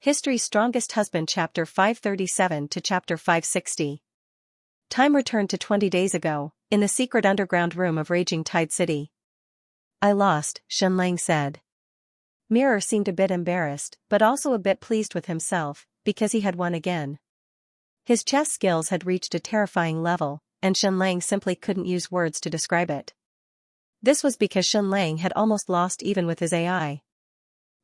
History's Strongest Husband Chapter 537 to Chapter 560. Time returned to 20 days ago, in the secret underground room of Raging Tide City. I lost, Xianxia said. Mirror seemed a bit embarrassed, but also a bit pleased with himself, because he had won again. His chess skills had reached a terrifying level, and Xianxia simply couldn't use words to describe it. This was because Xianxia had almost lost even with his AI.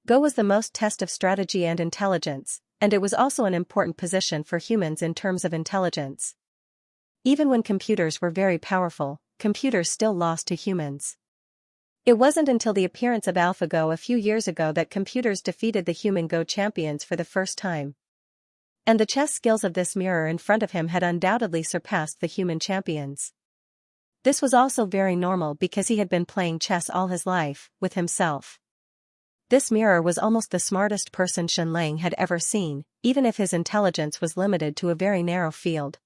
Go was the most test of strategy and intelligence, and it was also an important position for humans in terms of intelligence. Even when computers were very powerful, computers still lost to humans. It wasn't until the appearance of AlphaGo a few years ago that computers defeated the human Go champions for the first time. And the chess skills of this mirror in front of him had undoubtedly surpassed the human champions. This was also very normal because he had been playing chess all his life, with himself. This mirror was almost the smartest person Xianxia had ever seen, even if his intelligence was limited to a very narrow field.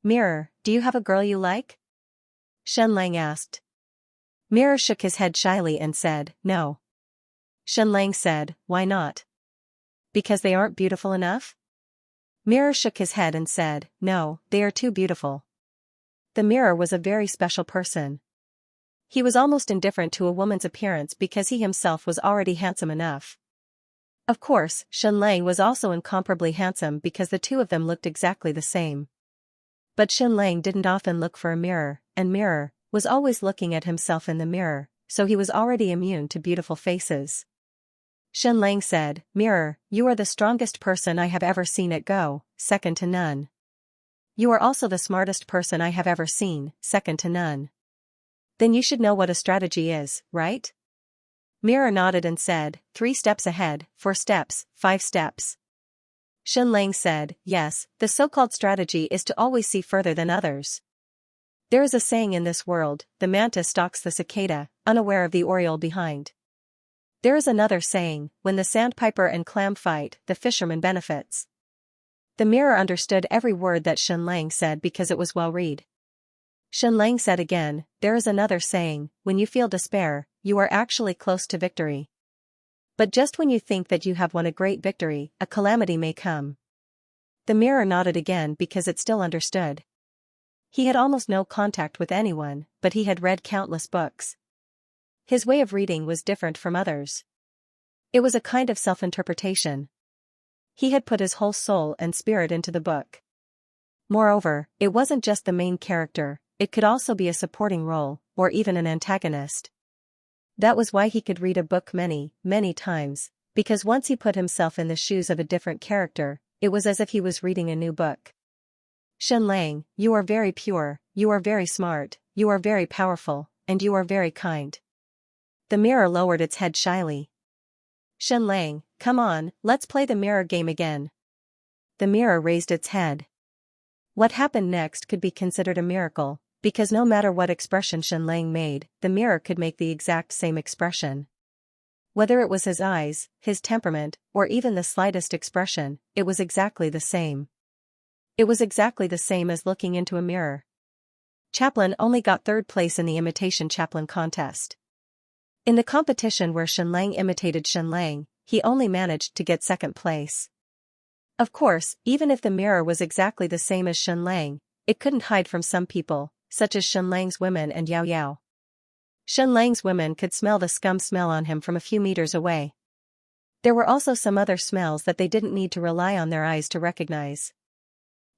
Mirror, do you have a girl you like? Xianxia asked. Mirror shook his head shyly and said, no. Xianxia said, why not? Because they aren't beautiful enough? Mirror shook his head and said, no, they are too beautiful. The mirror was a very special person. He was almost indifferent to a woman's appearance because he himself was already handsome enough. Of course, Xianxia was also incomparably handsome because the two of them looked exactly the same. But Xianxia didn't often look for a mirror, and Mirror was always looking at himself in the mirror, so he was already immune to beautiful faces. Xianxia said, Mirror, you are the strongest person I have ever seen at Go, second to none. You are also the smartest person I have ever seen, second to none. Then you should know what a strategy is, right? Mirror nodded and said, 3 steps ahead, 4 steps, 5 steps. Xianxia said, yes, the so-called strategy is to always see further than others. There is a saying in this world, the mantis stalks the cicada, unaware of the oriole behind. There is another saying, when the sandpiper and clam fight, the fisherman benefits. The mirror understood every word that Xianxia said because it was well read. Xianxia said again, there is another saying, when you feel despair, you are actually close to victory. But just when you think that you have won a great victory, a calamity may come. The mirror nodded again because it still understood. He had almost no contact with anyone, but he had read countless books. His way of reading was different from others. It was a kind of self-interpretation. He had put his whole soul and spirit into the book. Moreover, it wasn't just the main character. It could also be a supporting role, or even an antagonist. That was why he could read a book many, many times, because once he put himself in the shoes of a different character, it was as if he was reading a new book. Xianxia, you are very pure, you are very smart, you are very powerful, and you are very kind. The mirror lowered its head shyly. Xianxia, come on, let's play the mirror game again. The mirror raised its head. What happened next could be considered a miracle. Because no matter what expression Xianxia made, the mirror could make the exact same expression. Whether it was his eyes, his temperament, or even the slightest expression, it was exactly the same. It was exactly the same as looking into a mirror. Chaplin only got 3rd place in the imitation Chaplin contest. In the competition where Xianxia imitated Xianxia, he only managed to get 2nd place. Of course, even if the mirror was exactly the same as Xianxia, it couldn't hide from some people, such as Xianxia's women and Yao Yao. Xianxia's women could smell the scum smell on him from a few meters away. There were also some other smells that they didn't need to rely on their eyes to recognize.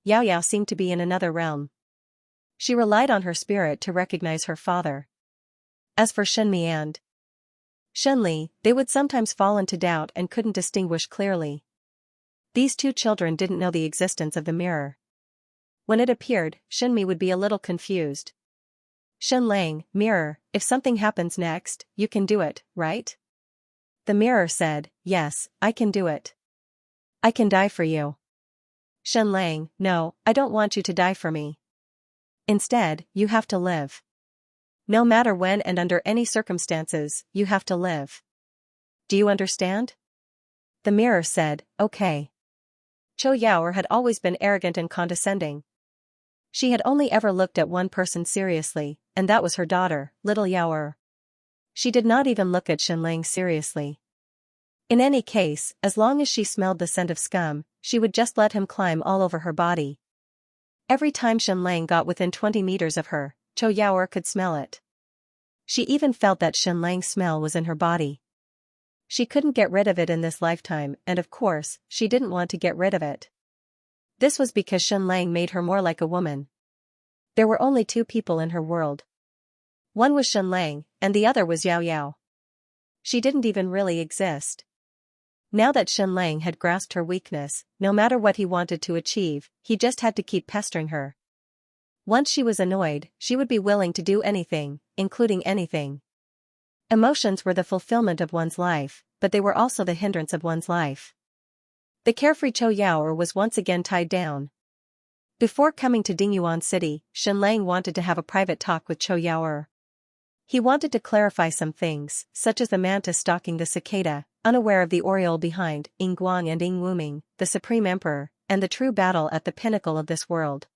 Yao Yao seemed to be in another realm. She relied on her spirit to recognize her father. As for Shenmi and Shenli, they would sometimes fall into doubt and couldn't distinguish clearly. These 2 children didn't know the existence of the mirror. When it appeared, Shenmi would be a little confused. Xianxia, mirror, if something happens next, you can do it, right? The mirror said, yes, I can do it. I can die for you. Xianxia, no, I don't want you to die for me. Instead, you have to live. No matter when and under any circumstances, you have to live. Do you understand? The mirror said, okay. Cho Yaoer had always been arrogant and condescending. She had only ever looked at one person seriously, and that was her daughter, little Yaoer. She did not even look at Xianxia seriously. In any case, as long as she smelled the scent of scum, she would just let him climb all over her body. Every time Shenlang got within 20 meters of her, Chou Yaoer could smell it. She even felt that Shenlang's smell was in her body. She couldn't get rid of it in this lifetime, and of course, she didn't want to get rid of it. This was because Shenlang made her more like a woman. There were only two people in her world. One was Shenlang, and the other was Yao Yao. She didn't even really exist. Now that Shenlang had grasped her weakness, no matter what he wanted to achieve, he just had to keep pestering her. Once she was annoyed, she would be willing to do anything, including anything. Emotions were the fulfillment of one's life, but they were also the hindrance of one's life. The carefree Chou Yaoer was once again tied down. Before coming to Dingyuan City, Shenlang wanted to have a private talk with Chou Yaoer. He wanted to clarify some things, such as the mantis stalking the cicada, unaware of the aureole behind Ying Guang and Ying Wuming, the Supreme Emperor, and the true battle at the pinnacle of this world.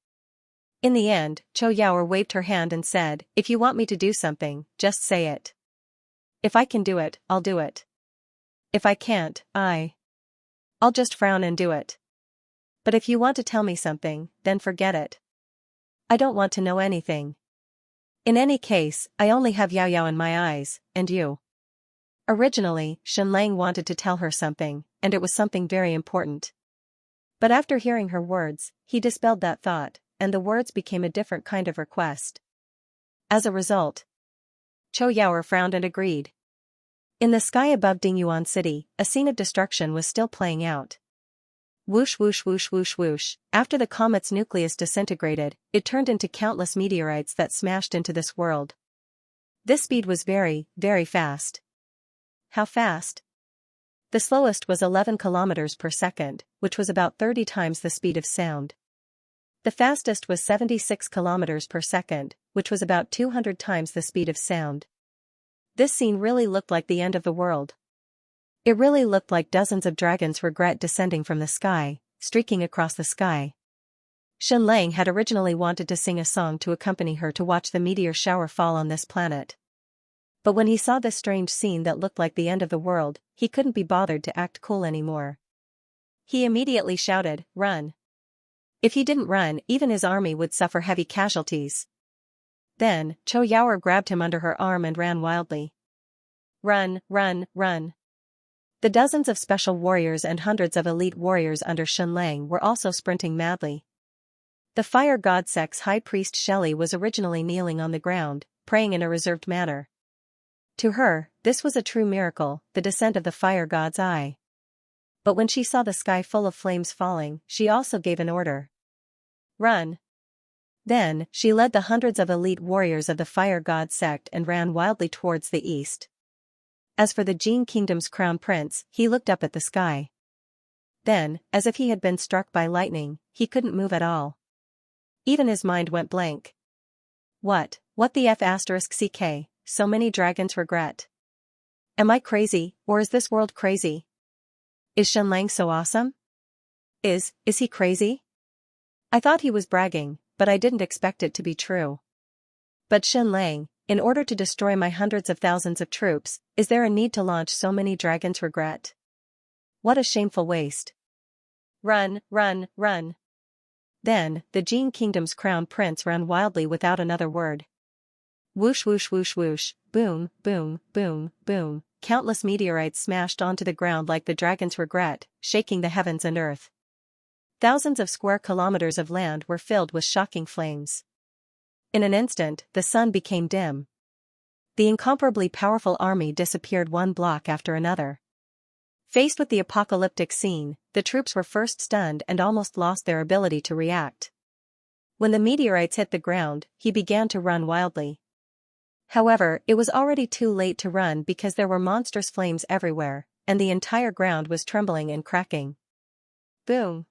In the end, Chou Yaoer waved her hand and said, "If you want me to do something, just say it. If I can do it, I'll do it. If I can't, I'll just frown and do it. But if you want to tell me something, then forget it. I don't want to know anything. In any case, I only have Yao Yao in my eyes, and you." Originally, Shenlang wanted to tell her something, and it was something very important. But after hearing her words, he dispelled that thought, and the words became a different kind of request. As a result, Chou Yaoer frowned and agreed. In the sky above Dingyuan City, a scene of destruction was still playing out. Whoosh whoosh whoosh whoosh whoosh, after the comet's nucleus disintegrated, it turned into countless meteorites that smashed into this world. This speed was very, very fast. How fast? The slowest was 11 kilometers per second, which was about 30 times the speed of sound. The fastest was 76 kilometers per second, which was about 200 times the speed of sound. This scene really looked like the end of the world. It really looked like dozens of dragons' regret descending from the sky, streaking across the sky. Shenlang had originally wanted to sing a song to accompany her to watch the meteor shower fall on this planet. But when he saw this strange scene that looked like the end of the world, he couldn't be bothered to act cool anymore. He immediately shouted, "Run!" If he didn't run, even his army would suffer heavy casualties. Then, Chou Yaoer grabbed him under her arm and ran wildly. Run, run, run. The dozens of special warriors and hundreds of elite warriors under Shenlang were also sprinting madly. The fire god sect's high priest Shelley was originally kneeling on the ground, praying in a reserved manner. To her, this was a true miracle, the descent of the fire god's eye. But when she saw the sky full of flames falling, she also gave an order. Run. Then, she led the hundreds of elite warriors of the fire god sect and ran wildly towards the east. As for the Jin Kingdom's crown prince, he looked up at the sky. Then, as if he had been struck by lightning, he couldn't move at all. Even his mind went blank. What the F***ck, so many dragons regret. Am I crazy, or is this world crazy? Is Shenlang so awesome? Is he crazy? I thought he was bragging, but I didn't expect it to be true. But Shenlang, in order to destroy my hundreds of thousands of troops, is there a need to launch so many dragons regret? What a shameful waste. Run, run, run. Then, the Jin Kingdom's crown prince ran wildly without another word. Whoosh whoosh whoosh whoosh, boom, boom, boom, boom, countless meteorites smashed onto the ground like the dragon's regret, shaking the heavens and earth. Thousands of square kilometers of land were filled with shocking flames. In an instant, the sun became dim. The incomparably powerful army disappeared one block after another. Faced with the apocalyptic scene, the troops were first stunned and almost lost their ability to react. When the meteorites hit the ground, he began to run wildly. However, it was already too late to run because there were monstrous flames everywhere, and the entire ground was trembling and cracking. Boom!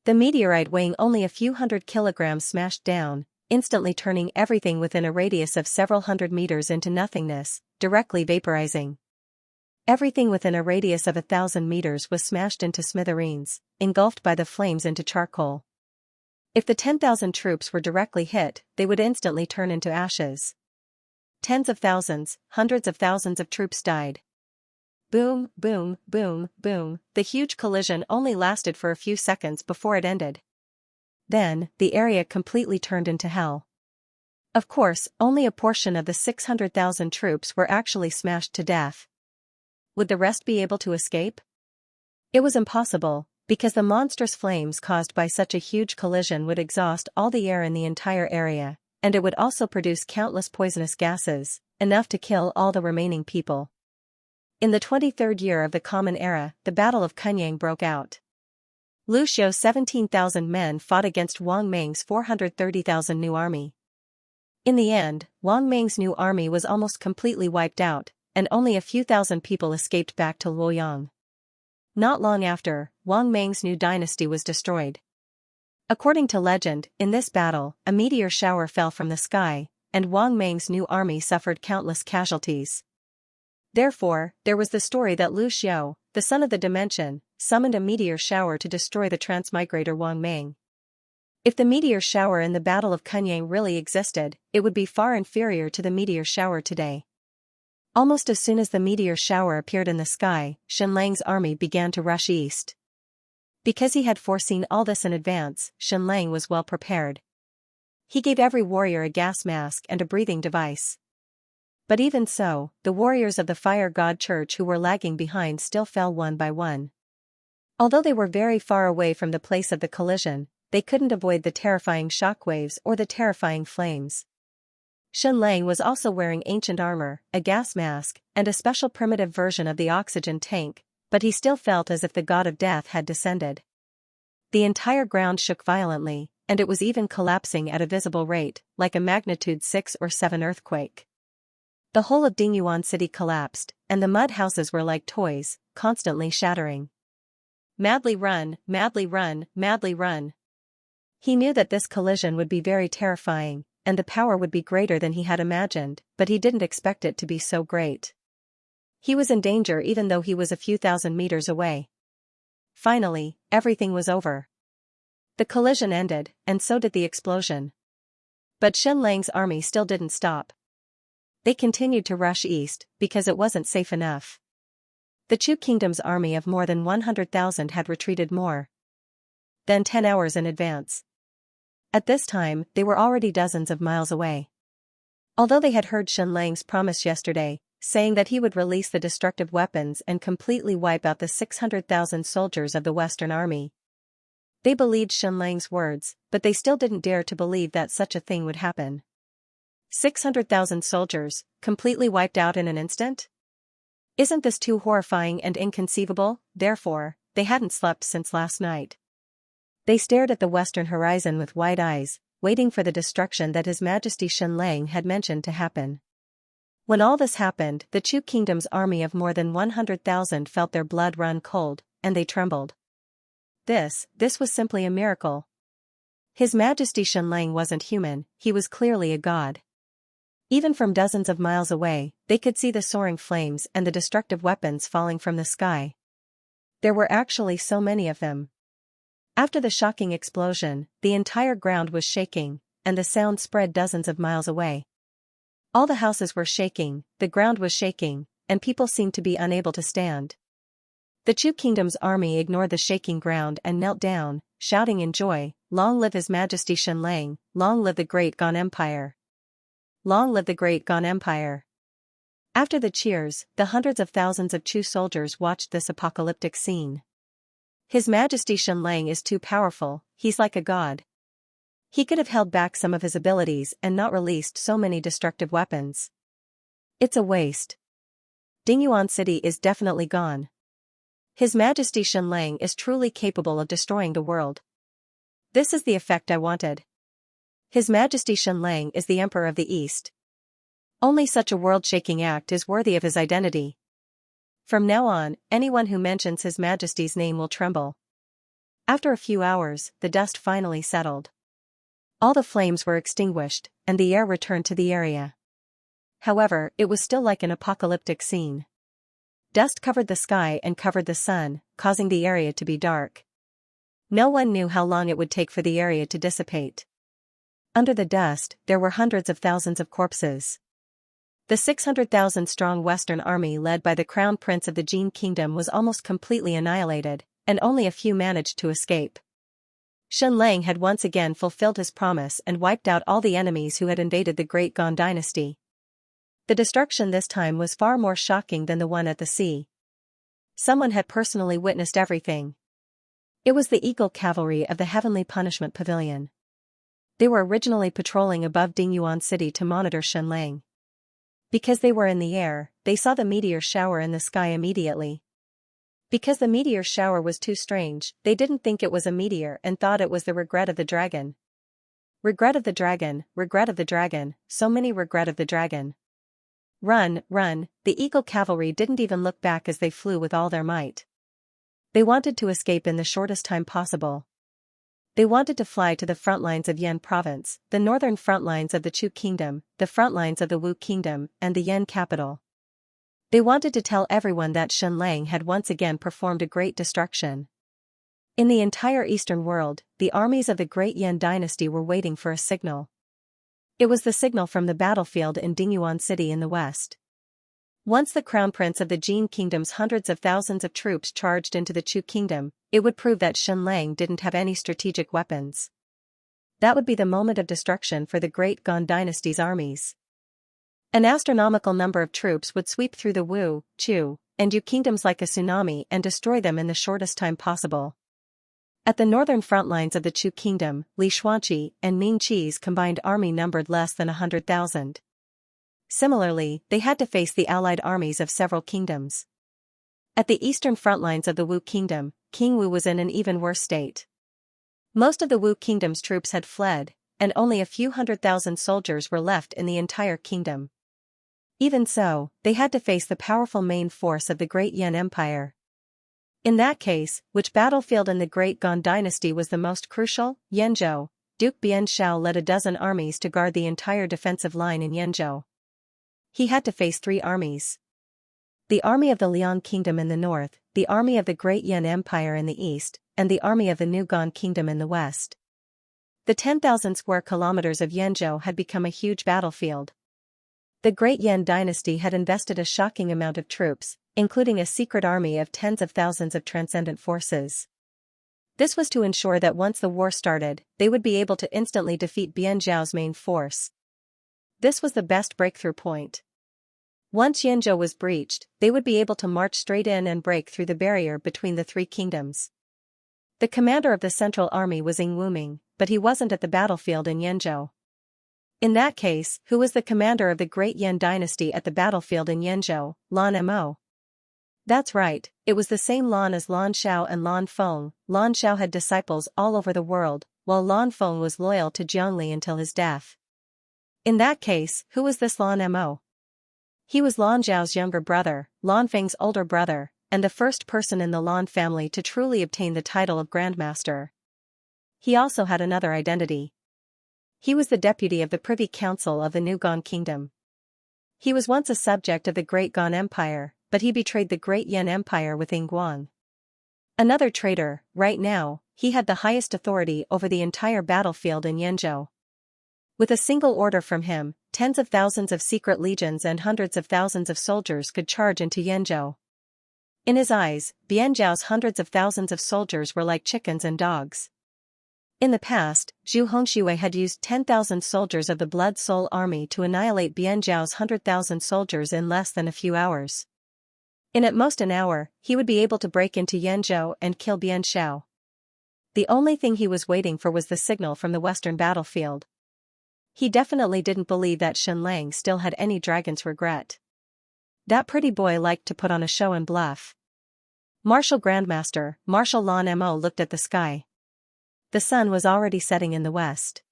The meteorite weighing only a few hundred kilograms smashed down, instantly turning everything within a radius of several hundred meters into nothingness, directly vaporizing. Everything within a radius of 1,000 meters was smashed into smithereens, engulfed by the flames into charcoal. If the 10,000 troops were directly hit, they would instantly turn into ashes. Tens of thousands, hundreds of thousands of troops died. Boom, boom, boom, boom. The huge collision only lasted for a few seconds before it ended. Then, the area completely turned into hell. Of course, only a portion of the 600,000 troops were actually smashed to death. Would the rest be able to escape? It was impossible, because the monstrous flames caused by such a huge collision would exhaust all the air in the entire area, and it would also produce countless poisonous gases, enough to kill all the remaining people. In the 23rd year of the Common Era, the Battle of Kunyang broke out. Lu Xiu's 17,000 men fought against Wang Meng's 430,000 new army. In the end, Wang Meng's new army was almost completely wiped out, and only a few thousand people escaped back to Luoyang. Not long after, Wang Meng's new dynasty was destroyed. According to legend, in this battle, a meteor shower fell from the sky, and Wang Meng's new army suffered countless casualties. Therefore, there was the story that Lu Xiu, the son of the dimension, summoned a meteor shower to destroy the transmigrator Wang Meng. If the meteor shower in the Battle of Kunyang really existed, it would be far inferior to the meteor shower today. Almost as soon as the meteor shower appeared in the sky, Shenlang's army began to rush east. Because he had foreseen all this in advance, Shenlang was well prepared. He gave every warrior a gas mask and a breathing device. But even so, the warriors of the Fire God Church who were lagging behind still fell one by one. Although they were very far away from the place of the collision, they couldn't avoid the terrifying shockwaves or the terrifying flames. Shenlang was also wearing ancient armor, a gas mask, and a special primitive version of the oxygen tank, but he still felt as if the god of death had descended. The entire ground shook violently, and it was even collapsing at a visible rate, like a magnitude 6 or 7 earthquake. The whole of Dingyuan City collapsed, and the mud houses were like toys, constantly shattering. Madly run, madly run, madly run. He knew that this collision would be very terrifying, and the power would be greater than he had imagined, but he didn't expect it to be so great. He was in danger even though he was a few thousand meters away. Finally, everything was over. The collision ended, and so did the explosion. But Shenlang's army still didn't stop. They continued to rush east, because it wasn't safe enough. The Chu Kingdom's army of more than 100,000 had retreated more than 10 hours in advance. At this time, they were already dozens of miles away. Although they had heard Shenlang's promise yesterday, saying that he would release the destructive weapons and completely wipe out the 600,000 soldiers of the Western Army, they believed Shenlang's words, but they still didn't dare to believe that such a thing would happen. 600,000 soldiers, completely wiped out in an instant? Isn't this too horrifying and inconceivable? Therefore, they hadn't slept since last night. They stared at the western horizon with wide eyes, waiting for the destruction that His Majesty Shenlang had mentioned to happen. When all this happened, the Chu Kingdom's army of more than 100,000 felt their blood run cold, and they trembled. This was simply a miracle. His Majesty Shenlang wasn't human, he was clearly a god. Even from dozens of miles away, they could see the soaring flames and the destructive weapons falling from the sky. There were actually so many of them. After the shocking explosion, the entire ground was shaking, and the sound spread dozens of miles away. All the houses were shaking, the ground was shaking, and people seemed to be unable to stand. The Chu Kingdom's army ignored the shaking ground and knelt down, shouting in joy, "Long live His Majesty Shenlang, long live the great Gan Empire! Long live the great Gan Empire!" After the cheers, the hundreds of thousands of Chu soldiers watched this apocalyptic scene. His Majesty Shenlang is too powerful, he's like a god. He could have held back some of his abilities and not released so many destructive weapons. It's a waste. Dingyuan City is definitely gone. His Majesty Shenlang is truly capable of destroying the world. This is the effect I wanted. His Majesty Shenlang is the Emperor of the East. Only such a world-shaking act is worthy of his identity. From now on, anyone who mentions His Majesty's name will tremble. After a few hours, the dust finally settled. All the flames were extinguished, and the air returned to the area. However, it was still like an apocalyptic scene. Dust covered the sky and covered the sun, causing the area to be dark. No one knew how long it would take for the area to dissipate. Under the dust, there were hundreds of thousands of corpses. The 600,000-strong Western army led by the Crown Prince of the Jin Kingdom was almost completely annihilated, and only a few managed to escape. Xianxia had once again fulfilled his promise and wiped out all the enemies who had invaded the Great Gan dynasty. The destruction this time was far more shocking than the one at the sea. Someone had personally witnessed everything. It was the Eagle Cavalry of the Heavenly Punishment Pavilion. They were originally patrolling above Dingyuan City to monitor Xianxia. Because they were in the air, they saw the meteor shower in the sky immediately. Because the meteor shower was too strange, they didn't think it was a meteor and thought it was the regret of the dragon. Regret of the dragon, regret of the dragon, so many regret of the dragon. Run, run, the Eagle Cavalry didn't even look back as they flew with all their might. They wanted to escape in the shortest time possible. They wanted to fly to the front lines of Yan province, the northern front lines of the Chu kingdom, the front lines of the Wu kingdom, and the Yan capital. They wanted to tell everyone that Xianxia had once again performed a great destruction. In the entire eastern world, the armies of the Great Yan dynasty were waiting for a signal. It was the signal from the battlefield in Dingyuan City in the west. Once the Crown Prince of the Jin Kingdom's hundreds of thousands of troops charged into the Chu kingdom, it would prove that Xianxia didn't have any strategic weapons. That would be the moment of destruction for the Great Gan dynasty's armies. An astronomical number of troops would sweep through the Wu, Chu, and Yu kingdoms like a tsunami and destroy them in the shortest time possible. At the northern front lines of the Chu kingdom, Li Xuanqi and Ming Qi's combined army numbered less than 100,000. Similarly, they had to face the allied armies of several kingdoms. At the eastern front lines of the Wu kingdom, King Wu was in an even worse state. Most of the Wu kingdom's troops had fled, and only a few 100,000 soldiers were left in the entire kingdom. Even so, they had to face the powerful main force of the Great Yan Empire. In that case, which battlefield in the Great Gan dynasty was the most crucial? Yanzhou. Duke Bian Shao led a dozen armies to guard the entire defensive line in Yanzhou. He had to face three armies. The army of the Liang Kingdom in the north, the army of the Great Yan Empire in the east, and the army of the New Gan Kingdom in the west. The 10,000 square kilometers of Yanzhou had become a huge battlefield. The Great Yan dynasty had invested a shocking amount of troops, including a secret army of tens of thousands of transcendent forces. This was to ensure that once the war started, they would be able to instantly defeat Bian Zhao's main force. This was the best breakthrough point. Once Yanzhou was breached, they would be able to march straight in and break through the barrier between the three kingdoms. The commander of the central army was Ying Wuming, but he wasn't at the battlefield in Yanzhou. In that case, who was the commander of the Great Yan dynasty at the battlefield in Yanzhou? Lan Mo. That's right, it was the same Lan as Lan Shao and Lan Feng. Lan Shao had disciples all over the world, while Lan Feng was loyal to Zhongli until his death. In that case, who was this Lan Mo? He was Lan Zhao's younger brother, Lan Feng's older brother, and the first person in the Lan family to truly obtain the title of Grandmaster. He also had another identity. He was the deputy of the Privy Council of the New Gan Kingdom. He was once a subject of the Great Gan Empire, but he betrayed the Great Yan Empire with Yingguang. Another traitor. Right now, he had the highest authority over the entire battlefield in Yanzhou. With a single order from him, tens of thousands of secret legions and hundreds of thousands of soldiers could charge into Yanzhou. In his eyes, Bian Zhao's hundreds of thousands of soldiers were like chickens and dogs. In the past, Zhu Hongxue had used 10,000 soldiers of the Blood Soul Army to annihilate Bian Zhao's 100,000 soldiers in less than a few hours. In at most an hour, he would be able to break into Yanzhou and kill Bian Shao. The only thing he was waiting for was the signal from the western battlefield. He definitely didn't believe that Xianxia still had any dragon's regret. That pretty boy liked to put on a show and bluff. Martial Grandmaster, Marshal Lan Mo looked at the sky. The sun was already setting in the west.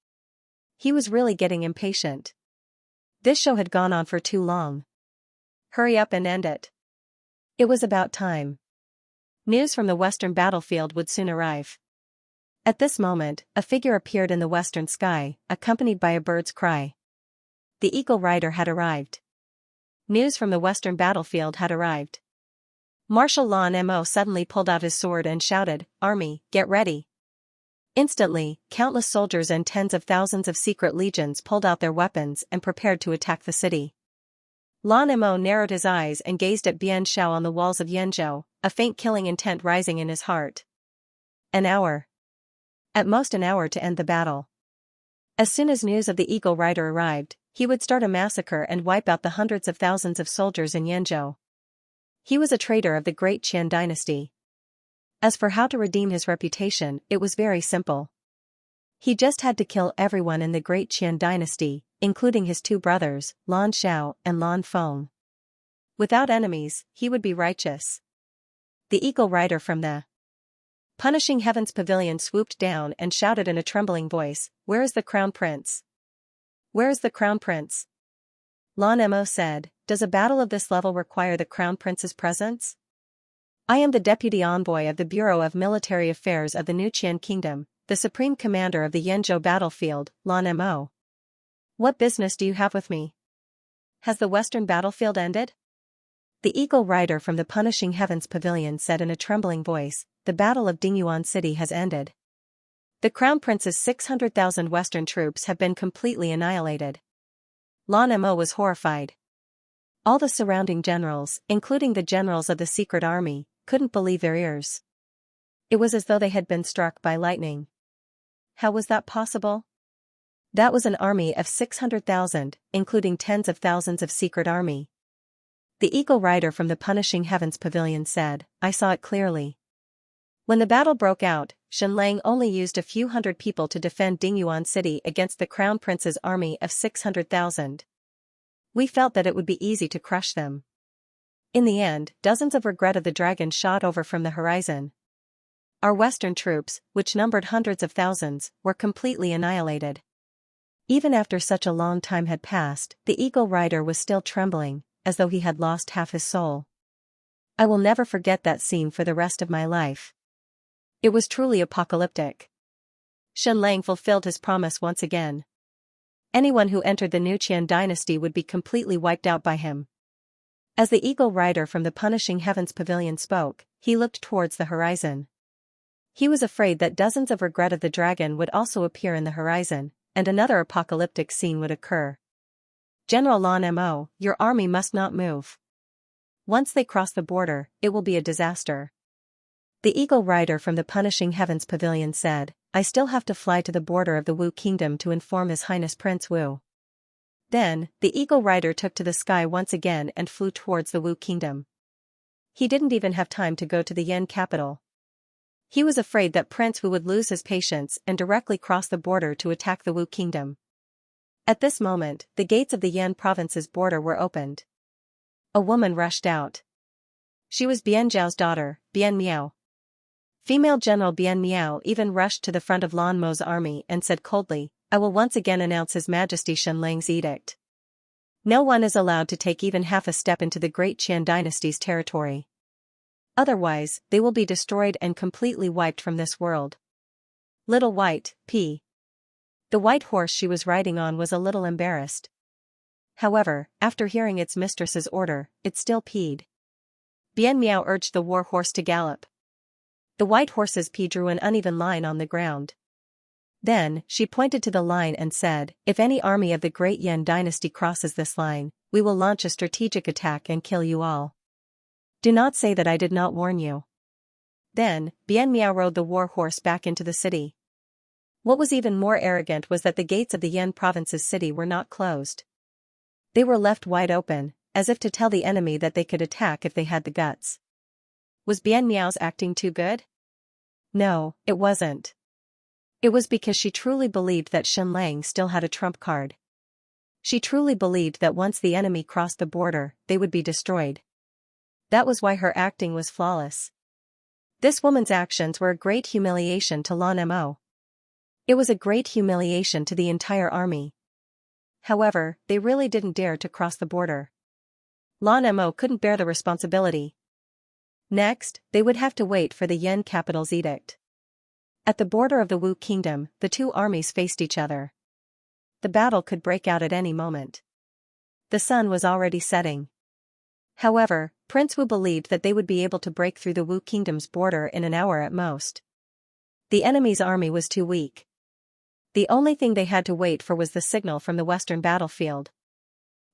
He was really getting impatient. This show had gone on for too long. Hurry up and end it. It was about time. News from the western battlefield would soon arrive. At this moment, a figure appeared in the western sky, accompanied by a bird's cry. The eagle rider had arrived. News from the western battlefield had arrived. Marshal Lan Mo suddenly pulled out his sword and shouted, "Army, get ready!" Instantly, countless soldiers and tens of thousands of secret legions pulled out their weapons and prepared to attack the city. Lan Mo narrowed his eyes and gazed at Bian Shao on the walls of Yenzhou, a faint killing intent rising in his heart. An hour. At most an hour to end the battle. As soon as news of the Eagle Rider arrived, he would start a massacre and wipe out the hundreds of thousands of soldiers in Yenzhou. He was a traitor of the great Qian dynasty. As for how to redeem his reputation, it was very simple. He just had to kill everyone in the great Qian dynasty, including his two brothers, Lan Shao and Lan Feng. Without enemies, he would be righteous. The Eagle Rider from the Punishing Heaven's pavilion swooped down and shouted in a trembling voice, "Where is the Crown Prince? Where is the Crown Prince?" Lan Mo said, "Does a battle of this level require the Crown Prince's presence? I am the Deputy Envoy of the Bureau of Military Affairs of the New Qian Kingdom, the Supreme Commander of the Yenzhou battlefield, Lan Mo. What business do you have with me? Has the Western battlefield ended?" The Eagle Rider from the Punishing Heavens pavilion said in a trembling voice, "The Battle of Dingyuan City has ended. The Crown Prince's 600,000 Western troops have been completely annihilated." Lan Mo was horrified. All the surrounding generals, including the generals of the secret army, couldn't believe their ears. It was as though they had been struck by lightning. How was that possible? That was an army of 600,000, including tens of thousands of secret army. The Eagle Rider from the Punishing Heavens pavilion said, "I saw it clearly. When the battle broke out, Shenlang only used a few hundred people to defend Dingyuan City against the Crown Prince's army of 600,000. We felt that it would be easy to crush them. In the end, dozens of Regret of the Dragon shot over from the horizon. Our Western troops, which numbered hundreds of thousands, were completely annihilated." Even after such a long time had passed, the Eagle Rider was still trembling, as though he had lost half his soul. "I will never forget that scene for the rest of my life. It was truly apocalyptic." Shenlang fulfilled his promise once again. Anyone who entered the New Qian dynasty would be completely wiped out by him. As the Eagle Rider from the Punishing Heavens pavilion spoke, he looked towards the horizon. He was afraid that dozens of Regret of the Dragon would also appear in the horizon, and another apocalyptic scene would occur. "General Lan Mo, your army must not move. Once they cross the border, it will be a disaster." The Eagle Rider from the Punishing Heavens pavilion said, "I still have to fly to the border of the Wu Kingdom to inform His Highness Prince Wu." Then, the Eagle Rider took to the sky once again and flew towards the Wu Kingdom. He didn't even have time to go to the Yan capital. He was afraid that Prince Wu would lose his patience and directly cross the border to attack the Wu Kingdom. At this moment, the gates of the Yan province's border were opened. A woman rushed out. She was Bian Zhao's daughter, Bian Miao. Female General Bian Miao even rushed to the front of Lan Mo's army and said coldly, "I will once again announce His Majesty Shenlang's edict. No one is allowed to take even half a step into the Great Qian dynasty's territory. Otherwise, they will be destroyed and completely wiped from this world." Little White, P. The white horse she was riding on was a little embarrassed. However, after hearing its mistress's order, it still peed. Bian Miao urged the war horse to gallop. The white horse's pee drew an uneven line on the ground. Then, she pointed to the line and said, "If any army of the Great Yan dynasty crosses this line, we will launch a strategic attack and kill you all. Do not say that I did not warn you." Then, Bian Miao rode the war horse back into the city. What was even more arrogant was that the gates of the Yan province's city were not closed. They were left wide open, as if to tell the enemy that they could attack if they had the guts. Was Bian Miao's acting too good? No, it wasn't. It was because she truly believed that Shenlang still had a trump card. She truly believed that once the enemy crossed the border, they would be destroyed. That was why her acting was flawless. This woman's actions were a great humiliation to Lan Mo. It was a great humiliation to the entire army. However, they really didn't dare to cross the border. Lan Mo couldn't bear the responsibility. Next, they would have to wait for the Yan capital's edict. At the border of the Wu Kingdom, the two armies faced each other. The battle could break out at any moment. The sun was already setting. However, Prince Wu believed that they would be able to break through the Wu Kingdom's border in an hour at most. The enemy's army was too weak. The only thing they had to wait for was the signal from the western battlefield.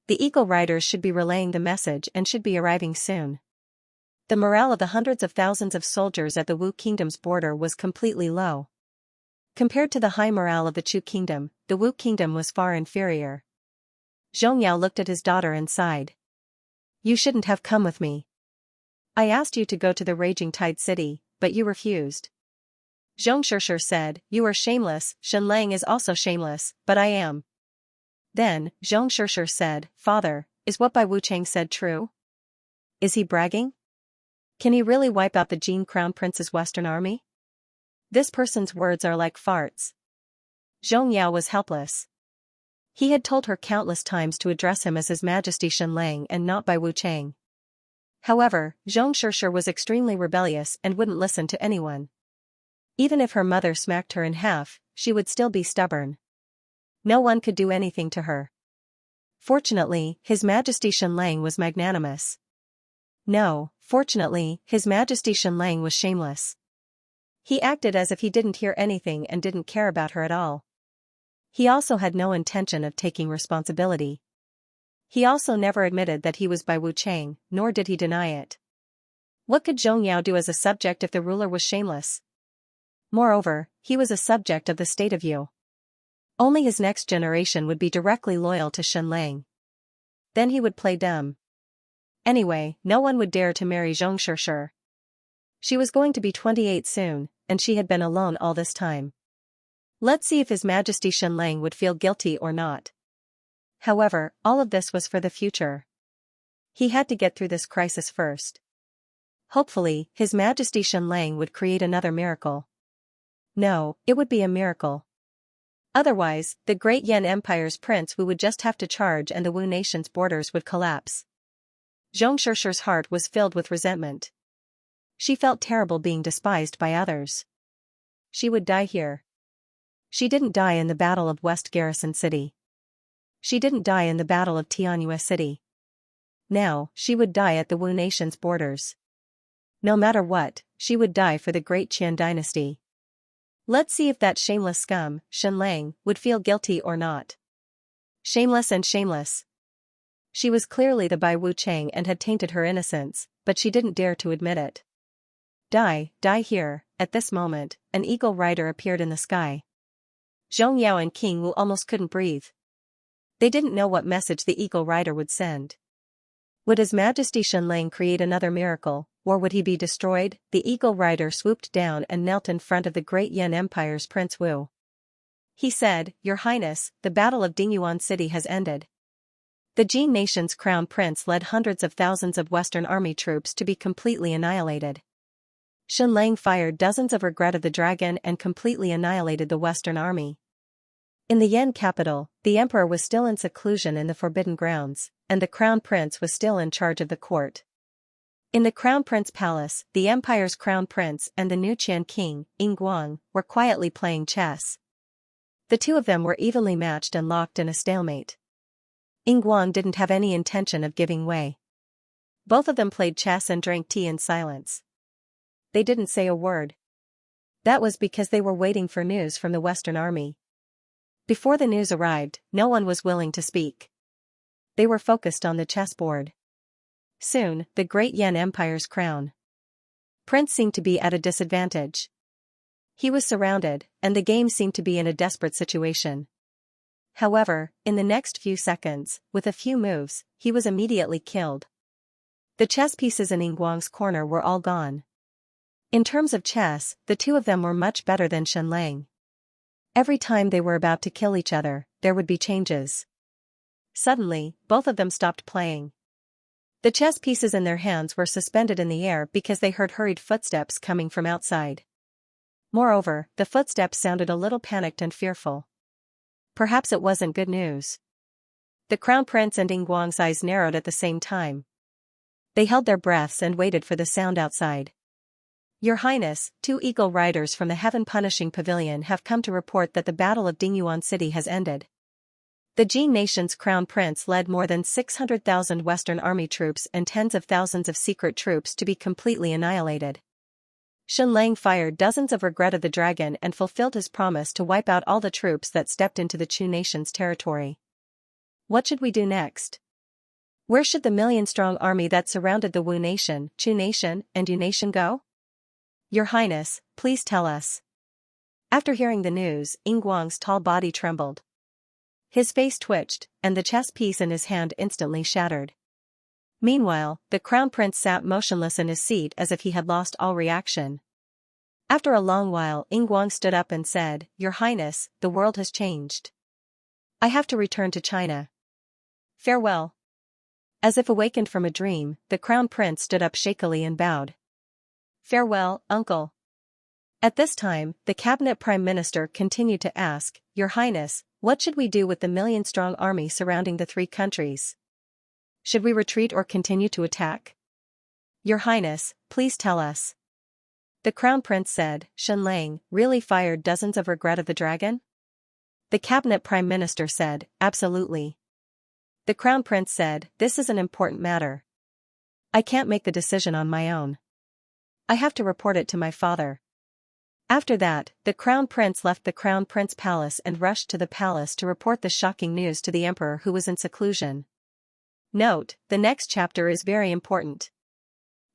The Eagle Riders should be relaying the message and should be arriving soon. The morale of the hundreds of thousands of soldiers at the Wu Kingdom's border was completely low. Compared to the high morale of the Chu Kingdom, the Wu Kingdom was far inferior. Xianxia looked at his daughter and sighed. You shouldn't have come with me. I asked you to go to the Raging Tide City, but you refused. Xianxia said, You are shameless. Shenlang is also shameless, but I am. Then, Xianxia said, Father, is what Bai Wuchang said true? Is he bragging? Can he really wipe out the Jin Crown Prince's Western army? This person's words are like farts. Xianxia was helpless. He had told her countless times to address him as His Majesty Shenlang and not Bai Wuchang. However, Xianxia was extremely rebellious and wouldn't listen to anyone. Even if her mother smacked her in half, she would still be stubborn. No one could do anything to her. Fortunately, His Majesty Shenlang was magnanimous. No, fortunately, His Majesty Shenlang was shameless. He acted as if he didn't hear anything and didn't care about her at all. He also had no intention of taking responsibility. He also never admitted that he was Bai Wuchang, nor did he deny it. What could Xianxia do as a subject if the ruler was shameless? Moreover, he was a subject of the state of Yu. Only his next generation would be directly loyal to Shenlang. Then he would play dumb. Anyway, no one would dare to marry Xianxia. She was going to be 28 soon, and she had been alone all this time. Let's see if His Majesty Shenlang would feel guilty or not. However, all of this was for the future. He had to get through this crisis first. Hopefully, His Majesty Shenlang would create another miracle. No, it would be a miracle. Otherwise, the Great Yan Empire's Prince Wu would just have to charge and the Wu nation's borders would collapse. Xianxia's heart was filled with resentment. She felt terrible being despised by others. She would die here. She didn't die in the Battle of West Garrison City. She didn't die in the Battle of Tianyue City. Now, she would die at the Wu nation's borders. No matter what, she would die for the great Qian dynasty. Let's see if that shameless scum, Shenlang, would feel guilty or not. Shameless and shameless. She was clearly the Bai Wuchang and had tainted her innocence, but she didn't dare to admit it. Die here. At this moment, an eagle rider appeared in the sky. Xianxia and King Wu almost couldn't breathe. They didn't know what message the eagle rider would send. Would His Majesty Shenlang create another miracle, or would he be destroyed? The eagle rider swooped down and knelt in front of the Great Yan Empire's Prince Wu. He said, Your Highness, the Battle of Dingyuan City has ended. The Jin nation's crown prince led hundreds of thousands of Western army troops to be completely annihilated. Shenlang fired dozens of Regret of the Dragon and completely annihilated the Western army. In the Yan capital, the emperor was still in seclusion in the Forbidden Grounds, and the crown prince was still in charge of the court. In the crown prince palace, the empire's crown prince and the new Qian king, Yingguang, were quietly playing chess. The two of them were evenly matched and locked in a stalemate. Yingguang didn't have any intention of giving way. Both of them played chess and drank tea in silence. They didn't say a word. That was because they were waiting for news from the Western army. Before the news arrived, no one was willing to speak. They were focused on the chessboard. Soon, the Great Yan Empire's crown prince seemed to be at a disadvantage. He was surrounded, and the game seemed to be in a desperate situation. However, in the next few seconds, with a few moves, he was immediately killed. The chess pieces in Yingguang's corner were all gone. In terms of chess, the two of them were much better than Shenlang. Every time they were about to kill each other, there would be changes. Suddenly, both of them stopped playing. The chess pieces in their hands were suspended in the air because they heard hurried footsteps coming from outside. Moreover, the footsteps sounded a little panicked and fearful. Perhaps it wasn't good news. The crown prince and Yingguang's eyes narrowed at the same time. They held their breaths and waited for the sound outside. Your Highness, 2 eagle riders from the Heaven Punishing Pavilion have come to report that the Battle of Dingyuan City has ended. The Jin nation's crown prince led more than 600,000 Western army troops and tens of thousands of secret troops to be completely annihilated. Shenlang fired dozens of Regret of the Dragon and fulfilled his promise to wipe out all the troops that stepped into the Chu nation's territory. What should we do next? Where should the million-strong army that surrounded the Wu nation, Chu nation, and Yu nation go? Your Highness, please tell us. After hearing the news, Guang's tall body trembled. His face twitched, and the chess piece in his hand instantly shattered. Meanwhile, the crown prince sat motionless in his seat as if he had lost all reaction. After a long while, Guang stood up and said, Your Highness, the world has changed. I have to return to China. Farewell. As if awakened from a dream, the crown prince stood up shakily and bowed. Farewell, uncle. At this time, the cabinet prime minister continued to ask, Your Highness, what should we do with the million-strong army surrounding the three countries? Should we retreat or continue to attack? Your Highness, please tell us. The crown prince said, Shenlang, really fired dozens of regret of the dragon? The cabinet prime minister said, Absolutely. The crown prince said, This is an important matter. I can't make the decision on my own. I have to report it to my father. After that, the crown prince left the crown prince palace and rushed to the palace to report the shocking news to the emperor who was in seclusion. Note, the next chapter is very important.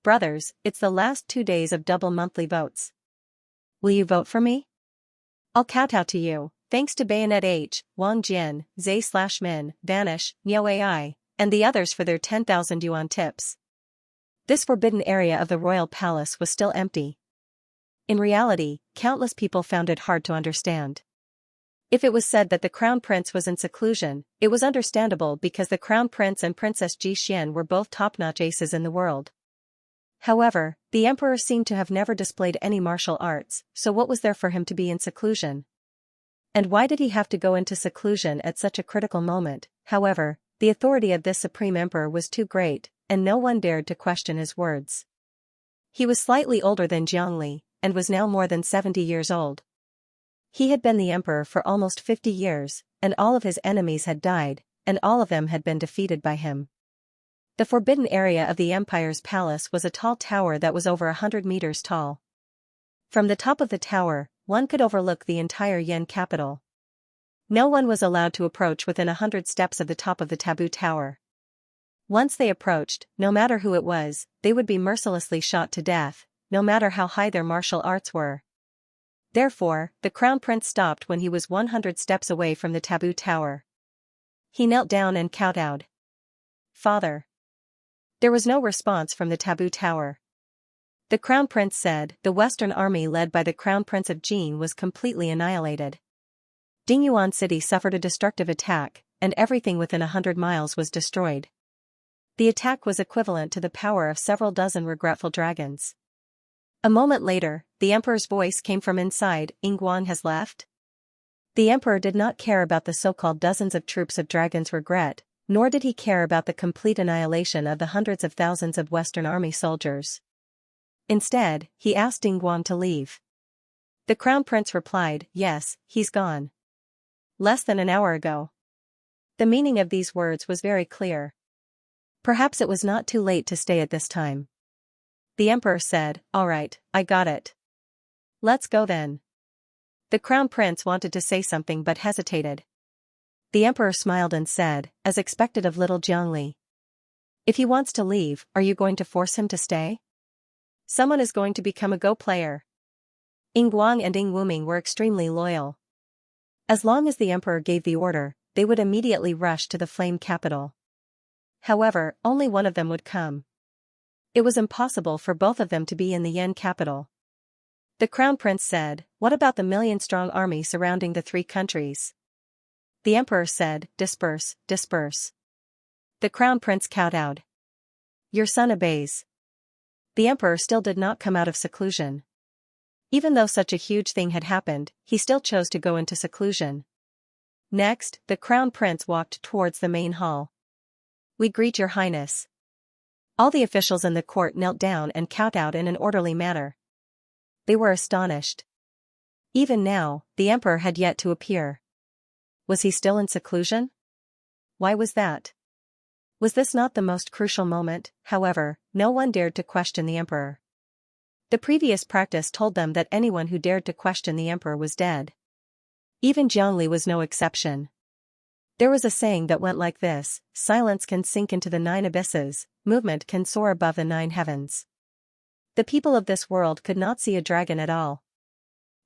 Brothers, it's the last 2 days of double monthly votes. Will you vote for me? I'll kowtow to you, thanks to Bayonet H, Wang Jin, Zay/Min, Vanish, Neo AI, and the others for their 10,000 yuan tips. This forbidden area of the royal palace was still empty. In reality, countless people found it hard to understand. If it was said that the crown prince was in seclusion, it was understandable because the crown prince and Princess Xian were both top-notch aces in the world. However, the emperor seemed to have never displayed any martial arts, so what was there for him to be in seclusion? And why did he have to go into seclusion at such a critical moment? However, the authority of this supreme emperor was too great, and no one dared to question his words. He was slightly older than Zhongli, and was now more than 70 years old. He had been the emperor for almost 50 years, and all of his enemies had died, and all of them had been defeated by him. The forbidden area of the empire's palace was a tall tower that was over 100 meters tall. From the top of the tower, one could overlook the entire Yan capital. No one was allowed to approach within 100 steps of the top of the taboo tower. Once they approached, no matter who it was, they would be mercilessly shot to death, no matter how high their martial arts were. Therefore, the crown prince stopped when he was 100 steps away from the taboo tower. He knelt down and kowtowed. Father. There was no response from the taboo tower. The crown prince said, the western army led by the crown prince of Jin was completely annihilated. Dingyuan city suffered a destructive attack, and everything within 100 miles was destroyed. The attack was equivalent to the power of several dozen regretful dragons. A moment later, the emperor's voice came from inside, Guang has left? The emperor did not care about the so-called dozens of troops of dragons' regret, nor did he care about the complete annihilation of the hundreds of thousands of Western army soldiers. Instead, he asked Guang to leave. The crown prince replied, Yes, he's gone. Less than an hour ago. The meaning of these words was very clear. Perhaps it was not too late to stay at this time. The emperor said, All right, I got it. Let's go then. The crown prince wanted to say something but hesitated. The emperor smiled and said, as expected of little Zhongli. If he wants to leave, are you going to force him to stay? Someone is going to become a Go player. Guang and Wuming were extremely loyal. As long as the emperor gave the order, they would immediately rush to the flame capital. However, only one of them would come. It was impossible for both of them to be in the Yan capital. The crown prince said, What about the million-strong army surrounding the three countries? The emperor said, Disperse, disperse. The crown prince kowtowed. Your son obeys. The emperor still did not come out of seclusion. Even though such a huge thing had happened, he still chose to go into seclusion. Next, the crown prince walked towards the main hall. We greet your highness. All the officials in the court knelt down and kowtowed in an orderly manner. They were astonished. Even now, the emperor had yet to appear. Was he still in seclusion? Why was that? Was this not the most crucial moment? However, no one dared to question the emperor. The previous practice told them that anyone who dared to question the emperor was dead. Even Zhongli was no exception. There was a saying that went like this: silence can sink into the 9 abysses, movement can soar above the 9 heavens. The people of this world could not see a dragon at all.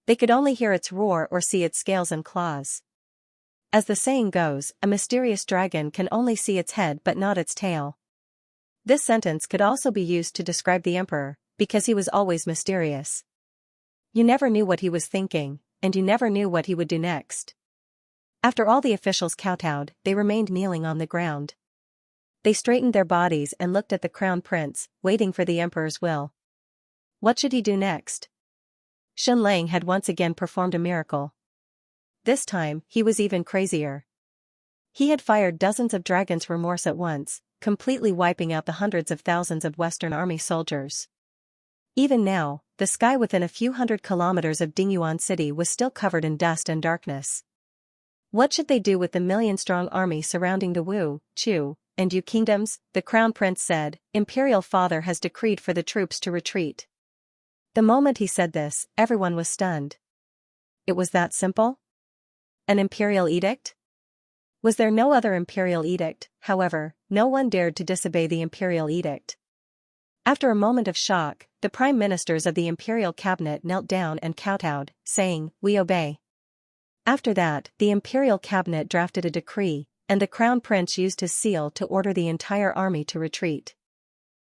They could only hear its roar or see its scales and claws. As the saying goes, a mysterious dragon can only see its head but not its tail. This sentence could also be used to describe the emperor, because he was always mysterious. You never knew what he was thinking, and you never knew what he would do next. After all the officials kowtowed, they remained kneeling on the ground. They straightened their bodies and looked at the crown prince, waiting for the emperor's will. What should he do next? Xianxia had once again performed a miracle. This time, he was even crazier. He had fired dozens of dragon's remorse at once, completely wiping out the hundreds of thousands of Western Army soldiers. Even now, the sky within a few hundred kilometers of Dingyuan City was still covered in dust and darkness. What should they do with the million-strong army surrounding the Wu, Chu, and Yu kingdoms? The crown prince said. Imperial father has decreed for the troops to retreat. The moment he said this, everyone was stunned. It was that simple? An imperial edict? Was there no other imperial edict? However, no one dared to disobey the imperial edict. After a moment of shock, the prime ministers of the imperial cabinet knelt down and kowtowed, saying, "We obey." After that, the imperial cabinet drafted a decree, and the crown prince used his seal to order the entire army to retreat.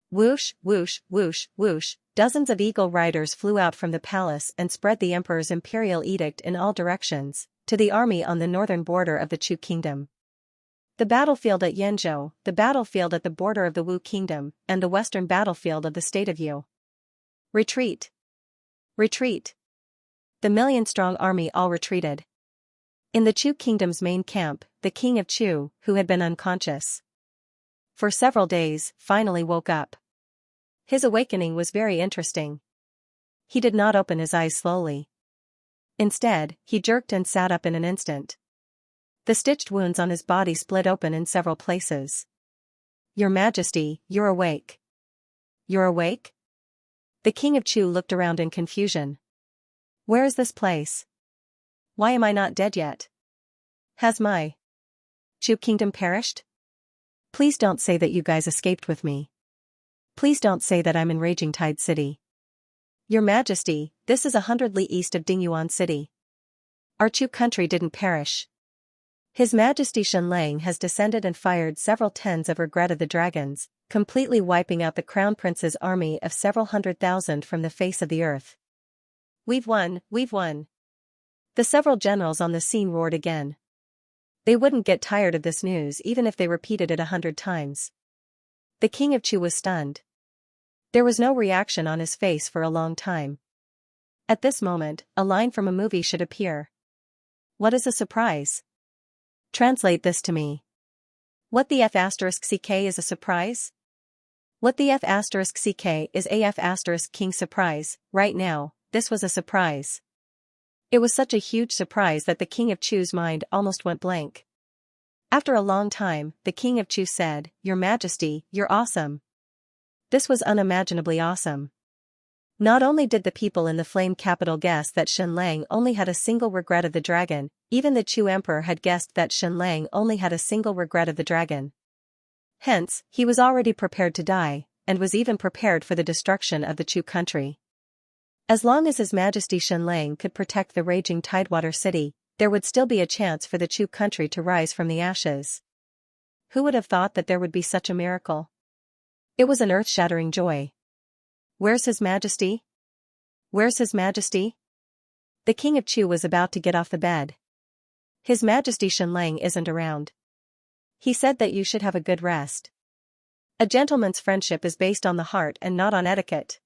Whoosh, whoosh, whoosh, whoosh, dozens of eagle riders flew out from the palace and spread the emperor's imperial edict in all directions, to the army on the northern border of the Chu kingdom. The battlefield at Yenzhou, the battlefield at the border of the Wu kingdom, and the western battlefield of the state of Yu. Retreat! Retreat! The million-strong army all retreated. In the Chu kingdom's main camp, the king of Chu, who had been unconscious for several days, finally woke up. His awakening was very interesting. He did not open his eyes slowly. Instead, he jerked and sat up in an instant. The stitched wounds on his body split open in several places. "Your Majesty, you're awake." "You're awake?" The king of Chu looked around in confusion. "Where is this place? Why am I not dead yet? Has my Chu kingdom perished? Please don't say that you guys escaped with me. Please don't say that I'm in Raging Tide City. Your Majesty, this is 100 li east of Dingyuan City. Our Chu country didn't perish. His Majesty Xianxia has descended and fired several tens of regret of the dragons, completely wiping out the crown prince's army of several 100,000 from the face of the earth. We've won, we've won. The several generals on the scene roared again. They wouldn't get tired of this news even if they repeated it 100 times. The king of Chu was stunned. There was no reaction on his face for a long time. At this moment, a line from a movie should appear. What is a surprise? Translate this to me. What the F***ck is a surprise? What the F***ck is a F***king surprise. Right now, this was a surprise. It was such a huge surprise that the king of Chu's mind almost went blank. After a long time, the king of Chu said, "Your Majesty, you're awesome." This was unimaginably awesome. Not only did the people in the flame capital guess that Xianxia only had a single regret of the dragon, even the Chu emperor had guessed that Xianxia only had a single regret of the dragon. Hence, he was already prepared to die, and was even prepared for the destruction of the Chu country. As long as His Majesty Xianxia could protect the raging Tidewater city, there would still be a chance for the Chu country to rise from the ashes. Who would have thought that there would be such a miracle? It was an earth-shattering joy. Where's His Majesty? Where's His Majesty? The king of Chu was about to get off the bed. His Majesty Xianxia isn't around. He said that you should have a good rest. A gentleman's friendship is based on the heart and not on etiquette.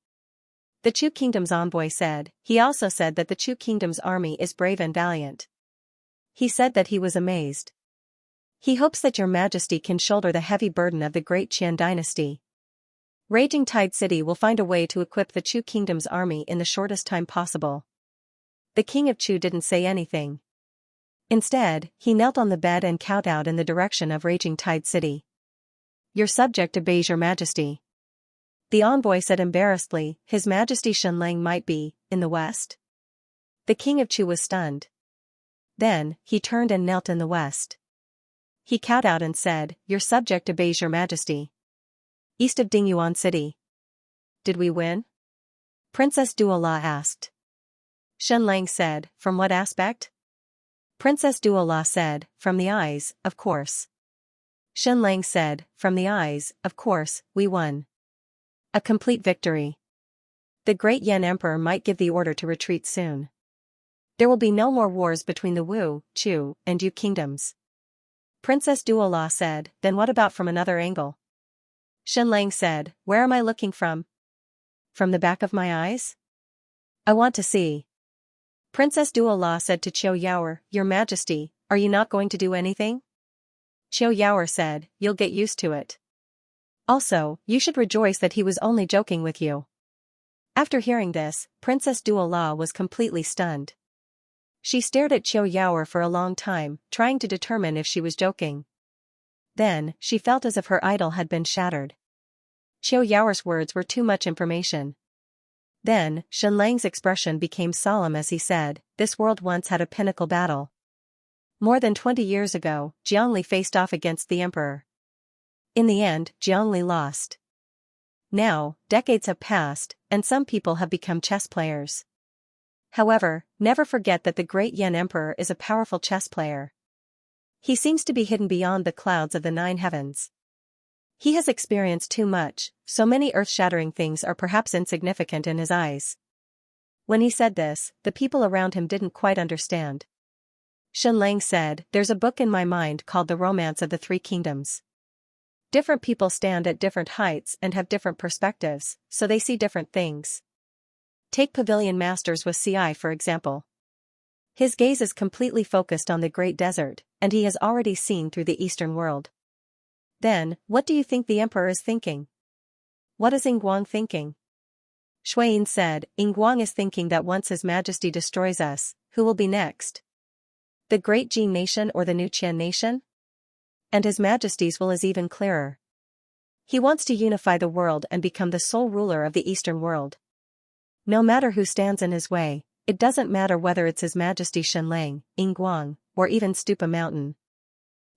The Chu kingdom's envoy said. He also said that the Chu kingdom's army is brave and valiant. He said that he was amazed. He hopes that your Majesty can shoulder the heavy burden of the great Qian dynasty. Raging Tide City will find a way to equip the Chu kingdom's army in the shortest time possible. The king of Chu didn't say anything. Instead, he knelt on the bed and kowtowed in the direction of Raging Tide City. Your subject obeys your Majesty. The envoy said embarrassedly. His Majesty Xianxia might be, in the west? The king of Chu was stunned. Then, he turned and knelt in the west. He cowed out and said, "Your subject obeys your majesty." East of Dingyuan City. Did we win? Princess Duola asked. Shenlang said, "From what aspect?" Princess Duola said, "From the eyes, of course." Shenlang said, "From the eyes, of course, we won. A complete victory. The great Yan Emperor might give the order to retreat soon. There will be no more wars between the Wu, Chu, and Yu kingdoms." Princess Duola said, "Then what about from another angle?" Shenlang said, "Where am I looking from?" "From the back of my eyes? I want to see." Princess Duola said to Qiu Yaoer, "Your Majesty, are you not going to do anything?" Qiu Yaoer said, "You'll get used to it. Also, you should rejoice that he was only joking with you." After hearing this, Princess Duola was completely stunned. She stared at Qiu Yaoer for a long time, trying to determine if she was joking. Then, she felt as if her idol had been shattered. Qiu Yaoer's words were too much information. Then, Shenlang's expression became solemn as he said, "This world once had a pinnacle battle. More than 20 years ago, Jiangli faced off against the emperor. In the end, Jiangli lost. Now, decades have passed, and some people have become chess players. However, never forget that the great Yan Emperor is a powerful chess player. He seems to be hidden beyond the clouds of the 9 heavens. He has experienced too much, so many earth-shattering things are perhaps insignificant in his eyes." When he said this, the people around him didn't quite understand. Shenlang said, "There's a book in my mind called The Romance of the Three Kingdoms. Different people stand at different heights and have different perspectives, so they see different things. Take Pavilion Masters with CI for example. His gaze is completely focused on the Great Desert, and he has already seen through the Eastern world. Then, what do you think the Emperor is thinking? What is Yingguang thinking?" Shuiyin said, "Yingguang is thinking that once His Majesty destroys us, who will be next? The Great Jin nation or the New Qian nation? And His Majesty's will is even clearer. He wants to unify the world and become the sole ruler of the Eastern world. No matter who stands in his way, it doesn't matter whether it's His Majesty Shenlang, Yingguang, or even Stupa Mountain."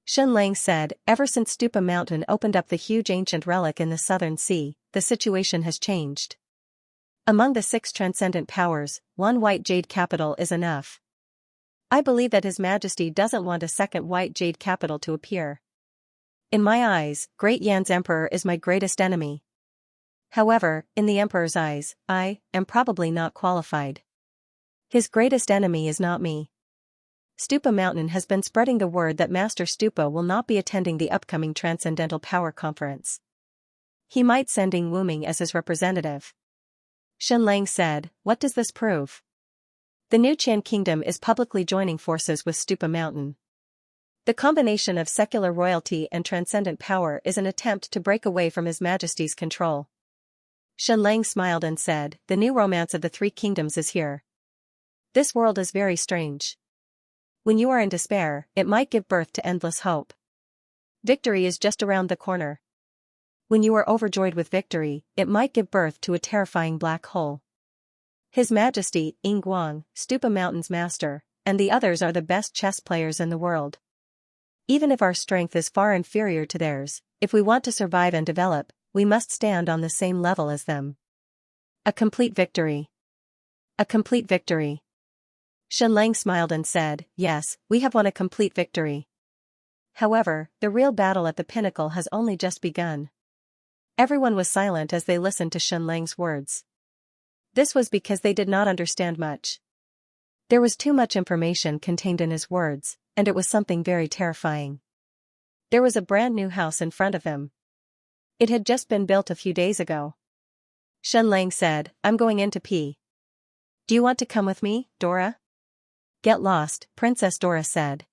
Shenlang said, "Ever since Stupa Mountain opened up the huge ancient relic in the southern sea, the situation has changed. Among the 6 transcendent powers, 1 white jade capital is enough. I believe that His Majesty doesn't want a second white jade capital to appear. In my eyes, Great Yan's Emperor is my greatest enemy. However, in the Emperor's eyes, I am probably not qualified. His greatest enemy is not me." Stupa Mountain has been spreading the word that Master Stupa will not be attending the upcoming Transcendental Power Conference. He might send Ying Wuming as his representative. Shenlang said, "What does this prove?" The New Qian Kingdom is publicly joining forces with Stupa Mountain. The combination of secular royalty and transcendent power is an attempt to break away from His Majesty's control. Shenlang smiled and said, "The new romance of the 3 kingdoms is here. This world is very strange. When you are in despair, it might give birth to endless hope. Victory is just around the corner. When you are overjoyed with victory, it might give birth to a terrifying black hole. His Majesty, Yingguang, Stupa Mountain's master, and the others are the best chess players in the world. Even if our strength is far inferior to theirs, if we want to survive and develop, we must stand on the same level as them. A complete victory. A complete victory." Shenlang smiled and said, "Yes, we have won a complete victory. However, the real battle at the pinnacle has only just begun." Everyone was silent as they listened to Shenlang's words. This was because they did not understand much. There was too much information contained in his words, and it was something very terrifying. There was a brand new house in front of him. It had just been built a few days ago. Shenlang said, "I'm going in to pee. Do you want to come with me, Dora?" "Get lost," Princess Dora said.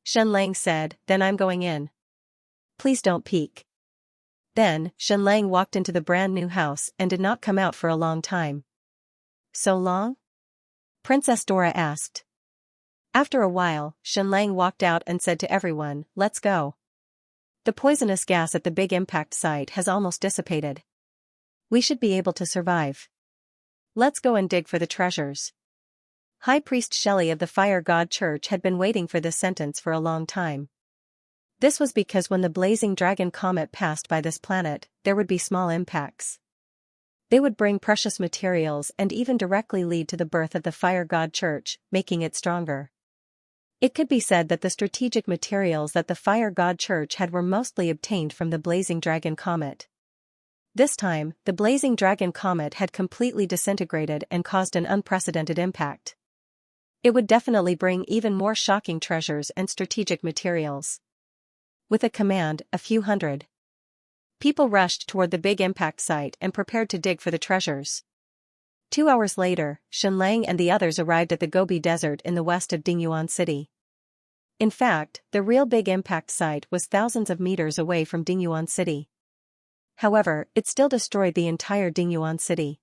Shenlang said, "Then I'm going in. Please don't peek." Then, Shenlang walked into the brand new house and did not come out for a long time. "So long?" Princess Dora asked. After a while, Shenlang walked out and said to everyone, "Let's go. The poisonous gas at the big impact site has almost dissipated. We should be able to survive. Let's go and dig for the treasures." High Priest Shelley of the Fire God Church had been waiting for this sentence for a long time. This was because when the blazing dragon comet passed by this planet, there would be small impacts. They would bring precious materials and even directly lead to the birth of the Fire God Church, making it stronger. It could be said that the strategic materials that the Fire God Church had were mostly obtained from the blazing dragon comet. This time, the blazing dragon comet had completely disintegrated and caused an unprecedented impact. It would definitely bring even more shocking treasures and strategic materials. With a command, a few hundred people rushed toward the big impact site and prepared to dig for the treasures. 2 hours later, Xianxia and the others arrived at the Gobi Desert in the west of Dingyuan City. In fact, the real big impact site was thousands of meters away from Dingyuan City. However, it still destroyed the entire Dingyuan City.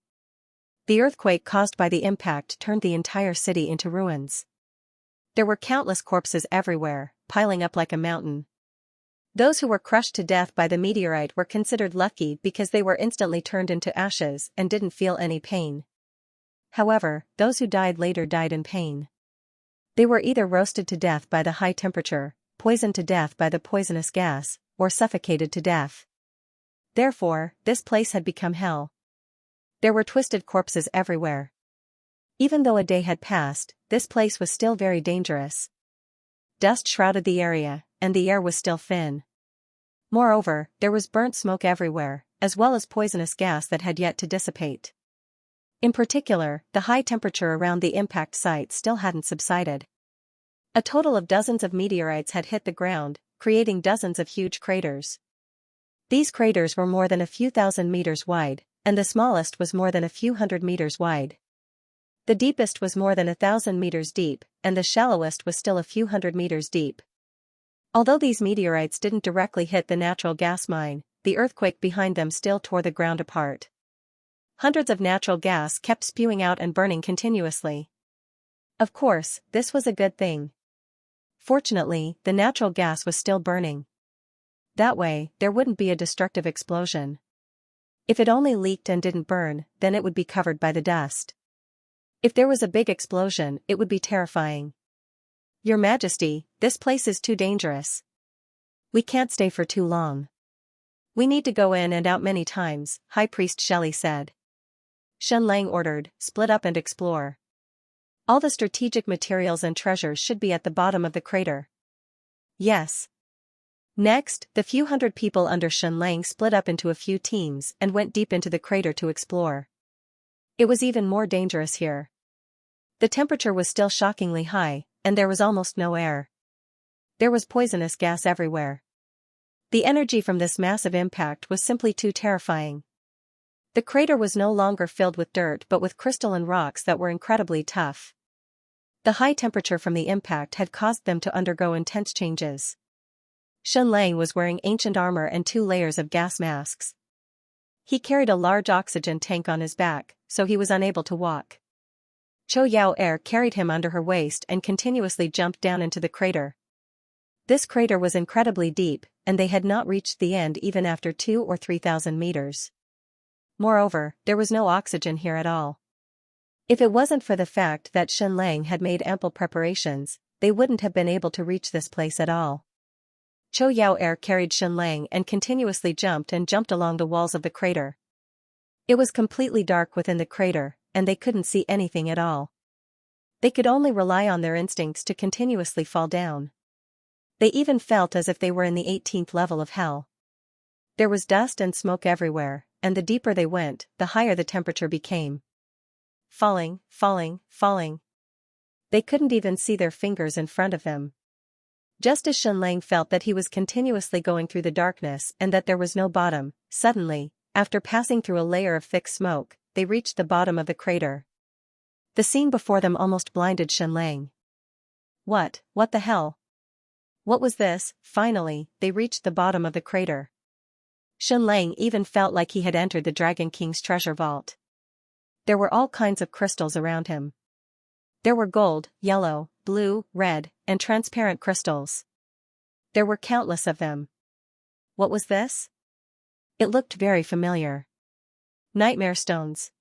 The earthquake caused by the impact turned the entire city into ruins. There were countless corpses everywhere, piling up like a mountain. Those who were crushed to death by the meteorite were considered lucky because they were instantly turned into ashes and didn't feel any pain. However, those who died later died in pain. They were either roasted to death by the high temperature, poisoned to death by the poisonous gas, or suffocated to death. Therefore, this place had become hell. There were twisted corpses everywhere. Even though a day had passed, this place was still very dangerous. Dust shrouded the area, and the air was still thin. Moreover, there was burnt smoke everywhere, as well as poisonous gas that had yet to dissipate. In particular, the high temperature around the impact site still hadn't subsided. A total of dozens of meteorites had hit the ground, creating dozens of huge craters. These craters were more than a few thousand meters wide, and the smallest was more than a few hundred meters wide. The deepest was more than 1,000 meters deep, and the shallowest was still a few hundred meters deep. Although these meteorites didn't directly hit the natural gas mine, the earthquake behind them still tore the ground apart. Hundreds of natural gas kept spewing out and burning continuously. Of course, this was a good thing. Fortunately, the natural gas was still burning. That way, there wouldn't be a destructive explosion. If it only leaked and didn't burn, then it would be covered by the dust. If there was a big explosion, it would be terrifying. Your Majesty, this place is too dangerous. We can't stay for too long. We need to go in and out many times, High Priest Shelley said. Xianxia ordered, split up and explore. All the strategic materials and treasures should be at the bottom of the crater. Yes. Next, the few hundred people under Xianxia split up into a few teams and went deep into the crater to explore. It was even more dangerous here. The temperature was still shockingly high, and there was almost no air. There was poisonous gas everywhere. The energy from this massive impact was simply too terrifying. The crater was no longer filled with dirt but with crystalline rocks that were incredibly tough. The high temperature from the impact had caused them to undergo intense changes. Xianxia was wearing ancient armor and 2 layers of gas masks. He carried a large oxygen tank on his back, so he was unable to walk. Zhou Yao carried him under her waist and continuously jumped down into the crater. This crater was incredibly deep, and they had not reached the end even after 2,000 or 3,000 meters. Moreover, there was no oxygen here at all. If it wasn't for the fact that Xianxia had made ample preparations, they wouldn't have been able to reach this place at all. Zhou Yao carried Xianxia and continuously jumped along the walls of the crater. It was completely dark within the crater, and they couldn't see anything at all. They could only rely on their instincts to continuously fall down. They even felt as if they were in the 18th level of hell. There was dust and smoke everywhere, and the deeper they went, the higher the temperature became. Falling, falling, falling. They couldn't even see their fingers in front of them. Just as Xianxia felt that he was continuously going through the darkness and that there was no bottom, suddenly, after passing through a layer of thick smoke, they reached the bottom of the crater. The scene before them almost blinded Xianxia. What the hell? What was this? Finally, they reached the bottom of the crater. Xianxia even felt like he had entered the Dragon King's treasure vault. There were all kinds of crystals around him. There were gold, yellow, blue, red, and transparent crystals. There were countless of them. What was this? It looked very familiar. Nightmare stones.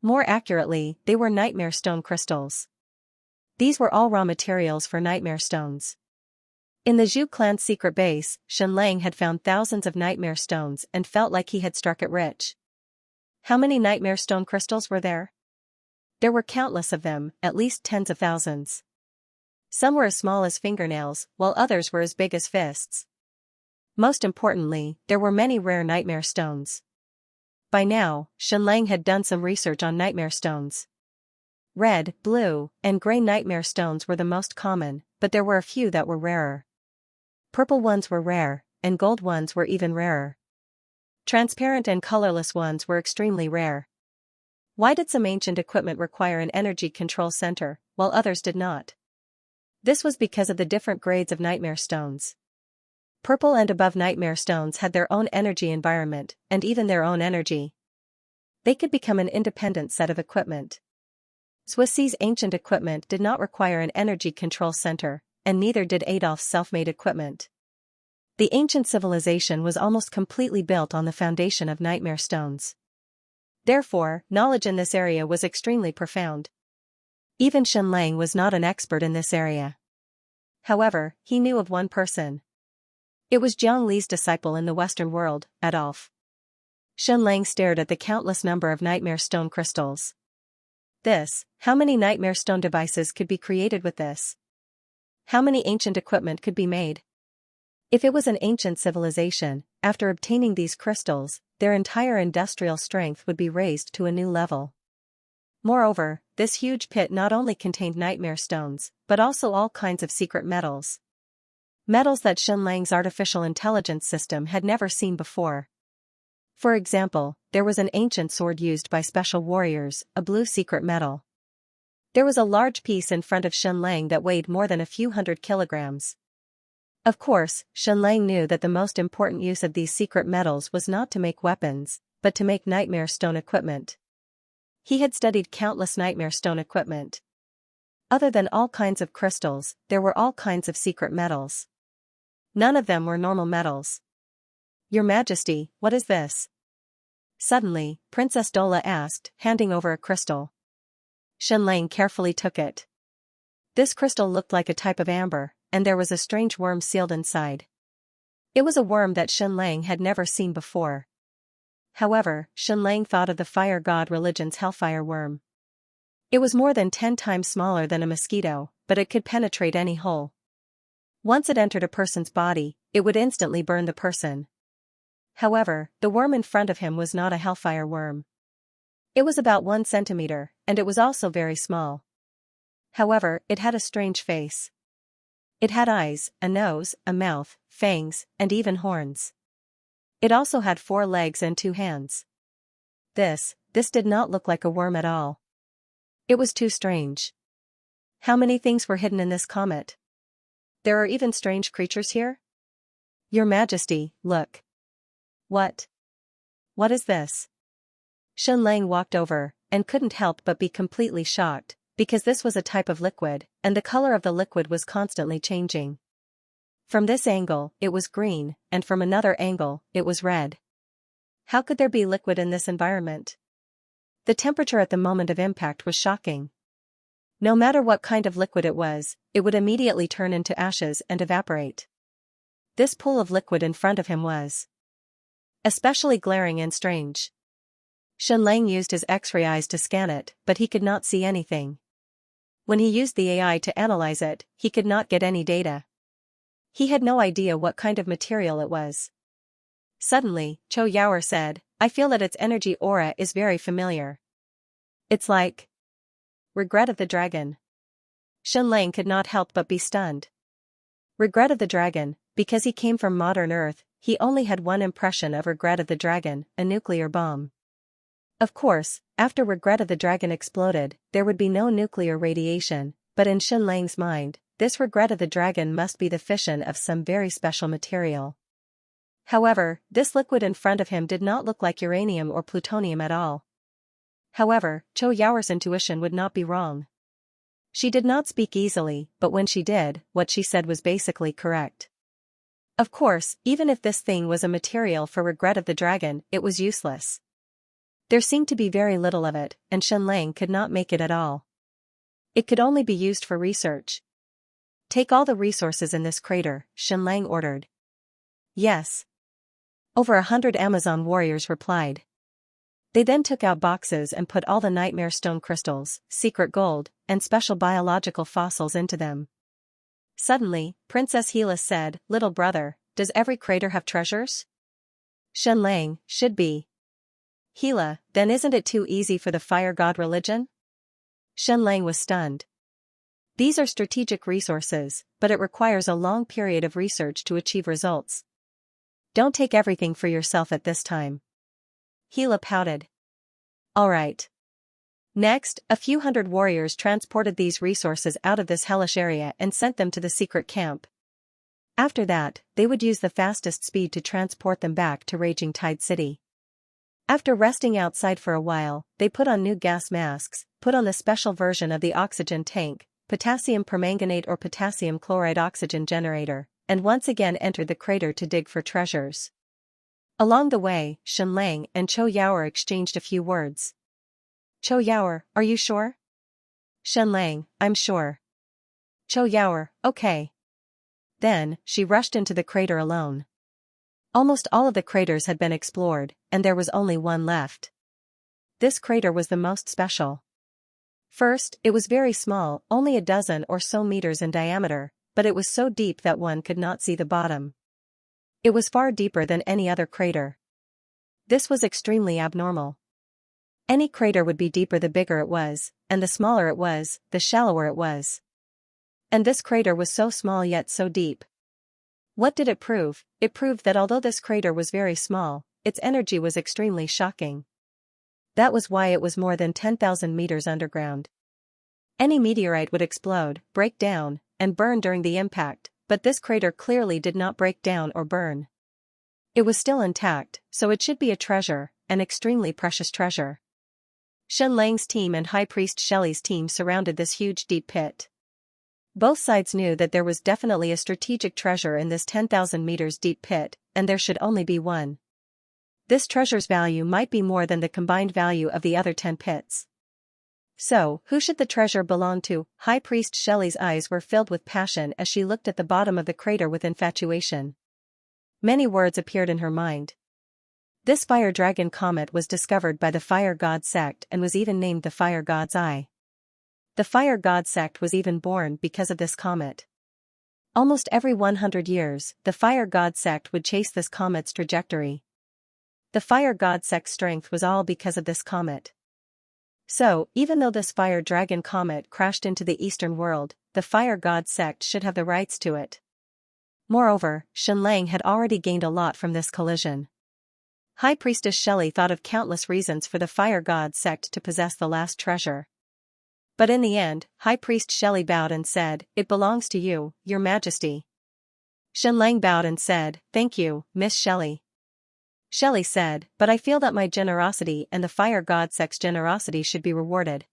More accurately, they were nightmare stone crystals. These were all raw materials for nightmare stones. In the Zhu clan's secret base, Xianxia had found thousands of nightmare stones and felt like he had struck it rich. How many nightmare stone crystals were there? There were countless of them, at least tens of thousands. Some were as small as fingernails, while others were as big as fists. Most importantly, there were many rare nightmare stones. By now, Xianxia had done some research on nightmare stones. Red, blue, and gray nightmare stones were the most common, but there were a few that were rarer. Purple ones were rare, and gold ones were even rarer. Transparent and colorless ones were extremely rare. Why did some ancient equipment require an energy control center, while others did not? This was because of the different grades of nightmare stones. Purple and above nightmare stones had their own energy environment, and even their own energy. They could become an independent set of equipment. Swiss's ancient equipment did not require an energy control center, and neither did Adolf's self-made equipment. The ancient civilization was almost completely built on the foundation of nightmare stones. Therefore, knowledge in this area was extremely profound. Even Xianxia was not an expert in this area. However, he knew of one person. It was Jiang Li's disciple in the Western world, Adolf. Xianxia stared at the countless number of nightmare stone crystals. How many nightmare stone devices could be created with this? How many ancient equipment could be made? If it was an ancient civilization, after obtaining these crystals, their entire industrial strength would be raised to a new level. Moreover, this huge pit not only contained nightmare stones, but also all kinds of secret metals. Metals that Xianxia's artificial intelligence system had never seen before. For example, there was an ancient sword used by special warriors, a blue secret metal. There was a large piece in front of Xianxia that weighed more than a few hundred kilograms. Of course, Xianxia knew that the most important use of these secret metals was not to make weapons, but to make nightmare stone equipment. He had studied countless nightmare stone equipment. Other than all kinds of crystals, there were all kinds of secret metals. None of them were normal metals. "Your Majesty, what is this?" Suddenly, Princess Dola asked, handing over a crystal. Xianxia carefully took it. This crystal looked like a type of amber, and there was a strange worm sealed inside. It was a worm that Xianxia had never seen before. However, Xianxia thought of the fire god religion's hellfire worm. It was more than 10 times smaller than a mosquito, but it could penetrate any hole. Once it entered a person's body, it would instantly burn the person. However, the worm in front of him was not a hellfire worm. It was about 1 centimeter, and it was also very small. However, it had a strange face. It had eyes, a nose, a mouth, fangs, and even horns. It also had 4 legs and 2 hands. This did not look like a worm at all. It was too strange. How many things were hidden in this comet? There are even strange creatures here? Your Majesty, look. What is this? Xianxia walked over, and couldn't help but be completely shocked, because this was a type of liquid, and the color of the liquid was constantly changing. From this angle, it was green, and from another angle, it was red. How could there be liquid in this environment? The temperature at the moment of impact was shocking. No matter what kind of liquid it would immediately turn into ashes and evaporate. This pool of liquid in front of him was especially glaring and strange. Xianxia used his X-ray eyes to scan it, but he could not see anything. When he used the AI to analyze it, he could not get any data. He had no idea what kind of material it was. Suddenly, Chou Yaoer said, "I feel that its energy aura is very familiar. It's like Regret of the Dragon." Xianxia could not help but be stunned. Regret of the Dragon, because he came from modern Earth, he only had one impression of Regret of the Dragon, a nuclear bomb. Of course, after Regret of the Dragon exploded, there would be no nuclear radiation, but in Xianxia's mind, this Regret of the Dragon must be the fission of some very special material. However, this liquid in front of him did not look like uranium or plutonium at all. However, Chou Yaoer's intuition would not be wrong. She did not speak easily, but when she did, what she said was basically correct. Of course, even if this thing was a material for Regret of the Dragon, it was useless. There seemed to be very little of it, and Xianxia could not make it at all. It could only be used for research. Take all the resources in this crater, Xianxia ordered. Yes. Over 100 Amazon warriors replied. They then took out boxes and put all the nightmare stone crystals, secret gold, and special biological fossils into them. Suddenly, Princess Gila said, "Little brother, does every crater have treasures?" Xianxia, should be. Gila, then isn't it too easy for the fire god religion? Xianxia was stunned. These are strategic resources, but it requires a long period of research to achieve results. Don't take everything for yourself at this time. Gila pouted. All right. Next, a few hundred warriors transported these resources out of this hellish area and sent them to the secret camp. After that, they would use the fastest speed to transport them back to Raging Tide City. After resting outside for a while, they put on new gas masks, put on the special version of the oxygen tank, potassium permanganate or potassium chloride oxygen generator, and once again entered the crater to dig for treasures. Along the way, Xianxia and Chou Yaoer exchanged a few words. Chou Yaoer, are you sure? Xianxia, I'm sure. Chou Yaoer, okay. Then, she rushed into the crater alone. Almost all of the craters had been explored, and there was only one left. This crater was the most special. First, it was very small, only a dozen or so meters in diameter, but it was so deep that one could not see the bottom. It was far deeper than any other crater. This was extremely abnormal. Any crater would be deeper the bigger it was, and the smaller it was, the shallower it was. And this crater was so small yet so deep. What did it prove? It proved that although this crater was very small, its energy was extremely shocking. That was why it was more than 10,000 meters underground. Any meteorite would explode, break down, and burn during the impact, but this crater clearly did not break down or burn. It was still intact, so it should be a treasure, an extremely precious treasure. Xianxia's team and High Priest Shelley's team surrounded this huge deep pit. Both sides knew that there was definitely a strategic treasure in this 10,000 meters deep pit, and there should only be one. This treasure's value might be more than the combined value of the other 10 pits. So, who should the treasure belong to? High Priest Shelley's eyes were filled with passion as she looked at the bottom of the crater with infatuation. Many words appeared in her mind. This fire dragon comet was discovered by the Fire God sect and was even named the Fire God's Eye. The Fire God sect was even born because of this comet. Almost every 100 years, the Fire God sect would chase this comet's trajectory. The Fire God sect's strength was all because of this comet. So, even though this fire dragon comet crashed into the eastern world, the Fire God sect should have the rights to it. Moreover, Xianxia had already gained a lot from this collision. High Priestess Shelley thought of countless reasons for the Fire God sect to possess the last treasure. But in the end, High Priest Shelley bowed and said, "It belongs to you, Your Majesty." Xianxia bowed and said, "Thank you, Miss Shelley." Shelley said, "But I feel that my generosity and the Fire God sect's generosity should be rewarded."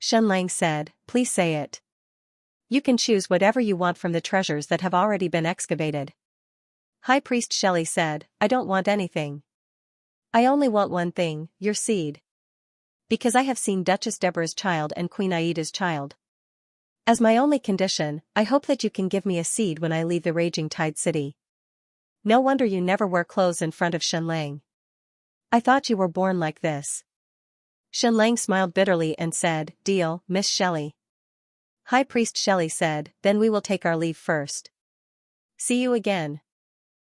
Xianxia said, "Please say it. You can choose whatever you want from the treasures that have already been excavated." High Priest Shelley said, "I don't want anything. I only want one thing, your seed. Because I have seen Duchess Deborah's child and Queen Aida's child. As my only condition, I hope that you can give me a seed when I leave the Raging Tide City." No wonder you never wear clothes in front of Xianxia. I thought you were born like this. Xianxia smiled bitterly and said, "Deal, Miss Shelley." High Priest Shelley said, "Then we will take our leave first. See you again."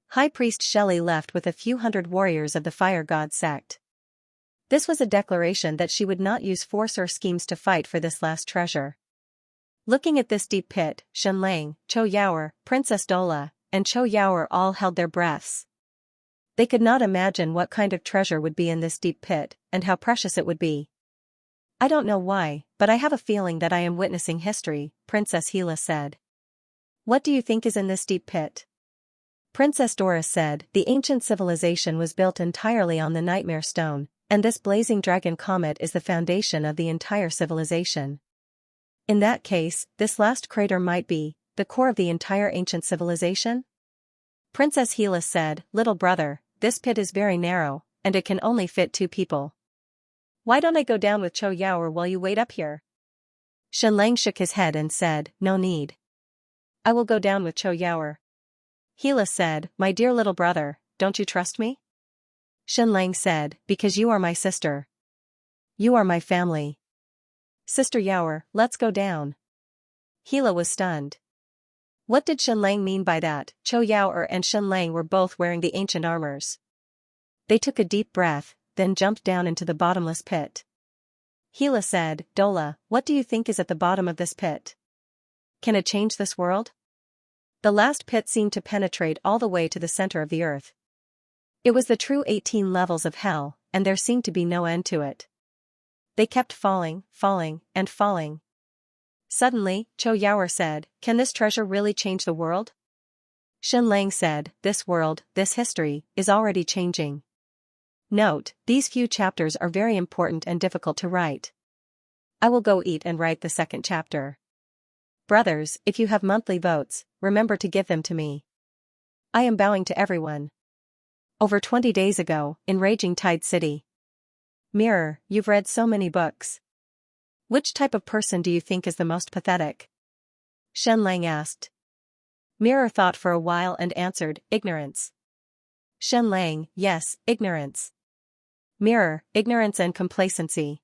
High Priest Shelley left with a few hundred warriors of the Fire God sect. This was a declaration that she would not use force or schemes to fight for this last treasure. Looking at this deep pit, Xianxia, Chou Yaoer, Princess Dola, and Chou Yaoer all held their breaths. They could not imagine what kind of treasure would be in this deep pit, and how precious it would be. "I don't know why, but I have a feeling that I am witnessing history," Princess Gila said. "What do you think is in this deep pit?" Princess Doris said, "The ancient civilization was built entirely on the Nightmare Stone, and this blazing dragon comet is the foundation of the entire civilization. In that case, this last crater might be the core of the entire ancient civilization?" Princess Gila said, "Little brother, this pit is very narrow, and it can only fit 2 people. Why don't I go down with Chou Yaoer while you wait up here?" Xianxia shook his head and said, "No need. I will go down with Cho Yaoer. Hila said, my dear little brother, don't you trust me? Shenlang said, because you are my sister. You are my family. Sister Yaoer, let's go down. Hila was stunned. What did Shenlang mean by that? Cho Yaoer and Shenlang were both wearing the ancient armors. They took a deep breath, then jumped down into the bottomless pit. Hila said, Dola, what do you think is at the bottom of this pit? Can it change this world? The last pit seemed to penetrate all the way to the center of the earth. It was the true 18 levels of hell, and there seemed to be no end to it. They kept falling, and falling. Suddenly, Cho Yaoer said, can this treasure really change the world? Shenlang said, this world, this history, is already changing. Note, these few chapters are very important and difficult to write. I will go eat and write the second chapter. Brothers, if you have monthly votes, remember to give them to me. I am bowing to everyone. Over 20 days ago, in Raging Tide City. Mirror, you've read so many books. Which type of person do you think is the most pathetic? Shenlang asked. Mirror thought for a while and answered, ignorance. Shenlang, yes, ignorance. Mirror, ignorance and complacency.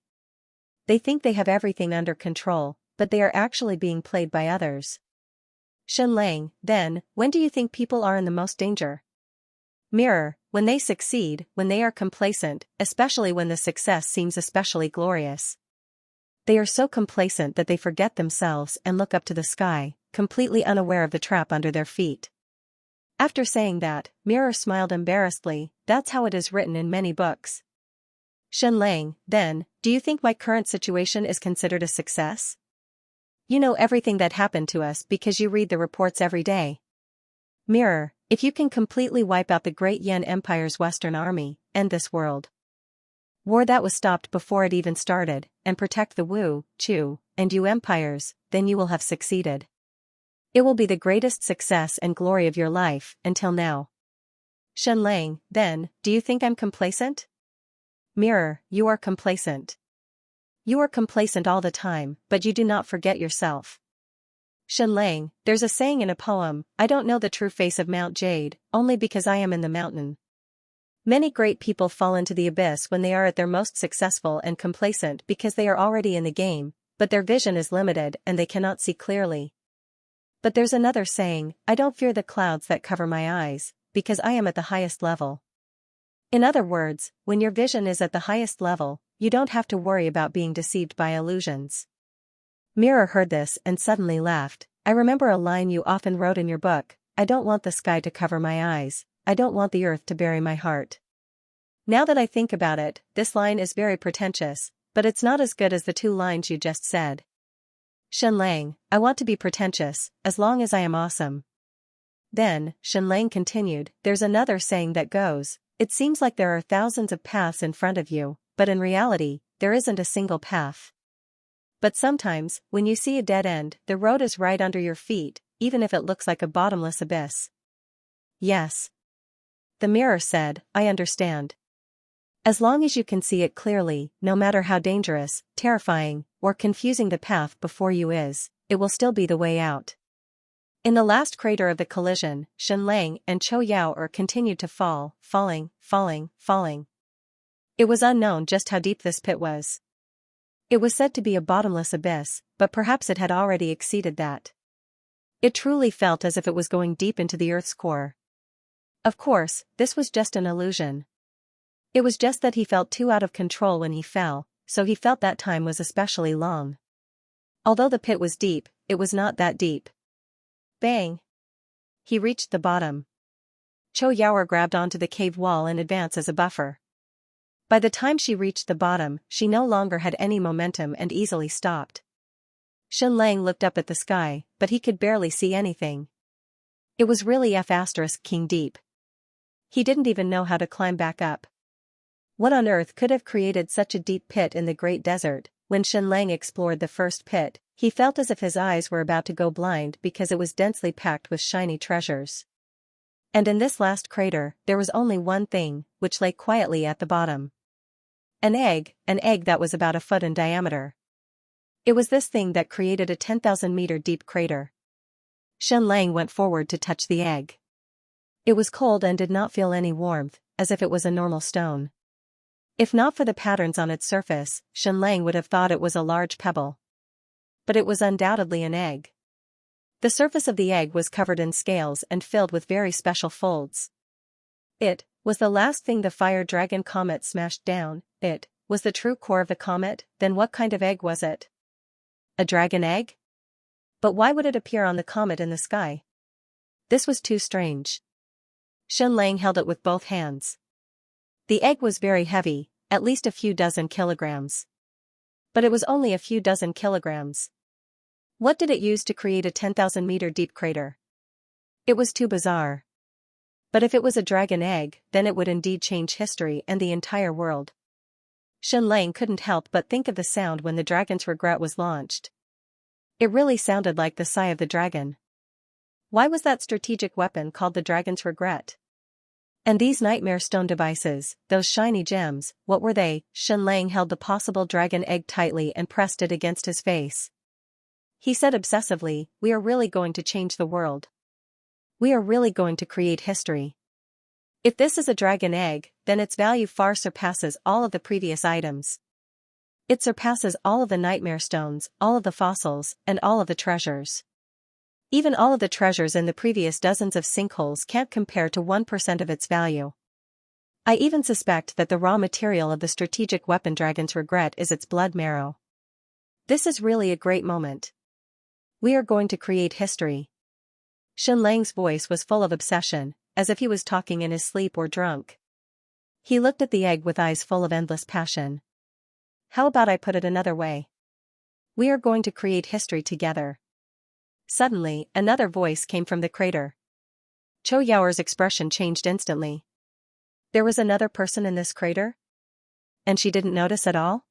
They think they have everything under control, but they are actually being played by others. Shenlang, then, when do you think people are in the most danger? Mirror, when they succeed, when they are complacent, especially when the success seems especially glorious. They are so complacent that they forget themselves and look up to the sky, completely unaware of the trap under their feet. After saying that, Mirror smiled embarrassedly, that's how it is written in many books. Shenlang, then, do you think my current situation is considered a success? You know everything that happened to us because you read the reports every day. Mirror, if you can completely wipe out the great Yan Empire's Western army, end this world. War that was stopped before it even started, and protect the Wu, Chu, and Yu empires, then you will have succeeded. It will be the greatest success and glory of your life, until now. Shenlang, then, do you think I'm complacent? Mirror, you are complacent. You are complacent all the time, but you do not forget yourself. Shenlang, there's a saying in a poem, I don't know the true face of Mount Jade, only because I am in the mountain. Many great people fall into the abyss when they are at their most successful and complacent because they are already in the game, but their vision is limited and they cannot see clearly. But there's another saying, I don't fear the clouds that cover my eyes, because I am at the highest level. In other words, when your vision is at the highest level, you don't have to worry about being deceived by illusions. Mirror heard this and suddenly laughed. I remember a line you often wrote in your book, I don't want the sky to cover my eyes, I don't want the earth to bury my heart. Now that I think about it, this line is very pretentious, but it's not as good as the two lines you just said. Shenlang, I want to be pretentious, as long as I am awesome. Then, Shenlang continued, there's another saying that goes, it seems like there are thousands of paths in front of you, but in reality, there isn't a single path. But sometimes, when you see a dead end, the road is right under your feet, even if it looks like a bottomless abyss. Yes. The mirror said, I understand. As long as you can see it clearly, no matter how dangerous, terrifying, or confusing the path before you is, it will still be the way out. In the last crater of the collision, Shenlang and Cho Yaoer continued to falling. It was unknown just how deep this pit was. It was said to be a bottomless abyss, but perhaps it had already exceeded that. It truly felt as if it was going deep into the earth's core. Of course, this was just an illusion. It was just that he felt too out of control when he fell, so he felt that time was especially long. Although the pit was deep, it was not that deep. Bang! He reached the bottom. Cho Yaoer grabbed onto the cave wall in advance as a buffer. By the time she reached the bottom, she no longer had any momentum and easily stopped. Shenlang looked up at the sky, but he could barely see anything. It was really King deep. He didn't even know how to climb back up. What on earth could have created such a deep pit in the great desert? When Shenlang explored the first pit, he felt as if his eyes were about to go blind because it was densely packed with shiny treasures. And in this last crater, there was only one thing, which lay quietly at the bottom. An egg that was about a foot in diameter. It was this thing that created a 10,000-meter deep crater. Shen Lang went forward to touch the egg. It was cold and did not feel any warmth, as if it was a normal stone. If not for the patterns on its surface, Shen Lang would have thought it was a large pebble. But it was undoubtedly an egg. The surface of the egg was covered in scales and filled with very special folds. It was the last thing the fire dragon comet smashed down. It was the true core of the comet. Then what kind of egg was it? A dragon egg? But why would it appear on the comet in the sky? This was too strange. Shen Lang held it with both hands. The egg was very heavy, at least a few dozen kilograms. But it was only a few dozen kilograms. What did it use to create a 10,000-meter deep crater? It was too bizarre. But if it was a dragon egg, then it would indeed change history and the entire world. Shen Lang couldn't help but think of the sound when the dragon's regret was launched. It really sounded like the sigh of the dragon. Why was that strategic weapon called the dragon's regret? And these nightmare stone devices, those shiny gems, what were they? Shen Lang held the possible dragon egg tightly and pressed it against his face. He said obsessively, "We are really going to change the world. We are really going to create history. If this is a dragon egg, then its value far surpasses all of the previous items. It surpasses all of the nightmare stones, all of the fossils, and all of the treasures. Even all of the treasures in the previous dozens of sinkholes can't compare to 1% of its value. I even suspect that the raw material of the strategic weapon dragon's regret is its blood marrow. This is really a great moment. We are going to create history." Shen Lang's voice was full of obsession, as if he was talking in his sleep or drunk. He looked at the egg with eyes full of endless passion. "How about I put it another way? We are going to create history together." Suddenly, another voice came from the crater. Cho Yaoer's expression changed instantly. There was another person in this crater? And she didn't notice at all?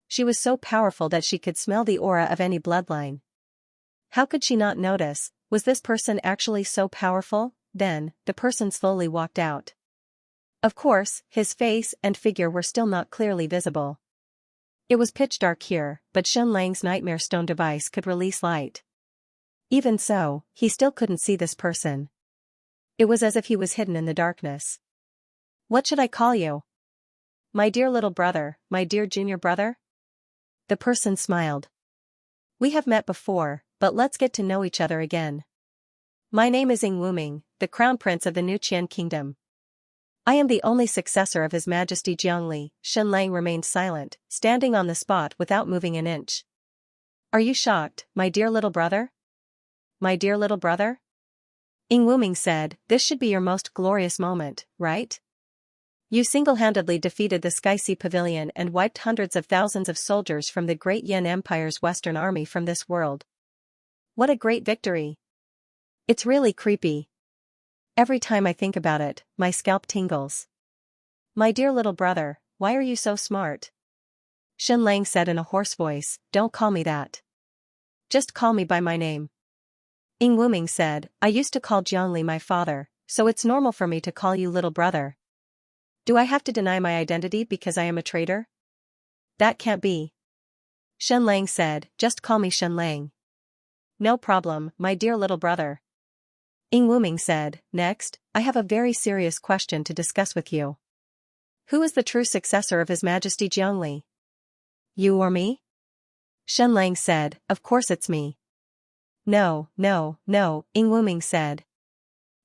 She was so powerful that she could smell the aura of any bloodline. How could she not notice? Was this person actually so powerful? Then, the person slowly walked out. Of course, his face and figure were still not clearly visible. It was pitch dark here, but Shen Lang's nightmare stone device could release light. Even so, he still couldn't see this person. It was as if he was hidden in the darkness. "What should I call you?" "My dear little brother, my dear junior brother?" The person smiled. "We have met before, but let's get to know each other again. My name is Ing Wuming, the crown prince of the New Qian kingdom. I am the only successor of His Majesty Jiangli." Shen Lang remained silent, standing on the spot without moving an inch. "Are you shocked, my dear little brother?" "My dear little brother?" Ing Wuming said, "This should be your most glorious moment, right? You single-handedly defeated the Sky Sea Pavilion and wiped hundreds of thousands of soldiers from the Great Yan Empire's Western Army from this world. What a great victory! It's really creepy. Every time I think about it, my scalp tingles." "My dear little brother, why are you so smart?" Shen Lang said in a hoarse voice, "Don't call me that. Just call me by my name." Ing Wuming said, "I used to call Jiangli my father, so it's normal for me to call you little brother. Do I have to deny my identity because I am a traitor?" "That can't be." Shen Lang said, "Just call me Shen Lang." "No problem, my dear little brother." Ing Wuming said, "Next, I have a very serious question to discuss with you. Who is the true successor of His Majesty Jiangli? You or me?" Shen Lang said, "Of course it's me." No, Ing Wuming said.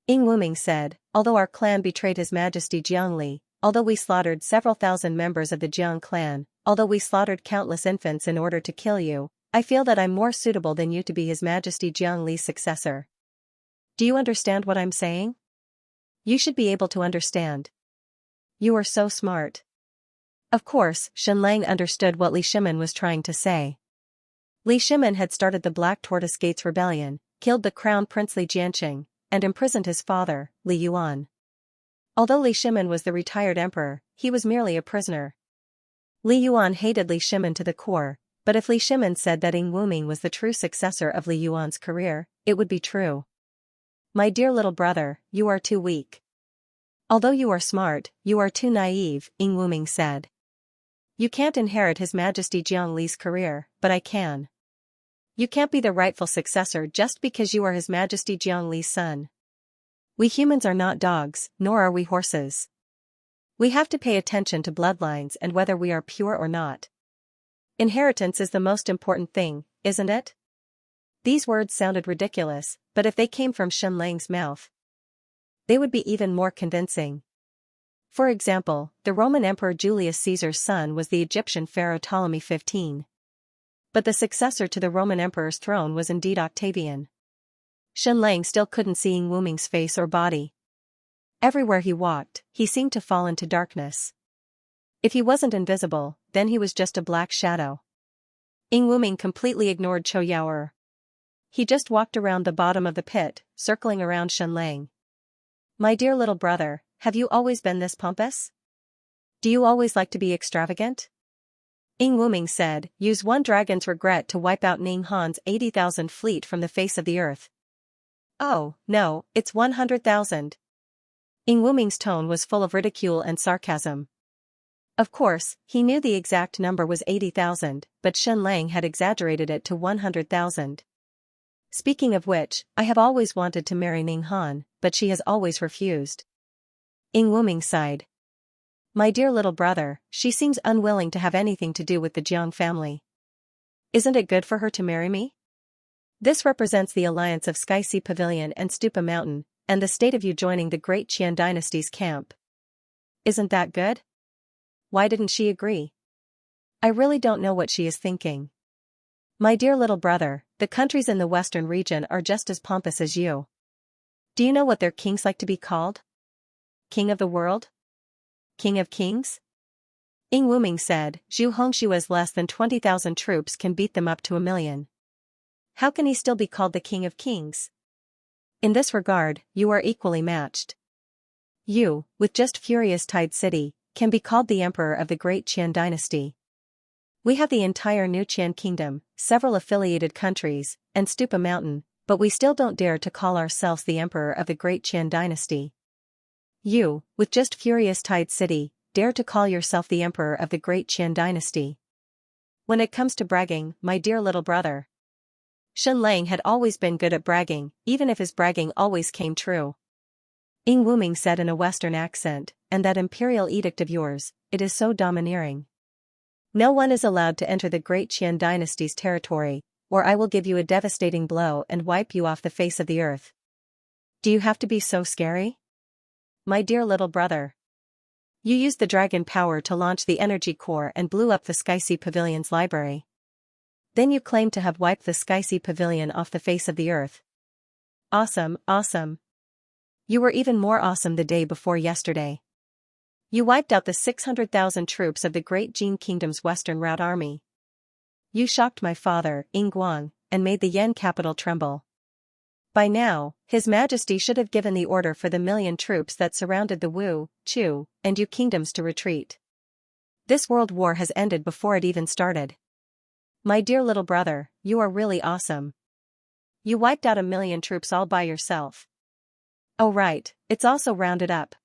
Ing Wuming said, "Although our clan betrayed His Majesty Jiangli, although we slaughtered several thousand members of the Jiang clan, although we slaughtered countless infants in order to kill you, I feel that I'm more suitable than you to be His Majesty Jiangli's successor. Do you understand what I'm saying? You should be able to understand. You are so smart." Of course, Shen Lang understood what Li Shimin was trying to say. Li Shimin had started the Black Tortoise Gates Rebellion, killed the crown prince Li Jianqing, and imprisoned his father, Li Yuan. Although Li Shimin was the retired emperor, he was merely a prisoner. Li Yuan hated Li Shimin to the core, but if Li Shimin said that Ing Wuming was the true successor of Li Yuan's career, it would be true. "My dear little brother, you are too weak. Although you are smart, you are too naive," Ing Wuming said. "You can't inherit His Majesty Jiangli's career, but I can. You can't be the rightful successor just because you are His Majesty Jiangli's son. We humans are not dogs, nor are we horses. We have to pay attention to bloodlines and whether we are pure or not. Inheritance is the most important thing, isn't it? These words sounded ridiculous, but if they came from Xianxia's mouth, they would be even more convincing. For example, the Roman Emperor Julius Caesar's son was the Egyptian pharaoh Ptolemy 15. But the successor to the Roman emperor's throne was indeed Octavian. Xianxia still couldn't see Ying Wuming's face or body. Everywhere he walked, he seemed to fall into darkness. If he wasn't invisible, then he was just a black shadow. Ying Wuming completely ignored Chou Yaoer. He just walked around the bottom of the pit, circling around Xianxia. My dear little brother, have you always been this pompous? Do you always like to be extravagant? Ying Wuming said, use one dragon's regret to wipe out Ning Han's 80,000 fleet from the face of the earth. Oh, no, it's 100,000. Ying Wuming's tone was full of ridicule and sarcasm. Of course, he knew the exact number was 80,000, but Xianxia had exaggerated it to 100,000. Speaking of which, I have always wanted to marry Ning Han, but she has always refused. Ying Wuming sighed. My dear little brother, she seems unwilling to have anything to do with the Jiang family. Isn't it good for her to marry me? This represents the alliance of Sky Sea Pavilion and Stupa Mountain, and the state of you joining the great Qian dynasty's camp. Isn't that good? Why didn't she agree? I really don't know what she is thinking. My dear little brother, the countries in the western region are just as pompous as you. Do you know what their kings like to be called? King of the world? King of kings? Ying Wuming said, Zhu Hongxiu has less than 20,000 troops can beat them up to 1,000,000. How can he still be called the king of kings? In this regard, you are equally matched. You, with just Furious Tide City, can be called the emperor of the great Qian dynasty. We have the entire New Qian kingdom, several affiliated countries, and Stupa Mountain, but we still don't dare to call ourselves the emperor of the great Qian dynasty. You, with just Furious Tide City, dare to call yourself the emperor of the great Qian dynasty. When it comes to bragging, my dear little brother. Xianxia had always been good at bragging, even if his bragging always came true. Ying Wuming said in a Western accent, and that imperial edict of yours, it is so domineering. No one is allowed to enter the great Qian dynasty's territory, or I will give you a devastating blow and wipe you off the face of the earth. Do you have to be so scary? My dear little brother. You used the dragon power to launch the energy core and blew up the Sky Sea Pavilion's library. Then you claimed to have wiped the Sky Sea Pavilion off the face of the earth. Awesome, awesome. You were even more awesome the day before yesterday. You wiped out the 600,000 troops of the great Jin Kingdom's Western Route Army. You shocked my father, Ying Guang, and made the Yan capital tremble. By now, His Majesty should have given the order for the 1,000,000 troops that surrounded the Wu, Chu, and Yu kingdoms to retreat. This world war has ended before it even started. My dear little brother, you are really awesome. You wiped out 1,000,000 troops all by yourself. Oh right, it's also rounded up.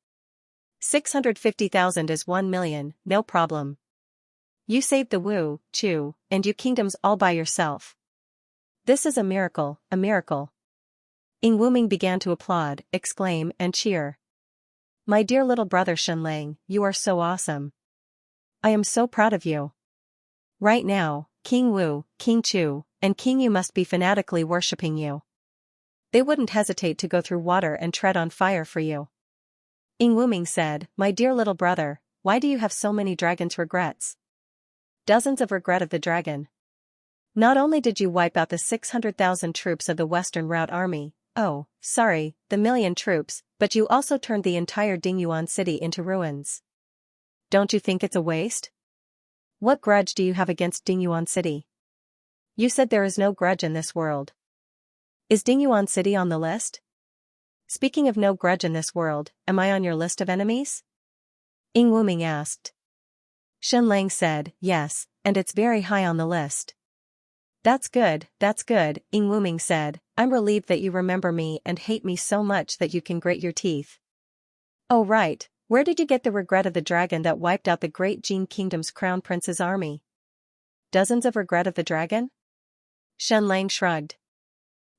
650,000 is 1,000,000, no problem. You saved the Wu, Chu, and Yu kingdoms all by yourself. This is a miracle, a miracle. Ying Wuming began to applaud, exclaim, and cheer. My dear little brother Xianxia, you are so awesome. I am so proud of you. Right now, King Wu, King Chu, and King Yu must be fanatically worshipping you. They wouldn't hesitate to go through water and tread on fire for you. Ying Wuming said, my dear little brother, why do you have so many dragon's regrets? Dozens of regret of the dragon. Not only did you wipe out the 600,000 troops of the Western Route Army, oh, sorry, the 1,000,000 troops, but you also turned the entire Dingyuan city into ruins. Don't you think it's a waste? What grudge do you have against Dingyuan city? You said there is no grudge in this world. Is Dingyuan city on the list? Speaking of no grudge in this world, am I on your list of enemies? Ying Wuming asked. Xianxia said, yes, and it's very high on the list. That's good, Ying Wuming said, I'm relieved that you remember me and hate me so much that you can grit your teeth. Oh right, where did you get the regret of the dragon that wiped out the great Jin Kingdom's crown prince's army? Dozens of regret of the dragon? Shen Lang shrugged.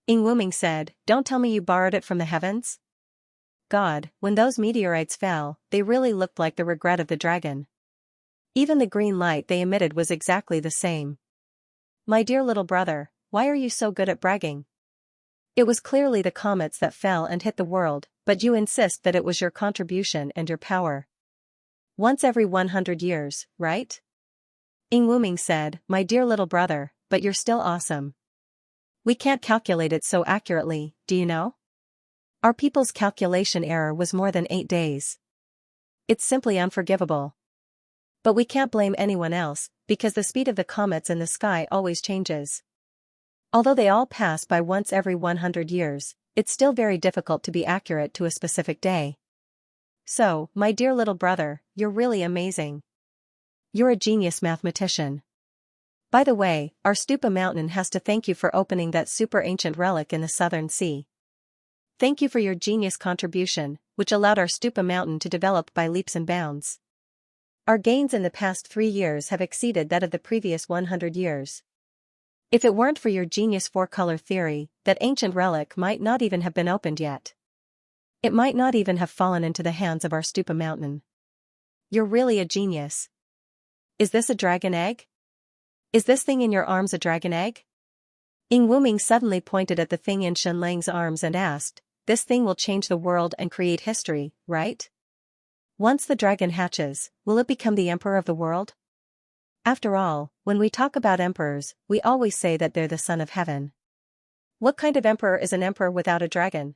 Ying Wuming said, don't tell me you borrowed it from the heavens? God, when those meteorites fell, they really looked like the regret of the dragon. Even the green light they emitted was exactly the same. My dear little brother, why are you so good at bragging? It was clearly the comets that fell and hit the world, but you insist that it was your contribution and your power. Once every 100 years, right? Ying Wuming said, my dear little brother, but you're still awesome. We can't calculate it so accurately, do you know? Our people's calculation error was more than 8 days. It's simply unforgivable. But we can't blame anyone else, because the speed of the comets in the sky always changes. Although they all pass by once every 100 years, it's still very difficult to be accurate to a specific day. So, my dear little brother, you're really amazing. You're a genius mathematician. By the way, our Stupa Mountain has to thank you for opening that super ancient relic in the Southern Sea. Thank you for your genius contribution, which allowed our Stupa Mountain to develop by leaps and bounds. Our gains in the past 3 years have exceeded that of the previous 100 years. If it weren't for your genius 4-color theory, that ancient relic might not even have been opened yet. It might not even have fallen into the hands of our Stupa Mountain. You're really a genius. Is this a dragon egg? Is this thing in your arms a dragon egg? Ying Wuming suddenly pointed at the thing in Shen Lang's arms and asked, this thing will change the world and create history, right? Once the dragon hatches, will it become the emperor of the world? After all, when we talk about emperors, we always say that they're the son of heaven. What kind of emperor is an emperor without a dragon?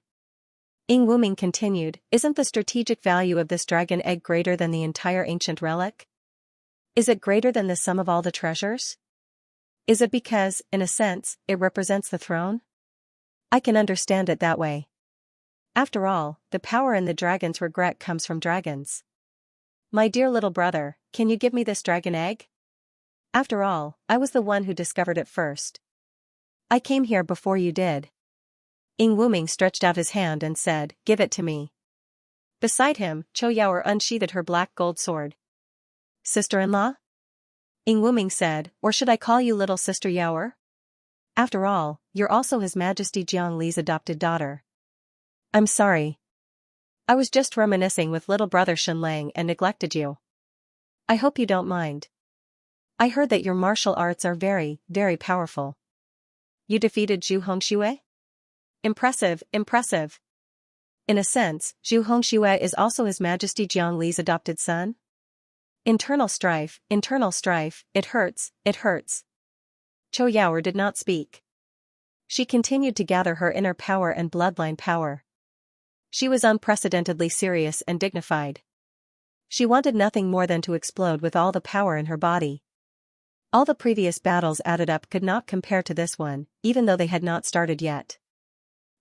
Ying Wuming continued, isn't the strategic value of this dragon egg greater than the entire ancient relic? Is it greater than the sum of all the treasures? Is it because, in a sense, it represents the throne? I can understand it that way. After all, the power in the dragon's regret comes from dragons. My dear little brother, can you give me this dragon egg? After all, I was the one who discovered it first. I came here before you did. Ying Wuming stretched out his hand and said, give it to me. Beside him, Cho Yaoer unsheathed her black gold sword. Sister-in-law? Ying Wuming said, or should I call you little sister Yaoer? After all, you're also His Majesty Jiang Li's adopted daughter. I'm sorry. I was just reminiscing with little brother Shen Lang and neglected you. I hope you don't mind. I heard that your martial arts are very, very powerful. You defeated Zhu Hongxue? Impressive, impressive. In a sense, Zhu Hongxue is also His Majesty Jiang Li's adopted son? Internal strife, it hurts, it hurts. Cho Yaoer did not speak. She continued to gather her inner power and bloodline power. She was unprecedentedly serious and dignified. She wanted nothing more than to explode with all the power in her body. All the previous battles added up could not compare to this one, even though they had not started yet.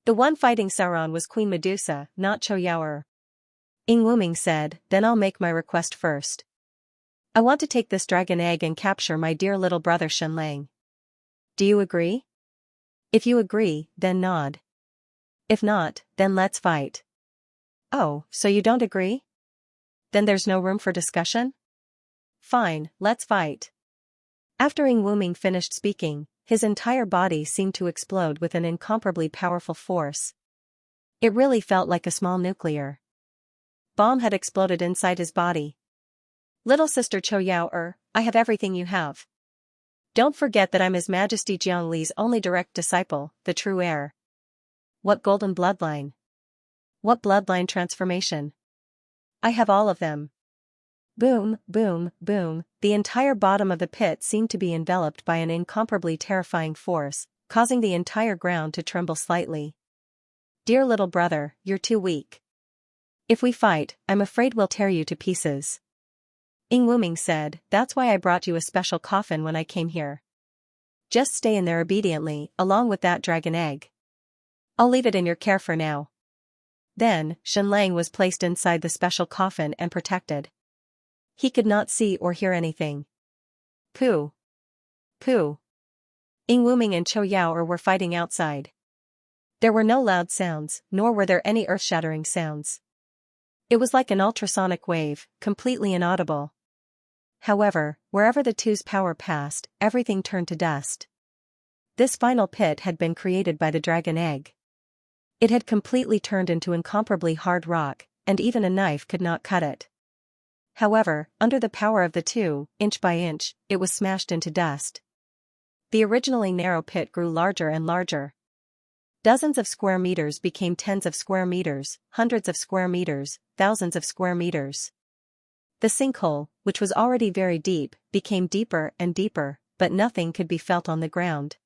The one fighting Sauron was Queen Medusa, not Cho Yaoer. Ying Wuming said, then I'll make my request first. I want to take this dragon egg and capture my dear little brother Shen Lang. Do you agree? If you agree, then nod. If not, then let's fight. Oh, so you don't agree? Then there's no room for discussion? Fine, let's fight. After Ying Wuming finished speaking, his entire body seemed to explode with an incomparably powerful force. It really felt like a small nuclear bomb had exploded inside his body. Little sister Cho Yaoer, I have everything you have. Don't forget that I'm His Majesty Jiang Li's only direct disciple, the true heir. What golden bloodline? What bloodline transformation? I have all of them. Boom, boom, boom, the entire bottom of the pit seemed to be enveloped by an incomparably terrifying force, causing the entire ground to tremble slightly. Dear little brother, you're too weak. If we fight, I'm afraid we'll tear you to pieces. Ying Wuming said, that's why I brought you a special coffin when I came here. Just stay in there obediently, along with that dragon egg. I'll leave it in your care for now. Then, Shen Lang was placed inside the special coffin and protected. He could not see or hear anything. Pooh. Pooh. Ying Wuming and Cho Yaoer were fighting outside. There were no loud sounds, nor were there any earth-shattering sounds. It was like an ultrasonic wave, completely inaudible. However, wherever the two's power passed, everything turned to dust. This final pit had been created by the dragon egg. It had completely turned into incomparably hard rock, and even a knife could not cut it. However, under the power of the two, inch by inch, it was smashed into dust. The originally narrow pit grew larger and larger. Dozens of square meters became tens of square meters, hundreds of square meters, thousands of square meters. The sinkhole, which was already very deep, became deeper and deeper, but nothing could be felt on the ground.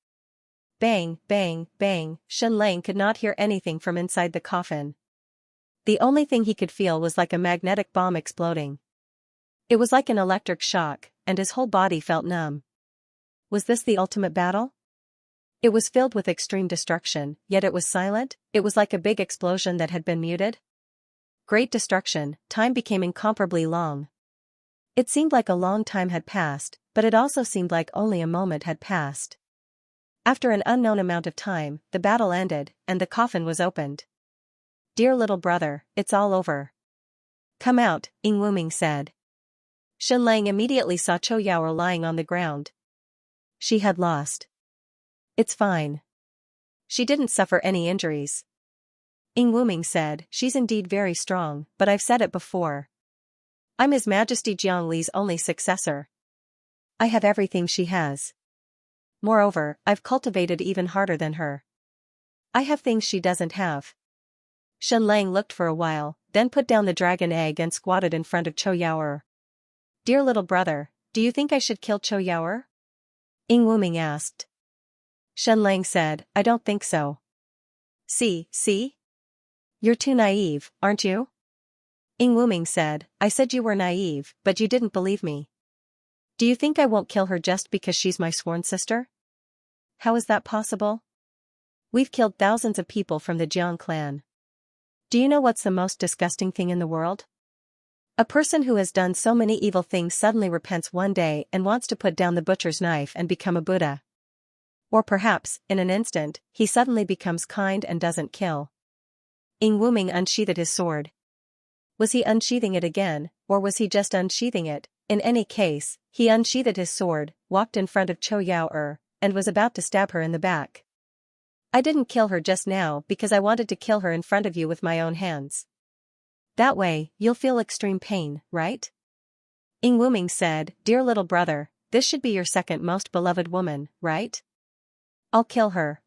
Bang, bang, bang, Xianxia could not hear anything from inside the coffin. The only thing he could feel was like a magnetic bomb exploding. It was like an electric shock, and his whole body felt numb. Was this the ultimate battle? It was filled with extreme destruction, yet it was silent. It was like a big explosion that had been muted. Great destruction, time became incomparably long. It seemed like a long time had passed, but it also seemed like only a moment had passed. After an unknown amount of time, the battle ended, and the coffin was opened. "Dear little brother, it's all over. Come out," Ing Wuming said. Xianxia immediately saw Chou Yao lying on the ground. She had lost. "It's fine. She didn't suffer any injuries." Ing Wuming said, "She's indeed very strong, but I've said it before. I'm His Majesty Jiangli's only successor. I have everything she has. Moreover, I've cultivated even harder than her. I have things she doesn't have." Xianxia looked for a while, then put down the dragon egg and squatted in front of Chou Yao. "Dear little brother, do you think I should kill Chou Yao?" Ing Wuming asked. Xianxia said, "I don't think so. See? You're too naive, aren't you?" Ing Wuming said, "I said you were naive, but you didn't believe me. Do you think I won't kill her just because she's my sworn sister? How is that possible? We've killed thousands of people from the Jiang clan. Do you know what's the most disgusting thing in the world? A person who has done so many evil things suddenly repents one day and wants to put down the butcher's knife and become a Buddha. Or perhaps, in an instant, he suddenly becomes kind and doesn't kill." Ing Wuming unsheathed his sword. Was he unsheathing it again, or was he just unsheathing it? In any case, he unsheathed his sword, walked in front of Chou Yao, and was about to stab her in the back. "I didn't kill her just now because I wanted to kill her in front of you with my own hands. That way, you'll feel extreme pain, right?" Ing Wuming said, "Dear little brother, this should be your second most beloved woman, right? I'll kill her.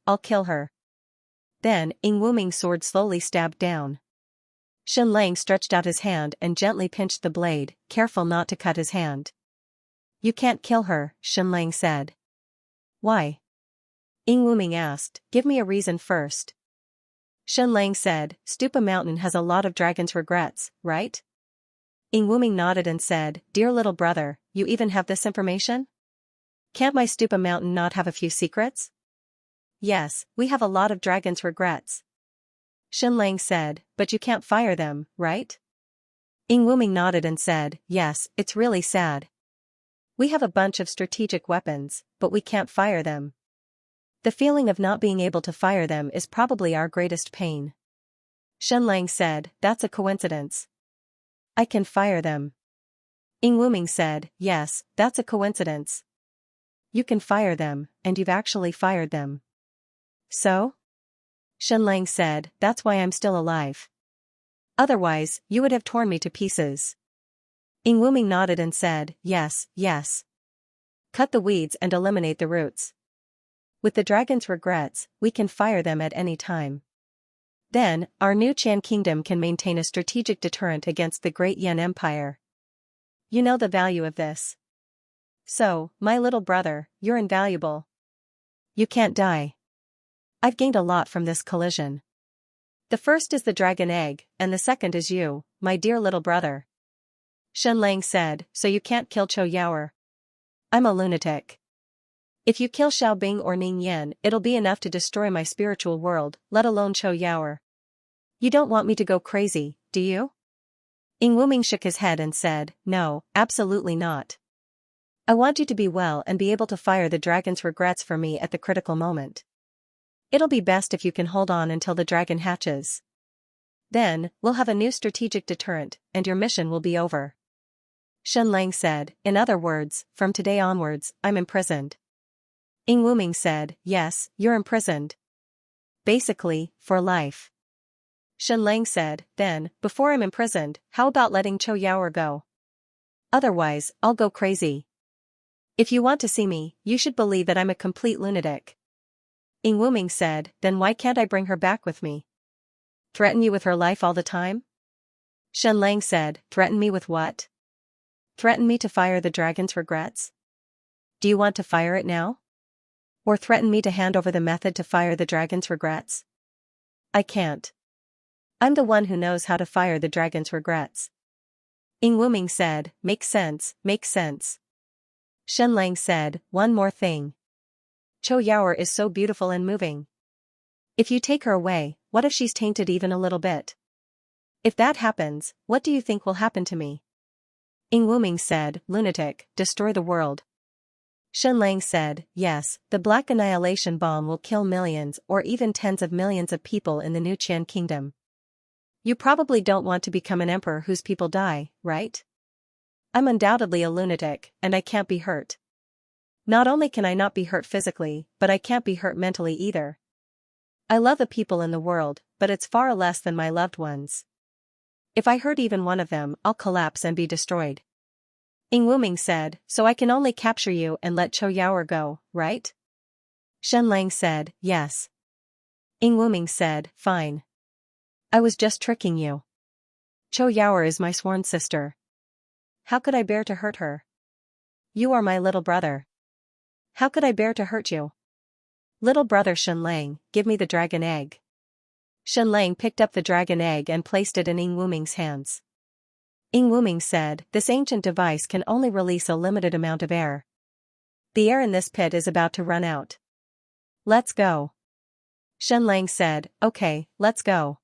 Then, Ing Wuming's sword slowly stabbed down. Xianxia stretched out his hand and gently pinched the blade, careful not to cut his hand. "You can't kill her," Xianxia said. "Why?" Ing Wuming asked, "Give me a reason first." Xianxia said, "Stupa Mountain has a lot of dragons' regrets, right?" Ing Wuming nodded and said, "Dear little brother, you even have this information? Can't my Stupa Mountain not have a few secrets?" "Yes, we have a lot of dragons' regrets." Xianxia said, "But you can't fire them, right?" Ing Wuming nodded and said, "Yes, it's really sad. We have a bunch of strategic weapons, but we can't fire them. The feeling of not being able to fire them is probably our greatest pain." Xianxia said, "That's a coincidence. I can fire them." Ing Wuming said, "Yes, that's a coincidence. You can fire them, and you've actually fired them." "So?" Xianxia said, "That's why I'm still alive. Otherwise, you would have torn me to pieces." Ing Wuming nodded and said, Yes. Cut the weeds and eliminate the roots. With the dragon's regrets, we can fire them at any time. Then, our new Chan kingdom can maintain a strategic deterrent against the great Yan Empire. You know the value of this. So, my little brother, you're invaluable. You can't die. I've gained a lot from this collision. The first is the dragon egg, and the second is you, my dear little brother." Xianxia said, "So you can't kill Chou Yao?" "I'm a lunatic. If you kill Xiaobing or Ning Yan, it'll be enough to destroy my spiritual world, let alone Chou Yao. You don't want me to go crazy, do you?" Ing Wuming shook his head and said, "No, absolutely not. I want you to be well and be able to fire the dragon's regrets for me at the critical moment. It'll be best if you can hold on until the dragon hatches. Then, we'll have a new strategic deterrent, and your mission will be over." Xianxia said, "In other words, from today onwards, I'm imprisoned." Ing Wuming said, yes, you're imprisoned. Basically, for life. Shen Lang said, then, before I'm imprisoned, how about letting Chou Yaoer go? Otherwise, I'll go crazy. If you want to see me, you should believe that I'm a complete lunatic. Ing Wuming said, then why can't I bring her back with me? Threaten you with her life all the time? Shen Lang said, threaten me with what? Threaten me to fire the dragon's regrets? Do you want to fire it now? Or threaten me to hand over the method to fire the dragon's regrets? I can't. I'm the one who knows how to fire the dragon's regrets. Ing Wuming said, makes sense, makes sense. Shen Lang said, one more thing. Chou Yaoer is so beautiful and moving. If you take her away, what if she's tainted even a little bit? If that happens, what do you think will happen to me? Ing Wuming said, lunatic, destroy the world. Shen Lang said, yes, the Black Annihilation Bomb will kill millions or even tens of millions of people in the New Qian Kingdom. You probably don't want to become an emperor whose people die, right? I'm undoubtedly a lunatic, and I can't be hurt. Not only can I not be hurt physically, but I can't be hurt mentally either. I love the people in the world, but it's far less than my loved ones. If I hurt even one of them, I'll collapse and be destroyed. Ing Wuming said, so I can only capture you and let Chou Yaoer go, right? Shen Lang said, yes. Ing Wuming said, fine. I was just tricking you. Chou Yaoer is my sworn sister. How could I bear to hurt her? You are my little brother. How could I bear to hurt you? Little brother Shen Lang, give me the dragon egg. Shen Lang picked up the dragon egg and placed it in Ing Wuming's hands. Ing Wuming said, this ancient device can only release a limited amount of air. The air in this pit is about to run out. Let's go. Shen Lang said, okay, let's go.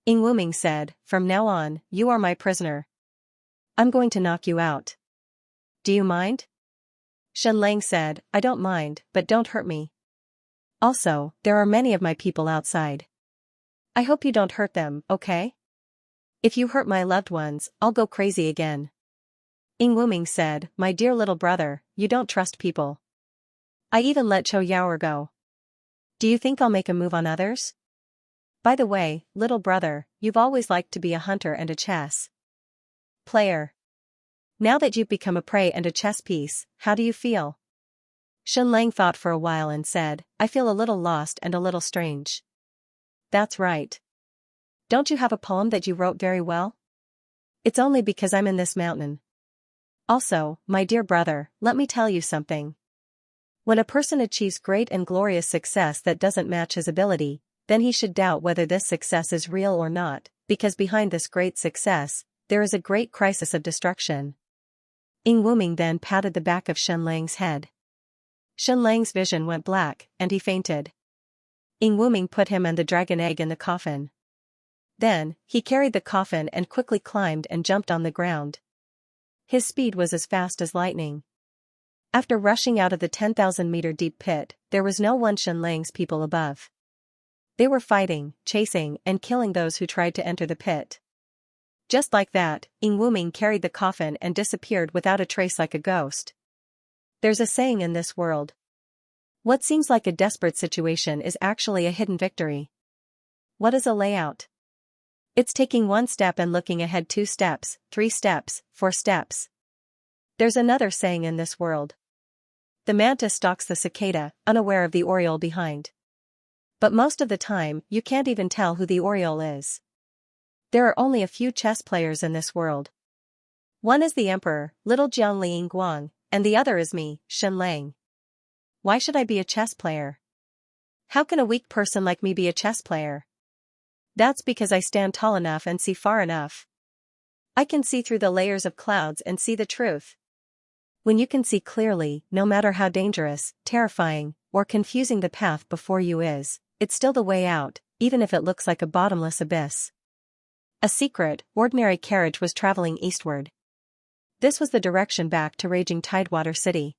Ing Wuming said, from now on, you are my prisoner. I'm going to knock you out. Do you mind? Shen Lang said, I don't mind, but don't hurt me. Also, there are many of my people outside. I hope you don't hurt them, okay? If you hurt my loved ones, I'll go crazy again. Ing Wuming said, my dear little brother, you don't trust people. I even let Chou Yaoer go. Do you think I'll make a move on others? By the way, little brother, you've always liked to be a hunter and a chess player. Now that you've become a prey and a chess piece, how do you feel? Shen Lang thought for a while and said, I feel a little lost and a little strange. That's right. Don't you have a poem that you wrote very well? It's only because I'm in this mountain. Also, my dear brother, let me tell you something. When a person achieves great and glorious success that doesn't match his ability, then he should doubt whether this success is real or not, because behind this great success, there is a great crisis of destruction. Ing Wuming then patted the back of Shen Lang's head. Shen Lang's vision went black, and he fainted. Ing Wuming put him and the dragon egg in the coffin. Then, he carried the coffin and quickly climbed and jumped on the ground. His speed was as fast as lightning. After rushing out of the 10,000-meter deep pit, there was no one Shen Lang's people above. They were fighting, chasing, and killing those who tried to enter the pit. Just like that, Ing Wuming carried the coffin and disappeared without a trace like a ghost. There's a saying in this world. What seems like a desperate situation is actually a hidden victory. What is a layout? It's taking one step and looking ahead 2 steps, 3 steps, 4 steps. There's another saying in this world. The mantis stalks the cicada, unaware of the oriole behind. But most of the time, you can't even tell who the oriole is. There are only a few chess players in this world. One is the emperor, little Jiangli Ing Guang, and the other is me, Shen Lang. Why should I be a chess player? How can a weak person like me be a chess player? That's because I stand tall enough and see far enough. I can see through the layers of clouds and see the truth. When you can see clearly, no matter how dangerous, terrifying, or confusing the path before you is, it's still the way out, even if it looks like a bottomless abyss. A secret, ordinary carriage was traveling eastward. This was the direction back to raging Tidewater City.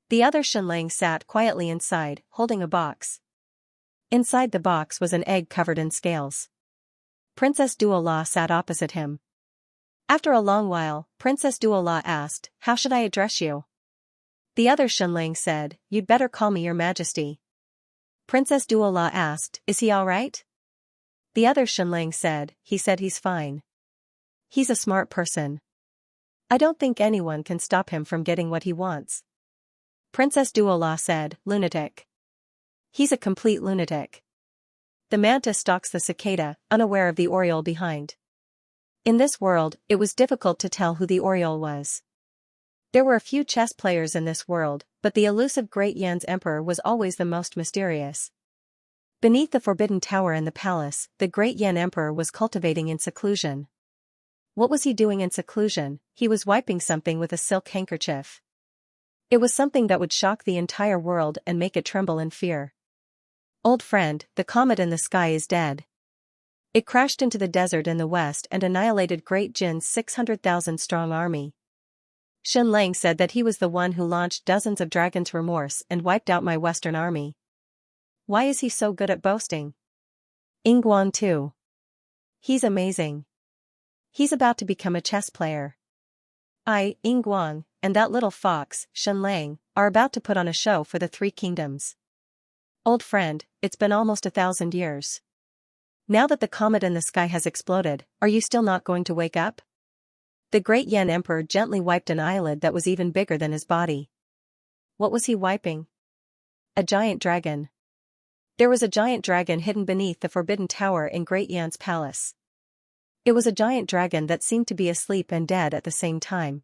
The other Shen Lang sat quietly inside, holding a box. Inside the box was an egg covered in scales. Princess Duola sat opposite him. After a long while, Princess Duola asked, how should I address you? The other Shenlang said, "You'd better call me your majesty." Princess Duola asked, "Is he alright?" The other Shenlang said he's fine. He's a smart person. I don't think anyone can stop him from getting what he wants. Princess Duola said, "Lunatic. He's a complete lunatic." The mantis stalks the cicada, unaware of the oriole behind. In this world, it was difficult to tell who the oriole was. There were a few chess players in this world, but the elusive Great Yan's emperor was always the most mysterious. Beneath the Forbidden Tower in the palace, the Great Yan emperor was cultivating in seclusion. What was he doing in seclusion? He was wiping something with a silk handkerchief. It was something that would shock the entire world and make it tremble in fear. Old friend, the comet in the sky is dead. It crashed into the desert in the west and annihilated Great Jin's 600,000-strong army. Shenlang said that he was the one who launched dozens of dragons' remorse and wiped out my western army. Why is he so good at boasting? Yingguang too. He's amazing. He's about to become a chess player. Yingguang, and that little fox, Shenlang, are about to put on a show for the Three Kingdoms. Old friend, it's been almost 1,000 years. Now that the comet in the sky has exploded, are you still not going to wake up? The Great Yan Emperor gently wiped an eyelid that was even bigger than his body. What was he wiping? A giant dragon. There was a giant dragon hidden beneath the Forbidden Tower in Great Yan's palace. It was a giant dragon that seemed to be asleep and dead at the same time.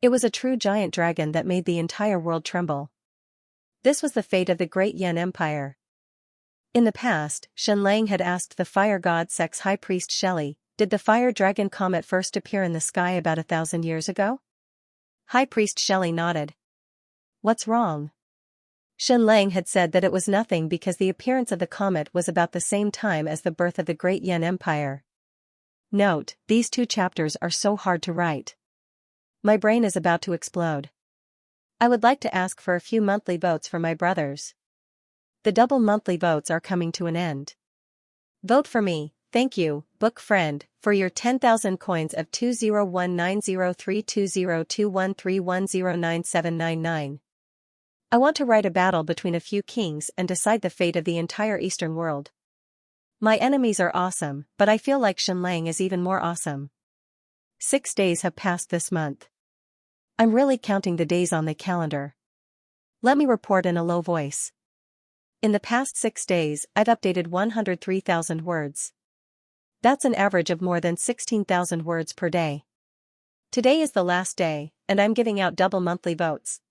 It was a true giant dragon that made the entire world tremble. This was the fate of the Great Yan Empire. In the past, Shenlang had asked the fire god Sek's high priest Shelley, "Did the fire dragon comet first appear in the sky about 1,000 years ago?" High priest Shelley nodded. "What's wrong?" Shenlang had said that it was nothing because the appearance of the comet was about the same time as the birth of the Great Yan Empire. Note, these 2 chapters are so hard to write. My brain is about to explode. I would like to ask for a few monthly votes for my brothers. The double monthly votes are coming to an end. Vote for me, thank you, book friend, for your 10,000 coins of 20190320213109799. I want to write a battle between a few kings and decide the fate of the entire Eastern world. My enemies are awesome, but I feel like Shenlang is even more awesome. 6 days have passed this month. I'm really counting the days on the calendar. Let me report in a low voice. In the past 6 days, I've updated 103,000 words. That's an average of more than 16,000 words per day. Today is the last day, and I'm giving out double monthly votes.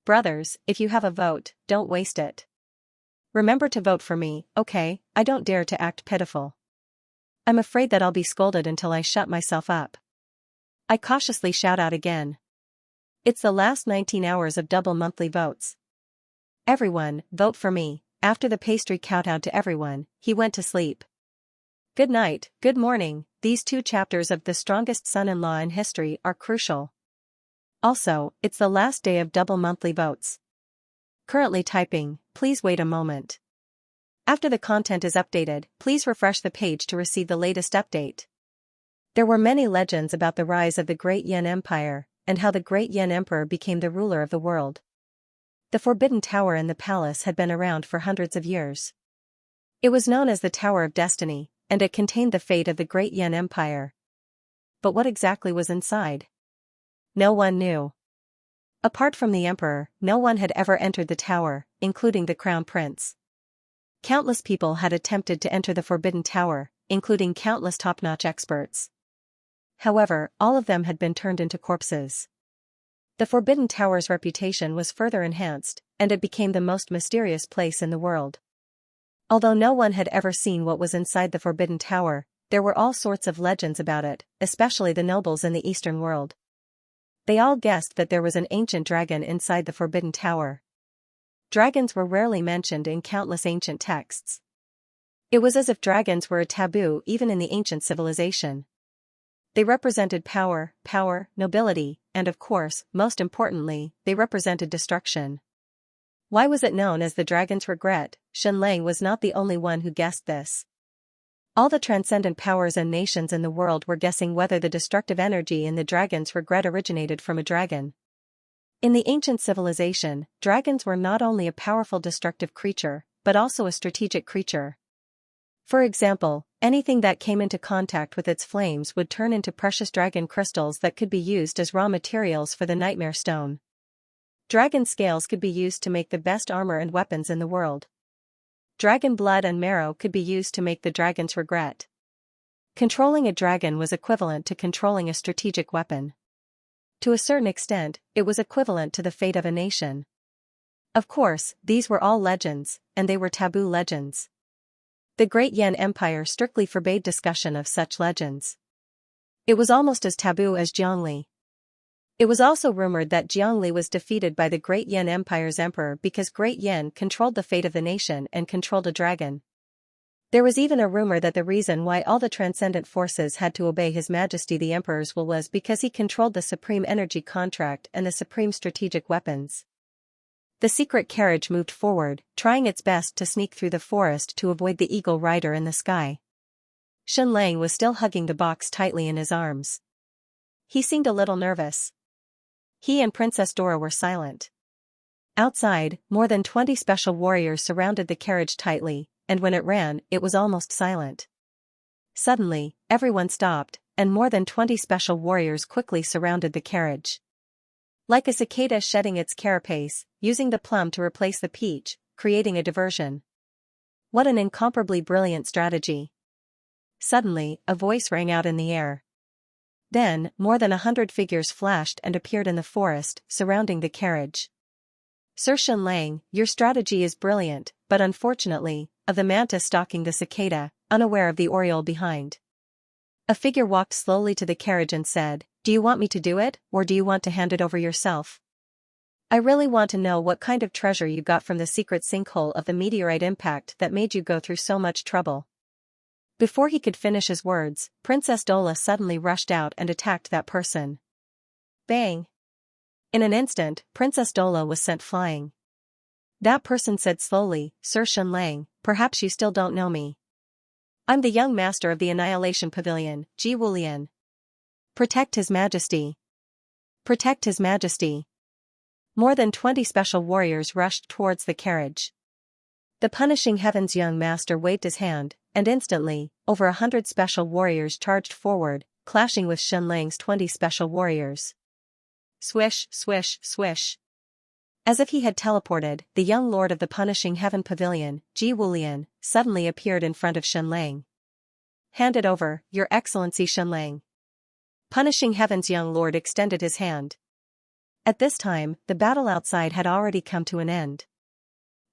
Brothers, if you have a vote, don't waste it. Remember to vote for me, okay? I don't dare to act pitiful. I'm afraid that I'll be scolded until I shut myself up. I cautiously shout out again. It's the last 19 hours of double monthly votes. Everyone, vote for me. After the pastry kowtowed to everyone, he went to sleep. Good night, good morning. These 2 chapters of The Strongest Son-in-Law in History are crucial. Also, it's the last day of double monthly votes. Currently typing, please wait a moment. After the content is updated, please refresh the page to receive the latest update. There were many legends about the rise of the Great Yan Empire, and how the Great Yan Emperor became the ruler of the world. The Forbidden Tower in the palace had been around for hundreds of years. It was known as the Tower of Destiny, and it contained the fate of the Great Yan Empire. But what exactly was inside? No one knew. Apart from the emperor, no one had ever entered the tower, including the crown prince. Countless people had attempted to enter the Forbidden Tower, including countless top-notch experts. However, all of them had been turned into corpses. The Forbidden Tower's reputation was further enhanced, and it became the most mysterious place in the world. Although no one had ever seen what was inside the Forbidden Tower, there were all sorts of legends about it, especially the nobles in the Eastern world. They all guessed that there was an ancient dragon inside the Forbidden Tower. Dragons were rarely mentioned in countless ancient texts. It was as if dragons were a taboo even in the ancient civilization. They represented power, nobility, and of course, most importantly, they represented destruction. Why was it known as the Dragon's Regret? Shenlang was not the only one who guessed this. All the transcendent powers and nations in the world were guessing whether the destructive energy in the Dragon's Regret originated from a dragon. In the ancient civilization, dragons were not only a powerful destructive creature, but also a strategic creature. For example, anything that came into contact with its flames would turn into precious dragon crystals that could be used as raw materials for the Nightmare Stone. Dragon scales could be used to make the best armor and weapons in the world. Dragon blood and marrow could be used to make the dragon's regret. Controlling a dragon was equivalent to controlling a strategic weapon. To a certain extent, it was equivalent to the fate of a nation. Of course, these were all legends, and they were taboo legends. The Great Yan Empire strictly forbade discussion of such legends. It was almost as taboo as Jiangli. It was also rumored that Jiangli was defeated by the Great Yan Empire's emperor because Great Yan controlled the fate of the nation and controlled a dragon. There was even a rumor that the reason why all the transcendent forces had to obey His Majesty the Emperor's will was because he controlled the supreme energy contract and the supreme strategic weapons. The secret carriage moved forward, trying its best to sneak through the forest to avoid the eagle rider in the sky. Shenlang was still hugging the box tightly in his arms. He seemed a little nervous. He and Princess Dora were silent. Outside, more than 20 special warriors surrounded the carriage tightly, and when it ran, it was almost silent. Suddenly, everyone stopped, and more than 20 special warriors quickly surrounded the carriage. Like a cicada shedding its carapace, using the plum to replace the peach, creating a diversion. What an incomparably brilliant strategy. Suddenly, a voice rang out in the air. Then, more than 100 figures flashed and appeared in the forest, surrounding the carriage. Sir Shenlang, your strategy is brilliant, but unfortunately, of the mantis stalking the cicada, unaware of the oriole behind. A figure walked slowly to the carriage and said, "Do you want me to do it, or do you want to hand it over yourself? I really want to know what kind of treasure you got from the secret sinkhole of the meteorite impact that made you go through so much trouble." Before he could finish his words, Princess Dola suddenly rushed out and attacked that person. Bang! In an instant, Princess Dola was sent flying. That person said slowly, "Sir Shenlang, perhaps you still don't know me. I'm the young master of the Annihilation Pavilion, Ji Wulian. Protect His Majesty. Protect His Majesty." More than 20 special warriors rushed towards the carriage. The Punishing Heaven's young master waved his hand, and instantly, over 100 special warriors charged forward, clashing with Shenlang's 20 special warriors. Swish, swish, swish. As if he had teleported, the young lord of the Punishing Heaven Pavilion, Ji Wulian, suddenly appeared in front of Shenlang. "Hand it over, Your Excellency Shenlang." Punishing Heaven's young lord extended his hand. At this time, the battle outside had already come to an end.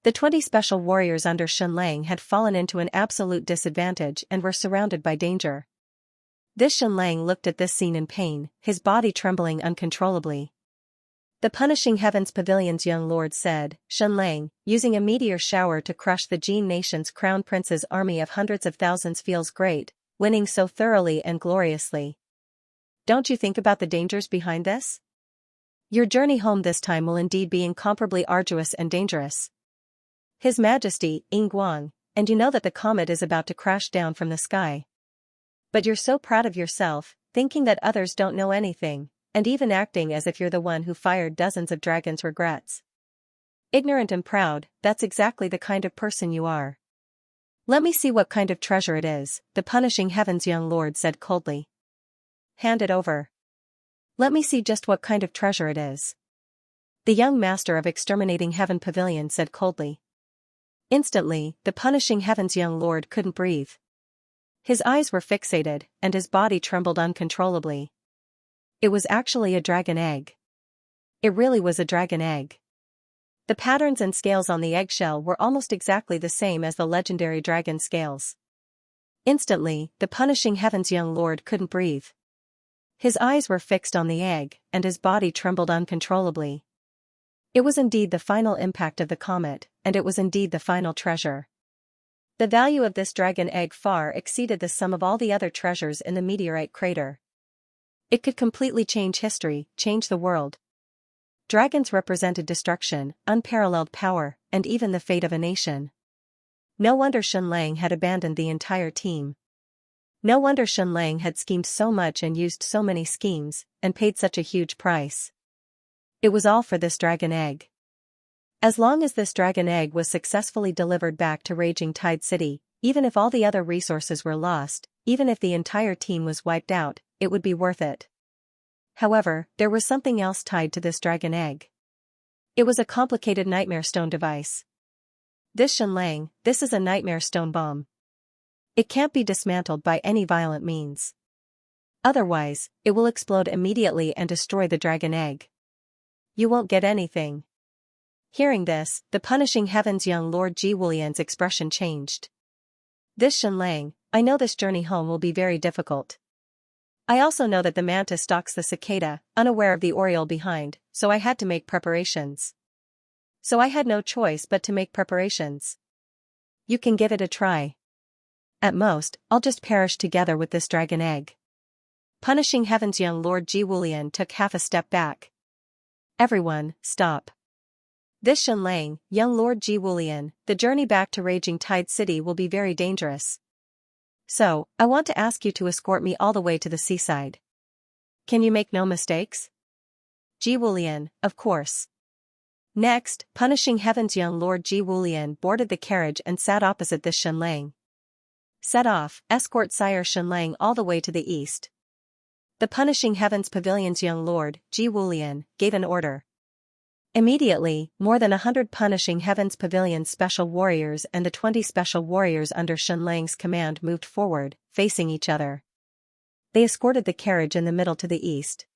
The 20 special warriors under Shenlang had fallen into an absolute disadvantage and were surrounded by danger. This Shenlang looked at this scene in pain, his body trembling uncontrollably. The Punishing Heaven's Pavilion's young lord said, "Shenlang, using a meteor shower to crush the Jin nation's crown prince's army of hundreds of thousands feels great, winning so thoroughly and gloriously. Don't you think about the dangers behind this? Your journey home this time will indeed be incomparably arduous and dangerous. His Majesty, Yingguang, and you know that the comet is about to crash down from the sky. But you're so proud of yourself, thinking that others don't know anything, and even acting as if you're the one who fired dozens of dragons' regrets. Ignorant and proud, that's exactly the kind of person you are." "Let me see what kind of treasure it is," the Punishing Heaven's young lord said coldly. "Hand it over. Let me see just what kind of treasure it is," the young master of Exterminating Heaven Pavilion said coldly. Instantly, the Punishing Heaven's young lord couldn't breathe. His eyes were fixated, and his body trembled uncontrollably. It was actually a dragon egg. It really was a dragon egg. The patterns and scales on the eggshell were almost exactly the same as the legendary dragon scales. Instantly, the Punishing Heaven's young lord couldn't breathe. His eyes were fixed on the egg, and his body trembled uncontrollably. It was indeed the final impact of the comet, and it was indeed the final treasure. The value of this dragon egg far exceeded the sum of all the other treasures in the meteorite crater. It could completely change history, change the world. Dragons represented destruction, unparalleled power, and even the fate of a nation. No wonder Shenlang had abandoned the entire team. No wonder Shenlang had schemed so much and used so many schemes, and paid such a huge price. It was all for this dragon egg. As long as this dragon egg was successfully delivered back to Raging Tide City, even if all the other resources were lost, even if the entire team was wiped out, it would be worth it. However, there was something else tied to this dragon egg. It was a complicated nightmare stone device. This Xianlang, this is a nightmare stone bomb. It can't be dismantled by any violent means. Otherwise, it will explode immediately and destroy the dragon egg. You won't get anything. Hearing this, the punishing heaven's young Lord Ji Wulian's expression changed. This Xianlang, I know this journey home will be very difficult. I also know that the mantis stalks the cicada, unaware of the oriole behind, so I had to make preparations. So I had no choice but to make preparations. You can give it a try. At most, I'll just perish together with this dragon egg. Punishing heaven's young Lord Ji Wulian took half a step back. Everyone, stop. This Xianlang, young Lord Ji Wulian, the journey back to Raging Tide City will be very dangerous. So, I want to ask you to escort me all the way to the seaside. Can you make no mistakes? Ji Wulian, of course. Next, punishing heaven's young Lord Ji Wulian boarded the carriage and sat opposite this Xianlang. Set off, escort Sire Xianlang all the way to the east. The punishing heaven's pavilion's young Lord, Ji Wulian, gave an order. Immediately, more than 100 punishing heaven's pavilion's special warriors and the 20 special warriors under Xianlang's command moved forward, facing each other. They escorted the carriage in the middle to the east.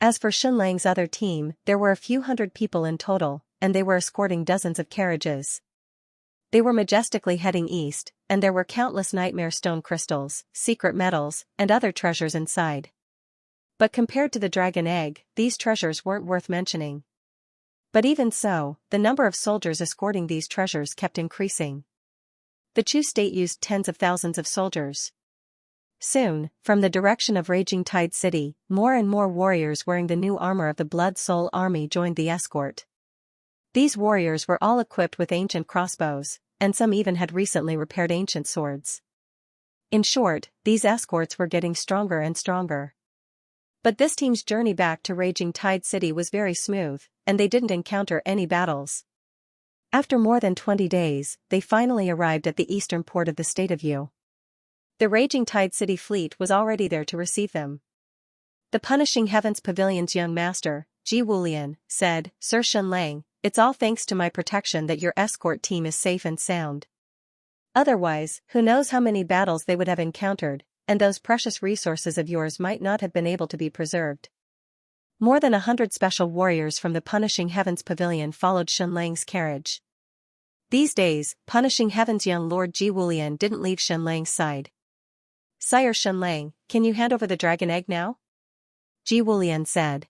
As for Xianlang's other team, there were a few hundred people in total, and they were escorting dozens of carriages. They were majestically heading east, and there were countless nightmare stone crystals, secret metals, and other treasures inside. But compared to the dragon egg, these treasures weren't worth mentioning. But even so, the number of soldiers escorting these treasures kept increasing. The Chu state used tens of thousands of soldiers. Soon, from the direction of Raging Tide City, more and more warriors wearing the new armor of the Blood Soul Army joined the escort. These warriors were all equipped with ancient crossbows, and some even had recently repaired ancient swords. In short, these escorts were getting stronger and stronger. But this team's journey back to Raging Tide City was very smooth, and they didn't encounter any battles. After more than 20 days, they finally arrived at the eastern port of the state of Yu. The Raging Tide City fleet was already there to receive them. The punishing heaven's pavilion's young master, Ji Wulian, said, Sir Xianlang, it's all thanks to my protection that your escort team is safe and sound. Otherwise, who knows how many battles they would have encountered, and those precious resources of yours might not have been able to be preserved. More than 100 special warriors from the punishing heaven's pavilion followed Xianlang's carriage. These days, punishing heaven's young Lord Ji Wulian didn't leave Xianlang's side. Sire Xianlang, can you hand over the dragon egg now? Ji Wulian said.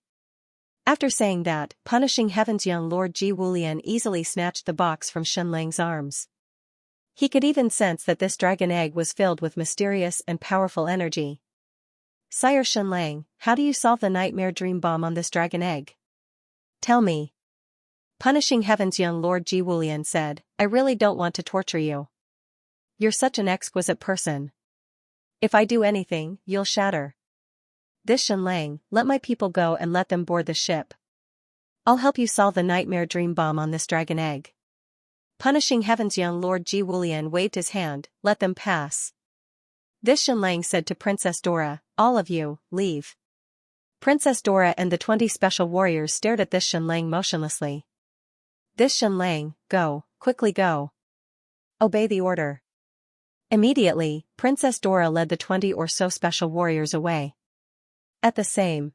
After saying that, punishing heaven's young Lord Ji Wulian easily snatched the box from Xianlang's arms. He could even sense that this dragon egg was filled with mysterious and powerful energy. Sire Xianlang, how do you solve the nightmare dream bomb on this dragon egg? Tell me. Punishing heaven's young Lord Ji Wulian said, I really don't want to torture you. You're such an exquisite person. If I do anything, you'll shatter. This Xianlang, let my people go and let them board the ship. I'll help you solve the nightmare dream bomb on this dragon egg. Punishing heaven's young Lord Ji Wulian waved his hand, let them pass. This Xianlang said to Princess Dora, all of you, leave. Princess Dora and the 20 special warriors stared at this Xianlang motionlessly. This Xianlang, go, quickly go. Obey the order. Immediately, Princess Dora led the 20 or so special warriors away. At the same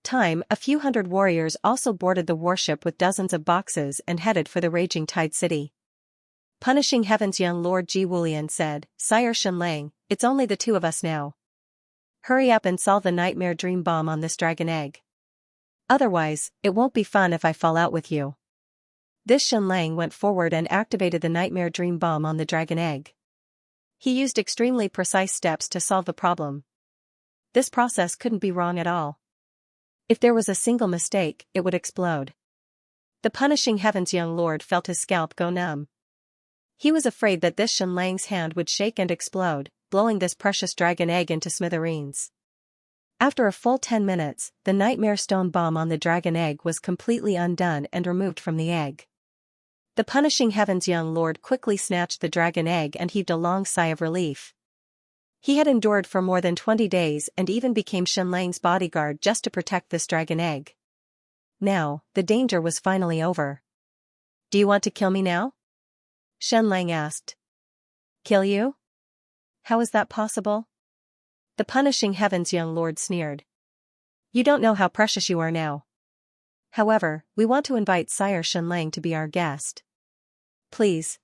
time, a few hundred warriors also boarded the warship with dozens of boxes and headed for the Raging Tide City. Punishing heaven's young Lord Ji Wulian said, Sire Xianlang, it's only the two of us now. Hurry up and solve the nightmare dream bomb on this dragon egg. Otherwise, it won't be fun if I fall out with you. This Xianlang went forward and activated the nightmare dream bomb on the dragon egg. He used extremely precise steps to solve the problem. This process couldn't be wrong at all. If there was a single mistake, it would explode. The punishing heaven's young lord felt his scalp go numb. He was afraid that this Xianlang's hand would shake and explode, blowing this precious dragon egg into smithereens. After a full 10 minutes, the nightmare stone bomb on the dragon egg was completely undone and removed from the egg. The punishing heaven's young lord quickly snatched the dragon egg and heaved a long sigh of relief. He had endured for more than 20 days and even became Xianlang's bodyguard just to protect this dragon egg. Now, the danger was finally over. Do you want to kill me now? Xianlang asked. Kill you? How is that possible? The punishing heaven's young lord sneered. You don't know how precious you are now. However, we want to invite Sire Xianlang to be our guest. Please.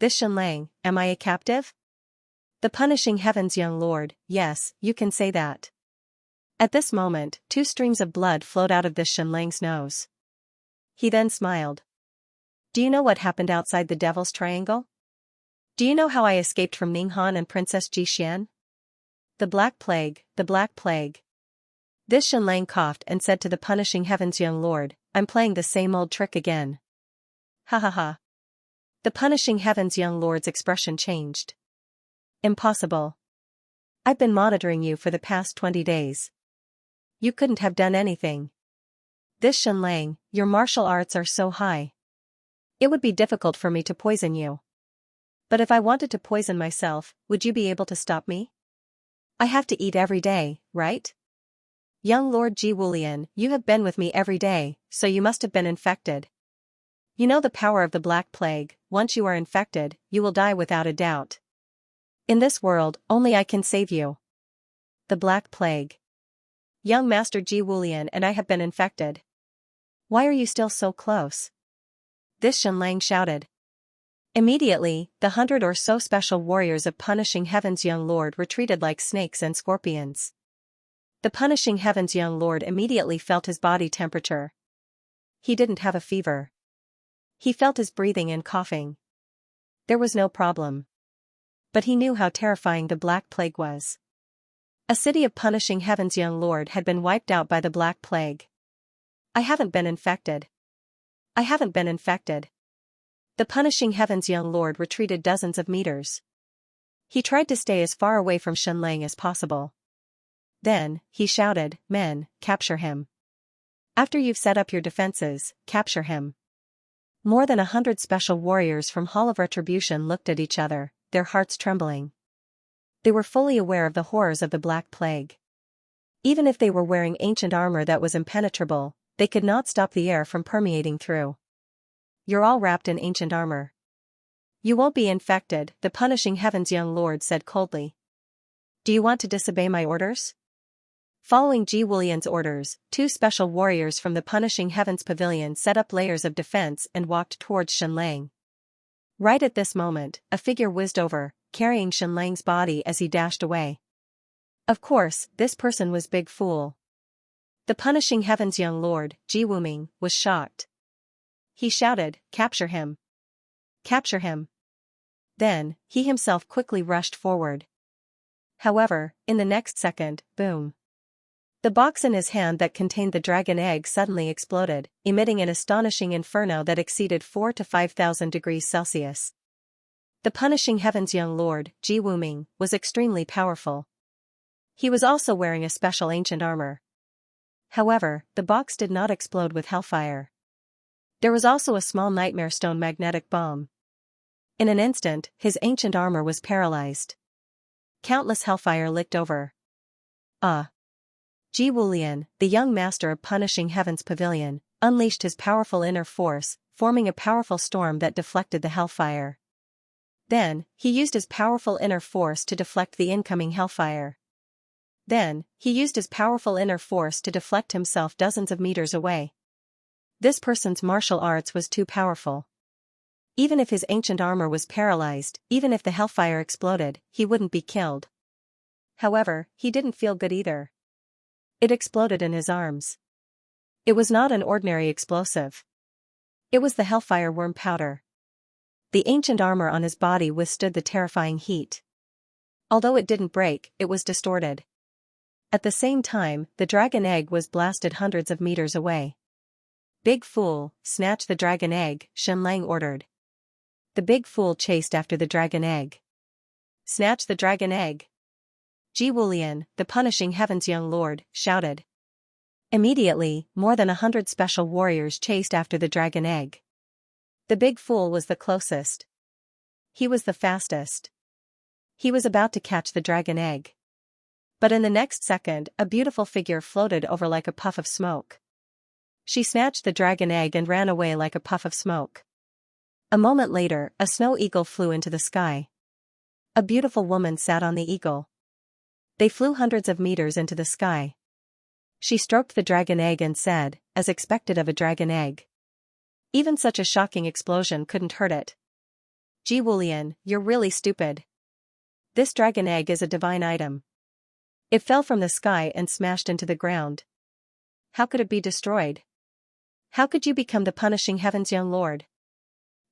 This Xianlang, am I a captive? The punishing heaven's young lord, yes, you can say that. At this moment, 2 streams of blood flowed out of this Xianlang's nose. He then smiled. Do you know what happened outside the Devil's Triangle? Do you know how I escaped from Ninghan and Princess Jixian? The Black Plague, the Black Plague. This Xianlang coughed and said to the punishing heaven's young lord, I'm playing the same old trick again. Ha ha ha. The punishing heaven's young lord's expression changed. Impossible. I've been monitoring you for the past 20 days. You couldn't have done anything. This Xianlang, your martial arts are so high. It would be difficult for me to poison you. But if I wanted to poison myself, would you be able to stop me? I have to eat every day, right? Young Lord Ji Wulian, you have been with me every day, so you must have been infected. You know the power of the Black Plague, once you are infected, you will die without a doubt. In this world, only I can save you. The Black Plague. Young Master Ji Wulian and I have been infected. Why are you still so close? This Xianlang shouted. Immediately, the 100 or so special warriors of Punishing Heaven's young lord retreated like snakes and scorpions. The Punishing Heaven's young lord immediately felt his body temperature. He didn't have a fever. He felt his breathing and coughing. There was no problem. But he knew how terrifying the Black Plague was. A city of Punishing Heaven's young lord had been wiped out by the Black Plague. I haven't been infected. I haven't been infected. The Punishing Heaven's young lord retreated dozens of meters. He tried to stay as far away from Xianlang as possible. Then, he shouted, Men, capture him. After you've set up your defenses, capture him. More than 100 special warriors from Hall of Retribution looked at each other, their hearts trembling. They were fully aware of the horrors of the Black Plague. Even if they were wearing ancient armor that was impenetrable, they could not stop the air from permeating through. You're all wrapped in ancient armor. You won't be infected, the Punishing Heaven's young lord said coldly. Do you want to disobey my orders? Following Ji Wulian's orders, 2 special warriors from the Punishing Heaven's pavilion set up layers of defense and walked towards Xianlang. Right at this moment, a figure whizzed over, carrying Xianlang's body as he dashed away. Of course, this person was Big Fool. The Punishing Heaven's young lord, Ji Wuming, was shocked. He shouted, Capture him! Capture him! Then, he himself quickly rushed forward. However, in the next second, boom! The box in his hand that contained the dragon egg suddenly exploded, emitting an astonishing inferno that exceeded 4,000 to 5,000 degrees Celsius. The Punishing Heaven's young lord, Ji Wuming, was extremely powerful. He was also wearing a special ancient armor. However, the box did not explode with hellfire. There was also a small nightmare stone magnetic bomb. In an instant, his ancient armor was paralyzed. Countless hellfire licked over. Ji Wulian, the young master of Punishing Heaven's pavilion, unleashed his powerful inner force, forming a powerful storm that deflected the hellfire. Then, he used his powerful inner force to deflect the incoming hellfire. Then, he used his powerful inner force to deflect himself dozens of meters away. This person's martial arts was too powerful. Even if his ancient armor was paralyzed, even if the hellfire exploded, he wouldn't be killed. However, he didn't feel good either. It exploded in his arms. It was not an ordinary explosive. It was the hellfire worm powder. The ancient armor on his body withstood the terrifying heat. Although it didn't break, it was distorted. At the same time, the dragon egg was blasted hundreds of meters away. Big Fool, snatch the dragon egg, Xianlang ordered. The Big Fool chased after the dragon egg. Snatch the dragon egg. Ji Wulian, the punishing heaven's young lord, shouted. Immediately, more than 100 special warriors chased after the dragon egg. The big fool was the closest. He was the fastest. He was about to catch the dragon egg. But in the next second, a beautiful figure floated over like a puff of smoke. She snatched the dragon egg and ran away like a puff of smoke. A moment later, a snow eagle flew into the sky. A beautiful woman sat on the eagle. They flew hundreds of meters into the sky. She stroked the dragon egg and said, as expected of a dragon egg. Even such a shocking explosion couldn't hurt it. Ji Wulian, you're really stupid. This dragon egg is a divine item. It fell from the sky and smashed into the ground. How could it be destroyed? How could you become the punishing heaven's young lord?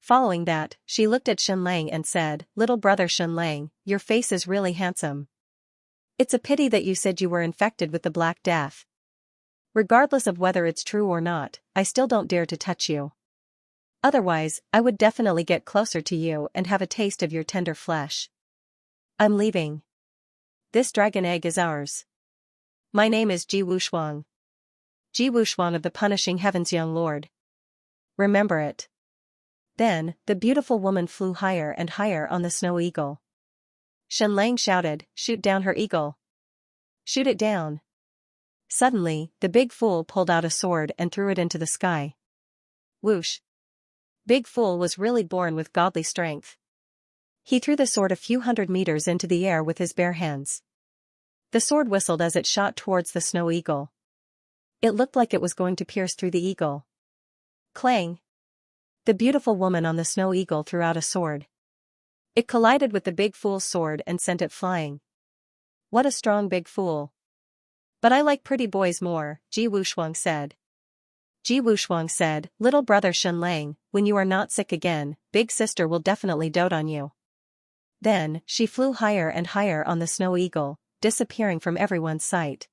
Following that, she looked at Xianxia and said, Little brother Xianxia, your face is really handsome. It's a pity that you said you were infected with the Black Death. Regardless of whether it's true or not, I still don't dare to touch you. Otherwise, I would definitely get closer to you and have a taste of your tender flesh. I'm leaving. This dragon egg is ours. My name is Ji Wushuang. Ji Wushuang of the punishing heaven's young lord. Remember it. Then, the beautiful woman flew higher and higher on the snow eagle. Xianxia shouted, Shoot down her eagle. Shoot it down. Suddenly, the big fool pulled out a sword and threw it into the sky. Whoosh. Big Fool was really born with godly strength. He threw the sword a few hundred meters into the air with his bare hands. The sword whistled as it shot towards the snow eagle. It looked like it was going to pierce through the eagle. Clang! The beautiful woman on the snow eagle threw out a sword. It collided with the Big Fool's sword and sent it flying. What a strong Big Fool. But I like pretty boys more, Ji Wushuang said. Ji Wushuang said, Little brother Xianxia, when you are not sick again, big sister will definitely dote on you. Then, she flew higher and higher on the snow eagle, disappearing from everyone's sight.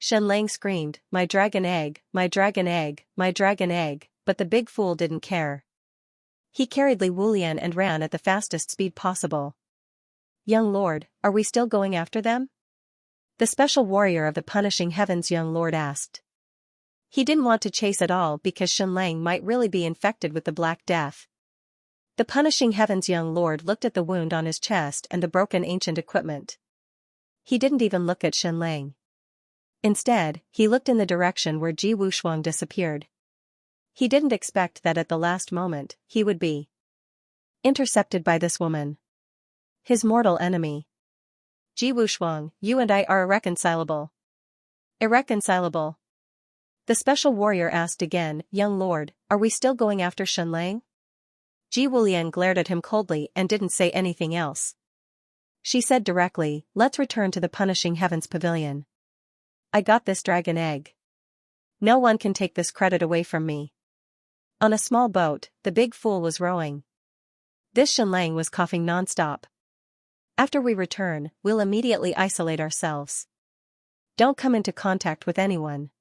Xianxia screamed, My dragon egg, my dragon egg, my dragon egg, but the big fool didn't care. He carried Li Wulian and ran at the fastest speed possible. Young lord, are we still going after them? The special warrior of the punishing heaven's young lord asked. He didn't want to chase at all because Xianxia might really be infected with the Black Death. The punishing heaven's young lord looked at the wound on his chest and the broken ancient equipment. He didn't even look at Xianxia. Instead, he looked in the direction where Ji Wushuang disappeared. He didn't expect that at the last moment, he would be intercepted by this woman. His mortal enemy. Ji Wushuang, you and I are irreconcilable. Irreconcilable. The special warrior asked again, Young lord, are we still going after Xianxia? Ji Wulian glared at him coldly and didn't say anything else. She said directly, Let's return to the punishing heavens pavilion. I got this dragon egg. No one can take this credit away from me. On a small boat, the big fool was rowing. This Xianxia was coughing non-stop. After we return, we'll immediately isolate ourselves. Don't come into contact with anyone.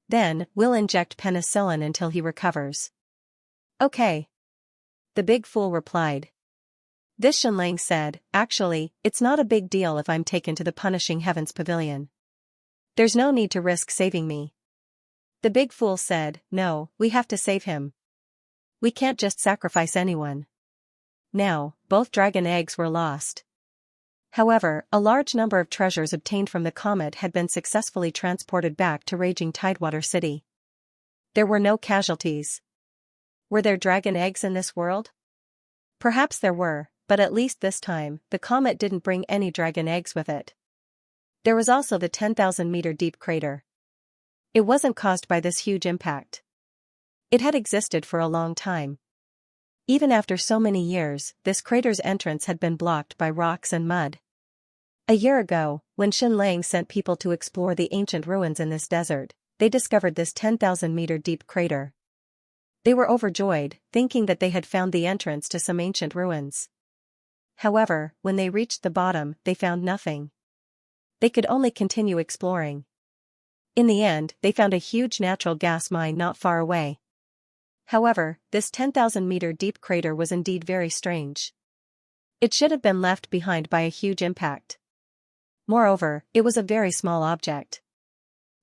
Then, we'll inject penicillin until he recovers. Okay. The big fool replied. This Xianxia said, Actually, it's not a big deal if I'm taken to the punishing heavens pavilion. There's no need to risk saving me. The big fool said, No, we have to save him. We can't just sacrifice anyone. Now, both dragon eggs were lost. However, a large number of treasures obtained from the comet had been successfully transported back to raging Tidewater City. There were no casualties. Were there dragon eggs in this world? Perhaps there were, but at least this time, the comet didn't bring any dragon eggs with it. There was also the 10,000-meter deep crater. It wasn't caused by this huge impact. It had existed for a long time. Even after so many years, this crater's entrance had been blocked by rocks and mud. A year ago, when Xianxia sent people to explore the ancient ruins in this desert, they discovered this 10,000-meter deep crater. They were overjoyed, thinking that they had found the entrance to some ancient ruins. However, when they reached the bottom, they found nothing. They could only continue exploring. In the end, they found a huge natural gas mine not far away. However, this 10,000-meter deep crater was indeed very strange. It should have been left behind by a huge impact. Moreover, it was a very small object.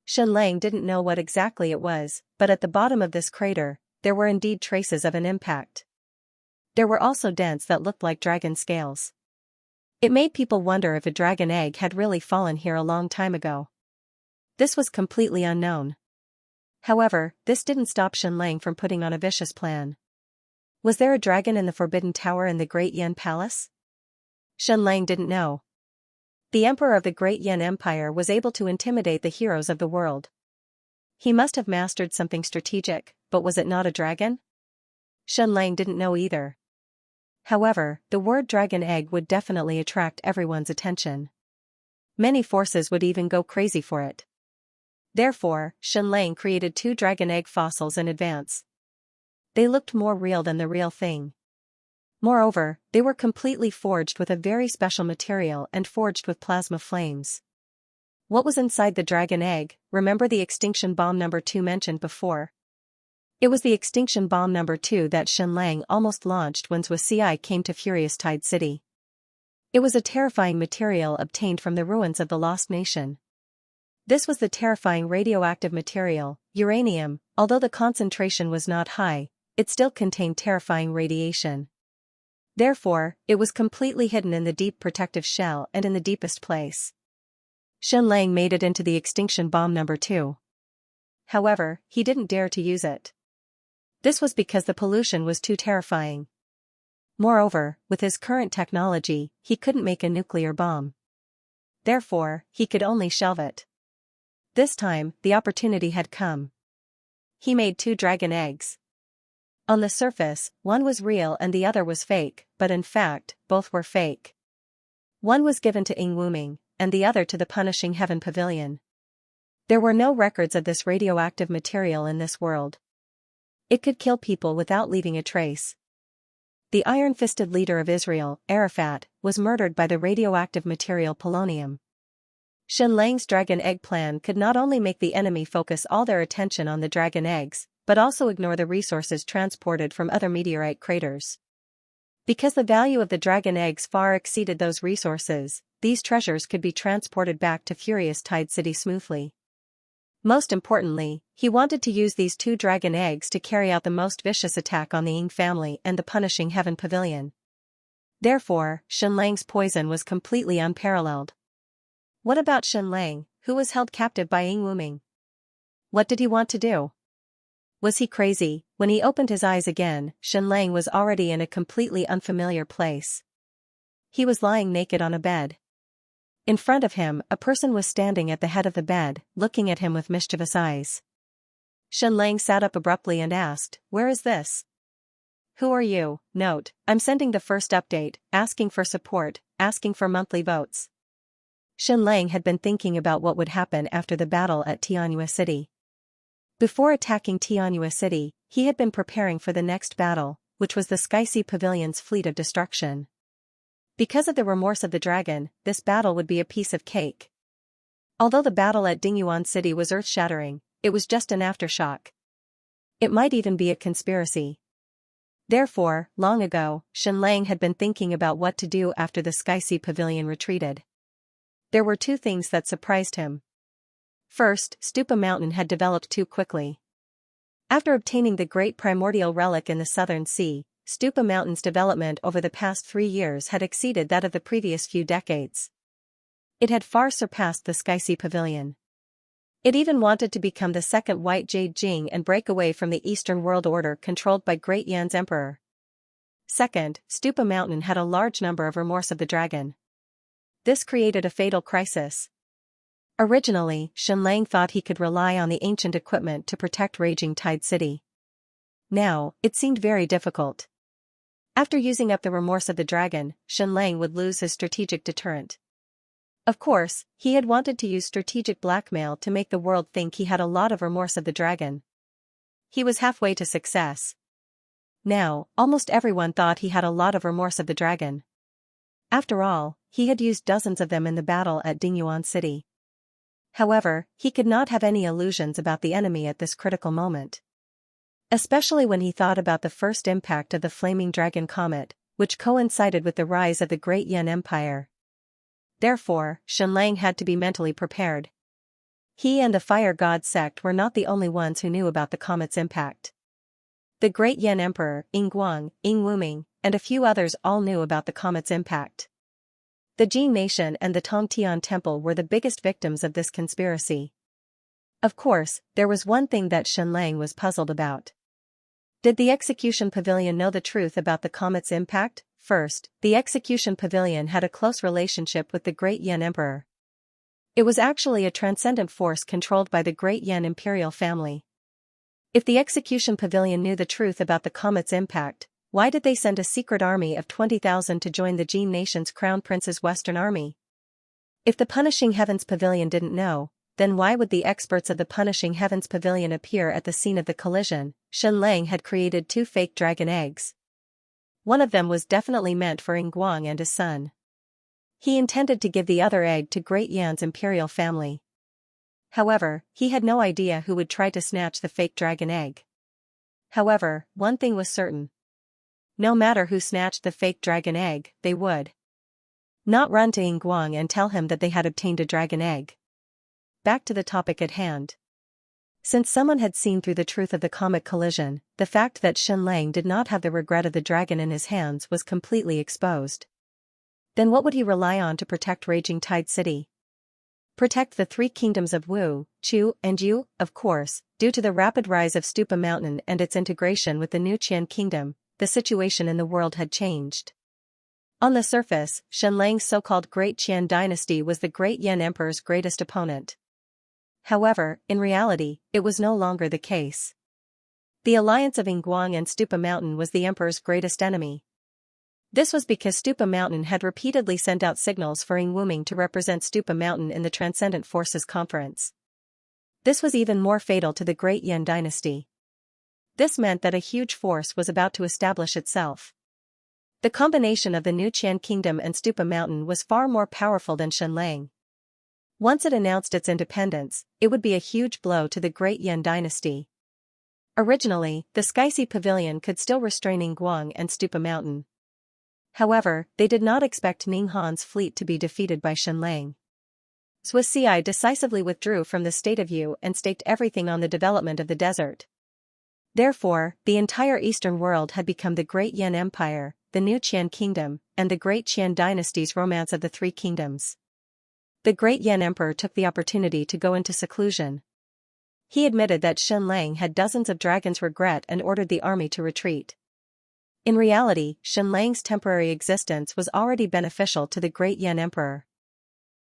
Xianxia didn't know what exactly it was, but at the bottom of this crater, there were indeed traces of an impact. There were also dents that looked like dragon scales. It made people wonder if a dragon egg had really fallen here a long time ago. This was completely unknown. However, this didn't stop Xianxia from putting on a vicious plan. Was there a dragon in the Forbidden Tower in the Great Yan Palace? Xianxia didn't know. The emperor of the Great Yan Empire was able to intimidate the heroes of the world. He must have mastered something strategic, but was it not a dragon? Xianxia didn't know either. However, the word dragon egg would definitely attract everyone's attention. Many forces would even go crazy for it. Therefore, Xianxia created 2 dragon egg fossils in advance. They looked more real than the real thing. Moreover, they were completely forged with a very special material and forged with plasma flames. What was inside the dragon egg? Remember the extinction bomb number 2 mentioned before? It was the extinction bomb number 2 that Xianxia almost launched when Xianxia came to Furious Tide City. It was a terrifying material obtained from the ruins of the Lost Nation. This was the terrifying radioactive material, uranium. Although the concentration was not high, it still contained terrifying radiation. Therefore, it was completely hidden in the deep protective shell and in the deepest place. Xianxia made it into the extinction bomb number 2. However, he didn't dare to use it. This was because the pollution was too terrifying. Moreover, with his current technology, he couldn't make a nuclear bomb. Therefore, he could only shelve it. This time, the opportunity had come. He made 2 dragon eggs. On the surface, one was real and the other was fake, but in fact, both were fake. One was given to Ing Wuming, and the other to the Punishing Heaven Pavilion. There were no records of this radioactive material in this world. It could kill people without leaving a trace. The iron-fisted leader of Israel, Arafat, was murdered by the radioactive material polonium. Xianxia's dragon egg plan could not only make the enemy focus all their attention on the dragon eggs, but also ignore the resources transported from other meteorite craters. Because the value of the dragon eggs far exceeded those resources, these treasures could be transported back to Furious Tide City smoothly. Most importantly, he wanted to use these 2 dragon eggs to carry out the most vicious attack on the Ying family and the Punishing Heaven Pavilion. Therefore, Xianxia's poison was completely unparalleled. What about Xianxia, who was held captive by Ing Wuming? What did he want to do? Was he crazy? When he opened his eyes again, Xianxia was already in a completely unfamiliar place. He was lying naked on a bed. In front of him, a person was standing at the head of the bed, looking at him with mischievous eyes. Xianxia sat up abruptly and asked, "Where is this? Who are you?" Note, I'm sending the first update, asking for support, asking for monthly votes. Xianxia had been thinking about what would happen after the battle at Xianxia City. Before attacking Xianxia City, he had been preparing for the next battle, which was the Xianxia Pavilion's fleet of destruction. Because of the remorse of the dragon, this battle would be a piece of cake. Although the battle at Dingyuan City was earth-shattering, it was just an aftershock. It might even be a conspiracy. Therefore, long ago, Xianxia had been thinking about what to do after the Xianxia Pavilion retreated. There were 2 things that surprised him. First, Stupa Mountain had developed too quickly. After obtaining the great primordial relic in the Southern Sea, Stupa Mountain's development over the past 3 years had exceeded that of the previous few decades. It had far surpassed the Xianxia Pavilion. It even wanted to become the second White Jade Jing and break away from the Eastern World Order controlled by Great Yan's emperor. Second, Stupa Mountain had a large number of remorse of the dragon. This created a fatal crisis. Originally, Xianxia thought he could rely on the ancient equipment to protect Raging Tide City. Now, it seemed very difficult. After using up the remorse of the dragon, Xianxia would lose his strategic deterrent. Of course, he had wanted to use strategic blackmail to make the world think he had a lot of remorse of the dragon. He was halfway to success. Now, almost everyone thought he had a lot of remorse of the dragon. After all, he had used dozens of them in the battle at Dingyuan City. However, he could not have any illusions about the enemy at this critical moment. Especially when he thought about the first impact of the flaming dragon comet, which coincided with the rise of the Great Yan Empire. Therefore, Shenlang had to be mentally prepared. He and the Fire God sect were not the only ones who knew about the comet's impact. The great Yan Emperor, Yingguang, Yingwuming, and a few others all knew about the comet's impact. The Jin nation and the Tongtian temple were the biggest victims of this conspiracy. Of course, there was one thing that Shenlang was puzzled about. Did the execution pavilion know the truth about the comet's impact? First, the execution pavilion had a close relationship with the great Yan Emperor. It was actually a transcendent force controlled by the great Yan imperial family. If the execution pavilion knew the truth about the comet's impact, why did they send a secret army of 20,000 to join the Jin nation's crown prince's western army? If the Punishing Heavens Pavilion didn't know, then why would the experts of the Punishing Heavens Pavilion appear at the scene of the collision? Shenlang had created 2 fake dragon eggs. One of them was definitely meant for Yingguang and his son. He intended to give the other egg to Great Yan's imperial family. However, he had no idea who would try to snatch the fake dragon egg. However, one thing was certain. No matter who snatched the fake dragon egg, they would not run to Yingguang and tell him that they had obtained a dragon egg. Back to the topic at hand. Since someone had seen through the truth of the comet collision, the fact that Shenlang did not have the regret of the dragon in his hands was completely exposed. Then what would he rely on to protect Raging Tide City? Protect the 3 kingdoms of Wu, Chu, and Yu, of course. Due to the rapid rise of Stupa Mountain and its integration with the new Qian kingdom, the situation in the world had changed. On the surface, Shenlang's so-called Great Qian dynasty was the Great Yan Emperor's greatest opponent. However, in reality, it was no longer the case. The alliance of Yingguang and Stupa Mountain was the emperor's greatest enemy. This was because Stupa Mountain had repeatedly sent out signals for Yingwuming to represent Stupa Mountain in the Transcendent Forces Conference. This was even more fatal to the Great Yan dynasty. This meant that a huge force was about to establish itself. The combination of the new Qian kingdom and Stupa Mountain was far more powerful than Shenlang. Once it announced its independence, it would be a huge blow to the Great Yan dynasty. Originally, the Skysi Pavilion could still restrain Yingguang and Stupa Mountain. However, they did not expect Ninghan's fleet to be defeated by Shenlang. Sui decisively withdrew from the state of Yu and staked everything on the development of the desert. Therefore, the entire eastern world had become the Great Yan Empire, the new Qian kingdom, and the Great Qian dynasty's romance of the 3 kingdoms. The Great Yan Emperor took the opportunity to go into seclusion. He admitted that Shenlang had dozens of dragons' regret and ordered the army to retreat. In reality, Shenlang's temporary existence was already beneficial to the Great Yan Emperor.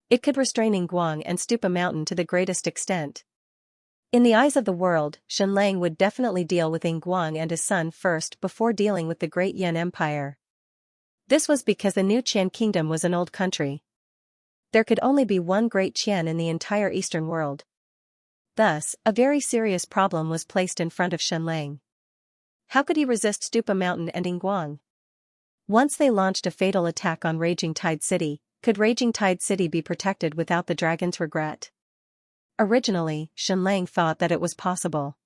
It could restrain Yingguang and Stupa Mountain to the greatest extent. In the eyes of the world, Shenlang would definitely deal with Yingguang and his son first before dealing with the Great Yan Empire. This was because the new Qian kingdom was an old country. There could only be one Great Qian in the entire eastern world. Thus, a very serious problem was placed in front of Shenlang. How could he resist Stupa Mountain and Yingguang? Once they launched a fatal attack on Raging Tide City, could Raging Tide City be protected without the dragon's regret? Originally, Shenlang thought that it was possible.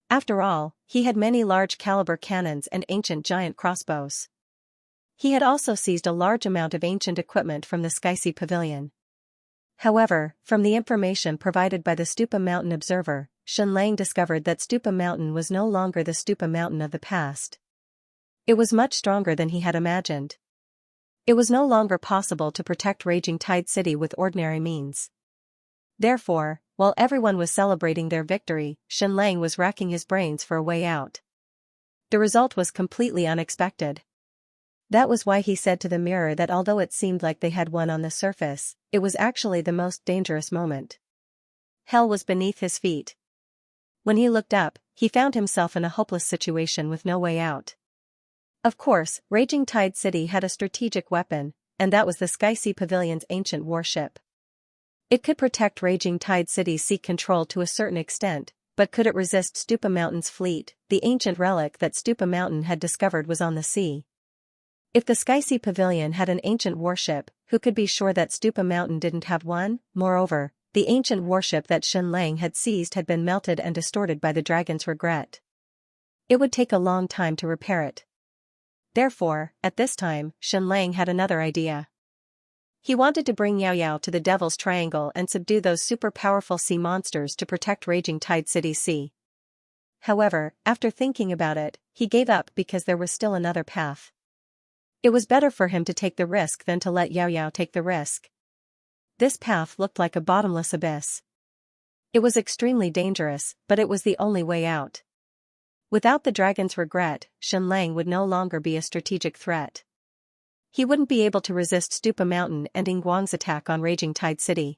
After all, he had many large-caliber cannons and ancient giant crossbows. He had also seized a large amount of ancient equipment from the Skysi Pavilion. However, from the information provided by the Stupa Mountain observer, Shenlang discovered that Stupa Mountain was no longer the Stupa Mountain of the past. It was much stronger than he had imagined. It was no longer possible to protect Raging Tide City with ordinary means. Therefore, while everyone was celebrating their victory, Shenlang was racking his brains for a way out. The result was completely unexpected. That was why he said to the mirror that although it seemed like they had won on the surface, it was actually the most dangerous moment. Hell was beneath his feet. When he looked up, he found himself in a hopeless situation with no way out. Of course, Raging Tide City had a strategic weapon, and that was the Skysi Pavilion's ancient warship. It could protect Raging Tide City's sea control to a certain extent, but could it resist Stupa Mountain's fleet? The ancient relic that Stupa Mountain had discovered was on the sea. If the Skysi Pavilion had an ancient warship, who could be sure that Stupa Mountain didn't have one? Moreover, the ancient warship that Shenlang had seized had been melted and distorted by the dragon's regret. It would take a long time to repair it. Therefore, at this time, Shenlang had another idea. He wanted to bring Yao Yao to the Devil's Triangle and subdue those super powerful sea monsters to protect Raging Tide City Sea. However, after thinking about it, he gave up because there was still another path. It was better for him to take the risk than to let Yao Yao take the risk. This path looked like a bottomless abyss. It was extremely dangerous, but it was the only way out. Without the dragon's regret, Xianxia would no longer be a strategic threat. He wouldn't be able to resist Stupa Mountain and Yingguang's attack on Raging Tide City.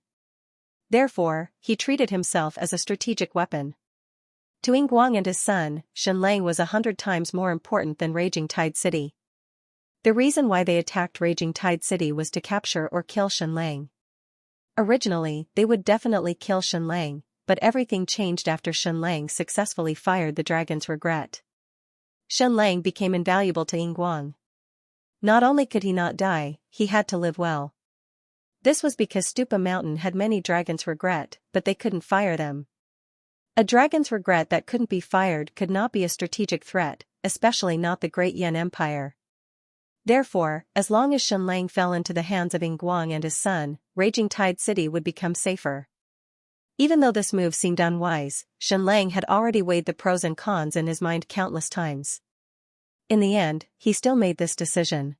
Therefore, he treated himself as a strategic weapon. To Yingguang and his son, Xianxia was 100 times more important than Raging Tide City. The reason why they attacked Raging Tide City was to capture or kill Xianxia. Originally, they would definitely kill Xianxia, but everything changed after Xianxia successfully fired the dragon's regret. Xianxia became invaluable to Yingguang. Not only could he not die, he had to live well. This was because Stupa Mountain had many dragons' regret, but they couldn't fire them. A dragon's regret that couldn't be fired could not be a strategic threat, especially not the Great Yan Empire. Therefore, as long as Xianxia fell into the hands of Yingguang and his son, Raging Tide City would become safer. Even though this move seemed unwise, Xianxia had already weighed the pros and cons in his mind countless times. In the end, he still made this decision.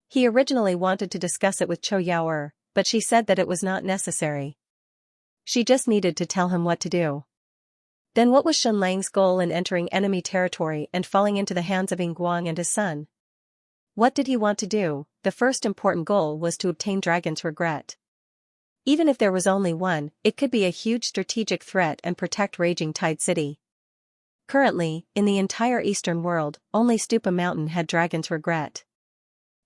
He originally wanted to discuss it with Chou Yaoer, but she said that it was not necessary. She just needed to tell him what to do. Then what was Xianxia's goal in entering enemy territory and falling into the hands of Yingguang and his son? What did he want to do? The first important goal was to obtain Dragon's Regret. Even if there was only one, it could be a huge strategic threat and protect Raging Tide City. Currently, in the entire eastern world, only Stupa Mountain had Dragon's Regret.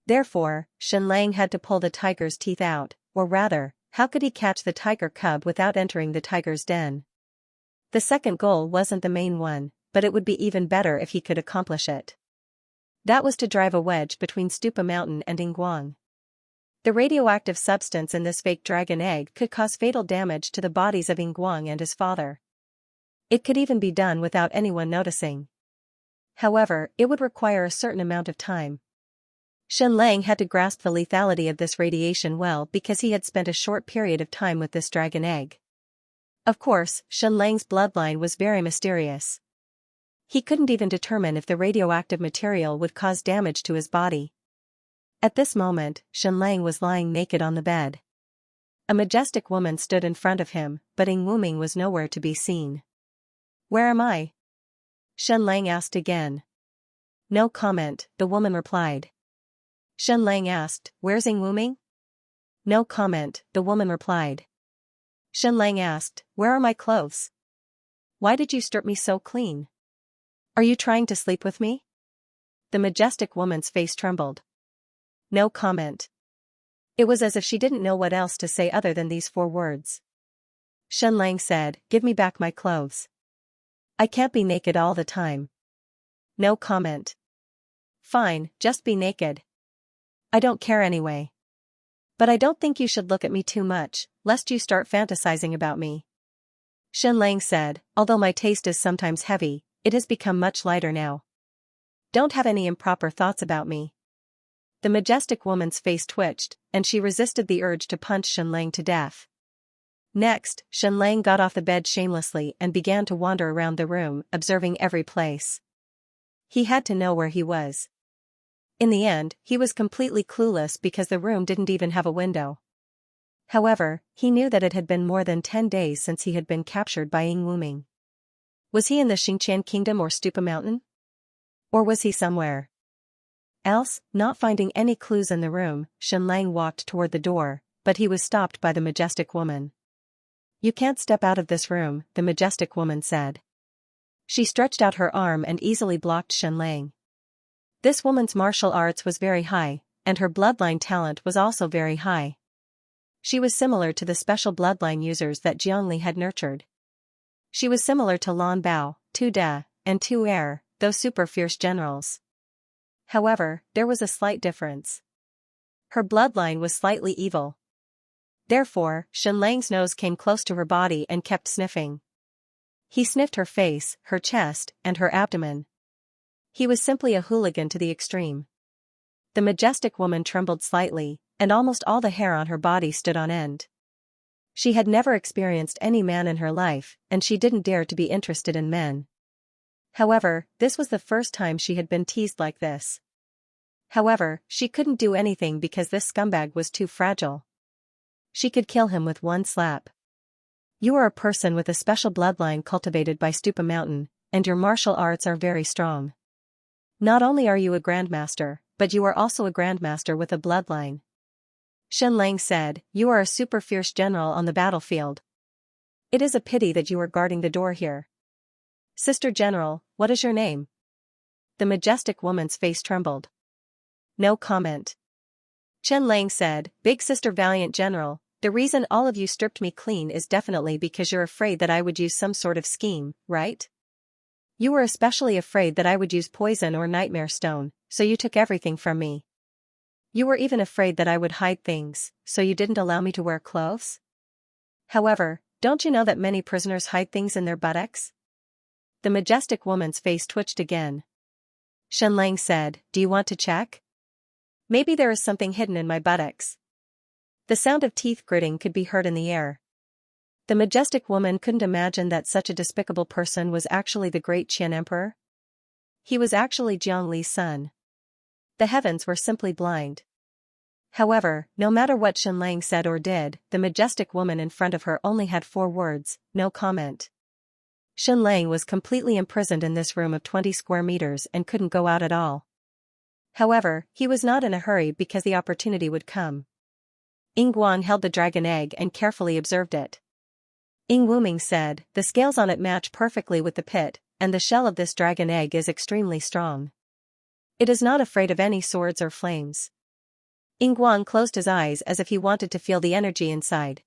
Therefore, Xianxia had to pull the tiger's teeth out, or rather, how could he catch the tiger cub without entering the tiger's den? The second goal wasn't the main one, but it would be even better if he could accomplish it. That was to drive a wedge between Stupa Mountain and Yingguang. The radioactive substance in this fake dragon egg could cause fatal damage to the bodies of Yingguang and his father. It could even be done without anyone noticing. However, it would require a certain amount of time. Xianxia had to grasp the lethality of this radiation well because he had spent a short period of time with this dragon egg. Of course, Xianxia's bloodline was very mysterious. He couldn't even determine if the radioactive material would cause damage to his body. At this moment, Xianxia was lying naked on the bed. A majestic woman stood in front of him, but Yingwuming was nowhere to be seen. "Where am I?" Xianxia asked again. "No comment," the woman replied. Xianxia asked, "Where's Yingwuming?" "No comment," the woman replied. Xianxia asked, "Where are my clothes? Why did you strip me so clean? Are you trying to sleep with me?" The majestic woman's face trembled. No comment. It was as if she didn't know what else to say other than these 4 words. Xianxia said, "Give me back my clothes. I can't be naked all the time." No comment. "Fine, just be naked. I don't care anyway. But I don't think you should look at me too much, lest you start fantasizing about me." Xianxia said, "Although my taste is sometimes heavy, it has become much lighter now. Don't have any improper thoughts about me." The majestic woman's face twitched, and she resisted the urge to punch Xianxia to death. Next, Xianxia got off the bed shamelessly and began to wander around the room, observing every place. He had to know where he was. In the end, he was completely clueless because the room didn't even have a window. However, he knew that it had been more than 10 days since he had been captured by Yingwuming. Was he in the Xianxia Kingdom or Stupa Mountain? Or was he somewhere else? Not finding any clues in the room, Xianxia walked toward the door, but he was stopped by the majestic woman. "You can't step out of this room," the majestic woman said. She stretched out her arm and easily blocked Xianxia. This woman's martial arts was very high, and her bloodline talent was also very high. She was similar to the special bloodline users that Zhongli had nurtured. She was similar to Lan Bao, Tu De, and Tu Er, those super fierce generals. However, there was a slight difference. Her bloodline was slightly evil. Therefore, Xianxia's nose came close to her body and kept sniffing. He sniffed her face, her chest, and her abdomen. He was simply a hooligan to the extreme. The majestic woman trembled slightly, and almost all the hair on her body stood on end. She had never experienced any man in her life, and she didn't dare to be interested in men. However, this was the first time she had been teased like this. However, she couldn't do anything because this scumbag was too fragile. She could kill him with one slap. You are a person with a special bloodline cultivated by Stupa Mountain, and your martial arts are very strong. Not only are you a grandmaster, but you are also a grandmaster with a bloodline. Xianxia said, you are a super fierce general on the battlefield. It is a pity that you are guarding the door here. Sister General, what is your name? The majestic woman's face trembled. No comment. Xianxia said, Big Sister Valiant General, the reason all of you stripped me clean is definitely because you're afraid that I would use some sort of scheme, right? You were especially afraid that I would use poison or nightmare stone, so you took everything from me. You were even afraid that I would hide things, so you didn't allow me to wear clothes? However, don't you know that many prisoners hide things in their buttocks? The majestic woman's face twitched again. Xianxia said, do you want to check? Maybe there is something hidden in my buttocks. The sound of teeth gritting could be heard in the air. The majestic woman couldn't imagine that such a despicable person was actually the great Qian Emperor. He was actually Jiangli's son. The heavens were simply blind. However, no matter what Xianxia said or did, the majestic woman in front of her only had 4 words, no comment. Xianxia was completely imprisoned in this room of 20 square meters and couldn't go out at all. However, he was not in a hurry because the opportunity would come. Ying Guang held the dragon egg and carefully observed it. Ying Wuming said, the scales on it match perfectly with the pit, and the shell of this dragon egg is extremely strong. It is not afraid of any swords or flames. Ying Guang closed his eyes as if he wanted to feel the energy inside.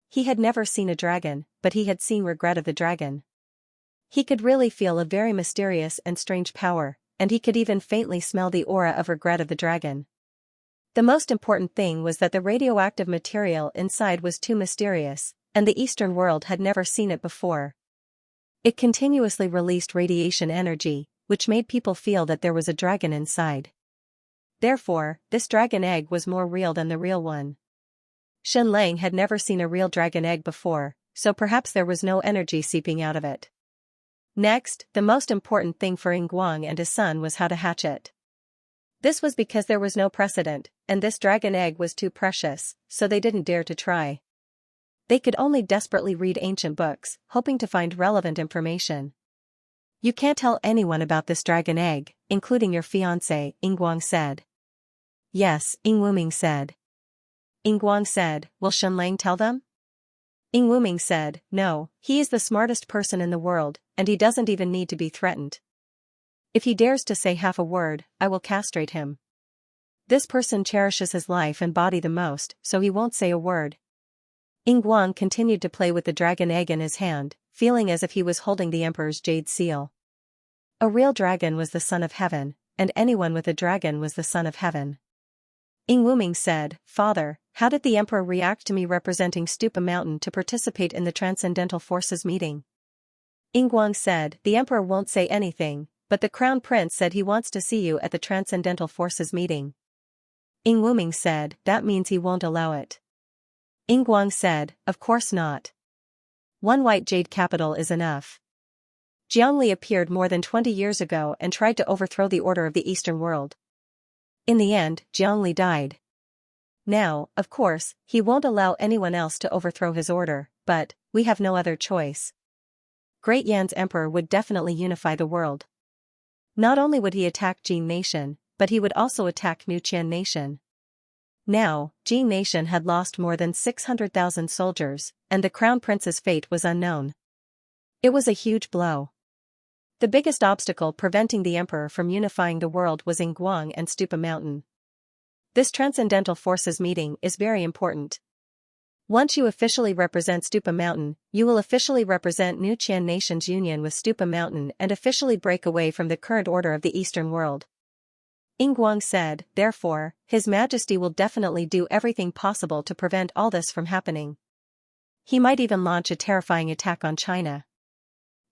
He had never seen a dragon, but he had seen Regret of the Dragon. He could really feel a very mysterious and strange power, and he could even faintly smell the aura of Regret of the Dragon. The most important thing was that the radioactive material inside was too mysterious, and the Eastern world had never seen it before. It continuously released radiation energy, which made people feel that there was a dragon inside. Therefore, this dragon egg was more real than the real one. Xianxia had never seen a real dragon egg before, so perhaps there was no energy seeping out of it. Next, the most important thing for Ying Guang and his son was how to hatch it. This was because there was no precedent, and this dragon egg was too precious, so they didn't dare to try. They could only desperately read ancient books, hoping to find relevant information. You can't tell anyone about this dragon egg, including your fiancé, Ying Guang said. Yes, Ying Wuming said. Ying Guang said, will Xianxia tell them? Ying Wuming said, no, he is the smartest person in the world, and he doesn't even need to be threatened. If he dares to say half a word, I will castrate him. This person cherishes his life and body the most, so he won't say a word. Ying Guang continued to play with the dragon egg in his hand, feeling as if he was holding the emperor's jade seal. A real dragon was the son of heaven, and anyone with a dragon was the son of heaven. Ying Wuming said, Father, how did the emperor react to me representing Stupa Mountain to participate in the Transcendental Forces meeting? Ying Guang said, the emperor won't say anything, but the crown prince said he wants to see you at the Transcendental Forces meeting. Ying Wuming said, that means he won't allow it. Ying Guang said, of course not. One white jade capital is enough. Jiangli appeared more than 20 years ago and tried to overthrow the order of the Eastern world. In the end, Jiangli died. Now, of course, he won't allow anyone else to overthrow his order, but we have no other choice. Great Yan's emperor would definitely unify the world. Not only would he attack Jin Nation, but he would also attack New Qian Nation. Now, Jin Nation had lost more than 600,000 soldiers, and the crown prince's fate was unknown. It was a huge blow. The biggest obstacle preventing the emperor from unifying the world was Ying Guang and Stupa Mountain. This Transcendental Forces meeting is very important. Once you officially represent Stupa Mountain, you will officially represent New Qian Nation's union with Stupa Mountain and officially break away from the current order of the Eastern world. Ying Guang said, therefore, His Majesty will definitely do everything possible to prevent all this from happening. He might even launch a terrifying attack on China.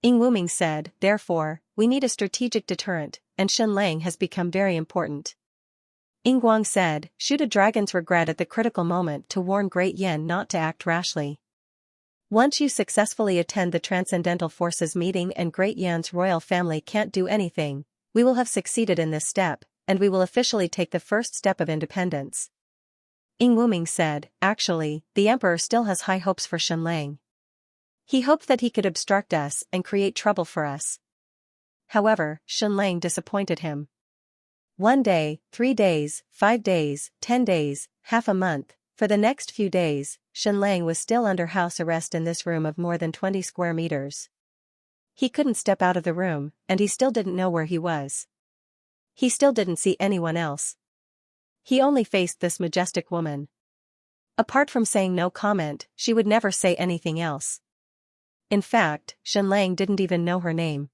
Ying Wuming said, therefore, we need a strategic deterrent, and Xianxia has become very important. Yinguang said, shoot a dragon's regret at the critical moment to warn Great Yen not to act rashly. Once you successfully attend the Transcendental Forces meeting and Great Yan's royal family can't do anything, we will have succeeded in this step, and we will officially take the first step of independence. Ying Wuming said, actually, the emperor still has high hopes for Shenlang. He hoped that he could obstruct us and create trouble for us. However, Shenlang disappointed him. 1 day, 3 days, 5 days, 10 days, half a month, for the next few days, Shenlang was still under house arrest in this room of more than 20 square meters. He couldn't step out of the room, and he still didn't know where he was. He still didn't see anyone else. He only faced this majestic woman. Apart from saying no comment, she would never say anything else. In fact, Shenlang didn't even know her name.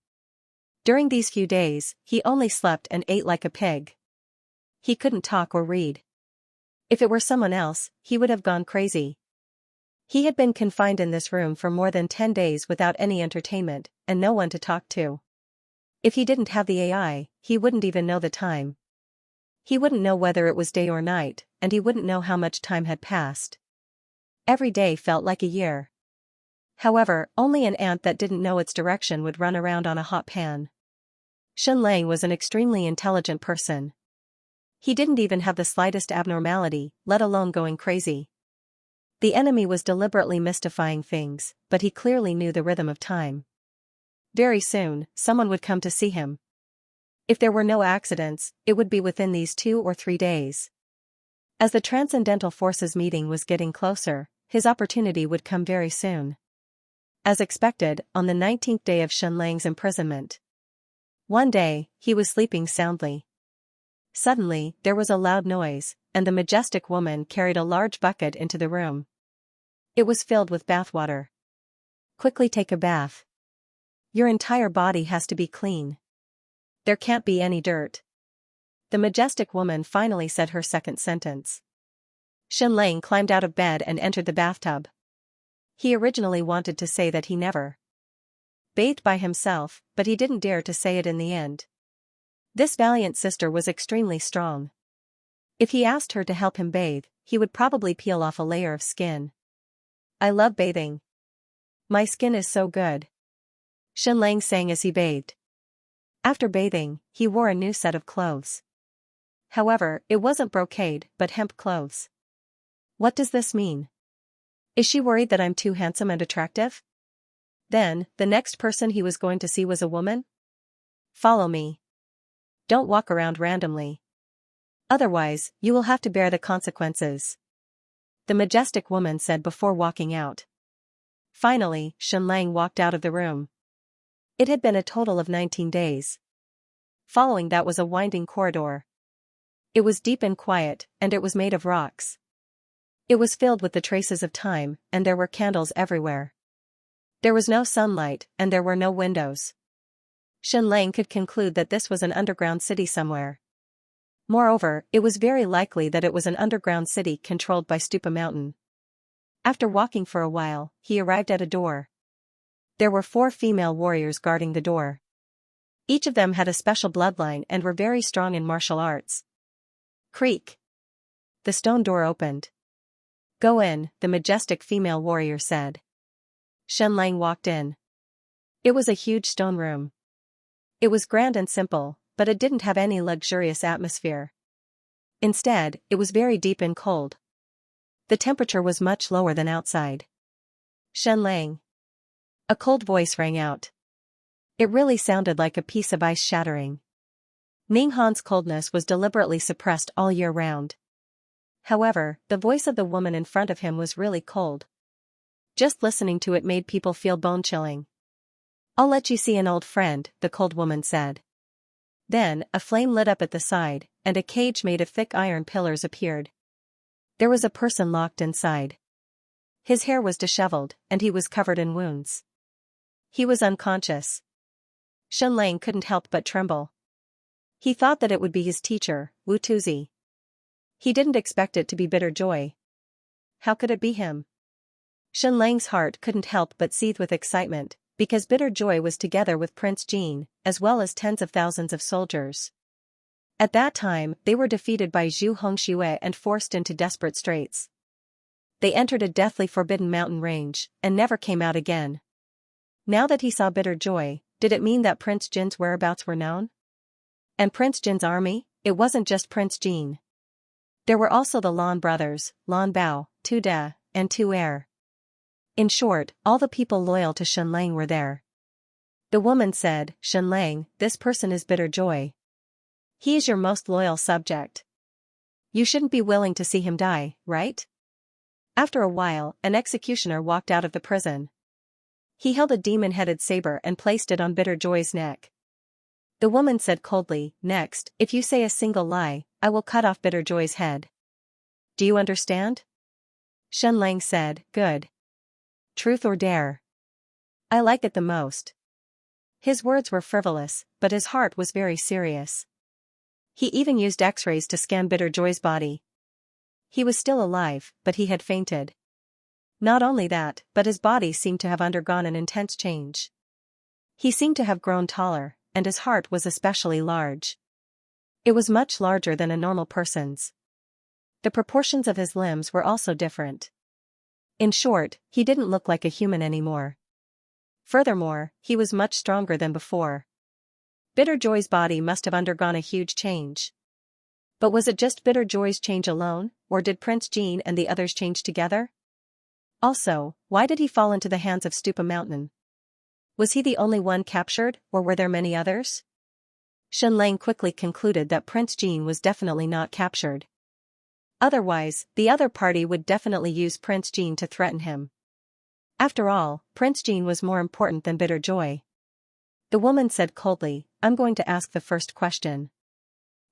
During these few days, he only slept and ate like a pig. He couldn't talk or read. If it were someone else, he would have gone crazy. He had been confined in this room for more than 10 days without any entertainment, and no one to talk to. If he didn't have the AI, he wouldn't even know the time. He wouldn't know whether it was day or night, and he wouldn't know how much time had passed. Every day felt like a year. However, only an ant that didn't know its direction would run around on a hot pan. Shenlang was an extremely intelligent person. He didn't even have the slightest abnormality, let alone going crazy. The enemy was deliberately mystifying things, but he clearly knew the rhythm of time. Very soon, someone would come to see him. If there were no accidents, it would be within these 2 or 3 days. As the Transcendental Forces meeting was getting closer, his opportunity would come very soon. As expected, on the 19th day of Shenlang's imprisonment. One day, he was sleeping soundly. Suddenly, there was a loud noise, and the majestic woman carried a large bucket into the room. It was filled with bathwater. Quickly take a bath. Your entire body has to be clean. There can't be any dirt. The majestic woman finally said her second sentence. Shenlang climbed out of bed and entered the bathtub. He originally wanted to say that he never bathed by himself, but he didn't dare to say it in the end. This valiant sister was extremely strong. If he asked her to help him bathe, he would probably peel off a layer of skin. I love bathing. My skin is so good. Shenlang sang as he bathed. After bathing, he wore a new set of clothes. However, it wasn't brocade but hemp clothes. What does this mean? Is she worried that I'm too handsome and attractive? Then, the next person he was going to see was a woman? Follow me. Don't walk around randomly. Otherwise, you will have to bear the consequences. The majestic woman said before walking out. Finally, Shenlang walked out of the room. It had been a total of 19 days. Following that was a winding corridor. It was deep and quiet, and it was made of rocks. It was filled with the traces of time, and there were candles everywhere. There was no sunlight, and there were no windows. Shenlang could conclude that this was an underground city somewhere. Moreover, it was very likely that it was an underground city controlled by Stupa Mountain. After walking for a while, he arrived at a door. There were 4 female warriors guarding the door. Each of them had a special bloodline and were very strong in martial arts. Creak. The stone door opened. Go in, the majestic female warrior said. Shenlang walked in. It was a huge stone room. It was grand and simple, but it didn't have any luxurious atmosphere. Instead, it was very deep and cold. The temperature was much lower than outside. Shenlang. A cold voice rang out. It really sounded like a piece of ice shattering. Ninghan's coldness was deliberately suppressed all year round. However, the voice of the woman in front of him was really cold. Just listening to it made people feel bone-chilling. I'll let you see an old friend, the cold woman said. Then, a flame lit up at the side, and a cage made of thick iron pillars appeared. There was a person locked inside. His hair was disheveled, and he was covered in wounds. He was unconscious. Shenlang couldn't help but tremble. He thought that it would be his teacher, Wu Tuzi. He didn't expect it to be Bitter Joy. How could it be him? Shenlang's heart couldn't help but seethe with excitement, because Bitter Joy was together with Prince Jean, as well as tens of thousands of soldiers. At that time, they were defeated by Zhu Hongxue and forced into desperate straits. They entered a deathly forbidden mountain range, and never came out again. Now that he saw bitter joy, did it mean that Prince Jin's whereabouts were known? And Prince Jin's army? It wasn't just Prince Jin. There were also the Lan brothers, Lan Bao, Tu De, and Tu Er. In short, all the people loyal to Shen Lang were there. The woman said, Shen Lang, this person is bitter joy. He is your most loyal subject. You shouldn't be willing to see him die, right? After a while, an executioner walked out of the prison. He held a demon-headed saber and placed it on Bitter Joy's neck. The woman said coldly, next, if you say a single lie, I will cut off Bitter Joy's head. Do you understand? Shen Lang said, good. Truth or dare? I like it the most. His words were frivolous, but his heart was very serious. He even used X-rays to scan Bitter Joy's body. He was still alive, but he had fainted. Not only that, but his body seemed to have undergone an intense change. He seemed to have grown taller, and his heart was especially large. It was much larger than a normal person's. The proportions of his limbs were also different. In short, he didn't look like a human anymore. Furthermore, he was much stronger than before. Bitter Joy's body must have undergone a huge change. But was it just Bitter Joy's change alone, or did Prince Jin and the others change together? Also, why did he fall into the hands of Stupa Mountain? Was he the only one captured, or were there many others? Shen Lang quickly concluded that Prince Jin was definitely not captured. Otherwise, the other party would definitely use Prince Jin to threaten him. After all, Prince Jin was more important than Bitter Joy. The woman said coldly, I'm going to ask the first question.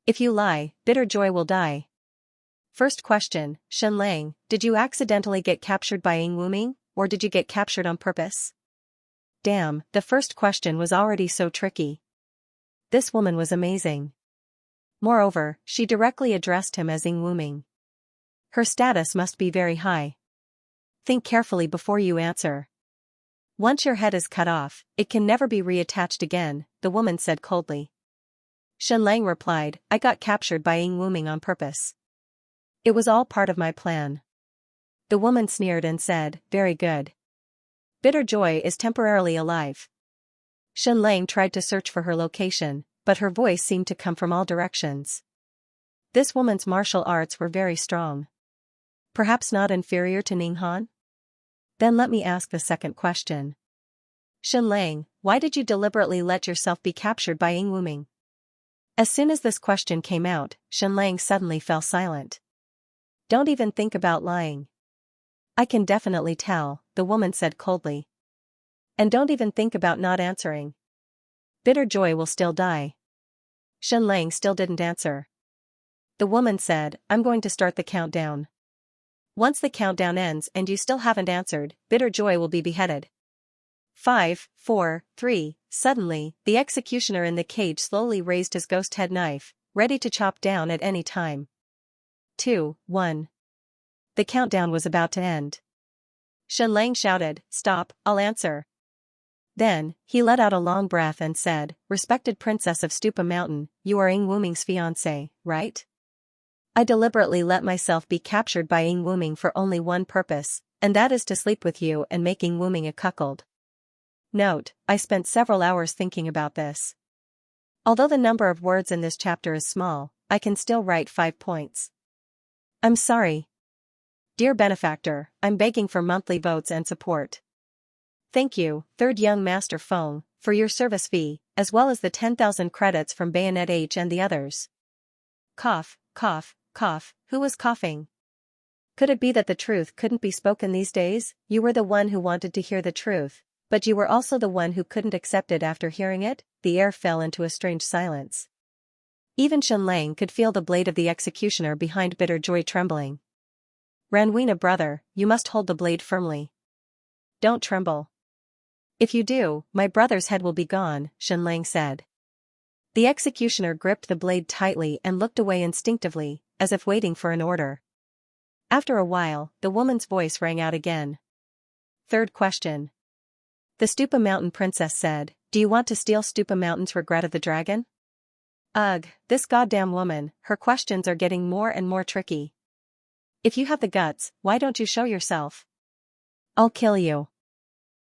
If you lie, Bitter Joy will die. First question, Shen Lang, did you accidentally get captured by Ying Wuming, or did you get captured on purpose? Damn, the first question was already so tricky. This woman was amazing. Moreover, she directly addressed him as Ying Wuming. Her status must be very high. Think carefully before you answer. Once your head is cut off, it can never be reattached again, the woman said coldly. Shen Lang replied, I got captured by Ying Wuming on purpose. It was all part of my plan. The woman sneered and said, very good. Bitter Joy is temporarily alive. Shen Lang tried to search for her location, but her voice seemed to come from all directions. This woman's martial arts were very strong. Perhaps not inferior to Ning Han? Then let me ask the second question. Shen Lang, why did you deliberately let yourself be captured by Ying Wuming? As soon as this question came out, Shen Lang suddenly fell silent. Don't even think about lying. I can definitely tell, the woman said coldly. And don't even think about not answering. Bitter Joy will still die. Shen Lang still didn't answer. The woman said, I'm going to start the countdown. Once the countdown ends and you still haven't answered, Bitter Joy will be beheaded. 5, 4, 3, suddenly, the executioner in the cage slowly raised his ghost head knife, ready to chop down at any time. 2, 1. The countdown was about to end. Shen Lang shouted, stop, I'll answer. Then, he let out a long breath and said, respected princess of Stupa Mountain, you are Ying Wuming's fiancé, right? I deliberately let myself be captured by Ying Wuming for only one purpose, and that is to sleep with you and make Ying Wuming a cuckold. Note, I spent several hours thinking about this. Although the number of words in this chapter is small, I can still write 5 points. I'm sorry. Dear benefactor, I'm begging for monthly votes and support. Thank you, Third Young Master Feng, for your service fee, as well as the 10,000 credits from Bayonet H and the others. Cough, cough, cough, who was coughing? Could it be that the truth couldn't be spoken these days? You were the one who wanted to hear the truth, but you were also the one who couldn't accept it after hearing it? The air fell into a strange silence. Even Shen Lang could feel the blade of the executioner behind Bitter Joy trembling. Ranwina brother, you must hold the blade firmly. Don't tremble. If you do, my brother's head will be gone, Shen Lang said. The executioner gripped the blade tightly and looked away instinctively, as if waiting for an order. After a while, the woman's voice rang out again. Third question. The Stupa Mountain princess said, do you want to steal Stupa Mountain's regret of the dragon? Ugh, this goddamn woman, her questions are getting more and more tricky. If you have the guts, why don't you show yourself? I'll kill you.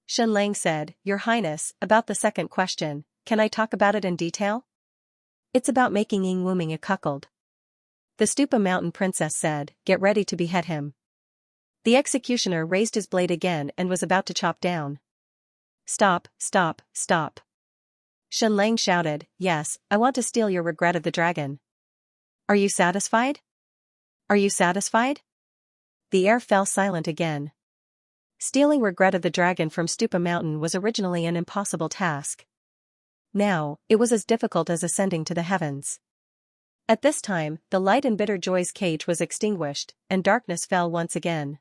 Xianxia said, Your Highness, about the second question, can I talk about it in detail? It's about making Ying Wuming a cuckold. The Stupa Mountain Princess said, Get ready to behead him. The executioner raised his blade again and was about to chop down. Stop, stop, stop. Xianxia shouted, Yes, I want to steal your regret of the dragon. Are you satisfied? Are you satisfied? The air fell silent again. Stealing regret of the dragon from Stupa Mountain was originally an impossible task. Now, it was as difficult as ascending to the heavens. At this time, the light in Bitter Joy's cage was extinguished, and darkness fell once again.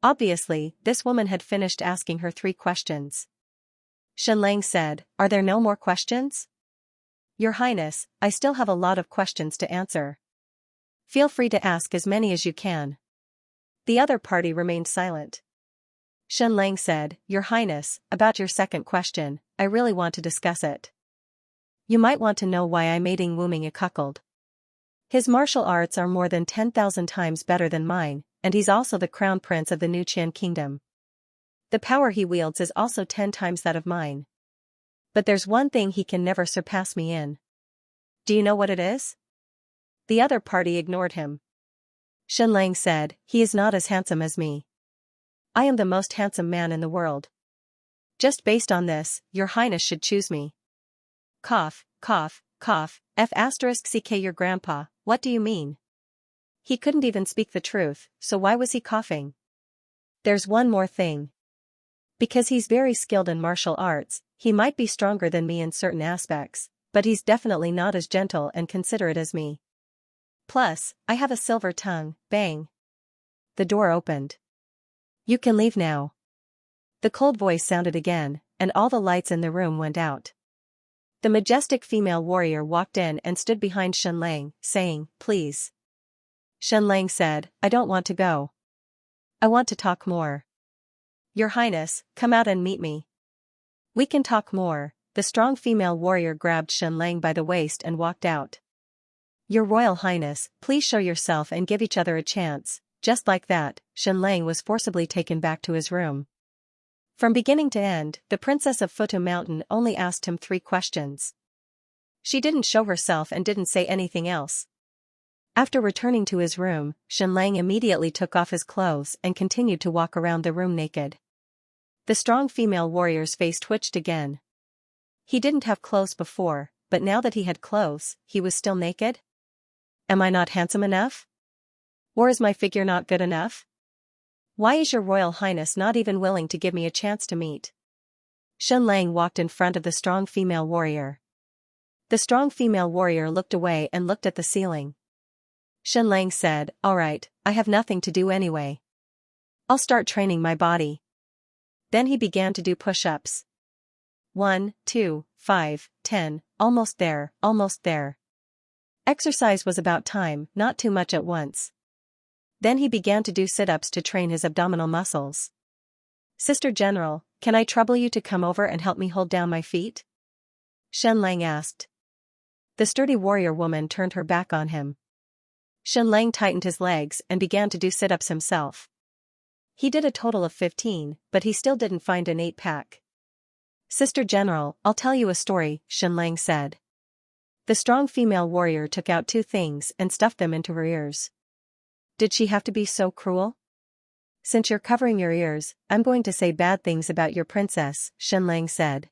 Obviously, this woman had finished asking her 3 questions. Xianxia said, Are there no more questions? Your Highness, I still have a lot of questions to answer. Feel free to ask as many as you can. The other party remained silent. Xianxia said, Your Highness, about your second question, I really want to discuss it. You might want to know why I made Ying Wuming a cuckold. His martial arts are more than 10,000 times better than mine, and he's also the crown prince of the New Qian kingdom. The power he wields is also 10 times that of mine. But there's one thing he can never surpass me in. Do you know what it is? The other party ignored him. Xianxia said, He is not as handsome as me. I am the most handsome man in the world. Just based on this, your Highness should choose me. Cough, cough, cough, *CK your grandpa, what do you mean? He couldn't even speak the truth, so why was he coughing? There's one more thing. Because he's very skilled in martial arts, he might be stronger than me in certain aspects, but he's definitely not as gentle and considerate as me. Plus, I have a silver tongue, bang. The door opened. You can leave now. The cold voice sounded again, and all the lights in the room went out. The majestic female warrior walked in and stood behind Xianxia, saying, Please. Xianxia said, I don't want to go. I want to talk more. Your Highness, come out and meet me. We can talk more. The strong female warrior grabbed Xianxia by the waist and walked out. Your Royal Highness, please show yourself and give each other a chance. Just like that, Xianxia was forcibly taken back to his room. From beginning to end, the Princess of Futu Mountain only asked him 3 questions. She didn't show herself and didn't say anything else. After returning to his room, Xianxia immediately took off his clothes and continued to walk around the room naked. The strong female warrior's face twitched again. He didn't have clothes before, but now that he had clothes, he was still naked? Am I not handsome enough? Or is my figure not good enough? Why is your Royal Highness not even willing to give me a chance to meet? Xianxia walked in front of the strong female warrior. The strong female warrior looked away and looked at the ceiling. Xianxia said, All right, I have nothing to do anyway. I'll start training my body. Then he began to do push-ups. 1, 2, 5, 10, almost there, almost there. Exercise was about time, not too much at once. Then he began to do sit-ups to train his abdominal muscles. Sister General, can I trouble you to come over and help me hold down my feet? Xianxia asked. The sturdy warrior woman turned her back on him. Xianxia tightened his legs and began to do sit-ups himself. He did a total of 15, but he still didn't find an 8-pack. Sister General, I'll tell you a story, Xianxia said. The strong female warrior took out 2 things and stuffed them into her ears. Did she have to be so cruel? Since you're covering your ears, I'm going to say bad things about your princess, Xianxia said.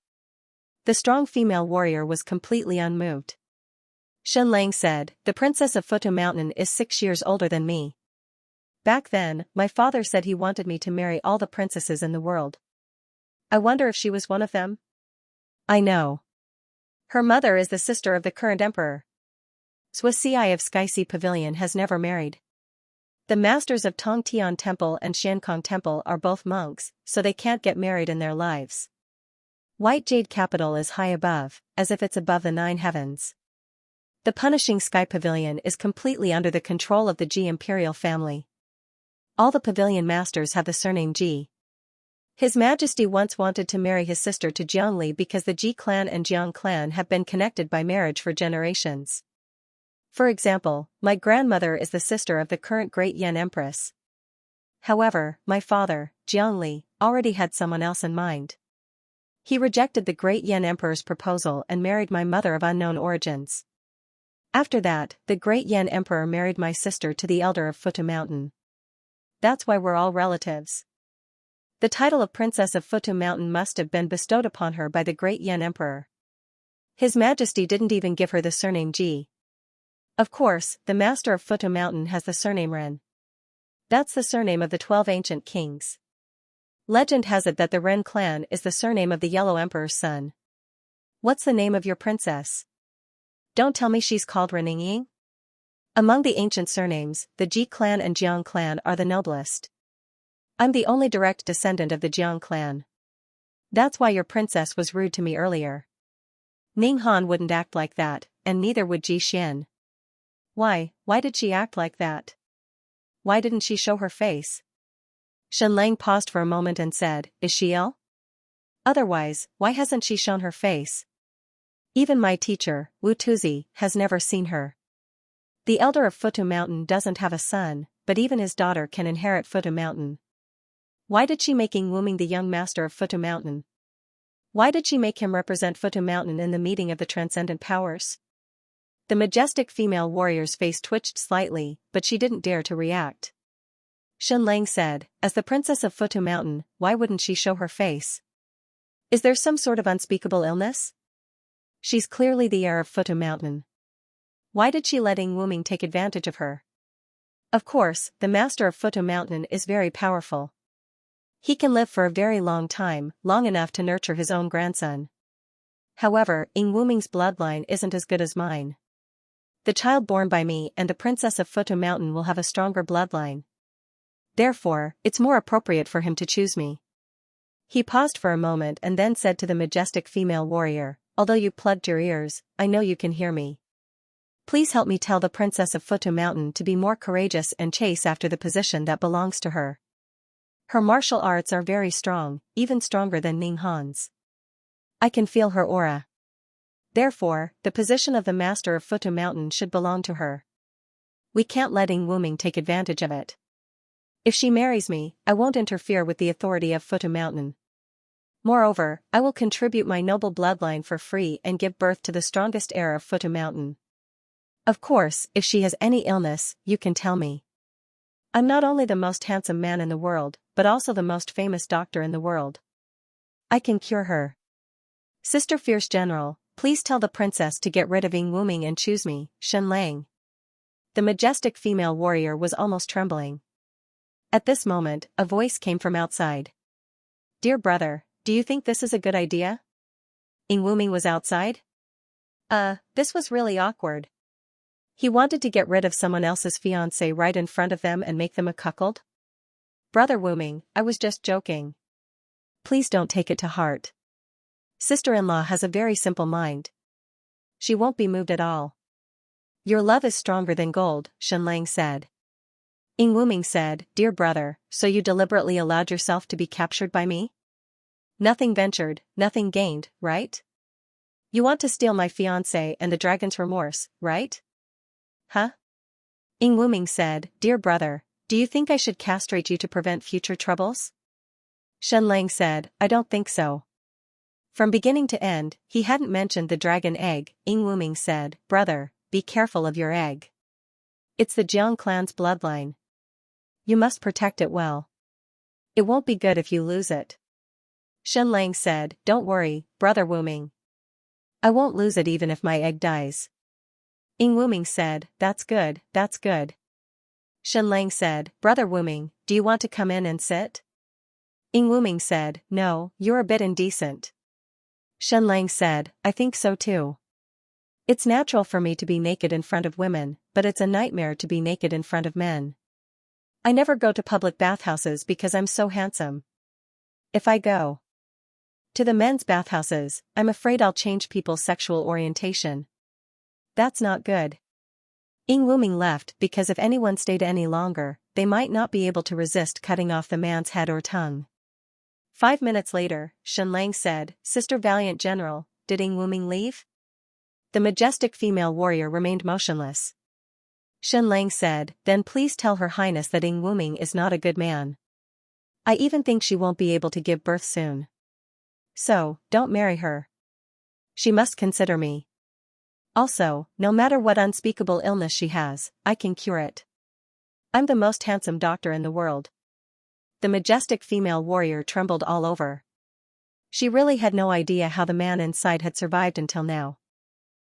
The strong female warrior was completely unmoved. Xianxia said, The Princess of Futu Mountain is 6 years older than me. Back then, my father said he wanted me to marry all the princesses in the world. I wonder if she was one of them? I know. Her mother is the sister of the current emperor. Xuexi of Skyse Pavilion has never married. The masters of Tongtian Temple and Xiankong Temple are both monks, so they can't get married in their lives. White Jade Capital is high above, as if it's above the 9 heavens. The punishing Sky Pavilion is completely under the control of the Ji imperial family. All the pavilion masters have the surname Ji. His Majesty once wanted to marry his sister to Jiangli because the Ji clan and Jiang clan have been connected by marriage for generations. For example, my grandmother is the sister of the current Great Yan Empress. However, my father, Jiangli, already had someone else in mind. He rejected the Great Yan Emperor's proposal and married my mother of unknown origins. After that, the Great Yan Emperor married my sister to the elder of Futu Mountain. That's why we're all relatives. The title of Princess of Futu Mountain must have been bestowed upon her by the Great Yan Emperor. His Majesty didn't even give her the surname Ji. Of course, the Master of Futu Mountain has the surname Ren. That's the surname of the 12 ancient kings. Legend has it that the Ren clan is the surname of the Yellow Emperor's son. What's the name of your princess? Don't tell me she's called Reningying? Among the ancient surnames, the Ji clan and Jiang clan are the noblest. I'm the only direct descendant of the Jiang clan. That's why your princess was rude to me earlier. Ning Han wouldn't act like that, and neither would Ji Xian. Why did she act like that? Why didn't she show her face? Shen Lang paused for a moment and said, is she ill? Otherwise, why hasn't she shown her face? Even my teacher, Wu Tuzi, has never seen her. The elder of Futu Mountain doesn't have a son, but even his daughter can inherit Futu Mountain. Why did she make Wuming the young master of Futu Mountain? Why did she make him represent Futu Mountain in the meeting of the transcendent powers? The majestic female warrior's face twitched slightly, but she didn't dare to react. Shen Lang said, as the princess of Futu Mountain, why wouldn't she show her face? Is there some sort of unspeakable illness? She's clearly the heir of Futu Mountain. Why did she let Wuming take advantage of her? Of course, the master of Futu Mountain is very powerful. He can live for a very long time, long enough to nurture his own grandson. However, Wuming's bloodline isn't as good as mine. The child born by me and the princess of Futu Mountain will have a stronger bloodline. Therefore, it's more appropriate for him to choose me. He paused for a moment and then said to the majestic female warrior, although you plugged your ears, I know you can hear me. Please help me tell the princess of Futu Mountain to be more courageous and chase after the position that belongs to her. Her martial arts are very strong, even stronger than Ning Han's. I can feel her aura. Therefore, the position of the master of Futu Mountain should belong to her. We can't let Wuming take advantage of it. If she marries me, I won't interfere with the authority of Futu Mountain. Moreover, I will contribute my noble bloodline for free and give birth to the strongest heir of Futu Mountain. Of course, if she has any illness, you can tell me. I'm not only the most handsome man in the world, but also the most famous doctor in the world. I can cure her. Sister Fierce General, please tell the princess to get rid of Wuming and choose me, Shen Lang. The majestic female warrior was almost trembling. At this moment, a voice came from outside. Dear brother, do you think this is a good idea? Wuming was outside? This was really awkward. He wanted to get rid of someone else's fiancée right in front of them and make them a cuckold? Brother Wuming, I was just joking. Please don't take it to heart. Sister-in-law has a very simple mind. She won't be moved at all. Your love is stronger than gold, Shen Lang said. Wuming said, Dear brother, so you deliberately allowed yourself to be captured by me? Nothing ventured, nothing gained, right? You want to steal my fiancé and the dragon's remorse, right? Huh? Wuming said, Dear brother, do you think I should castrate you to prevent future troubles? Shen Lang said, I don't think so. From beginning to end, he hadn't mentioned the dragon egg. Wuming said, Brother, be careful of your egg. It's the Jiang clan's bloodline. You must protect it well. It won't be good if you lose it. Shen Lang said, Don't worry, Brother Wuming. I won't lose it even if my egg dies. Wuming said, That's good, that's good. Shen Lang said, Brother Wuming, do you want to come in and sit? Wuming said, No, you're a bit indecent. Shen Lang said, I think so too. It's natural for me to be naked in front of women, but it's a nightmare to be naked in front of men. I never go to public bathhouses because I'm so handsome. If I go to the men's bathhouses, I'm afraid I'll change people's sexual orientation. That's not good. Wuming left because if anyone stayed any longer, they might not be able to resist cutting off the man's head or tongue. 5 minutes later, Xianlang said, Sister Valiant General, did Ing Wuming leave? The majestic female warrior remained motionless. Xianlang said, then please tell Her Highness that Ing Wuming is not a good man. I even think she won't be able to give birth soon. So, don't marry her. She must consider me. Also, no matter what unspeakable illness she has, I can cure it. I'm the most handsome doctor in the world. The majestic female warrior trembled all over. She really had no idea how the man inside had survived until now.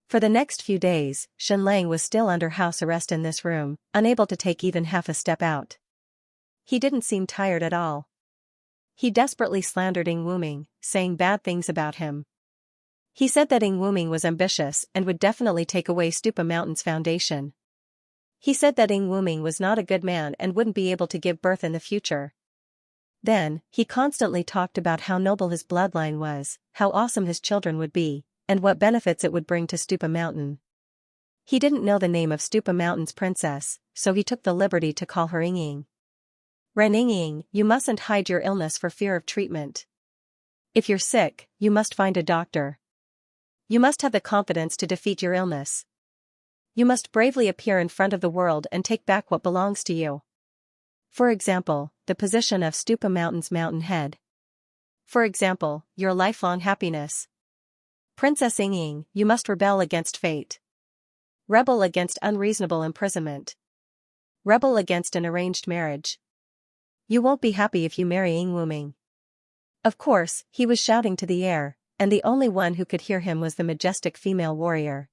For the next few days, Xianlang was still under house arrest in this room, unable to take even half a step out. He didn't seem tired at all. He desperately slandered Ing Wuming, saying bad things about him. He said that Ing Wuming was ambitious and would definitely take away Stupa Mountain's foundation. He said that Ing Wuming was not a good man and wouldn't be able to give birth in the future. Then, he constantly talked about how noble his bloodline was, how awesome his children would be, and what benefits it would bring to Stupa Mountain. He didn't know the name of Stupa Mountain's princess, so he took the liberty to call her Ying. Ren Ying, you mustn't hide your illness for fear of treatment. If you're sick, you must find a doctor. You must have the confidence to defeat your illness. You must bravely appear in front of the world and take back what belongs to you. For example, the position of Stupa Mountain's mountain head. For example, your lifelong happiness. Princess Ying, you must rebel against fate. Rebel against unreasonable imprisonment. Rebel against an arranged marriage. You won't be happy if you marry Ing Wuming. Of course, he was shouting to the air, and the only one who could hear him was the majestic female warrior.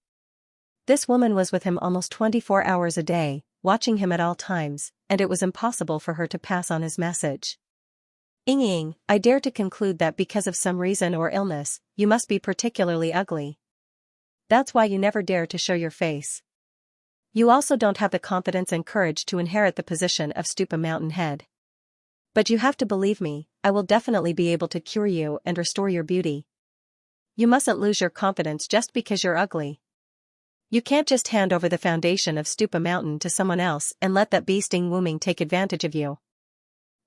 This woman was with him almost 24 hours a day, watching him at all times, and it was impossible for her to pass on his message. Ying, I dare to conclude that because of some reason or illness, you must be particularly ugly. That's why you never dare to show your face. You also don't have the confidence and courage to inherit the position of Stupa Mountain head. But you have to believe me, I will definitely be able to cure you and restore your beauty. You mustn't lose your confidence just because you're ugly. You can't just hand over the foundation of Stupa Mountain to someone else and let that beast Ing Wuming take advantage of you.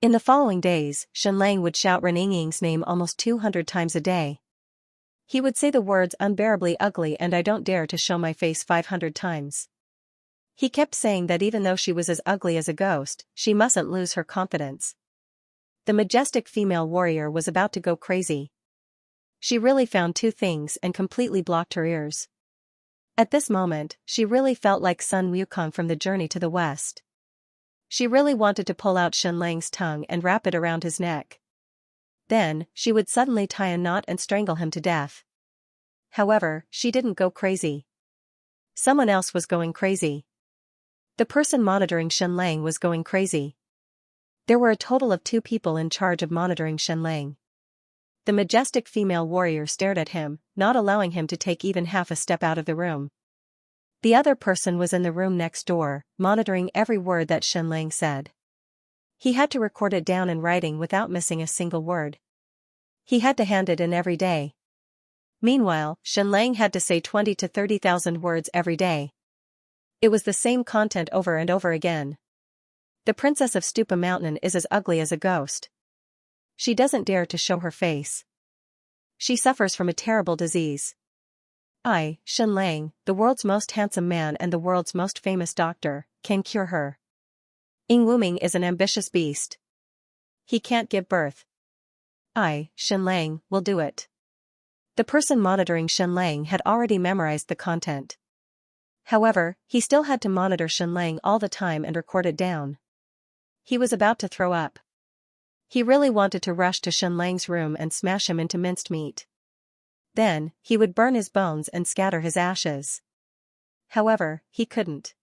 In the following days, Xianlang would shout Ren Ying's name almost 200 times a day. He would say the words unbearably ugly and I don't dare to show my face 500 times. He kept saying that even though she was as ugly as a ghost, she mustn't lose her confidence. The majestic female warrior was about to go crazy. She really found two things and completely blocked her ears. At this moment, she really felt like Sun Wukong from the Journey to the West. She really wanted to pull out Xianlang's tongue and wrap it around his neck. Then, she would suddenly tie a knot and strangle him to death. However, she didn't go crazy. Someone else was going crazy. The person monitoring Xianlang was going crazy. There were a total of 2 people in charge of monitoring Xianlang. The majestic female warrior stared at him, not allowing him to take even half a step out of the room. The other person was in the room next door, monitoring every word that Xianlang said. He had to record it down in writing without missing a single word. He had to hand it in every day. Meanwhile, Xianlang had to say 20 to 30,000 words every day. It was the same content over and over again. The princess of Stupa Mountain is as ugly as a ghost. She doesn't dare to show her face. She suffers from a terrible disease. I, Xianlang, the world's most handsome man and the world's most famous doctor, can cure her. Ing Wuming is an ambitious beast. He can't give birth. I, Xianlang, will do it. The person monitoring Xianlang had already memorized the content. However, he still had to monitor Xianlang all the time and record it down. He was about to throw up. He really wanted to rush to Xianlang's room and smash him into minced meat. Then, he would burn his bones and scatter his ashes. However, he couldn't.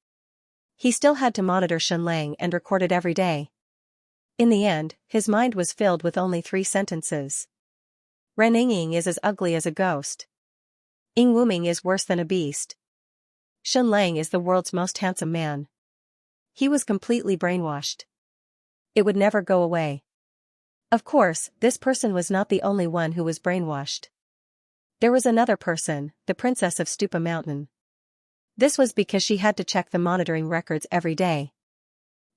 He still had to monitor Xianlang and record it every day. In the end, his mind was filled with only 3 sentences. Ren Ying is as ugly as a ghost. Ing Wuming is worse than a beast. Xianlang is the world's most handsome man. He was completely brainwashed. It would never go away. Of course, this person was not the only one who was brainwashed. There was another person, the princess of Stupa Mountain. This was because she had to check the monitoring records every day.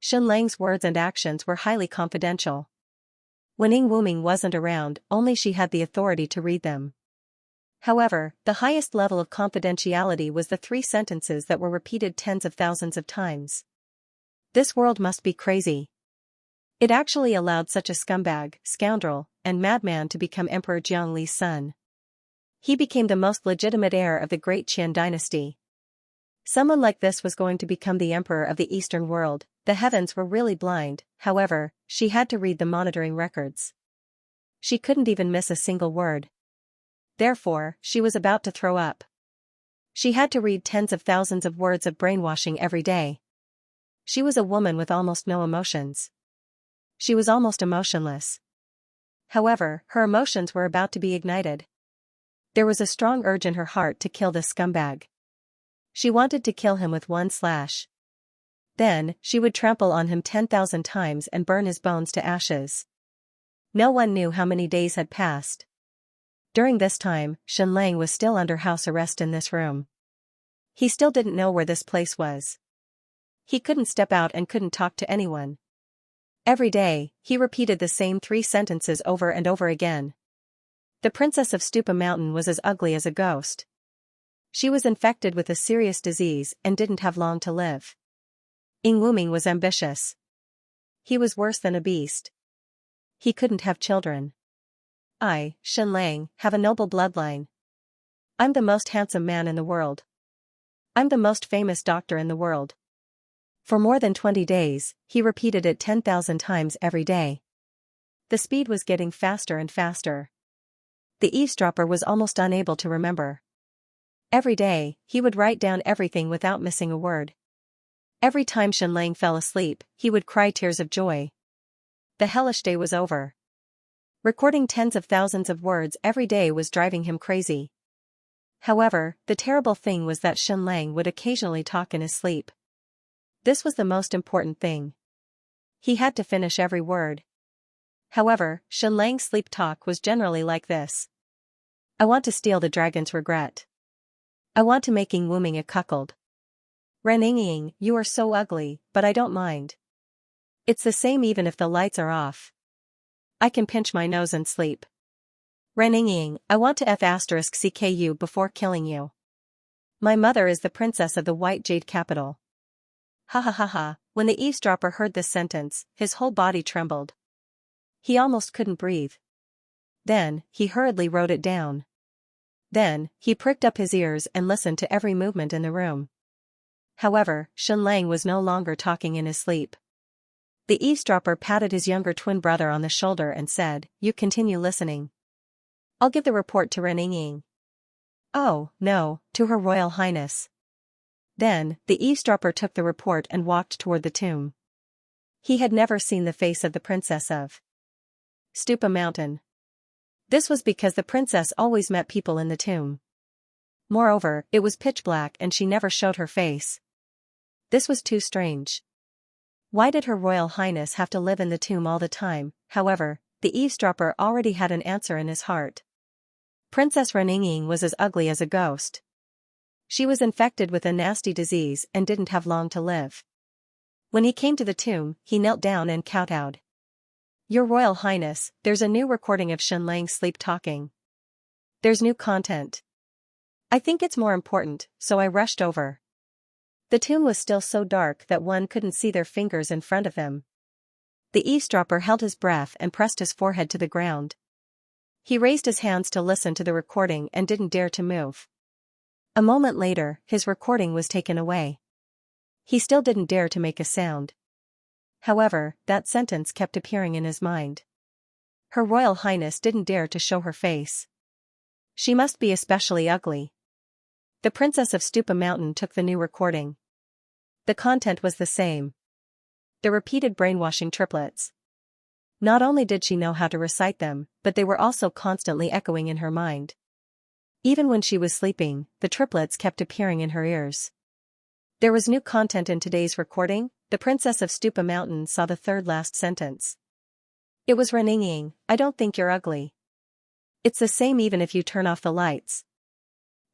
Xianlang's words and actions were highly confidential. When Ing Wuming wasn't around, only she had the authority to read them. However, the highest level of confidentiality was the 3 sentences that were repeated tens of thousands of times. This world must be crazy. It actually allowed such a scumbag, scoundrel, and madman to become Emperor Jiangli's son. He became the most legitimate heir of the great Qian dynasty. Someone like this was going to become the emperor of the Eastern world. The heavens were really blind. However, she had to read the monitoring records. She couldn't even miss a single word. Therefore, she was about to throw up. She had to read tens of thousands of words of brainwashing every day. She was a woman with almost no emotions. She was almost emotionless. However, her emotions were about to be ignited. There was a strong urge in her heart to kill this scumbag. She wanted to kill him with one slash. Then, she would trample on him 10,000 times and burn his bones to ashes. No one knew how many days had passed. During this time, Xianxia was still under house arrest in this room. He still didn't know where this place was. He couldn't step out and couldn't talk to anyone. Every day, he repeated the same 3 sentences over and over again. The princess of Stupa Mountain was as ugly as a ghost. She was infected with a serious disease and didn't have long to live. Ing Wuming was ambitious. He was worse than a beast. He couldn't have children. I, Xianxia, have a noble bloodline. I'm the most handsome man in the world. I'm the most famous doctor in the world. For more than 20 days, he repeated it 10,000 times every day. The speed was getting faster and faster. The eavesdropper was almost unable to remember. Every day, he would write down everything without missing a word. Every time Xianxia fell asleep, he would cry tears of joy. The hellish day was over. Recording tens of thousands of words every day was driving him crazy. However, the terrible thing was that Xianxia would occasionally talk in his sleep. This was the most important thing. He had to finish every word. However, Xianxia's sleep talk was generally like this. I want to steal the dragon's regret. I want to make Ing Wuming a cuckold. Ren-Ying, you are so ugly, but I don't mind. It's the same even if the lights are off. I can pinch my nose and sleep. Ren-Ying, I want to F***ck you before killing you. My mother is the princess of the White Jade capital. Ha ha ha ha. When the eavesdropper heard this sentence, his whole body trembled. He almost couldn't breathe. Then, he hurriedly wrote it down. Then, he pricked up his ears and listened to every movement in the room. However, Xianxia was no longer talking in his sleep. The eavesdropper patted his younger twin brother on the shoulder and said, You continue listening. I'll give the report to Ren-Ying. Oh, no, to Her Royal Highness. Then, the eavesdropper took the report and walked toward the tomb. He had never seen the face of the princess of Stupa Mountain. This was because the princess always met people in the tomb. Moreover, it was pitch black and she never showed her face. This was too strange. Why did Her Royal Highness have to live in the tomb all the time? However, the eavesdropper already had an answer in his heart. Princess Ren-Ying was as ugly as a ghost. She was infected with a nasty disease and didn't have long to live. When he came to the tomb, he knelt down and kowtowed. Your Royal Highness, there's a new recording of Xianxia's sleep talking. There's new content. I think it's more important, so I rushed over. The tomb was still so dark that one couldn't see their fingers in front of him. The eavesdropper held his breath and pressed his forehead to the ground. He raised his hands to listen to the recording and didn't dare to move. A moment later, his recording was taken away. He still didn't dare to make a sound. However, that sentence kept appearing in his mind. Her Royal Highness didn't dare to show her face. She must be especially ugly. The Princess of Stupa Mountain took the new recording. The content was the same. The repeated brainwashing triplets. Not only did she know how to recite them, but they were also constantly echoing in her mind. Even when she was sleeping, the triplets kept appearing in her ears. There was new content in today's recording. The Princess of Stupa Mountain saw the third last sentence. It was Ren-Ying, I don't think you're ugly. It's the same even if you turn off the lights.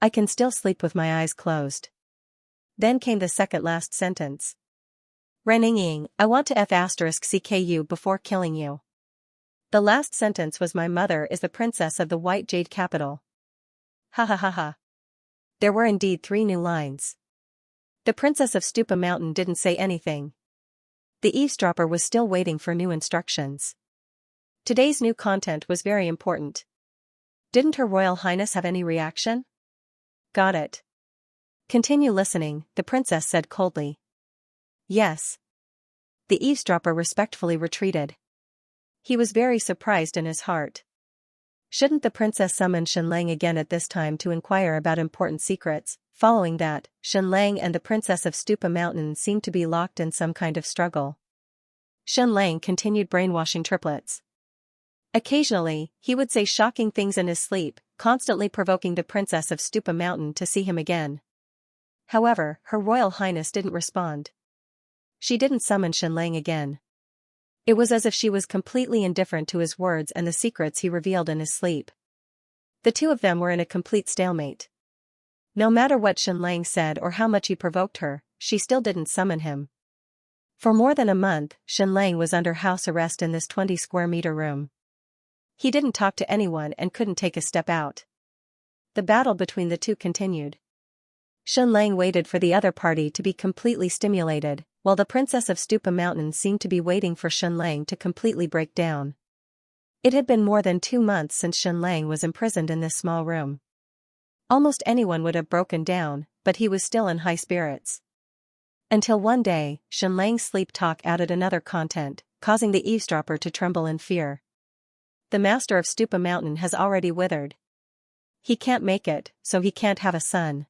I can still sleep with my eyes closed. Then came the second last sentence. Ren-Ying, I want to F***ck you before killing you. The last sentence was my mother is the princess of the white jade capital. Ha ha ha ha. There were indeed 3 new lines. The princess of Stupa Mountain didn't say anything. The eavesdropper was still waiting for new instructions. Today's new content was very important. Didn't Her Royal Highness have any reaction? Got it. Continue listening, the princess said coldly. Yes. The eavesdropper respectfully retreated. He was very surprised in his heart. Shouldn't the princess summon Xianxia again at this time to inquire about important secrets? Following that, Xianxia and the princess of Stupa Mountain seemed to be locked in some kind of struggle. Xianxia continued brainwashing triplets. Occasionally, he would say shocking things in his sleep, constantly provoking the princess of Stupa Mountain to see him again. However, Her Royal Highness didn't respond. She didn't summon Xianxia again. It was as if she was completely indifferent to his words and the secrets he revealed in his sleep. The two of them were in a complete stalemate. No matter what Xianxia said or how much he provoked her, she still didn't summon him. For more than a month, Xianxia was under house arrest in this 20-square-meter room. He didn't talk to anyone and couldn't take a step out. The battle between the two continued. Xianxia waited for the other party to be completely stimulated, while the princess of Stupa Mountain seemed to be waiting for Xianxia to completely break down. It had been more than 2 months since Xianxia was imprisoned in this small room. Almost anyone would have broken down, but he was still in high spirits. Until one day, Xianxia's sleep talk added another content, causing the eavesdropper to tremble in fear. The master of Stupa Mountain has already withered. He can't make it, so he can't have a son.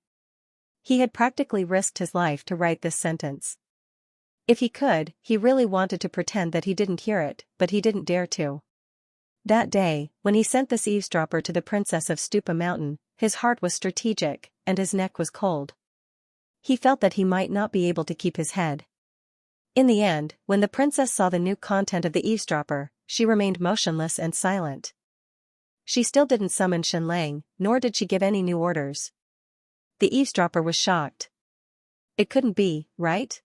He had practically risked his life to write this sentence. If he could, he really wanted to pretend that he didn't hear it, but he didn't dare to. That day, when he sent this eavesdropper to the princess of Stupa Mountain, his heart was strategic, and his neck was cold. He felt that he might not be able to keep his head. In the end, when the princess saw the new content of the eavesdropper, she remained motionless and silent. She still didn't summon Xianxia, nor did she give any new orders. The eavesdropper was shocked. It couldn't be, right?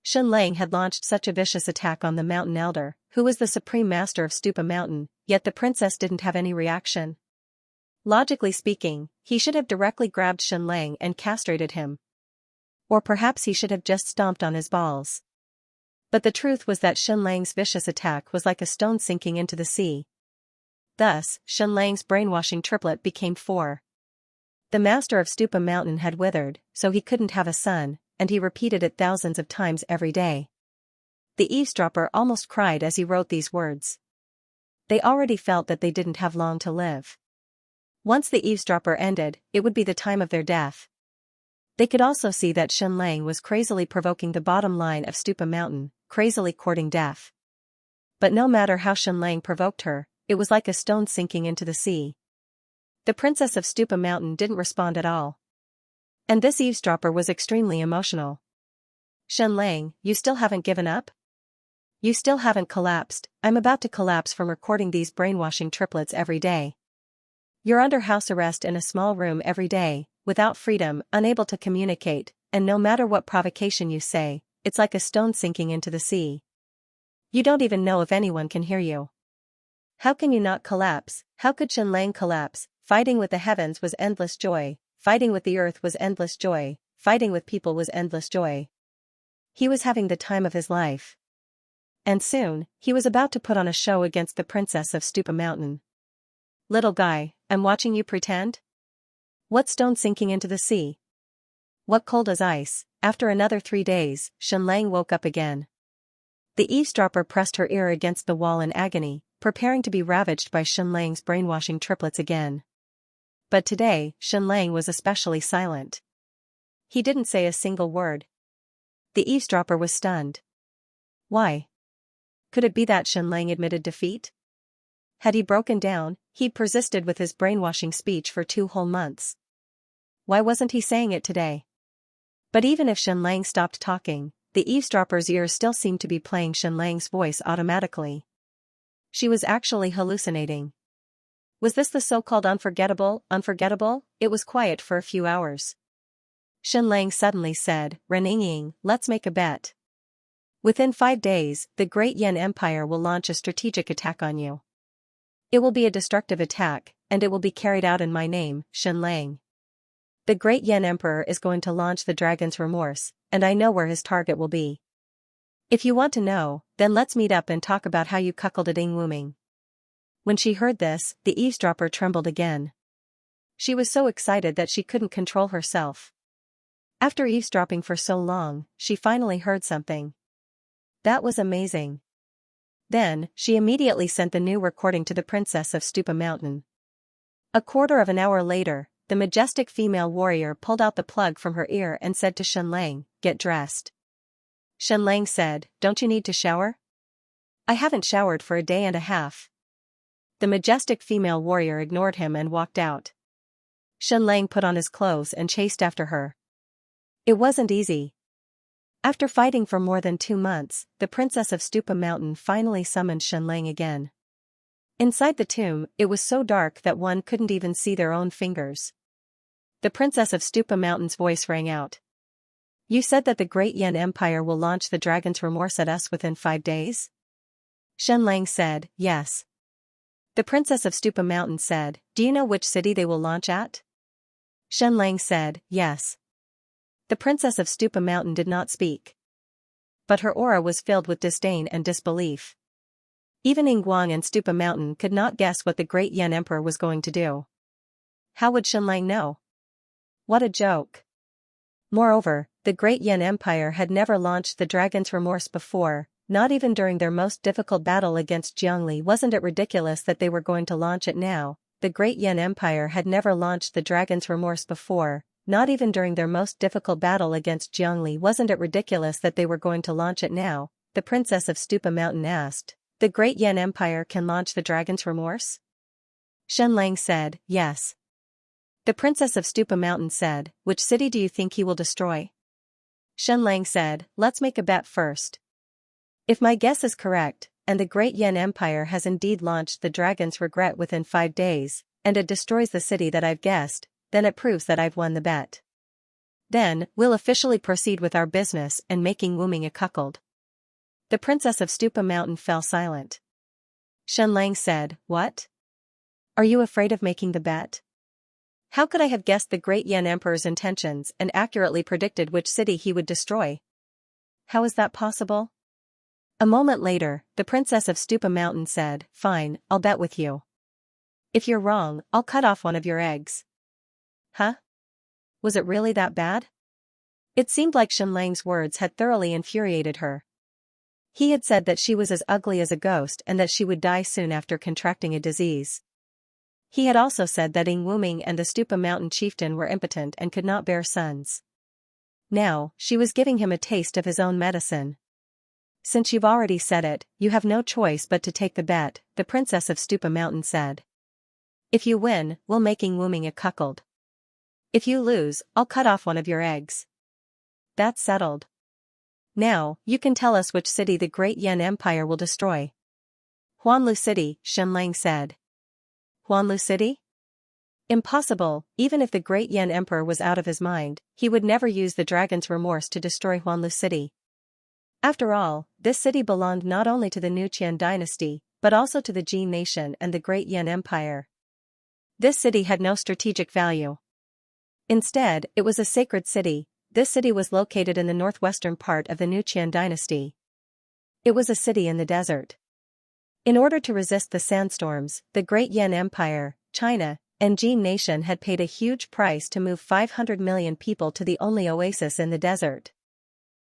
Xianxia had launched such a vicious attack on the mountain elder, who was the supreme master of Stupa Mountain, yet the princess didn't have any reaction. Logically speaking, he should have directly grabbed Xianxia and castrated him. Or perhaps he should have just stomped on his balls. But the truth was that Xianxia's vicious attack was like a stone sinking into the sea. Thus, Xianxia's brainwashing triplet became 4. The master of Stupa Mountain had withered, so he couldn't have a son, and he repeated it thousands of times every day. The eavesdropper almost cried as he wrote these words. They already felt that they didn't have long to live. Once the eavesdropper ended, it would be the time of their death. They could also see that Xianxia was crazily provoking the bottom line of Stupa Mountain, crazily courting death. But no matter how Xianxia provoked her, it was like a stone sinking into the sea. The princess of Stupa Mountain didn't respond at all. And this eavesdropper was extremely emotional. Xianxia, you still haven't given up? You still haven't collapsed. I'm about to collapse from recording these brainwashing triplets every day. You're under house arrest in a small room every day, without freedom, unable to communicate, and no matter what provocation you say, it's like a stone sinking into the sea. You don't even know if anyone can hear you. How can you not collapse? How could Xianxia collapse? Fighting with the heavens was endless joy. Fighting with the earth was endless joy. Fighting with people was endless joy. He was having the time of his life. And soon, he was about to put on a show against the princess of Stupa Mountain. Little guy, I'm watching you pretend? What stone sinking into the sea? What cold as ice? After another 3 days, Xianxia woke up again. The eavesdropper pressed her ear against the wall in agony, preparing to be ravaged by Xianxia's brainwashing triplets again. But today, Xianxia was especially silent. He didn't say a single word. The eavesdropper was stunned. Why? Could it be that Xianxia admitted defeat? Had he broken down? He'd persisted with his brainwashing speech for 2 whole months. Why wasn't he saying it today? But even if Xianxia stopped talking, the eavesdropper's ears still seemed to be playing Xianxia's voice automatically. She was actually hallucinating. Was this the so-called unforgettable? It was quiet for a few hours. Xianxia suddenly said, Reninging, let's make a bet. Within 5 days, the Great Yan Empire will launch a strategic attack on you. It will be a destructive attack, and it will be carried out in my name, Xianxia. The great Yan Emperor is going to launch the dragon's remorse, and I know where his target will be. If you want to know, then let's meet up and talk about how you cuckolded Ing Wuming. When she heard this, the eavesdropper trembled again. She was so excited that she couldn't control herself. After eavesdropping for so long, she finally heard something. That was amazing. Then, she immediately sent the new recording to the Princess of Stupa Mountain. A quarter of an hour later, the majestic female warrior pulled out the plug from her ear and said to Xianxia, "Get dressed." Xianxia said, "Don't you need to shower?" "I haven't showered for a day and a half." The majestic female warrior ignored him and walked out. Xianxia put on his clothes and chased after her. It wasn't easy. After fighting for more than 2 months, the Princess of Stupa Mountain finally summoned Xianxia again. Inside the tomb, it was so dark that one couldn't even see their own fingers. The Princess of Stupa Mountain's voice rang out. "You said that the great Yan Empire will launch the dragon's remorse at us within 5 days?" Xianxia said, "Yes." The Princess of Stupa Mountain said, "Do you know which city they will launch at?" Xianxia said, "Yes." The Princess of Stupa Mountain did not speak. But her aura was filled with disdain and disbelief. Even Yingguang and Stupa Mountain could not guess what the great Yan Emperor was going to do. How would Xianxia know? What a joke. Moreover, the great Yan Empire had never launched the dragon's remorse before, not even during their most difficult battle against Jiangli. Wasn't it ridiculous that they were going to launch it now? The great Yan Empire had never launched the dragon's remorse before, not even during their most difficult battle against Jiangli. Wasn't it ridiculous that they were going to launch it now? The Princess of Stupa Mountain asked. The great Yan Empire can launch the dragon's remorse? Xianxia said, "Yes." The Princess of Stupa Mountain said, "Which city do you think he will destroy?" Xianxia said, "Let's make a bet first. If my guess is correct, and the great Yan Empire has indeed launched the dragon's regret within 5 days, and it destroys the city that I've guessed, then it proves that I've won the bet. Then, we'll officially proceed with our business and making Wuming a cuckold." The Princess of Stupa Mountain fell silent. Xianxia said, "What? Are you afraid of making the bet? How could I have guessed the great Yan Emperor's intentions and accurately predicted which city he would destroy? How is that possible?" A moment later, the Princess of Stupa Mountain said, "Fine, I'll bet with you. If you're wrong, I'll cut off one of your eggs." Huh? Was it really that bad? It seemed like Xianxia's words had thoroughly infuriated her. He had said that she was as ugly as a ghost and that she would die soon after contracting a disease. He had also said that Ing Wuming and the Stupa Mountain chieftain were impotent and could not bear sons. Now, she was giving him a taste of his own medicine. "Since you've already said it, you have no choice but to take the bet," the Princess of Stupa Mountain said. "If you win, we'll make Ing Wuming a cuckold. If you lose, I'll cut off one of your eggs. That's settled. Now, you can tell us which city the great Yan Empire will destroy." "Huanlu City," Xianxia said. "Huanlu City? Impossible. Even if the great Yan Emperor was out of his mind, he would never use the dragon's remorse to destroy Huanlu City. After all, this city belonged not only to the new Qian dynasty, but also to the Jin nation and the great Yan Empire. This city had no strategic value. Instead, it was a sacred city. This city was located in the northwestern part of the new Qian dynasty. It was a city in the desert. In order to resist the sandstorms, the great Yan Empire, China, and Jin nation had paid a huge price to move 500 million people to the only oasis in the desert.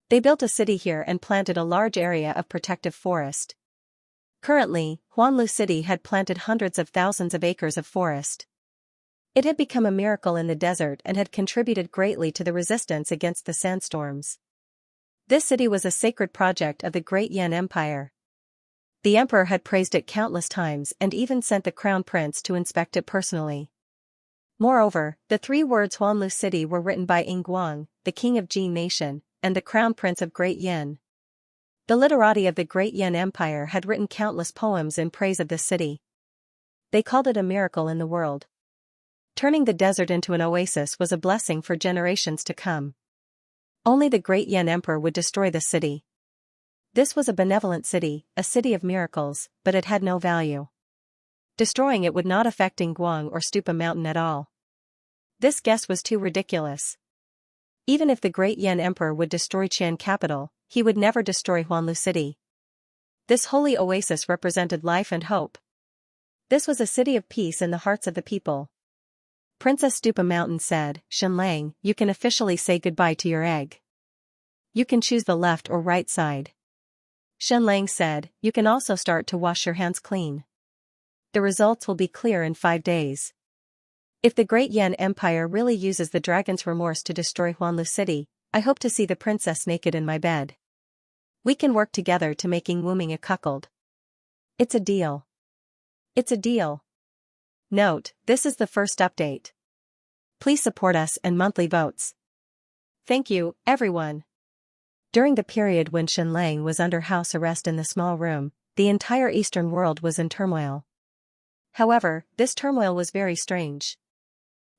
They built a city here and planted a large area of protective forest. Currently, Huanlu City had planted hundreds of thousands of acres of forest. It had become a miracle in the desert and had contributed greatly to the resistance against the sandstorms. This city was a sacred project of the great Yan Empire. The emperor had praised it countless times and even sent the crown prince to inspect it personally. Moreover, the 3 words Huanlu City were written by Yingguang, the king of Jin nation, and the crown prince of Great Yan. The literati of the Great Yan Empire had written countless poems in praise of this city. They called it a miracle in the world. Turning the desert into an oasis was a blessing for generations to come. Only the great Yan Emperor would destroy the city. This was a benevolent city, a city of miracles, but it had no value. Destroying it would not affect Yinguang or Stupa Mountain at all. This guess was too ridiculous. Even if the great Yan Emperor would destroy Qian capital, he would never destroy Huanlu City. This holy oasis represented life and hope. This was a city of peace in the hearts of the people. Princess Stupa Mountain said, "Shenlang, you can officially say goodbye to your egg. You can choose the left or right side." Shenlang said, "You can also start to wash your hands clean. The results will be clear in 5 days. If the great Yan Empire really uses the dragon's remorse to destroy Huanlu City, I hope to see the princess naked in my bed. We can work together to make Yingwuming a cuckold. It's a deal. It's a deal." Note, this is the first update. Please support us and monthly votes. Thank you, everyone. During the period when Shenlang was under house arrest in the small room, the entire Eastern world was in turmoil. However, this turmoil was very strange.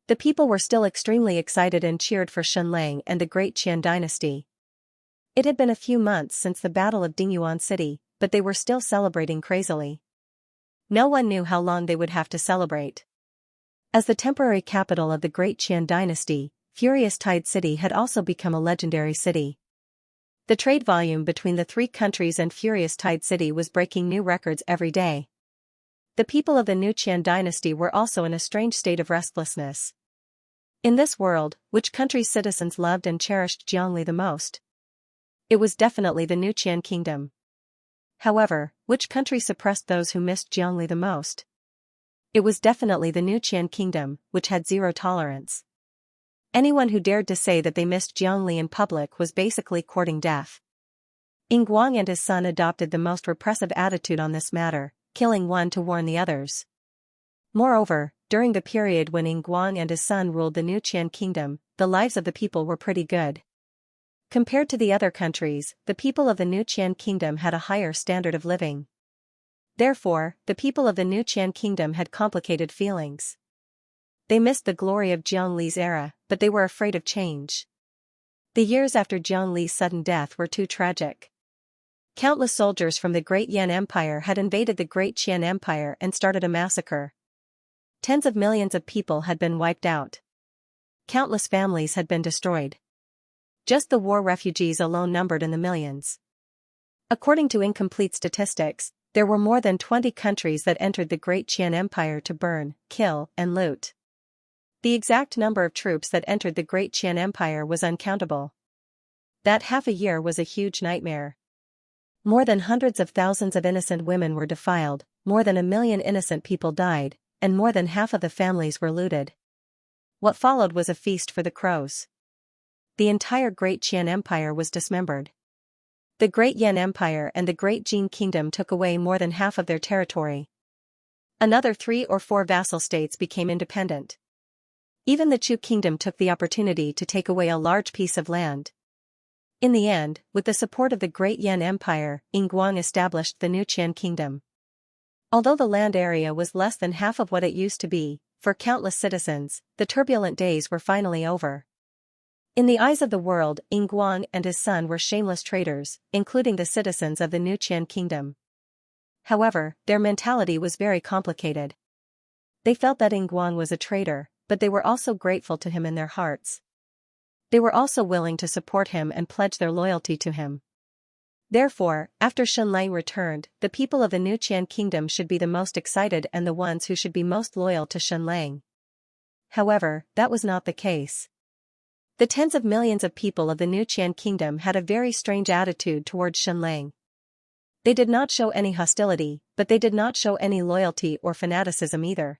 The people were still extremely excited and cheered for Shenlang and the great Qian dynasty. It had been a few months since the Battle of Dingyuan City, but they were still celebrating crazily. No one knew how long they would have to celebrate. As the temporary capital of the great Qian dynasty, Furious Tide City had also become a legendary city. The trade volume between the 3 countries and Furious Tide City was breaking new records every day. The people of the new Qian dynasty were also in a strange state of restlessness. In this world, which country's citizens loved and cherished Jiangli the most? It was definitely the new Qian kingdom. However, which country suppressed those who missed Jiangli the most? It was definitely the new Qian kingdom, which had zero tolerance. Anyone who dared to say that they missed Jiangli in public was basically courting death. Yingguang and his son adopted the most repressive attitude on this matter, killing one to warn the others. Moreover, during the period when Yingguang and his son ruled the new Qian kingdom, the lives of the people were pretty good. Compared to the other countries, the people of the new Qian kingdom had a higher standard of living. Therefore, the people of the new Qian kingdom had complicated feelings. They missed the glory of Jiang Li's era, but they were afraid of change. The years after Jiang Li's sudden death were too tragic. Countless soldiers from the great Yan Empire had invaded the great Qian Empire and started a massacre. Tens of millions of people had been wiped out. Countless families had been destroyed. Just the war refugees alone numbered in the millions. According to incomplete statistics, there were more than 20 countries that entered the great Qian Empire to burn, kill, and loot. The exact number of troops that entered the great Qian Empire was uncountable. That half a year was a huge nightmare. More than hundreds of thousands of innocent women were defiled, more than 1 million innocent people died, and more than half of the families were looted. What followed was a feast for the crows. The entire great Qian Empire was dismembered. The great Yan Empire and the great Jin Kingdom took away more than half of their territory. Another 3 or 4 vassal states became independent. Even the Chu Kingdom took the opportunity to take away a large piece of land. In the end, with the support of the great Yan Empire, Yingguang established the new Qian Kingdom. Although the land area was less than half of what it used to be, for countless citizens, the turbulent days were finally over. In the eyes of the world, Yingguang and his son were shameless traitors, including the citizens of the new Qian Kingdom. However, their mentality was very complicated. They felt that Yingguang was a traitor, but they were also grateful to him in their hearts. They were also willing to support him and pledge their loyalty to him. Therefore, after Shenlang returned, the people of the new Qian Kingdom should be the most excited and the ones who should be most loyal to Shenlang. However, that was not the case. The tens of millions of people of the new Qian Kingdom had a very strange attitude towards Shenlang. They did not show any hostility, but they did not show any loyalty or fanaticism either.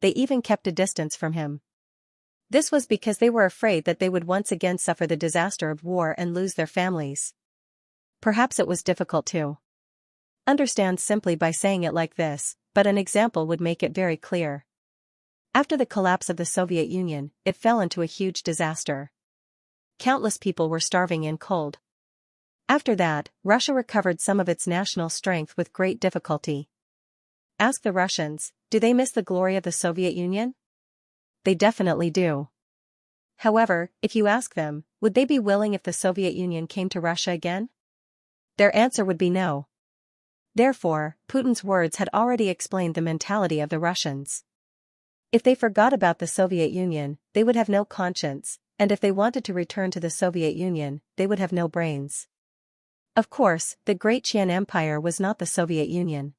They even kept a distance from him. This was because they were afraid that they would once again suffer the disaster of war and lose their families. Perhaps it was difficult to understand simply by saying it like this, but an example would make it very clear. After the collapse of the Soviet Union, it fell into a huge disaster. Countless people were starving and cold. After that, Russia recovered some of its national strength with great difficulty. Ask the Russians, do they miss the glory of the Soviet Union? They definitely do. However, if you ask them, would they be willing if the Soviet Union came to Russia again? Their answer would be no. Therefore, Putin's words had already explained the mentality of the Russians. If they forgot about the Soviet Union, they would have no conscience, and if they wanted to return to the Soviet Union, they would have no brains. Of course, the Great Qian Empire was not the Soviet Union.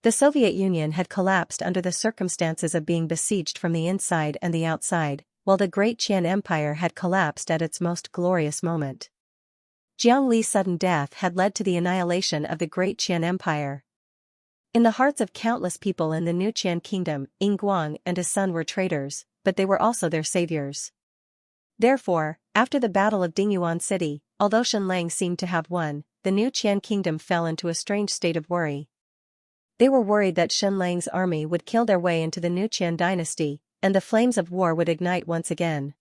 The Soviet Union had collapsed under the circumstances of being besieged from the inside and the outside, while the Great Qian Empire had collapsed at its most glorious moment. Jiang Li's sudden death had led to the annihilation of the Great Qian Empire. In the hearts of countless people in the new Qian kingdom, Ying Guang and his son were traitors, but they were also their saviors. Therefore, after the Battle of Dingyuan City, although Xianlang seemed to have won, the new Qian kingdom fell into a strange state of worry. They were worried that Xianlang's army would kill their way into the new Qian dynasty, and the flames of war would ignite once again.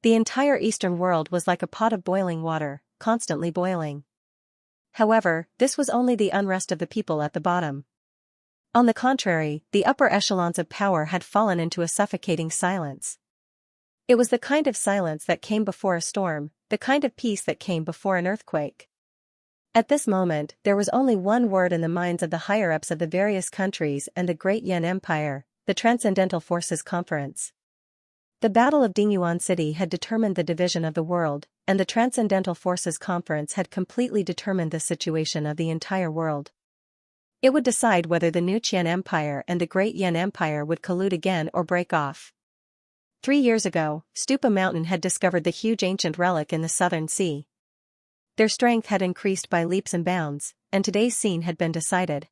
The entire eastern world was like a pot of boiling water, constantly boiling. However, this was only the unrest of the people at the bottom. On the contrary, the upper echelons of power had fallen into a suffocating silence. It was the kind of silence that came before a storm, the kind of peace that came before an earthquake. At this moment, there was only one word in the minds of the higher-ups of the various countries and the Great Yan Empire: the Transcendental Forces Conference. The Battle of Dingyuan City had determined the division of the world, and the Transcendental Forces Conference had completely determined the situation of the entire world. It would decide whether the new Qian Empire and the Great Yan Empire would collude again or break off. 3 years ago, Stupa Mountain had discovered the huge ancient relic in the southern sea. Their strength had increased by leaps and bounds, and today's scene had been decided.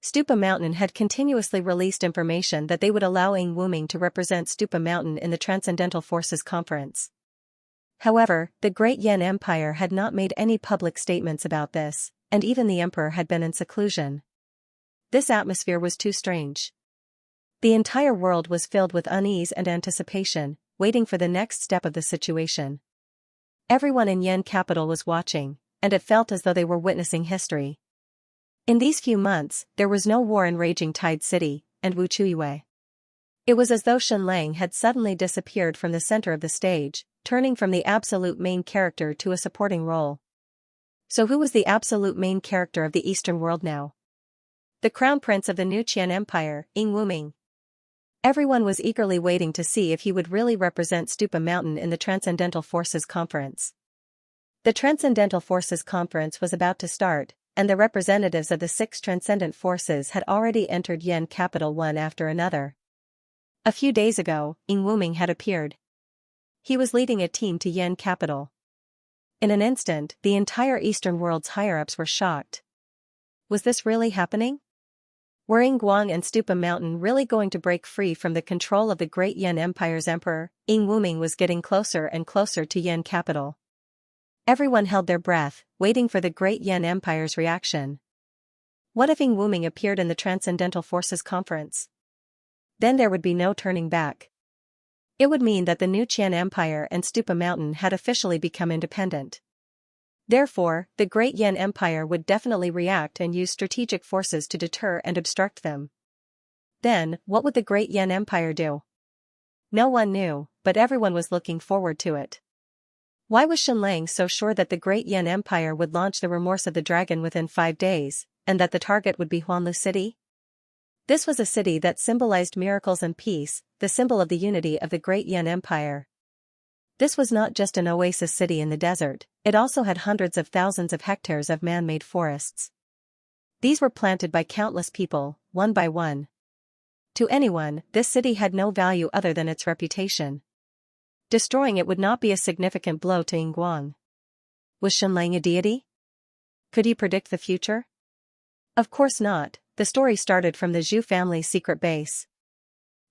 Stupa Mountain had continuously released information that they would allow Ying Wuming to represent Stupa Mountain in the Transcendental Forces Conference. However, the Great Yan Empire had not made any public statements about this, and even the emperor had been in seclusion. This atmosphere was too strange. The entire world was filled with unease and anticipation, waiting for the next step of the situation. Everyone in Yan capital was watching, and it felt as though they were witnessing history. In these few months, there was no war in raging Tide City, and Wuchuiwei. It was as though Xianlang had suddenly disappeared from the center of the stage, turning from the absolute main character to a supporting role. So who was the absolute main character of the Eastern world now? The crown prince of the new Qian Empire, Ying Wuming. Everyone was eagerly waiting to see if he would really represent Stupa Mountain in the Transcendental Forces Conference. The Transcendental Forces Conference was about to start, and the representatives of the 6 transcendent forces had already entered Yan capital one after another. A few days ago, Ying Wuming had appeared. He was leading a team to Yan capital. In an instant, the entire Eastern world's higher-ups were shocked. Was this really happening? Were Ying Guang and Stupa Mountain really going to break free from the control of the Great Yan Empire's emperor? Ying Wuming was getting closer and closer to Yan capital. Everyone held their breath, waiting for the Great Yan Empire's reaction. What if Ying Wuming appeared in the Transcendental Forces Conference? Then there would be no turning back. It would mean that the new Qian Empire and Stupa Mountain had officially become independent. Therefore, the Great Yan Empire would definitely react and use strategic forces to deter and obstruct them. Then, what would the Great Yan Empire do? No one knew, but everyone was looking forward to it. Why was Xianlang so sure that the Great Yan Empire would launch the Remorse of the Dragon within 5 days, and that the target would be Huanlu City? This was a city that symbolized miracles and peace, the symbol of the unity of the Great Yan Empire. This was not just an oasis city in the desert, it also had hundreds of thousands of hectares of man-made forests. These were planted by countless people, one by one. To anyone, this city had no value other than its reputation. Destroying it would not be a significant blow to Ying Guang. Was Xianlang a deity? Could he predict the future? Of course not. The story started from the Zhu family's secret base.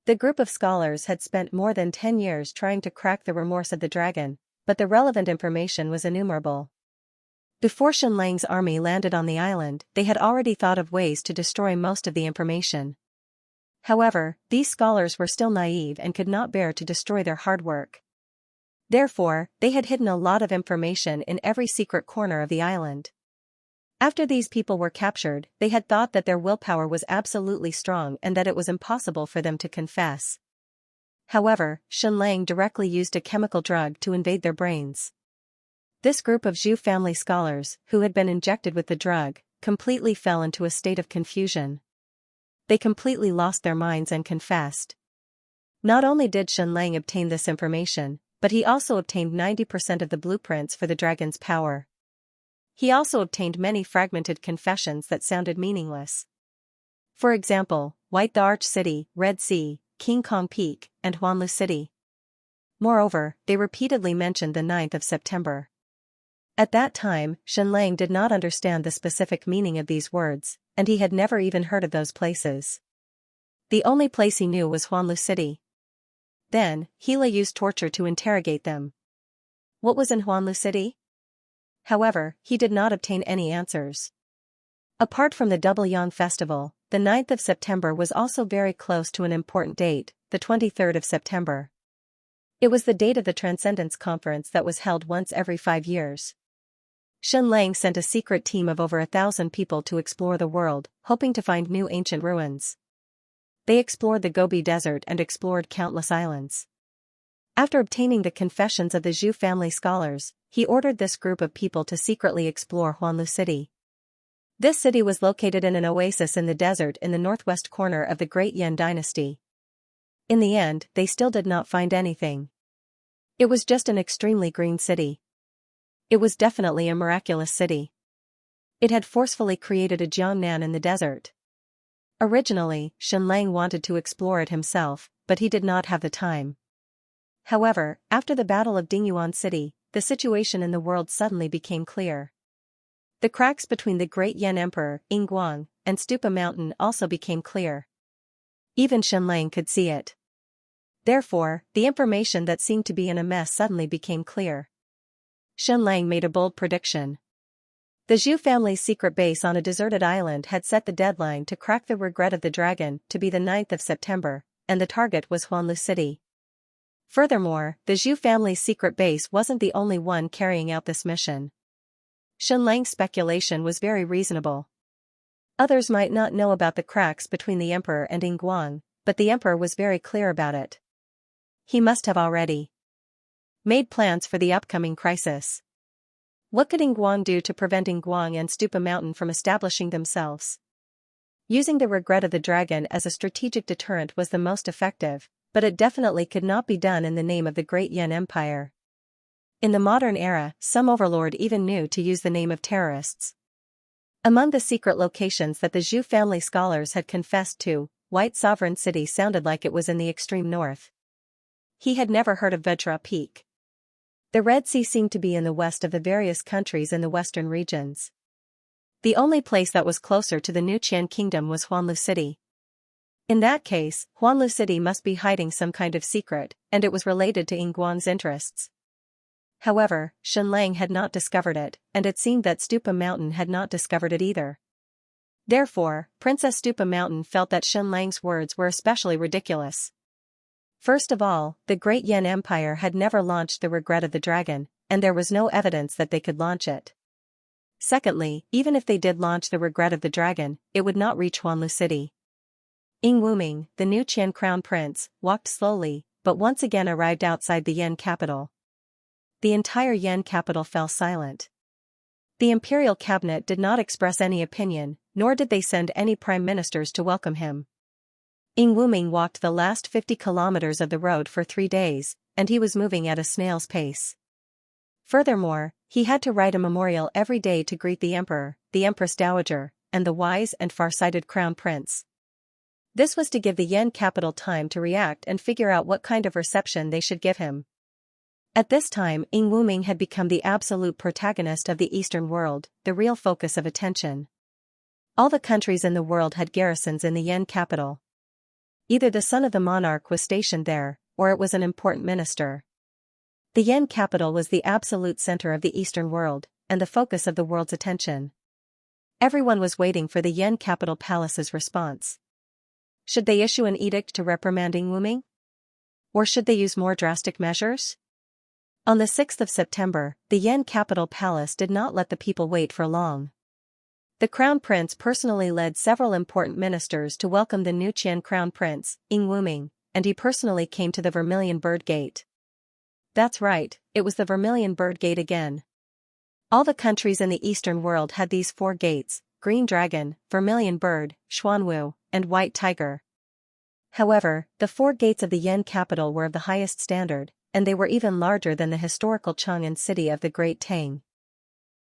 The group of scholars had spent more than 10 years trying to crack the Remorse of the Dragon, but the relevant information was innumerable. Before Xianlang's army landed on the island, they had already thought of ways to destroy most of the information. However, these scholars were still naive and could not bear to destroy their hard work. Therefore, they had hidden a lot of information in every secret corner of the island. After these people were captured, they had thought that their willpower was absolutely strong and that it was impossible for them to confess. However, Xianlang directly used a chemical drug to invade their brains. This group of Zhu family scholars, who had been injected with the drug, completely fell into a state of confusion. They completely lost their minds and confessed. Not only did Xianxia obtain this information, but he also obtained 90% of the blueprints for the dragon's power. He also obtained many fragmented confessions that sounded meaningless. For example, White the Arch City, Red Sea, King Kong Peak, and Huanlu City. Moreover, they repeatedly mentioned the 9th of September. At that time, Xianxia did not understand the specific meaning of these words, and he had never even heard of those places. The only place he knew was Huanlu City. Then, Hila used torture to interrogate them. What was in Huanlu City? However, he did not obtain any answers. Apart from the Double Yang Festival, the 9th of September was also very close to an important date, the 23rd of September. It was the date of the Transcendence Conference that was held once every 5 years. Xianxia sent a secret team of over 1,000 people to explore the world, hoping to find new ancient ruins. They explored the Gobi Desert and explored countless islands. After obtaining the confessions of the Zhu family scholars, he ordered this group of people to secretly explore Huanlu City. This city was located in an oasis in the desert in the northwest corner of the Great Yan Dynasty. In the end, they still did not find anything. It was just an extremely green city. It was definitely a miraculous city. It had forcefully created a Jiangnan in the desert. Originally, Xianxia wanted to explore it himself, but he did not have the time. However, after the Battle of Dingyuan City, the situation in the world suddenly became clear. The cracks between the Great Yan Emperor, Yingguang, and Stupa Mountain also became clear. Even Xianxia could see it. Therefore, the information that seemed to be in a mess suddenly became clear. Xianxia made a bold prediction. The Zhu family's secret base on a deserted island had set the deadline to crack the regret of the dragon to be the 9th of September, and the target was Huanlu City. Furthermore, the Zhu family's secret base wasn't the only one carrying out this mission. Xianxia's speculation was very reasonable. Others might not know about the cracks between the emperor and Yingguang, but the emperor was very clear about it. He must have already made plans for the upcoming crisis. What could Yingguang do to prevent Yingguang and Stupa Mountain from establishing themselves? Using the regret of the dragon as a strategic deterrent was the most effective, but it definitely could not be done in the name of the Great Yan Empire. In the modern era, some overlord even knew to use the name of terrorists. Among the secret locations that the Zhu family scholars had confessed to, White Sovereign City sounded like it was in the extreme north. He had never heard of Vajra Peak. The Red Sea seemed to be in the west of the various countries in the western regions. The only place that was closer to the New Qian kingdom was Huanlu City. In that case, Huanlu City must be hiding some kind of secret, and it was related to Yingguang's interests. However, Xianxia had not discovered it, and it seemed that Stupa Mountain had not discovered it either. Therefore, Princess Stupa Mountain felt that Xianxia's words were especially ridiculous. First of all, the Great Yan Empire had never launched the regret of the dragon, and there was no evidence that they could launch it. Secondly, even if they did launch the regret of the dragon, it would not reach Huanlu City. Ying Wuming, the new Qian crown prince, walked slowly, but once again arrived outside the Yan capital. The entire Yan capital fell silent. The imperial cabinet did not express any opinion, nor did they send any prime ministers to welcome him. Ying Wuming walked the last 50 kilometers of the road for 3 days, and he was moving at a snail's pace. Furthermore, he had to write a memorial every day to greet the emperor, the empress dowager, and the wise and far-sighted crown prince. This was to give the Yan capital time to react and figure out what kind of reception they should give him. At this time, Ying Wuming had become the absolute protagonist of the Eastern world, the real focus of attention. All the countries in the world had garrisons in the Yan capital. Either the son of the monarch was stationed there, or it was an important minister. The Yan capital was the absolute center of the Eastern world, and the focus of the world's attention. Everyone was waiting for the Yan capital palace's response. Should they issue an edict to reprimand Ying Wuming? Or should they use more drastic measures? On the 6th of September, the Yan capital palace did not let the people wait for long. The crown prince personally led several important ministers to welcome the new Qian crown prince, Ying Wuming, and he personally came to the Vermilion Bird Gate. That's right, it was the Vermilion Bird Gate again. All the countries in the Eastern world had these 4 gates, green dragon, vermilion bird, xuanwu, and white tiger. However, the 4 gates of the Yan capital were of the highest standard, and they were even larger than the historical Chang'an city of the Great Tang.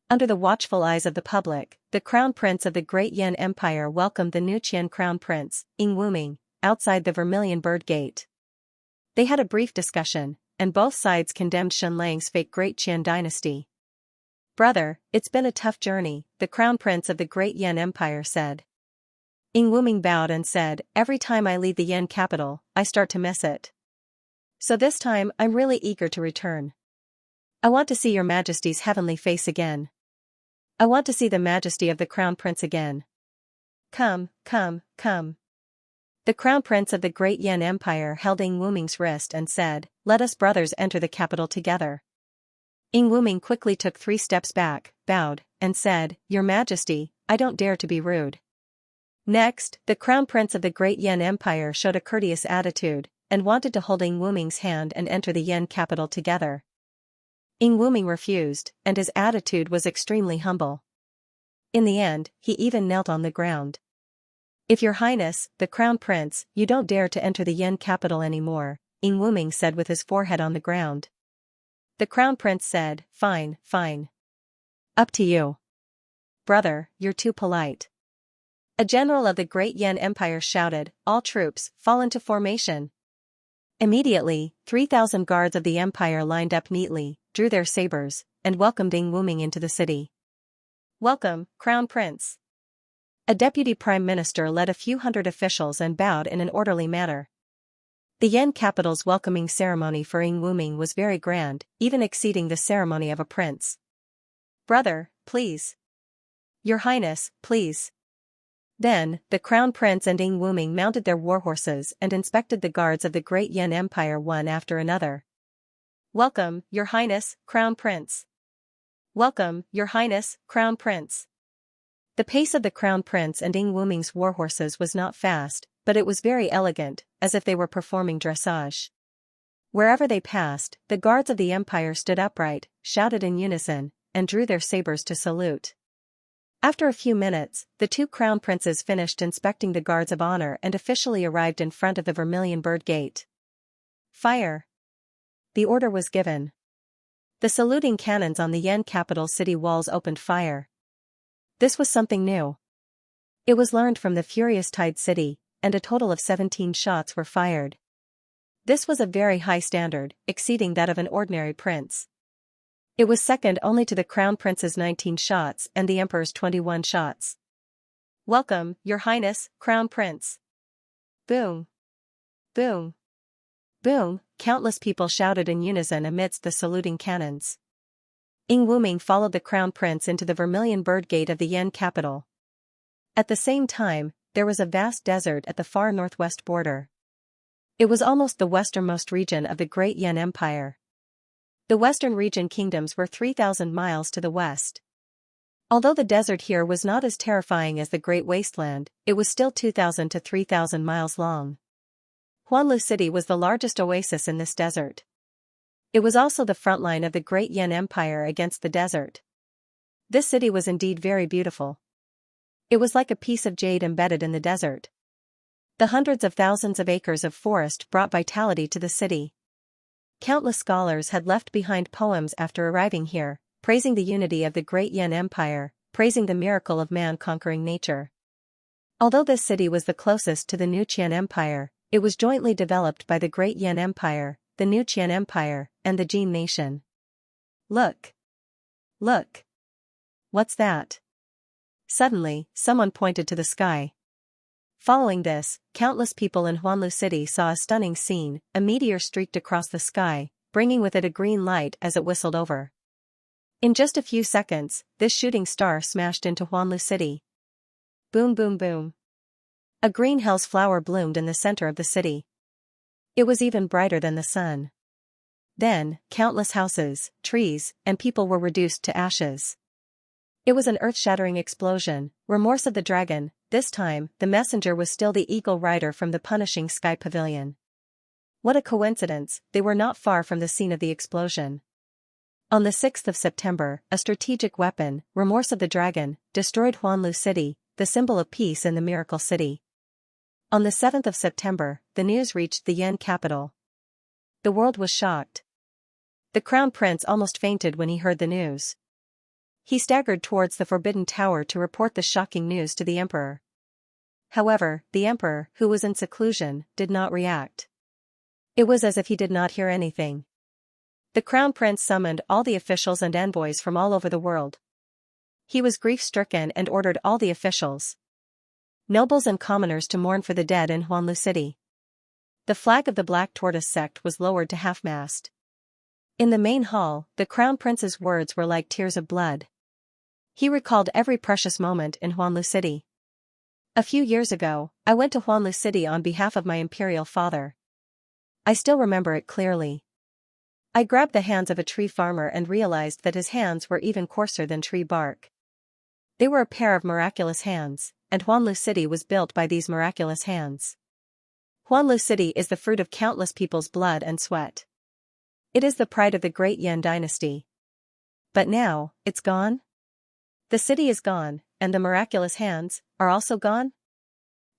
Under the watchful eyes of the public, the crown prince of the Great Yan Empire welcomed the new Qian crown prince, Ing Wuming, outside the Vermilion Bird Gate. They had a brief discussion, and both sides condemned Shenlang's fake Great Qian dynasty. "Brother, it's been a tough journey," the crown prince of the Great Yan Empire said. Ing Wuming bowed and said, "Every time I leave the Yan capital, I start to miss it. So this time I'm really eager to return. I want to see your majesty's heavenly face again. I want to see the majesty of the crown prince again. Come, come, come." The crown prince of the Great Yan Empire held Ing Wuming's wrist and said, "Let us brothers enter the capital together." Ing Wuming quickly took 3 steps back, bowed, and said, "Your Majesty, I don't dare to be rude." Next, the crown prince of the Great Yan Empire showed a courteous attitude, and wanted to hold Ing Wuming's hand and enter the Yan capital together. Ing Wuming refused, and his attitude was extremely humble. In the end, he even knelt on the ground. "If your highness, the crown prince, you don't dare to enter the Yan capital anymore," Ing Wuming said with his forehead on the ground. The crown prince said, "Fine, fine. Up to you. Brother, you're too polite." A general of the Great Yan Empire shouted, "All troops, fall into formation." Immediately, 3,000 guards of the empire lined up neatly, drew their sabers, and welcomed Ing Wuming into the city. "Welcome, Crown Prince." A deputy prime minister led a few hundred officials and bowed in an orderly manner. The Yan capital's welcoming ceremony for Ing Wuming was very grand, even exceeding the ceremony of a prince. "Brother, please. Your Highness, please." Then, the crown prince and Ing Wuming mounted their warhorses and inspected the guards of the Great Yan Empire one after another. "Welcome, Your Highness, Crown Prince. Welcome, Your Highness, Crown Prince." The pace of the crown prince and Ing Wuming's warhorses was not fast, but it was very elegant, as if they were performing dressage. Wherever they passed, the guards of the empire stood upright, shouted in unison, and drew their sabers to salute. After a few minutes, the 2 crown princes finished inspecting the guards of honor and officially arrived in front of the Vermilion Bird Gate. "Fire!" The order was given. The saluting cannons on the Yan capital city walls opened fire. This was something new. It was learned from the furious Tide city, and a total of 17 shots were fired. This was a very high standard, exceeding that of an ordinary prince. It was second only to the crown prince's 19 shots and the emperor's 21 shots. "Welcome, Your Highness, Crown Prince." Boom! Boom! Boom! Countless people shouted in unison amidst the saluting cannons. Ing Wuming followed the crown prince into the Vermilion Bird Gate of the Yan capital. At the same time, there was a vast desert at the far northwest border. It was almost the westernmost region of the Great Yan Empire. The western region kingdoms were 3,000 miles to the west. Although the desert here was not as terrifying as the Great Wasteland, it was still 2,000 to 3,000 miles long. Huanlu City was the largest oasis in this desert. It was also the front line of the Great Yan Empire against the desert. This city was indeed very beautiful. It was like a piece of jade embedded in the desert. The hundreds of thousands of acres of forest brought vitality to the city. Countless scholars had left behind poems after arriving here, praising the unity of the Great Yan Empire, praising the miracle of man conquering nature. Although this city was the closest to the New Qian Empire, it was jointly developed by the Great Yan Empire, the New Qian Empire, and the Jin nation. "Look! Look! What's that?" Suddenly, someone pointed to the sky. Following this, countless people in Huanlu City saw a stunning scene. A meteor streaked across the sky, bringing with it a green light as it whistled over. In just a few seconds, this shooting star smashed into Huanlu City. Boom boom boom. A green hell's flower bloomed in the center of the city. It was even brighter than the sun. Then, countless houses, trees, and people were reduced to ashes. It was an earth-shattering explosion. Remorse of the dragon. This time, the messenger was still the eagle rider from the punishing sky pavilion. What a coincidence, they were not far from the scene of the explosion. On the 6th of September, a strategic weapon, Remorse of the Dragon, destroyed Huanlu City, the symbol of peace in the Miracle City. On the 7th of September, the news reached the Yan capital. The world was shocked. The crown prince almost fainted when he heard the news. He staggered towards the Forbidden Tower to report the shocking news to the emperor. However, the emperor, who was in seclusion, did not react. It was as if he did not hear anything. The crown prince summoned all the officials and envoys from all over the world. He was grief-stricken and ordered all the officials, nobles and commoners to mourn for the dead in Huanlu City. The flag of the Black Tortoise sect was lowered to half-mast. In the main hall, the crown prince's words were like tears of blood. He recalled every precious moment in Huanlu City. A few years ago, I went to Huanlu City on behalf of my imperial father. I still remember it clearly. I grabbed the hands of a tree farmer and realized that his hands were even coarser than tree bark. They were a pair of miraculous hands, and Huanlu City was built by these miraculous hands. Huanlu City is the fruit of countless people's blood and sweat. It is the pride of the great Yan dynasty. But now, it's gone? The city is gone, and the miraculous hands are also gone?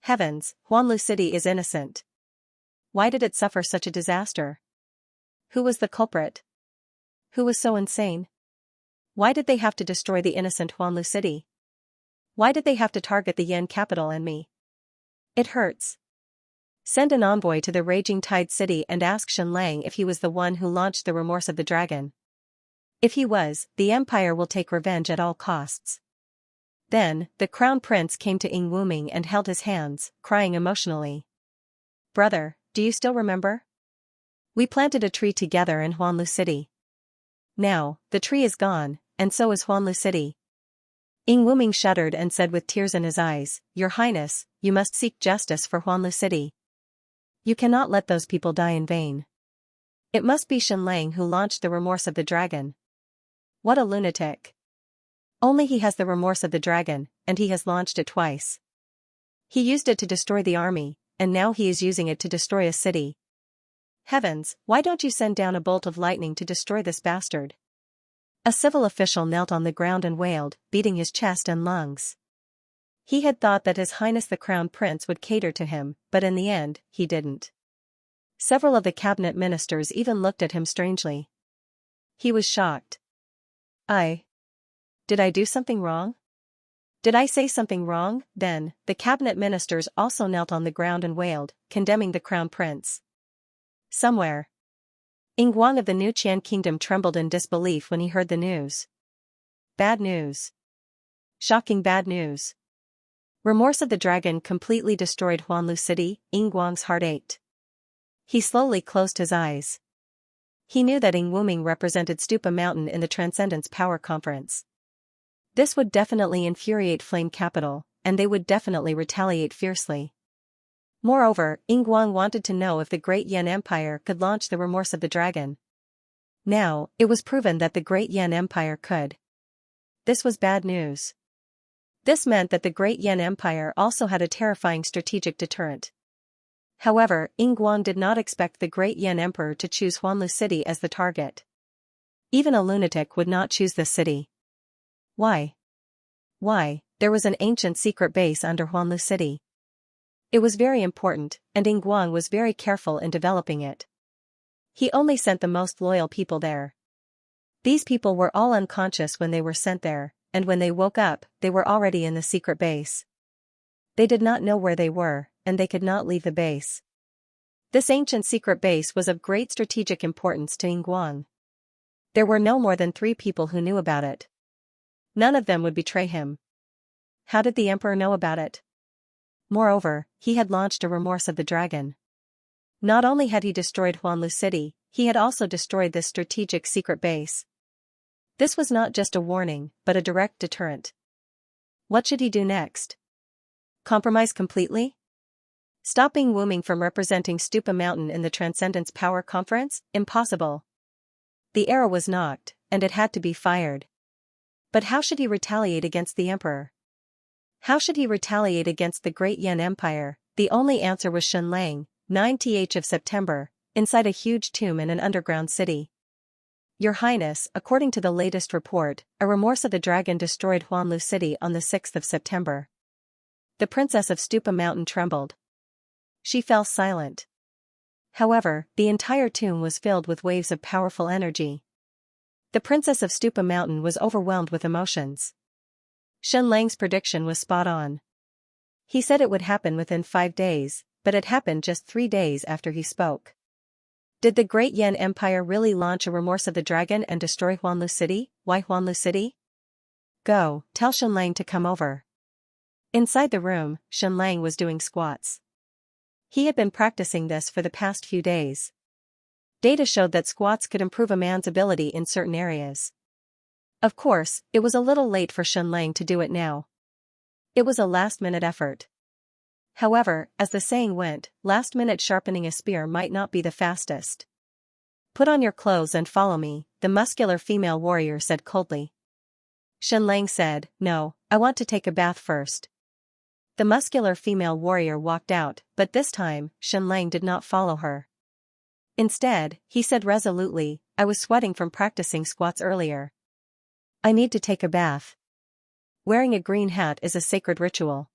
Heavens, Huanlu City is innocent. Why did it suffer such a disaster? Who was the culprit? Who was so insane? Why did they have to destroy the innocent Huanlu City? Why did they have to target the Yan capital and me? It hurts. Send an envoy to the Raging Tide City and ask Xianxia if he was the one who launched the Remorse of the Dragon. If he was, the empire will take revenge at all costs. Then, the crown prince came to Ing Wuming and held his hands, crying emotionally. Brother, do you still remember? We planted a tree together in Huanlu City. Now, the tree is gone, and so is Huanlu City. Ing Wuming shuddered and said with tears in his eyes, Your Highness, you must seek justice for Huanlu City. You cannot let those people die in vain. It must be Xianxia who launched the Remorse of the Dragon. What a lunatic. Only he has the Remorse of the Dragon, and he has launched it twice. He used it to destroy the army, and now he is using it to destroy a city. Heavens, why don't you send down a bolt of lightning to destroy this bastard? A civil official knelt on the ground and wailed, beating his chest and lungs. He had thought that His Highness the Crown Prince would cater to him, but in the end, he didn't. Several of the cabinet ministers even looked at him strangely. He was shocked. Did I do something wrong? Did I say something wrong? Then, the cabinet ministers also knelt on the ground and wailed, condemning the Crown Prince. Somewhere. Ing Guang of the New Qian Kingdom trembled in disbelief when he heard the news. Bad news. Shocking bad news. Remorse of the Dragon completely destroyed Huanlu City. Ing Guang's heart ached. He slowly closed his eyes. He knew that Ing Wuming represented Stupa Mountain in the Transcendence Power Conference. This would definitely infuriate Flame Capital, and they would definitely retaliate fiercely. Moreover, Ing Guang wanted to know if the Great Yan Empire could launch the Remorse of the Dragon. Now, it was proven that the Great Yan Empire could. This was bad news. This meant that the Great Yan Empire also had a terrifying strategic deterrent. However, Ing Guang did not expect the Great Yan Emperor to choose Huanlu City as the target. Even a lunatic would not choose this city. Why? There was an ancient secret base under Huanlu City. It was very important, and Ing Guang was very careful in developing it. He only sent the most loyal people there. These people were all unconscious when they were sent there, and when they woke up, they were already in the secret base. They did not know where they were, and they could not leave the base. This ancient secret base was of great strategic importance to Ing Guang. There were no more than 3 people who knew about it. None of them would betray him. How did the emperor know about it? Moreover, he had launched a Remorse of the Dragon. Not only had he destroyed Huanlu City, he had also destroyed this strategic secret base. This was not just a warning, but a direct deterrent. What should he do next? Compromise completely? Stop Ing Wuming from representing Stupa Mountain in the Transcendence Power Conference? Impossible. The arrow was knocked, and it had to be fired. But how should he retaliate against the emperor? How should he retaliate against the Great Yan Empire? The only answer was Xianxia, 9th of September, inside a huge tomb in an underground city. Your Highness, according to the latest report, a remorse of the dragon destroyed Huanlu City on the 6th of September. The princess of Stupa Mountain trembled. She fell silent. However, the entire tomb was filled with waves of powerful energy. The princess of Stupa Mountain was overwhelmed with emotions. Shen Lang's prediction was spot on. He said it would happen within 5 days, but it happened just 3 days after he spoke. Did the Great Yan Empire really launch a remorse of the dragon and destroy Huanlu City? Why Huanlu City? Go, tell Shen Lang to come over. Inside the room, Shen Lang was doing squats. He had been practicing this for the past few days. Data showed that squats could improve a man's ability in certain areas. Of course, it was a little late for Shen Lang to do it now. It was a last-minute effort. However, as the saying went, last-minute sharpening a spear might not be the fastest. Put on your clothes and follow me, the muscular female warrior said coldly. Shen Lang said, no, I want to take a bath first. The muscular female warrior walked out, but this time, Shen Lang did not follow her. Instead, he said resolutely, I was sweating from practicing squats earlier. I need to take a bath. Wearing a green hat is a sacred ritual.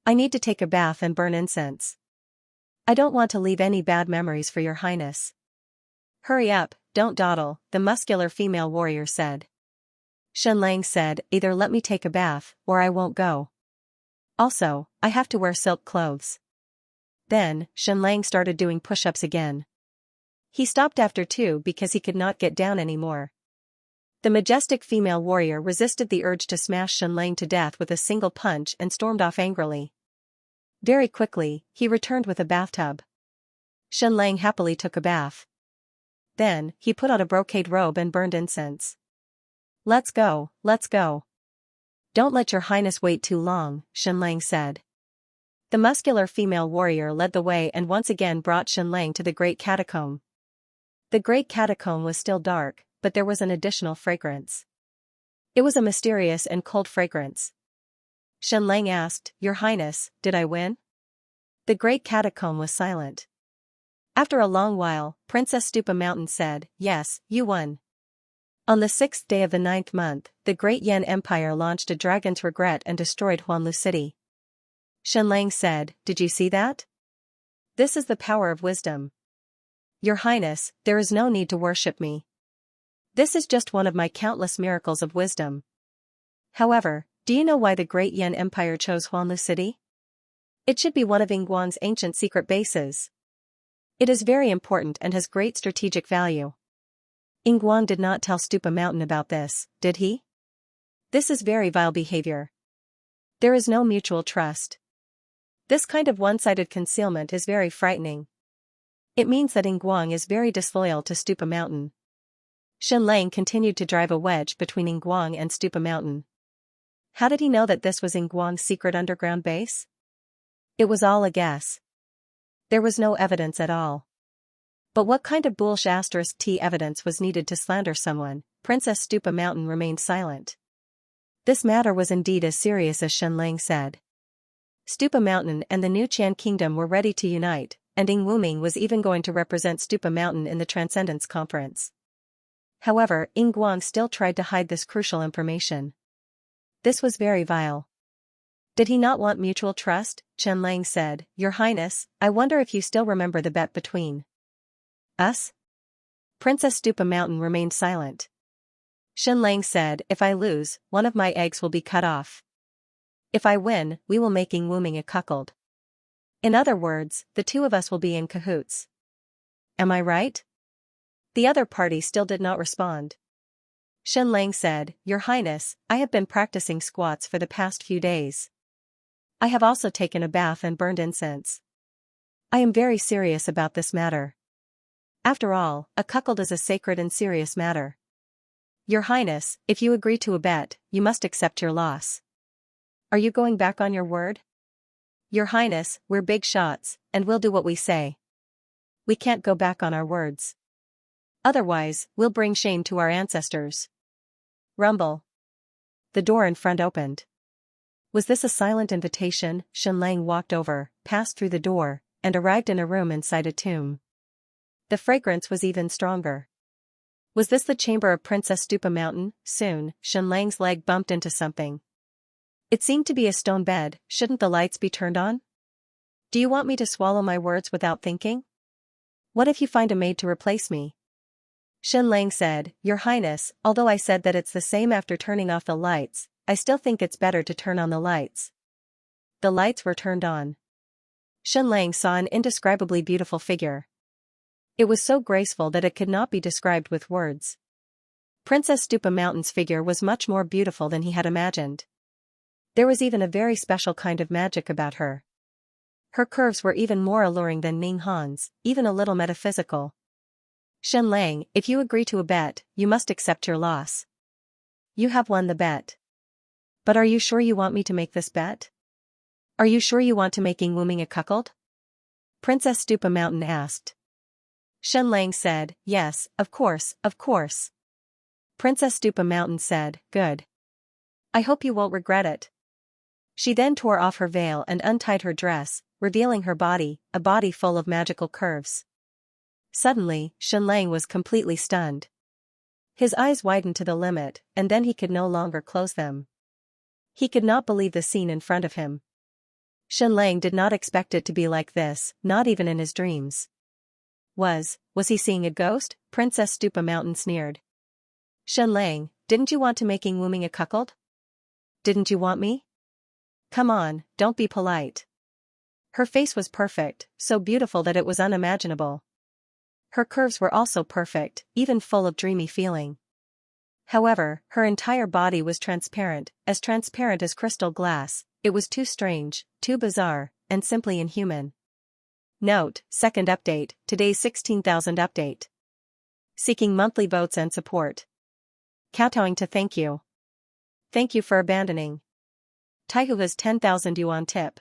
I need to take a bath and burn incense. I don't want to leave any bad memories for your highness. Hurry up, don't dawdle, the muscular female warrior said. Shen Lang said, either let me take a bath, or I won't go. Also, I have to wear silk clothes. Then, Shen Lang started doing push-ups again. He stopped after 2 because he could not get down anymore. The majestic female warrior resisted the urge to smash Shen Lang to death with a single punch and stormed off angrily. Very quickly, he returned with a bathtub. Shen Lang happily took a bath. Then, he put on a brocade robe and burned incense. Let's go, let's go. Don't let your highness wait too long, Shen Lang said. The muscular female warrior led the way and once again brought Shen Lang to the great catacomb. The great catacomb was still dark, but there was an additional fragrance. It was a mysterious and cold fragrance. Shen Lang asked, Your Highness, did I win? The great catacomb was silent. After a long while, Princess Stupa Mountain said, Yes, you won. On the 6th day of the 9th month, the Great Yan Empire launched a dragon's regret and destroyed Huanlu City. Shen Lang said, Did you see that? This is the power of wisdom. Your Highness, there is no need to worship me. This is just one of my countless miracles of wisdom. However, do you know why the Great Yan Empire chose Huanlu City? It should be one of Yingguang's ancient secret bases. It is very important and has great strategic value. Yingguang did not tell Stupa Mountain about this, did he? This is very vile behavior. There is no mutual trust. This kind of one-sided concealment is very frightening. It means that Yingguang is very disloyal to Stupa Mountain. Shen Lang continued to drive a wedge between Yingguang and Stupa Mountain. How did he know that this was Yingguang's secret underground base? It was all a guess. There was no evidence at all. But what kind of **T evidence was needed to slander someone? Princess Stupa Mountain remained silent. This matter was indeed as serious as Shen Lang said. Stupa Mountain and the New Qian Kingdom were ready to unite, and Ying Wuming was even going to represent Stupa Mountain in the Transcendence Conference. However, Yingguang still tried to hide this crucial information. This was very vile. Did he not want mutual trust? Shen Lang said, Your Highness, I wonder if you still remember the bet between us? Princess Stupa Mountain remained silent. Shen Lang said, If I lose, one of my eggs will be cut off. If I win, we will make Ying Wuming a cuckold. In other words, the two of us will be in cahoots. Am I right? The other party still did not respond. Shen Lang said, Your Highness, I have been practicing squats for the past few days. I have also taken a bath and burned incense. I am very serious about this matter. After all, a cuckold is a sacred and serious matter. Your Highness, if you agree to a bet, you must accept your loss. Are you going back on your word? Your Highness, we're big shots, and we'll do what we say. We can't go back on our words. Otherwise, we'll bring shame to our ancestors. Rumble. The door in front opened. Was this a silent invitation? Shen Lang walked over, passed through the door, and arrived in a room inside a tomb. The fragrance was even stronger. Was this the chamber of Princess Stupa Mountain? Soon, Shenlang's leg bumped into something. It seemed to be a stone bed. Shouldn't the lights be turned on? Do you want me to swallow my words without thinking? What if you find a maid to replace me? Shenlang said, Your Highness, although I said that it's the same after turning off the lights, I still think it's better to turn on the lights. The lights were turned on. Shenlang saw an indescribably beautiful figure. It was so graceful that it could not be described with words. Princess Stupa Mountain's figure was much more beautiful than he had imagined. There was even a very special kind of magic about her. Her curves were even more alluring than Ning Han's, even a little metaphysical. Shenlang, if you agree to a bet, you must accept your loss. You have won the bet. But are you sure you want me to make this bet? Are you sure you want to make Wuming a cuckold? Princess Stupa Mountain asked. Shenlang said, Yes, of course, of course. Princess Stupa Mountain said, Good. I hope you won't regret it. She then tore off her veil and untied her dress, revealing her body, a body full of magical curves. Suddenly, Shenlang was completely stunned. His eyes widened to the limit, and then he could no longer close them. He could not believe the scene in front of him. Shenlang did not expect it to be like this, not even in his dreams. Was he seeing a ghost? Princess Stupa Mountain sneered. Shenlang, didn't you want to make Wuming a cuckold? Didn't you want me? Come on, don't be polite. Her face was perfect, so beautiful that it was unimaginable. Her curves were also perfect, even full of dreamy feeling. However, her entire body was transparent as crystal glass. It was too strange, too bizarre, and simply inhuman. Note, second update, today's 16,000 update. Seeking monthly votes and support. Kowtowing to thank you. Thank you for abandoning. Taihua's 10,000 yuan tip.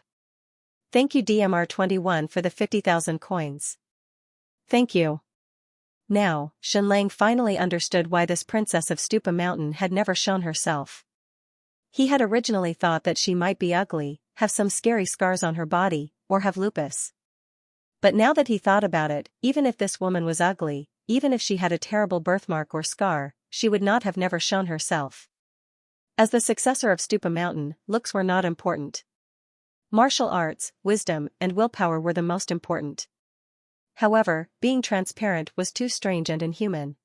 Thank you DMR21 for the 50,000 coins. Thank you. Now, Shenlang finally understood why this princess of Stupa Mountain had never shown herself. He had originally thought that she might be ugly, have some scary scars on her body, or have lupus. But now that he thought about it, even if this woman was ugly, even if she had a terrible birthmark or scar, she would not have never shown herself. As the successor of Stupa Mountain, looks were not important. Martial arts, wisdom, and willpower were the most important. However, being transparent was too strange and inhuman.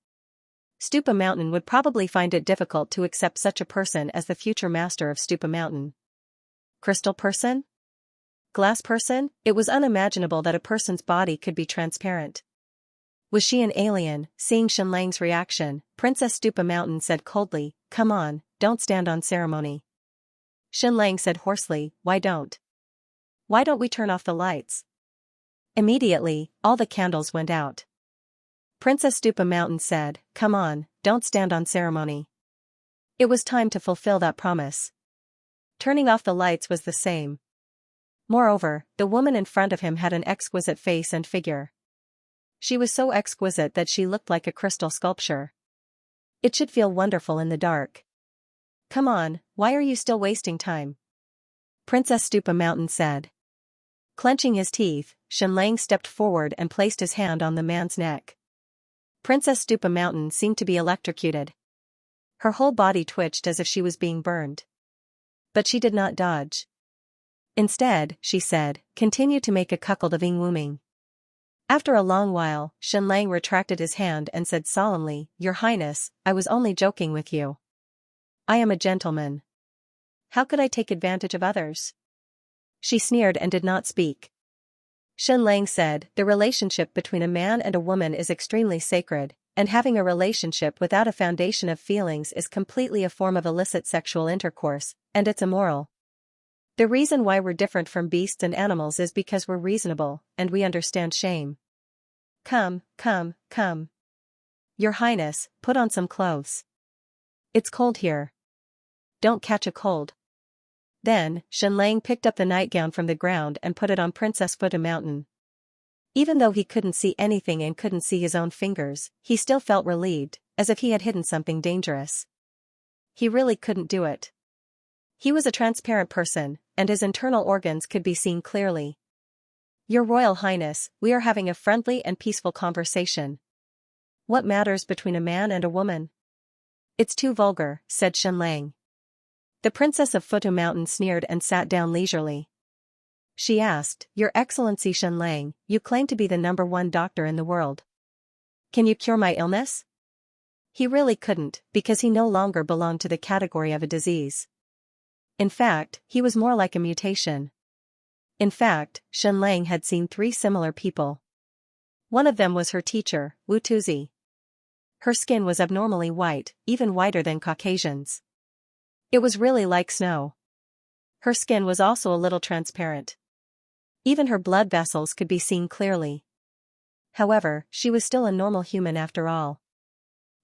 Stupa Mountain would probably find it difficult to accept such a person as the future master of Stupa Mountain. Crystal person? Glass person? It was unimaginable that a person's body could be transparent. Was she an alien? Seeing Shenlang's reaction, Princess Stupa Mountain said coldly, Come on, don't stand on ceremony. Shenlang said hoarsely, Why don't we turn off the lights? Immediately, all the candles went out. Princess Stupa Mountain said, Come on, don't stand on ceremony. It was time to fulfill that promise. Turning off the lights was the same. Moreover, the woman in front of him had an exquisite face and figure. She was so exquisite that she looked like a crystal sculpture. It should feel wonderful in the dark. Come on, why are you still wasting time? Princess Stupa Mountain said. Clenching his teeth, Shenlang stepped forward and placed his hand on the man's neck. Princess Stupa Mountain seemed to be electrocuted. Her whole body twitched as if she was being burned. But she did not dodge. Instead, she said, Continue to make a cuckold of Wuming. After a long while, Shenlang retracted his hand and said solemnly, Your Highness, I was only joking with you. I am a gentleman. How could I take advantage of others? She sneered and did not speak. Shenlang said, The relationship between a man and a woman is extremely sacred, and having a relationship without a foundation of feelings is completely a form of illicit sexual intercourse, and it's immoral. The reason why we're different from beasts and animals is because we're reasonable, and we understand shame. Come. Your Highness, put on some clothes. It's cold here. Don't catch a cold. Then, Shenlang picked up the nightgown from the ground and put it on Princess Stupa Mountain. Even though he couldn't see anything and couldn't see his own fingers, he still felt relieved, as if he had hidden something dangerous. He really couldn't do it. He was a transparent person, and his internal organs could be seen clearly. Your Royal Highness, we are having a friendly and peaceful conversation. What matters between a man and a woman? It's too vulgar, said Xianxia. The princess of Futu Mountain sneered and sat down leisurely. She asked, Your Excellency Xianxia, you claim to be the #1 doctor in the world. Can you cure my illness? He really couldn't, because he no longer belonged to the category of a disease. In fact, he was more like a mutation. In fact, Xianxia had seen 3 similar people. One of them was her teacher, Wu Tuzi. Her skin was abnormally white, even whiter than Caucasians. It was really like snow. Her skin was also a little transparent. Even her blood vessels could be seen clearly. However, she was still a normal human after all.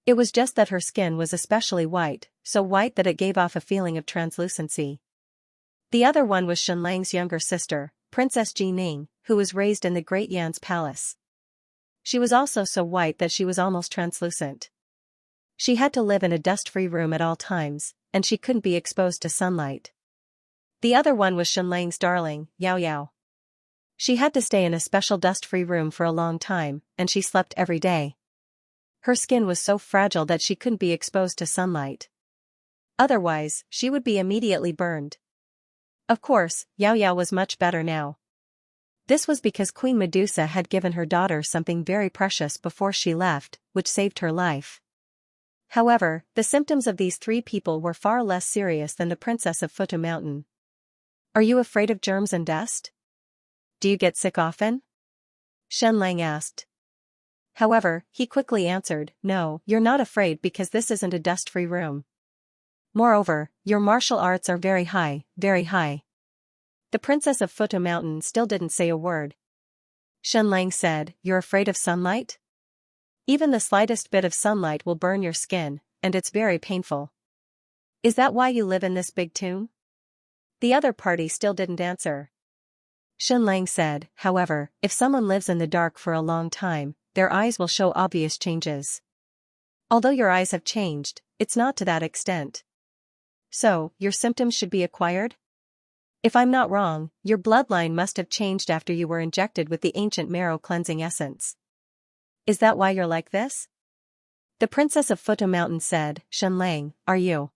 It was just that her skin was especially white, so white that it gave off a feeling of translucency. The other one was Xianxia's younger sister, Princess Jining, who was raised in the Great Yan's palace. She was also so white that she was almost translucent. She had to live in a dust-free room at all times, and she couldn't be exposed to sunlight. The other one was Xianxia's darling, Yao Yao. She had to stay in a special dust-free room for a long time, and she slept every day. Her skin was so fragile that she couldn't be exposed to sunlight. Otherwise, she would be immediately burned. Of course, Yao Yao was much better now. This was because Queen Medusa had given her daughter something very precious before she left, which saved her life. However, the symptoms of these 3 people were far less serious than the princess of Futu Mountain. Are you afraid of germs and dust? Do you get sick often? Xianxia asked. However, he quickly answered, No, you're not afraid because this isn't a dust-free room. Moreover, your martial arts are very high, very high. The princess of Futu Mountain still didn't say a word. Xianxia said, You're afraid of sunlight? Even the slightest bit of sunlight will burn your skin, and it's very painful. Is that why you live in this big tomb? The other party still didn't answer. Xianxia said, However, if someone lives in the dark for a long time, their eyes will show obvious changes. Although your eyes have changed, it's not to that extent. So, your symptoms should be acquired? If I'm not wrong, your bloodline must have changed after you were injected with the ancient marrow cleansing essence. Is that why you're like this? The princess of Futu Mountain said, Xianxia, are you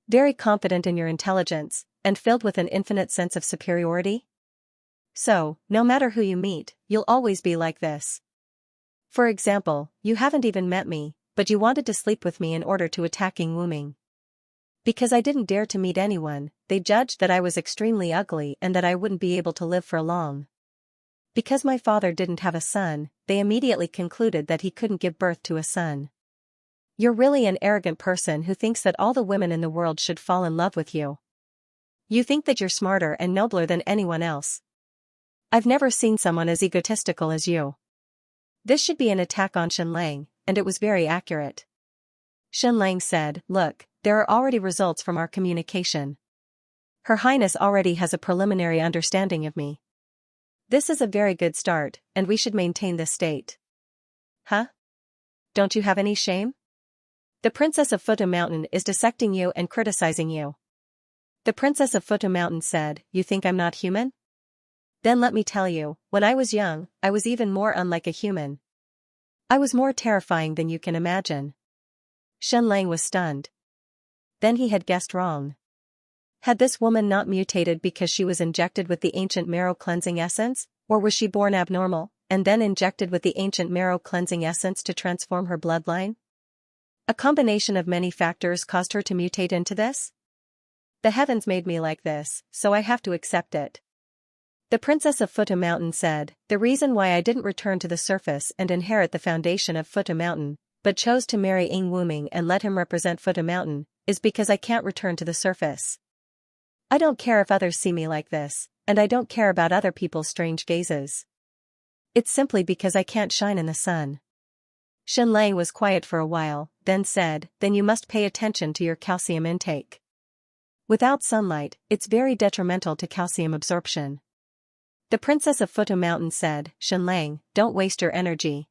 very confident in your intelligence, and filled with an infinite sense of superiority? So, no matter who you meet, you'll always be like this. For example, you haven't even met me, but you wanted to sleep with me in order to attack Wu Ming. Because I didn't dare to meet anyone, they judged that I was extremely ugly and that I wouldn't be able to live for long. Because my father didn't have a son, they immediately concluded that he couldn't give birth to a son. You're really an arrogant person who thinks that all the women in the world should fall in love with you. You think that you're smarter and nobler than anyone else. I've never seen someone as egotistical as you. This should be an attack on Xianxia, and it was very accurate. Xianxia said, Look, there are already results from our communication. Her Highness already has a preliminary understanding of me. This is a very good start, and we should maintain this state. Huh? Don't you have any shame? The princess of Futu Mountain is dissecting you and criticizing you. The princess of Futu Mountain said, You think I'm not human? Then let me tell you, when I was young, I was even more unlike a human. I was more terrifying than you can imagine. Xianxia was stunned. Then he had guessed wrong. Had this woman not mutated because she was injected with the ancient marrow cleansing essence, or was she born abnormal, and then injected with the ancient marrow cleansing essence to transform her bloodline? A combination of many factors caused her to mutate into this? The heavens made me like this, so I have to accept it. The princess of Futu Mountain said, The reason why I didn't return to the surface and inherit the foundation of Futu Mountain, but chose to marry Wu Ming and let him represent Futu Mountain, is because I can't return to the surface. I don't care if others see me like this, and I don't care about other people's strange gazes. It's simply because I can't shine in the sun. Xianxia was quiet for a while, then said, Then you must pay attention to your calcium intake. Without sunlight, it's very detrimental to calcium absorption. The princess of Futu Mountain said, Xianxia, don't waste your energy.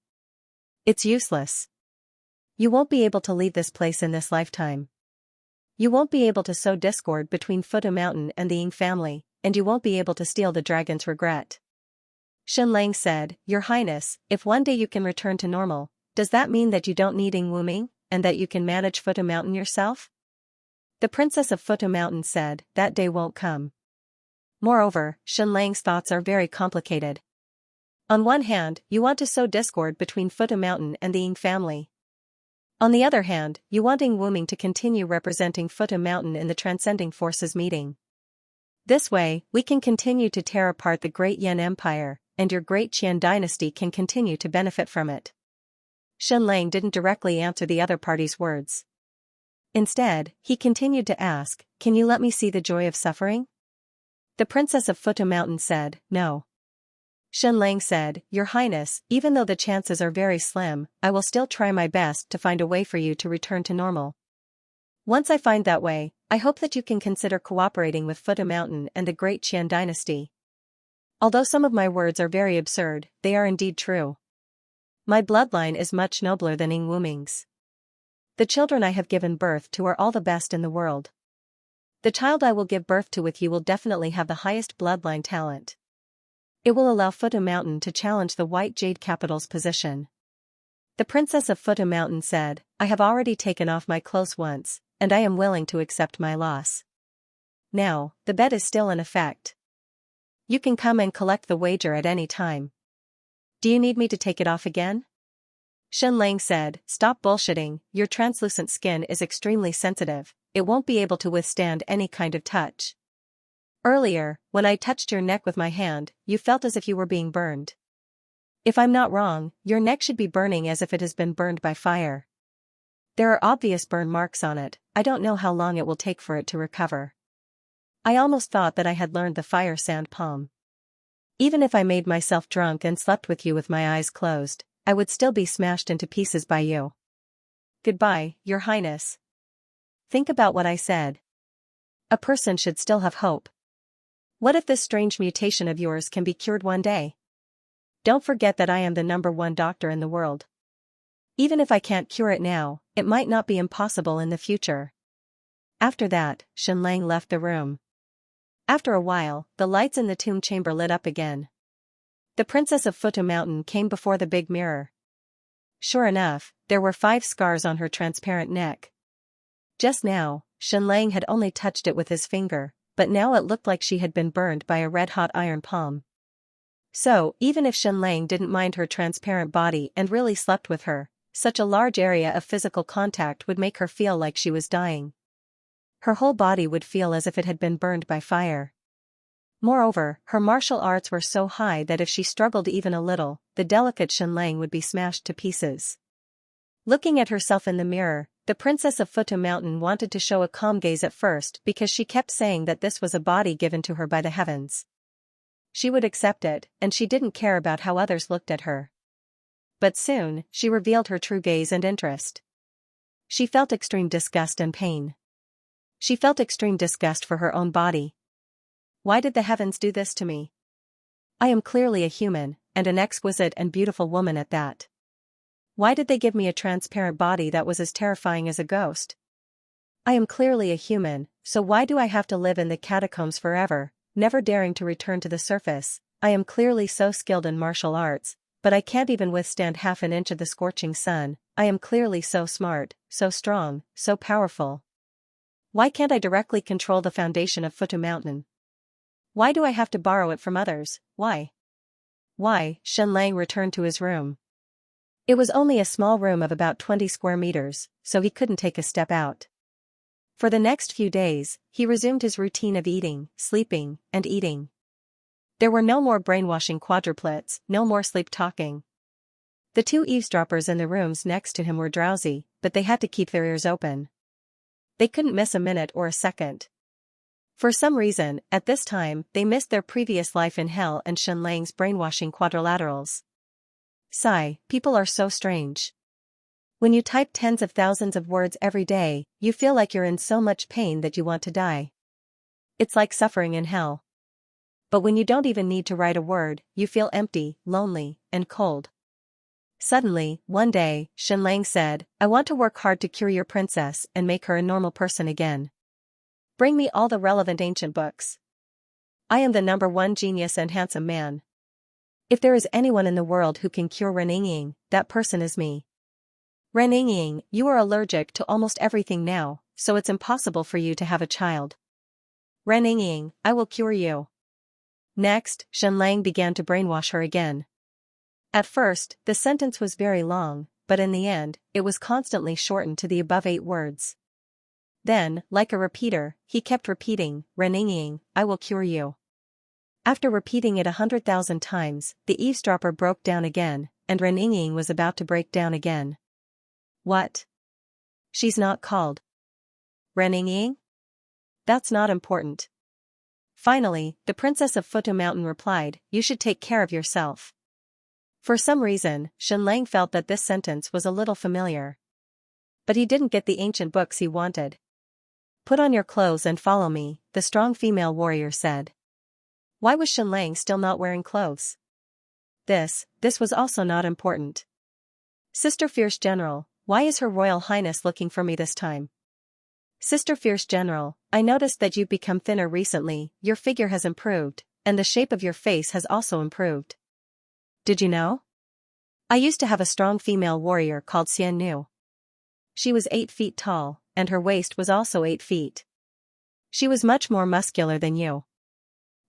It's useless. You won't be able to leave this place in this lifetime. You won't be able to sow discord between Futu Mountain and the Ying family, and you won't be able to steal the dragon's regret. Xianxia said, Your Highness, if one day you can return to normal, does that mean that you don't need Wuming, and that you can manage Futa Mountain yourself? The princess of Futa Mountain said, that day won't come. Moreover, Xianlang's thoughts are very complicated. On one hand, you want to sow discord between Futa Mountain and the Ying family. On the other hand, you want Wuming to continue representing Futa Mountain in the Transcending Forces meeting. This way, we can continue to tear apart the Great Yan Empire, and your Great Qian dynasty can continue to benefit from it. Xianlang didn't directly answer the other party's words. Instead, he continued to ask, can you let me see the joy of suffering? The princess of Futa Mountain said, no. Xianlang said, Your Highness, even though the chances are very slim, I will still try my best to find a way for you to return to normal. Once I find that way, I hope that you can consider cooperating with Futa Mountain and the Great Qian dynasty. Although some of my words are very absurd, they are indeed true. My bloodline is much nobler than Wuming's. The children I have given birth to are all the best in the world. The child I will give birth to with you will definitely have the highest bloodline talent. It will allow Futa Mountain to challenge the White Jade Capital's position. The princess of Futa Mountain said, I have already taken off my clothes once, and I am willing to accept my loss. Now, the bet is still in effect. You can come and collect the wager at any time. Do you need me to take it off again? Xianlang said, Stop bullshitting, your translucent skin is extremely sensitive, it won't be able to withstand any kind of touch. Earlier, when I touched your neck with my hand, you felt as if you were being burned. If I'm not wrong, your neck should be burning as if it has been burned by fire. There are obvious burn marks on it, I don't know how long it will take for it to recover. I almost thought that I had learned the fire sand palm. Even if I made myself drunk and slept with you with my eyes closed, I would still be smashed into pieces by you. Goodbye, Your Highness. Think about what I said. A person should still have hope. What if this strange mutation of yours can be cured one day? Don't forget that I am the #1 doctor in the world. Even if I can't cure it now, it might not be impossible in the future. After that, Xianlang left the room. After a while, the lights in the tomb chamber lit up again. The princess of Futa Mountain came before the big mirror. Sure enough, there were 5 scars on her transparent neck. Just now, Xianlang had only touched it with his finger, but now it looked like she had been burned by a red-hot iron palm. So, even if Xianlang didn't mind her transparent body and really slept with her, such a large area of physical contact would make her feel like she was dying. Her whole body would feel as if it had been burned by fire. Moreover, her martial arts were so high that if she struggled even a little, the delicate Xianlang would be smashed to pieces. Looking at herself in the mirror, the princess of Futa Mountain wanted to show a calm gaze at first because she kept saying that this was a body given to her by the heavens. She would accept it, and she didn't care about how others looked at her. But soon, she revealed her true gaze and interest. She felt extreme disgust and pain. She felt extreme disgust for her own body. Why did the heavens do this to me? I am clearly a human, and an exquisite and beautiful woman at that. Why did they give me a transparent body that was as terrifying as a ghost? I am clearly a human, so why do I have to live in the catacombs forever, never daring to return to the surface? I am clearly so skilled in martial arts, but I can't even withstand half an inch of the scorching sun. I am clearly so smart, so strong, so powerful. Why can't I directly control the foundation of Futa Mountain? Why do I have to borrow it from others? Why? Xianlang returned to his room. It was only a small room of about 20 square meters, so he couldn't take a step out. For the next few days, he resumed his routine of eating, sleeping, and eating. There were no more brainwashing quadruplets, no more sleep talking. The 2 eavesdroppers in the rooms next to him were drowsy, but they had to keep their ears open. They couldn't miss a minute or a second. For some reason, at this time, they missed their previous life in hell and Xianlang's brainwashing quadrilaterals. Sigh, people are so strange. When you type tens of thousands of words every day, you feel like you're in so much pain that you want to die. It's like suffering in hell. But when you don't even need to write a word, you feel empty, lonely, and cold. Suddenly, one day, Xianlang said, I want to work hard to cure your princess and make her a normal person again. Bring me all the relevant ancient books. I am the #1 genius and handsome man. If there is anyone in the world who can cure Reninging, that person is me. Ren Ying, you are allergic to almost everything now, so it's impossible for you to have a child. Ren Ying, I will cure you. Next, Shenlang began to brainwash her again. At first, the sentence was very long, but in the end, it was constantly shortened to the above 8 words. Then, like a repeater, he kept repeating, Ren Ying, I will cure you. After repeating it 100,000 times, the eavesdropper broke down again, and Ren Ying was about to break down again. What? She's not called Ren Ying? That's not important. Finally, the princess of Futu Mountain replied, you should take care of yourself. For some reason, Shenlang felt that this sentence was a little familiar. But he didn't get the ancient books he wanted. Put on your clothes and follow me, the strong female warrior said. Why was Shenlang still not wearing clothes? This was also not important. Sister Fierce General, why is Her Royal Highness looking for me this time? Sister Fierce General, I noticed that you've become thinner recently, your figure has improved, and the shape of your face has also improved. Did you know? I used to have a strong female warrior called Xianxia. She was 8 feet tall, and her waist was also 8 feet. She was much more muscular than you.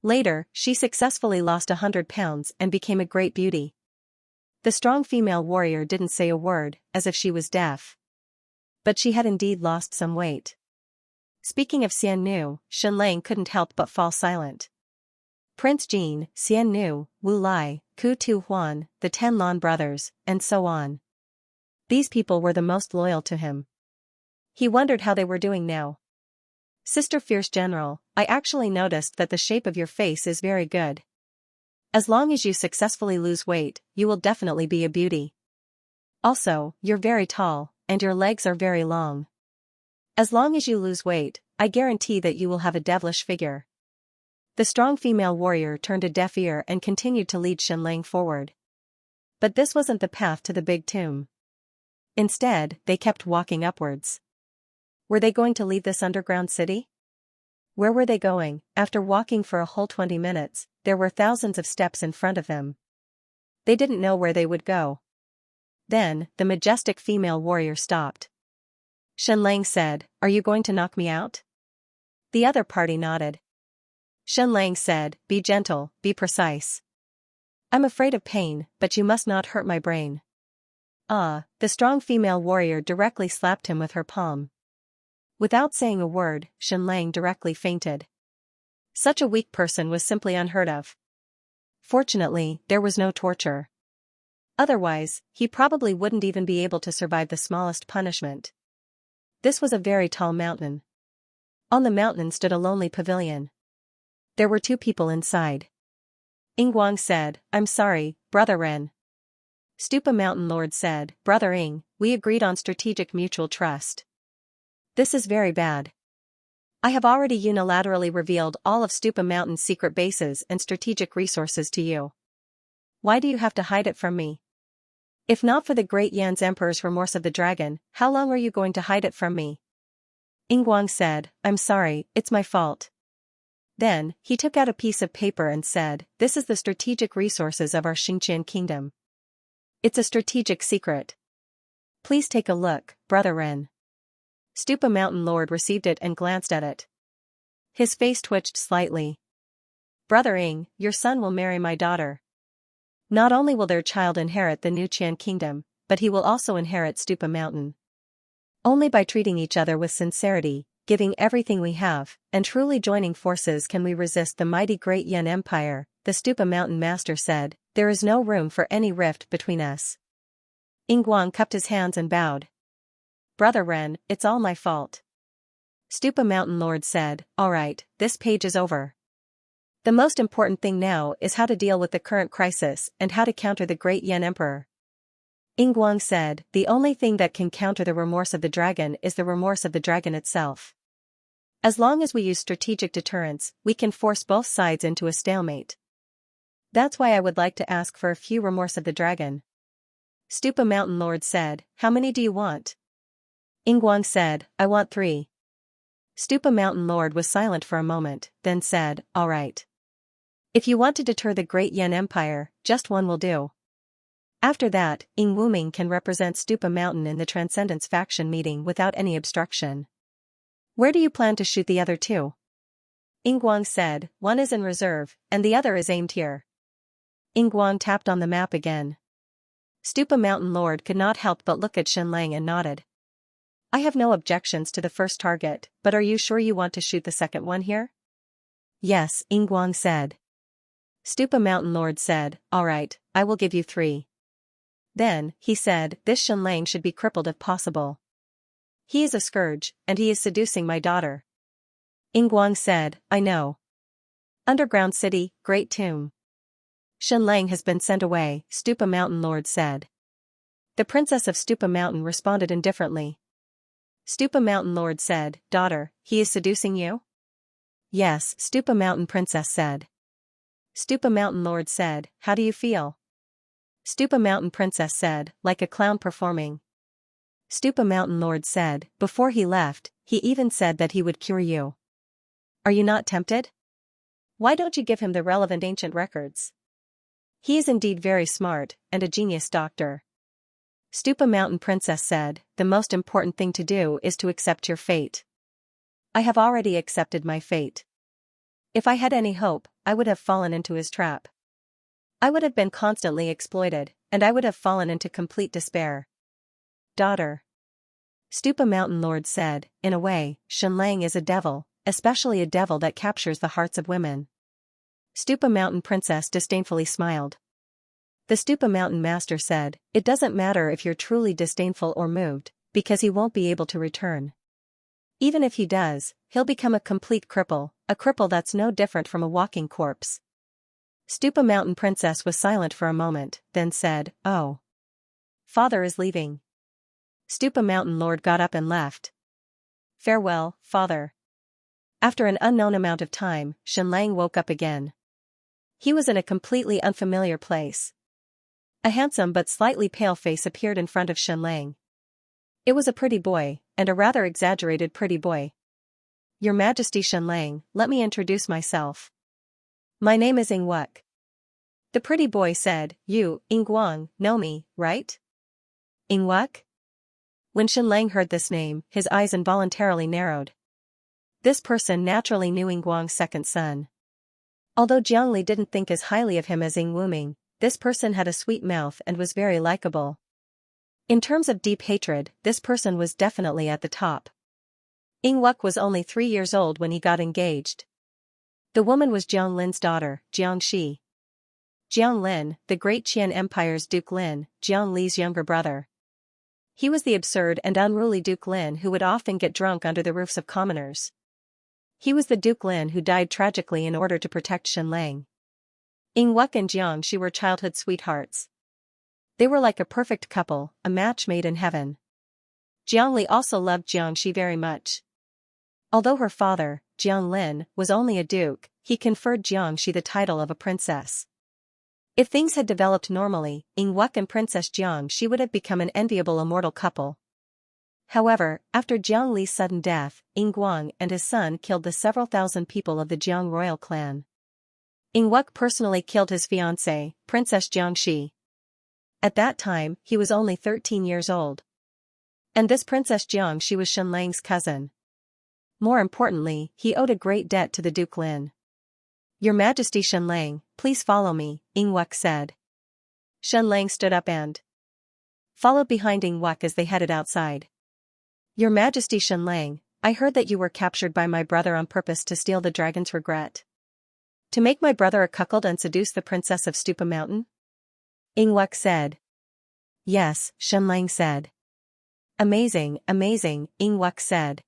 Later, she successfully lost 100 pounds and became a great beauty. The strong female warrior didn't say a word, as if she was deaf. But she had indeed lost some weight. Speaking of Xianxia, Shenlang couldn't help but fall silent. Prince Jin, Xianxia, Wu Lai, Ku Tu Huan, the 10 Lan brothers, and so on. These people were the most loyal to him. He wondered how they were doing now. Sister Fierce General, I actually noticed that the shape of your face is very good. As long as you successfully lose weight, you will definitely be a beauty. Also, you're very tall, and your legs are very long. As long as you lose weight, I guarantee that you will have a devilish figure. The strong female warrior turned a deaf ear and continued to lead Shenlang forward. But this wasn't the path to the big tomb. Instead, they kept walking upwards. Were they going to leave this underground city? Where were they going? After walking for a whole 20 minutes, there were thousands of steps in front of them. They didn't know where they would go. Then, the majestic female warrior stopped. Shenlang said, Are you going to knock me out? The other party nodded. Shenlang said, Be gentle, be precise. I'm afraid of pain, but you must not hurt my brain. The strong female warrior directly slapped him with her palm. Without saying a word, Shenlang directly fainted. Such a weak person was simply unheard of. Fortunately, there was no torture. Otherwise, he probably wouldn't even be able to survive the smallest punishment. This was a very tall mountain. On the mountain stood a lonely pavilion. There were 2 people inside. Ingguang said, I'm sorry, Brother Ren. Stupa Mountain Lord said, Brother Ing, we agreed on strategic mutual trust. This is very bad. I have already unilaterally revealed all of Stupa Mountain's secret bases and strategic resources to you. Why do you have to hide it from me? If not for the great Yan's Emperor's remorse of the dragon, how long are you going to hide it from me? Ingguang said, I'm sorry, it's my fault. Then, he took out a piece of paper and said, This is the strategic resources of our Xianxia kingdom. It's a strategic secret. Please take a look, Brother Ren. Stupa Mountain Lord received it and glanced at it. His face twitched slightly. Brother Ing, your son will marry my daughter. Not only will their child inherit the new Qian kingdom, but he will also inherit Stupa Mountain. Only by treating each other with sincerity, giving everything we have, and truly joining forces can we resist the mighty great Yan Empire, the Stupa Mountain Master said. There is no room for any rift between us. Ingguang cupped his hands and bowed. Brother Ren, it's all my fault. Stupa Mountain Lord said, All right, this page is over. The most important thing now is how to deal with the current crisis and how to counter the great Yan Emperor. Ingguang said, The only thing that can counter the remorse of the dragon is the remorse of the dragon itself. As long as we use strategic deterrence, we can force both sides into a stalemate. That's why I would like to ask for a few remorse of the dragon. Stupa Mountain Lord said, How many do you want? Ingguang said, I want 3. Stupa Mountain Lord was silent for a moment, then said, All right. If you want to deter the great Yan Empire, just 1 will do. After that, Ing Wuming can represent Stupa Mountain in the Transcendence faction meeting without any obstruction. Where do you plan to shoot the other two? Ing Guang said, one is in reserve, and the other is aimed here. Ing Guang tapped on the map again. Stupa Mountain Lord could not help but look at Shenlang and nodded. I have no objections to the first target, but are you sure you want to shoot the second one here? Yes, Ing Guang said. Stupa Mountain Lord said, all right, I will give you 3. Then, he said, this Shenlang should be crippled if possible. He is a scourge, and he is seducing my daughter. Ing Guang said, I know. Underground City, Great Tomb. Shenlang has been sent away, Stupa Mountain Lord said. The princess of Stupa Mountain responded indifferently. Stupa Mountain Lord said, daughter, he is seducing you? Yes, Stupa Mountain Princess said. Stupa Mountain Lord said, how do you feel? Stupa Mountain Princess said, like a clown performing. Stupa Mountain Lord said, before he left, he even said that he would cure you. Are you not tempted? Why don't you give him the relevant ancient records? He is indeed very smart, and a genius doctor. Stupa Mountain Princess said, the most important thing to do is to accept your fate. I have already accepted my fate. If I had any hope, I would have fallen into his trap. I would have been constantly exploited, and I would have fallen into complete despair. Daughter. Stupa Mountain Lord said, in a way, Shenlang is a devil, especially a devil that captures the hearts of women. Stupa Mountain Princess disdainfully smiled. The Stupa Mountain Master said, it doesn't matter if you're truly disdainful or moved, because he won't be able to return. Even if he does, he'll become a complete cripple, a cripple that's no different from a walking corpse. Stupa Mountain Princess was silent for a moment, then said, oh. Father is leaving. Stupa Mountain Lord got up and left. Farewell, father. After an unknown amount of time, Shenlang woke up again. He was in a completely unfamiliar place. A handsome but slightly pale face appeared in front of Shenlang. It was a pretty boy, and a rather exaggerated pretty boy. Your Majesty Shenlang, let me introduce myself. My name is Ing Wuk. The pretty boy said, you, Ing Guang, know me, right? Ing Wuk? When Shenlang heard this name, his eyes involuntarily narrowed. This person naturally knew Ing Guang's second son. Although Jiangli didn't think as highly of him as Ing Wuming, this person had a sweet mouth and was very likable. In terms of deep hatred, this person was definitely at the top. Ing Wuk was only 3 years old when he got engaged. The woman was Jiang Lin's daughter, Xianxia. Jiang Lin, the great Qian Empire's Duke Lin, Jiang Li's younger brother. He was the absurd and unruly Duke Lin who would often get drunk under the roofs of commoners. He was the Duke Lin who died tragically in order to protect Shenlang. Ing Wuk and Xianxia were childhood sweethearts. They were like a perfect couple, a match made in heaven. Jiangli also loved Xianxia very much. Although her father, Jiang Lin, was only a duke, he conferred Xianxia the title of a princess. If things had developed normally, Ing Wuk and Princess Xianxia would have become an enviable immortal couple. However, after Jiang Li's sudden death, Ing Guang and his son killed the several thousand people of the Jiang royal clan. Ing Wuk personally killed his fiancée, Princess Xianxia. At that time, he was only 13 years old. And this Princess Xianxia was Shenlang's cousin. More importantly, he owed a great debt to the Duke Lin. Your Majesty Shenlang, please follow me, Ing Wuk said. Shenlang stood up and followed behind Ing Wuk as they headed outside. Your Majesty Shenlang, I heard that you were captured by my brother on purpose to steal the dragon's regret. To make my brother a cuckold and seduce the princess of Stupa Mountain? Ing Wuk said. Yes, Shenlang said. Amazing, amazing, Ing Wuk said.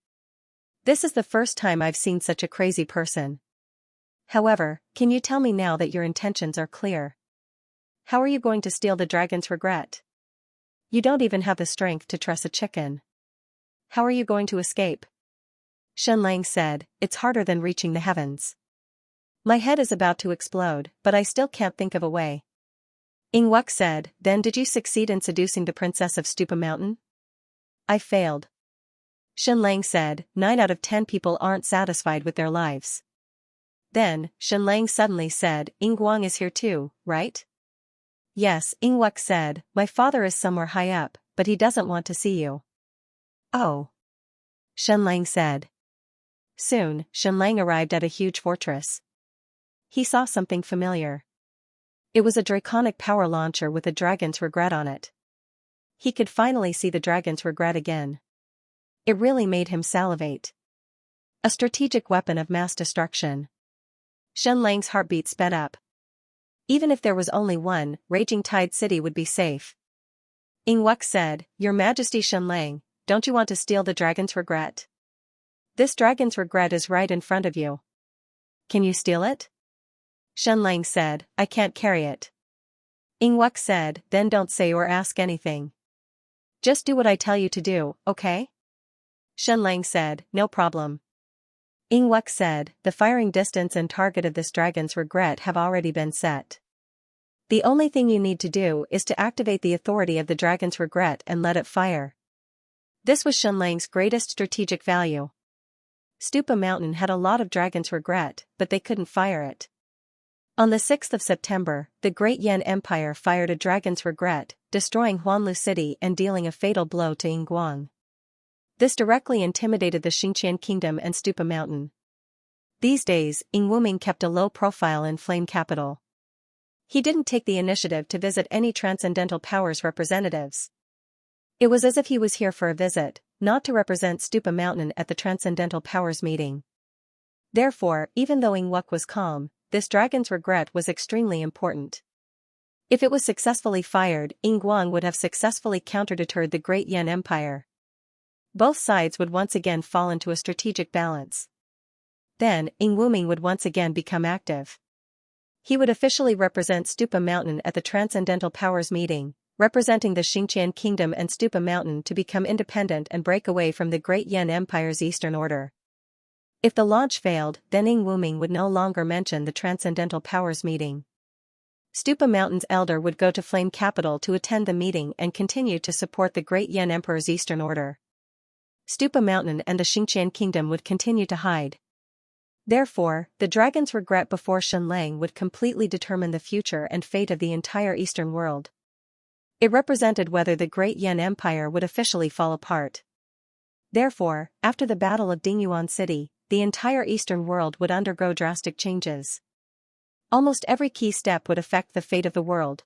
This is the first time I've seen such a crazy person. However, can you tell me now that your intentions are clear? How are you going to steal the dragon's regret? You don't even have the strength to truss a chicken. How are you going to escape? Shenlang said, it's harder than reaching the heavens. My head is about to explode, but I still can't think of a way. Ing Wuk said, then did you succeed in seducing the princess of Stupa Mountain? I failed. Shenlang said, 9 out of 10 people aren't satisfied with their lives. Then, Shenlang suddenly said, Ing Guang is here too, right? Yes, Ingwek said, my father is somewhere high up, but he doesn't want to see you. Oh. Shenlang said. Soon, Shenlang arrived at a huge fortress. He saw something familiar. It was a draconic power launcher with a dragon's regret on it. He could finally see the dragon's regret again. It really made him salivate. A strategic weapon of mass destruction. Shenlang's heartbeat sped up. Even if there was only one, Raging Tide City would be safe. Ingwek said, Your Majesty Shenlang, don't you want to steal the dragon's regret? This dragon's regret is right in front of you. Can you steal it? Shenlang said, I can't carry it. Ingwek said, then don't say or ask anything. Just do what I tell you to do, okay? Shenlang said, no problem. Ingwek said, the firing distance and target of this dragon's regret have already been set. The only thing you need to do is to activate the authority of the dragon's regret and let it fire. This was Shenlang's greatest strategic value. Stupa Mountain had a lot of dragon's regret, but they couldn't fire it. On the 6th of September, the Great Yan Empire fired a dragon's regret, destroying Huanlu City and dealing a fatal blow to Yinguang. This directly intimidated the Xianxia Kingdom and Stupa Mountain. These days, Ying Wuming kept a low profile in Flame Capital. He didn't take the initiative to visit any Transcendental Powers representatives. It was as if he was here for a visit, not to represent Stupa Mountain at the Transcendental Powers meeting. Therefore, even though Ingwek was calm, this dragon's regret was extremely important. If it was successfully fired, Yinguang would have successfully counter-deterred the Great Yan Empire. Both sides would once again fall into a strategic balance. Then, Ying Wuming would once again become active. He would officially represent Stupa Mountain at the Transcendental Powers meeting, representing the Xianxia Kingdom and Stupa Mountain to become independent and break away from the Great Yan Empire's Eastern Order. If the launch failed, then Ying Wuming would no longer mention the Transcendental Powers meeting. Stupa Mountain's elder would go to Flame Capital to attend the meeting and continue to support the Great Yan Emperor's Eastern Order. Stupa Mountain and the Xianxia Kingdom would continue to hide. Therefore, the dragon's regret before Shenlang would completely determine the future and fate of the entire Eastern world. It represented whether the Great Yan Empire would officially fall apart. Therefore, after the Battle of Dingyuan City, the entire Eastern world would undergo drastic changes. Almost every key step would affect the fate of the world.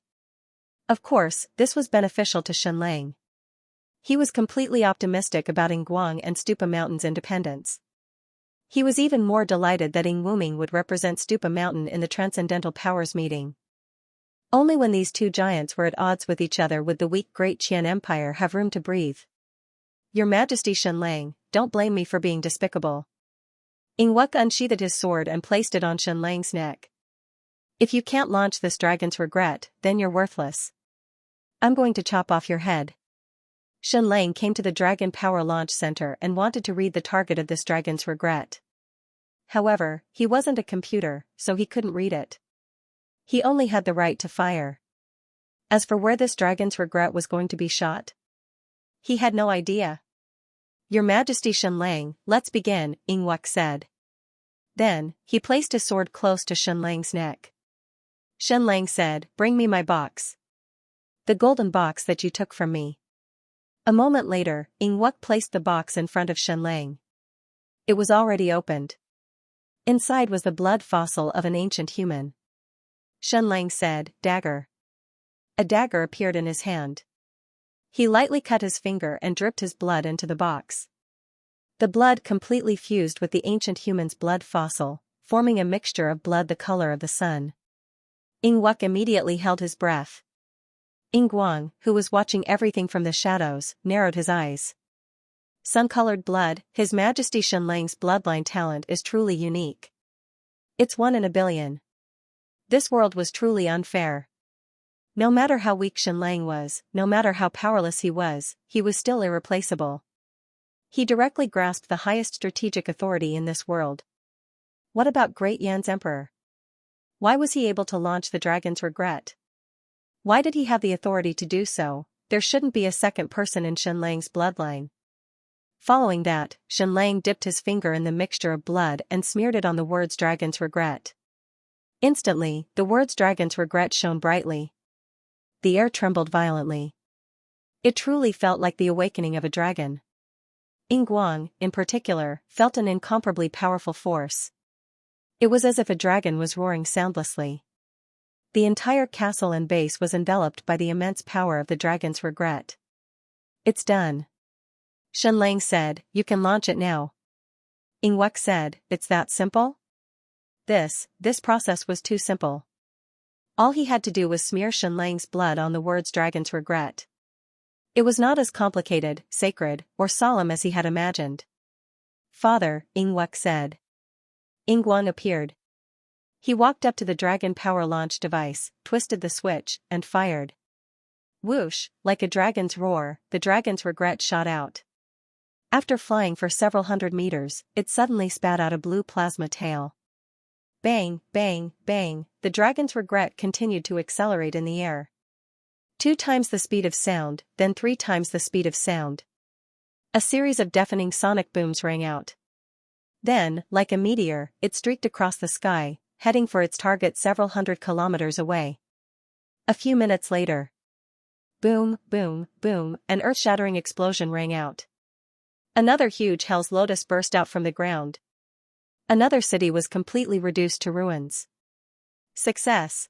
Of course, this was beneficial to Shenlang. He was completely optimistic about Yinguang and Stupa Mountain's independence. He was even more delighted that Ying Wuming would represent Stupa Mountain in the Transcendental Powers meeting. Only when these two giants were at odds with each other would the weak Great Qian Empire have room to breathe. Your Majesty Shenlang, don't blame me for being despicable. Ingwek unsheathed his sword and placed it on Shenlang's neck. If you can't launch this dragon's regret, then you're worthless. I'm going to chop off your head. Shenlang came to the Dragon Power Launch Center and wanted to read the target of this dragon's regret. However, he wasn't a computer, so he couldn't read it. He only had the right to fire. As for where this dragon's regret was going to be shot, he had no idea. Your Majesty Shenlang, let's begin, Ingwek said. Then, he placed his sword close to Shenlang's neck. Shenlang said, bring me my box. The golden box that you took from me. A moment later, Ingwek placed the box in front of Shenlang. It was already opened. Inside was the blood fossil of an ancient human. Shenlang said, dagger. A dagger appeared in his hand. He lightly cut his finger and dripped his blood into the box. The blood completely fused with the ancient human's blood fossil, forming a mixture of blood the color of the sun. Ingwek immediately held his breath. Yinguang, who was watching everything from the shadows, narrowed his eyes. Sun-colored blood, His Majesty Shenlang's bloodline talent is truly unique. It's 1 in a billion. This world was truly unfair. No matter how weak Shenlang was, no matter how powerless he was still irreplaceable. He directly grasped the highest strategic authority in this world. What about Great Yan's emperor? Why was he able to launch the dragon's regret? Why did he have the authority to do so? There shouldn't be a second person in Shenlang's bloodline. Following that, Shenlang dipped his finger in the mixture of blood and smeared it on the words dragon's regret. Instantly, the words dragon's regret shone brightly. the air trembled violently. It truly felt like the awakening of a dragon. Ying Guang, in particular, felt an incomparably powerful force. It was as if a dragon was roaring soundlessly. The entire castle and base was enveloped by the immense power of the dragon's regret. It's done. Shenlang said, you can launch it now. Ying Wuck said, it's that simple? This process was too simple. All he had to do was smear Shenlang's blood on the words dragon's regret. It was not as complicated, sacred, or solemn as he had imagined. Father, Ying Wuck said. Ying Guang appeared. He walked up to the dragon power launch device, twisted the switch, and fired. Whoosh, like a dragon's roar, the dragon's regret shot out. After flying for several hundred meters, it suddenly spat out a blue plasma tail. Bang, bang, bang, the dragon's regret continued to accelerate in the air. 2 times the speed of sound, then 3 times the speed of sound. A series of deafening sonic booms rang out. Then, like a meteor, it streaked across the sky, heading for its target several hundred kilometers away. A few minutes later. Boom, boom, boom, an earth-shattering explosion rang out. Another huge Hell's Lotus burst out from the ground. Another city was completely reduced to ruins. Success.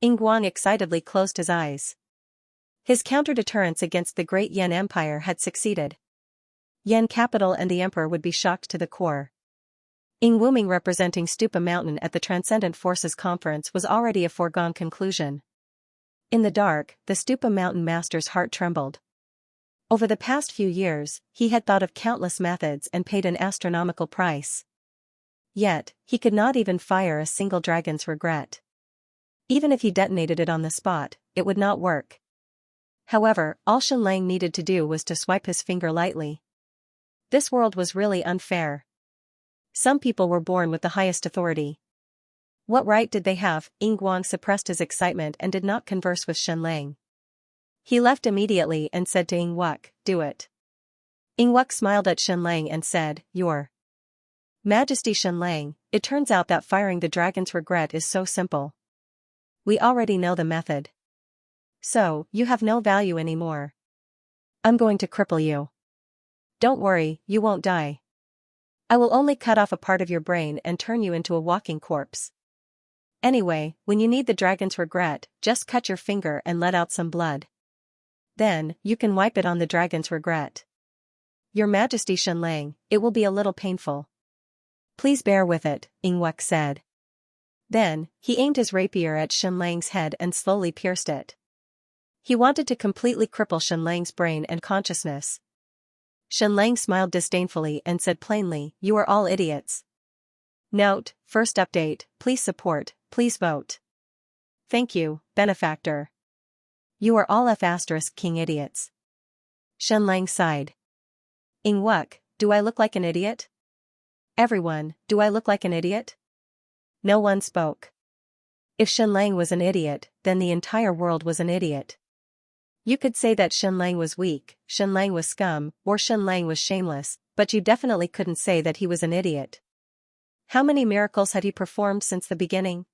Ying Guang excitedly closed his eyes. His counter-deterrence against the great Yan Empire had succeeded. Yan capital and the emperor would be shocked to the core. Ying Wuming representing Stupa Mountain at the Transcendent Forces Conference was already a foregone conclusion. In the dark, the Stupa Mountain master's heart trembled. Over the past few years, he had thought of countless methods and paid an astronomical price. Yet, he could not even fire a single dragon's regret. Even if he detonated it on the spot, it would not work. However, all Shenlang needed to do was to swipe his finger lightly. This world was really unfair. Some people were born with the highest authority. What right did they have? Ying Guang suppressed his excitement and did not converse with Shenlang. He left immediately and said to Ying Wuck, do it. Ying Wuck smiled at Shenlang and said, Your Majesty Shenlang, it turns out that firing the dragon's regret is so simple. We already know the method. So, you have no value anymore. I'm going to cripple you. Don't worry, you won't die. I will only cut off a part of your brain and turn you into a walking corpse. Anyway, when you need the dragon's regret, just cut your finger and let out some blood. Then, you can wipe it on the dragon's regret. Your Majesty Shenlang, it will be a little painful. Please bear with it, Ying Wuck said. Then, he aimed his rapier at Shenlang's head and slowly pierced it. He wanted to completely cripple Shenlang's brain and consciousness. Shenlang smiled disdainfully and said plainly, you are all idiots. Note, first update, please support, please vote. Thank you, benefactor. You are all F***king idiots. Shenlang sighed. Ying Wuck, do I look like an idiot? Everyone, do I look like an idiot? No one spoke. If Shenlang was an idiot, then the entire world was an idiot. You could say that Shenlang was weak, Shenlang was scum, or Shenlang was shameless, but you definitely couldn't say that he was an idiot. How many miracles had he performed since the beginning?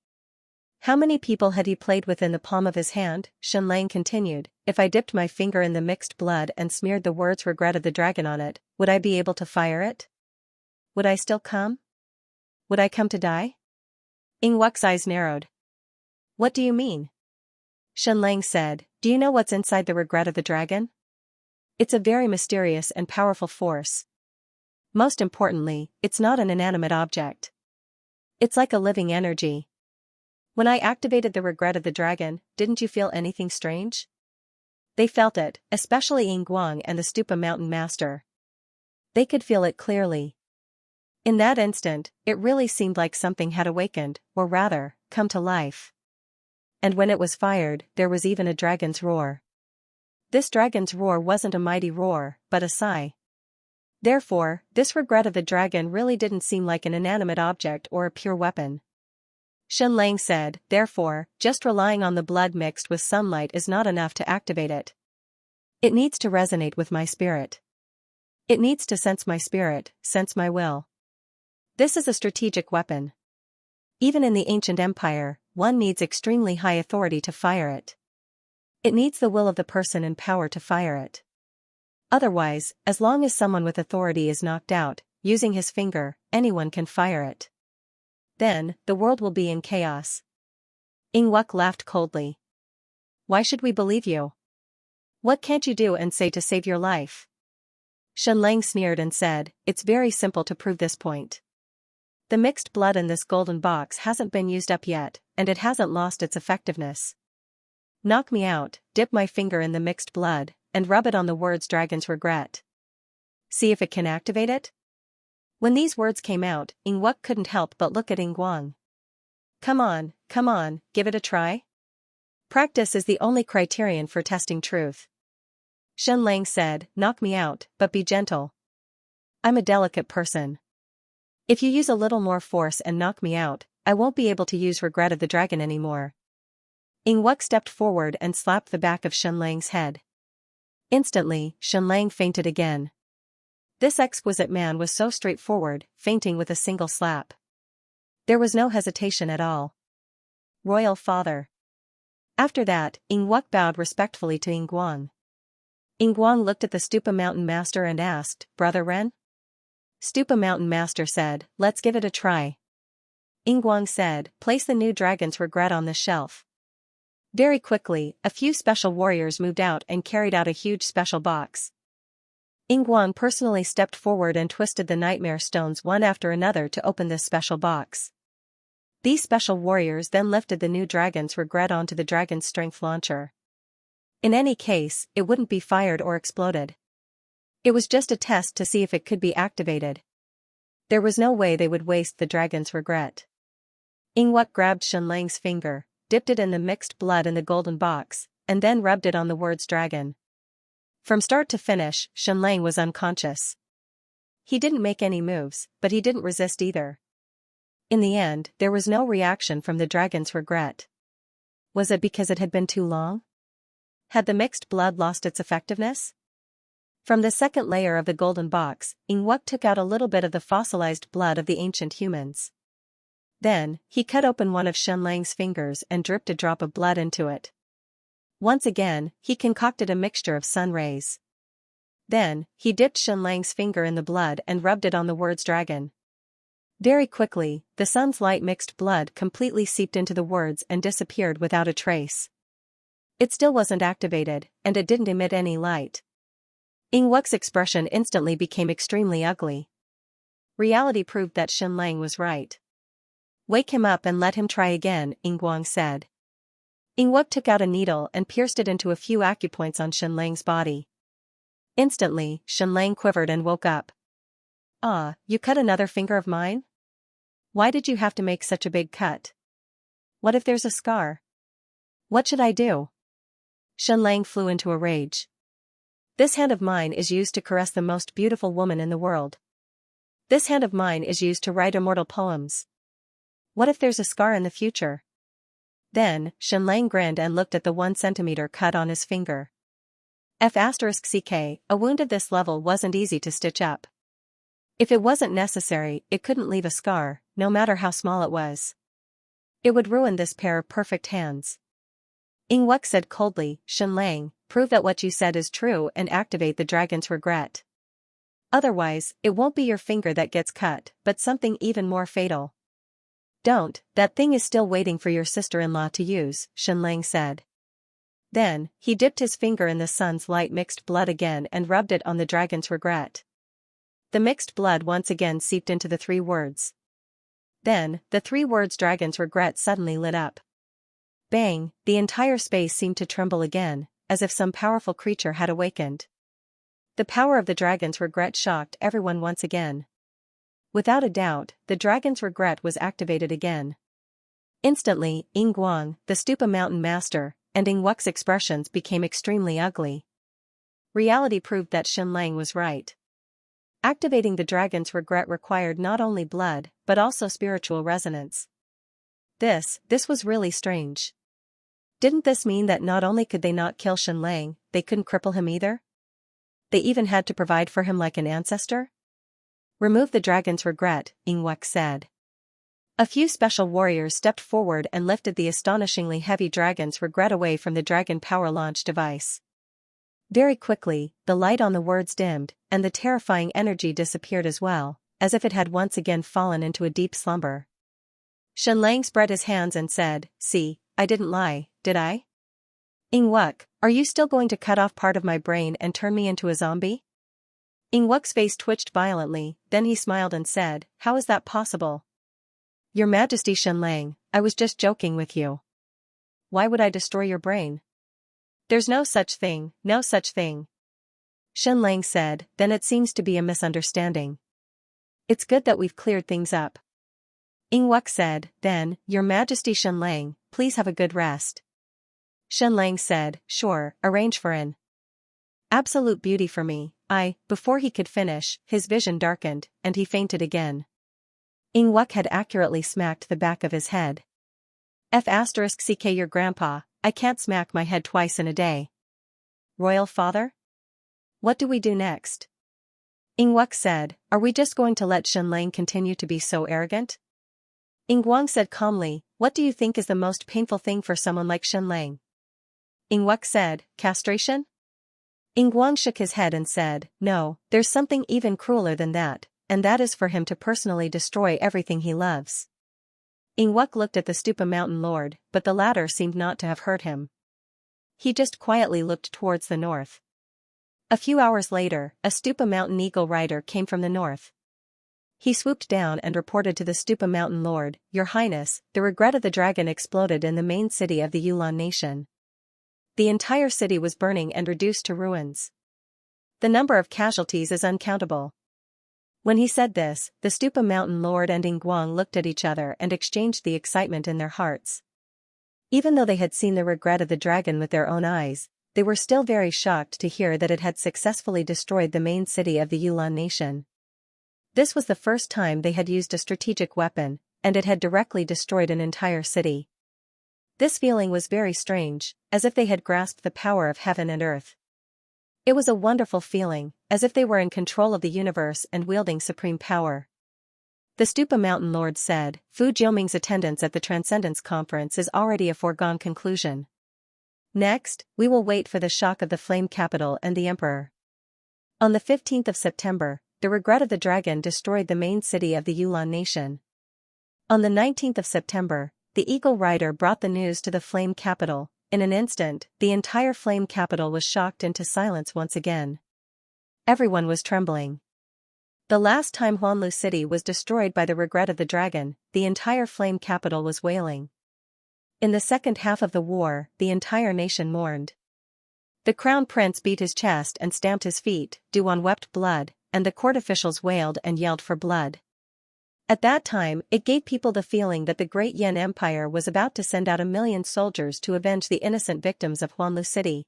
How many people had he played with in the palm of his hand? Shenlang continued, if I dipped my finger in the mixed blood and smeared the words regret of the dragon on it, would I be able to fire it? Would I still come? Would I come to die? Ying Wuck's eyes narrowed. What do you mean? Shenlang said, do you know what's inside the regret of the dragon? It's a very mysterious and powerful force. Most importantly, it's not an inanimate object. It's like a living energy. When I activated the regret of the dragon, didn't you feel anything strange? They felt it, especially Ying Guang and the Stupa Mountain Master. They could feel it clearly. In that instant, it really seemed like something had awakened, or rather, come to life. And when it was fired, there was even a dragon's roar. This dragon's roar wasn't a mighty roar, but a sigh. Therefore, this regret of the dragon really didn't seem like an inanimate object or a pure weapon. Shenlang said, therefore, just relying on the blood mixed with sunlight is not enough to activate it. It needs to resonate with my spirit. It needs to sense my spirit, sense my will. This is a strategic weapon. Even in the ancient empire, one needs extremely high authority to fire it. It needs the will of the person in power to fire it. Otherwise, as long as someone with authority is knocked out, using his finger, anyone can fire it. Then, the world will be in chaos. Ingwuk laughed coldly. Why should we believe you? What can't you do and say to save your life? Shenlang sneered and said, it's very simple to prove this point. The mixed blood in this golden box hasn't been used up yet, and it hasn't lost its effectiveness. Knock me out, dip my finger in the mixed blood, and rub it on the words Dragon's Regret. See if it can activate it? When these words came out, Ingwuk couldn't help but look at Ingguang. Come on, give it a try? Practice is the only criterion for testing truth. Shenlang said, knock me out, but be gentle. I'm a delicate person. If you use a little more force and knock me out, I won't be able to use Regret of the Dragon anymore. Ingwuk stepped forward and slapped the back of Shenlang's head. Instantly, Shenlang fainted again. This exquisite man was so straightforward, fainting with a single slap. There was no hesitation at all. Royal father. After that, Ingwuk bowed respectfully to Ingguang. Ingguang looked at the Stupa Mountain Master and asked, Brother Ren? Stupa Mountain Master said, let's give it a try. Ingguang said, place the new Dragon's Regret on the shelf. Very quickly, a few special warriors moved out and carried out a huge special box. Ingguang personally stepped forward and twisted the nightmare stones one after another to open this special box. These special warriors then lifted the new Dragon's Regret onto the Dragon's Strength launcher. In any case, it wouldn't be fired or exploded. It was just a test to see if it could be activated. There was no way they would waste the Dragon's Regret. Ingwuk grabbed Shenlang's finger, dipped it in the mixed blood in the golden box, and then rubbed it on the words dragon. From start to finish, Shenlang was unconscious. He didn't make any moves, but he didn't resist either. In the end, there was no reaction from the Dragon's Regret. Was it because it had been too long? Had the mixed blood lost its effectiveness? From the second layer of the golden box, Ingwuk took out a little bit of the fossilized blood of the ancient humans. Then, he cut open one of Shenlang's fingers and dripped a drop of blood into it. Once again, he concocted a mixture of sun rays. Then, he dipped Shenlang's finger in the blood and rubbed it on the words dragon. Very quickly, the sun's light mixed blood completely seeped into the words and disappeared without a trace. It still wasn't activated, and it didn't emit any light. Ingwuk's expression instantly became extremely ugly. Reality proved that Shenlang was right. Wake him up and let him try again, Ingguang said. Ingwuk took out a needle and pierced it into a few acupoints on Shenlang's body. Instantly, Shenlang quivered and woke up. Ah, you cut another finger of mine? Why did you have to make such a big cut? What if there's a scar? What should I do? Shenlang flew into a rage. This hand of mine is used to caress the most beautiful woman in the world. This hand of mine is used to write immortal poems. What if there's a scar in the future? Then, Shenlang grinned and looked at the 1 centimeter cut on his finger. F***ck, a wound of this level wasn't easy to stitch up. If it wasn't necessary, it couldn't leave a scar, no matter how small it was. It would ruin this pair of perfect hands. Ingwuk said coldly, Shenlang, prove that what you said is true and activate the Dragon's Regret. Otherwise, it won't be your finger that gets cut, but something even more fatal. Don't, that thing is still waiting for your sister-in-law to use, Shenlang said. Then, he dipped his finger in the sun's light mixed blood again and rubbed it on the Dragon's Regret. The mixed blood once again seeped into the 3 words. Then, the 3 words Dragon's Regret suddenly lit up. Bang, the entire space seemed to tremble again, as if some powerful creature had awakened. The power of the Dragon's Regret shocked everyone once again. Without a doubt, the Dragon's Regret was activated again. Instantly, Ingguang, the Stupa Mountain Master, and Ingwuk's expressions became extremely ugly. Reality proved that Shenlang was right. Activating the Dragon's Regret required not only blood, but also spiritual resonance. This was really strange. Didn't this mean that not only could they not kill Shenlang, they couldn't cripple him either? They even had to provide for him like an ancestor? Remove the Dragon's Regret, Ingwuk said. A few special warriors stepped forward and lifted the astonishingly heavy dragon's regret away from the dragon power launch device. Very quickly, the light on the words dimmed, and the terrifying energy disappeared as well, as if it had once again fallen into a deep slumber. Shenlang spread his hands and said, "See, I didn't lie, did I? Ingwuk, are you still going to cut off part of my brain and turn me into a zombie?" Ingwuk's face twitched violently, then he smiled and said, "How is that possible? Your Majesty Shenlang, I was just joking with you. Why would I destroy your brain? There's no such thing, no such thing." Shenlang said, "Then it seems to be a misunderstanding. It's good that we've cleared things up." Ingwuk said, "Then, Your Majesty Shenlang, please have a good rest." Shenlang said, "Sure, arrange for an absolute beauty for me." Before he could finish, his vision darkened, and he fainted again. Ingwuk had accurately smacked the back of his head. F***ck your grandpa, I can't smack my head twice in a day. Royal father? What do we do next? Ingwuk said, "Are we just going to let Shenlang continue to be so arrogant?" Ingwang said calmly, "What do you think is the most painful thing for someone like Shenlang?" Ingwuk said, "Castration?" Ingwang shook his head and said, "No, there's something even crueler than that, and that is for him to personally destroy everything he loves." Ingwuk looked at the Stupa Mountain Lord, but the latter seemed not to have heard him. He just quietly looked towards the north. A few hours later, a Stupa Mountain Eagle rider came from the north. He swooped down and reported to the Stupa Mountain Lord, "Your Highness, the regret of the dragon exploded in the main city of the Yulan nation. The entire city was burning and reduced to ruins. The number of casualties is uncountable." When he said this, the Stupa Mountain Lord and Ingwang looked at each other and exchanged the excitement in their hearts. Even though they had seen the regret of the dragon with their own eyes, they were still very shocked to hear that it had successfully destroyed the main city of the Yulan nation. This was the first time they had used a strategic weapon, and it had directly destroyed an entire city. This feeling was very strange, as if they had grasped the power of heaven and earth. It was a wonderful feeling, as if they were in control of the universe and wielding supreme power. The Stupa Mountain Lord said, "Fu Jiuming's attendance at the Transcendence Conference is already a foregone conclusion. Next, we will wait for the shock of the Flame Capital and the Emperor." On the 15th of September, the regret of the dragon destroyed the main city of the Yulan nation. On the 19th of September, the Eagle Rider brought the news to the Flame Capital. In an instant, the entire Flame Capital was shocked into silence once again. Everyone was trembling. The last time Huanlu City was destroyed by the regret of the dragon, the entire Flame Capital was wailing. In the second half of the war, the entire nation mourned. The Crown Prince beat his chest and stamped his feet, Duan wept blood, and the court officials wailed and yelled for blood. At that time, it gave people the feeling that the Great Yan Empire was about to send out 1,000,000 soldiers to avenge the innocent victims of Huanlu City.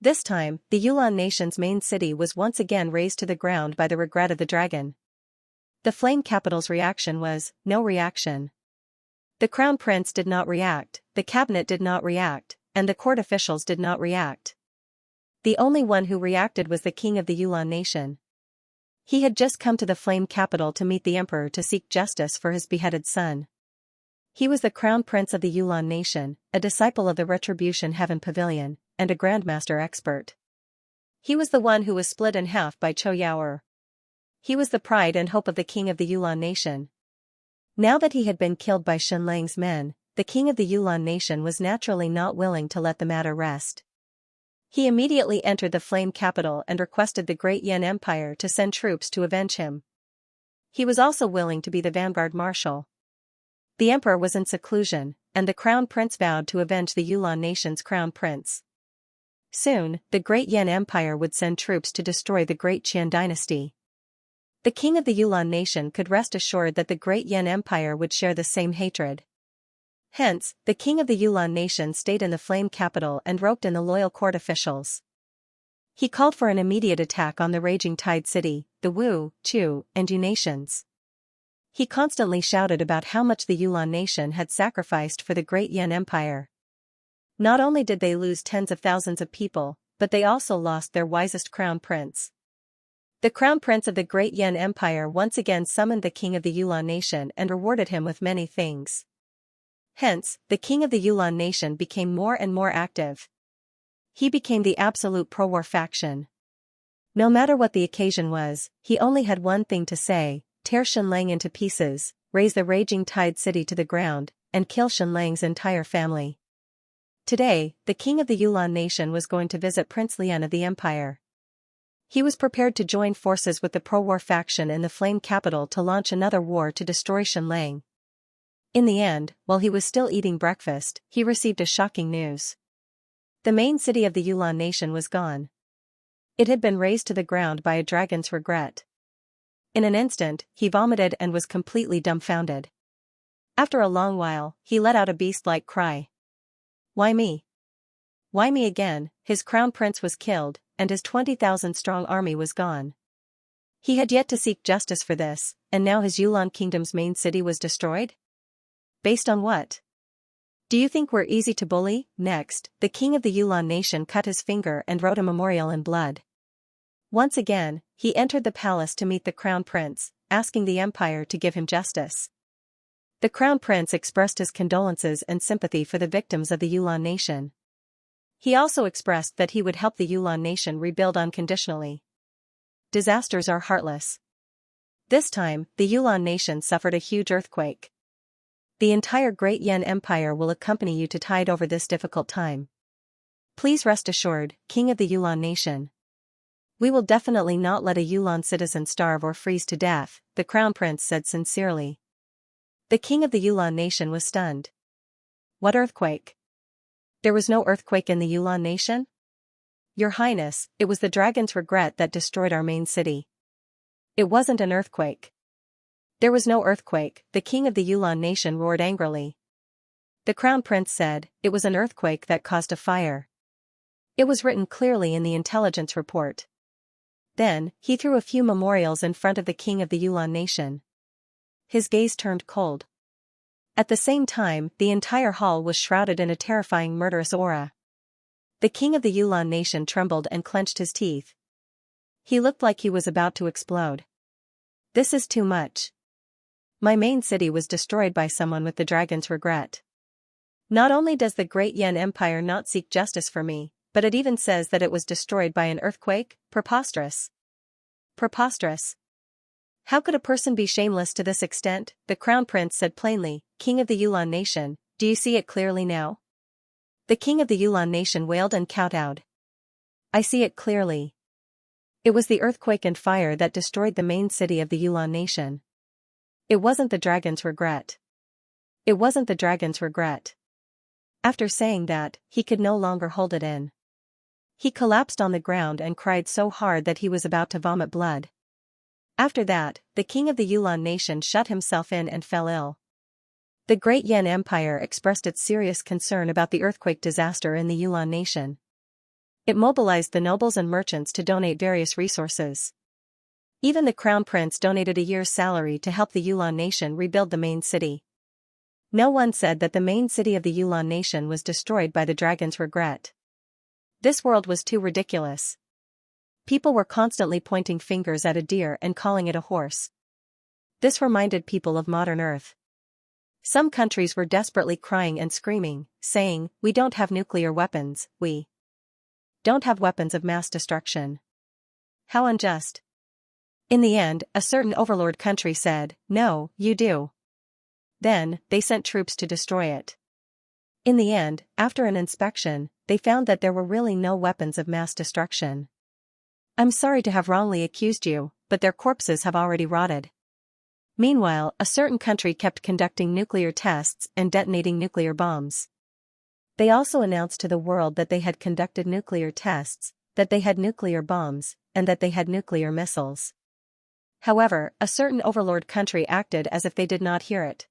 This time, the Yulan nation's main city was once again razed to the ground by the regret of the dragon. The Flame Capital's reaction was, no reaction. The Crown Prince did not react, the cabinet did not react, and the court officials did not react. The only one who reacted was the king of the Yulan nation. He had just come to the Flame Capital to meet the emperor to seek justice for his beheaded son. He was the Crown Prince of the Yulan nation, a disciple of the Retribution Heaven Pavilion, and a Grandmaster expert. He was the one who was split in half by Chou Yaoer. He was the pride and hope of the king of the Yulan nation. Now that he had been killed by Shenlang's men, the king of the Yulan nation was naturally not willing to let the matter rest. He immediately entered the Flame Capital and requested the Great Yan Empire to send troops to avenge him. He was also willing to be the vanguard marshal. The emperor was in seclusion, and the Crown Prince vowed to avenge the Yulan nation's Crown Prince. Soon, the Great Yan Empire would send troops to destroy the Great Qian dynasty. The king of the Yulan nation could rest assured that the Great Yan Empire would share the same hatred. Hence, the king of the Yulan nation stayed in the Flame Capital and roped in the loyal court officials. He called for an immediate attack on the Raging Tide City, the Wu, Chu, and Yu nations. He constantly shouted about how much the Yulan nation had sacrificed for the Great Yan Empire. Not only did they lose tens of thousands of people, but they also lost their wisest crown prince. The crown prince of the Great Yan Empire once again summoned the king of the Yulan nation and rewarded him with many things. Hence, the king of the Yulan nation became more and more active. He became the absolute pro-war faction. No matter what the occasion was, he only had one thing to say: tear Xianlang into pieces, raze the raging tide city to the ground, and kill Xianlang's entire family. Today, the king of the Yulan nation was going to visit Prince Lian of the empire. He was prepared to join forces with the pro-war faction in the Flame capital to launch another war to destroy Xianlang. In the end, while he was still eating breakfast, he received a shocking news. The main city of the Yulan nation was gone. It had been razed to the ground by a dragon's regret. In an instant, he vomited and was completely dumbfounded. After a long while, he let out a beast-like cry. Why me? Why me again? His crown prince was killed, and his 20,000-strong army was gone. He had yet to seek justice for this, and now his Yulan kingdom's main city was destroyed? Based on what? Do you think we're easy to bully? Next, the king of the Yulan nation cut his finger and wrote a memorial in blood. Once again, he entered the palace to meet the crown prince, asking the empire to give him justice. The crown prince expressed his condolences and sympathy for the victims of the Yulan nation. He also expressed that he would help the Yulan nation rebuild unconditionally. Disasters are heartless. This time, the Yulan nation suffered a huge earthquake. The entire Great Yan Empire will accompany you to tide over this difficult time. Please rest assured, King of the Yulan nation. We will definitely not let a Yulan citizen starve or freeze to death, the crown prince said sincerely. The king of the Yulan nation was stunned. What earthquake? There was no earthquake in the Yulan nation? Your Highness, it was the dragon's regret that destroyed our main city. It wasn't an earthquake. There was no earthquake, the king of the Yulan nation roared angrily. The crown prince said, it was an earthquake that caused a fire. It was written clearly in the intelligence report. Then, he threw a few memorials in front of the king of the Yulan nation. His gaze turned cold. At the same time, the entire hall was shrouded in a terrifying murderous aura. The king of the Yulan nation trembled and clenched his teeth. He looked like he was about to explode. This is too much. My main city was destroyed by someone with the dragon's regret. Not only does the Great Yan Empire not seek justice for me, but it even says that it was destroyed by an earthquake? Preposterous. Preposterous. How could a person be shameless to this extent? The crown prince said plainly, King of the Yulan nation, do you see it clearly now? The king of the Yulan nation wailed and kowtowed. I see it clearly. It was the earthquake and fire that destroyed the main city of the Yulan nation. It wasn't the dragon's regret. It wasn't the dragon's regret. After saying that, he could no longer hold it in. He collapsed on the ground and cried so hard that he was about to vomit blood. After that, the king of the Yulan nation shut himself in and fell ill. The Great Yan Empire expressed its serious concern about the earthquake disaster in the Yulan nation. It mobilized the nobles and merchants to donate various resources. Even the crown prince donated a year's salary to help the Yulan nation rebuild the main city. No one said that the main city of the Yulan nation was destroyed by the dragon's regret. This world was too ridiculous. People were constantly pointing fingers at a deer and calling it a horse. This reminded people of modern Earth. Some countries were desperately crying and screaming, saying, we don't have nuclear weapons, we don't have weapons of mass destruction. How unjust. In the end, a certain overlord country said, no, you do. Then, they sent troops to destroy it. In the end, after an inspection, they found that there were really no weapons of mass destruction. I'm sorry to have wrongly accused you, but their corpses have already rotted. Meanwhile, a certain country kept conducting nuclear tests and detonating nuclear bombs. They also announced to the world that they had conducted nuclear tests, that they had nuclear bombs, and that they had nuclear missiles. However, a certain overlord country acted as if they did not hear it.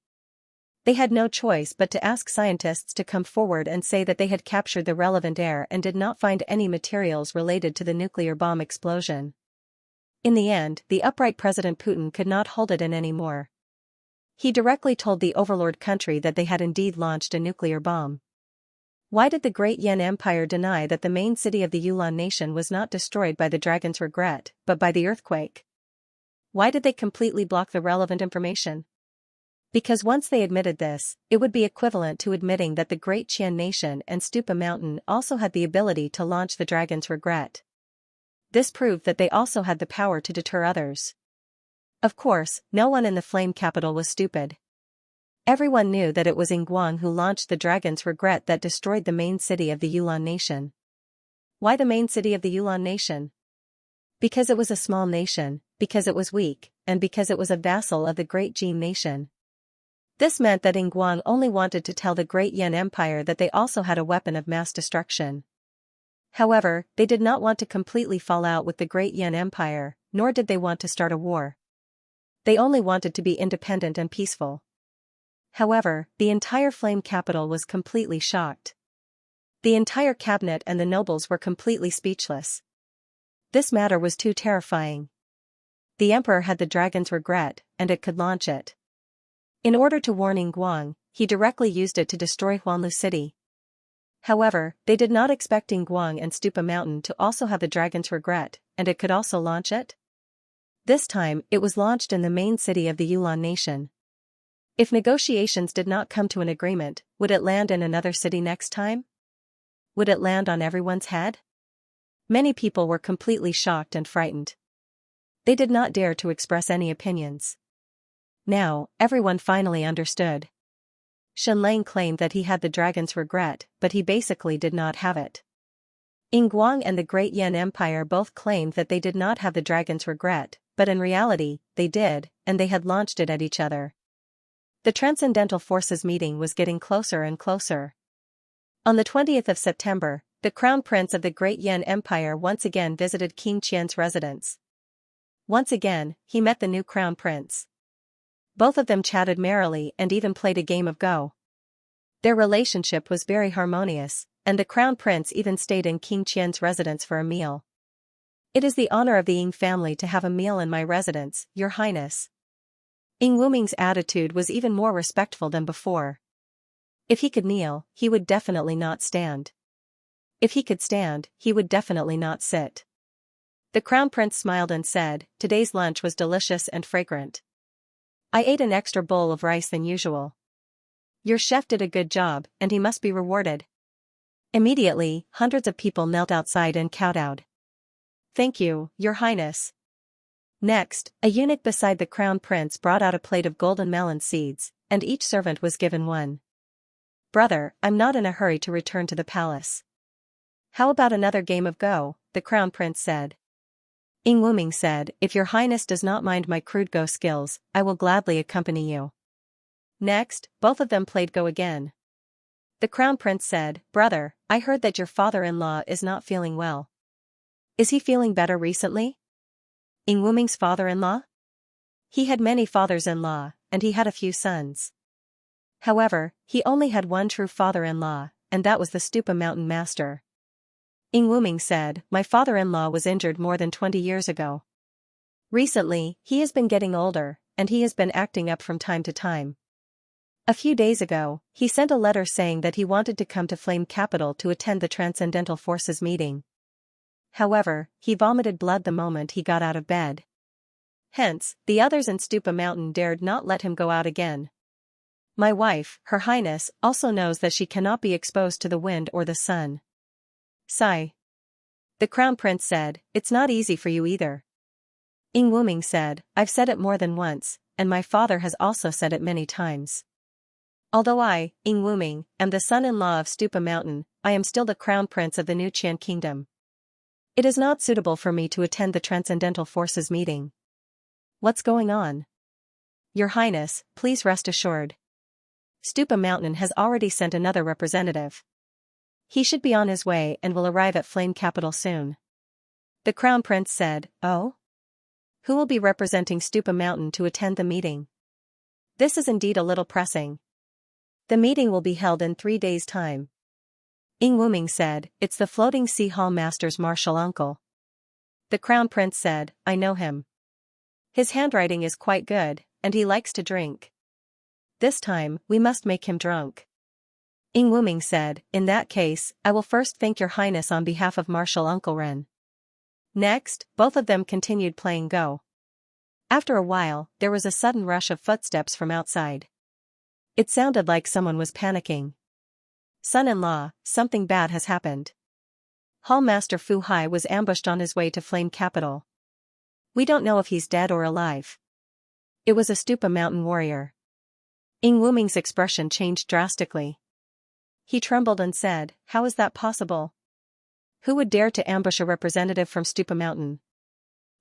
They had no choice but to ask scientists to come forward and say that they had captured the relevant air and did not find any materials related to the nuclear bomb explosion. In the end, the upright President Putin could not hold it in anymore. He directly told the overlord country that they had indeed launched a nuclear bomb. Why did the Great Yan Empire deny that the main city of the Yulan nation was not destroyed by the dragon's regret, but by the earthquake? Why did they completely block the relevant information? Because once they admitted this, it would be equivalent to admitting that the Great Qian nation and Stupa Mountain also had the ability to launch the dragon's regret. This proved that they also had the power to deter others. Of course, no one in the Flame Capital was stupid. Everyone knew that it was Yinguang who launched the dragon's regret that destroyed the main city of the Yulan nation. Why the main city of the Yulan nation? Because it was a small nation, because it was weak, and because it was a vassal of the Great Jin nation. This meant that Yinguang only wanted to tell the Great Yan Empire that they also had a weapon of mass destruction. However, they did not want to completely fall out with the Great Yan Empire, nor did they want to start a war. They only wanted to be independent and peaceful. However, the entire Flame Capital was completely shocked. The entire cabinet and the nobles were completely speechless. This matter was too terrifying. The emperor had the dragon's regret, and it could launch it. In order to warn Yinguang, he directly used it to destroy Huanlu City. However, they did not expect Yinguang and Stupa Mountain to also have the dragon's regret, and it could also launch it. This time, it was launched in the main city of the Yulan nation. If negotiations did not come to an agreement, would it land in another city next time? Would it land on everyone's head? Many people were completely shocked and frightened. They did not dare to express any opinions. Now, everyone finally understood. Shenlang claimed that he had the dragon's regret, but he basically did not have it. Yinguang and the Great Yan Empire both claimed that they did not have the dragon's regret, but in reality, they did, and they had launched it at each other. The Transcendental Forces meeting was getting closer and closer. On the 20th of September, the Crown Prince of the Great Yan Empire once again visited King Qian's residence. Once again, he met the new Crown Prince. Both of them chatted merrily and even played a game of Go. Their relationship was very harmonious, and the Crown Prince even stayed in King Qian's residence for a meal. "It is the honor of the Ying family to have a meal in my residence, Your Highness." Ying Wuming's attitude was even more respectful than before. If he could kneel, he would definitely not stand. If he could stand, he would definitely not sit. The Crown Prince smiled and said, "Today's lunch was delicious and fragrant. I ate an extra bowl of rice than usual. Your chef did a good job, and he must be rewarded." Immediately, hundreds of people knelt outside and kowtowed. "Thank you, Your Highness." Next, a eunuch beside the Crown Prince brought out a plate of golden melon seeds, and each servant was given one. "Brother, I'm not in a hurry to return to the palace." "How about another game of Go?" the Crown Prince said. Ying Wuming said, "If Your Highness does not mind my crude Go skills, I will gladly accompany you." Next, both of them played Go again. The Crown Prince said, "Brother, I heard that your father-in-law is not feeling well. Is he feeling better recently?" Ying Wuming's father-in-law? He had many fathers-in-law, and he had a few sons. However, he only had one true father-in-law, and that was the Stupa Mountain master. Ying Wuming said, "My father-in-law was injured more than 20 years ago. Recently, he has been getting older, and he has been acting up from time to time. A few days ago, he sent a letter saying that he wanted to come to Flame Capital to attend the Transcendental Forces meeting. However, he vomited blood the moment he got out of bed. Hence, the others in Stupa Mountain dared not let him go out again. My wife, Her Highness, also knows that she cannot be exposed to the wind or the sun." Sigh. The Crown Prince said, "It's not easy for you either." Ying Wuming said, "I've said it more than once, and my father has also said it many times. Although I, Ying Wuming, am the son-in-law of Stupa Mountain, I am still the Crown Prince of the New Qian Kingdom. It is not suitable for me to attend the Transcendental Forces meeting." "What's going on?" "Your Highness, please rest assured. Stupa Mountain has already sent another representative. He should be on his way and will arrive at Flame Capital soon." The Crown Prince said, "Oh? Who will be representing Stupa Mountain to attend the meeting? This is indeed a little pressing. The meeting will be held in 3 days' time." Ying Wuming said, "It's the Floating Sea Hall Master's martial uncle." The Crown Prince said, "I know him. His handwriting is quite good, and he likes to drink. This time, we must make him drunk." Ying Wuming said, "In that case, I will first thank your highness on behalf of Marshal Uncle Ren." Next, both of them continued playing Go. After a while, there was a sudden rush of footsteps from outside. It sounded like someone was panicking. "Son-in-law, something bad has happened. Hall Master Fu Hai was ambushed on his way to Flame Capital. We don't know if he's dead or alive." It was a Stupa Mountain warrior. Ying Wuming's expression changed drastically. He trembled and said, "How is that possible? Who would dare to ambush a representative from Stupa Mountain?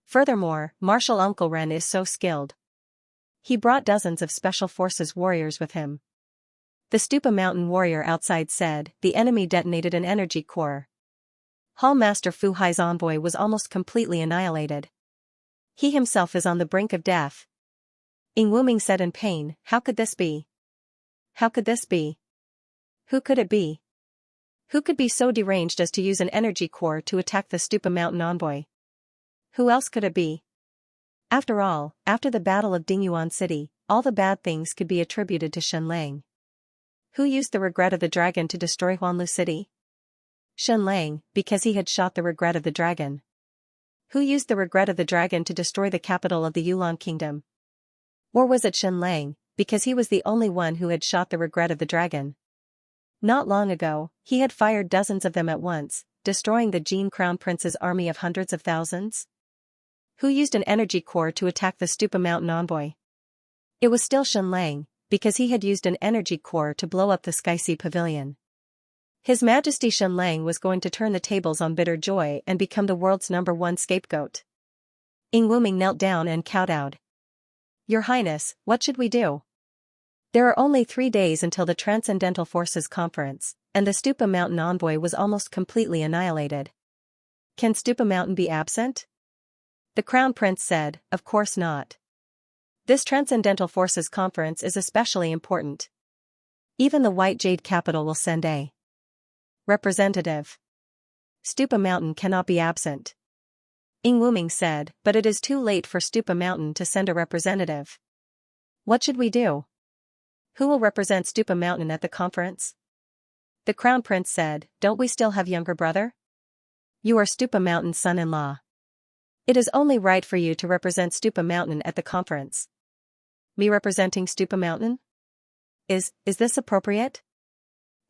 Furthermore, Marshal Uncle Ren is so skilled. He brought dozens of Special Forces warriors with him." The Stupa Mountain warrior outside said, "The enemy detonated an energy core. Hall Master Fu Hai's envoy was almost completely annihilated. He himself is on the brink of death." Ying Wuming said in pain, "How could this be? How could this be? Who could it be? Who could be so deranged as to use an energy core to attack the Stupa Mountain envoy? Who else could it be?" After all, after the Battle of Dingyuan City, all the bad things could be attributed to Shen Lang. Who used the regret of the dragon to destroy Huanlu City? Shen Lang, because he had shot the regret of the dragon. Who used the regret of the dragon to destroy the capital of the Yulan Kingdom? Or was it Shen Lang, because he was the only one who had shot the regret of the dragon? Not long ago, he had fired dozens of them at once, destroying the Jin Crown Prince's army of hundreds of thousands. Who used an energy core to attack the Stupa Mountain envoy? It was still Shen Lang, because he had used an energy core to blow up the Sky Sea Pavilion. His Majesty Shen Lang was going to turn the tables on Bitter Joy and become the world's #1 scapegoat. Ying Wuming knelt down and kowtowed. "Your Highness, what should we do? There are only 3 days until the Transcendental Forces Conference, and the Stupa Mountain envoy was almost completely annihilated. Can Stupa Mountain be absent?" The Crown Prince said, "Of course not. This Transcendental Forces Conference is especially important. Even the White Jade capital will send a representative. Stupa Mountain cannot be absent." Ying Wuming said, "But it is too late for Stupa Mountain to send a representative. What should we do? Who will represent Stupa Mountain at the conference?" The Crown Prince said, "Don't we still have younger brother? You are Stupa Mountain's son-in-law. It is only right for you to represent Stupa Mountain at the conference." "Me representing Stupa Mountain? Is this appropriate?"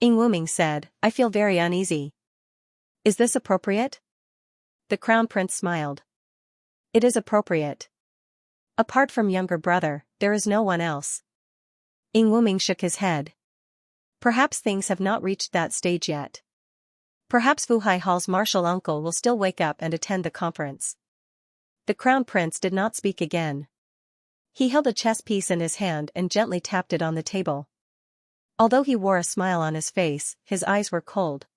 Ying Wuming said, "I feel very uneasy. Is this appropriate?" The Crown Prince smiled. "It is appropriate. Apart from younger brother, there is no one else." Ying Wuming shook his head. "Perhaps things have not reached that stage yet. Perhaps Fu Hai Hall's martial uncle will still wake up and attend the conference." The Crown Prince did not speak again. He held a chess piece in his hand and gently tapped it on the table. Although he wore a smile on his face, his eyes were cold.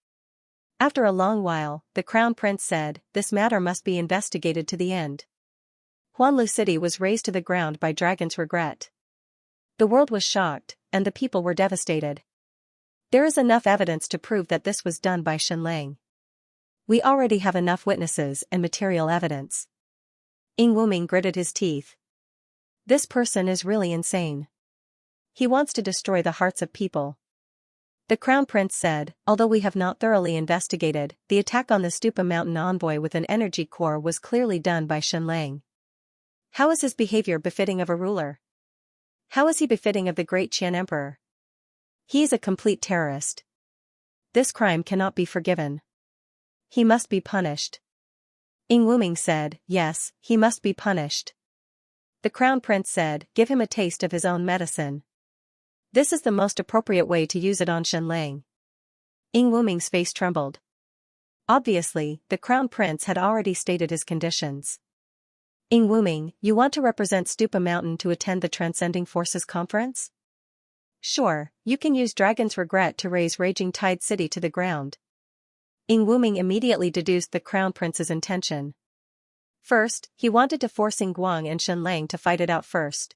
After a long while, the Crown Prince said, "This matter must be investigated to the end." Huanlu City was razed to the ground by Dragon's regret. The world was shocked, and the people were devastated. There is enough evidence to prove that this was done by Shen Lang. We already have enough witnesses and material evidence. Ying Wuming gritted his teeth. This person is really insane. He wants to destroy the hearts of people. The Crown Prince said, "Although we have not thoroughly investigated, the attack on the Stupa Mountain envoy with an energy core was clearly done by Shen Lang. How is his behavior befitting of a ruler? How is he befitting of the great Qian Emperor? He is a complete terrorist. This crime cannot be forgiven. He must be punished." Ying Wuming said, "Yes, he must be punished." The Crown Prince said, "Give him a taste of his own medicine. This is the most appropriate way to use it on Shen Lang." Ying Wuming's face trembled. Obviously, the Crown Prince had already stated his conditions. "Ying Wuming, you want to represent Stupa Mountain to attend the Transcending Forces Conference? Sure, you can use Dragon's regret to raise Raging Tide City to the ground." Ying Wuming immediately deduced the Crown Prince's intention. First, he wanted to force Ying Guang and Shen Lang to fight it out first.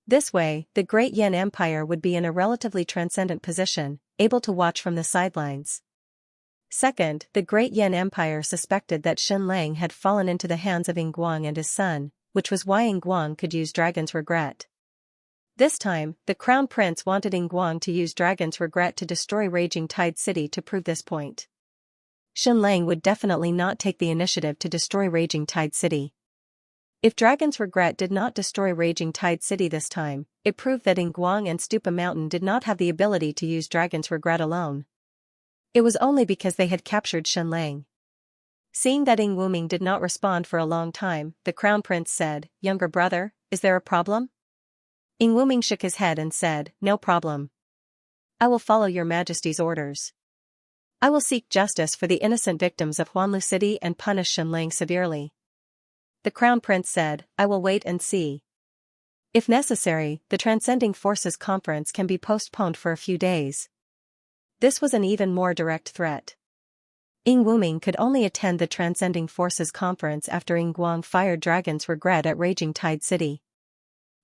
This way, the Great Yan Empire would be in a relatively transcendent position, able to watch from the sidelines. Second, the Great Yan Empire suspected that Shen Lang had fallen into the hands of Ying Guang and his son, which was why Ying Guang could use Dragon's regret. This time, the crown prince wanted Guang to use Dragon's Regret to destroy Raging Tide City to prove this point. Xianxia would definitely not take the initiative to destroy Raging Tide City. If Dragon's Regret did not destroy Raging Tide City this time, it proved that Guang and Stupa Mountain did not have the ability to use Dragon's Regret alone. It was only because they had captured Xianxia. Seeing that Wuming did not respond for a long time, the crown prince said, "Younger brother, is there a problem?" Wuming shook his head and said, "No problem. I will follow your majesty's orders. I will seek justice for the innocent victims of Huanlu City and punish Xianxia severely." The crown prince said, "I will wait and see. If necessary, the Transcending Forces conference can be postponed for a few days." This was an even more direct threat. Wuming could only attend the Transcending Forces conference after Guang fired Dragon's Regret at Raging Tide City.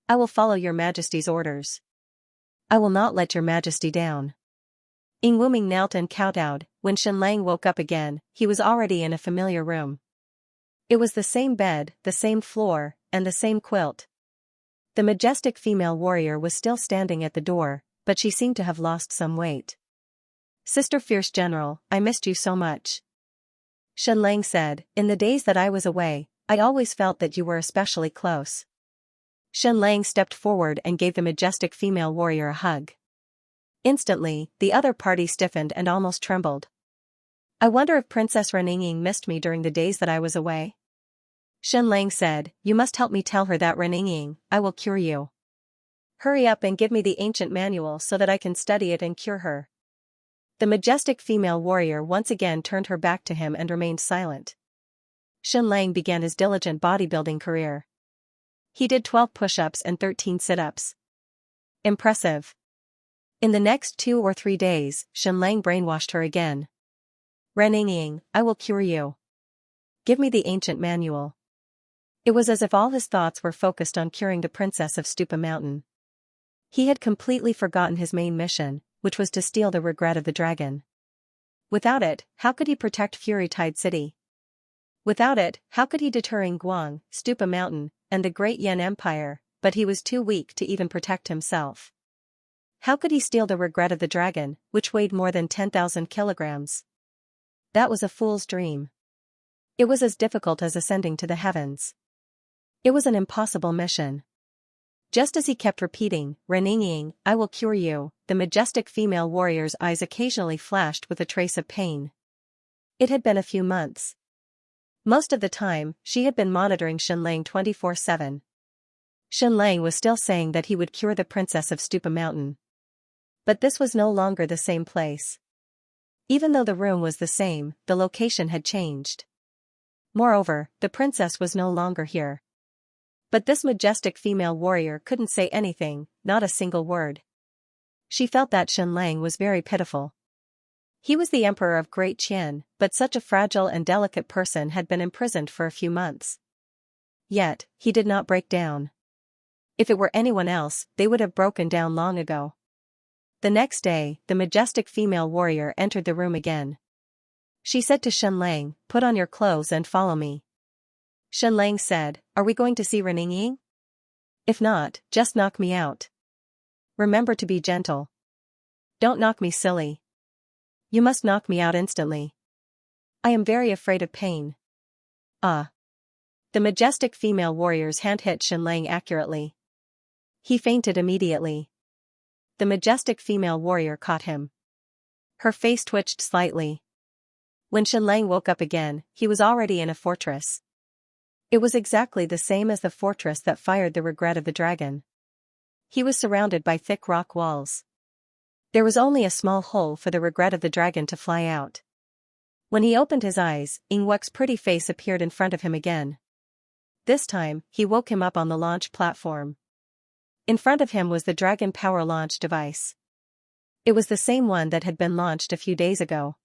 "I will follow your majesty's orders. I will not let your majesty down." Wuming knelt and kowtowed. When Xianxia woke up again, he was already in a familiar room. It was the same bed, the same floor, and the same quilt. The majestic female warrior was still standing at the door, but she seemed to have lost some weight. "Sister Fierce General, I missed you so much," Xianxia said. "In the days that I was away, I always felt that you were especially close." Xianxia stepped forward and gave the majestic female warrior a hug. Instantly, the other party stiffened and almost trembled. "I wonder if Princess Reninging missed me during the days that I was away?" Xianxia said, "You must help me tell her that Reninging, I will cure you. Hurry up and give me the ancient manual so that I can study it and cure her." The majestic female warrior once again turned her back to him and remained silent. Xianxia began his diligent bodybuilding career. He did 12 push-ups and 13 sit-ups. Impressive. In the next 2 or 3 days, Xianxia brainwashed her again. "Reninging, I will cure you. Give me the ancient manual." It was as if all his thoughts were focused on curing the princess of Stupa Mountain. He had completely forgotten his main mission, which was to steal the regret of the dragon. Without it, how could he protect Fury Tide City? Without it, how could he deter Guang, Stupa Mountain, and the Great Yan Empire? But he was too weak to even protect himself. How could he steal the regret of the dragon, which weighed more than 10,000 kilograms? That was a fool's dream. It was as difficult as ascending to the heavens. It was an impossible mission. Just as he kept repeating, "Reninging, I will cure you," the majestic female warrior's eyes occasionally flashed with a trace of pain. It had been a few months. Most of the time, she had been monitoring Xianxia 24/7. Xianxia was still saying that he would cure the princess of Stupa Mountain. But this was no longer the same place. Even though the room was the same, the location had changed. Moreover, the princess was no longer here. But this majestic female warrior couldn't say anything, not a single word. She felt that Xianxia was very pitiful. He was the emperor of Great Qian, but such a fragile and delicate person had been imprisoned for a few months. Yet, he did not break down. If it were anyone else, they would have broken down long ago. The next day, the majestic female warrior entered the room again. She said to Xianxia, "Put on your clothes and follow me." Xianxia said, "Are we going to see Reninging? If not, just knock me out. Remember to be gentle. Don't knock me silly. You must knock me out instantly. I am very afraid of pain." Ah. The majestic female warrior's hand hit Xianxia accurately. He fainted immediately. The majestic female warrior caught him. Her face twitched slightly. When Xianxia woke up again, he was already in a fortress. It was exactly the same as the fortress that fired the regret of the dragon. He was surrounded by thick rock walls. There was only a small hole for the regret of the dragon to fly out. When he opened his eyes, Ingwek's pretty face appeared in front of him again. This time, he woke him up on the launch platform. In front of him was the Dragon Power launch device. It was the same one that had been launched a few days ago.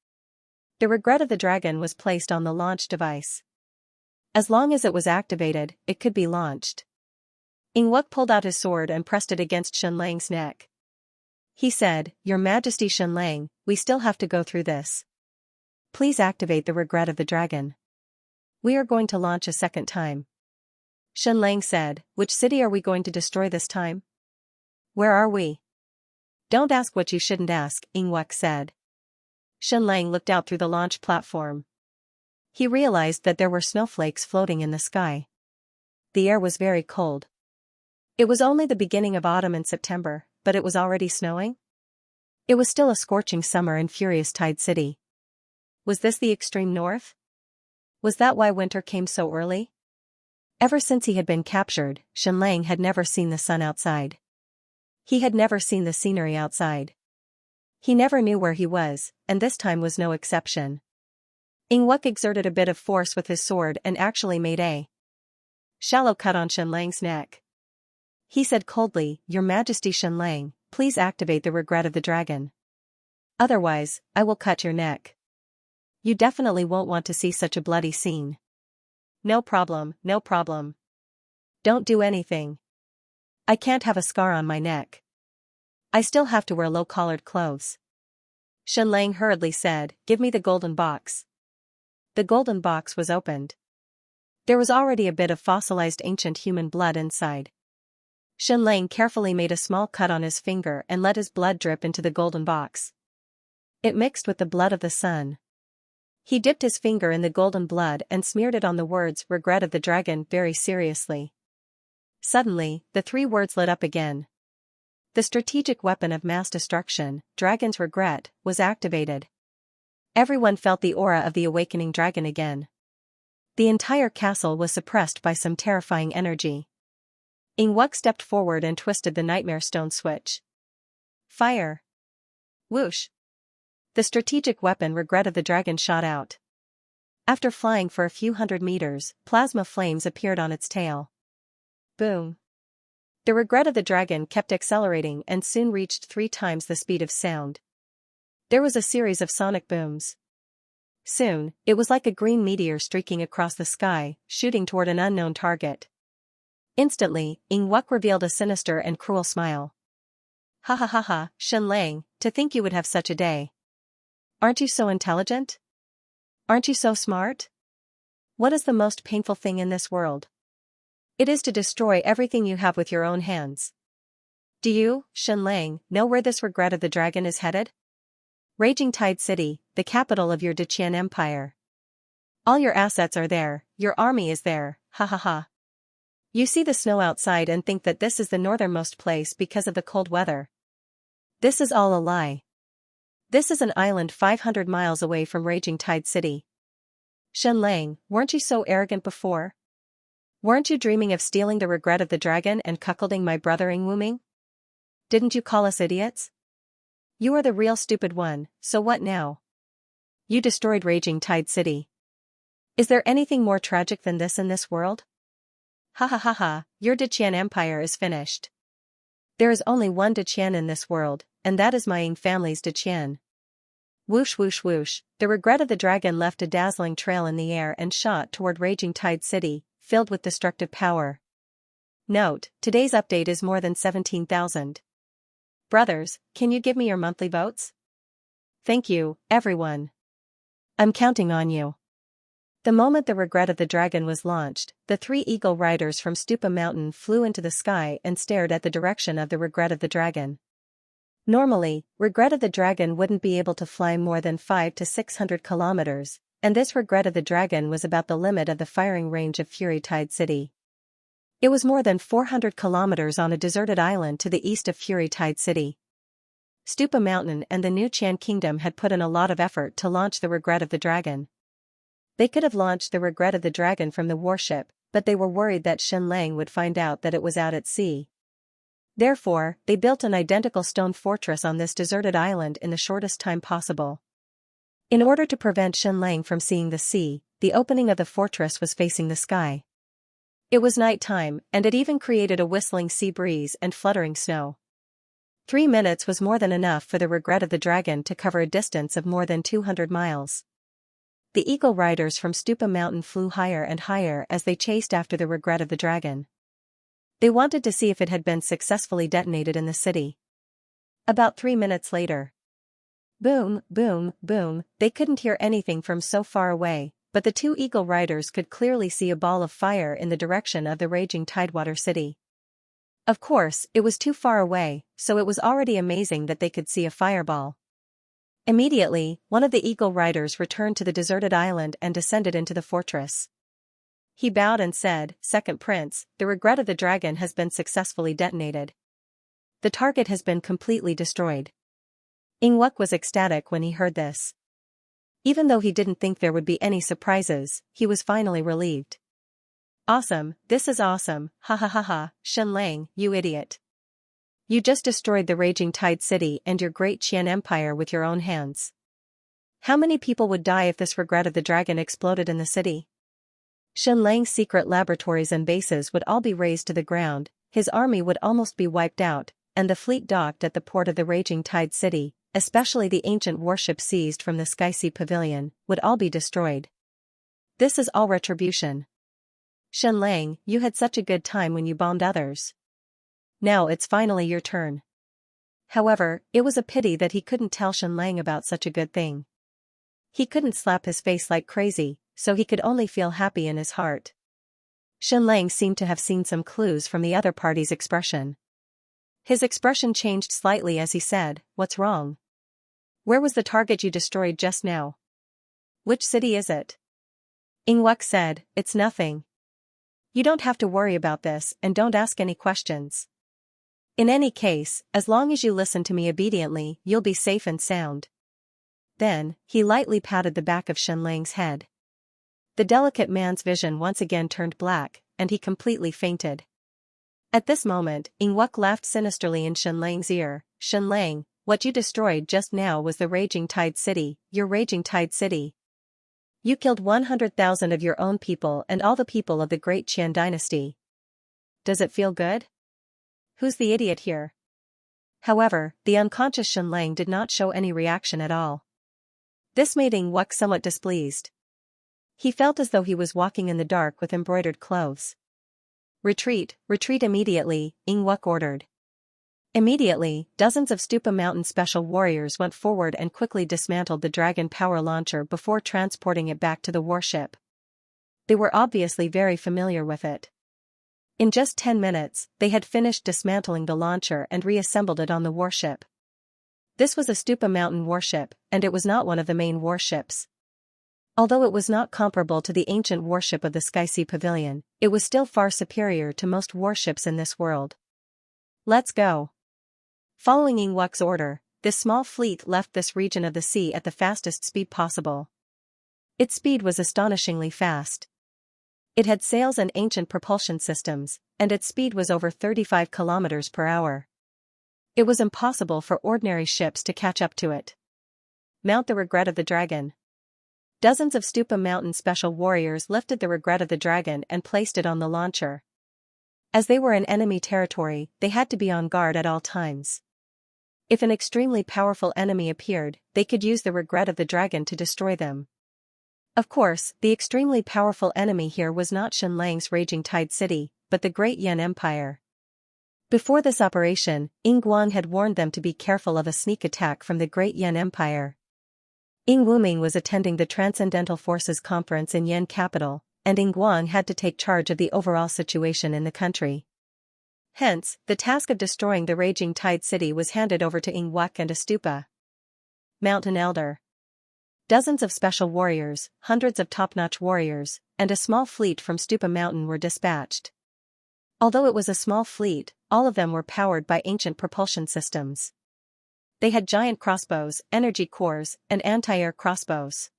The regret of the dragon was placed on the launch device. As long as it was activated, it could be launched. Ingwek pulled out his sword and pressed it against Xianxia's neck. He said, "Your Majesty Xianxia, we still have to go through this. Please activate the regret of the dragon. We are going to launch a second time." Xianxia said, "Which city are we going to destroy this time?" Where are we? Don't ask what you shouldn't ask, Ingwek said. Shenlang looked out through the launch platform. He realized that there were snowflakes floating in the sky. The air was very cold. It was only the beginning of autumn in September, but it was already snowing? It was still a scorching summer in Furious Tide City. Was this the extreme north? Was that why winter came so early? Ever since he had been captured, Shenlang had never seen the sun outside. He had never seen the scenery outside. He never knew where he was, and this time was no exception. Ingwek exerted a bit of force with his sword and actually made a shallow cut on Shenlang's neck. He said coldly, "Your Majesty Shenlang, please activate the regret of the dragon. Otherwise, I will cut your neck. You definitely won't want to see such a bloody scene." No problem, no problem. Don't do anything. I can't have a scar on my neck. I still have to wear low-collared clothes. Shenlang hurriedly said, "Give me the golden box." The golden box was opened. There was already a bit of fossilized ancient human blood inside. Shenlang carefully made a small cut on his finger and let his blood drip into the golden box. It mixed with the blood of the sun. He dipped his finger in the golden blood and smeared it on the words "Regret of the Dragon" very seriously. Suddenly, the 3 words lit up again. The strategic weapon of mass destruction, Dragon's Regret, was activated. Everyone felt the aura of the awakening dragon again. The entire castle was suppressed by some terrifying energy. Ingwek stepped forward and twisted the nightmare stone switch. Fire! Whoosh! The strategic weapon Regret of the Dragon shot out. After flying for a few hundred meters, plasma flames appeared on its tail. Boom! The Regret of the Dragon kept accelerating and soon reached 3 times the speed of sound. There was a series of sonic booms. Soon, it was like a green meteor streaking across the sky, shooting toward an unknown target. Instantly, Ingwek revealed a sinister and cruel smile. "Ha ha ha ha, Shenlang, to think you would have such a day. Aren't you so intelligent? Aren't you so smart? What is the most painful thing in this world? It is to destroy everything you have with your own hands. Do you, Shenlang, know where this Regret of the Dragon is headed? Raging Tide City, the capital of your Deqian Empire. All your assets are there, your army is there, ha ha ha. You see the snow outside and think that this is the northernmost place because of the cold weather. This is all a lie. This is an island 500 miles away from Raging Tide City. Shenlang, weren't you so arrogant before? Weren't you dreaming of stealing the Regret of the Dragon and cuckolding my brother Ingwuming? Didn't you call us idiots? You are the real stupid one, so what now? You destroyed Raging Tide City. Is there anything more tragic than this in this world? Ha ha ha ha, your Deqian Empire is finished. There is only one Deqian in this world, and that is my Ying family's Deqian. Whoosh whoosh whoosh, the Regret of the Dragon left a dazzling trail in the air and shot toward Raging Tide City, filled with destructive power. Note, today's update is more than 17,000. Brothers, can you give me your monthly votes? Thank you, everyone. I'm counting on you. The moment the Regret of the Dragon was launched, the 3 eagle riders from Stupa Mountain flew into the sky and stared at the direction of the Regret of the Dragon. Normally, Regret of the Dragon wouldn't be able to fly more than 500 to 600 kilometers, and this Regret of the Dragon was about the limit of the firing range of Fury Tide City. It was more than 400 kilometers on a deserted island to the east of Fury Tide City. Stupa Mountain and the New Chan Kingdom had put in a lot of effort to launch the Regret of the Dragon. They could have launched the Regret of the Dragon from the warship, but they were worried that Shenlang would find out that it was out at sea. Therefore, they built an identical stone fortress on this deserted island in the shortest time possible. In order to prevent Shenlang from seeing the sea, the opening of the fortress was facing the sky. It was night time, and it even created a whistling sea breeze and fluttering snow. 3 minutes was more than enough for the Regret of the Dragon to cover a distance of more than 200 miles. The eagle riders from Stupa Mountain flew higher and higher as they chased after the Regret of the Dragon. They wanted to see if it had been successfully detonated in the city. About 3 minutes later. Boom, boom, boom, they couldn't hear anything from so far away, but the 2 eagle riders could clearly see a ball of fire in the direction of the Raging Tidewater City. Of course, it was too far away, so it was already amazing that they could see a fireball. Immediately, one of the eagle riders returned to the deserted island and descended into the fortress. He bowed and said, "Second Prince, the regret of the dragon has been successfully detonated. The target has been completely destroyed." Ingwuk was ecstatic when he heard this. Even though he didn't think there would be any surprises, he was finally relieved. "Awesome, this is awesome, ha ha ha ha, Shenlang, you idiot. You just destroyed the Raging Tide City and your great Qian Empire with your own hands. How many people would die if this regret of the dragon exploded in the city? Shenlang's secret laboratories and bases would all be razed to the ground, his army would almost be wiped out, and the fleet docked at the port of the Raging Tide City, especially the ancient warship seized from the Xianxia pavilion, would all be destroyed. This is all retribution. Shenlang, you had such a good time when you bombed others. Now it's finally your turn." However, it was a pity that he couldn't tell Shenlang about such a good thing. He couldn't slap his face like crazy, so he could only feel happy in his heart. Shenlang seemed to have seen some clues from the other party's expression. His expression changed slightly as he said, "What's wrong? Where was the target you destroyed just now? Which city is it?" Ingwuk said, "It's nothing. You don't have to worry about this and don't ask any questions. In any case, as long as you listen to me obediently, you'll be safe and sound." Then, he lightly patted the back of Shenlang's head. The delicate man's vision once again turned black, and he completely fainted. At this moment, Ingwuk laughed sinisterly in Shenlang's ear. "Shenlang, what you destroyed just now was the Raging Tide City, your Raging Tide City. You killed 100,000 of your own people and all the people of the great Qian dynasty. Does it feel good? Who's the idiot here?" However, the unconscious Shenlang did not show any reaction at all. This made Ingwuk somewhat displeased. He felt as though he was walking in the dark with embroidered clothes. "Retreat, retreat immediately," Ingwuk ordered. Immediately, dozens of Stupa Mountain special warriors went forward and quickly dismantled the dragon power launcher before transporting it back to the warship. They were obviously very familiar with it. In just 10 minutes, they had finished dismantling the launcher and reassembled it on the warship. This was a Stupa Mountain warship, and it was not one of the main warships. Although it was not comparable to the ancient warship of the Xianxia pavilion, it was still far superior to most warships in this world. "Let's go." Following Ingwuk's order, this small fleet left this region of the sea at the fastest speed possible. Its speed was astonishingly fast. It had sails and ancient propulsion systems, and its speed was over 35 kilometers per hour. It was impossible for ordinary ships to catch up to it. Mount the regret of the dragon. Dozens of Stupa Mountain special warriors lifted the regret of the dragon and placed it on the launcher. As they were in enemy territory, they had to be on guard at all times. If an extremely powerful enemy appeared, they could use the regret of the dragon to destroy them. Of course, the extremely powerful enemy here was not Shenlang's Raging Tide City, but the Great Yan Empire. Before this operation, Ingguang had warned them to be careful of a sneak attack from the Great Yan Empire. Ing Wuming was attending the Transcendental Forces Conference in Yan capital, and Ingguang had to take charge of the overall situation in the country. Hence, the task of destroying the Raging Tide City was handed over to Ingwuk and a Stupa Mountain Elder. Dozens of special warriors, hundreds of top-notch warriors, and a small fleet from Stupa Mountain were dispatched. Although it was a small fleet, all of them were powered by ancient propulsion systems. They had giant crossbows, energy cores, and anti-air crossbows.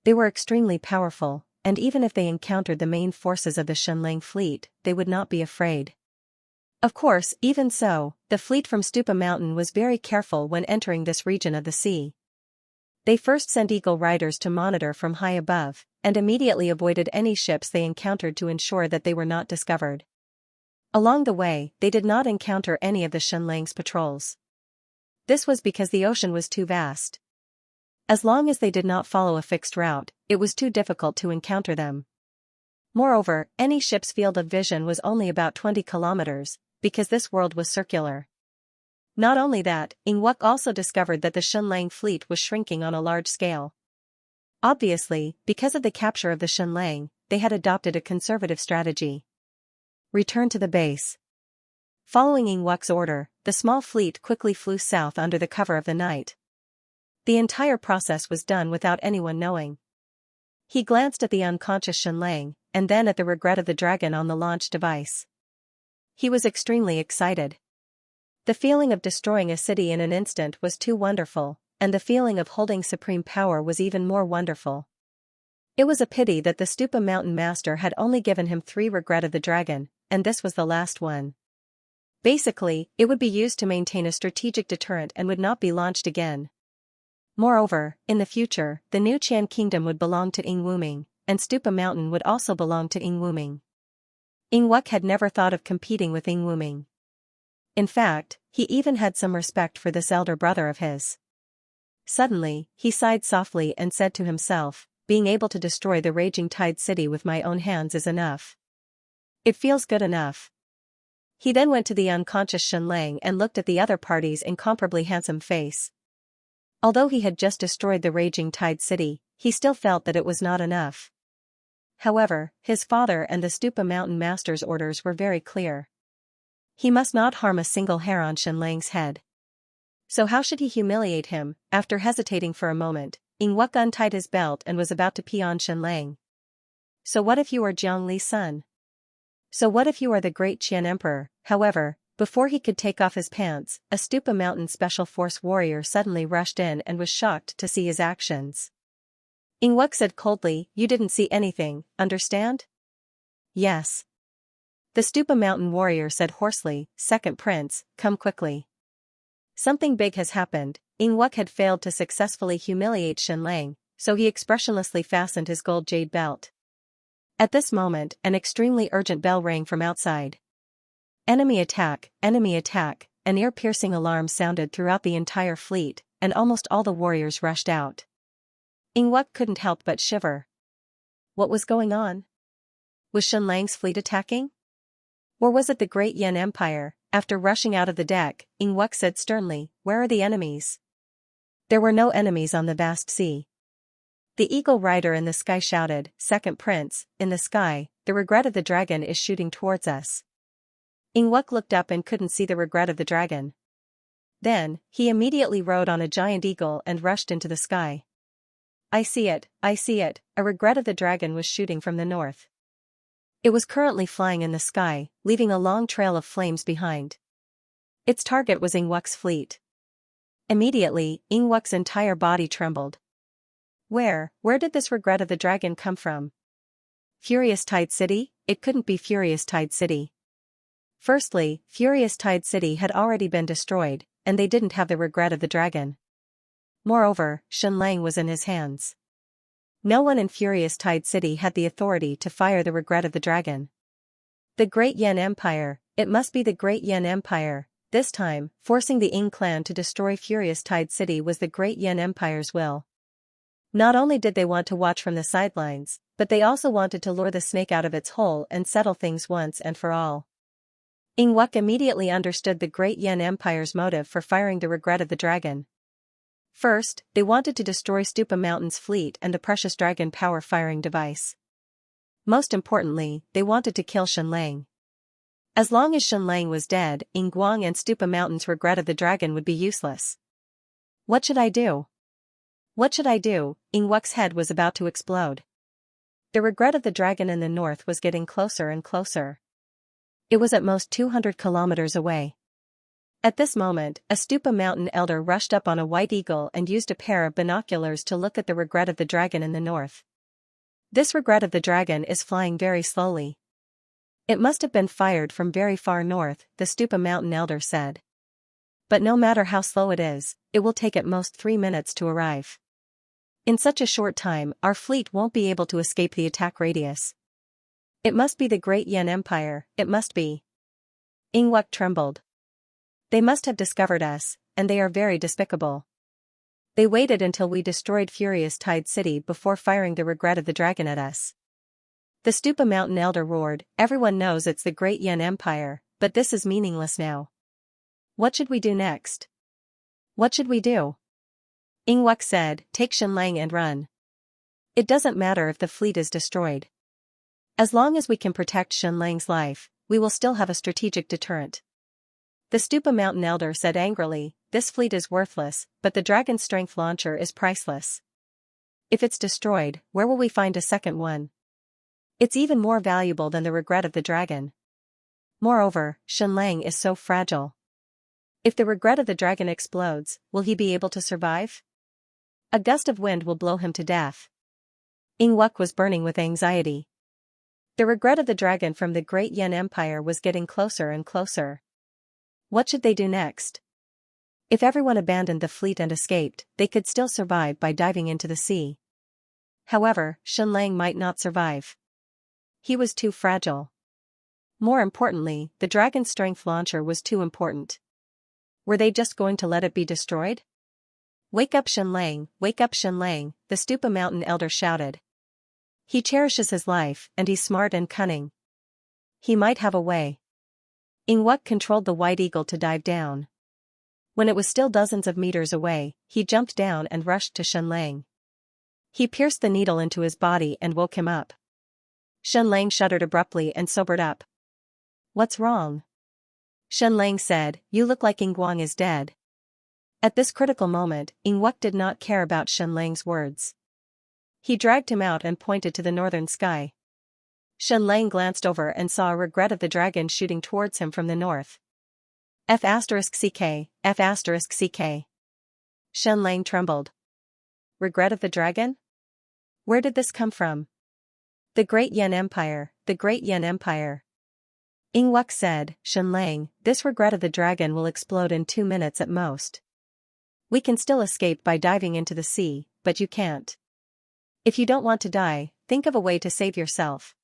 They were extremely powerful, and even if they encountered the main forces of the Shenlang fleet, they would not be afraid. Of course, even so, the fleet from Stupa Mountain was very careful when entering this region of the sea. They first sent eagle riders to monitor from high above, and immediately avoided any ships they encountered to ensure that they were not discovered. Along the way, they did not encounter any of the Shenlang's patrols. This was because the ocean was too vast. As long as they did not follow a fixed route, it was too difficult to encounter them. Moreover, any ship's field of vision was only about 20 kilometers, because this world was circular. Not only that, Ingwuk also discovered that the Shenlang fleet was shrinking on a large scale. Obviously, because of the capture of the Shenlang, they had adopted a conservative strategy. Return to the base. Following Ingwek's order, the small fleet quickly flew south under the cover of the night. The entire process was done without anyone knowing. He glanced at the unconscious Xianxia, and then at the regret of the dragon on the launch device. He was extremely excited. The feeling of destroying a city in an instant was too wonderful, and the feeling of holding supreme power was even more wonderful. It was a pity that the Stupa Mountain Master had only given him 3 regret of the dragon, and this was the last one. Basically, it would be used to maintain a strategic deterrent and would not be launched again. Moreover, in the future, the new Qian kingdom would belong to Ingwuming, and Stupa Mountain would also belong to Ingwuming. Ingwek had never thought of competing with Ingwuming. In fact, he even had some respect for this elder brother of his. Suddenly, he sighed softly and said to himself, being able to destroy the raging tide city with my own hands is enough. It feels good enough. He then went to the unconscious Xianxia and looked at the other party's incomparably handsome face. Although he had just destroyed the raging tide city, he still felt that it was not enough. However, his father and the Stupa Mountain Master's orders were very clear. He must not harm a single hair on Xianxia's head. So how should he humiliate him? After hesitating for a moment, Ingwek untied his belt and was about to pee on Xianxia. So what if you are Jiang Li's son? So what if you are the great Qian Emperor? However, before he could take off his pants, a Stupa Mountain Special Force warrior suddenly rushed in and was shocked to see his actions. Ingwek said coldly, "You didn't see anything, understand?" "Yes." The Stupa Mountain warrior said hoarsely, "Second prince, come quickly. Something big has happened." Ingwek had failed to successfully humiliate Xianxia, so he expressionlessly fastened his gold jade belt. At this moment, an extremely urgent bell rang from outside. Enemy attack, an ear-piercing alarm sounded throughout the entire fleet, and almost all the warriors rushed out. Ingwek couldn't help but shiver. What was going on? Was Xianxia's fleet attacking? Or was it the Great Yan Empire? After rushing out of the deck, Ingwek said sternly, "Where are the enemies?" There were no enemies on the vast sea. The eagle rider in the sky shouted, "Second prince, in the sky, the regret of the dragon is shooting towards us." Ingwek looked up and couldn't see the regret of the dragon. Then, he immediately rode on a giant eagle and rushed into the sky. I see it, a regret of the dragon was shooting from the north. It was currently flying in the sky, leaving a long trail of flames behind. Its target was Ingwek's fleet. Immediately, Ingwek's entire body trembled. Where did this regret of the dragon come from? Furious Tide City? It couldn't be Furious Tide City. Firstly, Furious Tide City had already been destroyed, and they didn't have the regret of the dragon. Moreover, Xianxia was in his hands. No one in Furious Tide City had the authority to fire the regret of the dragon. The Great Yan Empire, it must be the Great Yan Empire. This time, forcing the Ing clan to destroy Furious Tide City was the Great Yan Empire's will. Not only did they want to watch from the sidelines, but they also wanted to lure the snake out of its hole and settle things once and for all. Ingwek immediately understood the Great Yan Empire's motive for firing the regret of the dragon. First, they wanted to destroy Stupa Mountain's fleet and the precious dragon power firing device. Most importantly, they wanted to kill Xianxia. As long as Xianxia was dead, Ingguang and Stupa Mountain's regret of the dragon would be useless. What should I do? What should I do? Ingwek's head was about to explode. The regret of the dragon in the north was getting closer and closer. It was at most 200 kilometers away. At this moment, a Stupa Mountain elder rushed up on a white eagle and used a pair of binoculars to look at the regret of the dragon in the north. This regret of the dragon is flying very slowly. It must have been fired from very far north, the Stupa Mountain elder said. But no matter how slow it is, it will take at most 3 minutes to arrive. In such a short time, our fleet won't be able to escape the attack radius. It must be the Great Yan Empire, it must be. Ingwek trembled. They must have discovered us, and they are very despicable. They waited until we destroyed Furious Tide City before firing the regret of the dragon at us. The Stupa Mountain elder roared, "Everyone knows it's the Great Yan Empire, but this is meaningless now. What should we do next?" What should we do? Ingwek said, "Take Xianxia and run. It doesn't matter if the fleet is destroyed. As long as we can protect Xianxia's life, we will still have a strategic deterrent." The Stupa Mountain Elder said angrily, "This fleet is worthless, but the dragon's strength launcher is priceless. If it's destroyed, where will we find a second one? It's even more valuable than the regret of the dragon. Moreover, Xianxia is so fragile. If the regret of the dragon explodes, will he be able to survive? A gust of wind will blow him to death." Ingwuk was burning with anxiety. The regret of the dragon from the Great Yan Empire was getting closer and closer. What should they do next? If everyone abandoned the fleet and escaped, they could still survive by diving into the sea. However, Xianxia might not survive. He was too fragile. More importantly, the dragon's strength launcher was too important. Were they just going to let it be destroyed? "Wake up Xianxia, wake up Xianxia," the Stupa Mountain Elder shouted. "He cherishes his life, and he's smart and cunning. He might have a way." Ingwuk controlled the white eagle to dive down. When it was still dozens of meters away, he jumped down and rushed to Xianxia. He pierced the needle into his body and woke him up. Xianxia shuddered abruptly and sobered up. "What's wrong?" Xianxia said, "You look like Ingwang is dead." At this critical moment, Ingwuk did not care about Xianxia's words. He dragged him out and pointed to the northern sky. Xianxia glanced over and saw a regret of the dragon shooting towards him from the north. F***ck, F***ck. Xianxia trembled. Regret of the dragon? Where did this come from? The Great Yan Empire, the Great Yan Empire. Ingwuk said, "Xianxia, this regret of the dragon will explode in 2 minutes at most. We can still escape by diving into the sea, but you can't. If you don't want to die, think of a way to save yourself.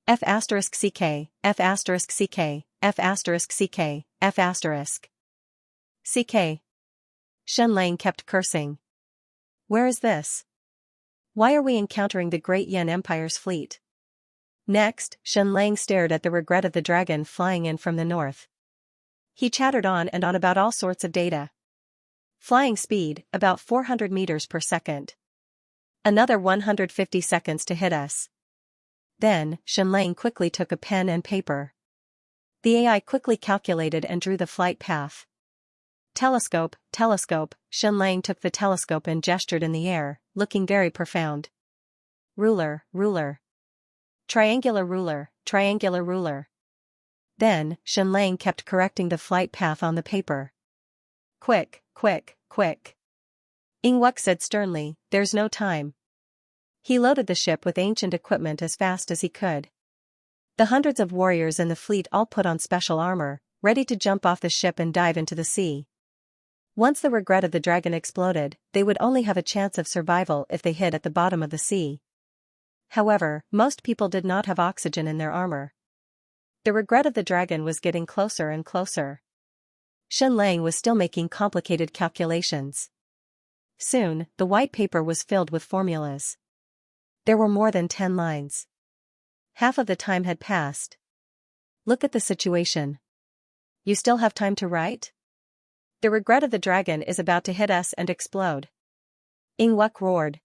F***ck, F***ck, F***ck, F***. CK. Xianxia kept cursing. Where is this? Why are we encountering the Great Yan Empire's fleet? Next, Xianxia stared at the regret of the dragon flying in from the north. He chattered on and on about all sorts of data. Flying speed, about 400 meters per second. Another 150 seconds to hit us. Then, Xianxia quickly took a pen and paper. The AI quickly calculated and drew the flight path. Telescope, telescope, Xianxia took the telescope and gestured in the air, looking very profound. Ruler, ruler. Triangular ruler, triangular ruler. Then, Xianxia kept correcting the flight path on the paper. Quick, quick, quick. Ingwuk said sternly, "There's no time." He loaded the ship with ancient equipment as fast as he could. The hundreds of warriors in the fleet all put on special armor, ready to jump off the ship and dive into the sea. Once the regret of the dragon exploded, they would only have a chance of survival if they hid at the bottom of the sea. However, most people did not have oxygen in their armor. The regret of the dragon was getting closer and closer. Xianxia was still making complicated calculations. Soon, the white paper was filled with formulas. There were more than 10 lines. Half of the time had passed. Look at the situation. You still have time to write? The regret of the dragon is about to hit us and explode. Ingwuk roared.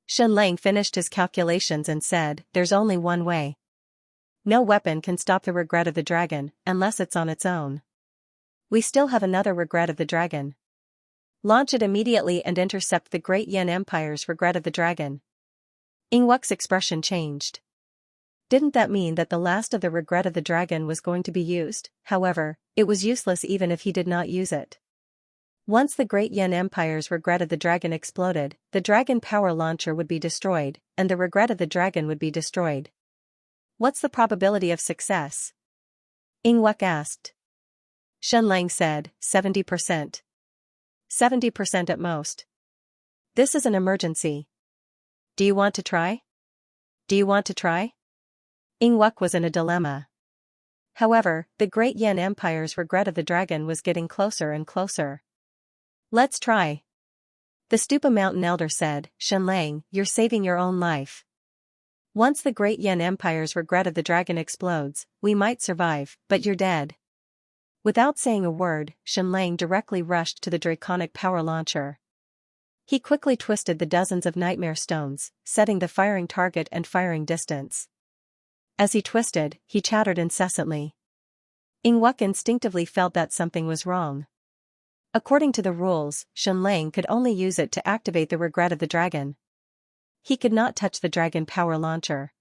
Xianxia finished his calculations and said, "There's only one way. No weapon can stop the regret of the dragon, unless it's on its own. We still have another regret of the dragon. Launch it immediately and intercept the Great Yan Empire's regret of the dragon." Ingwuk's expression changed. Didn't that mean that the last of the regret of the dragon was going to be used? However, it was useless even if he did not use it. Once the Great Yan Empire's regret of the dragon exploded, the dragon power launcher would be destroyed, and the regret of the dragon would be destroyed. What's the probability of success? Ingwuk asked. Xianxia said, 70%. 70% at most. This is an emergency. Do you want to try? Do you want to try? Ingwuk was in a dilemma. However, the Great Yan Empire's regret of the dragon was getting closer and closer. Let's try. The Stupa Mountain Elder said, "Xianxia, you're saving your own life. Once the Great Yan Empire's regret of the dragon explodes, we might survive, but you're dead." Without saying a word, Xianxia directly rushed to the draconic power launcher. He quickly twisted the dozens of nightmare stones, setting the firing target and firing distance. As he twisted, he chattered incessantly. Ingwuk instinctively felt that something was wrong. According to the rules, Xianxia could only use it to activate the regret of the dragon. He could not touch the dragon power launcher.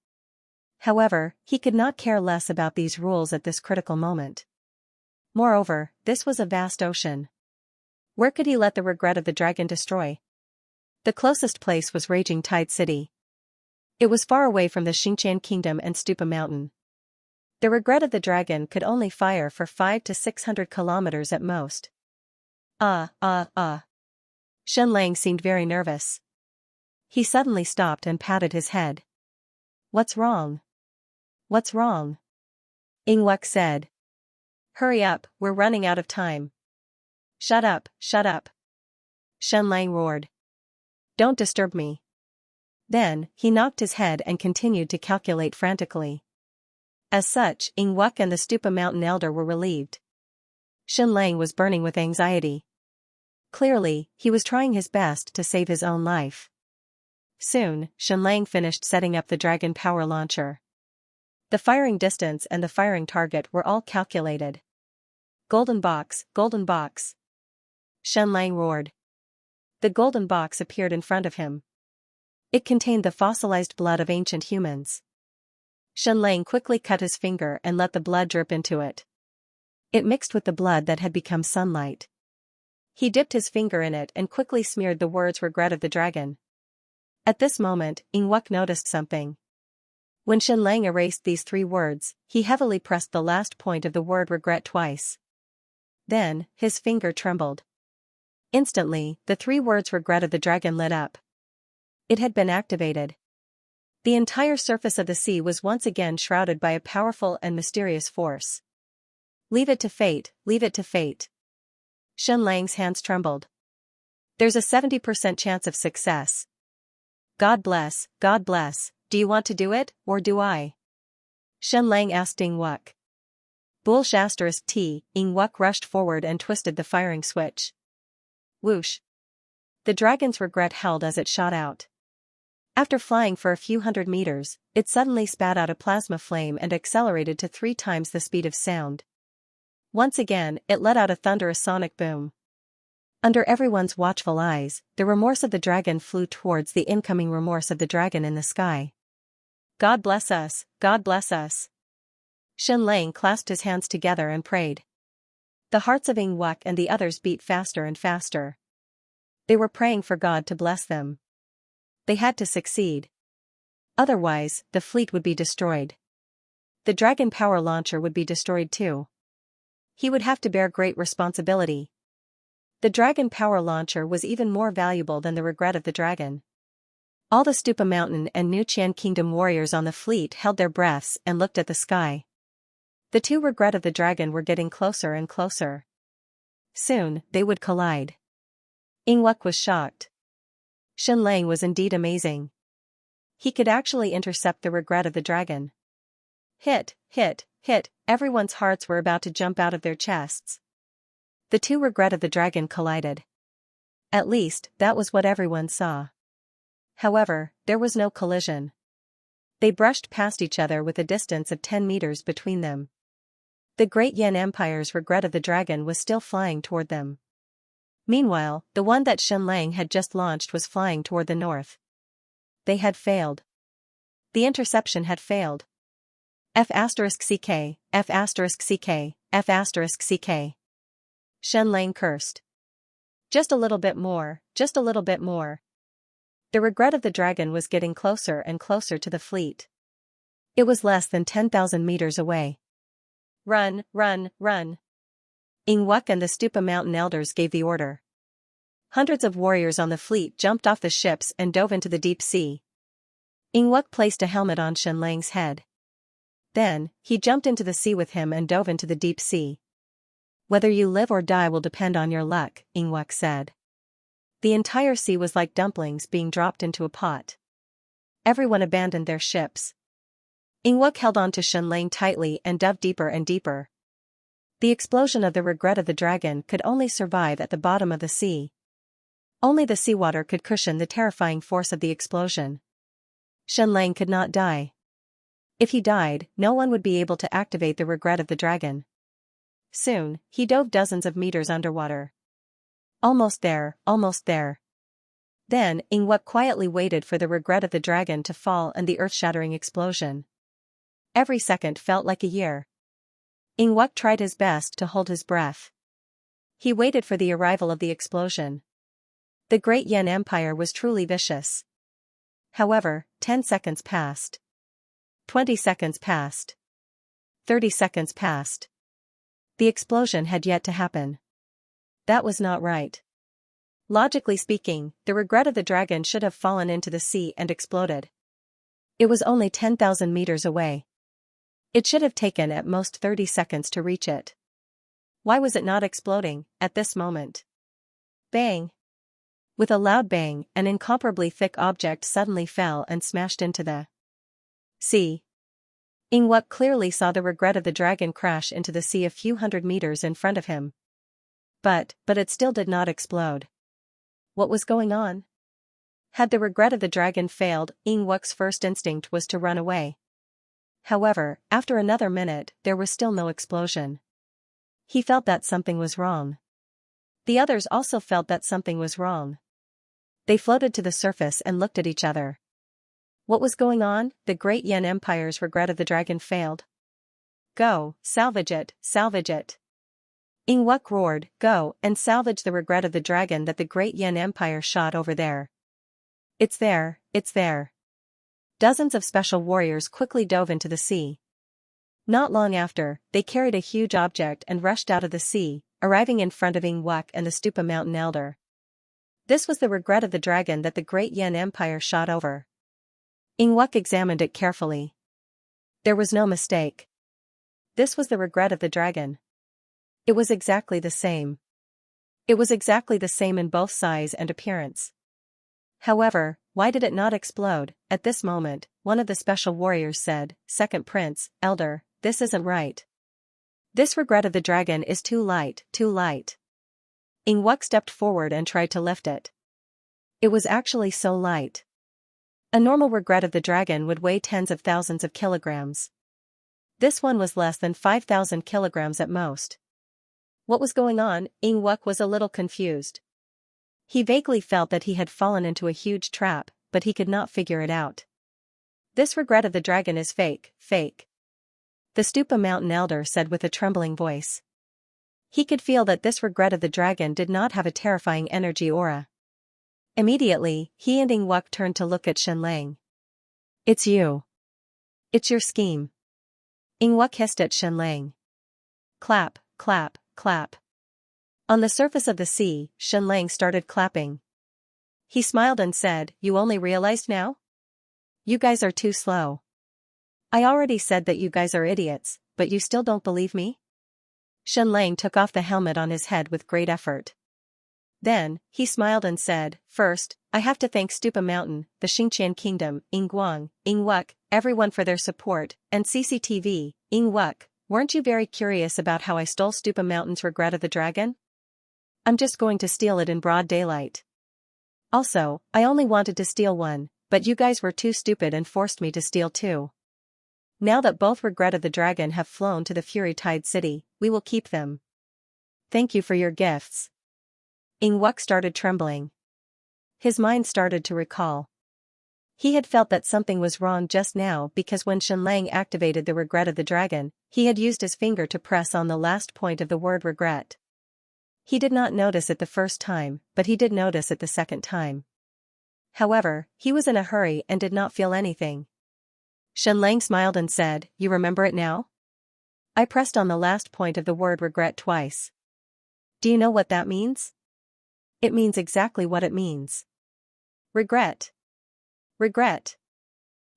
However, he could not care less about these rules at this critical moment. Moreover, this was a vast ocean. Where could he let the regret of the dragon destroy? The closest place was Raging Tide City. It was far away from the Xianxia Kingdom and Stupa Mountain. The regret of the dragon could only fire for 500 to 600 kilometers at most. Xianxia seemed very nervous. He suddenly stopped and patted his head. What's wrong? What's wrong? Ingwuk said. Hurry up, we're running out of time. Shut up, shut up. Xianxia roared. Don't disturb me. Then, he knocked his head and continued to calculate frantically. As such, Ingwuk and the Stupa Mountain Elder were relieved. Xianxia was burning with anxiety. Clearly, he was trying his best to save his own life. Soon, Xianxia finished setting up the dragon power launcher. The firing distance and the firing target were all calculated. Golden box, golden box. Xianxia roared. The golden box appeared in front of him. It contained the fossilized blood of ancient humans. Xianxia quickly cut his finger and let the blood drip into it. It mixed with the blood that had become sunlight. He dipped his finger in it and quickly smeared the words regret of the dragon. At this moment, Ingwuk noticed something. When Xianxia erased these 3 words, he heavily pressed the last point of the word regret twice. Then, his finger trembled. Instantly, the 3 words regret of the dragon lit up. It had been activated. The entire surface of the sea was once again shrouded by a powerful and mysterious force. Leave it to fate, leave it to fate. Xianxia's hands trembled. There's a 70% chance of success. God bless, do you want to do it, or do I? Xianxia asked Ingwuk. Bulsh *T, Ingwuk rushed forward and twisted the firing switch. Whoosh. The dragon's regret held as it shot out. After flying for a few hundred meters, it suddenly spat out a plasma flame and accelerated to 3 times the speed of sound. Once again, it let out a thunderous sonic boom. Under everyone's watchful eyes, the remorse of the dragon flew towards the incoming remorse of the dragon in the sky. God bless us, God bless us. Xianxia clasped his hands together and prayed. The hearts of Ingwuk and the others beat faster and faster. They were praying for God to bless them. They had to succeed. Otherwise, the fleet would be destroyed. The dragon power launcher would be destroyed too. He would have to bear great responsibility. The dragon power launcher was even more valuable than the regret of the dragon. All the Stupa Mountain and New Qian Kingdom warriors on the fleet held their breaths and looked at the sky. The 2 regret of the dragon were getting closer and closer. Soon, they would collide. Ingwuk was shocked. Xianxia was indeed amazing. He could actually intercept the regret of the dragon. Hit, hit, hit, everyone's hearts were about to jump out of their chests. The 2 regret of the dragon collided. At least, that was what everyone saw. However, there was no collision. They brushed past each other with a distance of 10 meters between them. The Great Yan Empire's regret of the dragon was still flying toward them. Meanwhile, the one that Xianxia had just launched was flying toward the north. They had failed. The interception had failed. F*CK, F*CK, F*CK. Xianxia cursed. Just a little bit more, just a little bit more. The regret of the dragon was getting closer and closer to the fleet. It was less than 10,000 meters away. Run, run, run. Ingwuk and the Stupa Mountain elders gave the order. Hundreds of warriors on the fleet jumped off the ships and dove into the deep sea. Ingwuk placed a helmet on Xianxia's head. Then, he jumped into the sea with him and dove into the deep sea. Whether you live or die will depend on your luck, Ingwuk said. The entire sea was like dumplings being dropped into a pot. Everyone abandoned their ships. Ingwuk held on to Xianxia tightly and dove deeper and deeper. The explosion of the regret of the dragon could only survive at the bottom of the sea. Only the seawater could cushion the terrifying force of the explosion. Xianxia could not die. If he died, no one would be able to activate the regret of the dragon. Soon, he dove dozens of meters underwater. Almost there, almost there. Then, Ingwek quietly waited for the regret of the dragon to fall and the earth-shattering explosion. Every second felt like a year. Ingwek tried his best to hold his breath. He waited for the arrival of the explosion. The Great Yan Empire was truly vicious. However, 10 seconds passed. 20 seconds passed. 30 seconds passed. The explosion had yet to happen. That was not right. Logically speaking, the regret of the dragon should have fallen into the sea and exploded. It was only 10,000 meters away. It should have taken at most 30 seconds to reach it. Why was it not exploding at this moment? Bang! With a loud bang, an incomparably thick object suddenly fell and smashed into the sea. Ingwek clearly saw the regret of the dragon crash into the sea a few hundred meters in front of him. But it still did not explode. What was going on? Had the regret of the dragon failed, Ingwek's first instinct was to run away. However, after another minute, there was still no explosion. He felt that something was wrong. The others also felt that something was wrong. They floated to the surface and looked at each other. What was going on? The Great Yan Empire's regret of the dragon failed. Go, salvage it, salvage it. Ingwek roared, go, and salvage the regret of the dragon that the Great Yan Empire shot over there. It's there, it's there. Dozens of special warriors quickly dove into the sea. Not long after, they carried a huge object and rushed out of the sea, arriving in front of Ingwek and the Stupa Mountain Elder. This was the regret of the dragon that the Great Yan Empire shot over. Ingwek examined it carefully. There was no mistake. This was the regret of the dragon. It was exactly the same. It was exactly the same in both size and appearance. However, why did it not explode? At this moment, one of the special warriors said, Second Prince, Elder, this isn't right. This regret of the dragon is too light, too light. Ingwek stepped forward and tried to lift it. It was actually so light. A normal regret of the dragon would weigh tens of thousands of kilograms. This one was less than 5,000 kilograms at most. What was going on? Ingwek was a little confused. He vaguely felt that he had fallen into a huge trap, but he could not figure it out. This regret of the dragon is fake, fake. The Stupa Mountain Elder said with a trembling voice. He could feel that this regret of the dragon did not have a terrifying energy aura. Immediately, he and Ingwek turned to look at Xianxia. It's you. It's your scheme. Ingwek hissed at Xianxia. Clap, clap, clap. On the surface of the sea, Xianxia started clapping. He smiled and said, You only realized now? You guys are too slow. I already said that you guys are idiots, but you still don't believe me? Xianxia took off the helmet on his head with great effort. Then, he smiled and said, First, I have to thank Stupa Mountain, the Xingqian Kingdom, Ingguang, Ingwek, everyone for their support, and CCTV, Ingwek, weren't you very curious about how I stole Stupa Mountain's regret of the dragon? I'm just going to steal it in broad daylight. Also, I only wanted to steal one, but you guys were too stupid and forced me to steal two. Now that both regret of the dragon have flown to the Fury Tide City, we will keep them. Thank you for your gifts. Ingwek started trembling. His mind started to recall. He had felt that something was wrong just now because when Xianxia activated the regret of the dragon, he had used his finger to press on the last point of the word regret. He did not notice it the first time, but he did notice it the second time. However, he was in a hurry and did not feel anything. Xianxia smiled and said, You remember it now? I pressed on the last point of the word regret twice. Do you know what that means? It means exactly what it means. Regret. Regret.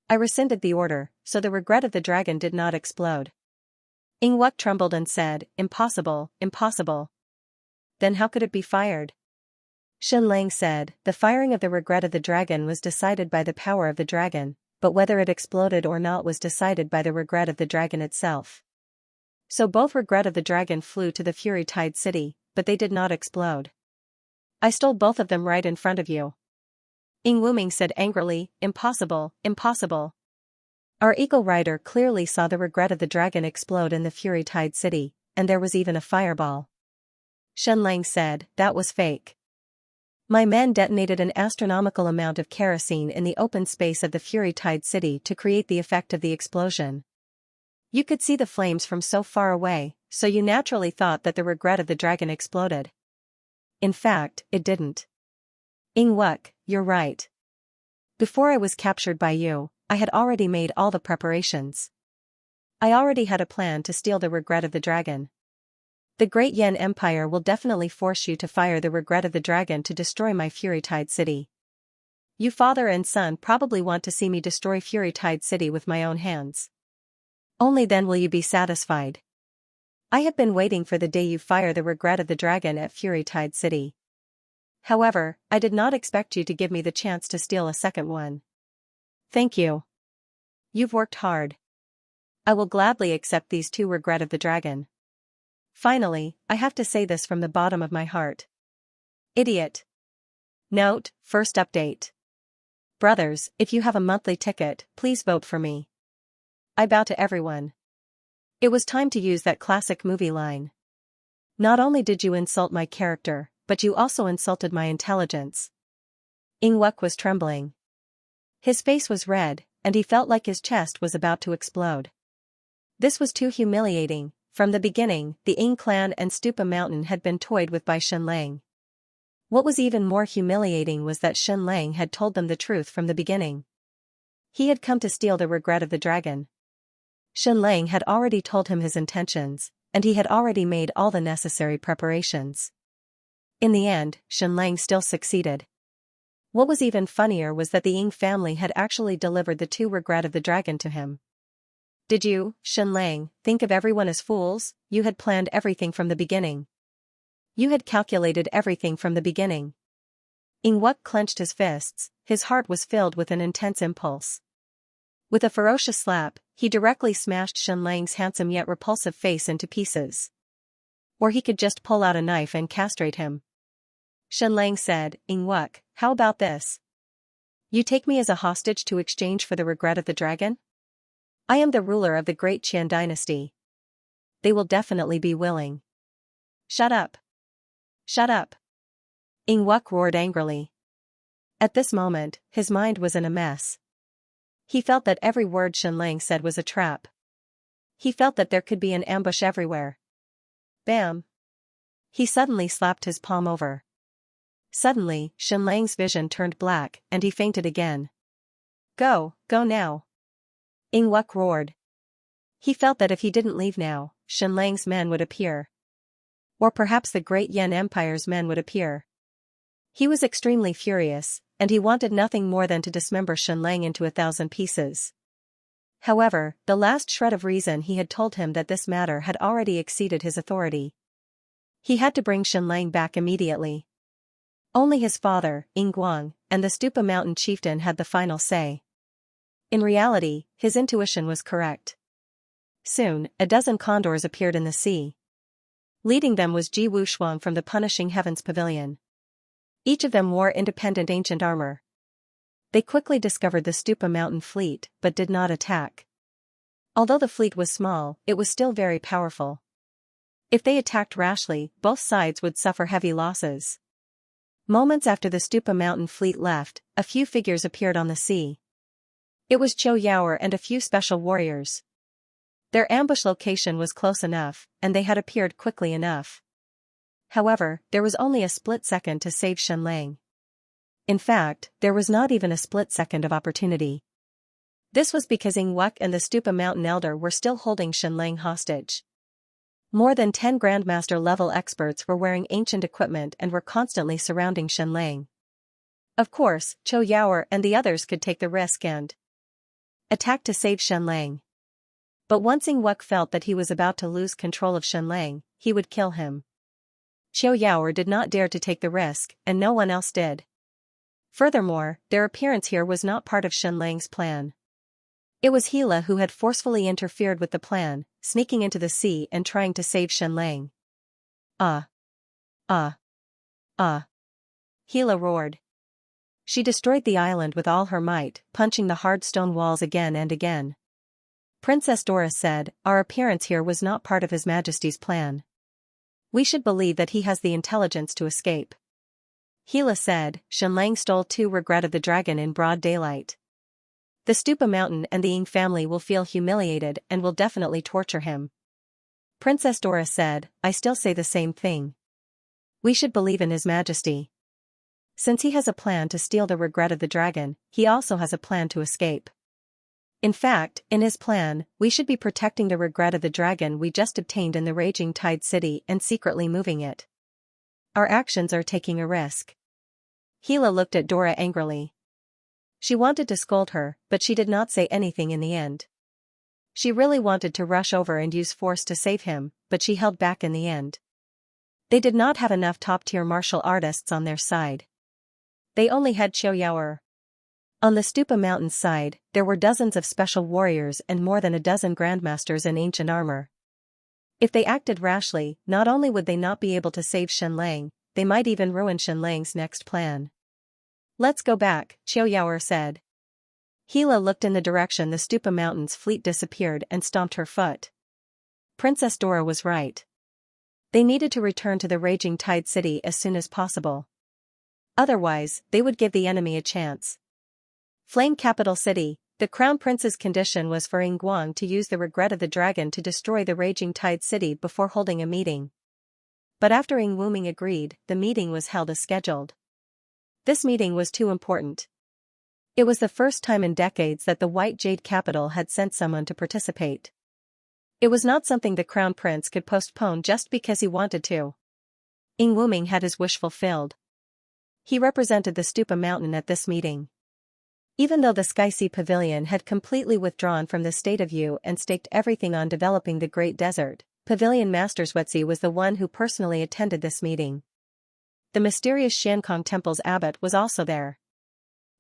I rescinded the order, so the regret of the dragon did not explode. Ingwek trembled and said, Impossible, impossible. Then how could it be fired? Xianxia said, The firing of the regret of the dragon was decided by the power of the dragon, but whether it exploded or not was decided by the regret of the dragon itself. So both regret of the dragon flew to the Fury Tide City, but they did not explode. I stole both of them right in front of you. Ingwuming said angrily, Impossible, impossible. Our eagle rider clearly saw the regret of the dragon explode in the Fury Tide City, and there was even a fireball. Shenlang said, "That was fake. My men detonated an astronomical amount of kerosene in the open space of the Fury Tide City to create the effect of the explosion. You could see the flames from so far away, so you naturally thought that the regret of the dragon exploded. In fact, it didn't. Ingwuk, you're right. Before I was captured by you, I had already made all the preparations. I already had a plan to steal the regret of the dragon. The Great Yen Empire will definitely force you to fire the regret of the dragon to destroy my Fury Tide City. You father and son probably want to see me destroy Fury Tide City with my own hands. Only then will you be satisfied. I have been waiting for the day you fire the regret of the dragon at Fury Tide City. However, I did not expect you to give me the chance to steal a second one. Thank you. You've worked hard. I will gladly accept these two regret of the dragon. Finally, I have to say this from the bottom of my heart. Idiot. Note, first update. Brothers, if you have a monthly ticket, please vote for me. I bow to everyone. It was time to use that classic movie line. Not only did you insult my character, but you also insulted my intelligence. Ingwuk was trembling. His face was red, and he felt like his chest was about to explode. This was too humiliating. From the beginning, the Ing clan and Stupa Mountain had been toyed with by Shenlang. What was even more humiliating was that Shenlang had told them the truth from the beginning. He had come to steal the regret of the dragon. Shenlang had already told him his intentions, and he had already made all the necessary preparations. In the end, Shenlang still succeeded. What was even funnier was that the Ing family had actually delivered the two regret of the dragon to him. Did you, Shenlang, think of everyone as fools? You had planned everything from the beginning. You had calculated everything from the beginning. Ingwuk clenched his fists, his heart was filled with an intense impulse. With a ferocious slap, he directly smashed Shenlang's handsome yet repulsive face into pieces. Or he could just pull out a knife and castrate him. Shenlang said, "Ingwuk, how about this? You take me as a hostage to exchange for the regret of the dragon? I am the ruler of the great Qian dynasty. They will definitely be willing." "Shut up. Shut up." Ingwuk roared angrily. At this moment, his mind was in a mess. He felt that every word Shenlang said was a trap. He felt that there could be an ambush everywhere. Bam! He suddenly slapped his palm over. Suddenly, Shenlang's vision turned black, and he fainted again. Go now. Ingwuk roared. He felt that if he didn't leave now, Shenlang's men would appear. Or perhaps the Great Yen Empire's men would appear. He was extremely furious, and he wanted nothing more than to dismember Shenlang into 1,000 pieces. However, the last shred of reason he had told him that this matter had already exceeded his authority. He had to bring Shenlang back immediately. Only his father, Ingguang, and the Stupa Mountain chieftain had the final say. In reality, his intuition was correct. Soon, a dozen condors appeared in the sea. Leading them was Ji Wushuang from the Punishing Heavens Pavilion. Each of them wore independent ancient armor. They quickly discovered the Stupa Mountain fleet, but did not attack. Although the fleet was small, it was still very powerful. If they attacked rashly, both sides would suffer heavy losses. Moments after the Stupa Mountain fleet left, a few figures appeared on the sea. It was Cho Yaoer and a few special warriors. Their ambush location was close enough, and they had appeared quickly enough. However, there was only a split second to save Shenlang. In fact, there was not even a split second of opportunity. This was because Ingwuk and the Stupa Mountain Elder were still holding Shenlang hostage. More than 10 Grandmaster-level experts were wearing ancient equipment and were constantly surrounding Shenlang. Of course, Cho Yaoer and the others could take the risk and attack to save Shenlang. But once Ingwuk felt that he was about to lose control of Shenlang, he would kill him. Cho Yaoer did not dare to take the risk, and no one else did. Furthermore, their appearance here was not part of Shenlang's plan. It was Hila who had forcefully interfered with the plan, sneaking into the sea and trying to save Shenlang. Ah! Ah! Ah! Hila roared. She destroyed the island with all her might, punching the hard stone walls again and again. Princess Dora said, our appearance here was not part of His Majesty's plan. We should believe that he has the intelligence to escape. Hila said, Xianlang stole too. Regret of the dragon in broad daylight. The Stupa Mountain and the Ying family will feel humiliated and will definitely torture him. Princess Dora said, I still say the same thing. We should believe in His Majesty. Since he has a plan to steal the regret of the dragon, he also has a plan to escape. In fact, in his plan, we should be protecting the regret of the dragon we just obtained in the Raging Tide City and secretly moving it. Our actions are taking a risk. Hila looked at Dora angrily. She wanted to scold her, but she did not say anything in the end. She really wanted to rush over and use force to save him, but she held back in the end. They did not have enough top-tier martial artists on their side. They only had Xiaoyaoer. On the Stupa Mountain's side, there were dozens of special warriors and more than a dozen grandmasters in ancient armor. If they acted rashly, not only would they not be able to save Xianlang, they might even ruin Xianlang's next plan. Let's go back, Xiaoyaoer said. Hila looked in the direction the Stupa Mountain's fleet disappeared and stomped her foot. Princess Dora was right. They needed to return to the Raging Tide City as soon as possible. Otherwise, they would give the enemy a chance. Flame Capital City, the Crown Prince's condition was for Yingguang to use the regret of the dragon to destroy the Raging Tide City before holding a meeting. But after Ying Wuming agreed, the meeting was held as scheduled. This meeting was too important. It was the first time in decades that the White Jade capital had sent someone to participate. It was not something the Crown Prince could postpone just because he wanted to. Ying Wuming had his wish fulfilled. He represented the Stupa Mountain at this meeting. Even though the Sky Sea Pavilion had completely withdrawn from the State of Yu and staked everything on developing the Great Desert, Pavilion Master Xuezi was the one who personally attended this meeting. The mysterious Xiankong Temple's abbot was also there.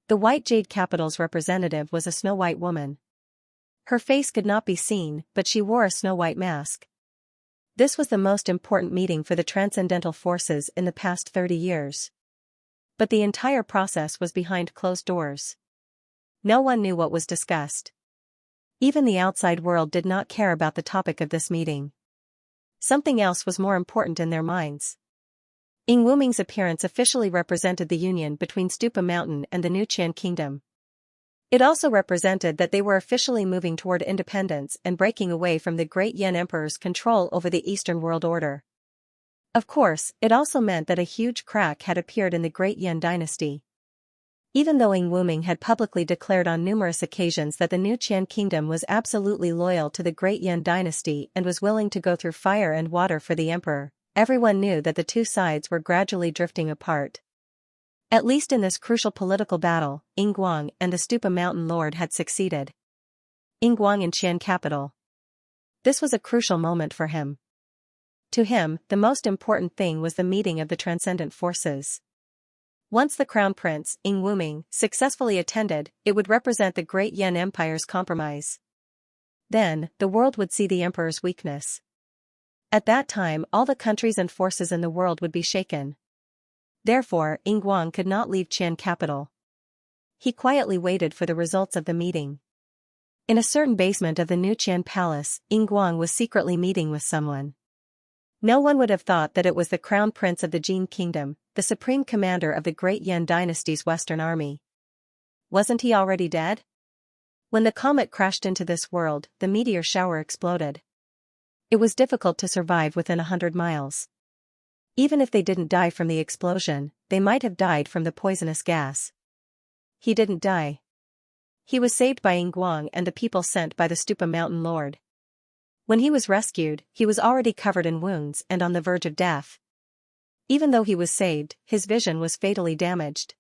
The White Jade capital's representative was a snow-white woman. Her face could not be seen, but she wore a snow-white mask. This was the most important meeting for the transcendental forces in the past 30 years. But the entire process was behind closed doors. No one knew what was discussed. Even the outside world did not care about the topic of this meeting. Something else was more important in their minds. Ying Wuming's appearance officially represented the union between Stupa Mountain and the New Qian Kingdom. It also represented that they were officially moving toward independence and breaking away from the Great Yan Emperor's control over the Eastern World Order. Of course, it also meant that a huge crack had appeared in the Great Yan dynasty. Even though Ying Wuming had publicly declared on numerous occasions that the New Qian Kingdom was absolutely loyal to the Great Yan dynasty and was willing to go through fire and water for the emperor, everyone knew that the two sides were gradually drifting apart. At least in this crucial political battle, Yingguang and the Stupa Mountain Lord had succeeded. Yingguang in Qian capital. This was a crucial moment for him. To him, the most important thing was the meeting of the transcendent forces. Once the Crown Prince, Ying Wuming, successfully attended, it would represent the Great Yan Empire's compromise. Then, the world would see the emperor's weakness. At that time, all the countries and forces in the world would be shaken. Therefore, Yingguang could not leave Qian capital. He quietly waited for the results of the meeting. In a certain basement of the New Qian Palace, Yingguang was secretly meeting with someone. No one would have thought that it was the Crown Prince of the Jin Kingdom, the supreme commander of the Great Yan dynasty's Western Army. Wasn't he already dead? When the comet crashed into this world, the meteor shower exploded. It was difficult to survive within 100 miles. Even if they didn't die from the explosion, they might have died from the poisonous gas. He didn't die. He was saved by Yingguang and the people sent by the Stupa Mountain Lord. When he was rescued, he was already covered in wounds and on the verge of death. Even though he was saved, his vision was fatally damaged.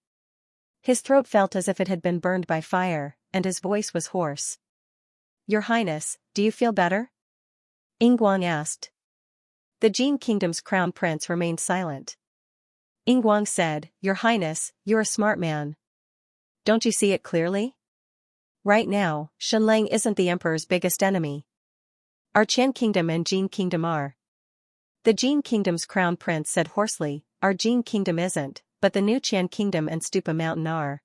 His throat felt as if it had been burned by fire, and his voice was hoarse. Your Highness, do you feel better? Yingguang asked. The Jin Kingdom's crown prince remained silent. Yingguang said, Your Highness, you're a smart man. Don't you see it clearly? Right now, Xianlang isn't the emperor's biggest enemy. Our Qian Kingdom and Jin Kingdom are. The Jin Kingdom's crown prince said hoarsely, Our Jin Kingdom isn't, but the New Qian Kingdom and Stupa Mountain are.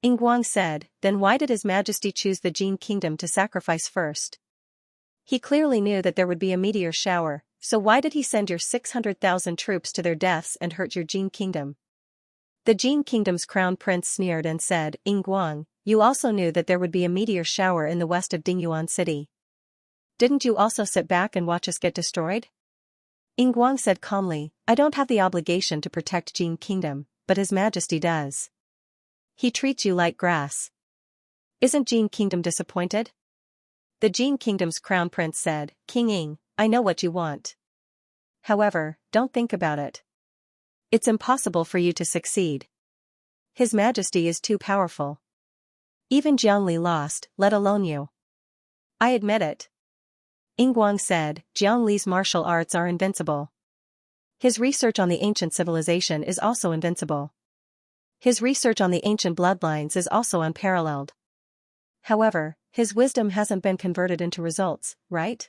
Yingguang said, then why did His Majesty choose the Jin Kingdom to sacrifice first? He clearly knew that there would be a meteor shower, so why did he send your 600,000 troops to their deaths and hurt your Jin Kingdom? The Jin Kingdom's crown prince sneered and said, Yingguang, you also knew that there would be a meteor shower in the west of Dingyuan City. Didn't you also sit back and watch us get destroyed? Yingguang said calmly, I don't have the obligation to protect Jin Kingdom, but His Majesty does. He treats you like grass. Isn't Jin Kingdom disappointed? The Jin Kingdom's crown prince said, King Ying, I know what you want. However, don't think about it. It's impossible for you to succeed. His Majesty is too powerful. Even Jiangli lost, let alone you. I admit it. Yingguang said, Jiangli's martial arts are invincible. His research on the ancient civilization is also invincible. His research on the ancient bloodlines is also unparalleled. However, his wisdom hasn't been converted into results, right?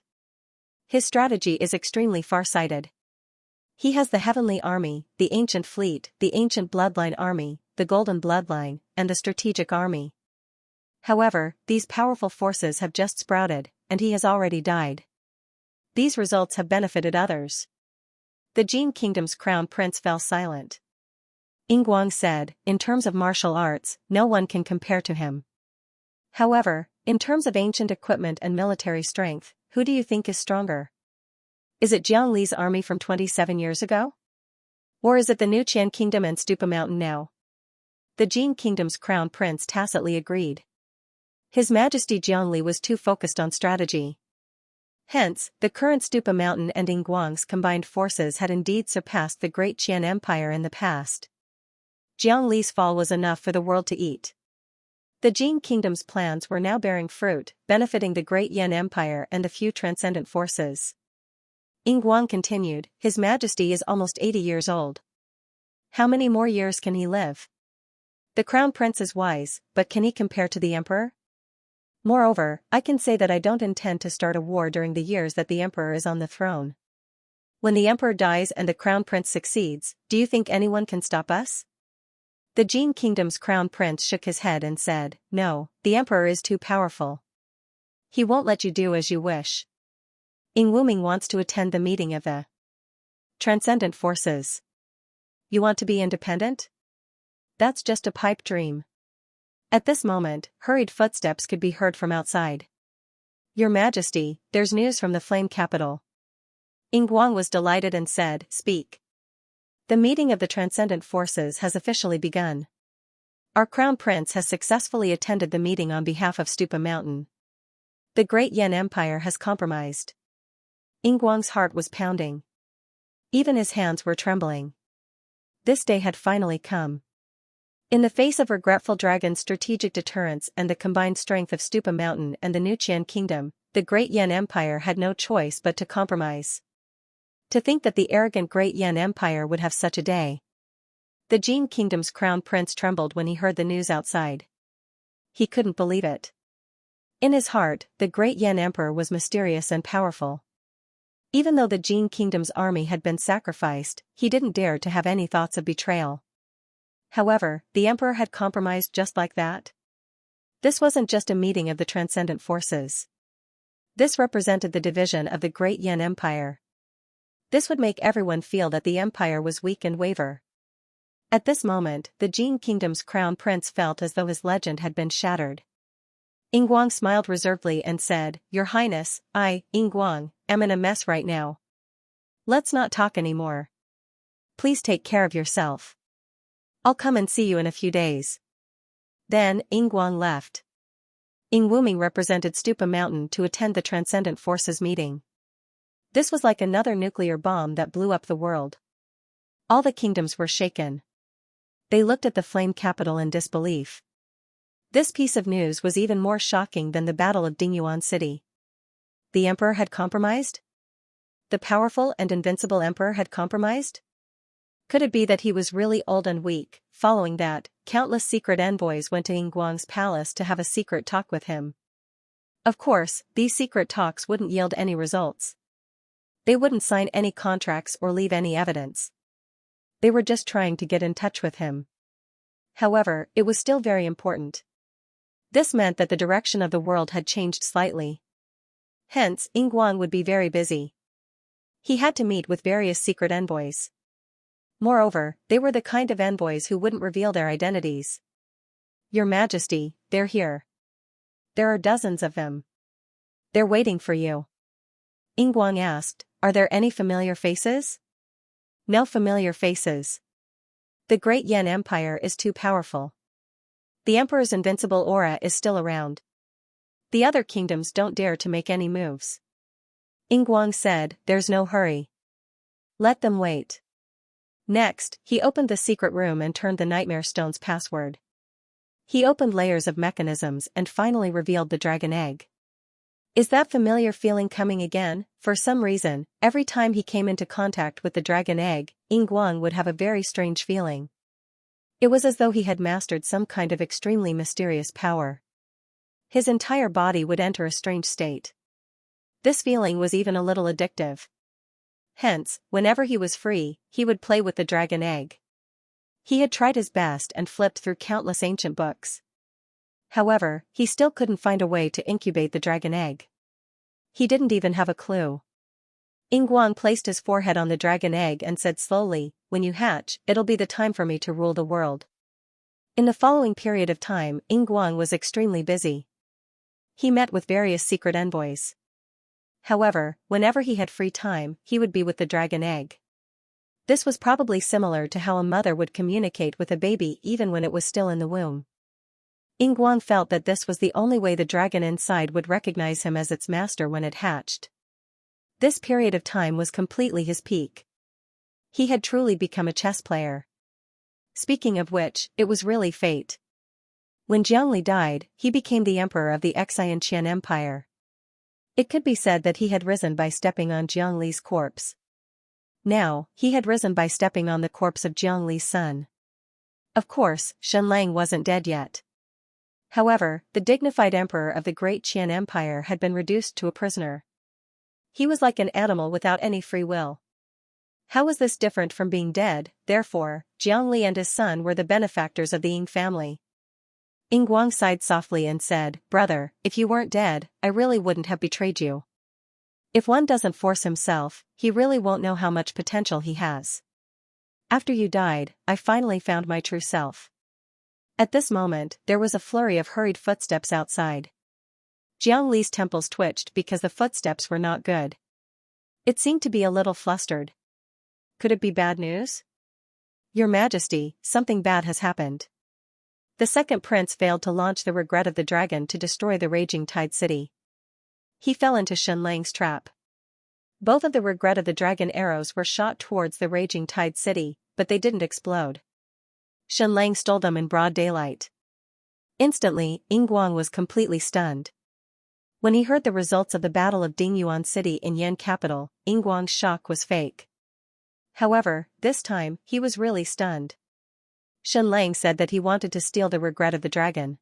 His strategy is extremely far-sighted. He has the heavenly army, the ancient fleet, the ancient bloodline army, the golden bloodline, and the strategic army. However, these powerful forces have just sprouted, and he has already died. These results have benefited others. The Jin Kingdom's crown prince fell silent. Yingguang said, in terms of martial arts, no one can compare to him. However, in terms of ancient equipment and military strength, who do you think is stronger? Is it Jiangli's army from 27 years ago? Or is it the new Qian Kingdom and Stupa Mountain now? The Jin Kingdom's crown prince tacitly agreed. His Majesty Jiangli was too focused on strategy. Hence, the current Stupa Mountain and Yingguang's combined forces had indeed surpassed the great Qian Empire in the past. Jiangli's fall was enough for the world to eat. The Jin Kingdom's plans were now bearing fruit, benefiting the great Yan Empire and the few transcendent forces. Yingguang continued, His Majesty is almost 80 years old. How many more years can he live? The crown prince is wise, but can he compare to the emperor? Moreover, I can say that I don't intend to start a war during the years that the emperor is on the throne. When the emperor dies and the crown prince succeeds, do you think anyone can stop us? The Jin Kingdom's crown prince shook his head and said, No, the emperor is too powerful. He won't let you do as you wish. Ying Wuming wants to attend the meeting of the Transcendent Forces. You want to be independent? That's just a pipe dream. At this moment, hurried footsteps could be heard from outside. Your Majesty, there's news from the Flame Capital. Yingguang was delighted and said, Speak. The meeting of the Transcendent Forces has officially begun. Our Crown Prince has successfully attended the meeting on behalf of Stupa Mountain. The great Yan Empire has compromised. Yingguang's heart was pounding. Even his hands were trembling. This day had finally come. In the face of regretful dragon's strategic deterrence and the combined strength of Stupa Mountain and the new Qian Kingdom, the great Yan Empire had no choice but to compromise. To think that the arrogant great Yan Empire would have such a day. The Jin Kingdom's crown prince trembled when he heard the news outside. He couldn't believe it. In his heart, the great Yan Emperor was mysterious and powerful. Even though the Jin Kingdom's army had been sacrificed, he didn't dare to have any thoughts of betrayal. However, the emperor had compromised just like that. This wasn't just a meeting of the transcendent forces. This represented the division of the great Yan Empire. This would make everyone feel that the empire was weak and waver. At this moment, the Jin Kingdom's crown prince felt as though his legend had been shattered. Yingguang smiled reservedly and said, Your Highness, I, Yingguang, am in a mess right now. Let's not talk anymore. Please take care of yourself. I'll come and see you in a few days. Then, Yingguang left. Ying Wuming represented Stupa Mountain to attend the Transcendent Forces meeting. This was like another nuclear bomb that blew up the world. All the kingdoms were shaken. They looked at the Flame Capital in disbelief. This piece of news was even more shocking than the Battle of Dingyuan City. The emperor had compromised? The powerful and invincible emperor had compromised? Could it be that he was really old and weak? Following that, countless secret envoys went to Yingguang's palace to have a secret talk with him. Of course, these secret talks wouldn't yield any results. They wouldn't sign any contracts or leave any evidence. They were just trying to get in touch with him. However, it was still very important. This meant that the direction of the world had changed slightly. Hence, Yingguang would be very busy. He had to meet with various secret envoys. Moreover, they were the kind of envoys who wouldn't reveal their identities. Your Majesty, they're here. There are dozens of them. They're waiting for you. Yingguang asked, are there any familiar faces? No familiar faces. The Great Yan Empire is too powerful. The Emperor's invincible aura is still around. The other kingdoms don't dare to make any moves. Yingguang said, there's no hurry. Let them wait. Next, he opened the secret room and turned the Nightmare Stone's password. He opened layers of mechanisms and finally revealed the dragon egg. Is that familiar feeling coming again? For some reason, every time he came into contact with the dragon egg, Yingguang would have a very strange feeling. It was as though he had mastered some kind of extremely mysterious power. His entire body would enter a strange state. This feeling was even a little addictive. Hence, whenever he was free, he would play with the dragon egg. He had tried his best and flipped through countless ancient books. However, he still couldn't find a way to incubate the dragon egg. He didn't even have a clue. Yingguang placed his forehead on the dragon egg and said slowly, when you hatch, it'll be the time for me to rule the world. In the following period of time, Yingguang was extremely busy. He met with various secret envoys. However, whenever he had free time, he would be with the dragon egg. This was probably similar to how a mother would communicate with a baby even when it was still in the womb. Yingguang felt that this was the only way the dragon inside would recognize him as its master when it hatched. This period of time was completely his peak. He had truly become a chess player. Speaking of which, it was really fate. When Zhongli died, he became the emperor of the Xianxia Empire. It could be said that he had risen by stepping on Zhongli's corpse. Now, he had risen by stepping on the corpse of Zhongli's son. Of course, Shenlang wasn't dead yet. However, the dignified emperor of the Great Qian Empire had been reduced to a prisoner. He was like an animal without any free will. How was this different from being dead? Therefore, Zhongli and his son were the benefactors of the Ying family. Yingguang sighed softly and said, brother, if you weren't dead, I really wouldn't have betrayed you. If one doesn't force himself, he really won't know how much potential he has. After you died, I finally found my true self. At this moment, there was a flurry of hurried footsteps outside. Jiang Li's temples twitched because the footsteps were not good. It seemed to be a little flustered. Could it be bad news? Your Majesty, something bad has happened. The second prince failed to launch the regret of the dragon to destroy the raging tide city. He fell into Shenlang's trap. Both of the regret of the dragon arrows were shot towards the raging tide city, but they didn't explode. Shenlang stole them in broad daylight. Instantly, Yingguang was completely stunned. When he heard the results of the Battle of Dingyuan City in Yan capital, Yingguang's shock was fake. However, this time, he was really stunned. Shenlang said that he wanted to steal the regret of the dragon.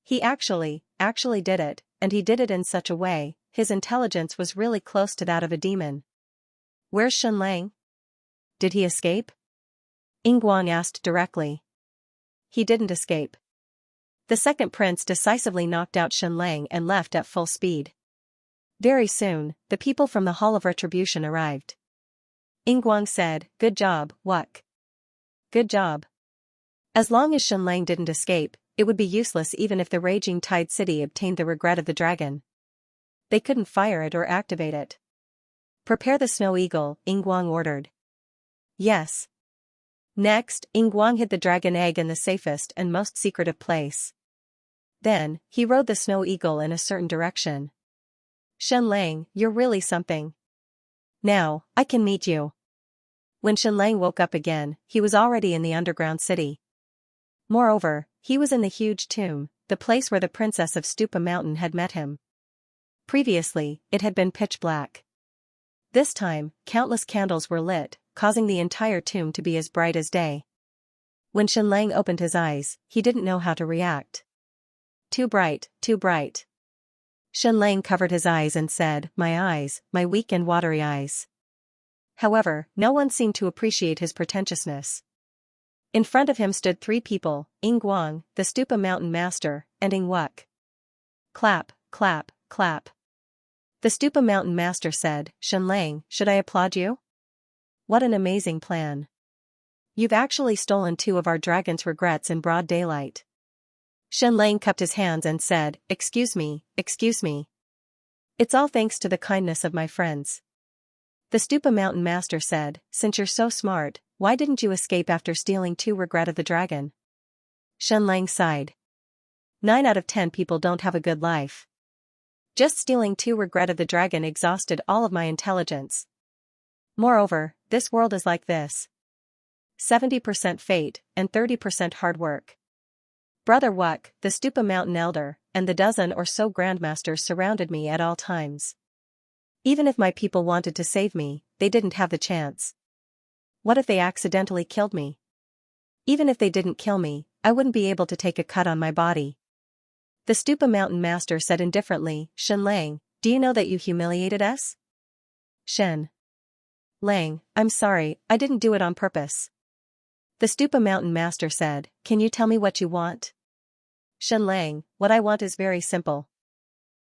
He actually did it, and he did it in such a way, his intelligence was really close to that of a demon. Where's Shenlang? Did he escape? Yingguang asked directly. He didn't escape. The second prince decisively knocked out Shenlang and left at full speed. Very soon, the people from the Hall of Retribution arrived. Yingguang said, good job, Wuk. Good job. As long as Shenlang didn't escape, it would be useless even if the raging tide city obtained the regret of the dragon. They couldn't fire it or activate it. Prepare the snow eagle, Yingguang ordered. Yes. Next, Yingguang hid the dragon egg in the safest and most secretive place. Then, he rode the snow eagle in a certain direction. Shenlang, you're really something. Now, I can meet you. When Shenlang woke up again, he was already in the underground city. Moreover, he was in the huge tomb, the place where the princess of Stupa Mountain had met him. Previously, it had been pitch black. This time, countless candles were lit, causing the entire tomb to be as bright as day. When Shenlang opened his eyes, he didn't know how to react. Too bright, too bright. Shenlang covered his eyes and said, my eyes, my weak and watery eyes. However, no one seemed to appreciate his pretentiousness. In front of him stood three people, Ying Guang, the Stupa mountain master, and Ying Wuk. Clap, clap, clap. The Stupa mountain master said, Shenlang, should I applaud you? What an amazing plan. You've actually stolen two of our dragon's regrets in broad daylight. Shenlang cupped his hands and said, Excuse me, excuse me. It's all thanks to the kindness of my friends. The Stupa mountain master said, Since you're so smart, why didn't you escape after stealing two regret of the dragon? Shenlang sighed. 9 out of 10 people don't have a good life. Just stealing two regret of the dragon exhausted all of my intelligence. Moreover, this world is like this. 70% fate, and 30% hard work. Brother Wuk, the Stupa mountain elder, and the dozen or so grandmasters surrounded me at all times. Even if my people wanted to save me, they didn't have the chance. What if they accidentally killed me? Even if they didn't kill me, I wouldn't be able to take a cut on my body. The Stupa mountain master said indifferently, Shenlang, do you know that you humiliated us? Shen Lang, I'm sorry, I didn't do it on purpose. The Stupa mountain master said, Can you tell me what you want? Shenlang, what I want is very simple.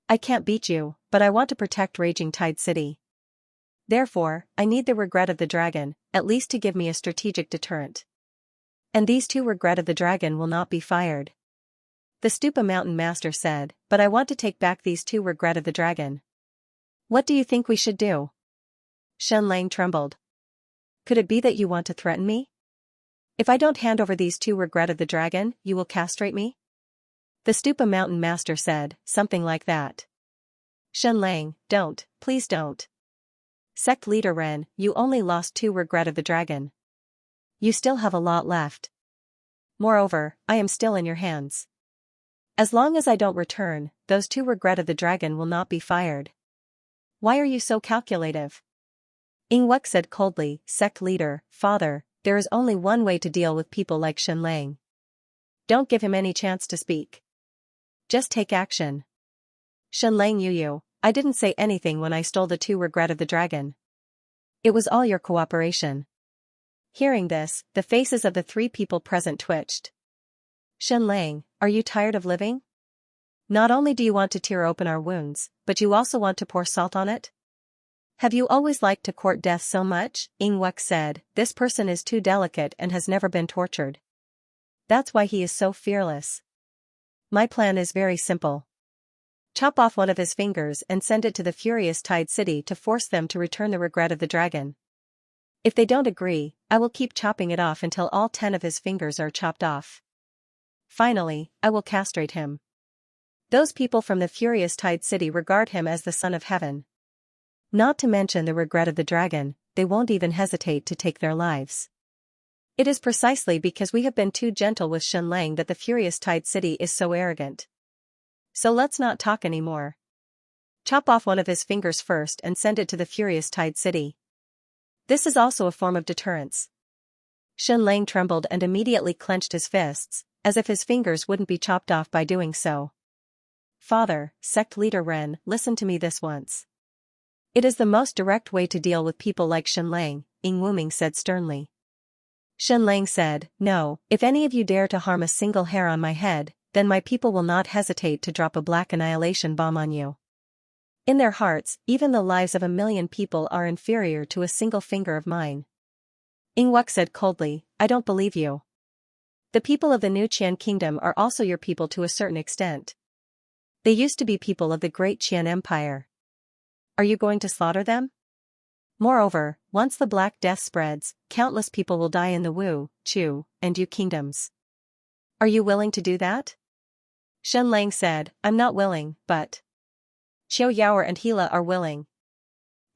I can't beat you, but I want to protect Raging Tide City. Therefore, I need the regret of the dragon, at least to give me a strategic deterrent. And these two regret of the dragon will not be fired. The Stupa mountain master said, But I want to take back these two regret of the dragon. What do you think we should do? Shenlang trembled. Could it be that you want to threaten me? If I don't hand over these two regret of the dragon, you will castrate me? The Stupa mountain master said, something like that. Shenlang, don't, please don't. Sect leader Ren, you only lost two regret of the dragon. You still have a lot left. Moreover, I am still in your hands. As long as I don't return, those two regret of the dragon will not be fired. Why are you so calculative? Ying Wuk said coldly, Sect leader, father, there is only one way to deal with people like Shenlang. Don't give him any chance to speak. Just take action. Shenlang Yu, I didn't say anything when I stole the two regret of the dragon. It was all your cooperation. Hearing this, the faces of the three people present twitched. Shenlang, are you tired of living? Not only do you want to tear open our wounds, but you also want to pour salt on it? Have you always liked to court death so much? Ying Wuk said, This person is too delicate and has never been tortured. That's why he is so fearless. My plan is very simple. Chop off one of his fingers and send it to the furious Tide City to force them to return the regret of the dragon. If they don't agree, I will keep chopping it off until all 10 of his fingers are chopped off. Finally, I will castrate him. Those people from the furious Tide City regard him as the son of heaven. Not to mention the regret of the dragon, they won't even hesitate to take their lives. It is precisely because we have been too gentle with Shenlang that the furious Tide City is so arrogant. So let's not talk anymore. Chop off one of his fingers first and send it to the furious Tide City. This is also a form of deterrence. Shenlang trembled and immediately clenched his fists, as if his fingers wouldn't be chopped off by doing so. Father, sect leader Ren, listen to me this once. It is the most direct way to deal with people like Shenlang, Ying Wuming said sternly. Shenlang said, No, if any of you dare to harm a single hair on my head, then my people will not hesitate to drop a black annihilation bomb on you. In their hearts, even the lives of 1,000,000 people are inferior to a single finger of mine. Ying Wuk said coldly, I don't believe you. The people of the New Qian kingdom are also your people to a certain extent. They used to be people of the great Qian Empire. Are you going to slaughter them? Moreover, once the Black Death spreads, countless people will die in the Wu, Chu, and Yu kingdoms. Are you willing to do that? Shenlang said, I'm not willing, but Qiu Yaoer and Hila are willing.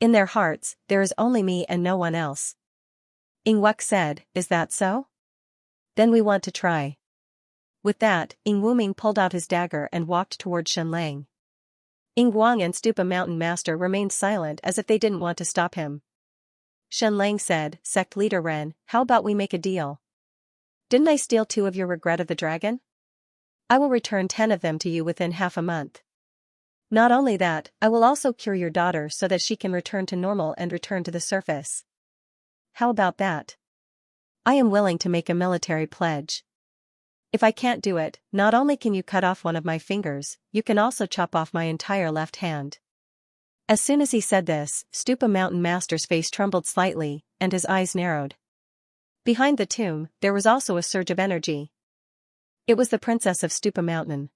In their hearts, there is only me and no one else. Ying Wuk said, Is that so? Then we want to try. With that, Ying Wuming pulled out his dagger and walked toward Shenlang. Ying Guang and Stupa Mountain Master remained silent as if they didn't want to stop him. Shenlang said, Sect leader Ren, how about we make a deal? Didn't I steal 2 of your regret of the dragon? I will return 10 of them to you within half a month. Not only that, I will also cure your daughter so that she can return to normal and return to the surface. How about that? I am willing to make a military pledge. If I can't do it, not only can you cut off one of my fingers, you can also chop off my entire left hand. As soon as he said this, Stupa Mountain Master's face trembled slightly, and his eyes narrowed. Behind the tomb, there was also a surge of energy. It was the princess of Stupa Mountain.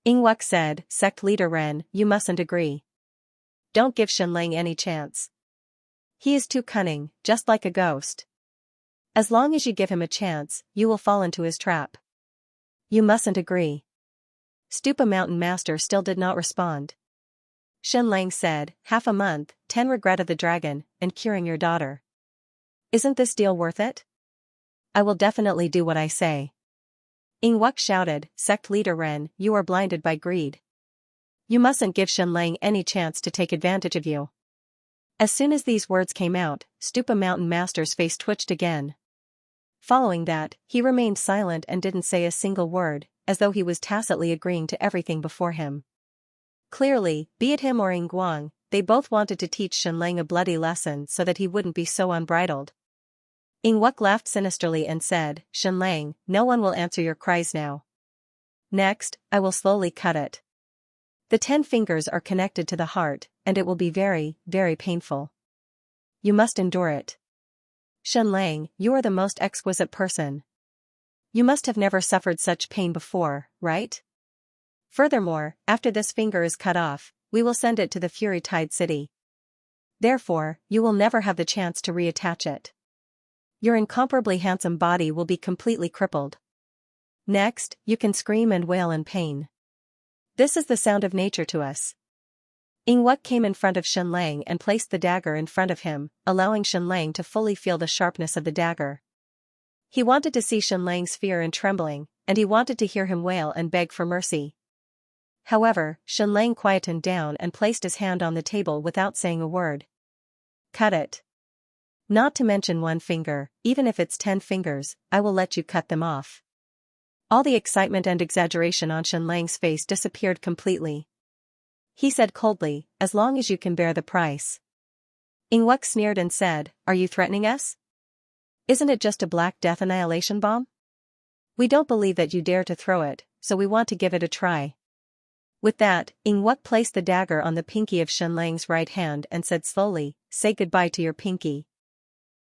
Ingwuk said, "Sect leader Ren, you mustn't agree. Don't give Xianlang any chance. He is too cunning, just like a ghost. As long as you give him a chance, you will fall into his trap." "You mustn't agree." Stupa Mountain Master still did not respond. Xianlang said, "Half a month, 10 regret of the dragon, and curing your daughter. Isn't this deal worth it?" "I will definitely do what I say." Ingwuk shouted, "Sect leader Ren, you are blinded by greed. You mustn't give Xianlang any chance to take advantage of you." As soon as these words came out, Stupa Mountain Master's face twitched again. Following that, he remained silent and didn't say a single word, as though he was tacitly agreeing to everything before him. Clearly, be it him or Ingguang, they both wanted to teach Xianlang a bloody lesson so that he wouldn't be so unbridled. Ingwuk laughed sinisterly and said, "Xianlang, no one will answer your cries now. Next, I will slowly cut it. The 10 fingers are connected to the heart, and it will be very, very painful. You must endure it. Xianlang, you are the most exquisite person. You must have never suffered such pain before, right? Furthermore, after this finger is cut off, we will send it to the Fury Tide City. Therefore, you will never have the chance to reattach it. Your incomparably handsome body will be completely crippled. Next, you can scream and wail in pain. This is the sound of nature to us." Ingwuk came in front of Xianlang and placed the dagger in front of him, allowing Xianlang to fully feel the sharpness of the dagger. He wanted to see Xianlang's fear and trembling, and he wanted to hear him wail and beg for mercy. However, Xianlang quietened down and placed his hand on the table without saying a word. "Cut it. Not to mention one finger, even if it's 10 fingers, I will let you cut them off." All the excitement and exaggeration on Xianlang's face disappeared completely. He said coldly, "As long as you can bear the price." Ingwuk sneered and said, "Are you threatening us? Isn't it just a Black Death annihilation bomb? We don't believe that you dare to throw it, so we want to give it a try." With that, Ingwuk placed the dagger on the pinky of Xianlang's right hand and said slowly, "Say goodbye to your pinky."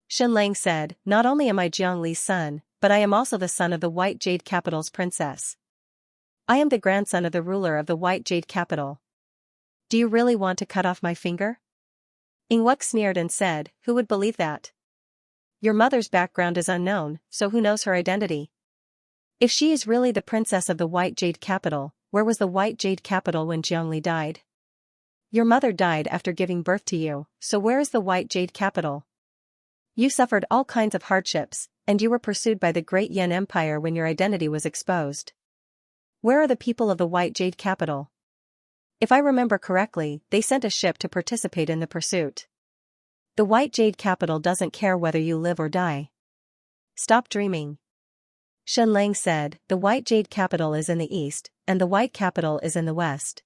Xianlang said, "Not only am I Jiangli's son, but I am also the son of the White Jade Capital's princess. I am the grandson of the ruler of the White Jade Capital. Do you really want to cut off my finger?" Ingwuk sneered and said, "Who would believe that? Your mother's background is unknown, so who knows her identity? If she is really the princess of the White Jade Capital, where was the White Jade Capital when Jiangli died? Your mother died after giving birth to you, so where is the White Jade Capital? You suffered all kinds of hardships, and you were pursued by the Great Yan Empire when your identity was exposed. Where are the people of the White Jade Capital? If I remember correctly, they sent a ship to participate in the pursuit. The White Jade Capital doesn't care whether you live or die. Stop dreaming." Xianlang said, "The White Jade Capital is in the east, and the White Capital is in the west.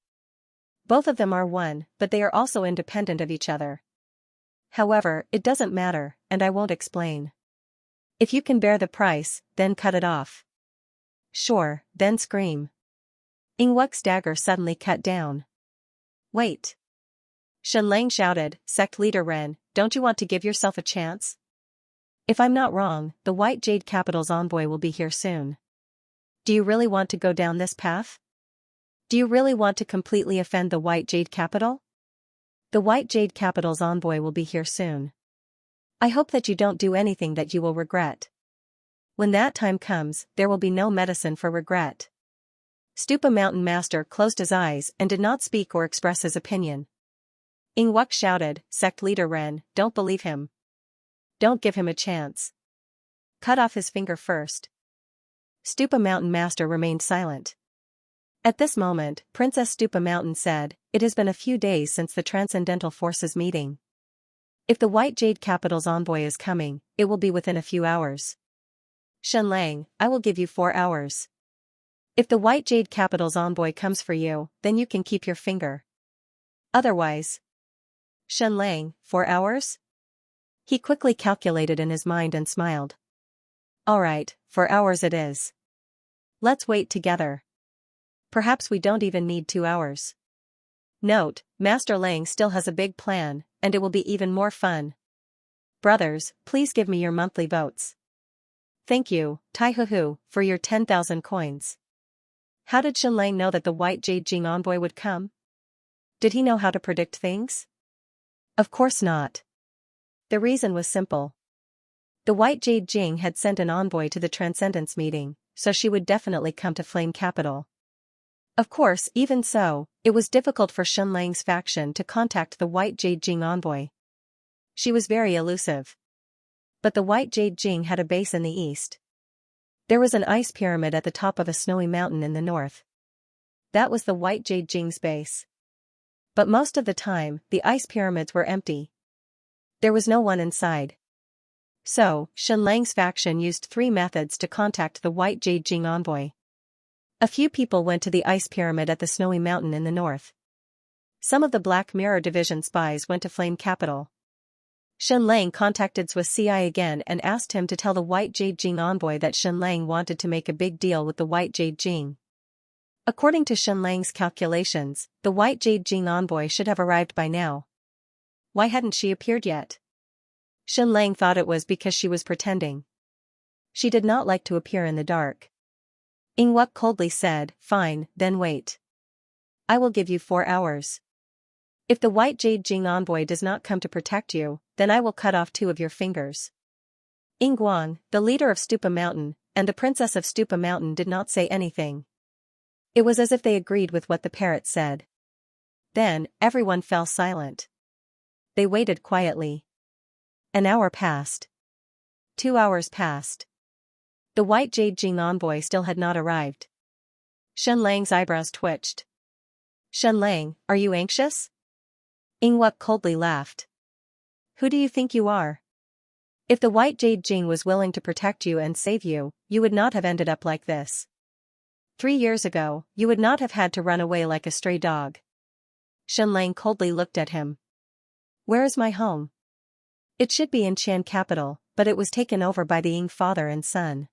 Both of them are one, but they are also independent of each other. However, it doesn't matter, and I won't explain. If you can bear the price, then cut it off. Sure, then scream." Ingwuk's dagger suddenly cut down. "Wait!" Xianlang shouted, "Sect leader Ren, don't you want to give yourself a chance? If I'm not wrong, the White Jade Capital's envoy will be here soon. Do you really want to go down this path? Do you really want to completely offend the White Jade Capital? The White Jade Capital's envoy will be here soon. I hope that you don't do anything that you will regret. When that time comes, there will be no medicine for regret." Stupa Mountain Master closed his eyes and did not speak or express his opinion. Ingwuk shouted, "Sect leader Ren, don't believe him. Don't give him a chance. Cut off his finger first." Stupa Mountain Master remained silent. At this moment, Princess Stupa Mountain said, "It has been a few days since the Transcendental Forces meeting. If the White Jade Capital's envoy is coming, it will be within a few hours. Xianlang, I will give you 4 hours. If the White Jade Capital's envoy comes for you, then you can keep your finger. Otherwise..." Xianlang, 4 hours? He quickly calculated in his mind and smiled. Alright, for hours it is. Let's wait together. Perhaps we don't even need 2 hours. Note, Master Lang still has a big plan, and it will be even more fun. Brothers, please give me your monthly votes. Thank you, Taihuhu, for your 10,000 coins. How did Shen Lang know that the White Jade Jing envoy would come? Did he know how to predict things? Of course not. The reason was simple. The White Jade Jing had sent an envoy to the Transcendence meeting, so she would definitely come to Flame Capital. Of course, even so, it was difficult for Shen Lang's faction to contact the White Jade Jing envoy. She was very elusive. But the White Jade Jing had a base in the east. There was an ice pyramid at the top of a snowy mountain in the north. That was the White Jade Jing's base. But most of the time, the ice pyramids were empty. There was no one inside. So, Shen Lang's faction used 3 methods to contact the White Jade Jing envoy. A few people went to the ice pyramid at the snowy mountain in the north. Some of the Black Mirror Division spies went to Flame Capital. Shen Lang contacted Swiss CI again and asked him to tell the White Jade Jing envoy that Shen Lang wanted to make a big deal with the White Jade Jing. According to Shen Lang's calculations, the White Jade Jing envoy should have arrived by now. Why hadn't she appeared yet? Shen Lang thought it was because she was pretending. She did not like to appear in the dark. Ingwuk coldly said, "Fine, then wait. I will give you 4 hours. If the White Jade Jing envoy does not come to protect you, then I will cut off 2 of your fingers." Ingguang, the leader of Stupa Mountain, and the princess of Stupa Mountain did not say anything. It was as if they agreed with what the parrot said. Then, everyone fell silent. They waited quietly. An hour passed. 2 hours passed. The White Jade Jing envoy still had not arrived. Shen Lang's eyebrows twitched. "Shen Lang, are you anxious?" Ingwuk coldly laughed. "Who do you think you are? If the White Jade Jing was willing to protect you and save you, you would not have ended up like this. 3 years ago, you would not have had to run away like a stray dog." Shen Lang coldly looked at him. "Where is my home?" "It should be in Qian capital, but it was taken over by the Ying father and son.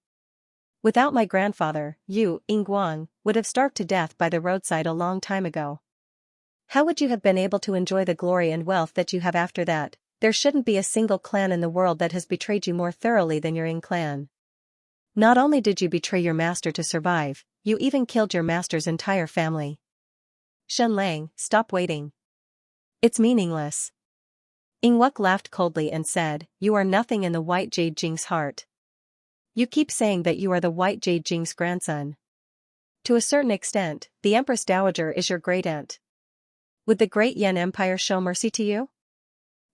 Without my grandfather, you, Ingguang, would have starved to death by the roadside a long time ago. How would you have been able to enjoy the glory and wealth that you have after that? There shouldn't be a single clan in the world that has betrayed you more thoroughly than your Ying clan. Not only did you betray your master to survive, you even killed your master's entire family. Shen Lang, stop waiting. It's meaningless." Ingwuk laughed coldly and said, "You are nothing in the White Jade Jing's heart. You keep saying that you are the White Jade Jing's grandson. To a certain extent, the Empress Dowager is your great-aunt. Would the Great Yan Empire show mercy to you?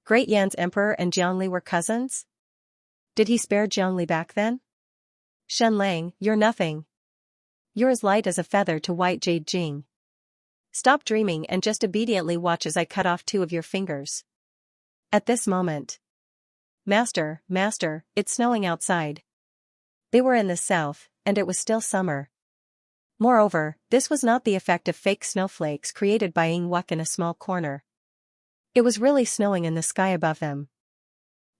Great Yan's emperor and Jiangli were cousins? Did he spare Jiangli back then? Shen Lang, you're nothing. You're as light as a feather to White Jade Jing. Stop dreaming and just obediently watch as I cut off 2 of your fingers." At this moment, Master, it's snowing outside." They were in the south, and it was still summer. Moreover, this was not the effect of fake snowflakes created by Ingwuk in a small corner. It was really snowing in the sky above them.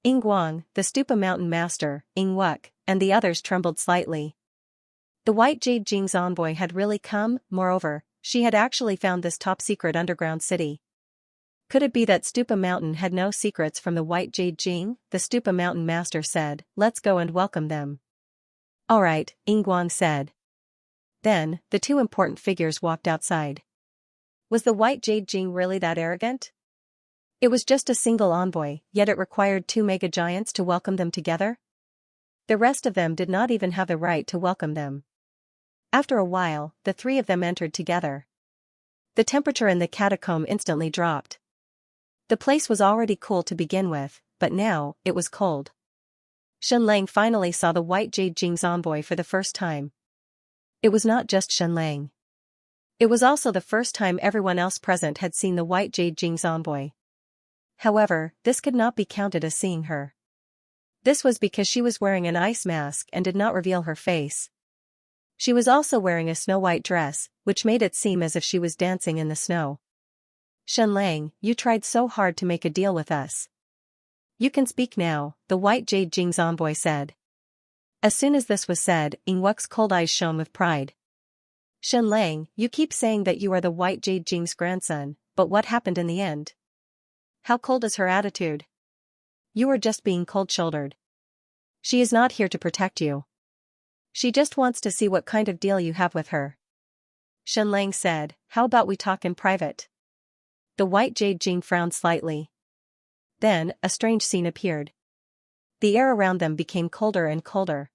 Ingguang, the Stupa Mountain master, Ingwuk, and the others trembled slightly. The White Jade Jing's envoy had really come. Moreover, she had actually found this top-secret underground city. Could it be that Stupa Mountain had no secrets from the White Jade Jing? The Stupa Mountain master said, "Let's go and welcome them." "Alright," Ingguang said. Then, the 2 important figures walked outside. Was the White Jade Jing really that arrogant? It was just a single envoy, yet it required 2 mega giants to welcome them together? The rest of them did not even have the right to welcome them. After a while, the 3 of them entered together. The temperature in the catacomb instantly dropped. The place was already cool to begin with, but now, it was cold. Shen Lang finally saw the White Jade Jing's envoy for the first time. It was not just Shen Lang. It was also the first time everyone else present had seen the White Jade Jing's envoy. However, this could not be counted as seeing her. This was because she was wearing an ice mask and did not reveal her face. She was also wearing a snow-white dress, which made it seem as if she was dancing in the snow. "Shen Lang, you tried so hard to make a deal with us. You can speak now," the White Jade Jing's envoy said. As soon as this was said, Ingwek's cold eyes shone with pride. Shenlang, you keep saying that you are the White Jade Jing's grandson, but what happened in the end? How cold is her attitude? You are just being cold-shouldered. She is not here to protect you. She just wants to see what kind of deal you have with her. Shenlang said, how about we talk in private? The White Jade Jing frowned slightly. Then, a strange scene appeared. The air around them became colder and colder.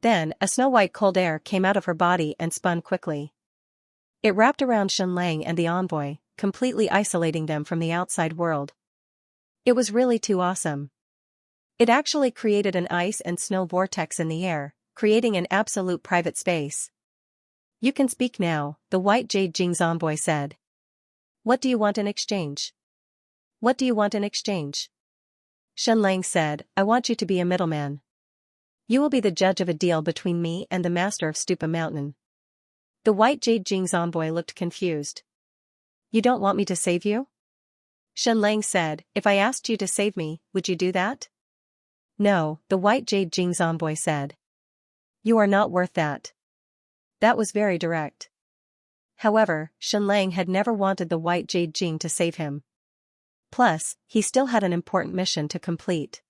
Then, a snow-white cold air came out of her body and spun quickly. It wrapped around Shenlang and the envoy, completely isolating them from the outside world. It was really too awesome. It actually created an ice and snow vortex in the air, creating an absolute private space. You can speak now, the White Jade Jing's envoy said. What do you want in exchange? What do you want in exchange? Shenlang said, I want you to be a middleman. You will be the judge of a deal between me and the master of Stupa Mountain. The White Jade Jing's envoy looked confused. You don't want me to save you? Shenlang said, if I asked you to save me, would you do that? No, the White Jade Jing's envoy said. You are not worth that. That was very direct. However, Shenlang had never wanted the White Jade Jing to save him. Plus, he still had an important mission to complete.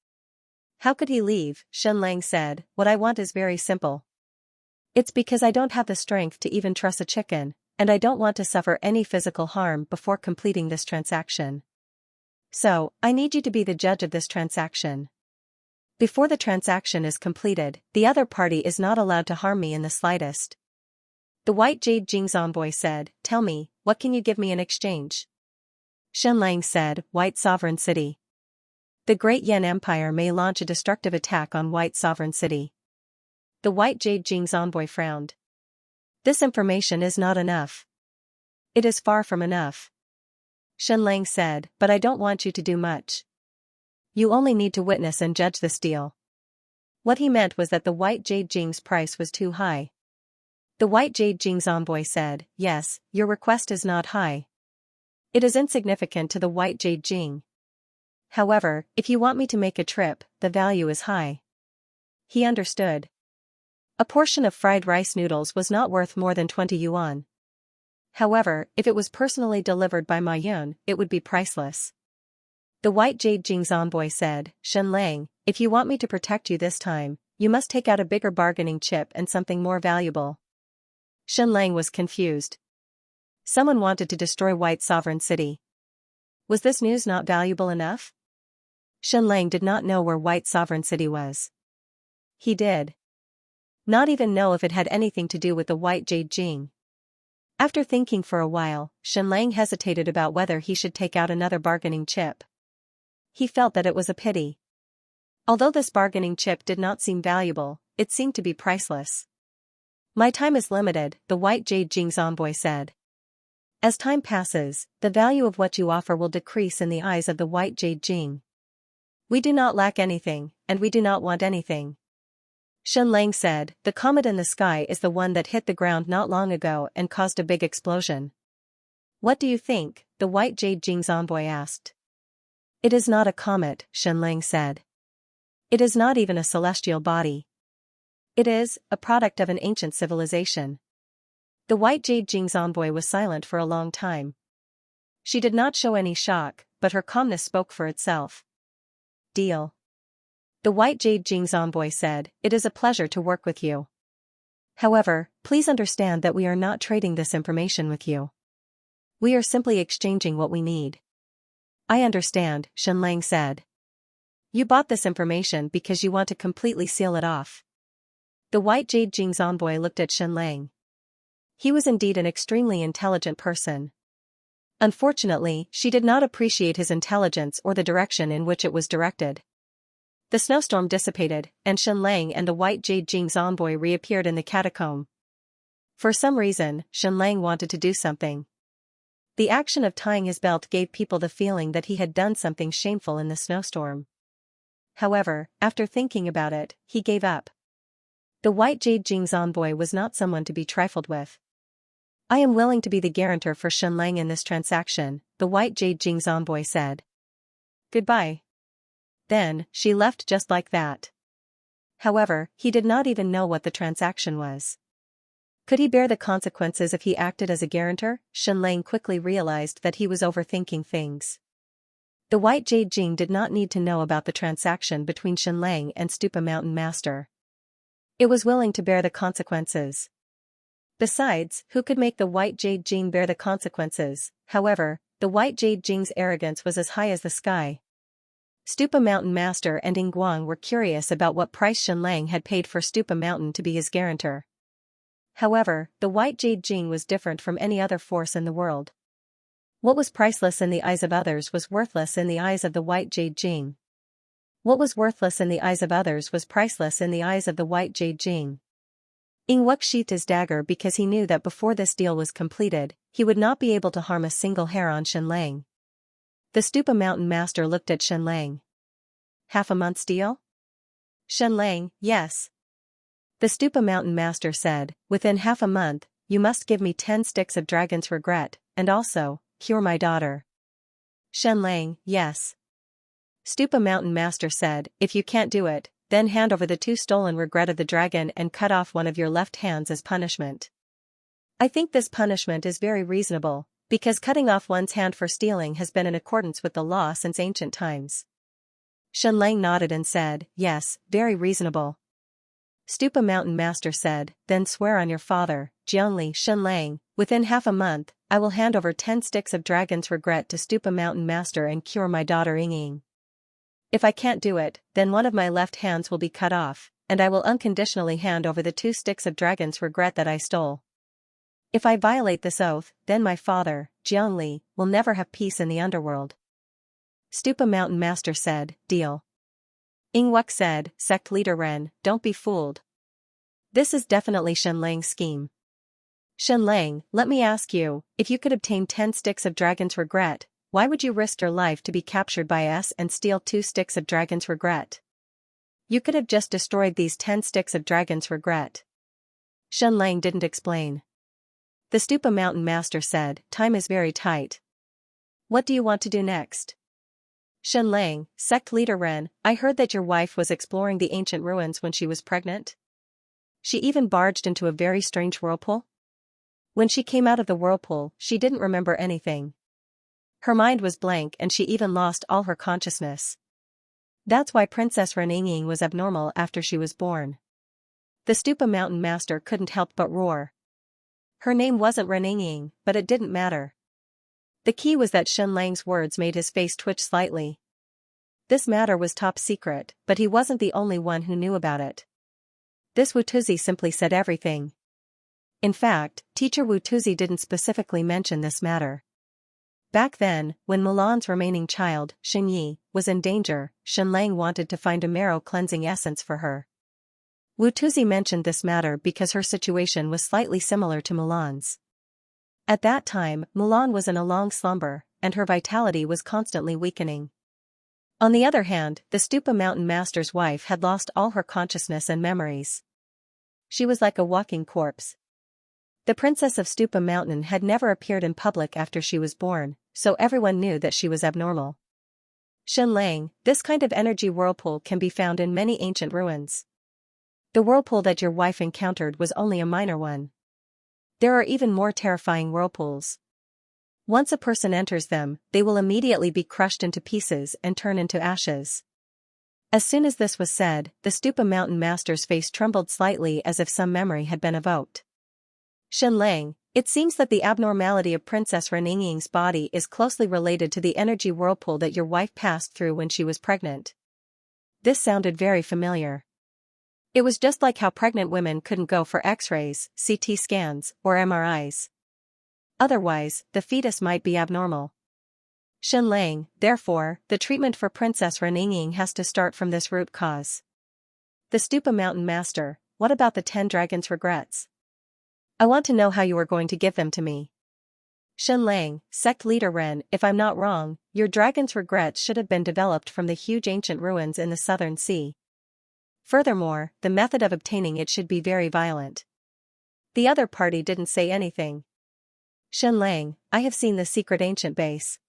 How could he leave? Shenlang said, what I want is very simple. It's because I don't have the strength to even truss a chicken, and I don't want to suffer any physical harm before completing this transaction. So, I need you to be the judge of this transaction. Before the transaction is completed, the other party is not allowed to harm me in the slightest. The White Jade Jing's envoy said, tell me, what can you give me in exchange? Shenlang said, White Sovereign City. The Great Yan Empire may launch a destructive attack on White Sovereign City. The White Jade Jing's envoy frowned. This information is not enough. It is far from enough. Shenlang said, but I don't want you to do much. You only need to witness and judge this deal. What he meant was that the White Jade Jing's price was too high. The White Jade Jing's envoy said, yes, your request is not high. It is insignificant to the White Jade Jing. However, if you want me to make a trip, the value is high. He understood. A portion of fried rice noodles was not worth more than 20 yuan. However, if it was personally delivered by Ma Yun, it would be priceless. The White Jade Jing's envoy said, Shenlang, if you want me to protect you this time, you must take out a bigger bargaining chip and something more valuable. Shenlang was confused. Someone wanted to destroy White Sovereign City. Was this news not valuable enough? Shenlang did not know where White Sovereign City was. He did not even know if it had anything to do with the White Jade Jing. After thinking for a while, Shenlang hesitated about whether he should take out another bargaining chip. He felt that it was a pity. Although this bargaining chip did not seem valuable, it seemed to be priceless. My time is limited, the White Jade Jing's envoy said. As time passes, the value of what you offer will decrease in the eyes of the White Jade Jing. We do not lack anything, and we do not want anything. Shenlang said, the comet in the sky is the one that hit the ground not long ago and caused a big explosion. What do you think? The White Jade Jing's envoy asked. It is not a comet, Shenlang said. It is not even a celestial body. It is a product of an ancient civilization. The White Jade Jing's envoy was silent for a long time. She did not show any shock, but her calmness spoke for itself. Deal. The White Jade Jing's envoy said, it is a pleasure to work with you. However, please understand that we are not trading this information with you. We are simply exchanging what we need. I understand, Shenlang said. You bought this information because you want to completely seal it off. The White Jade Jing's envoy looked at Shenlang. He was indeed an extremely intelligent person. Unfortunately, she did not appreciate his intelligence or the direction in which it was directed. The snowstorm dissipated, and Shenlang and the White Jade Jing's envoy reappeared in the catacomb. For some reason, Shenlang wanted to do something. The action of tying his belt gave people the feeling that he had done something shameful in the snowstorm. However, after thinking about it, he gave up. The White Jade Jing's envoy was not someone to be trifled with. I am willing to be the guarantor for Shenlang in this transaction, the White Jade Jing's envoy said. Goodbye. Then, she left just like that. However, he did not even know what the transaction was. Could he bear the consequences if he acted as a guarantor? Shenlang quickly realized that he was overthinking things. The White Jade Jing did not need to know about the transaction between Shenlang and Stupa Mountain Master. It was willing to bear the consequences. Besides, who could make the White Jade Jing bear the consequences? However, the White Jade Jing's arrogance was as high as the sky. Stupa Mountain Master and Yingguang were curious about what price Shenlang had paid for Stupa Mountain to be his guarantor. However, the White Jade Jing was different from any other force in the world. What was priceless in the eyes of others was worthless in the eyes of the White Jade Jing. What was worthless in the eyes of others was priceless in the eyes of the White Jade Jing. Yingguang sheathed his dagger because he knew that before this deal was completed, he would not be able to harm a single hair on Shenlang. The Stupa Mountain Master looked at Shenlang. Half a month's deal? Shenlang, yes. The Stupa Mountain Master said, within half a month, you must give me 10 sticks of Dragon's Regret, and also, cure my daughter. Shenlang, yes. Stupa Mountain Master said, if you can't do it, then hand over the 2 stolen regret of the dragon and cut off one of your left hands as punishment. I think this punishment is very reasonable, because cutting off one's hand for stealing has been in accordance with the law since ancient times. Shenlang nodded and said, yes, very reasonable. Stupa Mountain Master said, then swear on your father, Jiangli. Shenlang, within half a month, I will hand over 10 sticks of Dragon's Regret to Stupa Mountain Master and cure my daughter Yingying. If I can't do it, then one of my left hands will be cut off, and I will unconditionally hand over the 2 sticks of Dragon's Regret that I stole. If I violate this oath, then my father, Jiangli, will never have peace in the underworld. Stupa Mountain Master said, deal. Yingguang said, Sect Leader Ren, don't be fooled. This is definitely Shenlang's scheme. Shenlang, let me ask you, if you could obtain 10 sticks of Dragon's Regret, why would you risk your life to be captured by us and steal 2 sticks of Dragon's Regret? You could have just destroyed these 10 sticks of Dragon's Regret. Shenlang didn't explain. The Stupa Mountain Master said, time is very tight. What do you want to do next? Shenlang, Sect Leader Ren, I heard that your wife was exploring the ancient ruins when she was pregnant. She even barged into a very strange whirlpool. When she came out of the whirlpool, she didn't remember anything. Her mind was blank and she even lost all her consciousness. That's why Princess Reninging was abnormal after she was born. The Stupa Mountain Master couldn't help but roar. Her name wasn't Reninging, but it didn't matter. The key was that Shenlang's words made his face twitch slightly. This matter was top secret, but he wasn't the only one who knew about it. This Wutuzi simply said everything. In fact, Teacher Wutuzi didn't specifically mention this matter. Back then, when Mulan's remaining child, Xinyi, was in danger, Shenlang wanted to find a marrow cleansing essence for her. Wutuzi mentioned this matter because her situation was slightly similar to Mulan's. At that time, Mulan was in a long slumber, and her vitality was constantly weakening. On the other hand, the Stupa Mountain Master's wife had lost all her consciousness and memories. She was like a walking corpse. The Princess of Stupa Mountain had never appeared in public after she was born, so everyone knew that she was abnormal. Shenlang, this kind of energy whirlpool can be found in many ancient ruins. The whirlpool that your wife encountered was only a minor one. There are even more terrifying whirlpools. Once a person enters them, they will immediately be crushed into pieces and turn into ashes. As soon as this was said, the Stupa Mountain Master's face trembled slightly as if some memory had been evoked. Shenlang, it seems that the abnormality of Princess Reninging's body is closely related to the energy whirlpool that your wife passed through when she was pregnant. This sounded very familiar. It was just like how pregnant women couldn't go for X-rays, CT scans, or MRIs. Otherwise, the fetus might be abnormal. Shenlang, therefore, the treatment for Princess Reninging has to start from this root cause. The Stupa Mountain Master, what about the 10 Dragon's Regrets? I want to know how you are going to give them to me. Shenlang, Sect Leader Ren, if I'm not wrong, your Dragon's Regrets should have been developed from the huge ancient ruins in the Southern Sea. Furthermore, the method of obtaining it should be very violent. The other party didn't say anything. Shenlang, I have seen the secret ancient base.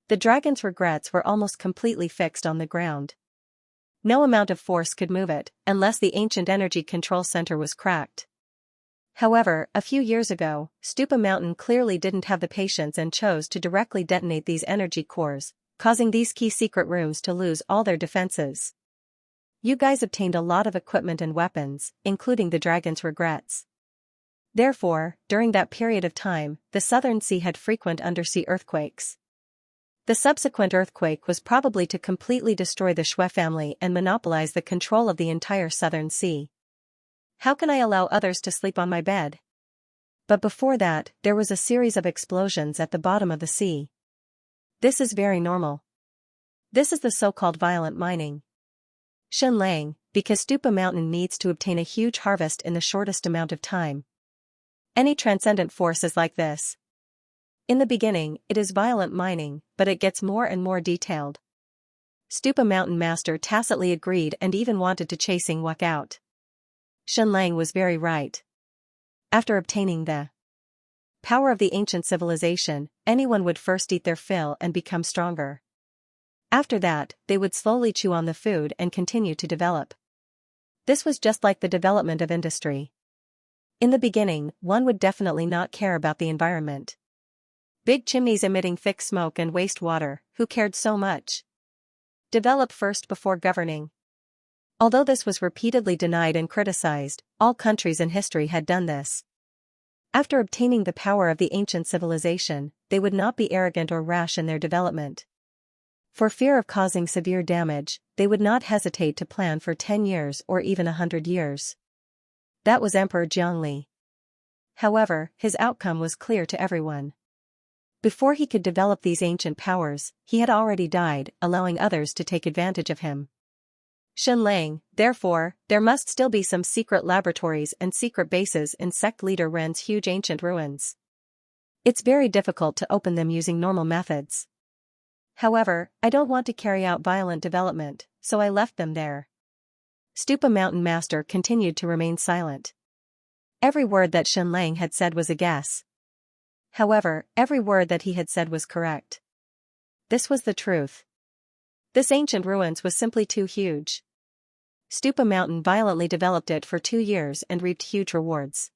The Dragon's Regrets were almost completely fixed on the ground. No amount of force could move it, unless the ancient energy control center was cracked. However, a few years ago, Stupa Mountain clearly didn't have the patience and chose to directly detonate these energy cores, causing these key secret rooms to lose all their defenses. You guys obtained a lot of equipment and weapons, including the dragon's regrets. Therefore, during that period of time, the Southern Sea had frequent undersea earthquakes. The subsequent earthquake was probably to completely destroy the Shui family and monopolize the control of the entire Southern Sea. How can I allow others to sleep on my bed? But before that, there was a series of explosions at the bottom of the sea. This is very normal. This is the so-called violent mining. Xianxia, because Stupa Mountain needs to obtain a huge harvest in the shortest amount of time. Any transcendent force is like this. In the beginning, it is violent mining, but it gets more and more detailed. Stupa Mountain Master tacitly agreed and even wanted to chase Xianxia out. Xianxia was very right. After obtaining the power of the ancient civilization, anyone would first eat their fill and become stronger. After that, they would slowly chew on the food and continue to develop. This was just like the development of industry. In the beginning, one would definitely not care about the environment. Big chimneys emitting thick smoke and wastewater, who cared so much? Develop first before governing. Although this was repeatedly denied and criticized, all countries in history had done this. After obtaining the power of the ancient civilization, they would not be arrogant or rash in their development. For fear of causing severe damage, they would not hesitate to plan for 10 years or even 100 years. That was Emperor Jiangli. However, his outcome was clear to everyone. Before he could develop these ancient powers, he had already died, allowing others to take advantage of him. Xianxia, therefore, there must still be some secret laboratories and secret bases in sect leader Ren's huge ancient ruins. It's very difficult to open them using normal methods. However, I don't want to carry out violent development, so I left them there. Stupa Mountain Master continued to remain silent. Every word that Xianxia had said was a guess. However, every word that he had said was correct. This was the truth. This ancient ruins was simply too huge. Stupa Mountain violently developed it for 2 years and reaped huge rewards.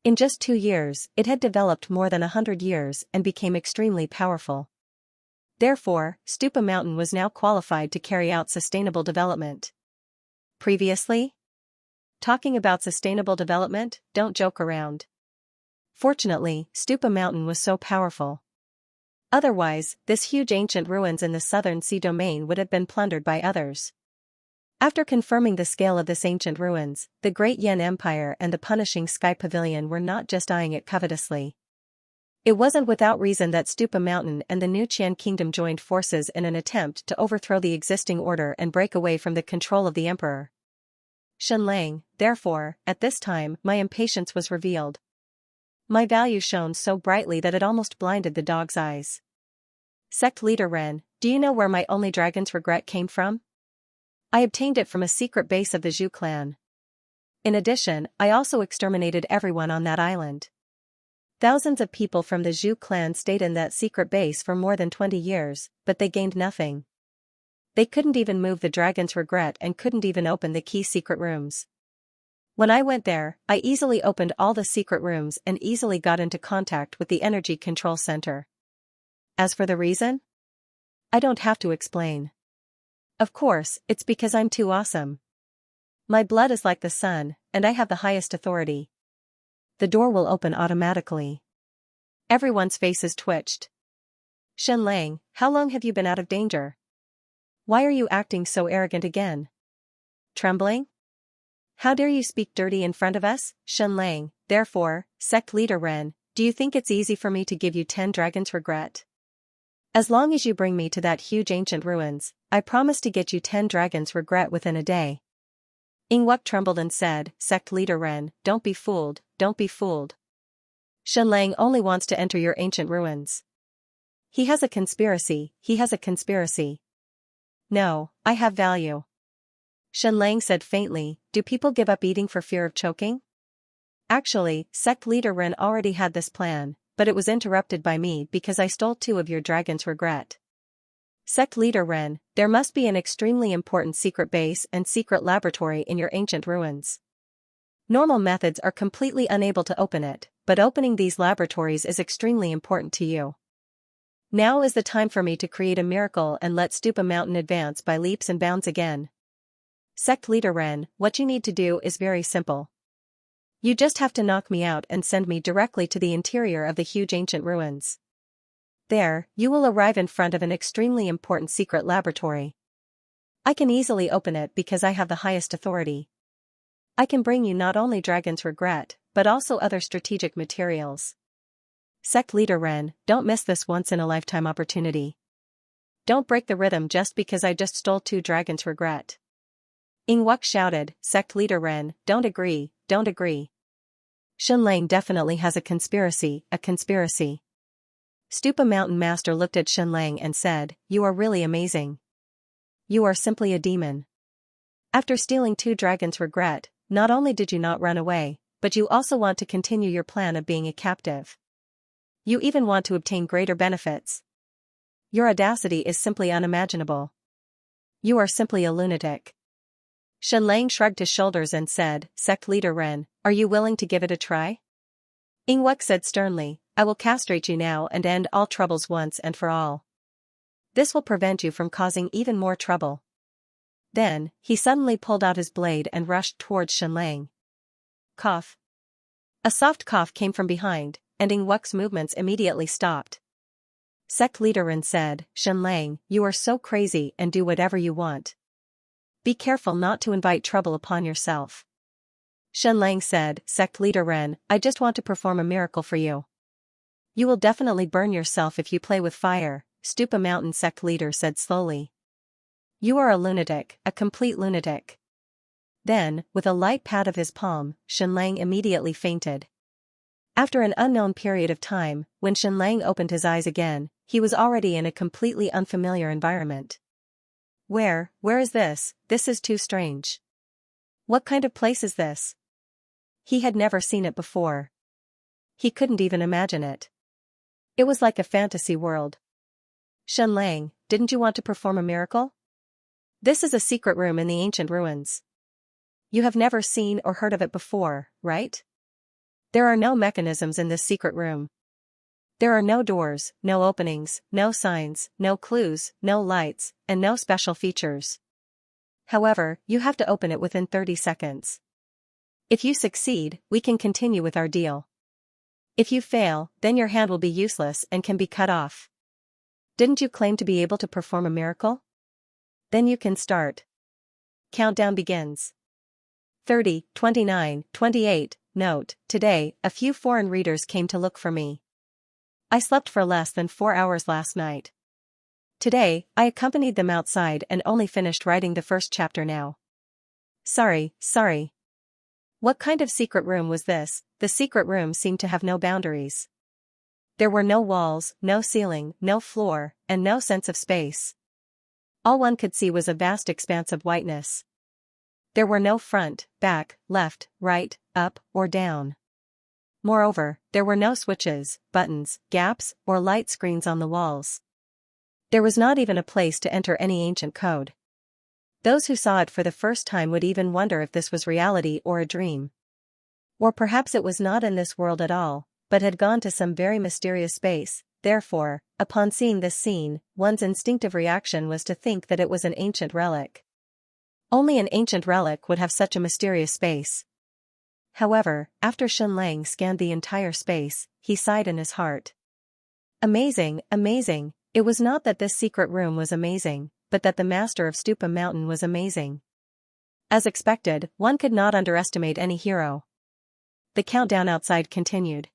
In just 2 years, it had developed more than 100 years and became extremely powerful. Therefore, Stupa Mountain was now qualified to carry out sustainable development. Previously? Talking about sustainable development, don't joke around. Fortunately, Stupa Mountain was so powerful. Otherwise, this huge ancient ruins in the Southern Sea domain would have been plundered by others. After confirming the scale of this ancient ruins, the Great Yan Empire and the punishing Sky Pavilion were not just eyeing it covetously. It wasn't without reason that Stupa Mountain and the New Qian Kingdom joined forces in an attempt to overthrow the existing order and break away from the control of the emperor. Xianxia, therefore, at this time, my impatience was revealed. My value shone so brightly that it almost blinded the dog's eyes. Sect leader Ren, do you know where my only dragon's regret came from? I obtained it from a secret base of the Zhu clan. In addition, I also exterminated everyone on that island. Thousands of people from the Zhu clan stayed in that secret base for more than 20 years, but they gained nothing. They couldn't even move the dragon's regret and couldn't even open the key secret rooms. When I went there, I easily opened all the secret rooms and easily got into contact with the energy control center. As for the reason? I don't have to explain. Of course, it's because I'm too awesome. My blood is like the sun, and I have the highest authority. The door will open automatically. Everyone's faces twitched. Xianxia, how long have you been out of danger? Why are you acting so arrogant again? Trembling? How dare you speak dirty in front of us, Xianxia, therefore, sect leader Ren, do you think it's easy for me to give you 10 dragons regret? As long as you bring me to that huge ancient ruins, I promise to get you 10 dragons regret within a day. Xianxia trembled and said, Sect leader Ren, don't be fooled, don't be fooled. Xianxia only wants to enter your ancient ruins. He has a conspiracy, he has a conspiracy. No, I have value. Xianxia said faintly, do people give up eating for fear of choking? Actually, sect leader Ren already had this plan, but it was interrupted by me because I stole 2 of your dragon's regret. Sect leader Ren, there must be an extremely important secret base and secret laboratory in your ancient ruins. Normal methods are completely unable to open it, but opening these laboratories is extremely important to you. Now is the time for me to create a miracle and let Stupa Mountain advance by leaps and bounds again. Sect leader Ren, what you need to do is very simple. You just have to knock me out and send me directly to the interior of the huge ancient ruins. There, you will arrive in front of an extremely important secret laboratory. I can easily open it because I have the highest authority. I can bring you not only Dragon's Regret, but also other strategic materials. Sect leader Ren, don't miss this once-in-a-lifetime opportunity. Don't break the rhythm just because I just stole 2 Dragon's Regret. Ingwuk shouted, Sect leader Ren, don't agree, don't agree. Shenlang definitely has a conspiracy. Stupa Mountain Master looked at Shenlang and said, you are really amazing. You are simply a demon. After stealing 2 Dragon's Regret, not only did you not run away, but you also want to continue your plan of being a captive. You even want to obtain greater benefits. Your audacity is simply unimaginable. You are simply a lunatic. Shenlang shrugged his shoulders and said, Sect leader Ren, are you willing to give it a try? Ingwuk said sternly, I will castrate you now and end all troubles once and for all. This will prevent you from causing even more trouble. Then, he suddenly pulled out his blade and rushed towards Shenlang. Cough. A soft cough came from behind, and Ingwuk's movements immediately stopped. Sect leader Ren said, Shenlang, you are so crazy and do whatever you want. Be careful not to invite trouble upon yourself. Shenlang said, Sect leader Ren, I just want to perform a miracle for you. You will definitely burn yourself if you play with fire, Stupa Mountain sect leader said slowly. You are a lunatic, a complete lunatic. Then, with a light pat of his palm, Shenlang immediately fainted. After an unknown period of time, when Shenlang opened his eyes again, he was already in a completely unfamiliar environment. Where is this? This is too strange. What kind of place is this? He had never seen it before. He couldn't even imagine it. It was like a fantasy world. Shenlang, didn't you want to perform a miracle? This is a secret room in the ancient ruins. You have never seen or heard of it before, right? There are no mechanisms in this secret room. There are no doors, no openings, no signs, no clues, no lights, and no special features. However, you have to open it within 30 seconds. If you succeed, we can continue with our deal. If you fail, then your hand will be useless and can be cut off. Didn't you claim to be able to perform a miracle? Then you can start. Countdown begins. 30, 29, 28, note, today, a few foreign readers came to look for me. I slept for less than 4 hours last night. Today, I accompanied them outside and only finished writing the first chapter now. Sorry. What kind of secret room was this? The secret room seemed to have no boundaries. There were no walls, no ceiling, no floor, and no sense of space. All one could see was a vast expanse of whiteness. There were no front, back, left, right, up, or down. Moreover, there were no switches, buttons, gaps, or light screens on the walls. There was not even a place to enter any ancient code. Those who saw it for the first time would even wonder if this was reality or a dream. Or perhaps it was not in this world at all, but had gone to some very mysterious space. Therefore, upon seeing this scene, one's instinctive reaction was to think that it was an ancient relic. Only an ancient relic would have such a mysterious space. However, after Shenlang scanned the entire space, he sighed in his heart. Amazing. It was not that this secret room was amazing, but that the master of Stupa Mountain was amazing. As expected, one could not underestimate any hero. The countdown outside continued.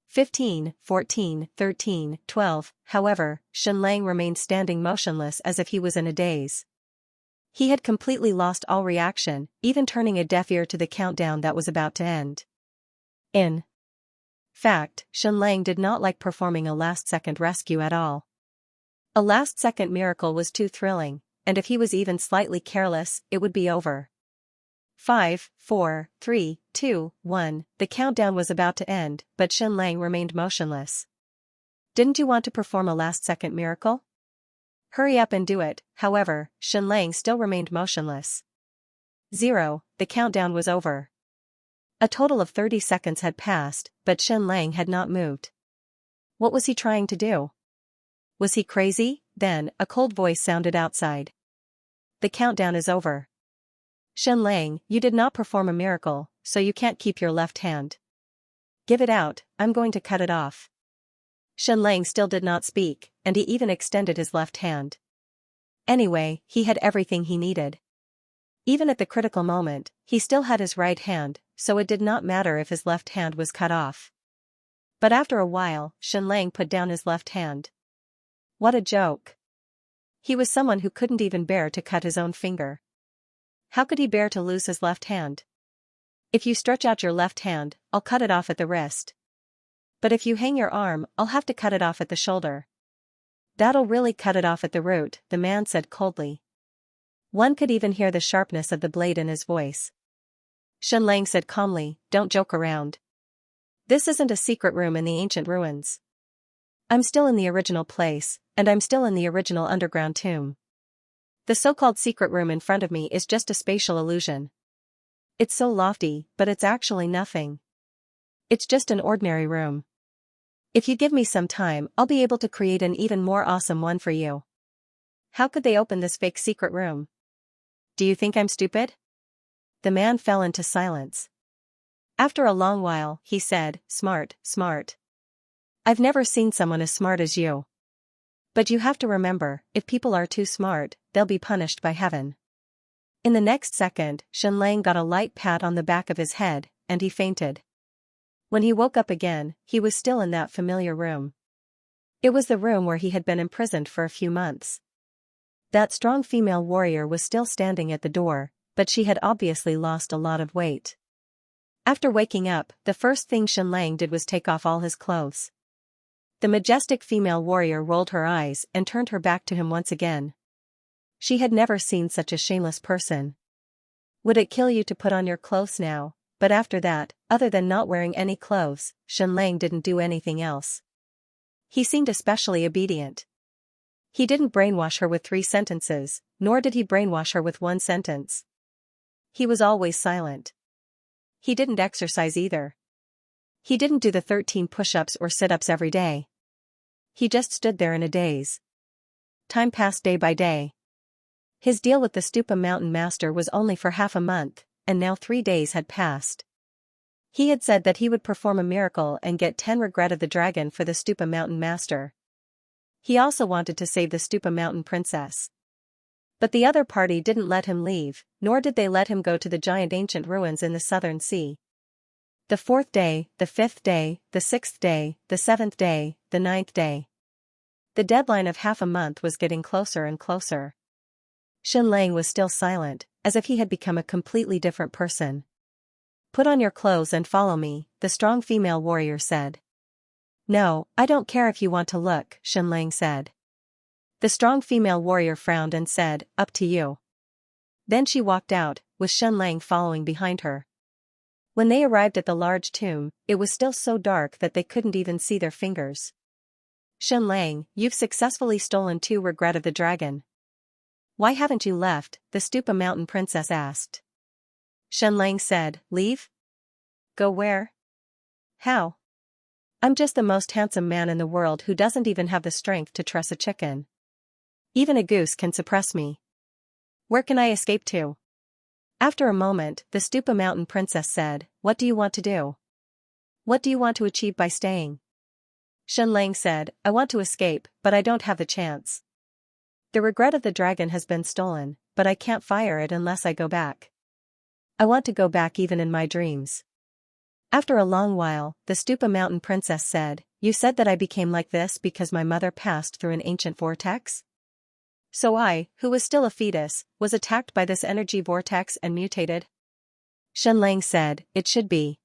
15, 14, 13, 12, however, Shenlang remained standing motionless as if he was in a daze. He had completely lost all reaction, even turning a deaf ear to the countdown that was about to end. In fact, Shenlang did not like performing a last-second rescue at all. A last-second miracle was too thrilling, and if he was even slightly careless, it would be over. 5, 4, 3, 2, 1, the countdown was about to end, but Shenlang remained motionless. Didn't you want to perform a last-second miracle? Hurry up and do it. However, Xianxia still remained motionless. 0. The countdown was over. A total of 30 seconds had passed, but Xianxia had not moved. What was he trying to do? Was he crazy? Then, a cold voice sounded outside. The countdown is over. Xianxia, you did not perform a miracle, so you can't keep your left hand. Give it out, I'm going to cut it off. Xianxia still did not speak, and he even extended his left hand. Anyway, he had everything he needed. Even at the critical moment, he still had his right hand, so it did not matter if his left hand was cut off. But after a while, Xianxia put down his left hand. What a joke. He was someone who couldn't even bear to cut his own finger. How could he bear to lose his left hand? If you stretch out your left hand, I'll cut it off at the wrist. But if you hang your arm, I'll have to cut it off at the shoulder. That'll really cut it off at the root, the man said coldly. One could even hear the sharpness of the blade in his voice. Xianxia said calmly, don't joke around. This isn't a secret room in the ancient ruins. I'm still in the original place, and I'm still in the original underground tomb. The so-called secret room in front of me is just a spatial illusion. It's so lofty, but it's actually nothing. It's just an ordinary room. If you give me some time, I'll be able to create an even more awesome one for you. How could they open this fake secret room? Do you think I'm stupid? The man fell into silence. After a long while, he said, smart. I've never seen someone as smart as you. But you have to remember, if people are too smart, they'll be punished by heaven. In the next second, Xianxia got a light pat on the back of his head, and he fainted. When he woke up again, he was still in that familiar room. It was the room where he had been imprisoned for a few months. That strong female warrior was still standing at the door, but she had obviously lost a lot of weight. After waking up, the first thing Xianxia did was take off all his clothes. The majestic female warrior rolled her eyes and turned her back to him once again. She had never seen such a shameless person. Would it kill you to put on your clothes now? But after that, other than not wearing any clothes, Xianxia didn't do anything else. He seemed especially obedient. He didn't brainwash her with 3 sentences, nor did he brainwash her with 1 sentence. He was always silent. He didn't exercise either. He didn't do the 13 push-ups or sit-ups every day. He just stood there in a daze. Time passed day by day. His deal with the Stupa Mountain Master was only for half a month, and now 3 days had passed. He had said that he would perform a miracle and get 10 regret of the dragon for the Stupa Mountain Master. He also wanted to save the Stupa Mountain Princess. But the other party didn't let him leave, nor did they let him go to the giant ancient ruins in the southern sea. The 4th day, the 5th day, the 6th day, the 7th day, the 9th day. The deadline of half a month was getting closer and closer. Xianxia was still silent, as if he had become a completely different person. Put on your clothes and follow me, the strong female warrior said. No, I don't care if you want to look, Xianxia said. The strong female warrior frowned and said, up to you. Then she walked out, with Xianxia following behind her. When they arrived at the large tomb, it was still so dark that they couldn't even see their fingers. Xianxia, you've successfully stolen 2 regret of the dragon. Why haven't you left? The Stupa Mountain Princess asked. Xianxia said, leave? Go where? How? I'm just the most handsome man in the world who doesn't even have the strength to truss a chicken. Even a goose can suppress me. Where can I escape to? After a moment, the Stupa Mountain Princess said, what do you want to do? What do you want to achieve by staying? Xianxia said, I want to escape, but I don't have the chance. The regret of the dragon has been stolen, but I can't fire it unless I go back. I want to go back even in my dreams. After a long while, the Stupa Mountain Princess said, you said that I became like this because my mother passed through an ancient vortex? So I, who was still a fetus, was attacked by this energy vortex and mutated? Xianxia said, it should be.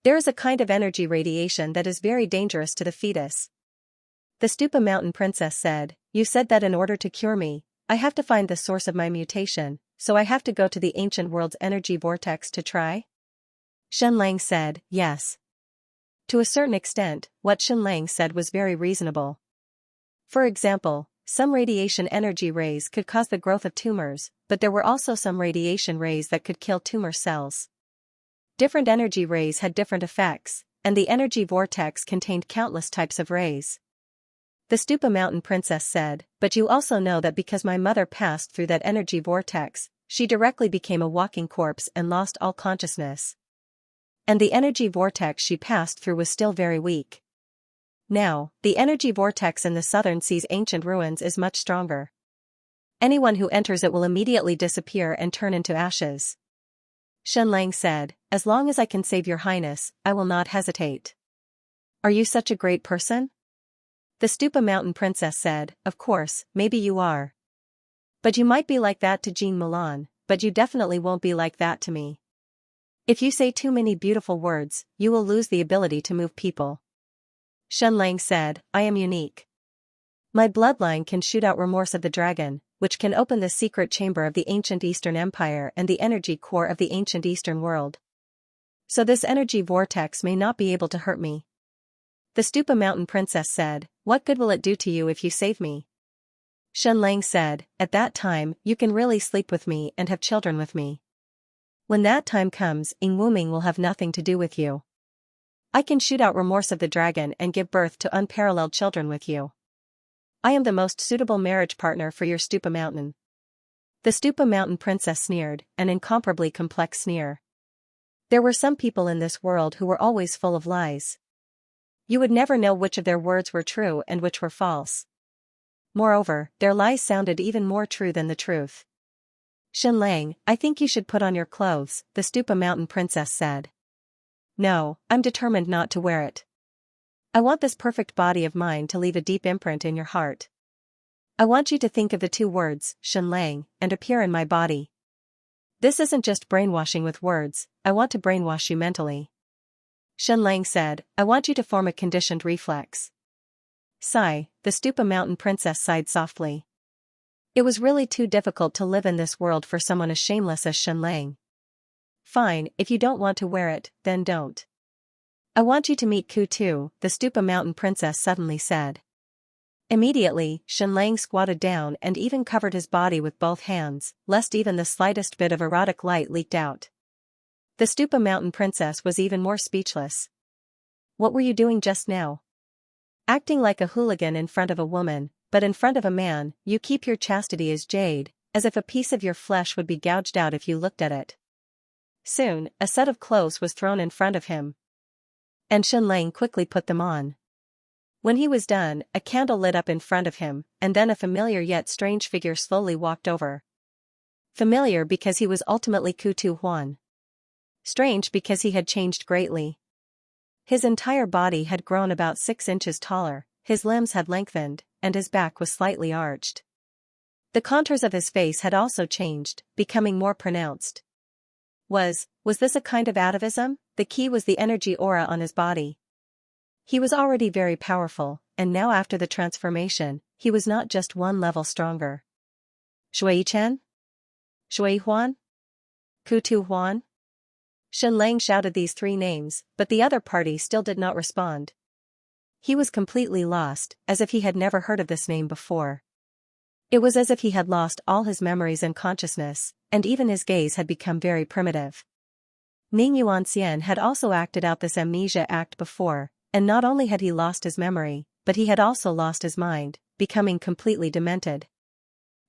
There is a kind of energy radiation that is very dangerous to the fetus. The Stupa Mountain Princess said, you said that in order to cure me, I have to find the source of my mutation, so I have to go to the ancient world's energy vortex to try? Xianxia said, yes. To a certain extent, what Xianxia said was very reasonable. For example, Some radiation energy rays could cause the growth of tumors, but there were also some radiation rays that could kill tumor cells. Different energy rays had different effects, and the energy vortex contained countless types of rays. The Stupa Mountain Princess said, "But you also know that because my mother passed through that energy vortex, she directly became a walking corpse and lost all consciousness. And the energy vortex she passed through was still very weak. Now, the energy vortex in the Southern Sea's ancient ruins is much stronger. Anyone who enters it will immediately disappear and turn into ashes." Shenlang said, "As long as I can save your highness, I will not hesitate." "Are you such a great person?" The Stupa Mountain Princess said, "Of course, maybe you are. But you might be like that to Jean Milan, but you definitely won't be like that to me. If you say too many beautiful words, you will lose the ability to move people." Shenlang said, "I am unique. My bloodline can shoot out Remorse of the Dragon, which can open the secret chamber of the ancient Eastern Empire and the energy core of the ancient Eastern world. So this energy vortex may not be able to hurt me." The Stupa Mountain Princess said, "What good will it do to you if you save me?" Shenlang said, "At that time, you can really sleep with me and have children with me. When that time comes, Ingwuming will have nothing to do with you. I can shoot out Remorse of the Dragon and give birth to unparalleled children with you. I am the most suitable marriage partner for your Stupa Mountain." The Stupa Mountain Princess sneered, an incomparably complex sneer. There were some people in this world who were always full of lies. You would never know which of their words were true and which were false. Moreover, their lies sounded even more true than the truth. "Shenlang, I think you should put on your clothes," the Stupa Mountain Princess said. "No, I'm determined not to wear it. I want this perfect body of mine to leave a deep imprint in your heart. I want you to think of the two words, Shenlang, and appear in my body. This isn't just brainwashing with words, I want to brainwash you mentally." Shenlang said, "I want you to form a conditioned reflex." Sigh, the Stupa Mountain Princess sighed softly. It was really too difficult to live in this world for someone as shameless as Shenlang. "Fine, if you don't want to wear it, then don't. I want you to meet Kutu," the Stupa Mountain Princess suddenly said. Immediately, Shenlang squatted down and even covered his body with both hands, lest even the slightest bit of erotic light leaked out. The Stupa Mountain Princess was even more speechless. "What were you doing just now?" "Acting like a hooligan in front of a woman, but in front of a man, you keep your chastity as jade, as if a piece of your flesh would be gouged out if you looked at it." Soon, a set of clothes was thrown in front of him. And Shenlang quickly put them on. When he was done, a candle lit up in front of him, and then a familiar yet strange figure slowly walked over. Familiar because he was ultimately Kutu Huan. Strange because he had changed greatly. His entire body had grown about 6 inches taller, his limbs had lengthened, and his back was slightly arched. The contours of his face had also changed, becoming more pronounced. Was this a kind of atavism? The key was the energy aura on his body. He was already very powerful, and now after the transformation, he was not just one level stronger. "Shui Chen? Shui Huan? Kutu Huan?" Shenlang shouted these 3 names, but the other party still did not respond. He was completely lost, as if he had never heard of this name before. It was as if he had lost all his memories and consciousness, and even his gaze had become very primitive. Ning Yuanxian had also acted out this amnesia act before, and not only had he lost his memory, but he had also lost his mind, becoming completely demented.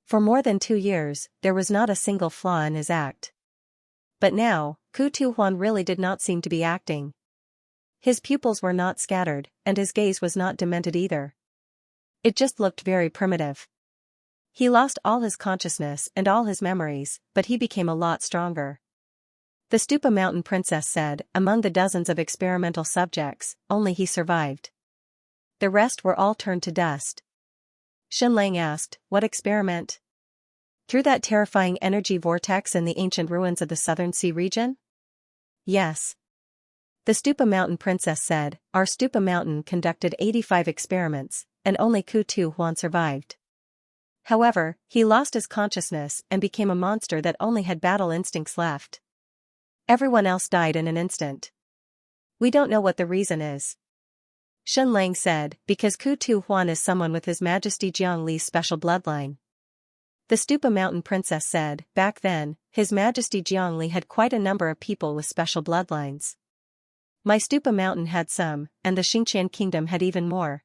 For more than 2 years, there was not a single flaw in his act. But now, Kutu Huan really did not seem to be acting. His pupils were not scattered, and his gaze was not demented either. It just looked very primitive. He lost all his consciousness and all his memories, but he became a lot stronger. The Stupa Mountain Princess said, among the dozens of experimental subjects, only he survived. The rest were all turned to dust. Shenlang asked, "What experiment?" "Through that terrifying energy vortex in the ancient ruins of the Southern Sea region?" "Yes." The Stupa Mountain Princess said, "Our Stupa Mountain conducted 85 experiments, and only Kutu Huan survived. However, he lost his consciousness and became a monster that only had battle instincts left. Everyone else died in an instant. We don't know what the reason is." Shen Lang said, because Ku Tu Huan is someone with His Majesty Jiang Li's special bloodline. The Stupa Mountain Princess said, back then, His Majesty Jiang Li had quite a number of people with special bloodlines. My Stupa Mountain had some, and the Xianxia Kingdom had even more.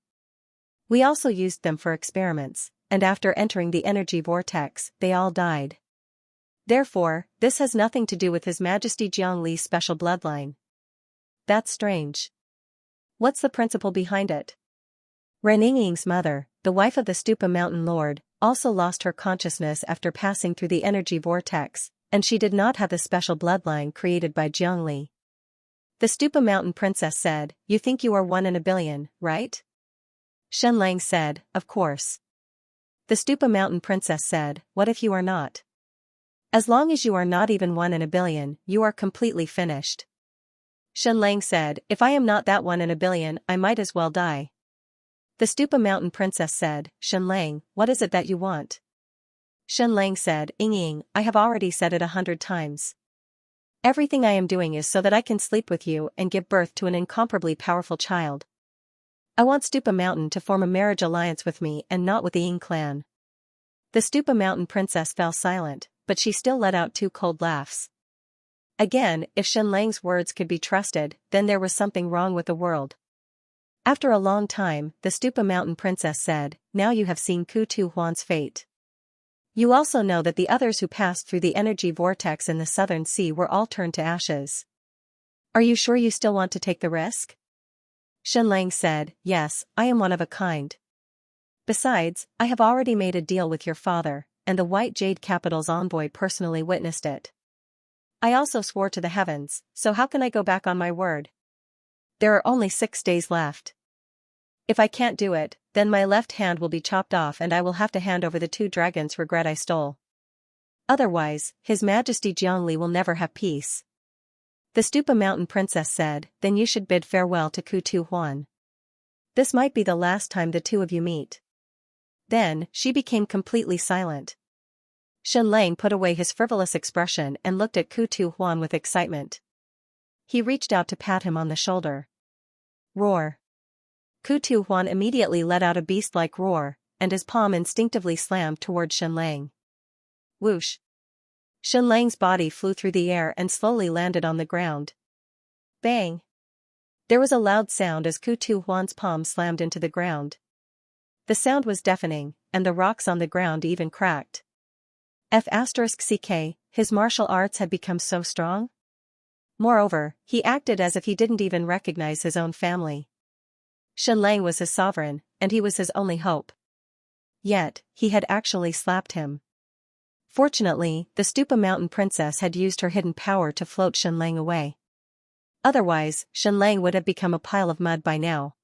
We also used them for experiments, and after entering the energy vortex, they all died. Therefore, this has nothing to do with His Majesty Jiang Li's special bloodline. That's strange. What's the principle behind it? Ren Yingying's mother, the wife of the Stupa Mountain Lord, also lost her consciousness after passing through the energy vortex, and she did not have the special bloodline created by Jiang Li. The Stupa Mountain Princess said, you think you are 1 in a billion, right? Shen Lang said, of course. The Stupa Mountain Princess said, what if you are not? As long as you are not even 1 in a billion, you are completely finished. Shen Lang said, if I am not that 1 in a billion, I might as well die. The Stupa Mountain Princess said, Shen Lang, what is it that you want? Shen Lang said, Yingying, I have already said it 100 times. Everything I am doing is so that I can sleep with you and give birth to an incomparably powerful child. I want Stupa Mountain to form a marriage alliance with me and not with the Ying clan. The Stupa Mountain Princess fell silent, but she still let out 2 cold laughs. Again, if Shen Lang's words could be trusted, then there was something wrong with the world. After a long time, the Stupa Mountain Princess said, now you have seen Ku Tu Huan's fate. You also know that the others who passed through the energy vortex in the southern sea were all turned to ashes. Are you sure you still want to take the risk? Shen Lang said, yes, I am one of a kind. Besides, I have already made a deal with your father, and the White Jade Capital's envoy personally witnessed it. I also swore to the heavens, so how can I go back on my word? There are only 6 days left. If I can't do it, then my left hand will be chopped off and I will have to hand over the 2 dragons' regret I stole. Otherwise, His Majesty Jiang Li will never have peace. The Stupa Mountain Princess said, then you should bid farewell to Ku Tu Huan. This might be the last time the 2 of you meet. Then, she became completely silent. Shen Lang put away his frivolous expression and looked at Ku Tu Huan with excitement. He reached out to pat him on the shoulder. Roar. Ku Tu Huan immediately let out a beast-like roar, and his palm instinctively slammed toward Shen Lang. Whoosh. Shen Lang's body flew through the air and slowly landed on the ground. Bang. There was a loud sound as Ku Tu Huan's palm slammed into the ground. The sound was deafening, and the rocks on the ground even cracked. F***ck, his martial arts had become so strong? Moreover, he acted as if he didn't even recognize his own family. Shen Lang was his sovereign, and he was his only hope. Yet, he had actually slapped him. Fortunately, the Stupa Mountain Princess had used her hidden power to float Shen Lang away. Otherwise, Shen Lang would have become a pile of mud by now.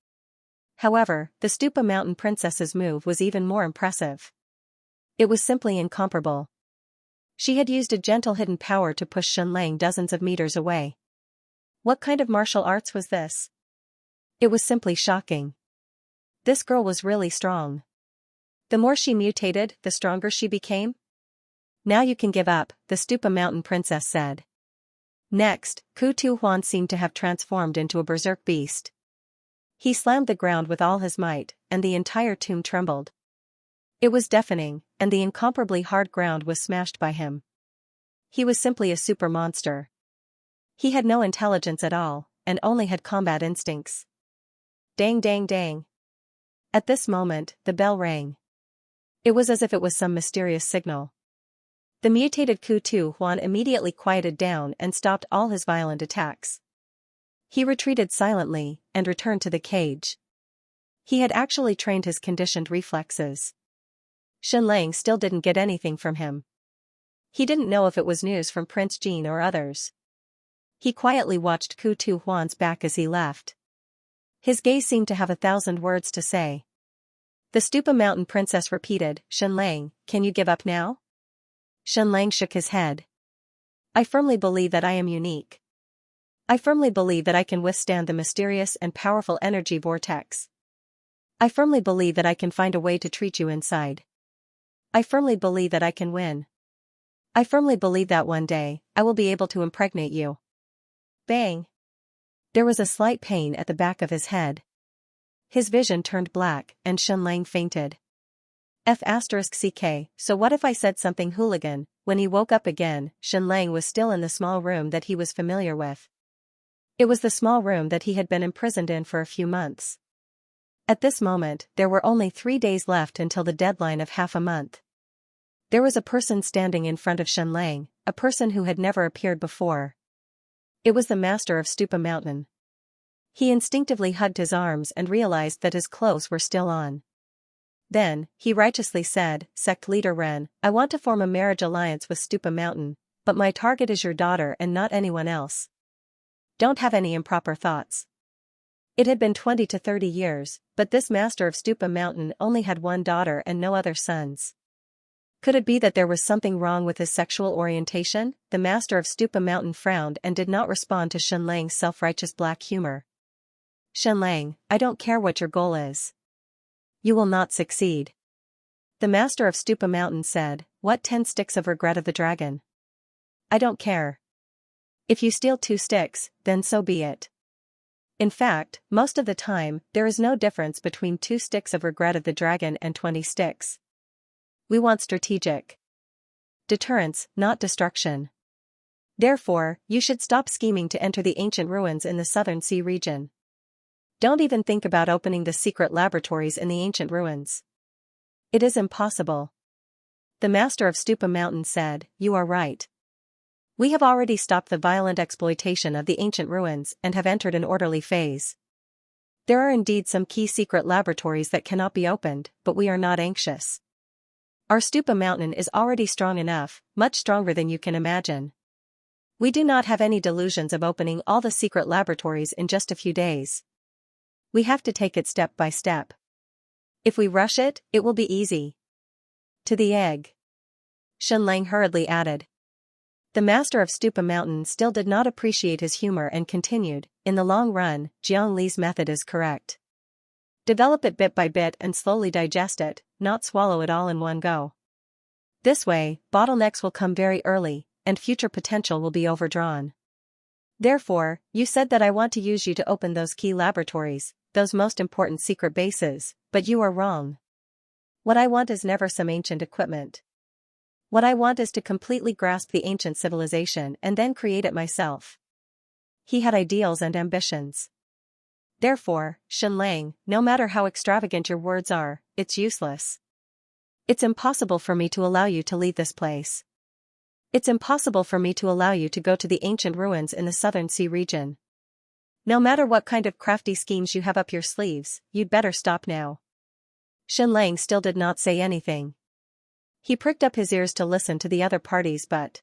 However, the Stupa Mountain Princess's move was even more impressive. It was simply incomparable. She had used a gentle hidden power to push Shen Lang dozens of meters away. What kind of martial arts was this? It was simply shocking. This girl was really strong. The more she mutated, the stronger she became? Now you can give up, the Stupa Mountain Princess said. Next, Ku Tu Huan seemed to have transformed into a berserk beast. He slammed the ground with all his might, and the entire tomb trembled. It was deafening, and the incomparably hard ground was smashed by him. He was simply a super monster. He had no intelligence at all, and only had combat instincts. Dang dang dang. At this moment, the bell rang. It was as if it was some mysterious signal. The mutated Ku Tu Huan immediately quieted down and stopped all his violent attacks. He retreated silently, and returned to the cage. He had actually trained his conditioned reflexes. Shen Lang still didn't get anything from him. He didn't know if it was news from Prince Jin or others. He quietly watched Ku Tu Huan's back as he left. His gaze seemed to have 1,000 words to say. The Stupa Mountain Princess repeated, Shen Lang, can you give up now? Shen Lang shook his head. I firmly believe that I am unique. I firmly believe that I can withstand the mysterious and powerful energy vortex. I firmly believe that I can find a way to treat you inside. I firmly believe that I can win. I firmly believe that one day, I will be able to impregnate you. Bang! There was a slight pain at the back of his head. His vision turned black, and Shenlang fainted. F*ck, so what if I said something hooligan? When he woke up again, Shenlang was still in the small room that he was familiar with. It was the small room that he had been imprisoned in for a few months. At this moment, there were only 3 days left until the deadline of half a month. There was a person standing in front of Shenlang, a person who had never appeared before. It was the master of Stupa Mountain. He instinctively hugged his arms and realized that his clothes were still on. Then, he righteously said, Sect Leader Ren, I want to form a marriage alliance with Stupa Mountain, but my target is your daughter and not anyone else. Don't have any improper thoughts. It had been 20 to 30 years, but this master of Stupa Mountain only had one daughter and no other sons. Could it be that there was something wrong with his sexual orientation? The master of Stupa Mountain frowned and did not respond to Shenlang's self-righteous black humor. Shenlang, I don't care what your goal is. You will not succeed. The master of Stupa Mountain said, What 10 sticks of regret of the dragon? I don't care. If you steal 2 sticks, then so be it. In fact, most of the time, there is no difference between 2 sticks of regret of the dragon and 20 sticks. We want strategic deterrence, not destruction. Therefore, you should stop scheming to enter the ancient ruins in the Southern Sea region. Don't even think about opening the secret laboratories in the ancient ruins. It is impossible. The master of Stupa Mountain said, You are right. We have already stopped the violent exploitation of the ancient ruins and have entered an orderly phase. There are indeed some key secret laboratories that cannot be opened, but we are not anxious. Our Stupa Mountain is already strong enough, much stronger than you can imagine. We do not have any delusions of opening all the secret laboratories in just a few days. We have to take it step by step. If we rush it, it will be easy. To the egg. Shenlang hurriedly added. The master of Stupa Mountain still did not appreciate his humor and continued, In the long run, Jiang Li's method is correct. Develop it bit by bit and slowly digest it, not swallow it all in one go. This way, bottlenecks will come very early, and future potential will be overdrawn. Therefore, you said that I want to use you to open those key laboratories, those most important secret bases, but you are wrong. What I want is never some ancient equipment. What I want is to completely grasp the ancient civilization and then create it myself. He had ideals and ambitions. Therefore, Shenlang, no matter how extravagant your words are, it's useless. It's impossible for me to allow you to leave this place. It's impossible for me to allow you to go to the ancient ruins in the Southern Sea region. No matter what kind of crafty schemes you have up your sleeves, you'd better stop now. Shenlang still did not say anything. He pricked up his ears to listen to the other parties but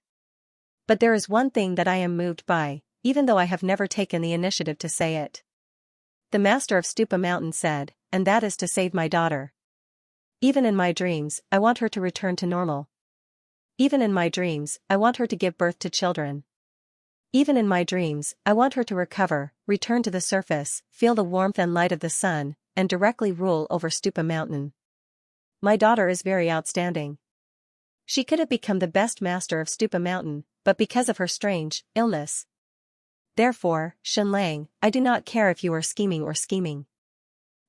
there is one thing that I am moved by, even though I have never taken the initiative to say it. The master of Stupa Mountain said, and that is to save my daughter. Even in my dreams, I want her to return to normal. Even in my dreams, I want her to give birth to children. Even in my dreams, I want her to recover, return to the surface, feel the warmth and light of the sun, and directly rule over Stupa Mountain. My daughter is very outstanding. She could have become the best master of Stupa Mountain, but because of her strange illness. Therefore, Shenlang, I do not care if you are scheming or scheming.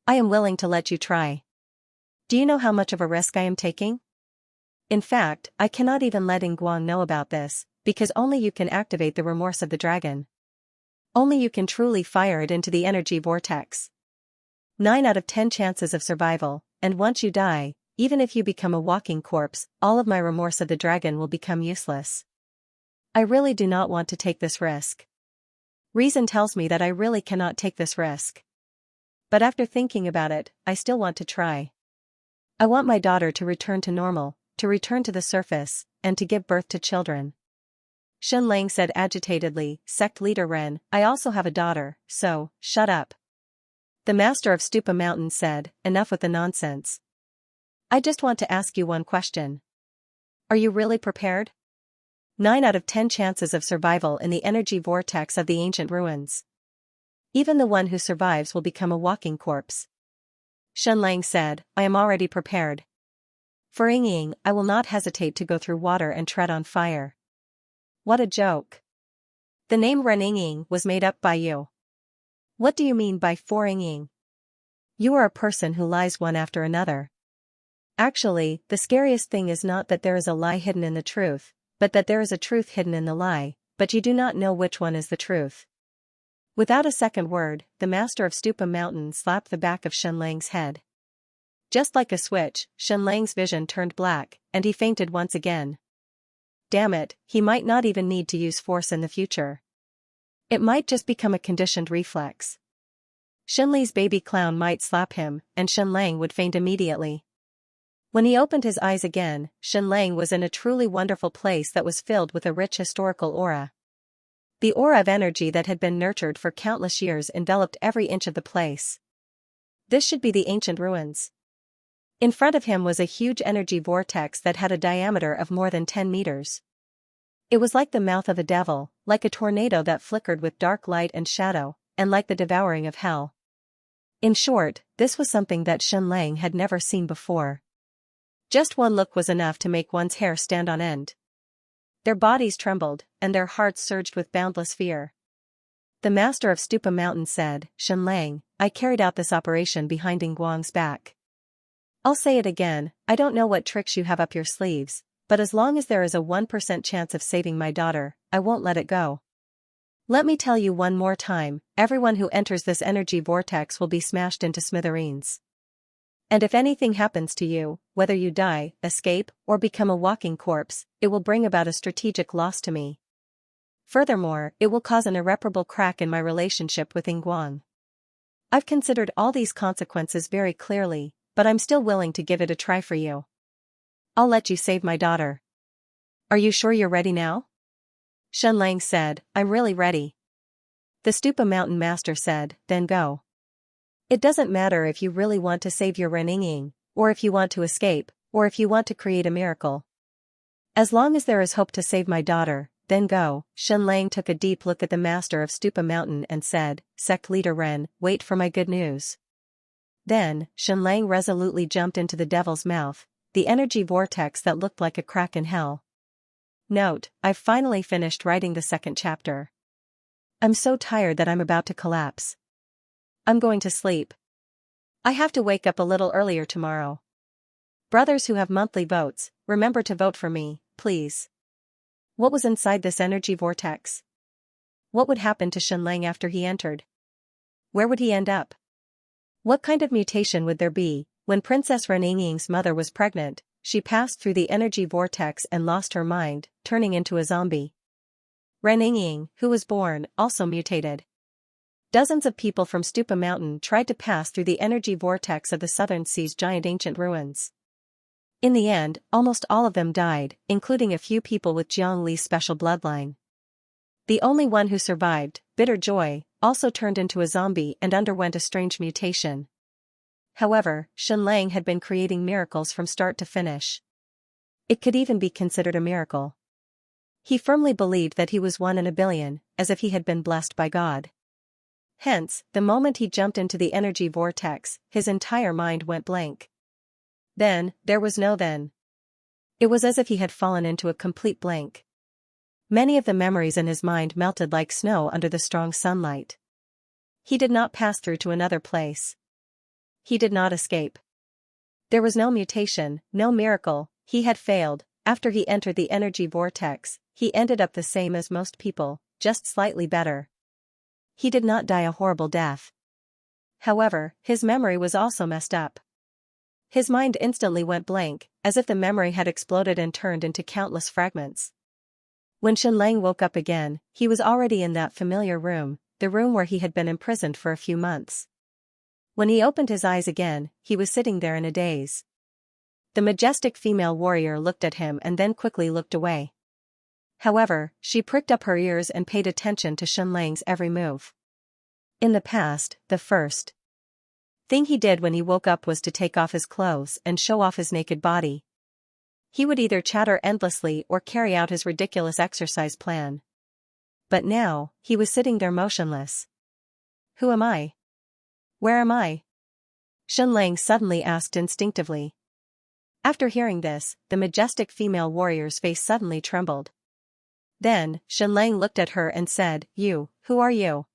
I am willing to let you try. Do you know how much of a risk I am taking? In fact, I cannot even let Guang know about this, because only you can activate the remorse of the dragon. Only you can truly fire it into the energy vortex. 9 out of 10 chances of survival, and once you die, even if you become a walking corpse, all of my remorse of the dragon will become useless. I really do not want to take this risk. Reason tells me that I really cannot take this risk. But after thinking about it, I still want to try. I want my daughter to return to normal, to return to the surface, and to give birth to children. Shenlang said agitatedly, Sect Leader Ren, I also have a daughter, so, shut up. The master of Stupa Mountain said, enough with the nonsense. I just want to ask you one question. Are you really prepared? 9 out of 10 chances of survival in the energy vortex of the ancient ruins. Even the one who survives will become a walking corpse. Shenlang said, I am already prepared. For Ying, I will not hesitate to go through water and tread on fire. What a joke. The name Ren Ying was made up by you. What do you mean by for Ying? You are a person who lies one after another. Actually, the scariest thing is not that there is a lie hidden in the truth, but that there is a truth hidden in the lie, but you do not know which one is the truth. Without a second word, the master of Stupa Mountain slapped the back of Shenlang's head. Just like a switch, Shenlang's vision turned black, and he fainted once again. Damn it, he might not even need to use force in the future. It might just become a conditioned reflex. Shenli's baby clown might slap him, and Shenlang would faint immediately. When he opened his eyes again, Shenlang was in a truly wonderful place that was filled with a rich historical aura. The aura of energy that had been nurtured for countless years enveloped every inch of the place. This should be the ancient ruins. In front of him was a huge energy vortex that had a diameter of more than 10 meters. It was like the mouth of a devil, like a tornado that flickered with dark light and shadow, and like the devouring of hell. In short, this was something that Shenlang had never seen before. Just one look was enough to make one's hair stand on end. Their bodies trembled, and their hearts surged with boundless fear. The master of Stupa Mountain said, "Shenlang, I carried out this operation behind Ingguang's back. I'll say it again, I don't know what tricks you have up your sleeves, but as long as there is a 1% chance of saving my daughter, I won't let it go. Let me tell you one more time, everyone who enters this energy vortex will be smashed into smithereens. And if anything happens to you, whether you die, escape, or become a walking corpse, it will bring about a strategic loss to me. Furthermore, it will cause an irreparable crack in my relationship with Ingguang. I've considered all these consequences very clearly, but I'm still willing to give it a try for you. I'll let you save my daughter. Are you sure you're ready now?" Shenlang said, "I'm really ready." The Stupa Mountain master said, "Then go. It doesn't matter if you really want to save your Reninging, or if you want to escape, or if you want to create a miracle. As long as there is hope to save my daughter, then go." Shenlang took a deep look at the master of Stupa Mountain and said, "Sect leader Ren, wait for my good news." Then, Shenlang resolutely jumped into the devil's mouth, the energy vortex that looked like a crack in hell. Note, I've finally finished writing the second chapter. I'm so tired that I'm about to collapse. I'm going to sleep. I have to wake up a little earlier tomorrow. Brothers who have monthly votes, remember to vote for me, please. What was inside this energy vortex? What would happen to Shenlang after he entered? Where would he end up? What kind of mutation would there be? When Princess Reninging's mother was pregnant, she passed through the energy vortex and lost her mind, turning into a zombie. Reninging, who was born, also mutated. Dozens of people from Stupa Mountain tried to pass through the energy vortex of the Southern Sea's giant ancient ruins. In the end, almost all of them died, including a few people with Jiang Li's special bloodline. The only one who survived, Bitter Joy, also turned into a zombie and underwent a strange mutation. However, Shenlang had been creating miracles from start to finish. It could even be considered a miracle. He firmly believed that he was one in a billion, as if he had been blessed by God. Hence, the moment he jumped into the energy vortex, his entire mind went blank. Then, there was no then. It was as if he had fallen into a complete blank. Many of the memories in his mind melted like snow under the strong sunlight. He did not pass through to another place. He did not escape. There was no mutation, no miracle. He had failed. After he entered the energy vortex, he ended up the same as most people, just slightly better. He did not die a horrible death. However, his memory was also messed up. His mind instantly went blank, as if the memory had exploded and turned into countless fragments. When Shenlang woke up again, he was already in that familiar room, the room where he had been imprisoned for a few months. When he opened his eyes again, he was sitting there in a daze. The majestic female warrior looked at him and then quickly looked away. However, she pricked up her ears and paid attention to Shenlang's every move. In the past, the first thing he did when he woke up was to take off his clothes and show off his naked body. He would either chatter endlessly or carry out his ridiculous exercise plan. But now, he was sitting there motionless. Who am I? Where am I? Shenlang suddenly asked instinctively. After hearing this, the majestic female warrior's face suddenly trembled. Then, Shenlang looked at her and said, "You, who are you?"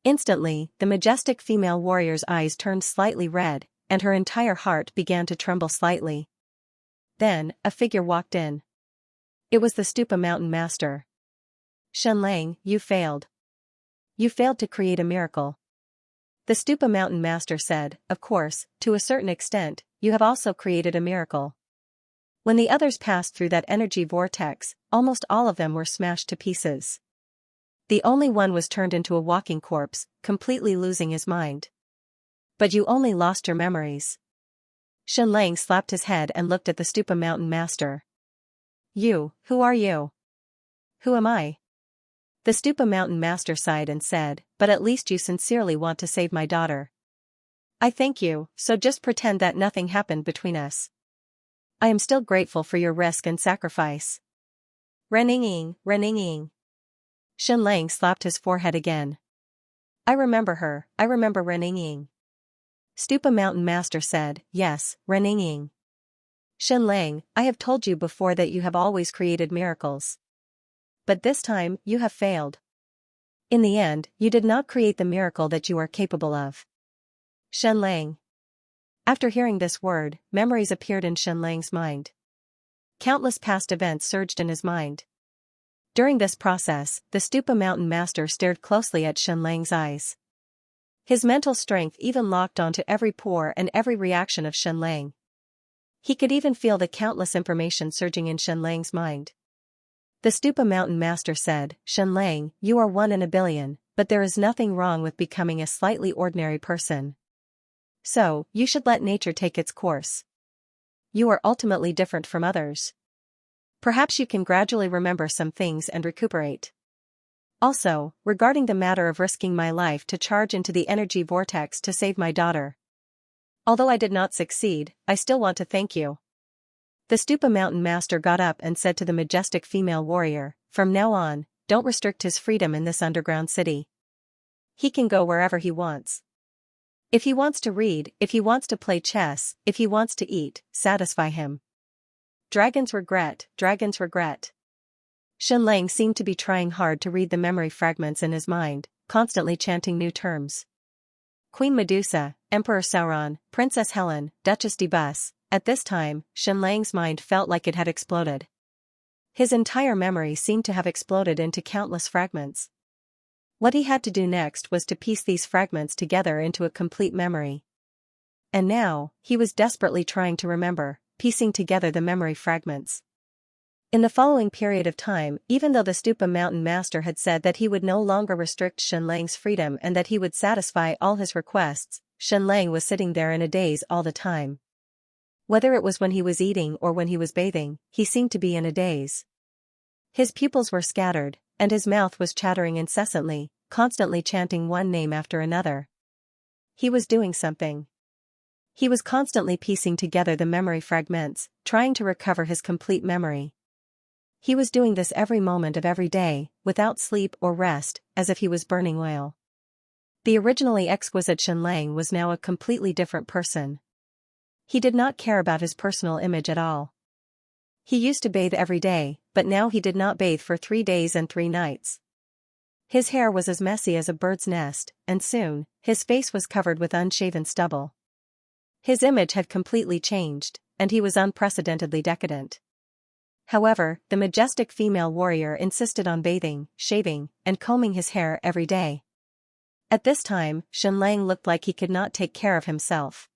Instantly, the majestic female warrior's eyes turned slightly red, and her entire heart began to tremble slightly. Then, a figure walked in. It was the Stupa Mountain Master. Xianxia, you failed. You failed to create a miracle. The Stupa Mountain Master said, of course, to a certain extent, you have also created a miracle. When the others passed through that energy vortex, almost all of them were smashed to pieces. The only one was turned into a walking corpse, completely losing his mind. But you only lost your memories. Xianxia slapped his head and looked at the Stupa Mountain Master. You, who are you? Who am I? The Stupa Mountain Master sighed and said, but at least you sincerely want to save my daughter. I thank you, so just pretend that nothing happened between us. I am still grateful for your risk and sacrifice. Reninging, reninging. Xianxia slapped his forehead again. I remember her, I remember Reninging. Stupa Mountain Master said, yes, Reninging. Xianxia, I have told you before that you have always created miracles. But this time, you have failed. In the end, you did not create the miracle that you are capable of. Xianxia. After hearing this word, memories appeared in Xianxia's mind. Countless past events surged in his mind. During this process, the Stupa Mountain Master stared closely at Xianxia's eyes. His mental strength even locked onto every pore and every reaction of Xianxia. He could even feel the countless information surging in Xianxia's mind. The Stupa Mountain Master said, Xianxia, you are 1 in a billion, but there is nothing wrong with becoming a slightly ordinary person. So, you should let nature take its course. You are ultimately different from others. Perhaps you can gradually remember some things and recuperate. Also, regarding the matter of risking my life to charge into the energy vortex to save my daughter. Although I did not succeed, I still want to thank you. The Stupa Mountain Master got up and said to the majestic female warrior, from now on, don't restrict his freedom in this underground city. He can go wherever he wants. If he wants to read, if he wants to play chess, if he wants to eat, satisfy him. Dragons regret, dragons regret. Xianxia seemed to be trying hard to read the memory fragments in his mind, constantly chanting new terms. Queen Medusa, Emperor Sauron, Princess Helen, Duchess de Bus. At this time, Xianxia's mind felt like it had exploded. His entire memory seemed to have exploded into countless fragments. What he had to do next was to piece these fragments together into a complete memory. And now, he was desperately trying to remember, piecing together the memory fragments. In the following period of time, even though the Stupa Mountain Master had said that he would no longer restrict Xianxia's freedom and that he would satisfy all his requests, Xianxia was sitting there in a daze all the time. Whether it was when he was eating or when he was bathing, he seemed to be in a daze. His pupils were scattered, and his mouth was chattering incessantly, constantly chanting one name after another. He was doing something. He was constantly piecing together the memory fragments, trying to recover his complete memory. He was doing this every moment of every day, without sleep or rest, as if he was burning oil. The originally exquisite Xianxia was now a completely different person. He did not care about his personal image at all. He used to bathe every day, but now he did not bathe for 3 days and 3 nights. His hair was as messy as a bird's nest, and soon, his face was covered with unshaven stubble. His image had completely changed, and he was unprecedentedly decadent. However, the majestic female warrior insisted on bathing, shaving, and combing his hair every day. At this time, Xianxia looked like he could not take care of himself.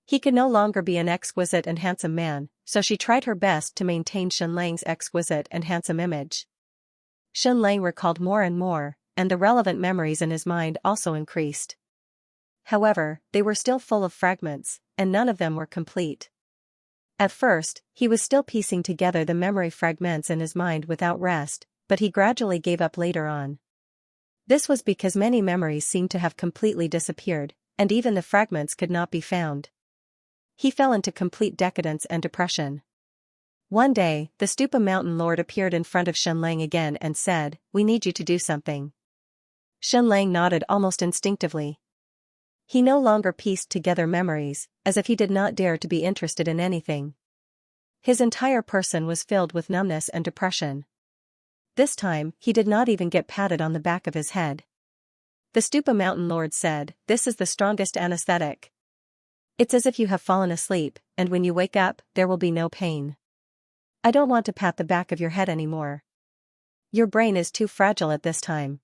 He could no longer be an exquisite and handsome man, so she tried her best to maintain Xianxia's exquisite and handsome image. Xianxia recalled more and more, and the relevant memories in his mind also increased. However, they were still full of fragments, and none of them were complete. At first, he was still piecing together the memory fragments in his mind without rest, but he gradually gave up later on. This was because many memories seemed to have completely disappeared, and even the fragments could not be found. He fell into complete decadence and depression. One day, the Stupa Mountain Lord appeared in front of Xianxia again and said, "We need you to do something." Xianxia nodded almost instinctively. He no longer pieced together memories, as if he did not dare to be interested in anything. His entire person was filled with numbness and depression. This time, he did not even get patted on the back of his head. The Stupa Mountain Lord said, "This is the strongest anesthetic. It's as if you have fallen asleep, and when you wake up, there will be no pain. I don't want to pat the back of your head anymore. Your brain is too fragile at this time."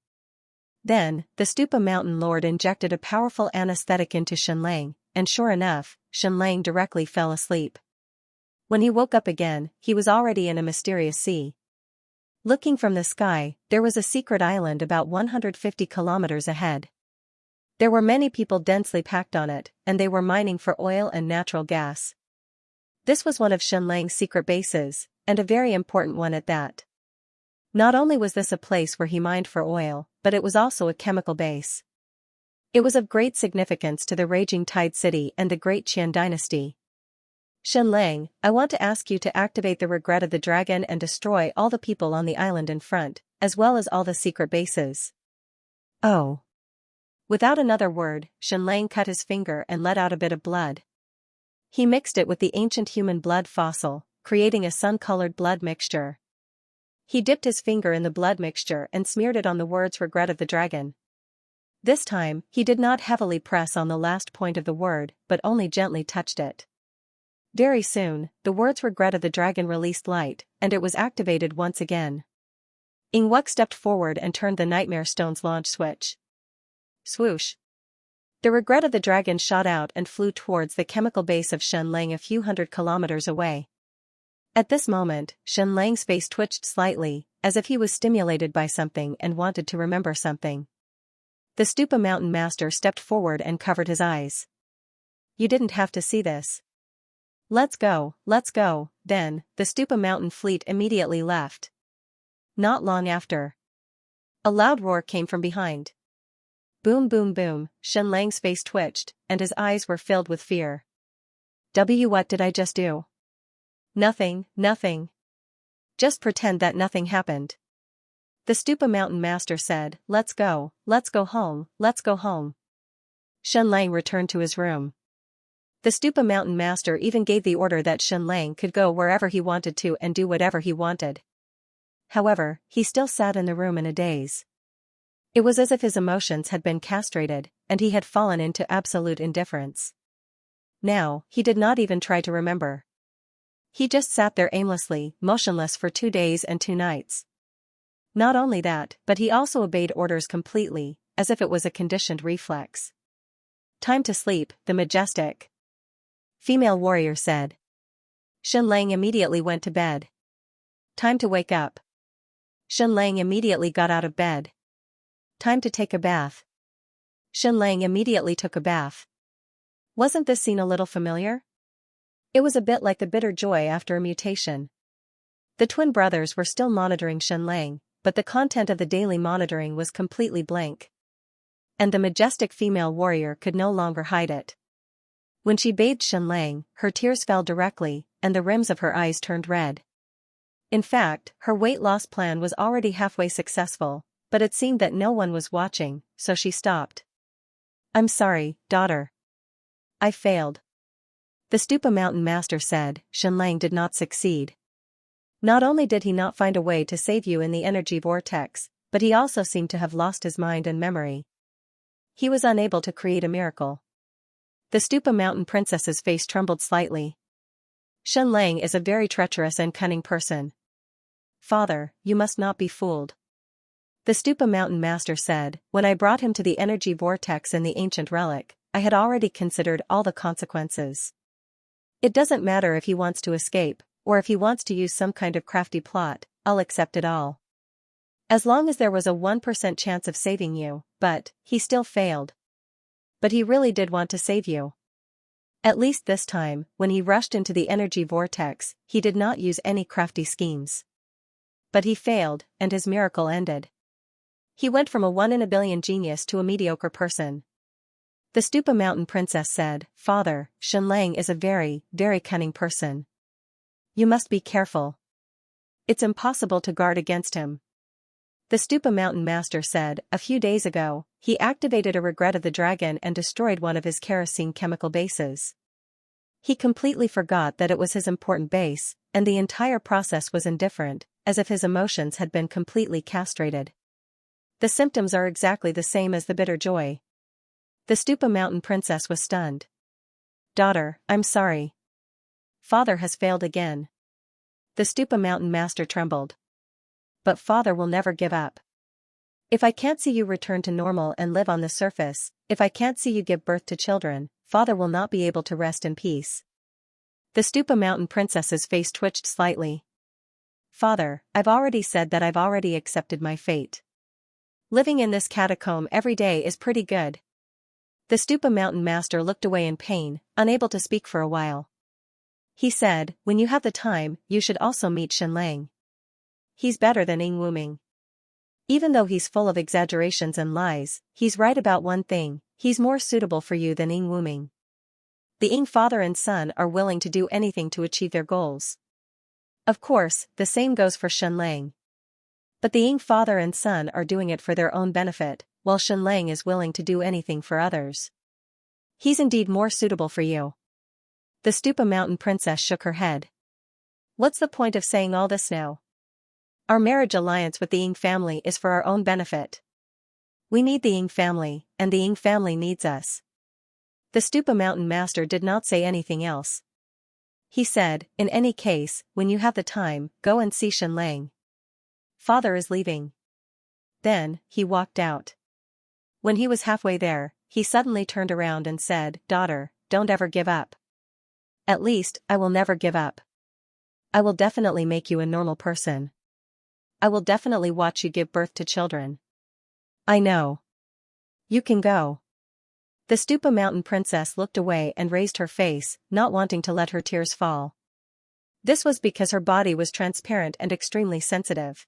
Then, the Stupa Mountain Lord injected a powerful anesthetic into Xianlang, and sure enough, Xianlang directly fell asleep. When he woke up again, he was already in a mysterious sea. Looking from the sky, there was a secret island about 150 kilometers ahead. There were many people densely packed on it, and they were mining for oil and natural gas. This was one of Xianlang's secret bases, and a very important one at that. Not only was this a place where he mined for oil, but it was also a chemical base. It was of great significance to the raging Tide City and the Great Qian dynasty. "Xianlang, I want to ask you to activate the regret of the dragon and destroy all the people on the island in front, as well as all the secret bases." "Oh." Without another word, Xianlang cut his finger and let out a bit of blood. He mixed it with the ancient human blood fossil, creating a sun-colored blood mixture. He dipped his finger in the blood mixture and smeared it on the words "regret of the dragon." This time, he did not heavily press on the last point of the word, but only gently touched it. Very soon, the words "regret of the dragon" released light, and it was activated once again. Ingwuk stepped forward and turned the Nightmare Stone's launch switch. Swoosh! The regret of the dragon shot out and flew towards the chemical base of Xianlang a few hundred kilometers away. At this moment, Xianlang's face twitched slightly, as if he was stimulated by something and wanted to remember something. The Stupa Mountain Master stepped forward and covered his eyes. "You didn't have to see this. Let's go, let's go." Then, the Stupa Mountain fleet immediately left. Not long after, a loud roar came from behind. Boom boom boom, Xianlang's face twitched, and his eyes were filled with fear. What did I just do? Nothing, nothing. Just pretend that nothing happened. The Stupa Mountain Master said, let's go home, let's go home." Xianlang returned to his room. The Stupa Mountain Master even gave the order that Xianlang could go wherever he wanted to and do whatever he wanted. However, he still sat in the room in a daze. It was as if his emotions had been castrated, and he had fallen into absolute indifference. Now, he did not even try to remember. He just sat there aimlessly, motionless for 2 days and 2 nights. Not only that, but he also obeyed orders completely, as if it was a conditioned reflex. "Time to sleep," the majestic female warrior said. Xianlang immediately went to bed. "Time to wake up." Xianlang immediately got out of bed. "Time to take a bath." Xianlang immediately took a bath. Wasn't this scene a little familiar? It was a bit like the bitter joy after a mutation. The twin brothers were still monitoring Xianlang, but the content of the daily monitoring was completely blank. And the majestic female warrior could no longer hide it. When she bathed Xianlang, her tears fell directly, and the rims of her eyes turned red. In fact, her weight loss plan was already halfway successful, but it seemed that no one was watching, so she stopped. "I'm sorry, daughter. I failed." The Stupa Mountain Master said. Xianlang did not succeed. Not only did he not find a way to save you in the energy vortex, but he also seemed to have lost his mind and memory. He was unable to create a miracle. The Stupa Mountain Princess's face trembled slightly. "Xianlang is a very treacherous and cunning person. Father, you must not be fooled." The Stupa Mountain Master said, "When I brought him to the energy vortex in the ancient relic, I had already considered all the consequences. It doesn't matter if he wants to escape, or if he wants to use some kind of crafty plot, I'll accept it all. As long as there was a 1% chance of saving you, but he still failed. But he really did want to save you. At least this time, when he rushed into the energy vortex, he did not use any crafty schemes. But he failed, and his miracle ended. He went from a 1 in a billion genius to a mediocre person." The Stupa Mountain Princess said, "Father, Xianlang is a very, very cunning person. You must be careful. It's impossible to guard against him." The Stupa Mountain Master said, "A few days ago, he activated a regret of the dragon and destroyed one of his kerosene chemical bases. He completely forgot that it was his important base, and the entire process was indifferent, as if his emotions had been completely castrated. The symptoms are exactly the same as the bitter joy. The Stupa Mountain princess was stunned. Daughter, I'm sorry. Father has failed again. The Stupa Mountain master trembled. But father will never give up. If I can't see you return to normal and live on the surface, if I can't see you give birth to children, father will not be able to rest in peace. The Stupa Mountain princess's face twitched slightly. Father, I've already said that I've already accepted my fate. Living in this catacomb every day is pretty good. The Stupa Mountain master looked away in pain, unable to speak for a while. He said, when you have the time, you should also meet Xianxia. He's better than Ying Wuming. Even though he's full of exaggerations and lies, he's right about one thing, he's more suitable for you than Ying Wuming. The Ying father and son are willing to do anything to achieve their goals. Of course, the same goes for Xianxia. But the Ying father and son are doing it for their own benefit, while Xianxia is willing to do anything for others. He's indeed more suitable for you. The Stupa Mountain princess shook her head. What's the point of saying all this now? Our marriage alliance with the Ying family is for our own benefit. We need the Ying family, and the Ying family needs us. The Stupa Mountain master did not say anything else. He said, in any case, when you have the time, go and see Xianxia. Father is leaving. Then, he walked out. When he was halfway there, he suddenly turned around and said, Daughter, don't ever give up. At least, I will never give up. I will definitely make you a normal person. I will definitely watch you give birth to children. I know. You can go. The Stupa Mountain princess looked away and raised her face, not wanting to let her tears fall. This was because her body was transparent and extremely sensitive.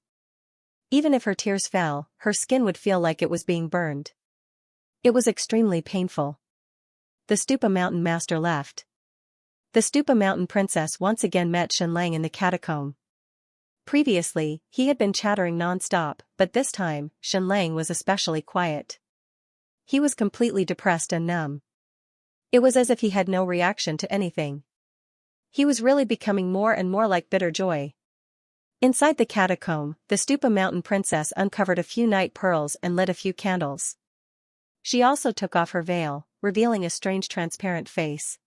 Even if her tears fell, her skin would feel like it was being burned. It was extremely painful. The Stupa Mountain master left. The Stupa Mountain princess once again met Xianxia in the catacomb. Previously, he had been chattering non-stop, but this time, Xianxia was especially quiet. He was completely depressed and numb. It was as if he had no reaction to anything. He was really becoming more and more like bitter joy. Inside the catacomb, the Stupa Mountain princess uncovered a few night pearls and lit a few candles. She also took off her veil, revealing a strange transparent face.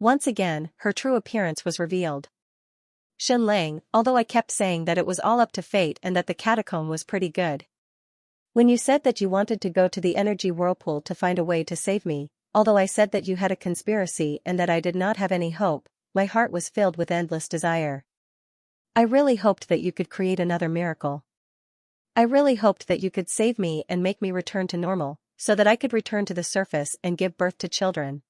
Once again, her true appearance was revealed. Xianxia, although I kept saying that it was all up to fate and that the catacomb was pretty good. When you said that you wanted to go to the energy whirlpool to find a way to save me, although I said that you had a conspiracy and that I did not have any hope, my heart was filled with endless desire. I really hoped that you could create another miracle. I really hoped that you could save me and make me return to normal, so that I could return to the surface and give birth to children.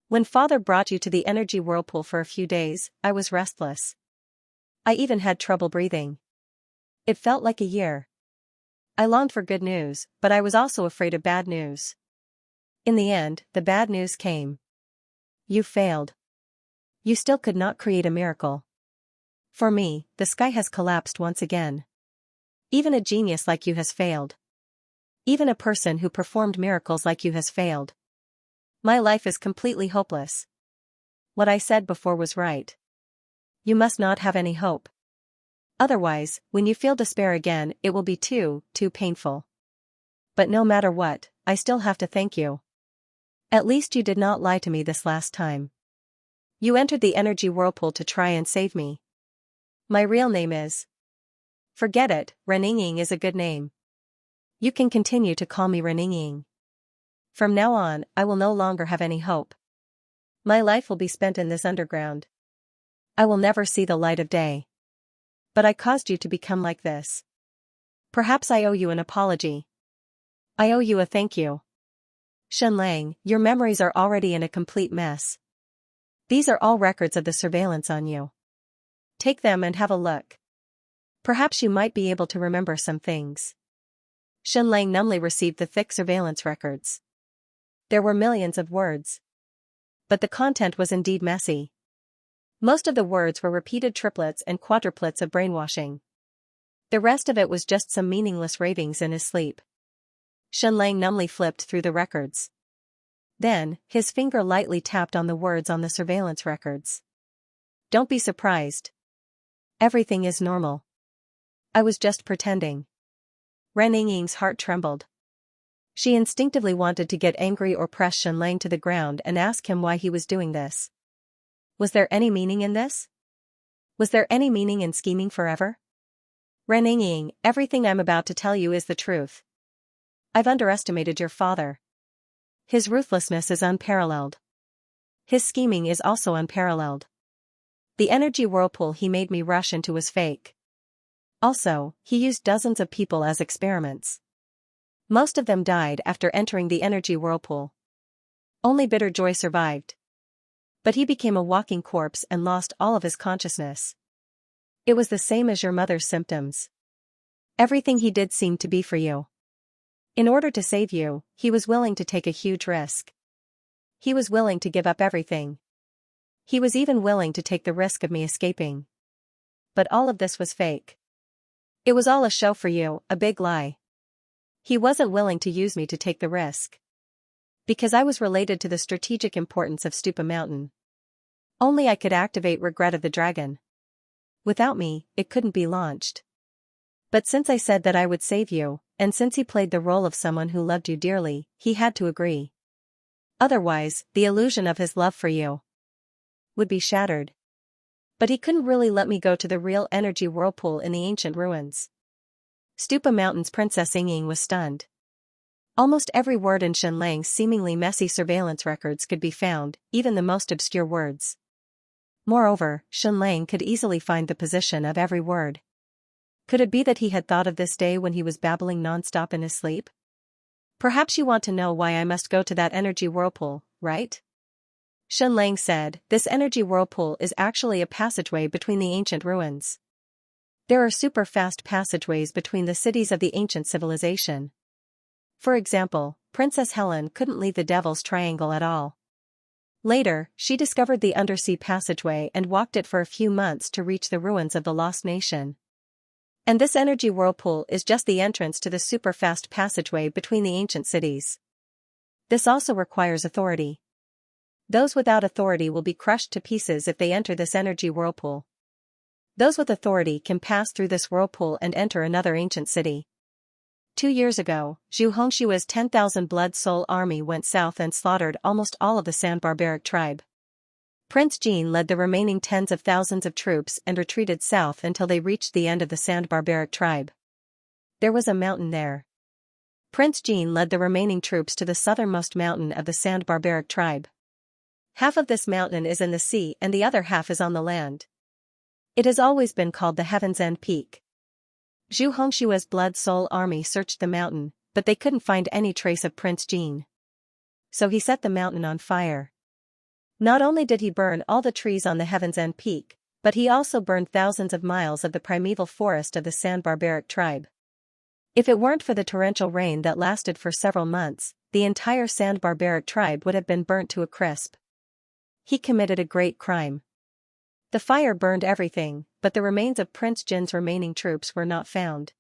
When father brought you to the energy whirlpool for a few days, I was restless. I even had trouble breathing. It felt like a year. I longed for good news, but I was also afraid of bad news. In the end, the bad news came. You failed. You still could not create a miracle. For me, the sky has collapsed once again. Even a genius like you has failed. Even a person who performed miracles like you has failed. My life is completely hopeless. What I said before was right. You must not have any hope. Otherwise, when you feel despair again, it will be too painful. But no matter what, I still have to thank you. At least you did not lie to me this last time. You entered the energy whirlpool to try and save me. My real name is... Forget it, Reninging is a good name. You can continue to call me Reninging. From now on, I will no longer have any hope. My life will be spent in this underground. I will never see the light of day. But I caused you to become like this. Perhaps I owe you an apology. I owe you a thank you. Xianxia, your memories are already in a complete mess. These are all records of the surveillance on you. Take them and have a look. Perhaps you might be able to remember some things. Xianxia numbly received the thick surveillance records. There were millions of words. But the content was indeed messy. Most of the words were repeated triplets and quadruplets of brainwashing. The rest of it was just some meaningless ravings in his sleep. Xianxia numbly flipped through the records. Then, his finger lightly tapped on the words on the surveillance records. Don't be surprised. Everything is normal. I was just pretending. Ren Ying's heart trembled. She instinctively wanted to get angry or press Shen Lang to the ground and ask him why he was doing this. Was there any meaning in this? Was there any meaning in scheming forever? Ren Ying, everything I'm about to tell you is the truth. I've underestimated your father. His ruthlessness is unparalleled. His scheming is also unparalleled. The energy whirlpool he made me rush into was fake. Also, he used dozens of people as experiments. Most of them died after entering the energy whirlpool. Only Bitter Joy survived. But he became a walking corpse and lost all of his consciousness. It was the same as your mother's symptoms. Everything he did seemed to be for you. In order to save you, he was willing to take a huge risk. He was willing to give up everything. He was even willing to take the risk of me escaping. But all of this was fake. It was all a show for you, a big lie. He wasn't willing to use me to take the risk. Because I was related to the strategic importance of Stupa Mountain. Only I could activate Regret of the Dragon. Without me, it couldn't be launched. But since I said that I would save you, and since he played the role of someone who loved you dearly, he had to agree. Otherwise, the illusion of his love for you would be shattered. But he couldn't really let me go to the real energy whirlpool in the ancient ruins. Stupa Mountain's Princess Ying was stunned. Almost every word in Shen Lang's seemingly messy surveillance records could be found, even the most obscure words. Moreover, Shen Lang could easily find the position of every word. Could it be that he had thought of this day when he was babbling non-stop in his sleep? Perhaps you want to know why I must go to that energy whirlpool, right? Shen Lang said, this energy whirlpool is actually a passageway between the ancient ruins. There are super-fast passageways between the cities of the ancient civilization. For example, Princess Helen couldn't leave the Devil's Triangle at all. Later, she discovered the undersea passageway and walked it for a few months to reach the ruins of the Lost Nation. And this energy whirlpool is just the entrance to the super-fast passageway between the ancient cities. This also requires authority. Those without authority will be crushed to pieces if they enter this energy whirlpool. Those with authority can pass through this whirlpool and enter another ancient city. 2 years ago, Zhu Hongshua's 10,000 Blood Soul army went south and slaughtered almost all of the Sand Barbaric tribe. Prince Jin led the remaining tens of thousands of troops and retreated south until they reached the end of the Sand Barbaric tribe. There was a mountain there. Prince Jin led the remaining troops to the southernmost mountain of the Sand Barbaric tribe. Half of this mountain is in the sea and the other half is on the land. It has always been called the Heaven's End Peak. Zhu Hongshua's Blood Soul army searched the mountain, but they couldn't find any trace of Prince Jin. So he set the mountain on fire. Not only did he burn all the trees on the Heaven's End Peak, but he also burned thousands of miles of the primeval forest of the Sand Barbaric tribe. If it weren't for the torrential rain that lasted for several months, the entire Sand Barbaric tribe would have been burnt to a crisp. He committed a great crime. The fire burned everything, but the remains of Prince Jin's remaining troops were not found.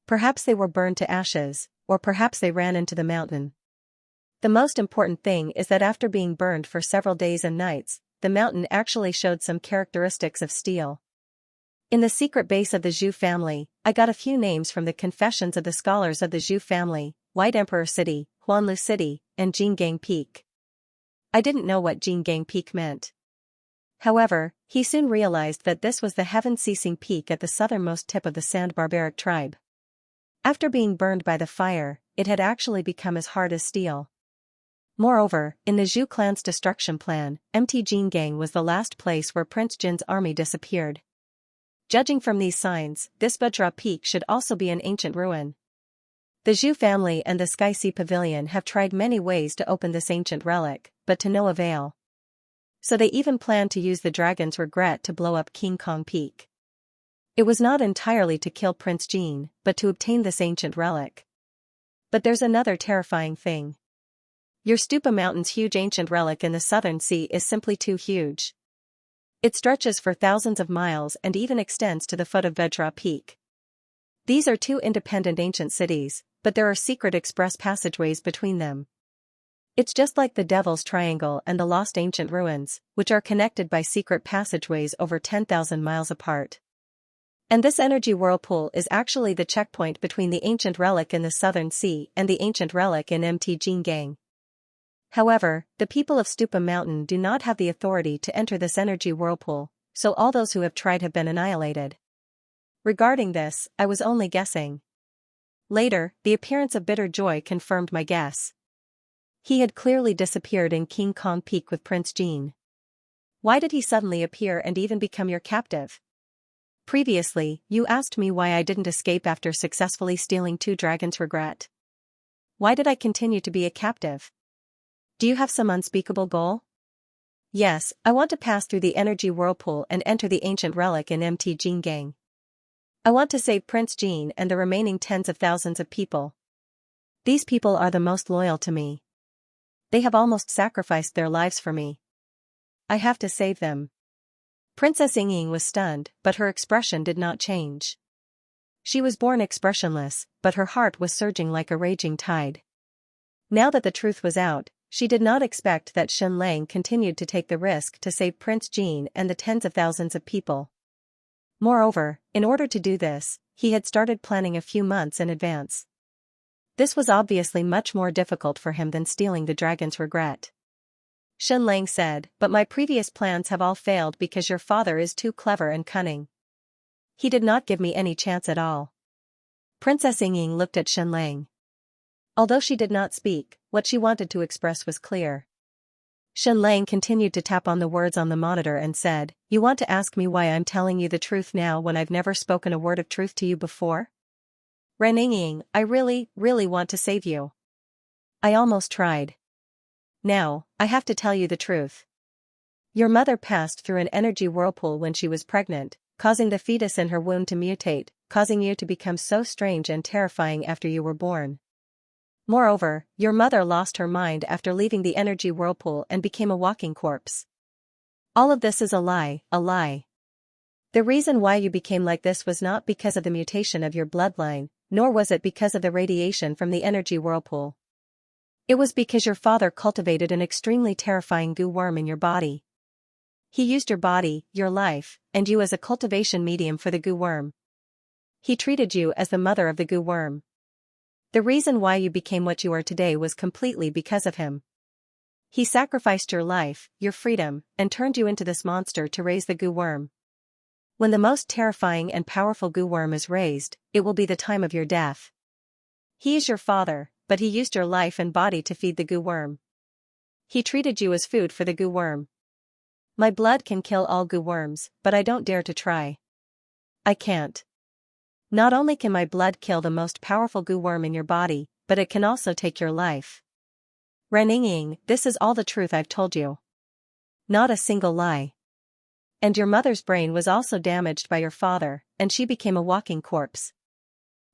Perhaps they were burned to ashes, or perhaps they ran into the mountain. The most important thing is that after being burned for several days and nights, the mountain actually showed some characteristics of steel. In the secret base of the Zhu family, I got a few names from the confessions of the scholars of the Zhu family: White Emperor City, Huanlu City, and Jingang Peak. I didn't know what Jingang Peak meant. However, he soon realized that this was the heaven-ceasing peak at the southernmost tip of the Sand Barbaric tribe. After being burned by the fire, it had actually become as hard as steel. Moreover, in the Zhu clan's destruction plan, Mt Jingang was the last place where Prince Jin's army disappeared. Judging from these signs, this Vajra Peak should also be an ancient ruin. The Zhu family and the Sky Sea Pavilion have tried many ways to open this ancient relic, but to no avail. So they even planned to use the dragon's regret to blow up King Kong Peak. It was not entirely to kill Prince Jin, but to obtain this ancient relic. But there's another terrifying thing. Your Stupa Mountain's huge ancient relic in the southern sea is simply too huge. It stretches for thousands of miles and even extends to the foot of Vajra Peak. These are two independent ancient cities, but there are secret express passageways between them. It's just like the Devil's Triangle and the Lost Ancient Ruins, which are connected by secret passageways over 10,000 miles apart. And this energy whirlpool is actually the checkpoint between the ancient relic in the Southern Sea and the ancient relic in Mt. Jingang. However, the people of Stupa Mountain do not have the authority to enter this energy whirlpool, so all those who have tried have been annihilated. Regarding this, I was only guessing. Later, the appearance of Bitter Joy confirmed my guess. He had clearly disappeared in King Kong Peak with Prince Jean. Why did he suddenly appear and even become your captive? Previously, you asked me why I didn't escape after successfully stealing 2 dragons. Regret. Why did I continue to be a captive? Do you have some unspeakable goal? Yes, I want to pass through the energy whirlpool and enter the ancient relic in Mt. Jingang. I want to save Prince Jean and the remaining tens of thousands of people. These people are the most loyal to me. They have almost sacrificed their lives for me. I have to save them. Princess Ying was stunned, but her expression did not change. She was born expressionless, but her heart was surging like a raging tide. Now that the truth was out, she did not expect that Shen Lang continued to take the risk to save Prince Jean and the tens of thousands of people. Moreover, in order to do this, he had started planning a few months in advance. This was obviously much more difficult for him than stealing the dragon's regret. Shen Lang said, but my previous plans have all failed because your father is too clever and cunning. He did not give me any chance at all. Princess Ying looked at Shen Lang. Although she did not speak, what she wanted to express was clear. Shen Lang continued to tap on the words on the monitor and said, you want to ask me why I'm telling you the truth now when I've never spoken a word of truth to you before? Ren Ying, I really want to save you. I almost tried. Now, I have to tell you the truth. Your mother passed through an energy whirlpool when she was pregnant, causing the fetus in her womb to mutate, causing you to become so strange and terrifying after you were born. Moreover, your mother lost her mind after leaving the energy whirlpool and became a walking corpse. All of this is a lie, a lie. The reason why you became like this was not because of the mutation of your bloodline, nor was it because of the radiation from the energy whirlpool. It was because your father cultivated an extremely terrifying goo worm in your body. He used your body, your life, and you as a cultivation medium for the goo worm. He treated you as the mother of the goo worm. The reason why you became what you are today was completely because of him. He sacrificed your life, your freedom, and turned you into this monster to raise the goo worm. When the most terrifying and powerful goo worm is raised, it will be the time of your death. He is your father, but he used your life and body to feed the goo worm. He treated you as food for the goo worm. My blood can kill all goo worms, but I don't dare to try. I can't. Not only can my blood kill the most powerful goo worm in your body, but it can also take your life. Ren Ying, this is all the truth I've told you. Not a single lie. And your mother's brain was also damaged by your father, and she became a walking corpse.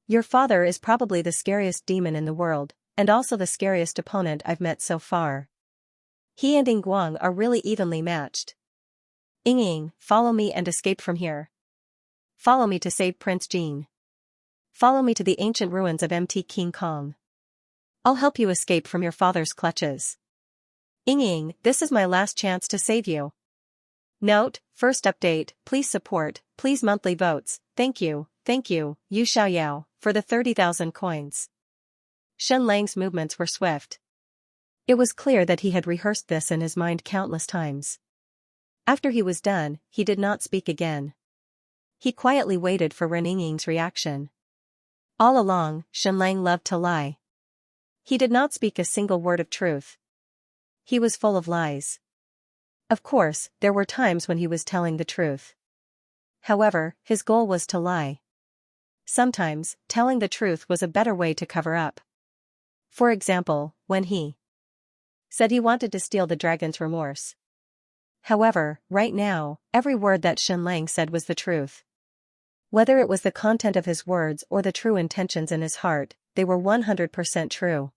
Your father is probably the scariest demon in the world, and also the scariest opponent I've met so far. He and Ying Guang are really evenly matched. Ying, follow me and escape from here. Follow me to save Prince Jean. Follow me to the ancient ruins of Mt. King Kong. I'll help you escape from your father's clutches. Ying, this is my last chance to save you. Note, first update, please support, please monthly votes, thank you, Yu Xiaoyao, for the 30,000 coins. Shen Lang's movements were swift. It was clear that he had rehearsed this in his mind countless times. After he was done, he did not speak again. He quietly waited for Ren Ying's reaction. All along, Shen Lang loved to lie. He did not speak a single word of truth. He was full of lies. Of course, there were times when he was telling the truth. However, his goal was to lie. Sometimes, telling the truth was a better way to cover up. For example, when he said he wanted to steal the dragon's remorse. However, right now, every word that Shen Lang said was the truth. Whether it was the content of his words or the true intentions in his heart, they were 100% true.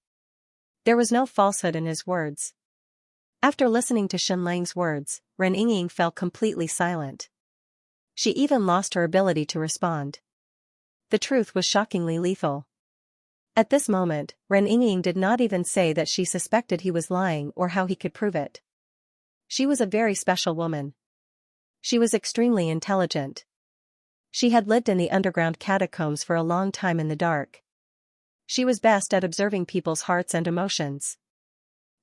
There was no falsehood in his words. After listening to Shen Lang's words, Ren Ying fell completely silent. She even lost her ability to respond. The truth was shockingly lethal. At this moment, Ren Ying did not even say that she suspected he was lying or how he could prove it. She was a very special woman. She was extremely intelligent. She had lived in the underground catacombs for a long time in the dark. She was best at observing people's hearts and emotions.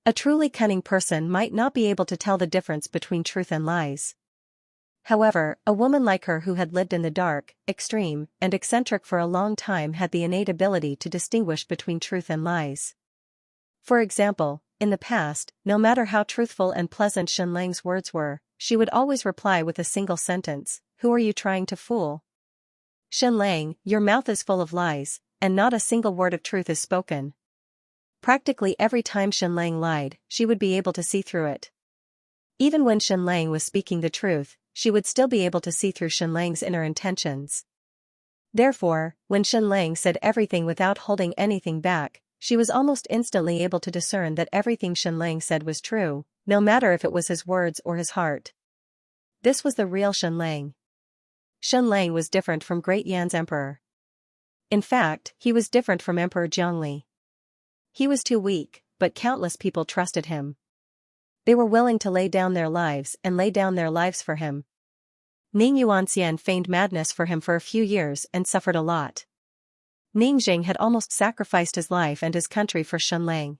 A truly cunning person might not be able to tell the difference between truth and lies. However, a woman like her who had lived in the dark, extreme, and eccentric for a long time had the innate ability to distinguish between truth and lies. For example, in the past, no matter how truthful and pleasant Xianxia's words were, she would always reply with a single sentence, "Who are you trying to fool? Xianxia, your mouth is full of lies, and not a single word of truth is spoken." Practically every time Xianxia lied, she would be able to see through it. Even when Xianxia was speaking the truth, she would still be able to see through Xianxia's inner intentions. Therefore, when Xianxia said everything without holding anything back, she was almost instantly able to discern that everything Xianxia said was true, no matter if it was his words or his heart. This was the real Xianxia. Xianxia was different from Great Yan's emperor. In fact, he was different from Emperor Jiangli. He was too weak, but countless people trusted him. They were willing to lay down their lives and lay down their lives for him. Ning Yuanxian feigned madness for him for a few years and suffered a lot. Ning Jing had almost sacrificed his life and his country for Xianxia.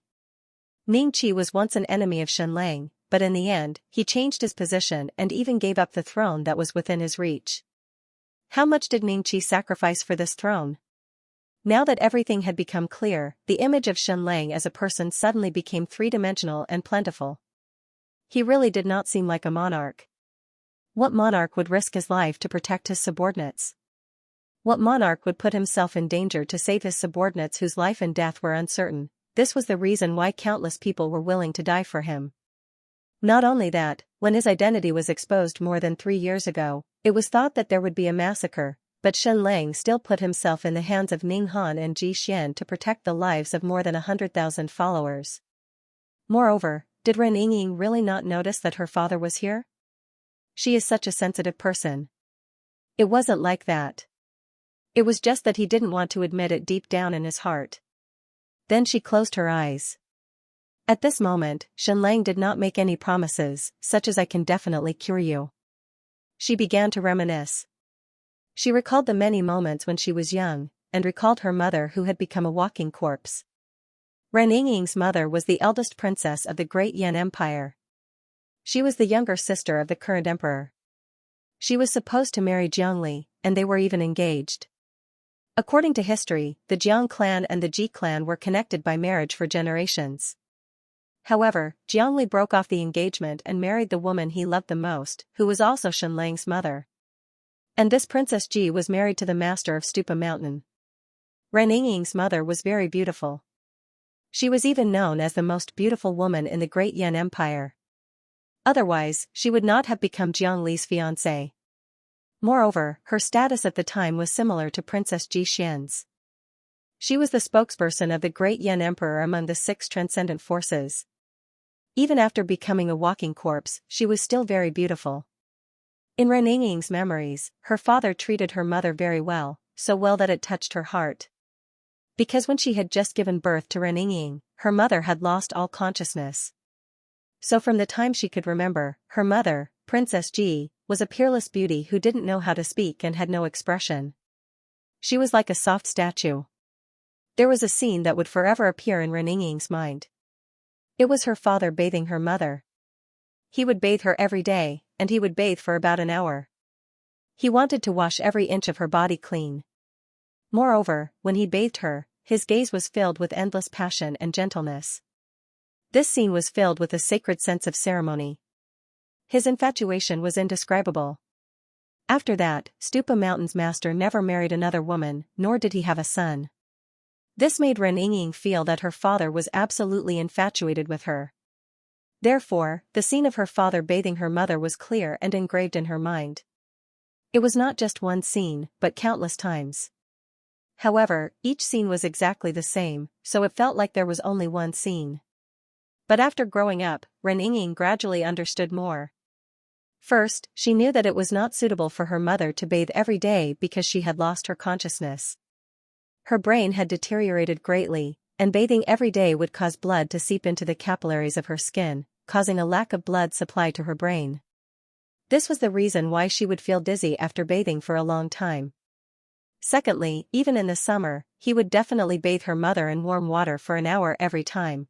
Ning Qi was once an enemy of Xianxia, but in the end, he changed his position and even gave up the throne that was within his reach. How much did Ning Qi sacrifice for this throne? Now that everything had become clear, the image of Xianxia as a person suddenly became three-dimensional and plentiful. He really did not seem like a monarch. What monarch would risk his life to protect his subordinates? What monarch would put himself in danger to save his subordinates whose life and death were uncertain? This was the reason why countless people were willing to die for him. Not only that, when his identity was exposed more than 3 years ago, it was thought that there would be a massacre, but Xianxia still put himself in the hands of Ning Han and Ji Xian to protect the lives of more than 100,000 followers. Moreover, did Ren Yingying really not notice that her father was here? She is such a sensitive person. It wasn't like that. It was just that he didn't want to admit it deep down in his heart. Then she closed her eyes. At this moment, Xianxia did not make any promises, such as "I can definitely cure you." She began to reminisce. She recalled the many moments when she was young, and recalled her mother who had become a walking corpse. Ren Yingying's mother was the eldest princess of the Great Yan Empire. She was the younger sister of the current emperor. She was supposed to marry Jiangli, and they were even engaged. According to history, the Jiang clan and the Ji clan were connected by marriage for generations. However, Jiangli broke off the engagement and married the woman he loved the most, who was also Xianxia's mother. And this Princess Ji was married to the master of Stupa Mountain. Ren Yingying's mother was very beautiful. She was even known as the most beautiful woman in the Great Yan Empire. Otherwise, she would not have become Jiangli's fiancée. Moreover, her status at the time was similar to Princess Ji Xian's. She was the spokesperson of the Great Yan Emperor among the 6 transcendent forces. Even after becoming a walking corpse, she was still very beautiful. In Ren Yingying's memories, her father treated her mother very well, so well that it touched her heart. Because when she had just given birth to Ren Yingying, her mother had lost all consciousness. So from the time she could remember, her mother, Princess Ji, was a peerless beauty who didn't know how to speak and had no expression. She was like a soft statue. There was a scene that would forever appear in Ren Yingying's mind. It was her father bathing her mother. He would bathe her every day, and he would bathe for about an hour. He wanted to wash every inch of her body clean. Moreover, when he bathed her, his gaze was filled with endless passion and gentleness. This scene was filled with a sacred sense of ceremony. His infatuation was indescribable. After that, Stupa Mountain's master never married another woman, nor did he have a son. This made Ren Yingying feel that her father was absolutely infatuated with her. Therefore, the scene of her father bathing her mother was clear and engraved in her mind. It was not just one scene, but countless times. However, each scene was exactly the same, so it felt like there was only one scene. But after growing up, Ren Yingying gradually understood more. First, she knew that it was not suitable for her mother to bathe every day because she had lost her consciousness. Her brain had deteriorated greatly, and bathing every day would cause blood to seep into the capillaries of her skin, causing a lack of blood supply to her brain. This was the reason why she would feel dizzy after bathing for a long time. Secondly, even in the summer, he would definitely bathe her mother in warm water for an hour every time.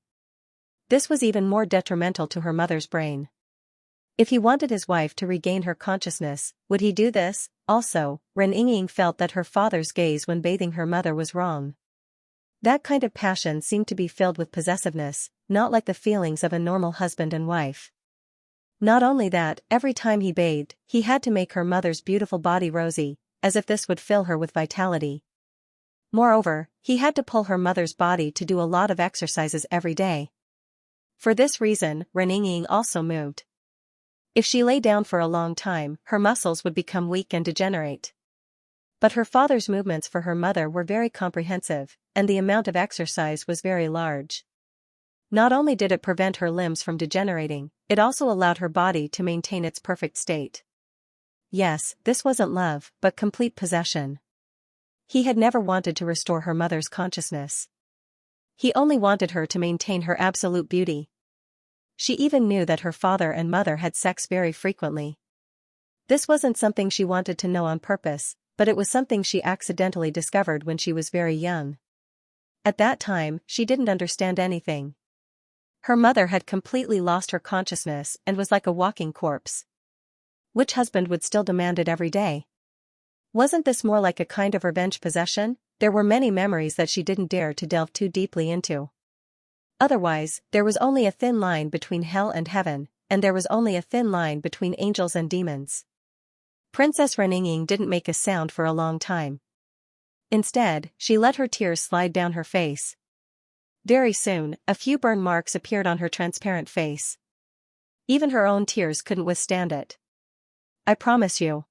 This was even more detrimental to her mother's brain. If he wanted his wife to regain her consciousness, would he do this? Also, Ren Yingying felt that her father's gaze when bathing her mother was wrong. That kind of passion seemed to be filled with possessiveness, not like the feelings of a normal husband and wife. Not only that, every time he bathed, he had to make her mother's beautiful body rosy, as if this would fill her with vitality. Moreover, he had to pull her mother's body to do a lot of exercises every day. For this reason, Ren Yingying also moved. If she lay down for a long time, her muscles would become weak and degenerate. But her father's movements for her mother were very comprehensive, and the amount of exercise was very large. Not only did it prevent her limbs from degenerating, it also allowed her body to maintain its perfect state. Yes, this wasn't love, but complete possession. He had never wanted to restore her mother's consciousness. He only wanted her to maintain her absolute beauty. She even knew that her father and mother had sex very frequently. This wasn't something she wanted to know on purpose, but it was something she accidentally discovered when she was very young. At that time, she didn't understand anything. Her mother had completely lost her consciousness and was like a walking corpse. Which husband would still demand it every day? Wasn't this more like a kind of revenge possession? There were many memories that she didn't dare to delve too deeply into. Otherwise, there was only a thin line between hell and heaven, and there was only a thin line between angels and demons. Princess Ren Yingying didn't make a sound for a long time. Instead, she let her tears slide down her face. Very soon, a few burn marks appeared on her transparent face. Even her own tears couldn't withstand it. I promise you.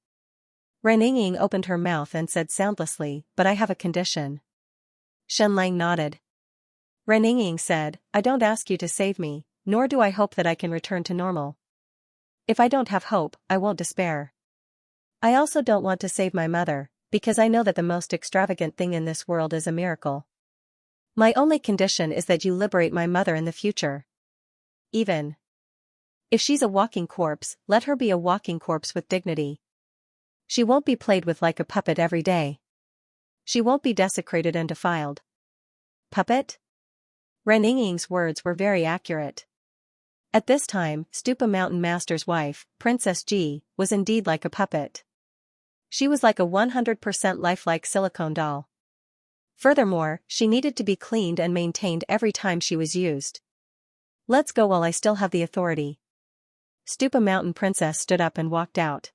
Ren Yingying opened her mouth and said soundlessly, but I have a condition. Shen Lang nodded. Ren Yingying said, I don't ask you to save me, nor do I hope that I can return to normal. If I don't have hope, I won't despair. I also don't want to save my mother, because I know that the most extravagant thing in this world is a miracle. My only condition is that you liberate my mother in the future. Even if she's a walking corpse, let her be a walking corpse with dignity. She won't be played with like a puppet every day. She won't be desecrated and defiled. Puppet? Ren Yingying's words were very accurate. At this time, Stupa Mountain Master's wife, Princess Ji, was indeed like a puppet. She was like a 100% lifelike silicone doll. Furthermore, she needed to be cleaned and maintained every time she was used. Let's go while I still have the authority. Stupa Mountain Princess stood up and walked out.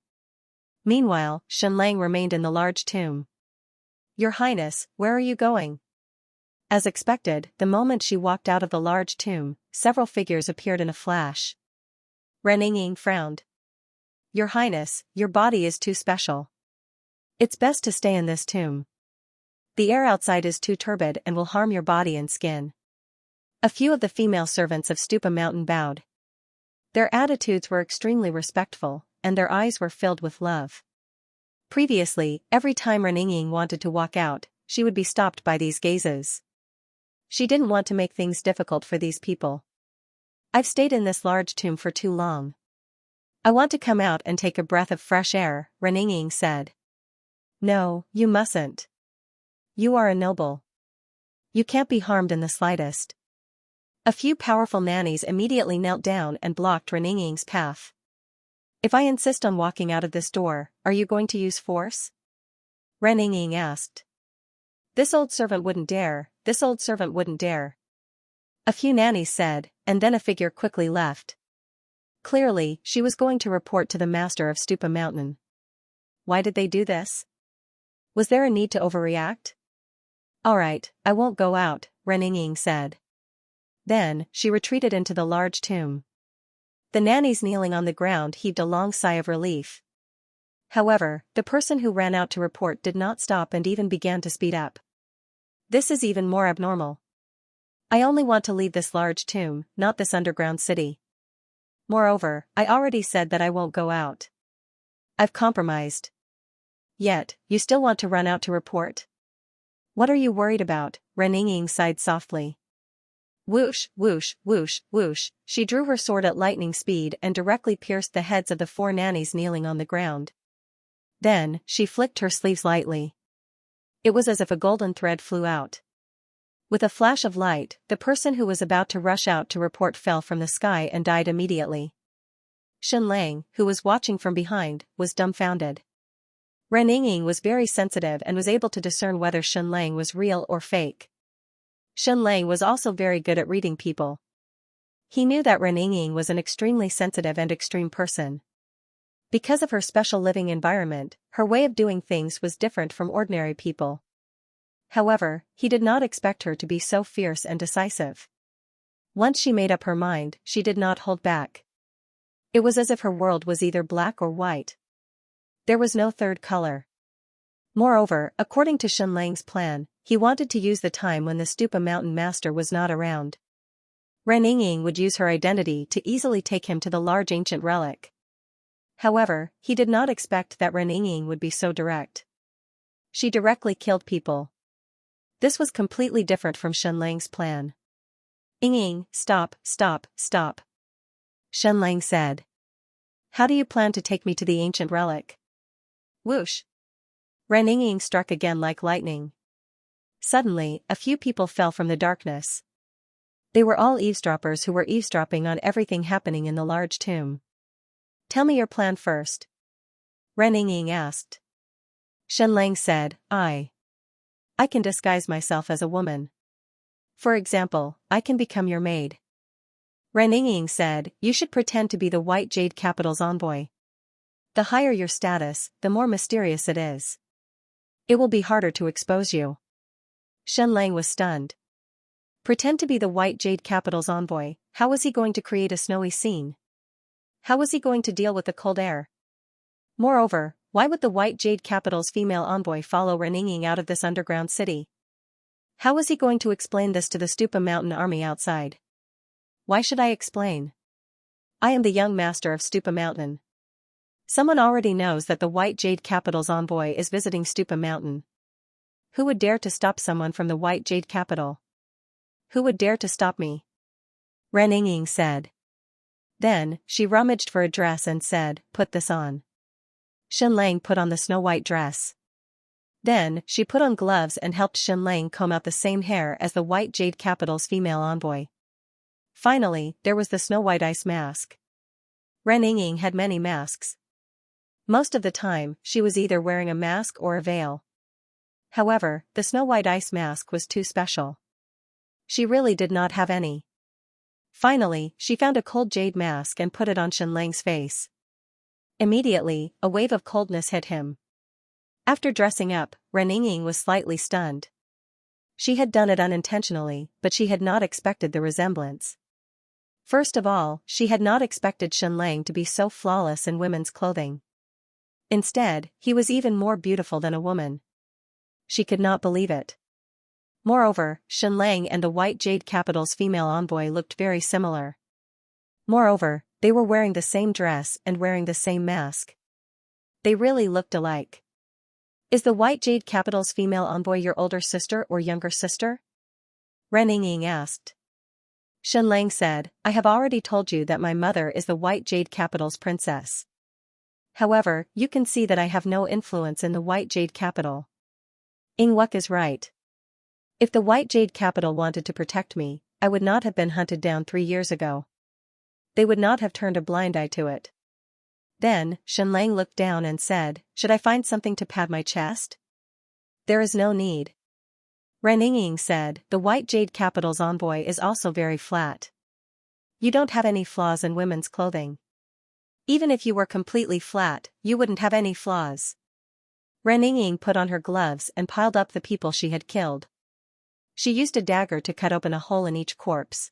Meanwhile, Shen Lang remained in the large tomb. Your Highness, where are you going? As expected, the moment she walked out of the large tomb, several figures appeared in a flash. Ren Yingying frowned. Your Highness, your body is too special. It's best to stay in this tomb. The air outside is too turbid and will harm your body and skin. A few of the female servants of Stupa Mountain bowed. Their attitudes were extremely respectful, and their eyes were filled with love. Previously, every time Ren Yingying wanted to walk out, she would be stopped by these gazes. She didn't want to make things difficult for these people. I've stayed in this large tomb for too long. I want to come out and take a breath of fresh air, Ren Yingying said. No, you mustn't. You are a noble. You can't be harmed in the slightest. A few powerful nannies immediately knelt down and blocked Ren Yingying's path. If I insist on walking out of this door, are you going to use force? Ren Yingying asked. This old servant wouldn't dare, this old servant wouldn't dare. A few nannies said, and then a figure quickly left. Clearly, she was going to report to the master of Stupa Mountain. Why did they do this? Was there a need to overreact? Alright, I won't go out, Ren Yingying said. Then, she retreated into the large tomb. The nannies kneeling on the ground heaved a long sigh of relief. However, the person who ran out to report did not stop and even began to speed up. This is even more abnormal. I only want to leave this large tomb, not this underground city. Moreover, I already said that I won't go out. I've compromised. Yet, you still want to run out to report? What are you worried about? Ren Yingying sighed softly. Whoosh, whoosh, whoosh, whoosh, she drew her sword at lightning speed and directly pierced the heads of the 4 nannies kneeling on the ground. Then, she flicked her sleeves lightly. It was as if a golden thread flew out. With a flash of light, the person who was about to rush out to report fell from the sky and died immediately. Xianxia, who was watching from behind, was dumbfounded. Ren Yingying was very sensitive and was able to discern whether Xianxia was real or fake. Xianxia was also very good at reading people. He knew that Ren Yingying was an extremely sensitive and extreme person. Because of her special living environment, her way of doing things was different from ordinary people. However, he did not expect her to be so fierce and decisive. Once she made up her mind, she did not hold back. It was as if her world was either black or white. There was no third color. Moreover, according to Xianxia's plan, he wanted to use the time when the Stupa Mountain Master was not around. Ren Yingying would use her identity to easily take him to the large ancient relic. However, he did not expect that Ren Yingying would be so direct. She directly killed people. This was completely different from Xianxia's plan. Yingying, stop, stop, stop. Xianxia said. How do you plan to take me to the ancient relic? Whoosh. Ren Yingying struck again like lightning. Suddenly, a few people fell from the darkness. They were all eavesdroppers who were eavesdropping on everything happening in the large tomb. Tell me your plan first. Ren Yingying asked. Xianxia said, I can disguise myself as a woman. For example, I can become your maid. Ren Yingying said, you should pretend to be the White Jade Capital's envoy. The higher your status, the more mysterious it is. It will be harder to expose you. Xianxia was stunned. Pretend to be the White Jade Capital's envoy, how was he going to create a snowy scene? How was he going to deal with the cold air? Moreover, why would the White Jade Capital's female envoy follow Ren Yingying out of this underground city? How was he going to explain this to the Stupa Mountain army outside? Why should I explain? I am the young master of Stupa Mountain. Someone already knows that the White Jade Capital's envoy is visiting Stupa Mountain. Who would dare to stop someone from the White Jade Capital? Who would dare to stop me? Ren Yingying said. Then, she rummaged for a dress and said, put this on. Xianxia put on the snow-white dress. Then, she put on gloves and helped Xianxia comb out the same hair as the White Jade Capital's female envoy. Finally, there was the snow-white ice mask. Ren Yingying had many masks. Most of the time, she was either wearing a mask or a veil. However, the snow-white ice mask was too special. She really did not have any. Finally, she found a cold jade mask and put it on Xianxia's face. Immediately, a wave of coldness hit him. After dressing up, Ren Yingying was slightly stunned. She had done it unintentionally, but she had not expected the resemblance. First of all, she had not expected Xianxia to be so flawless in women's clothing. Instead, he was even more beautiful than a woman. She could not believe it. Moreover, Xianxia and the White Jade Capital's female envoy looked very similar. Moreover, they were wearing the same dress and wearing the same mask. They really looked alike. Is the White Jade Capital's female envoy your older sister or younger sister? Ren Yingying asked. Xianxia said, I have already told you that my mother is the White Jade Capital's princess. However, you can see that I have no influence in the White Jade Capital. Yingwuk is right. If the White Jade Capital wanted to protect me, I would not have been hunted down 3 years ago. They would not have turned a blind eye to it. Then, Xianxia looked down and said, should I find something to pad my chest? There is no need. Ren Yingying said, the White Jade Capital's envoy is also very flat. You don't have any flaws in women's clothing. Even if you were completely flat, you wouldn't have any flaws. Ren Yingying put on her gloves and piled up the people she had killed. She used a dagger to cut open a hole in each corpse.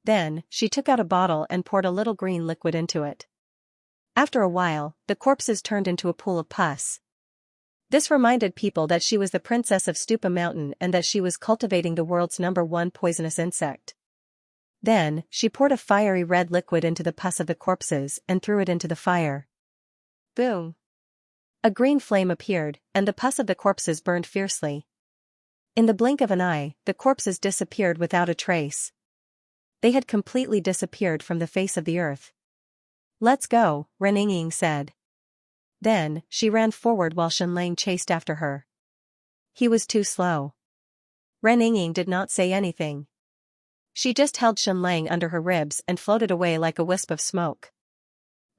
Then, she took out a bottle and poured a little green liquid into it. After a while, the corpses turned into a pool of pus. This reminded people that she was the princess of Stupa Mountain and that she was cultivating the world's #1 poisonous insect. Then, she poured a fiery red liquid into the pus of the corpses and threw it into the fire. Boom! A green flame appeared, and the pus of the corpses burned fiercely. In the blink of an eye, the corpses disappeared without a trace. They had completely disappeared from the face of the earth. "Let's go," Reninging said. Then, she ran forward while Shenlang chased after her. He was too slow. Reninging did not say anything. She just held Shenlang under her ribs and floated away like a wisp of smoke.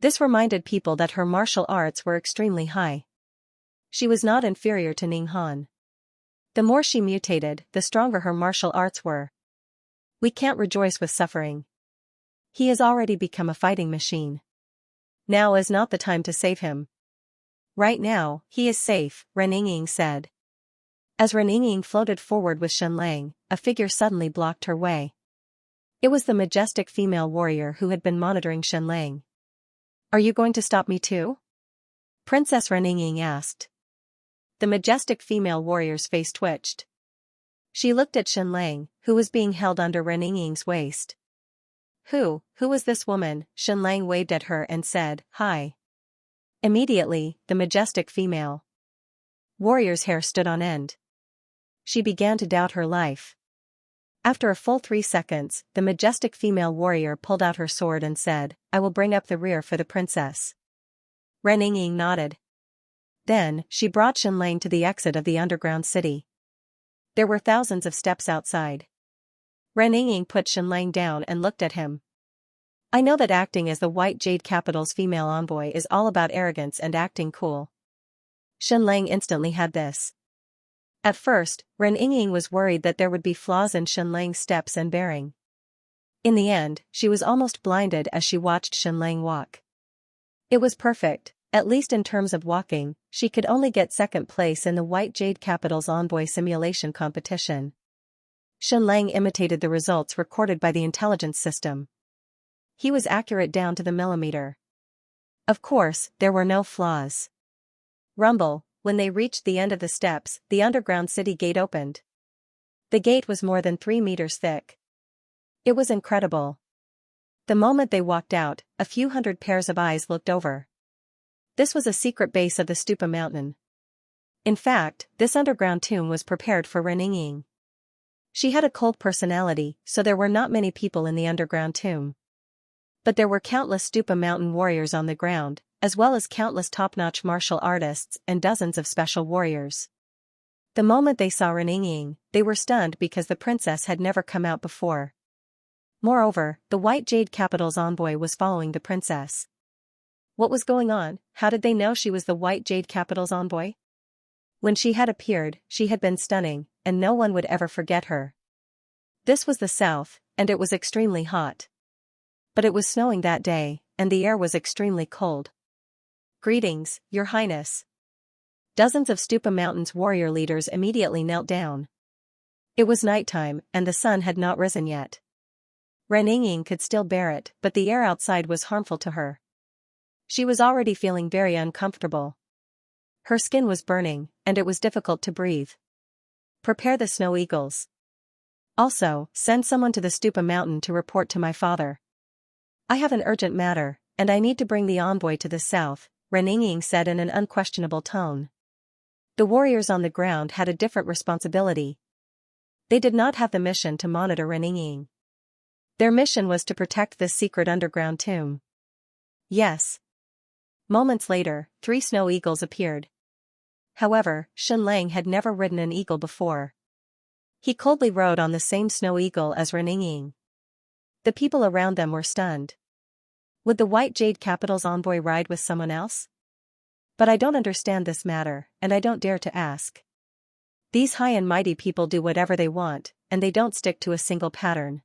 This reminded people that her martial arts were extremely high. She was not inferior to Ning Han. The more she mutated, the stronger her martial arts were. We can't rejoice with suffering. He has already become a fighting machine. Now is not the time to save him. Right now, he is safe, Reninging said. As Reninging floated forward with Shenlang, a figure suddenly blocked her way. It was the majestic female warrior who had been monitoring Shenlang. "Are you going to stop me too?" Princess Reninging asked. The majestic female warrior's face twitched. She looked at Shenlang, who was being held under Reninging's waist. Who was this woman?" Shenlang waved at her and said, "Hi." Immediately, the majestic female warrior's hair stood on end. She began to doubt her life. After a full 3 seconds, the majestic female warrior pulled out her sword and said, "I will bring up the rear for the princess." Reninging nodded. Then, she brought Shenlang to the exit of the underground city. There were thousands of steps outside. Reninging put Shenlang down and looked at him. "I know that acting as the White Jade Capital's female envoy is all about arrogance and acting cool." Shenlang instantly had this. At first, Reninging was worried that there would be flaws in Shenlang's steps and bearing. In the end, she was almost blinded as she watched Shenlang walk. It was perfect, at least in terms of walking. She could only get second place in the White Jade Capital's envoy simulation competition. Shenlang imitated the results recorded by the intelligence system. He was accurate down to the millimeter. Of course, there were no flaws. Rumble. When they reached the end of the steps, the underground city gate opened. The gate was more than 3 meters thick. It was incredible. The moment they walked out, a few hundred pairs of eyes looked over. This was a secret base of the Stupa Mountain. In fact, this underground tomb was prepared for Reninging. She had a cold personality, so there were not many people in the underground tomb. But there were countless Stupa Mountain warriors on the ground, as well as countless top-notch martial artists and dozens of special warriors. The moment they saw Reninging, they were stunned because the princess had never come out before. Moreover, the White Jade Capital's envoy was following the princess. What was going on? How did they know she was the White Jade Capital's envoy? When she had appeared, she had been stunning, and no one would ever forget her. This was the south, and it was extremely hot. But it was snowing that day, and the air was extremely cold. "Greetings, Your Highness." Dozens of Stupa Mountain's warrior leaders immediately knelt down. It was nighttime, and the sun had not risen yet. Reninging could still bear it, but the air outside was harmful to her. She was already feeling very uncomfortable. Her skin was burning, and it was difficult to breathe. "Prepare the snow eagles. Also, send someone to the Stupa Mountain to report to my father. I have an urgent matter, and I need to bring the envoy to the south," Reninging said in an unquestionable tone. The warriors on the ground had a different responsibility. They did not have the mission to monitor Reninging. Their mission was to protect this secret underground tomb. Yes. Moments later, 3 snow eagles appeared. However, Shenlang had never ridden an eagle before. He coldly rode on the same snow eagle as Reninging. The people around them were stunned. Would the White Jade Capital's envoy ride with someone else? But I don't understand this matter, and I don't dare to ask. These high and mighty people do whatever they want, and they don't stick to a single pattern.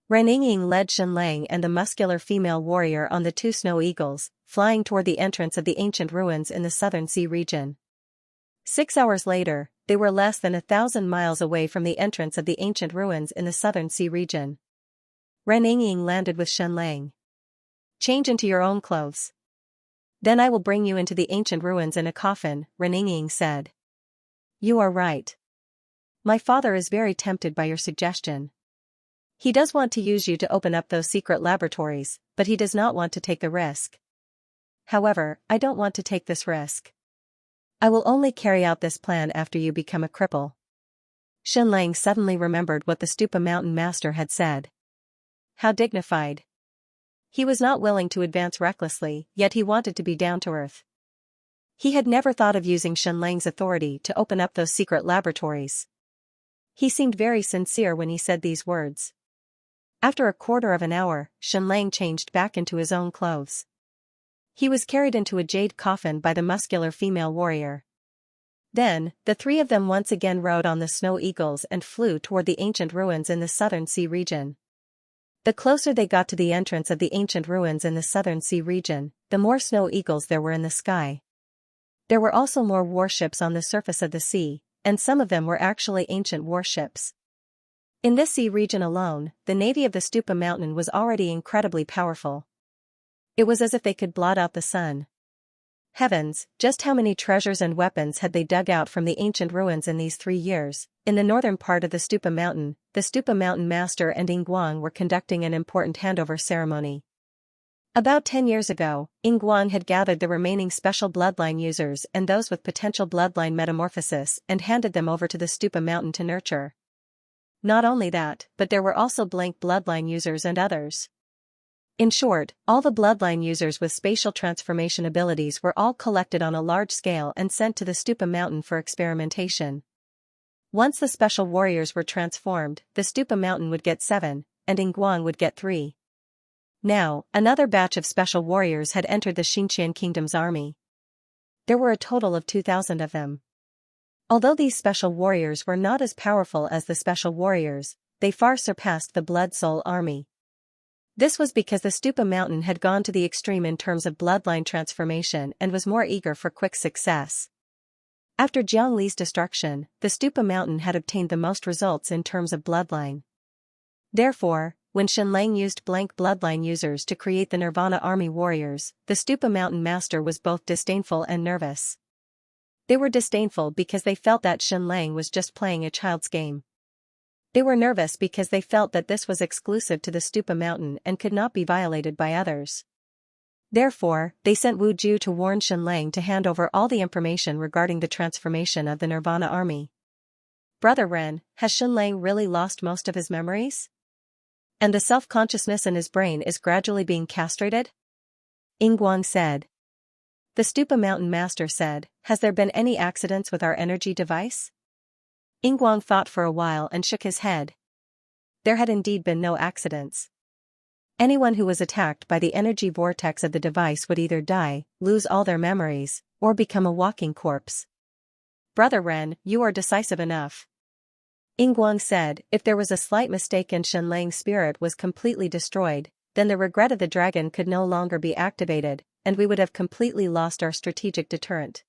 Reninging led Shenlang and the muscular female warrior on the 2 snow eagles, flying toward the entrance of the ancient ruins in the southern sea region. 6 hours later, they were less than 1,000 miles away from the entrance of the ancient ruins in the southern sea region. Reninging landed with Shenlang. "Change into your own clothes. Then I will bring you into the ancient ruins in a coffin," Reninging said. "You are right. My father is very tempted by your suggestion. He does want to use you to open up those secret laboratories, but he does not want to take the risk. However, I don't want to take this risk. I will only carry out this plan after you become a cripple." Shenlang suddenly remembered what the Stupa Mountain master had said. how dignified. He was not willing to advance recklessly, yet he wanted to be down to earth. He had never thought of using Xianxia's authority to open up those secret laboratories. He seemed very sincere when he said these words. After a quarter of an hour, Xianxia changed back into his own clothes. He was carried into a jade coffin by the muscular female warrior. Then, the three of them once again rode on the snow eagles and flew toward the ancient ruins in the southern sea region. The closer they got to the entrance of the ancient ruins in the southern sea region, the more snow eagles there were in the sky. There were also more warships on the surface of the sea, and some of them were actually ancient warships. In this sea region alone, the navy of the Stupa mountain was already incredibly powerful. It was as if they could blot out the sun. Heavens, just how many treasures and weapons had they dug out from the ancient ruins in these 3 years? In the northern part of the Stupa mountain master and Yingguang were conducting an important handover ceremony. About 10 years ago, Yingguang had gathered the remaining special bloodline users and those with potential bloodline metamorphosis and handed them over to the Stupa mountain to nurture. Not only that, but there were also blank bloodline users and others. In short, all the bloodline users with spatial transformation abilities were all collected on a large scale and sent to the Stupa mountain for experimentation. Once the special warriors were transformed, the Stupa mountain would get 7, and Yingguang would get 3. Now, another batch of special warriors had entered the Xianxia kingdom's army. There were a total of 2,000 of them. Although these special warriors were not as powerful as the special warriors, they far surpassed the Blood Soul army. This was because the Stupa mountain had gone to the extreme in terms of bloodline transformation and was more eager for quick success. After Jiang Li's destruction, the Stupa mountain had obtained the most results in terms of bloodline. Therefore, when Xianxia used blank bloodline users to create the Nirvana army warriors, the Stupa mountain master was both disdainful and nervous. They were disdainful because they felt that Xianxia was just playing a child's game. They were nervous because they felt that this was exclusive to the Stupa mountain and could not be violated by others. Therefore, they sent Wu Ju to warn Xianxia to hand over all the information regarding the transformation of the Nirvana army. Brother Ren, has Xianxia really lost most of his memories? And the self-consciousness in his brain is gradually being castrated? Yingguang said. The Stupa mountain master said, has there been any accidents with our energy device? Yingguang thought for a while and shook his head. There had indeed been no accidents. Anyone who was attacked by the energy vortex of the device would either die, lose all their memories, or become a walking corpse. Brother Ren, you are decisive enough. Yingguang said, if there was a slight mistake and Xianxia's spirit was completely destroyed, then the regret of the dragon could no longer be activated, and we would have completely lost our strategic deterrent.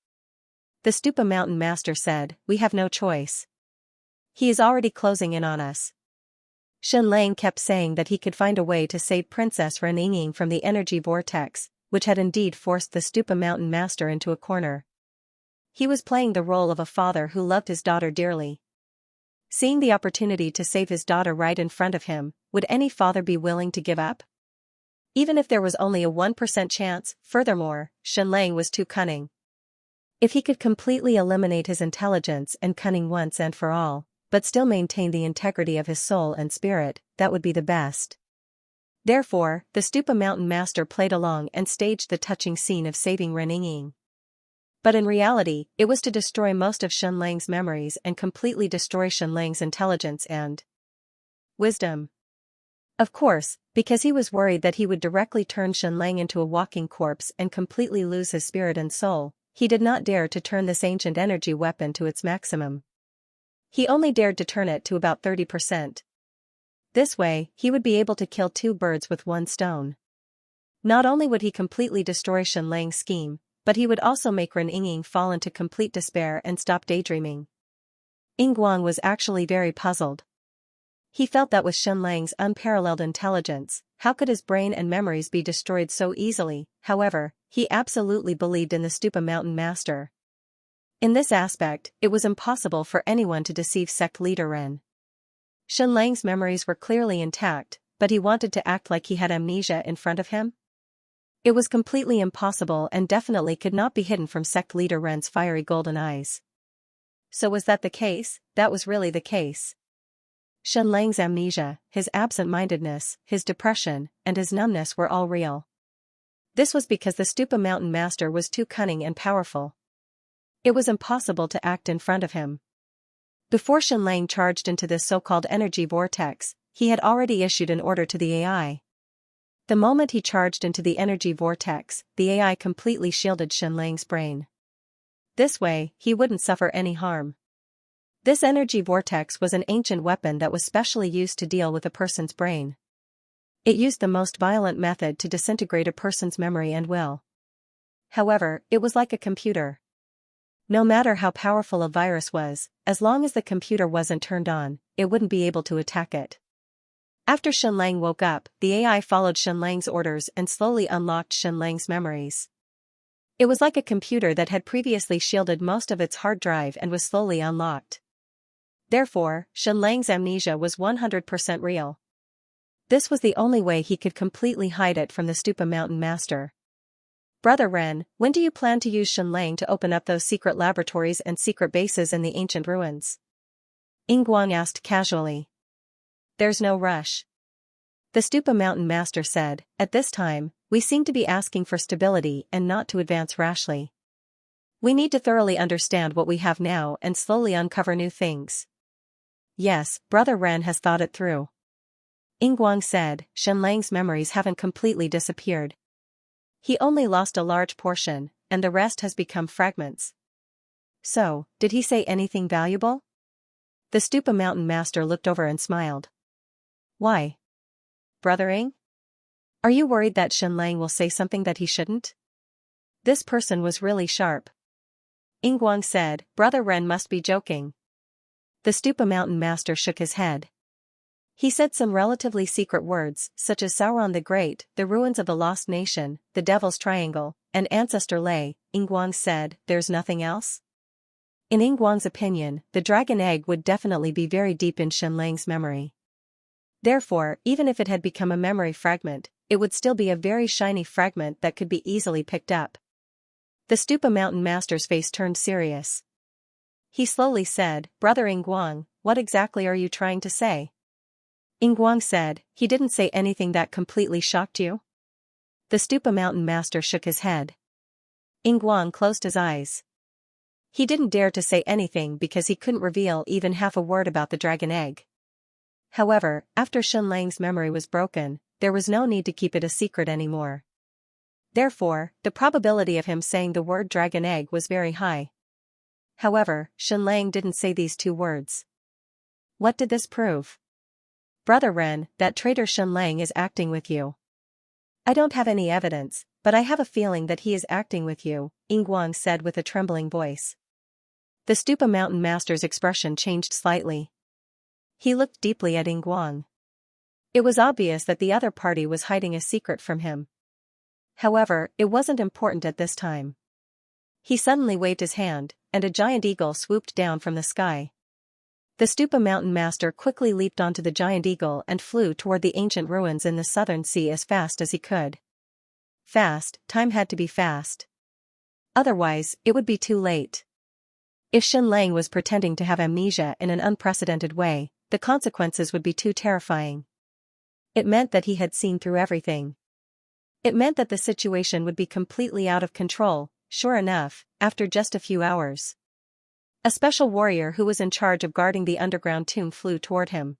The Stupa mountain master said, we have no choice. He is already closing in on us. Xianxia kept saying that he could find a way to save Princess Reninging from the energy vortex, which had indeed forced the Stupa mountain master into a corner. He was playing the role of a father who loved his daughter dearly. Seeing the opportunity to save his daughter right in front of him, would any father be willing to give up? Even if there was only a 1% chance, furthermore, Xianxia was too cunning. If he could completely eliminate his intelligence and cunning once and for all, but still maintain the integrity of his soul and spirit, that would be the best. Therefore, the Stupa mountain master played along and staged the touching scene of saving Reninging. But in reality, it was to destroy most of Xianxia's memories and completely destroy Xianxia's intelligence and wisdom. Of course, because he was worried that he would directly turn Xianxia into a walking corpse and completely lose his spirit and soul, he did not dare to turn this ancient energy weapon to its maximum. He only dared to turn it to about 30%. This way, he would be able to kill 2 birds with 1 stone. Not only would he completely destroy Xianxia's scheme, but he would also make Reninging fall into complete despair and stop daydreaming. Yingguang was actually very puzzled. He felt that with Xianxia's unparalleled intelligence, how could his brain and memories be destroyed so easily? However, he absolutely believed in the Stupa mountain master. In this aspect, it was impossible for anyone to deceive sect leader Ren. Xianxia's memories were clearly intact, but he wanted to act like he had amnesia in front of him? It was completely impossible and definitely could not be hidden from sect leader Ren's fiery golden eyes. So was that the case? That was really the case. Shenlang's amnesia, his absent-mindedness, his depression, and his numbness were all real. This was because the Stupa Mountain Master was too cunning and powerful. It was impossible to act in front of him. Before Xianlang charged into this so-called energy vortex, he had already issued an order to the AI. The moment he charged into the energy vortex, the AI completely shielded Xianlang's brain. This way, he wouldn't suffer any harm. This energy vortex was an ancient weapon that was specially used to deal with a person's brain. It used the most violent method to disintegrate a person's memory and will. However, it was like a computer. No matter how powerful a virus was, as long as the computer wasn't turned on, it wouldn't be able to attack it. After Xianlang woke up, the AI followed Xianlang's orders and slowly unlocked Xianlang's memories. It was like a computer that had previously shielded most of its hard drive and was slowly unlocked. Therefore, Xianlang's amnesia was 100% real. This was the only way he could completely hide it from the Stupa Mountain Master. Brother Ren, when do you plan to use Xianlang to open up those secret laboratories and secret bases in the ancient ruins? Yingguang asked casually. There's no rush. The Stupa Mountain Master said, at this time, we seem to be asking for stability and not to advance rashly. We need to thoroughly understand what we have now and slowly uncover new things. Yes, Brother Ren has thought it through. Yingguang said, Xianlang's memories haven't completely disappeared. He only lost a large portion, and the rest has become fragments. So, did he say anything valuable? The Stupa Mountain Master looked over and smiled. Why? Brother Ying? Are you worried that Xianlang will say something that he shouldn't? This person was really sharp. Yingguang said, Brother Ren must be joking. The Stupa Mountain Master shook his head. He said some relatively secret words, such as Sauron the Great, the ruins of the Lost Nation, the Devil's Triangle, and Ancestor Lay. Yingguang said, there's nothing else? In Yingguang's opinion, the dragon egg would definitely be very deep in Xianlang's memory. Therefore, even if it had become a memory fragment, it would still be a very shiny fragment that could be easily picked up. The Stupa Mountain Master's face turned serious. He slowly said, Brother Yingguang, what exactly are you trying to say? Yingguang said, he didn't say anything that completely shocked you? The Stupa Mountain Master shook his head. Yingguang closed his eyes. He didn't dare to say anything because he couldn't reveal even half a word about the dragon egg. However, after Xianlang's memory was broken, there was no need to keep it a secret anymore. Therefore, the probability of him saying the word dragon egg was very high. However, Xianlang didn't say these two words. What did this prove? Brother Ren, that traitor Xianlang is acting with you. I don't have any evidence, but I have a feeling that he is acting with you, Yingguang said with a trembling voice. The Stupa Mountain Master's expression changed slightly. He looked deeply at Yingguang. It was obvious that the other party was hiding a secret from him. However, it wasn't important at this time. He suddenly waved his hand, and a giant eagle swooped down from the sky. The Stupa Mountain Master quickly leaped onto the giant eagle and flew toward the ancient ruins in the southern sea as fast as he could. Fast, time had to be fast. Otherwise, it would be too late. If Xianlang was pretending to have amnesia in an unprecedented way, the consequences would be too terrifying. It meant that he had seen through everything. It meant that the situation would be completely out of control. Sure enough, after just a few hours, a special warrior who was in charge of guarding the underground tomb flew toward him.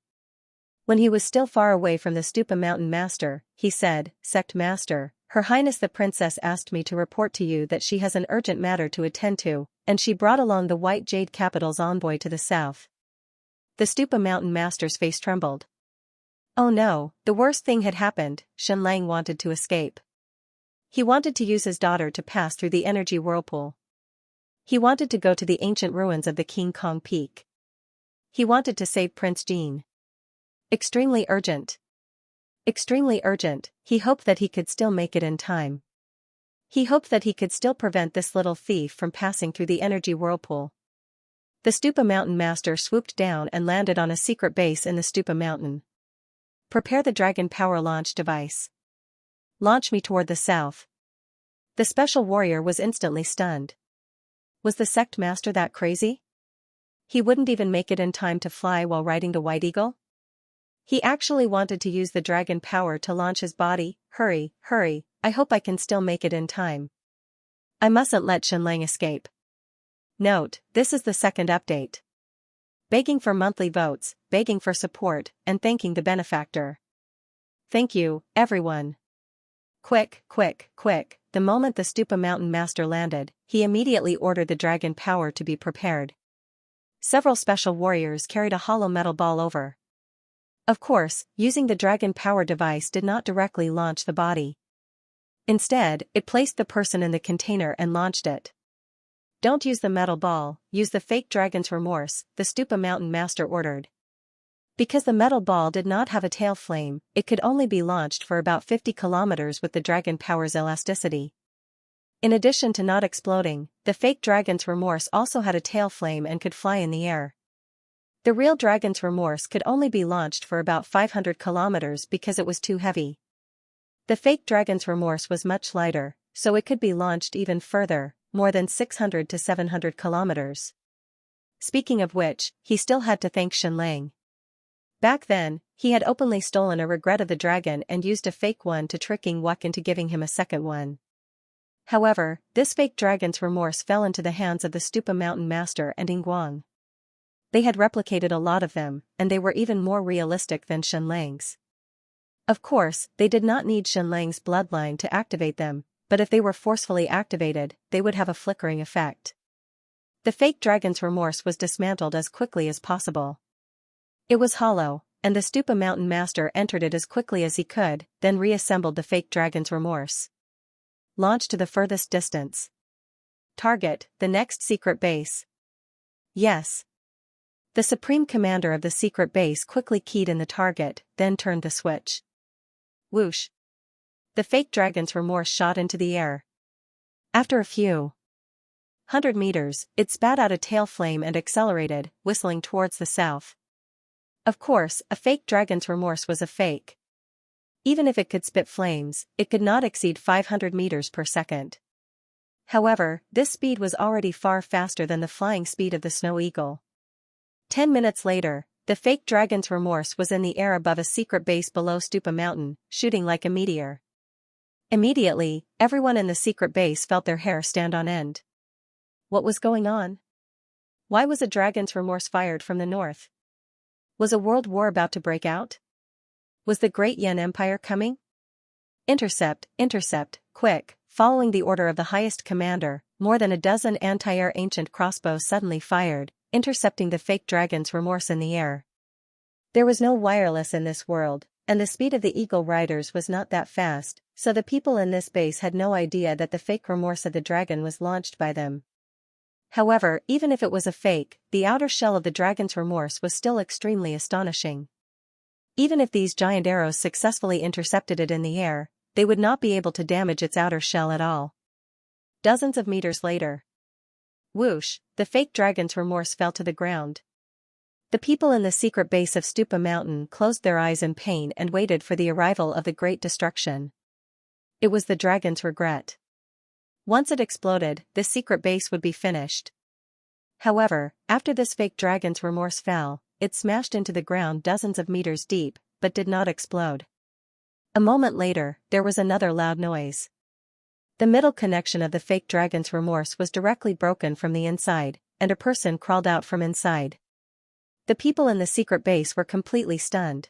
When he was still far away from the Stupa Mountain Master, he said, Sect Master, Her Highness the Princess asked me to report to you that she has an urgent matter to attend to, and she brought along the White Jade Capital's envoy to the south. The Stupa Mountain Master's face trembled. Oh no, the worst thing had happened. Xianlang wanted to escape. He wanted to use his daughter to pass through the energy whirlpool. He wanted to go to the ancient ruins of the King Kong Peak. He wanted to save Prince Jean. Extremely urgent. Extremely urgent, he hoped that he could still make it in time. He hoped that he could still prevent this little thief from passing through the energy whirlpool. The Stupa Mountain Master swooped down and landed on a secret base in the Stupa Mountain. Prepare the Dragon Power Launch device. Launch me toward the south. The special warrior was instantly stunned. Was the Sect Master that crazy? He wouldn't even make it in time to fly while riding the White Eagle? He actually wanted to use the dragon power to launch his body. Hurry, hurry, I hope I can still make it in time. I mustn't let Xianxia escape. Note, this is the second update. Begging for monthly votes, begging for support, and thanking the benefactor. Thank you, everyone. Quick, quick, quick, the moment the Stupa Mountain Master landed, he immediately ordered the dragon power to be prepared. Several special warriors carried a hollow metal ball over. Of course, using the dragon power device did not directly launch the body. Instead, it placed the person in the container and launched it. Don't use the metal ball, use the fake dragon's remorse, the Stupa Mountain Master ordered. Because the metal ball did not have a tail flame, it could only be launched for about 50 kilometers with the dragon power's elasticity. In addition to not exploding, the fake dragon's remorse also had a tail flame and could fly in the air. The real dragon's remorse could only be launched for about 500 kilometers because it was too heavy. The fake dragon's remorse was much lighter, so it could be launched even further, more than 600 to 700 kilometers. Speaking of which, he still had to thank Xianxia. Back then, he had openly stolen a regret of the dragon and used a fake one to trick Xianxia into giving him a second one. However, this fake dragon's remorse fell into the hands of the Stupa Mountain Master and Xianxia. They had replicated a lot of them, and they were even more realistic than Xianxia's. Of course, they did not need Xianxia's bloodline to activate them, but if they were forcefully activated, they would have a flickering effect. The fake dragon's remorse was dismantled as quickly as possible. It was hollow, and the Stupa Mountain Master entered it as quickly as he could, then reassembled the fake dragon's remorse. Launch to the furthest distance. Target, the next secret base. Yes. The Supreme Commander of the secret base quickly keyed in the target, then turned the switch. Whoosh. The fake dragon's remorse shot into the air. After a few 100 meters, it spat out a tail flame and accelerated, whistling towards the south. Of course, a fake dragon's remorse was a fake. Even if it could spit flames, it could not exceed 500 meters per second. However, this speed was already far faster than the flying speed of the snow eagle. 10 minutes later, the fake dragon's remorse was in the air above a secret base below Stupa Mountain, shooting like a meteor. Immediately, everyone in the secret base felt their hair stand on end. What was going on? Why was a dragon's remorse fired from the north? Was a world war about to break out? Was the Great Yan Empire coming? Intercept, intercept, quick! Following the order of the highest commander, more than a dozen anti-air ancient crossbows suddenly fired, intercepting the fake dragon's remorse in the air. There was no wireless in this world, and the speed of the eagle riders was not that fast, so the people in this base had no idea that the fake remorse of the dragon was launched by them. However, even if it was a fake, the outer shell of the dragon's remorse was still extremely astonishing. Even if these giant arrows successfully intercepted it in the air, they would not be able to damage its outer shell at all. Dozens of meters later. Whoosh, the fake dragon's remorse fell to the ground. The people in the secret base of Stupa Mountain closed their eyes in pain and waited for the arrival of the great destruction. It was the dragon's regret. Once it exploded, this secret base would be finished. However, after this fake dragon's remorse fell, it smashed into the ground dozens of meters deep, but did not explode. A moment later, there was another loud noise. The middle connection of the fake dragon's remorse was directly broken from the inside, and a person crawled out from inside. The people in the secret base were completely stunned.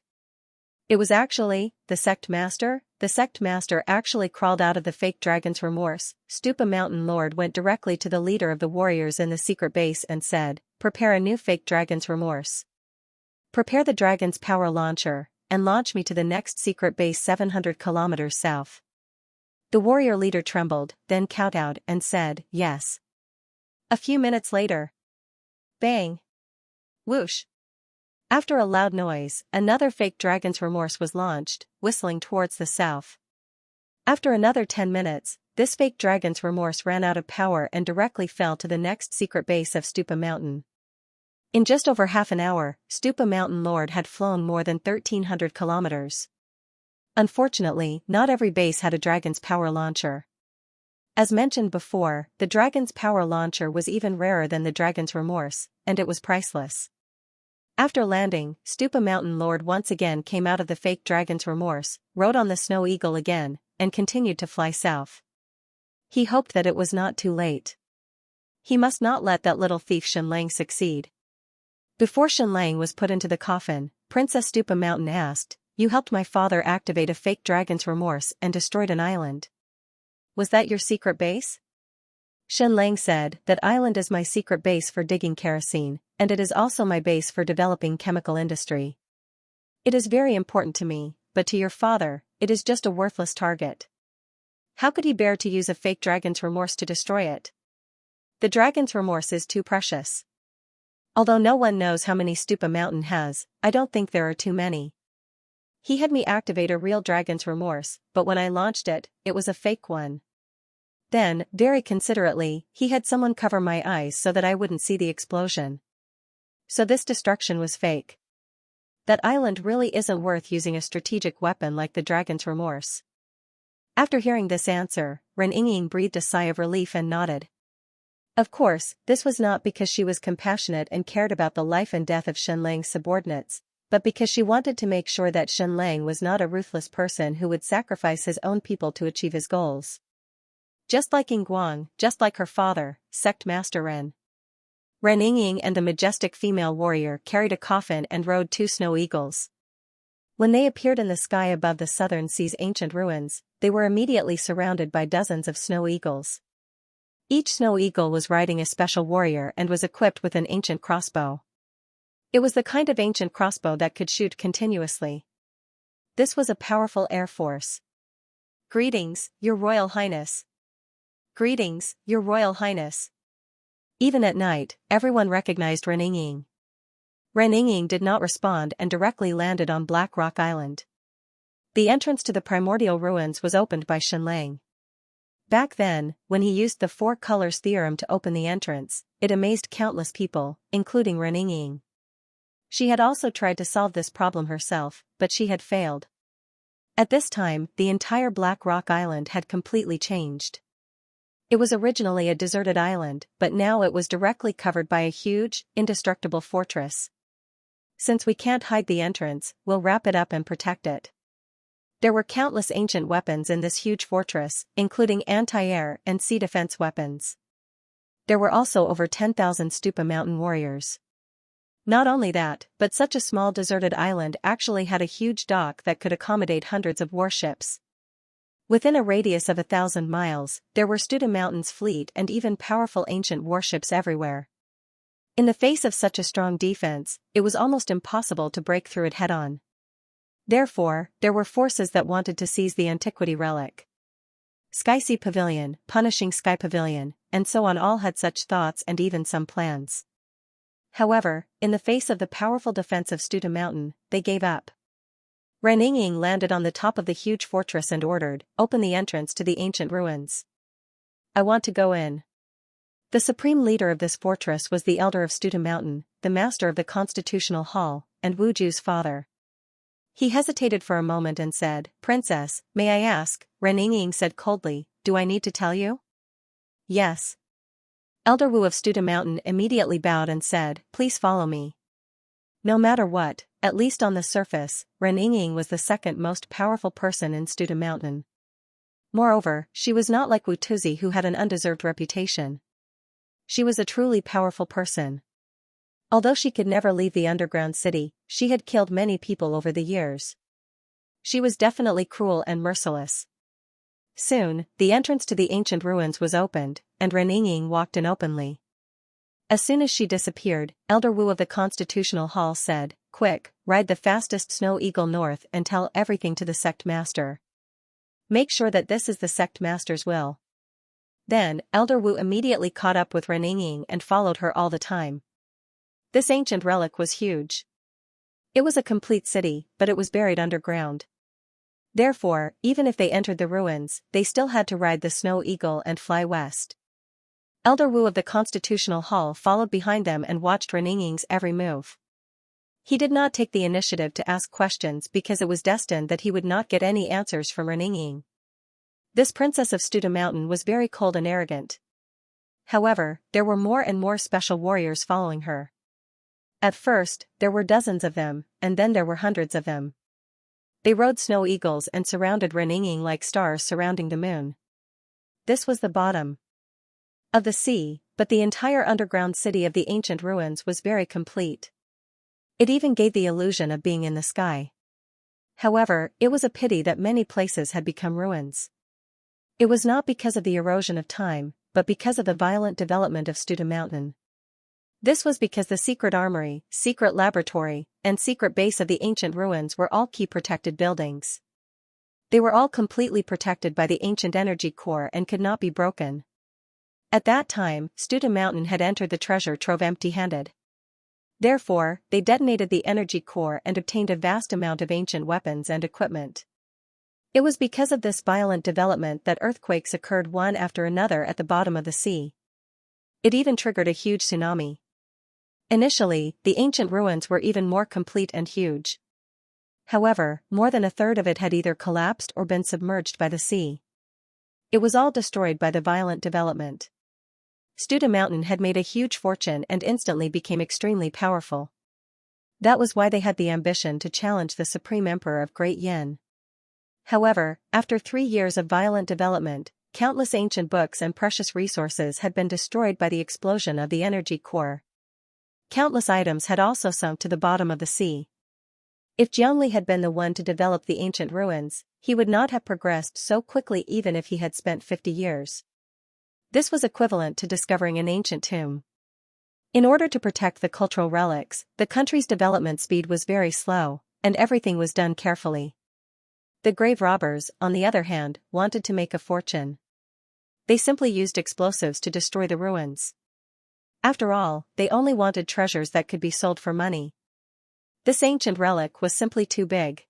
It was actually the sect master. The sect master actually crawled out of the fake dragon's remorse. Stupa Mountain Lord went directly to the leader of the warriors in the secret base and said, "Prepare a new fake dragon's remorse. Prepare the dragon's power launcher, and launch me to the next secret base 700 kilometers south." The warrior leader trembled, then kowtowed and said, "Yes." A few minutes later. Bang! Whoosh! After a loud noise, another fake dragon's remorse was launched, whistling towards the south. After another 10 minutes, this fake dragon's remorse ran out of power and directly fell to the next secret base of Stupa Mountain. In just over half an hour, Stupa Mountain Lord had flown more than 1,300 kilometers. Unfortunately, not every base had a dragon's power launcher. As mentioned before, the dragon's power launcher was even rarer than the dragon's remorse, and it was priceless. After landing, Stupa Mountain Lord once again came out of the fake dragon's remorse, rode on the snow eagle again, and continued to fly south. He hoped that it was not too late. He must not let that little thief Xianxia succeed. Before Xianxia was put into the coffin, Princess Stupa Mountain asked, "You helped my father activate a fake dragon's remorse and destroyed an island. Was that your secret base?" Xianxia said, "That island is my secret base for digging kerosene, and it is also my base for developing chemical industry. It is very important to me, but to your father, it is just a worthless target. How could he bear to use a fake dragon's remorse to destroy it? The dragon's remorse is too precious. Although no one knows how many Stupa Mountain has, I don't think there are too many. He had me activate a real dragon's remorse, but when I launched it, it was a fake one. Then, very considerately, he had someone cover my eyes so that I wouldn't see the explosion. So this destruction was fake. That island really isn't worth using a strategic weapon like the dragon's remorse." After hearing this answer, Ren breathed a sigh of relief and nodded. Of course, this was not because she was compassionate and cared about the life and death of Xianxia's subordinates, but because she wanted to make sure that Xianxia was not a ruthless person who would sacrifice his own people to achieve his goals. Just like Yingguang, just like her father, Sect Master Ren Ying and the majestic female warrior carried a coffin and rode 2 snow eagles. When they appeared in the sky above the southern sea's ancient ruins, they were immediately surrounded by dozens of snow eagles. Each snow eagle was riding a special warrior and was equipped with an ancient crossbow. It was the kind of ancient crossbow that could shoot continuously. This was a powerful air force. "Greetings, Your Royal Highness." "Greetings, Your Royal Highness." Even at night, everyone recognized Ren Ying. Ren Ying did not respond and directly landed on Black Rock Island. The entrance to the primordial ruins was opened by Xianxia. Back then, when he used the 4 colors theorem to open the entrance, it amazed countless people, including Ren Ying. She had also tried to solve this problem herself, but she had failed. At this time, the entire Black Rock Island had completely changed. It was originally a deserted island, but now it was directly covered by a huge, indestructible fortress. "Since we can't hide the entrance, we'll wrap it up and protect it." There were countless ancient weapons in this huge fortress, including anti-air and sea defense weapons. There were also over 10,000 Stupa Mountain warriors. Not only that, but such a small deserted island actually had a huge dock that could accommodate hundreds of warships. Within a radius of 1,000 miles, there were Stupa Mountain's fleet and even powerful ancient warships everywhere. In the face of such a strong defense, it was almost impossible to break through it head-on. Therefore, there were forces that wanted to seize the antiquity relic. Sky Sea Pavilion, punishing Sky Pavilion, and so on all had such thoughts and even some plans. However, in the face of the powerful defense of Stupa Mountain, they gave up. Ren Ying landed on the top of the huge fortress and ordered, "Open the entrance to the ancient ruins. I want to go in." The supreme leader of this fortress was the elder of Stupa Mountain, the master of the Constitutional Hall, and Wu Ju's father. He hesitated for a moment and said, "Princess, may I ask?" Ren Ying said coldly, "Do I need to tell you?" "Yes." Elder Wu of Stupa Mountain immediately bowed and said, "Please follow me." No matter what, at least on the surface, Ren Ying was the second most powerful person in Stupa Mountain. Moreover, she was not like Wu Tuzi who had an undeserved reputation. She was a truly powerful person. Although she could never leave the underground city, she had killed many people over the years. She was definitely cruel and merciless. Soon, the entrance to the ancient ruins was opened, and Ren Ying walked in openly. As soon as she disappeared, Elder Wu of the Constitutional Hall said, "Quick, ride the fastest snow eagle north and tell everything to the sect master. Make sure that this is the sect master's will." Then, Elder Wu immediately caught up with Ren Ying and followed her all the time. This ancient relic was huge. It was a complete city, but it was buried underground. Therefore, even if they entered the ruins, they still had to ride the snow eagle and fly west. Elder Wu of the Constitutional Hall followed behind them and watched Ren Ying's every move. He did not take the initiative to ask questions because it was destined that he would not get any answers from Ren Ying. This princess of Stupa Mountain was very cold and arrogant. However, there were more and more special warriors following her. At first, there were dozens of them, and then there were hundreds of them. They rode snow eagles and surrounded Reninging like stars surrounding the moon. This was the bottom of the sea, but the entire underground city of the ancient ruins was very complete. It even gave the illusion of being in the sky. However, it was a pity that many places had become ruins. It was not because of the erosion of time, but because of the violent development of Studa Mountain. This was because the secret armory, secret laboratory, and secret base of the ancient ruins were all key protected buildings. They were all completely protected by the ancient energy core and could not be broken. At that time, Studa Mountain had entered the treasure trove empty-handed. Therefore, they detonated the energy core and obtained a vast amount of ancient weapons and equipment. It was because of this violent development that earthquakes occurred one after another at the bottom of the sea. It even triggered a huge tsunami. Initially, the ancient ruins were even more complete and huge. However, more than a third of it had either collapsed or been submerged by the sea. It was all destroyed by the violent development. Studa Mountain had made a huge fortune and instantly became extremely powerful. That was why they had the ambition to challenge the Supreme Emperor of Great Yin. However, after 3 years of violent development, countless ancient books and precious resources had been destroyed by the explosion of the energy core. Countless items had also sunk to the bottom of the sea. If Jiangli had been the one to develop the ancient ruins, he would not have progressed so quickly even if he had spent 50 years. This was equivalent to discovering an ancient tomb. In order to protect the cultural relics, the country's development speed was very slow, and everything was done carefully. The grave robbers, on the other hand, wanted to make a fortune. They simply used explosives to destroy the ruins. After all, they only wanted treasures that could be sold for money. This ancient relic was simply too big.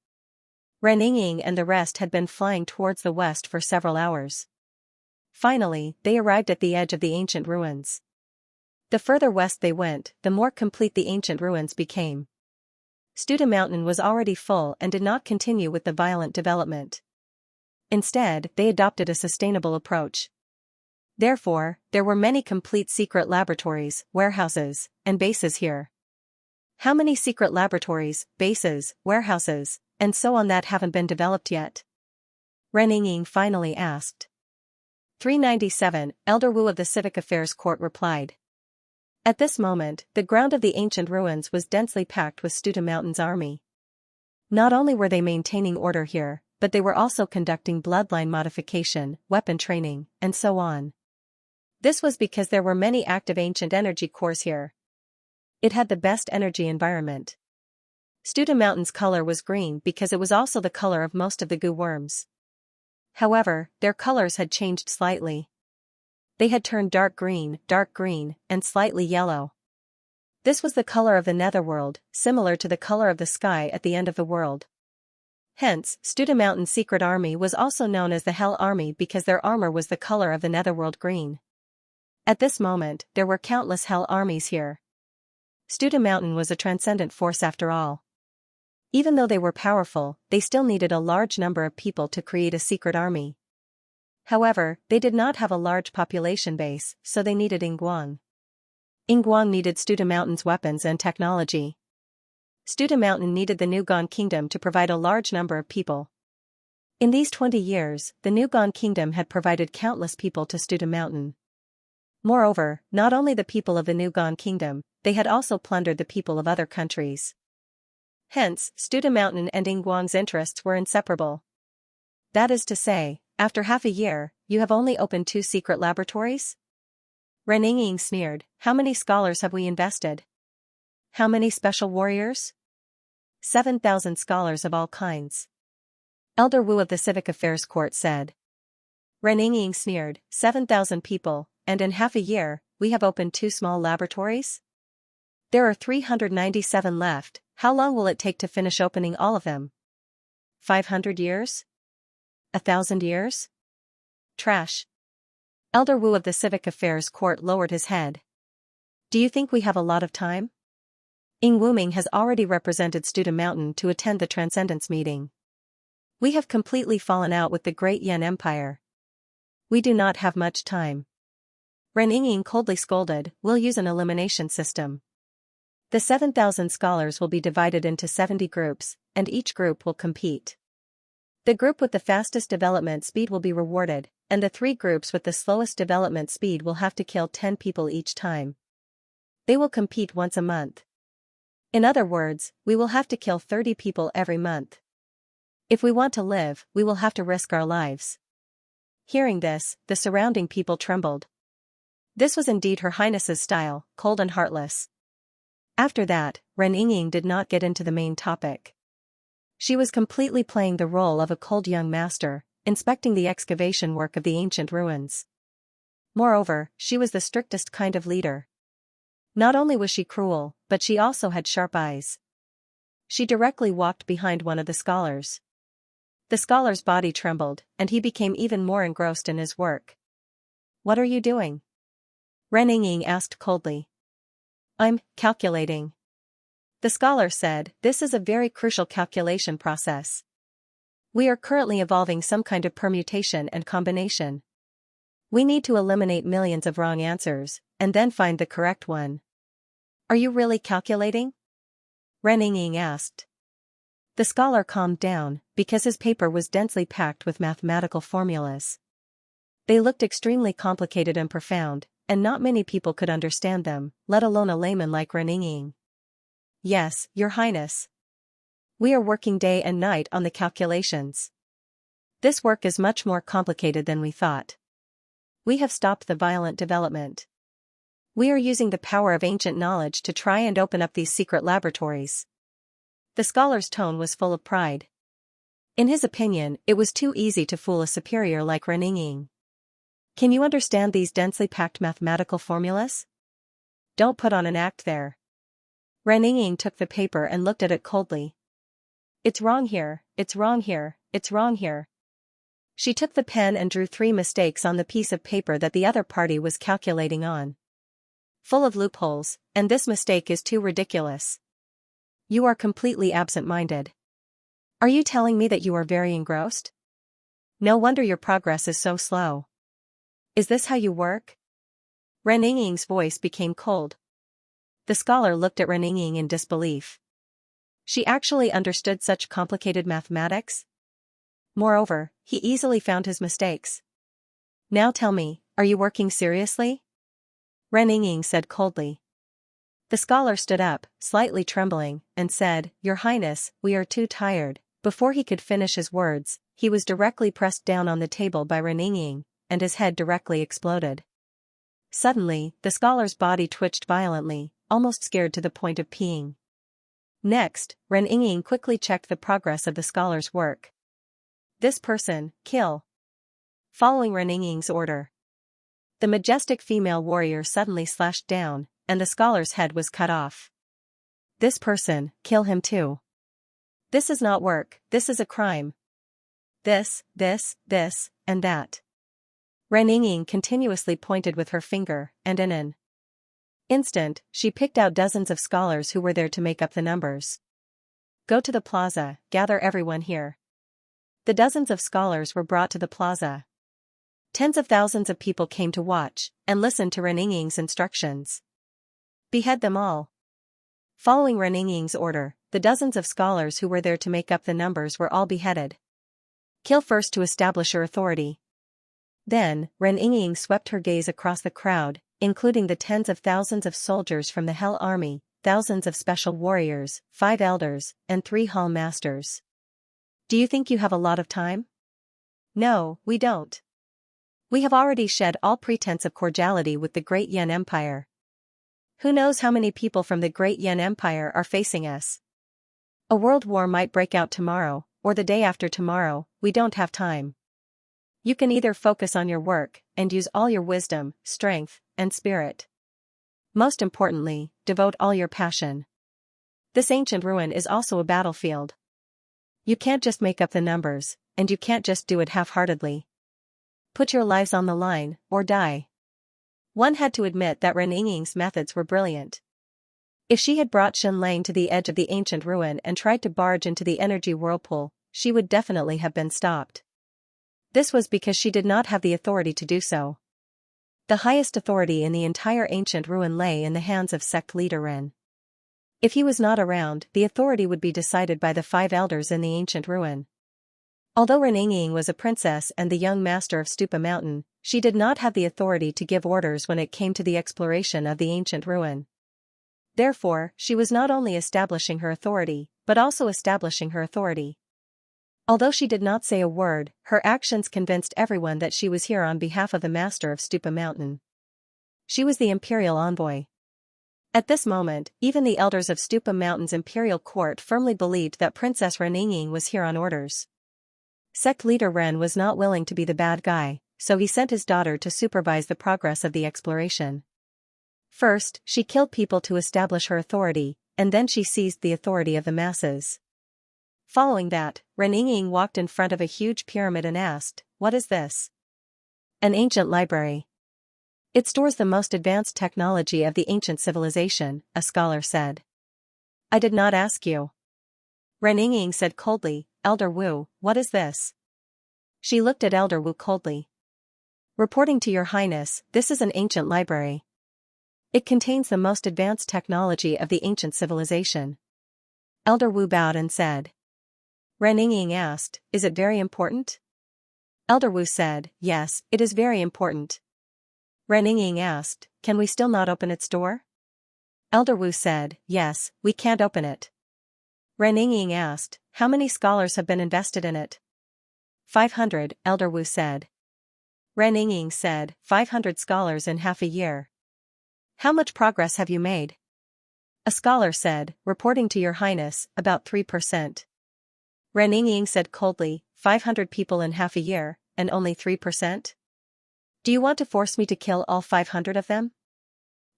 Reninging and the rest had been flying towards the west for several hours. Finally, they arrived at the edge of the ancient ruins. The further west they went, the more complete the ancient ruins became. Studa Mountain was already full and did not continue with the violent development. Instead, they adopted a sustainable approach. Therefore, there were many complete secret laboratories, warehouses, and bases here. How many secret laboratories, bases, warehouses, and so on that haven't been developed yet? Reninging finally asked. 397, Elder Wu of the Civic Affairs Court replied. At this moment, the ground of the ancient ruins was densely packed with Studa Mountain's army. Not only were they maintaining order here, but they were also conducting bloodline modification, weapon training, and so on. This was because there were many active ancient energy cores here. It had the best energy environment. Studa Mountain's color was green because it was also the color of most of the goo worms. However, their colors had changed slightly. They had turned dark green, and slightly yellow. This was the color of the netherworld, similar to the color of the sky at the end of the world. Hence, Studa Mountain's secret army was also known as the Hell Army because their armor was the color of the netherworld green. At this moment, there were countless Hell armies here. Studa Mountain was a transcendent force after all. Even though they were powerful, they still needed a large number of people to create a secret army. However, they did not have a large population base, so they needed Yinguang. Yinguang needed Studa Mountain's weapons and technology. Studa Mountain needed the Nugon Kingdom to provide a large number of people. In these 20 years, the Nugon Kingdom had provided countless people to Studa Mountain. Moreover, not only the people of the Nugon Kingdom, they had also plundered the people of other countries. Hence, Studa Mountain and Yinguang's interests were inseparable. That is to say, after half a year, you have only opened 2 secret laboratories? Reninging sneered, how many scholars have we invested? How many special warriors? 7,000 scholars of all kinds. Elder Wu of the Civic Affairs Court said. Reninging sneered, 7,000 people, and in half a year, we have opened 2 small laboratories? There are 397 left, how long will it take to finish opening all of them? 500 years? 1,000 years? Trash. Elder Wu of the Civic Affairs Court lowered his head. Do you think we have a lot of time? Ying Wuming has already represented Studa Mountain to attend the Transcendence meeting. We have completely fallen out with the Great Yan Empire. We do not have much time. Ren Ying coldly scolded, we'll use an elimination system. The 7,000 scholars will be divided into 70 groups, and each group will compete. The group with the fastest development speed will be rewarded, and the 3 groups with the slowest development speed will have to kill 10 people each time. They will compete once a month. In other words, we will have to kill 30 people every month. If we want to live, we will have to risk our lives. Hearing this, the surrounding people trembled. This was indeed Her Highness's style, cold and heartless. After that, Ren Yingying did not get into the main topic. She was completely playing the role of a cold young master, inspecting the excavation work of the ancient ruins. Moreover, she was the strictest kind of leader. Not only was she cruel, but she also had sharp eyes. She directly walked behind one of the scholars. The scholar's body trembled, and he became even more engrossed in his work. "What are you doing?" Ren Yingying asked coldly. "I'm calculating." The scholar said, "This is a very crucial calculation process. We are currently evolving some kind of permutation and combination. We need to eliminate millions of wrong answers, and then find the correct one." "Are you really calculating?" Ren Yingying asked. The scholar calmed down, because his paper was densely packed with mathematical formulas. They looked extremely complicated and profound, and not many people could understand them, let alone a layman like Ren Yingying. "Yes, Your Highness. We are working day and night on the calculations. This work is much more complicated than we thought. We have stopped the violent development. We are using the power of ancient knowledge to try and open up these secret laboratories." The scholar's tone was full of pride. In his opinion, it was too easy to fool a superior like Ren Yingying. "Can you understand these densely packed mathematical formulas? Don't put on an act there." Ren Yingying took the paper and looked at it coldly. "It's wrong here, it's wrong here, it's wrong here." She took the pen and drew 3 mistakes on the piece of paper that the other party was calculating on. "Full of loopholes, and this mistake is too ridiculous. You are completely absent-minded. Are you telling me that you are very engrossed? No wonder your progress is so slow. Is this how you work?" Ren Yingying's voice became cold. The scholar looked at Ren Yingying in disbelief. She actually understood such complicated mathematics? Moreover, he easily found his mistakes. "Now tell me, are you working seriously?" Ren Yingying said coldly. The scholar stood up, slightly trembling, and said, "Your Highness, we are too tired." Before he could finish his words, he was directly pressed down on the table by Ren Yingying, and his head directly exploded. Suddenly, the scholar's body twitched violently, almost scared to the point of peeing. Next, Ren Yingying quickly checked the progress of the scholar's work. "This person, kill." Following Ren Yingying's order, the majestic female warrior suddenly slashed down, and the scholar's head was cut off. "This person, kill him too. This is not work, this is a crime. This, and that." Ren Yingying continuously pointed with her finger, and in an instant, she picked out dozens of scholars who were there to make up the numbers. "Go to the plaza, gather everyone here." The dozens of scholars were brought to the plaza. Tens of thousands of people came to watch, and listen to Ren Yingying's instructions. "Behead them all." Following Ren Yingying's order, the dozens of scholars who were there to make up the numbers were all beheaded. "Kill first to establish your authority." Then, Ren Yingying swept her gaze across the crowd, including the tens of thousands of soldiers from the Hell Army, thousands of special warriors, 5 elders, and 3 hall masters. "Do you think you have a lot of time? No, we don't. We have already shed all pretense of cordiality with the Great Yan Empire. Who knows how many people from the Great Yan Empire are facing us? A world war might break out tomorrow, or the day after tomorrow. We don't have time. You can either focus on your work, and use all your wisdom, strength, and spirit. Most importantly, devote all your passion. This ancient ruin is also a battlefield. You can't just make up the numbers, and you can't just do it half-heartedly. Put your lives on the line, or die." One had to admit that Ren Yingying's methods were brilliant. If she had brought Shenlang to the edge of the ancient ruin and tried to barge into the energy whirlpool, she would definitely have been stopped. This was because she did not have the authority to do so. The highest authority in the entire ancient ruin lay in the hands of sect leader Ren. If he was not around, the authority would be decided by the 5 elders in the ancient ruin. Although Reninging was a princess and the young master of Stupa Mountain, she did not have the authority to give orders when it came to the exploration of the ancient ruin. Therefore, she was not only establishing her authority, but also establishing her authority. Although she did not say a word, her actions convinced everyone that she was here on behalf of the master of Stupa Mountain. She was the imperial envoy. At this moment, even the elders of Stupa Mountain's imperial court firmly believed that Princess Reninging was here on orders. Sect leader Ren was not willing to be the bad guy, so he sent his daughter to supervise the progress of the exploration. First, she killed people to establish her authority, and then she seized the authority of the masses. Following that, Reninging walked in front of a huge pyramid and asked, "What is this?" "An ancient library. It stores the most advanced technology of the ancient civilization," a scholar said. "I did not ask you." Reninging said coldly, "Elder Wu, what is this?" She looked at Elder Wu coldly. "Reporting to your highness, this is an ancient library. It contains the most advanced technology of the ancient civilization." Elder Wu bowed and said. Reninging asked, "Is it very important?" Elder Wu said, "Yes, it is very important." Reninging asked, "Can we still not open its door?" Elder Wu said, "Yes, we can't open it." Reninging asked, "How many scholars have been invested in it?" 500, Elder Wu said. Reninging said, 500 scholars in half a year. "How much progress have you made?" A scholar said, "Reporting to your highness, about 3%. Reninging said coldly, 500 people in half a year, and only 3%? Do you want to force me to kill all 500 of them?"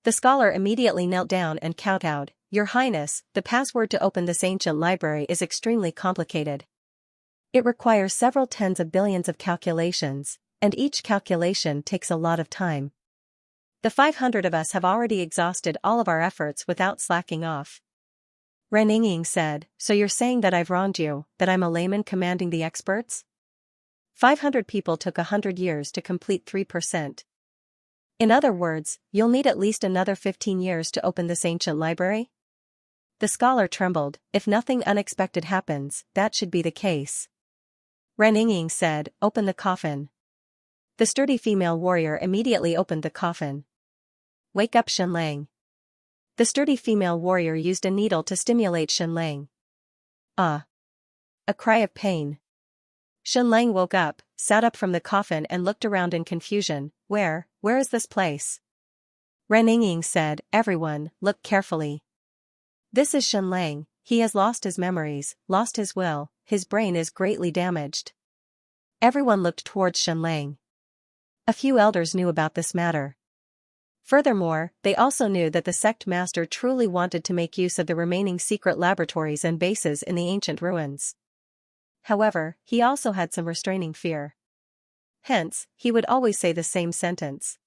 The scholar immediately knelt down and kowtowed, "Your highness, the password to open this ancient library is extremely complicated. It requires several tens of billions of calculations, and each calculation takes a lot of time. The 500 of us have already exhausted all of our efforts without slacking off." Reninging said, "So you're saying that I've wronged you, that I'm a layman commanding the experts? 500 people took 100 years to complete 3%. In other words, you'll need at least another 15 years to open this ancient library?" The scholar trembled. "If nothing unexpected happens, that should be the case." Reninging said, "Open the coffin." The sturdy female warrior immediately opened the coffin. "Wake up, Xianxia." The sturdy female warrior used a needle to stimulate Xianxia. "Ah!" A cry of pain. Xianxia woke up, sat up from the coffin and looked around in confusion. Where is this place?" Reninging said, "Everyone, look carefully. This is Xianxia. He has lost his memories, lost his will, his brain is greatly damaged." Everyone looked towards Xianxia. A few elders knew about this matter. Furthermore, they also knew that the sect master truly wanted to make use of the remaining secret laboratories and bases in the ancient ruins. However, he also had some restraining fear. Hence, he would always say the same sentence.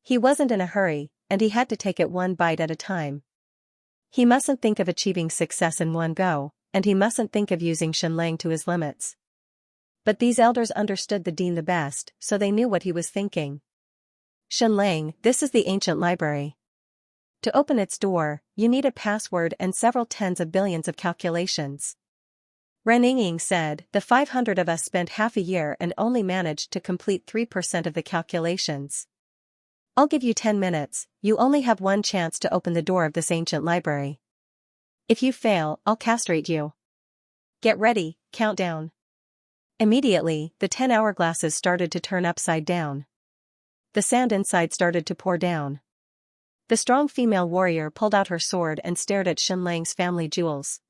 He wasn't in a hurry, and he had to take it one bite at a time. He mustn't think of achieving success in one go, and he mustn't think of using Xianxia to his limits. But these elders understood the dean the best, so they knew what he was thinking. "Xianxia, this is the ancient library. To open its door, you need a password and several tens of billions of calculations." Reninging said, "The 500 of us spent half a year and only managed to complete 3% of the calculations. I'll give you 10 minutes, you only have one chance to open the door of this ancient library. If you fail, I'll castrate you. Get ready, countdown." Immediately, the 10 hourglasses started to turn upside down. The sand inside started to pour down. The strong female warrior pulled out her sword and stared at Xianxia's family jewels.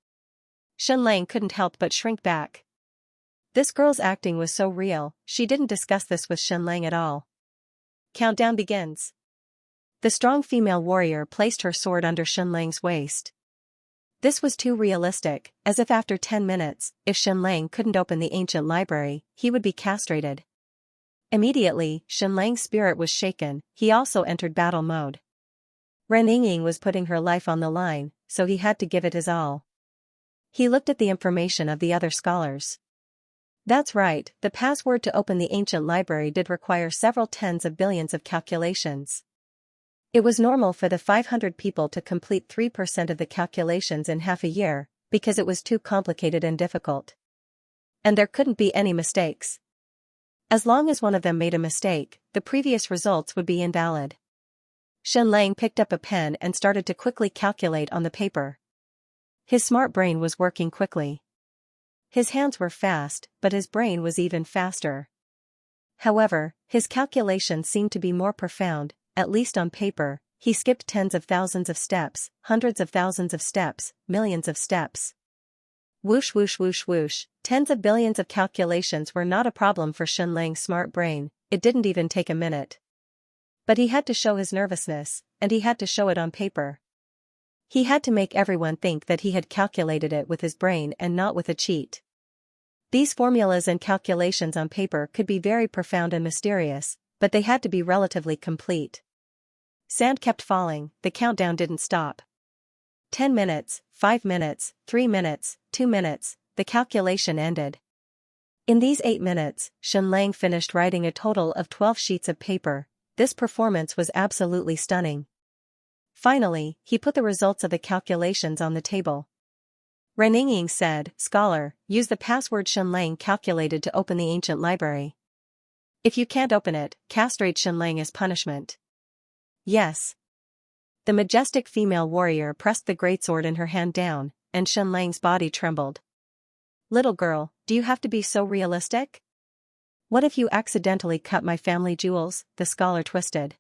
Xianxia couldn't help but shrink back. This girl's acting was so real, she didn't discuss this with Xianxia at all. "Countdown begins." The strong female warrior placed her sword under Xianxia's waist. This was too realistic, as if after 10 minutes, if Xianxia couldn't open the ancient library, he would be castrated. Immediately, Xianxia's spirit was shaken, he also entered battle mode. Reninging was putting her life on the line, so he had to give it his all. He looked at the information of the other scholars. That's right, the password to open the ancient library did require several tens of billions of calculations. It was normal for the 500 people to complete 3% of the calculations in half a year, because it was too complicated and difficult. And there couldn't be any mistakes. As long as one of them made a mistake, the previous results would be invalid. Shenlang picked up a pen and started to quickly calculate on the paper. His smart brain was working quickly. His hands were fast, but his brain was even faster. However, his calculations seemed to be more profound, at least on paper. He skipped tens of thousands of steps, hundreds of thousands of steps, millions of steps. Whoosh whoosh whoosh whoosh, tens of billions of calculations were not a problem for Shenlang's smart brain. It didn't even take a minute. But he had to show his nervousness, and he had to show it on paper. He had to make everyone think that he had calculated it with his brain and not with a cheat. These formulas and calculations on paper could be very profound and mysterious, but they had to be relatively complete. Sand kept falling, the countdown didn't stop. 10 minutes, 5 minutes, 3 minutes, 2 minutes, the calculation ended. In these 8 minutes, Shenlang finished writing a total of 12 sheets of paper. This performance was absolutely stunning. Finally, he put the results of the calculations on the table. Reninging said, "Scholar, use the password Shenlang calculated to open the ancient library. If you can't open it, castrate Shenlang as punishment." Yes. The majestic female warrior pressed the greatsword in her hand down, and Shenlang's body trembled. "Little girl, do you have to be so realistic? What if you accidentally cut my family jewels?" the scholar twisted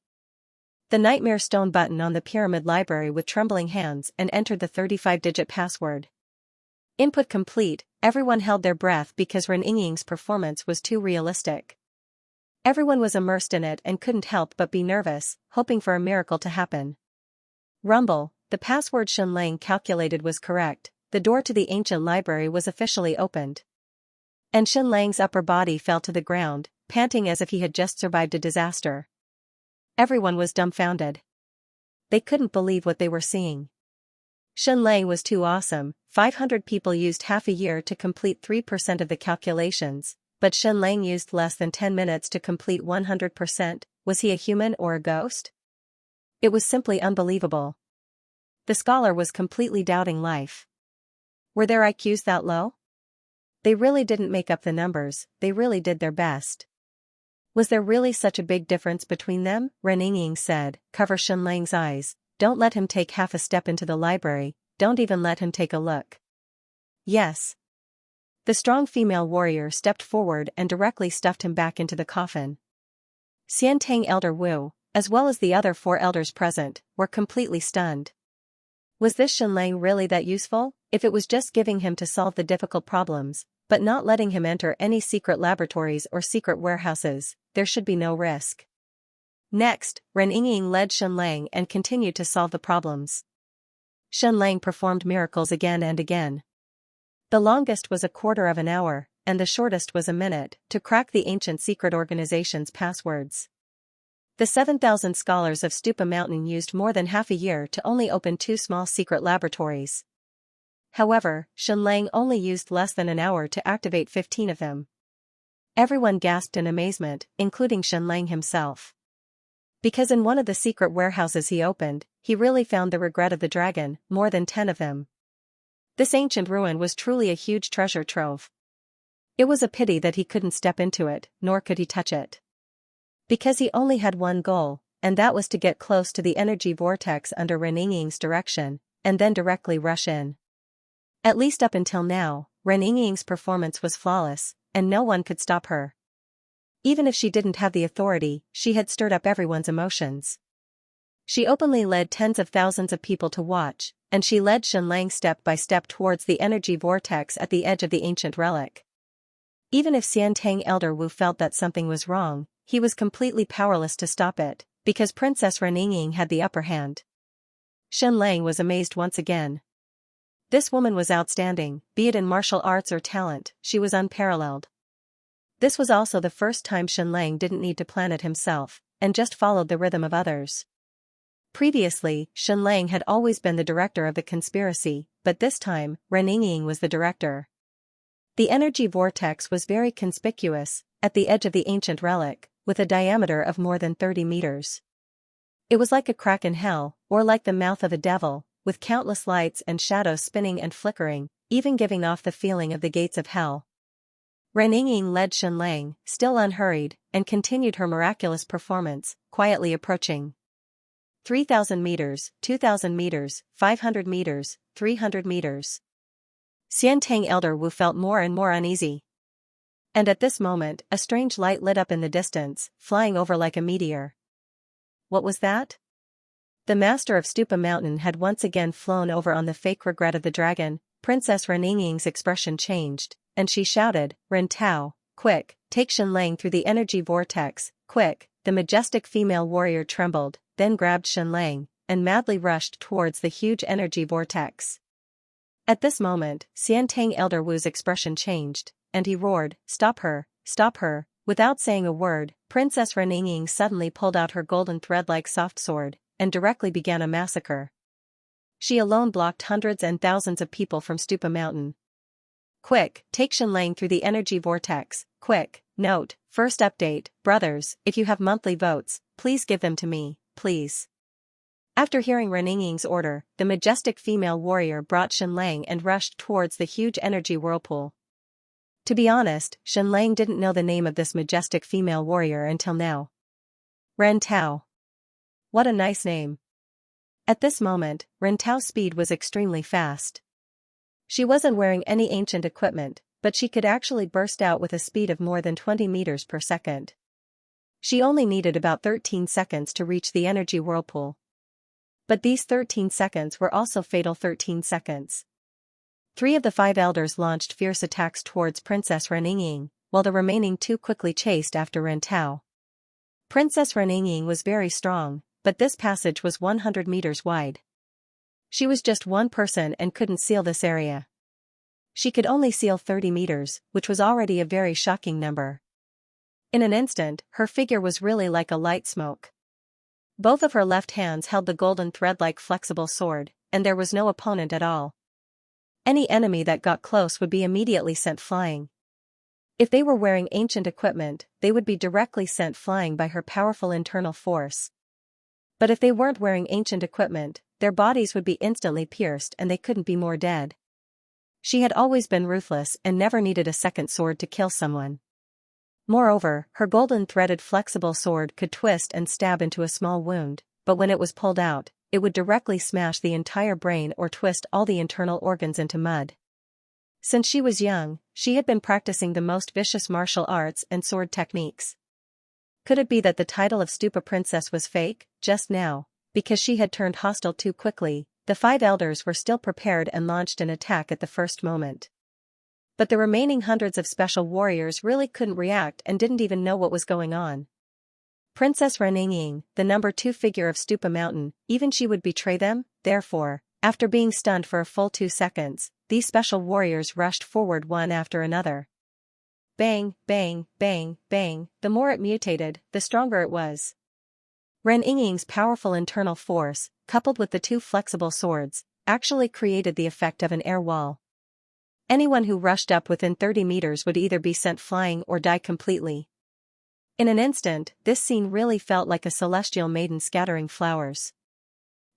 the nightmare stone button on the pyramid library with trembling hands and entered the 35-digit password. Input complete. Everyone held their breath because Reninging's performance was too realistic. Everyone was immersed in it and couldn't help but be nervous, hoping for a miracle to happen. Rumble, the password Shenlang calculated was correct. The door to the ancient library was officially opened. And Shenlang's upper body fell to the ground, panting as if he had just survived a disaster. Everyone was dumbfounded. They couldn't believe what they were seeing. Shenlang was too awesome. 500 people used half a year to complete 3% of the calculations, but Shenlang used less than 10 minutes to complete 100%. Was he a human or a ghost? It was simply unbelievable. The scholar was completely doubting life. Were their IQs that low? They really didn't make up the numbers, they really did their best. Was there really such a big difference between them? Reninging said, "Cover Shenlang's eyes, don't let him take half a step into the library, don't even let him take a look." Yes. The strong female warrior stepped forward and directly stuffed him back into the coffin. Xianxia Elder Wu, as well as the other 4 elders present, were completely stunned. Was this Shenlang really that useful? If it was just giving him to solve the difficult problems, but not letting him enter any secret laboratories or secret warehouses, there should be no risk. Next, Reninging led Shenlang and continued to solve the problems. Shenlang performed miracles again and again. The longest was a quarter of an hour, and the shortest was a minute, to crack the ancient secret organization's passwords. The 7,000 scholars of Stupa Mountain used more than half a year to only open 2 small secret laboratories. However, Shenlang only used less than an hour to activate 15 of them. Everyone gasped in amazement, including Shenlang himself. Because in one of the secret warehouses he opened, he really found the regret of the dragon, more than 10 of them. This ancient ruin was truly a huge treasure trove. It was a pity that he couldn't step into it, nor could he touch it. Because he only had one goal, and that was to get close to the energy vortex under Reninging's direction, and then directly rush in. At least up until now, Reninging's performance was flawless, and no one could stop her. Even if she didn't have the authority, she had stirred up everyone's emotions. She openly led tens of thousands of people to watch, and she led Shenlang step by step towards the energy vortex at the edge of the ancient relic. Even if Xianxia Elder Wu felt that something was wrong, he was completely powerless to stop it, because Princess Reninging had the upper hand. Shenlang was amazed once again. This woman was outstanding, be it in martial arts or talent, she was unparalleled. This was also the first time Shenlang didn't need to plan it himself, and just followed the rhythm of others. Previously, Shenlang had always been the director of the conspiracy, but this time, Reninging was the director. The energy vortex was very conspicuous, at the edge of the ancient relic, with a diameter of more than 30 meters. It was like a crack in hell, or like the mouth of a devil, with countless lights and shadows spinning and flickering, even giving off the feeling of the gates of hell. Reninging led Xianxia, still unhurried, and continued her miraculous performance, quietly approaching. 3,000 meters, 2,000 meters, 500 meters, 300 meters. Xianxia Elder Wu felt more and more uneasy. And at this moment, a strange light lit up in the distance, flying over like a meteor. What was that? The master of Stupa Mountain had once again flown over on the fake regret of the dragon. Princess Reninging's expression changed, and she shouted, "Ren Tao, quick, take Xianxia through the energy vortex, quick!" The majestic female warrior trembled, then grabbed Xianxia, and madly rushed towards the huge energy vortex. At this moment, Xianxia Elder Wu's expression changed, and he roared, "Stop her, stop her!" Without saying a word, Princess Reninging suddenly pulled out her golden thread-like soft sword, and directly began a massacre. She alone blocked hundreds and thousands of people from Stupa Mountain. "Quick, take Xianxia through the energy vortex, quick!" Note, first update, brothers, if you have monthly votes, please give them to me, please. After hearing Reninging's order, the majestic female warrior brought Xianxia and rushed towards the huge energy whirlpool. To be honest, Xianxia didn't know the name of this majestic female warrior until now. Ren Tao. What a nice name. At this moment, Ren Tao's speed was extremely fast. She wasn't wearing any ancient equipment, but she could actually burst out with a speed of more than 20 meters per second. She only needed about 13 seconds to reach the energy whirlpool. But these 13 seconds were also fatal 13 seconds. 3 of the 5 elders launched fierce attacks towards Princess Reninging, while the remaining 2 quickly chased after Ren Tao. Princess Reninging was very strong, but this passage was 100 meters wide. She was just one person and couldn't seal this area. She could only seal 30 meters, which was already a very shocking number. In an instant, her figure was really like a light smoke. Both of her left hands held the golden thread-like flexible sword, and there was no opponent at all. Any enemy that got close would be immediately sent flying. If they were wearing ancient equipment, they would be directly sent flying by her powerful internal force. But if they weren't wearing ancient equipment, their bodies would be instantly pierced and they couldn't be more dead. She had always been ruthless and never needed a second sword to kill someone. Moreover, her golden threaded flexible sword could twist and stab into a small wound, but when it was pulled out, it would directly smash the entire brain or twist all the internal organs into mud. Since she was young, she had been practicing the most vicious martial arts and sword techniques. Could it be that the title of Stupa Princess was fake, just now, because she had turned hostile too quickly? The 5 elders were still prepared and launched an attack at the first moment. But the remaining hundreds of special warriors really couldn't react and didn't even know what was going on. Princess Reninging, the number 2 figure of Stupa Mountain, even she would betray them? Therefore, after being stunned for a full 2 seconds, these special warriors rushed forward one after another. Bang, bang, bang, bang, the more it mutated, the stronger it was. Reninging's powerful internal force, coupled with the 2 flexible swords, actually created the effect of an air wall. Anyone who rushed up within 30 meters would either be sent flying or die completely. In an instant, this scene really felt like a celestial maiden scattering flowers.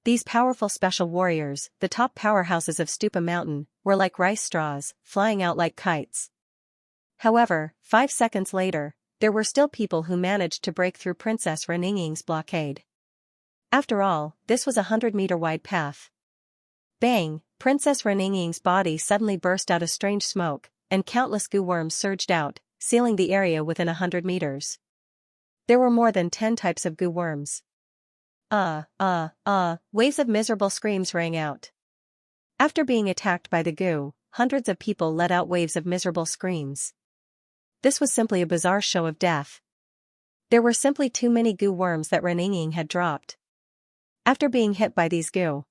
These powerful special warriors, the top powerhouses of Stupa Mountain, were like rice straws, flying out like kites. However, 5 seconds later, there were still people who managed to break through Princess Reninging's blockade. After all, this was a 100-meter wide path. Bang! Princess Reninging's body suddenly burst out a strange smoke, and countless goo worms surged out, sealing the area within 100 meters. There were more than 10 types of goo worms. Waves of miserable screams rang out. After being attacked by the goo, hundreds of people let out waves of miserable screams. This was simply a bizarre show of death. There were simply too many goo worms that Reninging had dropped. After being hit by these goo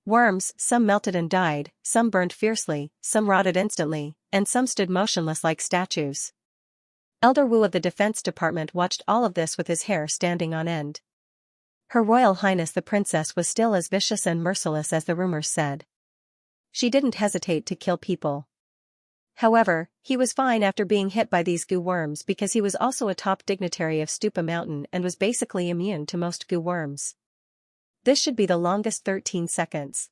worms, some melted and died, some burned fiercely, some rotted instantly, and some stood motionless like statues. Elder Wu of the Defense Department watched all of this with his hair standing on end. Her Royal Highness the Princess was still as vicious and merciless as the rumors said. She didn't hesitate to kill people. However, he was fine after being hit by these goo worms because he was also a top dignitary of Stupa Mountain and was basically immune to most goo worms. This should be the longest 13 seconds.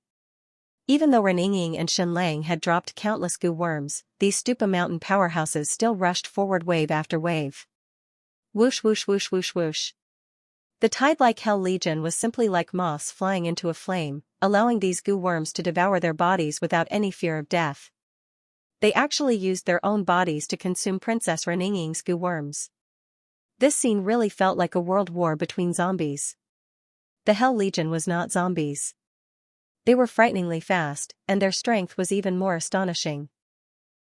Even though Reninging and Shenlang had dropped countless goo worms, these Stupa Mountain powerhouses still rushed forward wave after wave. Whoosh whoosh whoosh whoosh whoosh. The tide-like Hell Legion was simply like moths flying into a flame, allowing these goo worms to devour their bodies without any fear of death. They actually used their own bodies to consume Princess Reninging's goo worms. This scene really felt like a world war between zombies. The Hell Legion was not zombies. They were frighteningly fast, and their strength was even more astonishing.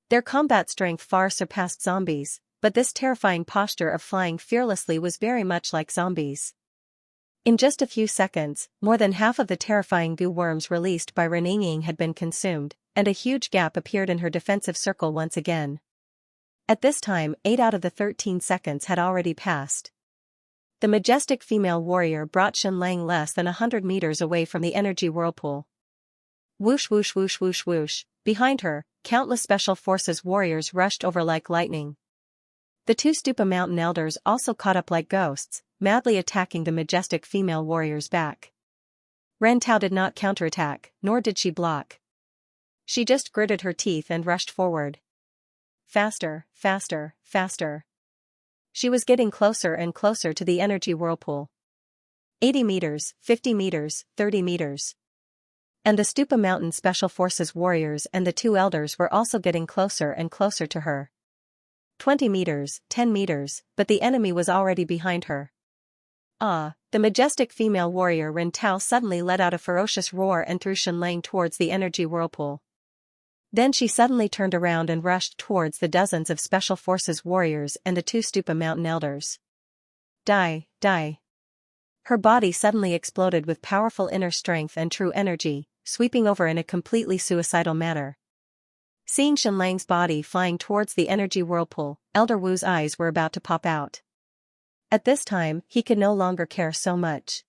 Their combat strength far surpassed zombies, but this terrifying posture of flying fearlessly was very much like zombies. In just a few seconds, more than half of the terrifying goo worms released by Reninging had been consumed, and a huge gap appeared in her defensive circle once again. At this time, 8 out of the 13 seconds had already passed. The majestic female warrior brought Shenlang less than 100 meters away from the energy whirlpool. Whoosh whoosh whoosh whoosh whoosh, behind her, countless special forces warriors rushed over like lightning. The two Stupa Mountain elders also caught up like ghosts, madly attacking the majestic female warrior's back. Ren Tao did not counterattack, nor did she block. She just gritted her teeth and rushed forward. Faster, faster, faster. She was getting closer and closer to the energy whirlpool. 80 meters, 50 meters, 30 meters. And the Stupa Mountain Special Forces warriors and the two elders were also getting closer and closer to her. 20 meters, 10 meters, but the enemy was already behind her. The majestic female warrior Ren Tao suddenly let out a ferocious roar and threw Shenlang towards the energy whirlpool. Then she suddenly turned around and rushed towards the dozens of Special Forces warriors and the two Stupa Mountain elders. Die, die. Her body suddenly exploded with powerful inner strength and true energy, sweeping over in a completely suicidal manner. Seeing Shenlang's body flying towards the energy whirlpool, Elder Wu's eyes were about to pop out. At this time, he could no longer care so much.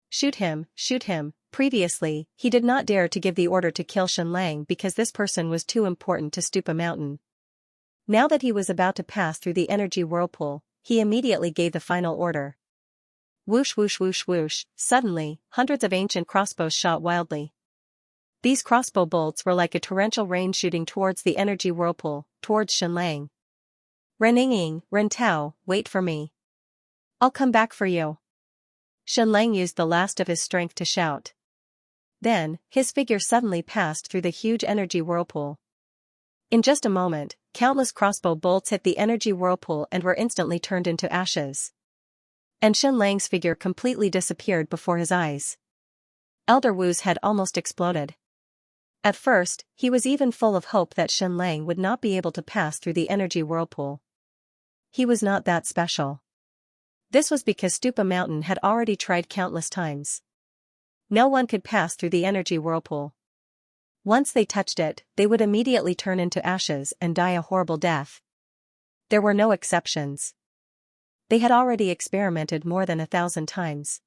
Shoot him, shoot him. Previously, he did not dare to give the order to kill Shenlang because this person was too important to Stupa Mountain. Now that he was about to pass through the energy whirlpool, he immediately gave the final order. Whoosh whoosh whoosh whoosh, suddenly, hundreds of ancient crossbows shot wildly. These crossbow bolts were like a torrential rain shooting towards the energy whirlpool, towards Shenlang. Reninging, Ren Tao, wait for me. I'll come back for you. Shenlang used the last of his strength to shout. Then, his figure suddenly passed through the huge energy whirlpool. In just a moment, countless crossbow bolts hit the energy whirlpool and were instantly turned into ashes. And Shenlang's figure completely disappeared before his eyes. Elder Wu's head almost exploded. At first, he was even full of hope that Shenlang would not be able to pass through the energy whirlpool. He was not that special. This was because Stupa Mountain had already tried countless times. No one could pass through the energy whirlpool. Once they touched it, they would immediately turn into ashes and die a horrible death. There were no exceptions. They had already experimented more than 1,000 times.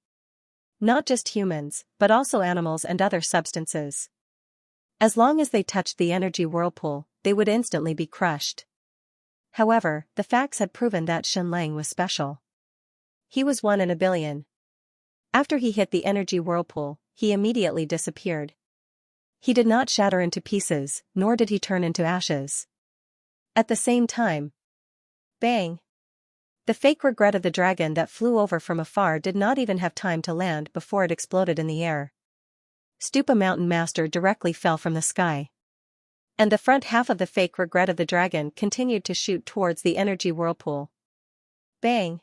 Not just humans, but also animals and other substances. As long as they touched the energy whirlpool, they would instantly be crushed. However, the facts had proven that Shenlang was special. He was 1 in a billion. After he hit the energy whirlpool, he immediately disappeared. He did not shatter into pieces, nor did he turn into ashes. At the same time, bang! The fake regret of the dragon that flew over from afar did not even have time to land before it exploded in the air. Stupa Mountain Master directly fell from the sky. And the front half of the fake regret of the dragon continued to shoot towards the energy whirlpool. Bang!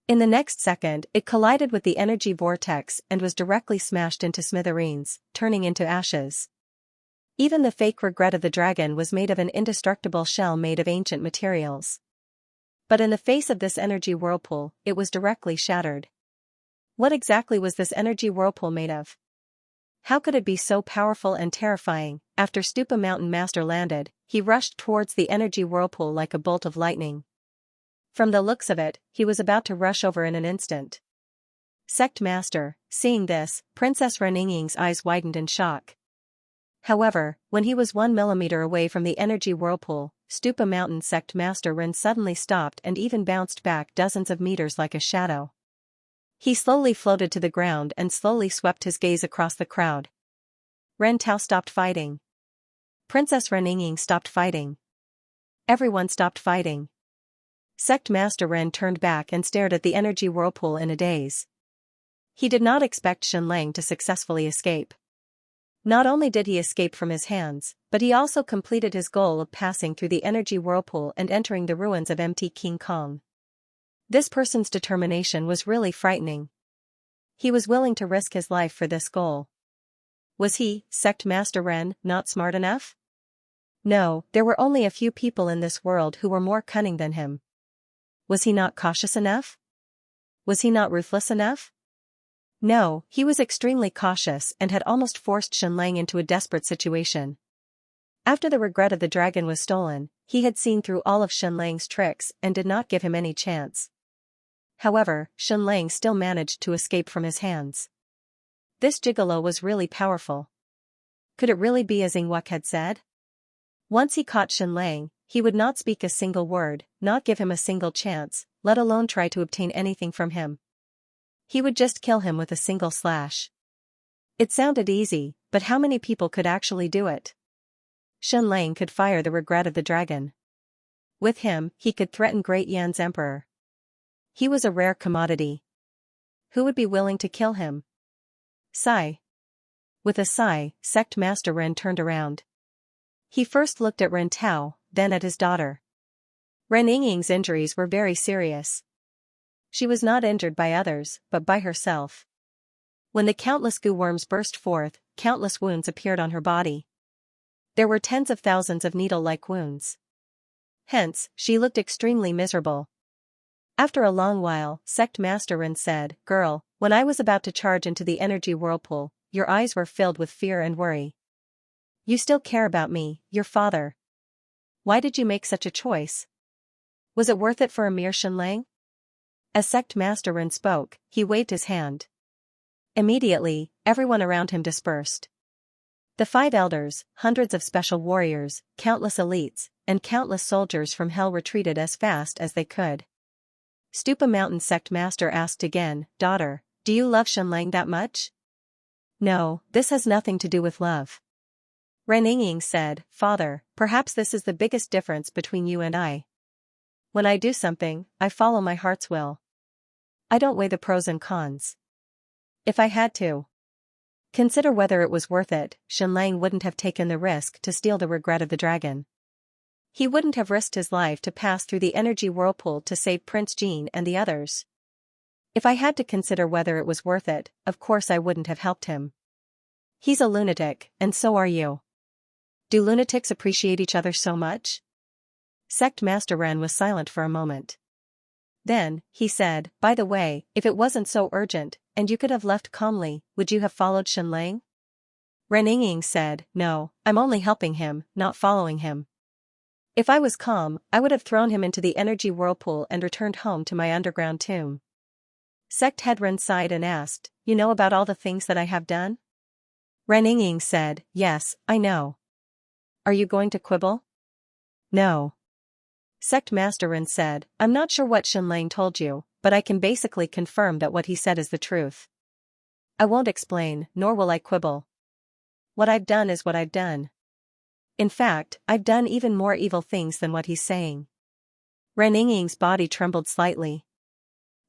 In the next second, it collided with the energy vortex and was directly smashed into smithereens, turning into ashes. Even the fake regret of the dragon was made of an indestructible shell made of ancient materials. But in the face of this energy whirlpool, it was directly shattered. What exactly was this energy whirlpool made of? How could it be so powerful and terrifying? After Stupa Mountain Master landed, he rushed towards the energy whirlpool like a bolt of lightning. From the looks of it, he was about to rush over in an instant. Sect Master, seeing this, Princess Reninging's eyes widened in shock. However, when he was 1 millimeter away from the energy whirlpool, Stupa Mountain Sect Master Ren suddenly stopped and even bounced back dozens of meters like a shadow. He slowly floated to the ground and slowly swept his gaze across the crowd. Ren Tao stopped fighting. Princess Ren Yingying stopped fighting. Everyone stopped fighting. Sect Master Ren turned back and stared at the energy whirlpool in a daze. He did not expect Shenlang to successfully escape. Not only did he escape from his hands, but he also completed his goal of passing through the energy whirlpool and entering the ruins of MT King Kong. This person's determination was really frightening. He was willing to risk his life for this goal. Was he, Sect Master Ren, not smart enough? No, there were only a few people in this world who were more cunning than him. Was he not cautious enough? Was he not ruthless enough? No, he was extremely cautious and had almost forced Shenlang into a desperate situation. After the regret of the dragon was stolen, he had seen through all of Shenlang's tricks and did not give him any chance. However, Shenlang still managed to escape from his hands. This gigolo was really powerful. Could it really be as Ingwek had said? Once he caught Shenlang, he would not speak a single word, not give him a single chance, let alone try to obtain anything from him. He would just kill him with a single slash. It sounded easy, but how many people could actually do it? Shenlang could fire the regret of the dragon. With him, he could threaten Great Yan's emperor. He was a rare commodity. Who would be willing to kill him? Sigh. With a sigh, Sect Master Ren turned around. He first looked at Ren Tao, then at his daughter. Ren Yingying's injuries were very serious. She was not injured by others, but by herself. When the countless goo worms burst forth, countless wounds appeared on her body. There were tens of thousands of needle-like wounds. Hence, she looked extremely miserable. After a long while, Sect Master Ren said, "Girl, when I was about to charge into the energy whirlpool, your eyes were filled with fear and worry. You still care about me, your father. Why did you make such a choice? Was it worth it for a mere Shenlang?" As Sect Master Ren spoke, he waved his hand. Immediately, everyone around him dispersed. The 5 elders, hundreds of special warriors, countless elites, and countless soldiers from hell retreated as fast as they could. Stupa Mountain Sect Master asked again, "Daughter, do you love Shenlang that much?" "No, this has nothing to do with love." Ren Yingying said, "Father, perhaps this is the biggest difference between you and I. When I do something, I follow my heart's will. I don't weigh the pros and cons. If I had to consider whether it was worth it, Shenlang wouldn't have taken the risk to steal the regret of the dragon. He wouldn't have risked his life to pass through the energy whirlpool to save Prince Jean and the others. If I had to consider whether it was worth it, of course I wouldn't have helped him. He's a lunatic, and so are you. Do lunatics appreciate each other so much?" Sect Master Ren was silent for a moment. Then, he said, "By the way, if it wasn't so urgent, and you could have left calmly, would you have followed Shenlang?" Ren Yingying said, "No, I'm only helping him, not following him. If I was calm, I would have thrown him into the energy whirlpool and returned home to my underground tomb." Sect Head Ren sighed and asked, "You know about all the things that I have done?" Ren Yingying said, "Yes, I know. Are you going to quibble?" "No." Sect Master Ren said, "I'm not sure what Shenlang told you, but I can basically confirm that what he said is the truth. I won't explain, nor will I quibble. What I've done is what I've done. In fact, I've done even more evil things than what he's saying." Ren Yingying's body trembled slightly.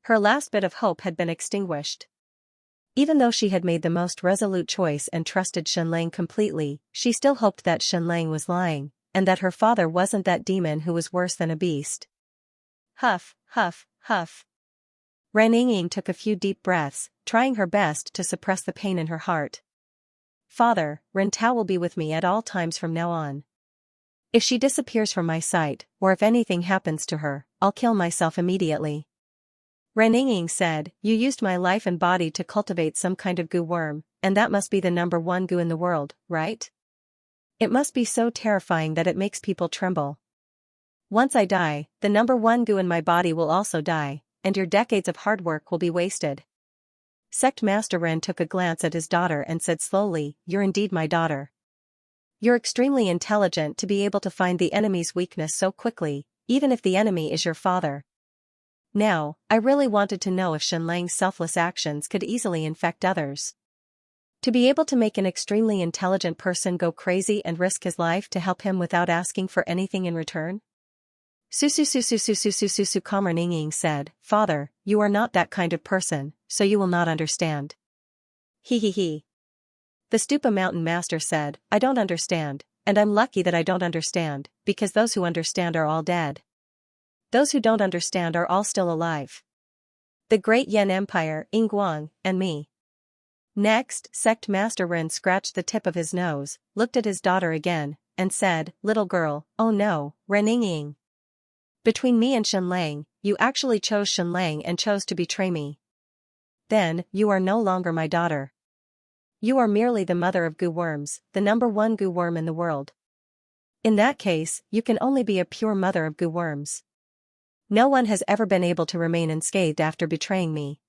Her last bit of hope had been extinguished. Even though she had made the most resolute choice and trusted Shenlang completely, she still hoped that Shenlang was lying, and that her father wasn't that demon who was worse than a beast. Huff, huff, huff. Ren Yingying took a few deep breaths, trying her best to suppress the pain in her heart. "Father, Ren Tao will be with me at all times from now on. If she disappears from my sight, or if anything happens to her, I'll kill myself immediately." Ren Yingying said, "You used my life and body to cultivate some kind of goo worm, and that must be the #1 goo in the world, right? It must be so terrifying that it makes people tremble. Once I die, the #1 goo in my body will also die, and your decades of hard work will be wasted." Sect Master Ren took a glance at his daughter and said slowly, "You're indeed my daughter. You're extremely intelligent to be able to find the enemy's weakness so quickly, even if the enemy is your father. Now, I really wanted to know if Xianlang's selfless actions could easily infect others. To be able to make an extremely intelligent person go crazy and risk his life to help him without asking for anything in return? Su Calmer Ninging said, Father, you are not that kind of person, so you will not understand. He. The Stupa Mountain Master said, I don't understand, and I'm lucky that I don't understand, because those who understand are all dead. Those who don't understand are all still alive. The Great Yen Empire, Yingguang, and me. Next, Sect Master Ren scratched the tip of his nose, looked at his daughter again, and said, Little girl, oh no, Ren Ying. Between me and Xianlang, you actually chose Xianlang and chose to betray me. Then, you are no longer my daughter. You are merely the mother of goo worms, the number one goo worm in the world. In that case, you can only be a pure mother of goo worms. No one has ever been able to remain unscathed after betraying me.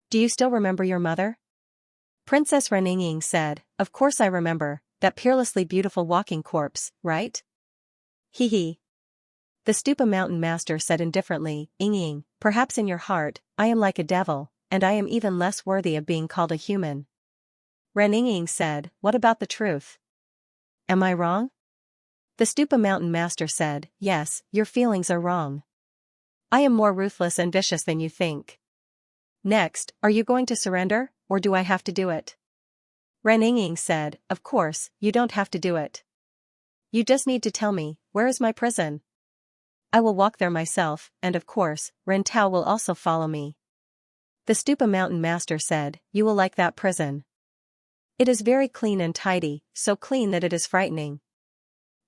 Do you still remember your mother? Princess Reninging said, Of course I remember, that peerlessly beautiful walking corpse, right? He. The Stupa Mountain Master said indifferently, Ying, perhaps in your heart, I am like a devil, and I am even less worthy of being called a human. Reninging said, What about the truth? Am I wrong? The Stupa Mountain Master said, Yes, your feelings are wrong. I am more ruthless and vicious than you think. Next, are you going to surrender, or do I have to do it? Reninging said, Of course, you don't have to do it. You just need to tell me, where is my prison? I will walk there myself, and of course, Ren Tao will also follow me. The Stupa Mountain Master said, You will like that prison. It is very clean and tidy, so clean that it is frightening.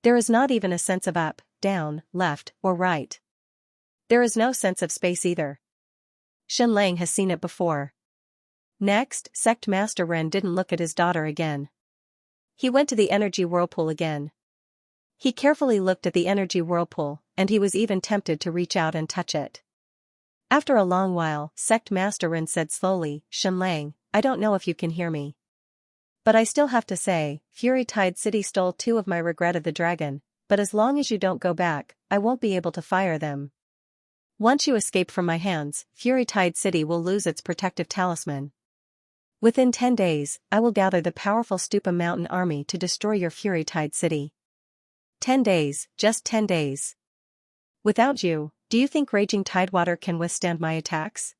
There is not even a sense of up, down, left, or right. There is no sense of space either. Xianlang has seen it before. Next, Sect Master Ren didn't look at his daughter again. He went to the energy whirlpool again. He carefully looked at the energy whirlpool, and he was even tempted to reach out and touch it. After a long while, Sect Master Ren said slowly, Xianlang, I don't know if you can hear me. But I still have to say, Fury Tide City stole 2 of my regret of the dragon, but as long as you don't go back, I won't be able to fire them. Once you escape from my hands, Fury Tide City will lose its protective talisman. Within 10 days, I will gather the powerful Stupa Mountain army to destroy your Fury Tide City. 10 days, just 10 days. Without you, do you think raging tidewater can withstand my attacks?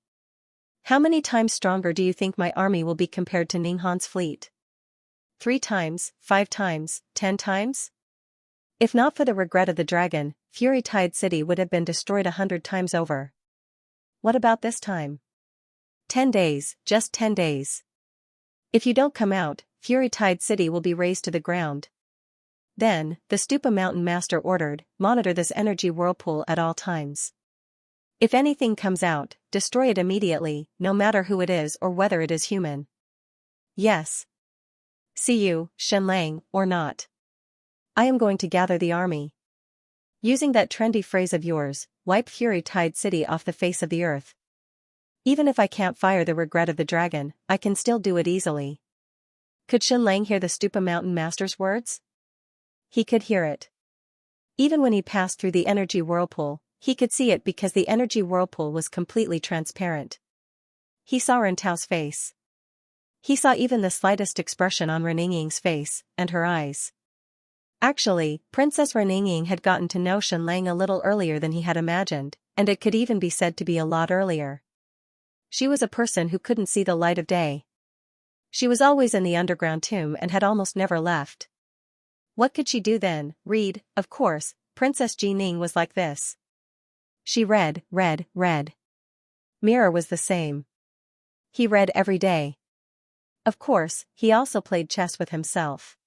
How many times stronger do you think my army will be compared to Ninghan's fleet? 3 times, 5 times, 10 times? If not for the regret of the dragon, Fury Tide City would have been destroyed 100 times over. What about this time? 10 days, just 10 days. If you don't come out, Fury Tide City will be razed to the ground. Then, the Stupa Mountain Master ordered, monitor this energy whirlpool at all times. If anything comes out, destroy it immediately, no matter who it is or whether it is human. Yes. See you, Xianlang, or not. I am going to gather the army. Using that trendy phrase of yours, wipe Fury Tide City off the face of the earth. Even if I can't fire the regret of the dragon, I can still do it easily. Could Xianlang hear the Stupa Mountain Master's words? He could hear it. Even when he passed through the energy whirlpool, he could see it because the energy whirlpool was completely transparent. He saw Ren Tao's face. He saw even the slightest expression on Reninging's face, and her eyes. Actually, Princess Reninging had gotten to know Xianlang a little earlier than he had imagined, and it could even be said to be a lot earlier. She was a person who couldn't see the light of day. She was always in the underground tomb and had almost never left. What could she do then? Read, of course, Princess Jining was like this. She read. Mirror was the same. He read every day. Of course, he also played chess with himself.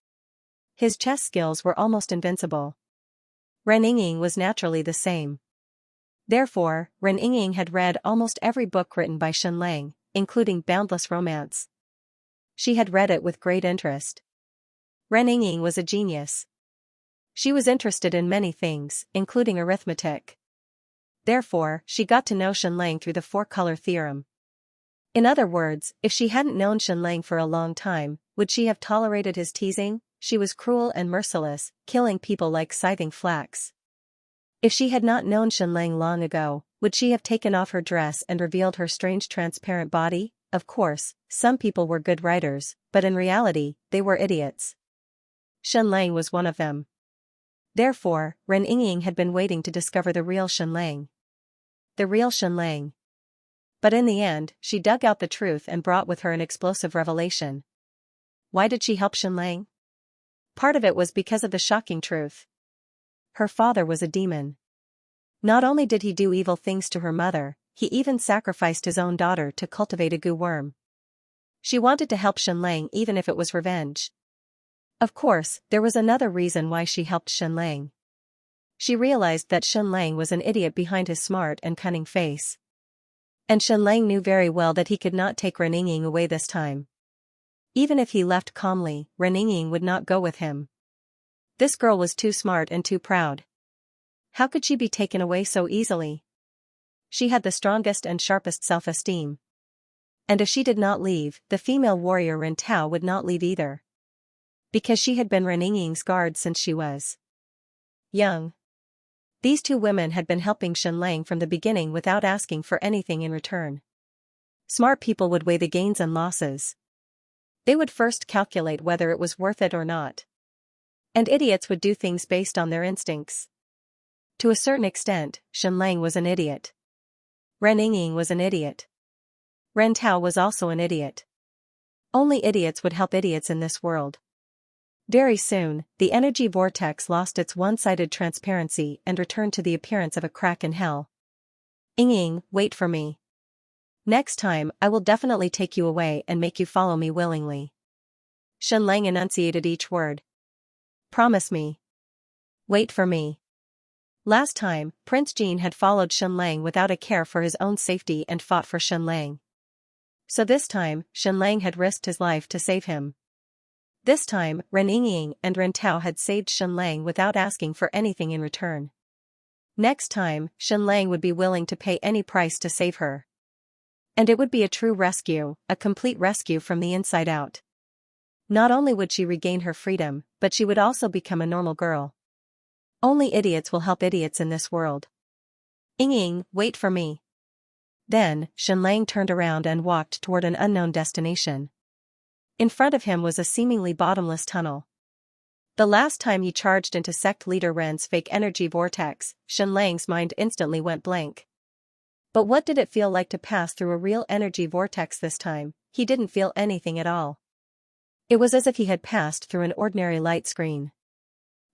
His chess skills were almost invincible. Ren Ying was naturally the same. Therefore, Ren Ying had read almost every book written by Xianlang, including Boundless Romance. She had read it with great interest. Ren Ying was a genius. She was interested in many things, including arithmetic. Therefore, she got to know Xianlang through the 4-color theorem. In other words, if she hadn't known Xianlang for a long time, would she have tolerated his teasing, she was cruel and merciless, killing people like scything flax. If she had not known Xianxia long ago, would she have taken off her dress and revealed her strange transparent body? Of course, some people were good writers, but in reality, they were idiots. Xianxia was one of them. Therefore, Ren Yingying had been waiting to discover the real Xianxia. The real Xianxia. But in the end, she dug out the truth and brought with her an explosive revelation. Why did she help Xianxia? Part of it was because of the shocking truth. Her father was a demon. Not only did he do evil things to her mother, he even sacrificed his own daughter to cultivate a goo worm. She wanted to help Xianxia even if it was revenge. Of course, there was another reason why she helped Xianxia. She realized that Xianxia was an idiot behind his smart and cunning face. And Xianxia knew very well that he could not take Ren Yingying away this time. Even if he left calmly, Ren Yingying would not go with him. This girl was too smart and too proud. How could she be taken away so easily? She had the strongest and sharpest self-esteem. And if she did not leave, the female warrior Ren Tao would not leave either. Because she had been Ren Yingying's guard since she was young. These two women had been helping Xianxia from the beginning without asking for anything in return. Smart people would weigh the gains and losses. They would first calculate whether it was worth it or not. And idiots would do things based on their instincts. To a certain extent, Xianxia was an idiot. Ren Yingying was an idiot. Ren Tao was also an idiot. Only idiots would help idiots in this world. Very soon, the energy vortex lost its one-sided transparency and returned to the appearance of a crack in hell. Yingying, wait for me. Next time, I will definitely take you away and make you follow me willingly. Xianxia enunciated each word. Promise me. Wait for me. Last time, Prince Jin had followed Xianxia without a care for his own safety and fought for Xianxia. So this time, Xianxia had risked his life to save him. This time, Ren Yingying and Ren Tao had saved Xianxia without asking for anything in return. Next time, Xianxia would be willing to pay any price to save her. And it would be a true rescue, a complete rescue from the inside out. Not only would she regain her freedom, but she would also become a normal girl. Only idiots will help idiots in this world. Yingying, wait for me. Then, Xianxia turned around and walked toward an unknown destination. In front of him was a seemingly bottomless tunnel. The last time he charged into sect leader Ren's fake energy vortex, Xianxia's mind instantly went blank. But what did it feel like to pass through a real energy vortex this time? He didn't feel anything at all. It was as if he had passed through an ordinary light screen.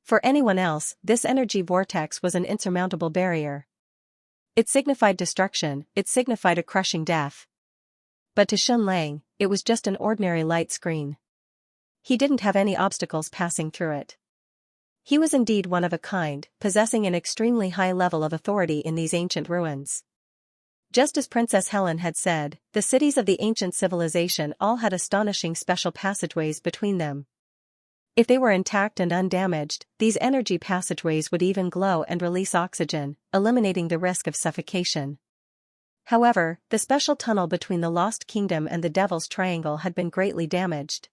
For anyone else, this energy vortex was an insurmountable barrier. It signified destruction, it signified a crushing death. But to Xianxia, it was just an ordinary light screen. He didn't have any obstacles passing through it. He was indeed one of a kind, possessing an extremely high level of authority in these ancient ruins. Just as Princess Helen had said, the cities of the ancient civilization all had astonishing special passageways between them. If they were intact and undamaged, these energy passageways would even glow and release oxygen, eliminating the risk of suffocation. However, the special tunnel between the Lost Kingdom and the Devil's Triangle had been greatly damaged.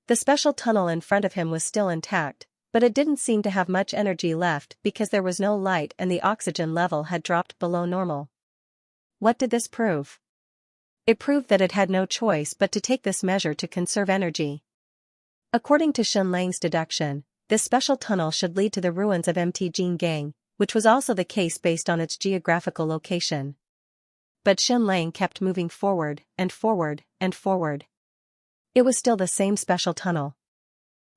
The special tunnel in front of him was still intact, but it didn't seem to have much energy left because there was no light and the oxygen level had dropped below normal. What did this prove? It proved that it had no choice but to take this measure to conserve energy. According to Xianxia's deduction, this special tunnel should lead to the ruins of Mt Jingang, which was also the case based on its geographical location. But Xianxia kept moving forward, and forward, and forward. It was still the same special tunnel.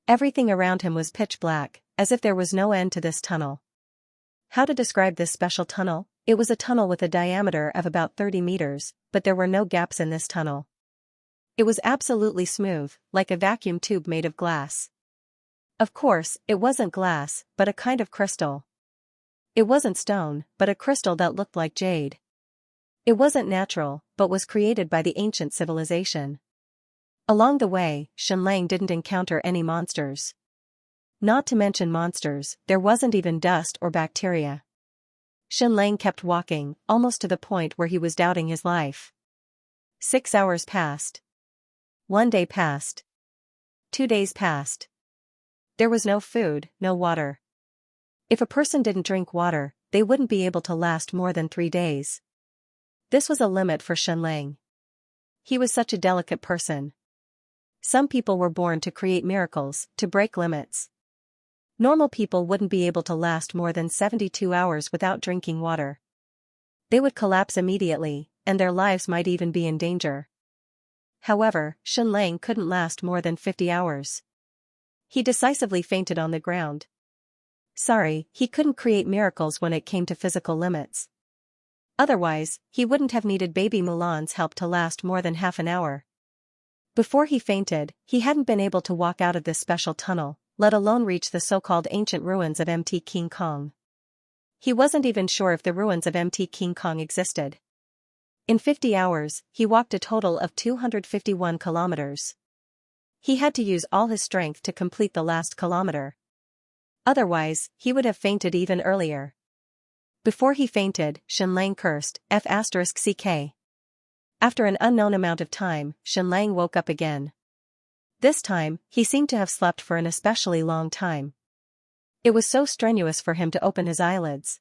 Everything around him was pitch black, as if there was no end to this tunnel. How to describe this special tunnel? It was a tunnel with a diameter of about 30 meters, but there were no gaps in this tunnel. It was absolutely smooth, like a vacuum tube made of glass. Of course, it wasn't glass, but a kind of crystal. It wasn't stone, but a crystal that looked like jade. It wasn't natural, but was created by the ancient civilization. Along the way, Xianxia didn't encounter any monsters. Not to mention monsters, there wasn't even dust or bacteria. Xianxia kept walking, almost to the point where he was doubting his life. 6 hours passed. 1 day passed. 2 days passed. There was no food, no water. If a person didn't drink water, they wouldn't be able to last more than 3 days. This was a limit for Xianxia. He was such a delicate person. Some people were born to create miracles, to break limits. Normal people wouldn't be able to last more than 72 hours without drinking water. They would collapse immediately, and their lives might even be in danger. However, Xianxia couldn't last more than 50 hours. He decisively fainted on the ground. Sorry, he couldn't create miracles when it came to physical limits. Otherwise, he wouldn't have needed baby Mulan's help to last more than half an hour. Before he fainted, he hadn't been able to walk out of this special tunnel, let alone reach the so-called ancient ruins of Mt. King Kong. He wasn't even sure if the ruins of Mt. King Kong existed. In 50 hours, he walked a total of 251 kilometers. He had to use all his strength to complete the last kilometer. Otherwise, he would have fainted even earlier. Before he fainted, Xianxia cursed, F***ck. After an unknown amount of time, Xianxia woke up again. This time, he seemed to have slept for an especially long time. It was so strenuous for him to open his eyelids.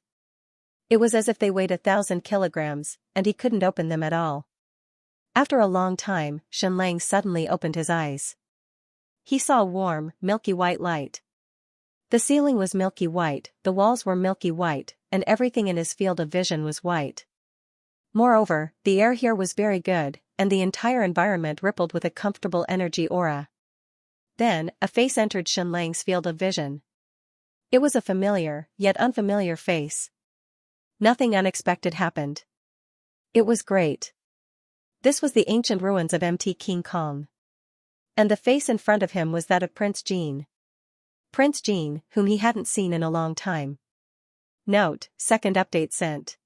It was as if they weighed 1,000 kilograms, and he couldn't open them at all. After a long time, Xianxia suddenly opened his eyes. He saw a warm, milky white light. The ceiling was milky white, the walls were milky white, and everything in his field of vision was white. Moreover, the air here was very good, and the entire environment rippled with a comfortable energy aura. Then, a face entered Xianxia's field of vision. It was a familiar, yet unfamiliar face. Nothing unexpected happened. It was great. This was the ancient ruins of Mt. King Kong. And the face in front of him was that of Prince Jean. Prince Jean, whom he hadn't seen in a long time. Note, second update sent.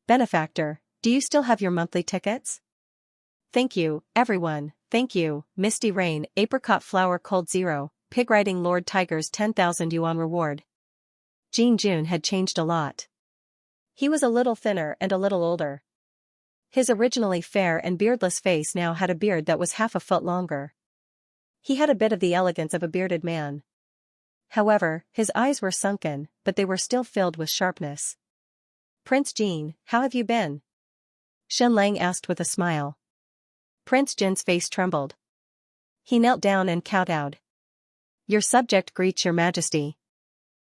Benefactor, do you still have your monthly tickets? Thank you, everyone, thank you, Misty Rain, Apricot Flower Cold Zero, Pig Riding Lord Tiger's 10,000 yuan reward. Jean Jun had changed a lot. He was a little thinner and a little older. His originally fair and beardless face now had a beard that was half a foot longer. He had a bit of the elegance of a bearded man. However, his eyes were sunken, but they were still filled with sharpness. Prince Jean, how have you been? Xianxia asked with a smile. Prince Jin's face trembled. He knelt down and kowtowed. Your subject greets your majesty.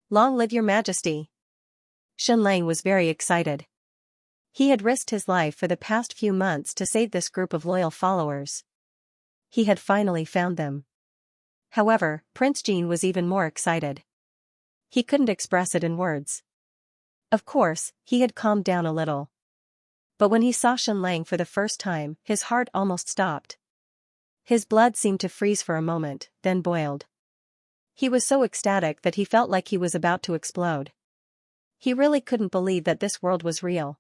Long live your majesty. Xianxia was very excited. He had risked his life for the past few months to save this group of loyal followers. He had finally found them. However, Prince Jean was even more excited. He couldn't express it in words. Of course, he had calmed down a little. But when he saw Xianxia for the first time, his heart almost stopped. His blood seemed to freeze for a moment, then boiled. He was so ecstatic that he felt like he was about to explode. He really couldn't believe that this world was real.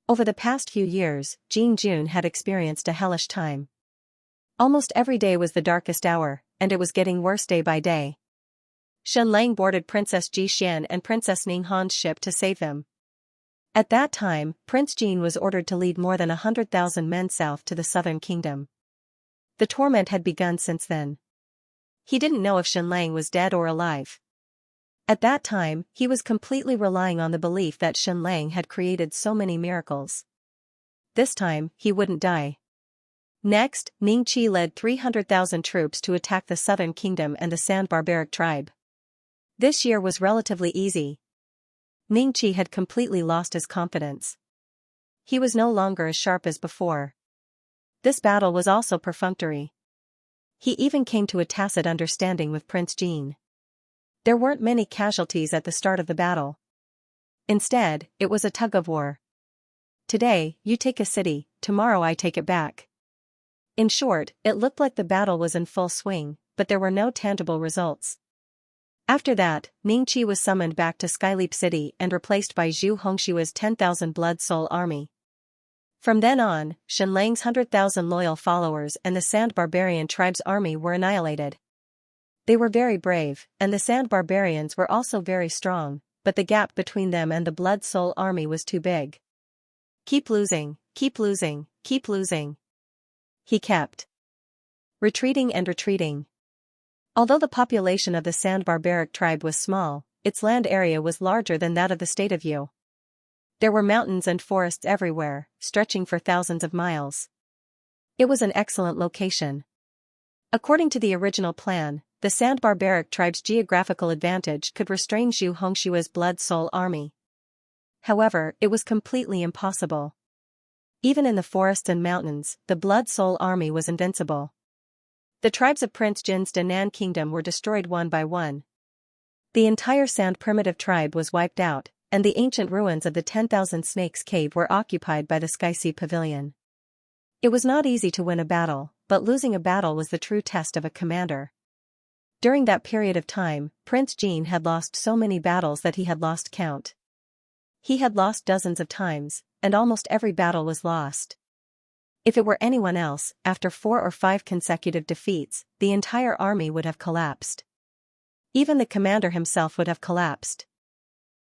Over the past few years, Jean Jun had experienced a hellish time. Almost every day was the darkest hour, and it was getting worse day by day. Xianxia boarded Princess Ji Xian and Princess Ning Han's ship to save them. At that time, Prince Jean was ordered to lead more than 100,000 men south to the southern kingdom. The torment had begun since then. He didn't know if Xianxia was dead or alive. At that time, he was completely relying on the belief that Xianxia had created so many miracles. This time, he wouldn't die. Next, Ning Qi led 300,000 troops to attack the southern kingdom and the Sand barbaric tribe. This year was relatively easy. Ning Qi had completely lost his confidence. He was no longer as sharp as before. This battle was also perfunctory. He even came to a tacit understanding with Prince Jean. There weren't many casualties at the start of the battle. Instead, it was a tug-of-war. Today, you take a city, tomorrow I take it back. In short, it looked like the battle was in full swing, but there were no tangible results. After that, Ning Qi was summoned back to Skyleap City and replaced by Zhu Hongshua's 10,000 Blood Soul army. From then on, Xianxia's 100,000 loyal followers and the Sand Barbarian tribe's army were annihilated. They were very brave, and the Sand Barbarians were also very strong, but the gap between them and the Blood Soul army was too big. Keep losing, keep losing, keep losing. He kept retreating and retreating. Although the population of the Sand Barbaric tribe was small, its land area was larger than that of the state of Yu. There were mountains and forests everywhere, stretching for thousands of miles. It was an excellent location. According to the original plan, the Sand Barbaric tribe's geographical advantage could restrain Zhu Hongshua's Blood Soul army. However, it was completely impossible. Even in the forests and mountains, the Blood Soul army was invincible. The tribes of Prince Jin's Danan kingdom were destroyed one by one. The entire Sand primitive tribe was wiped out, and the ancient ruins of the 10,000 Snakes Cave were occupied by the Sky Sea Pavilion. It was not easy to win a battle, but losing a battle was the true test of a commander. During that period of time, Prince Jin had lost so many battles that he had lost count. He had lost dozens of times, and almost every battle was lost. If it were anyone else, after 4 or 5 consecutive defeats, the entire army would have collapsed. Even the commander himself would have collapsed.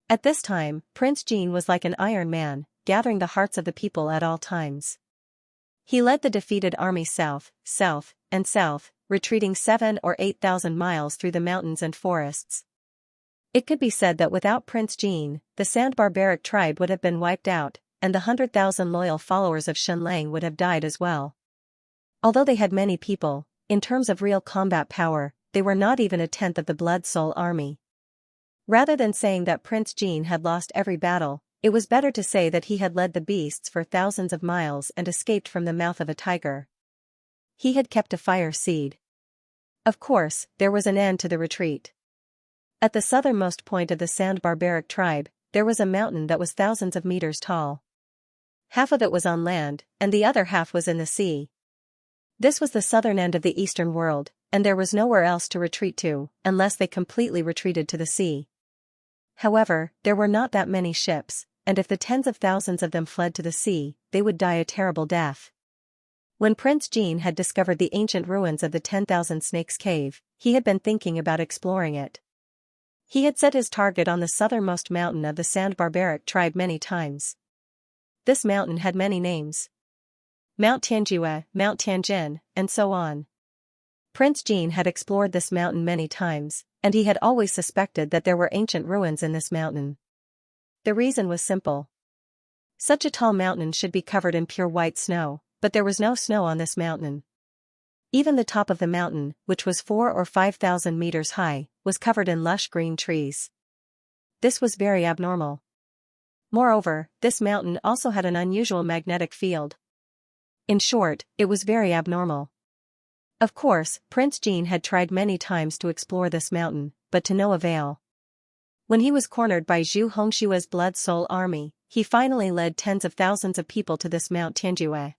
At this time, Prince Jin was like an Iron Man, gathering the hearts of the people at all times. He led the defeated army south, and south, retreating 7 or 8,000 miles through the mountains and forests. It could be said that without Prince Jin, the Sand Barbaric tribe would have been wiped out, and the 100,000 loyal followers of Shenlang would have died as well. Although they had many people, in terms of real combat power, they were not even a tenth of the Blood Soul army. Rather than saying that Prince Jin had lost every battle, it was better to say that he had led the beasts for thousands of miles and escaped from the mouth of a tiger. He had kept a fire seed. Of course, there was an end to the retreat. At the southernmost point of the Sand Barbaric tribe, there was a mountain that was thousands of meters tall. Half of it was on land, and the other half was in the sea. This was the southern end of the eastern world, and there was nowhere else to retreat to, unless they completely retreated to the sea. However, there were not that many ships, and if the tens of thousands of them fled to the sea, they would die a terrible death. When Prince Jin had discovered the ancient ruins of the 10,000 Snakes Cave, he had been thinking about exploring it. He had set his target on the southernmost mountain of the Sand Barbaric tribe many times. This mountain had many names. Mount Tianjue, Mount Tianjin, and so on. Prince Jin had explored this mountain many times, and he had always suspected that there were ancient ruins in this mountain. The reason was simple. Such a tall mountain should be covered in pure white snow, but there was no snow on this mountain. Even the top of the mountain, which was 4,000 or 5,000 meters high, was covered in lush green trees. This was very abnormal. Moreover, this mountain also had an unusual magnetic field. In short, it was very abnormal. Of course, Prince Jin had tried many times to explore this mountain, but to no avail. When he was cornered by Zhu Hongshua's Blood Soul army, he finally led tens of thousands of people to this Mount Tianjue.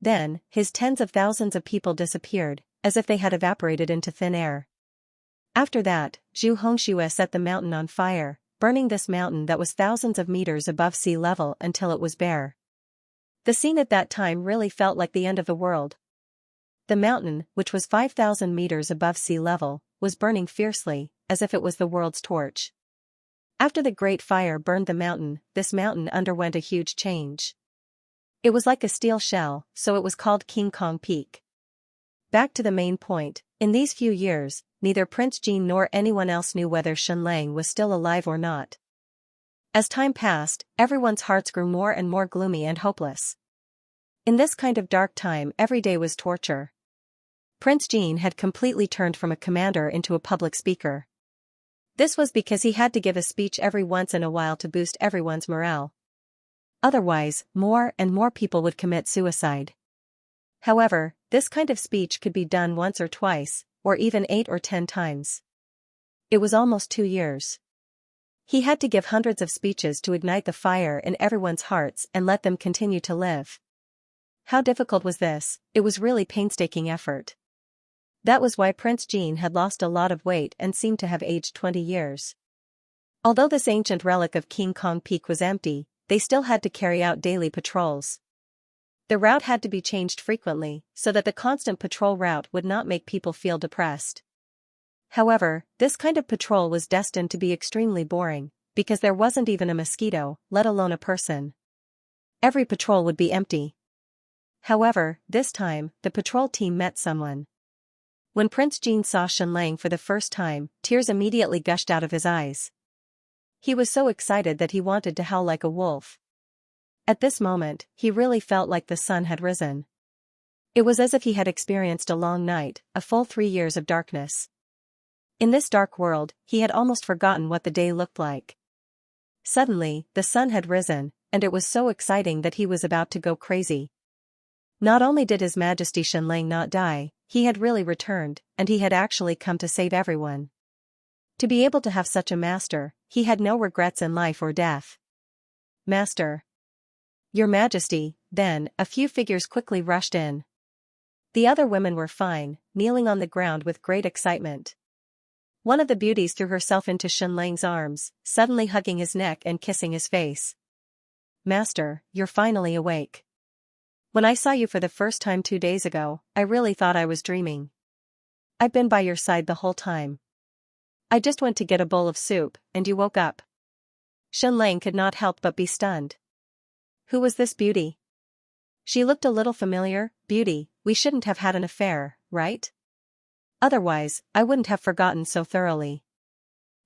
Then, his tens of thousands of people disappeared, as if they had evaporated into thin air. After that, Zhu Hongxue set the mountain on fire, burning this mountain that was thousands of meters above sea level until it was bare. The scene at that time really felt like the end of the world. The mountain, which was 5,000 meters above sea level, was burning fiercely, as if it was the world's torch. After the Great Fire burned the mountain, this mountain underwent a huge change. It was like a steel shell, so it was called King Kong Peak. Back to the main point, in these few years, neither Prince Jin nor anyone else knew whether Shenlang was still alive or not. As time passed, everyone's hearts grew more and more gloomy and hopeless. In this kind of dark time, every day was torture. Prince Jin had completely turned from a commander into a public speaker. This was because he had to give a speech every once in a while to boost everyone's morale. Otherwise, more and more people would commit suicide. However, this kind of speech could be done once or twice, or even 8 or 10 times. It was almost 2 years. He had to give hundreds of speeches to ignite the fire in everyone's hearts and let them continue to live. How difficult was this? It was really painstaking effort. That was why Prince Jin had lost a lot of weight and seemed to have aged 20 years. Although this ancient relic of King Kong Peak was empty, they still had to carry out daily patrols. The route had to be changed frequently, so that the constant patrol route would not make people feel depressed. However, this kind of patrol was destined to be extremely boring, because there wasn't even a mosquito, let alone a person. Every patrol would be empty. However, this time, the patrol team met someone. When Prince Jin saw Shenlang for the first time, tears immediately gushed out of his eyes. He was so excited that he wanted to howl like a wolf. At this moment, he really felt like the sun had risen. It was as if he had experienced a long night, a full 3 years of darkness. In this dark world, he had almost forgotten what the day looked like. Suddenly, the sun had risen, and it was so exciting that he was about to go crazy. Not only did His Majesty Shenlang not die, he had really returned, and he had actually come to save everyone. To be able to have such a master, he had no regrets in life or death. Master. Your Majesty, then, a few figures quickly rushed in. The other women were fine, kneeling on the ground with great excitement. One of the beauties threw herself into Shenlang's arms, suddenly hugging his neck and kissing his face. Master, you're finally awake. When I saw you for the first time 2 days ago, I really thought I was dreaming. I've been by your side the whole time. I just went to get a bowl of soup, and you woke up. Shenlang could not help but be stunned. Who was this beauty? She looked a little familiar. Beauty, we shouldn't have had an affair, right? Otherwise, I wouldn't have forgotten so thoroughly.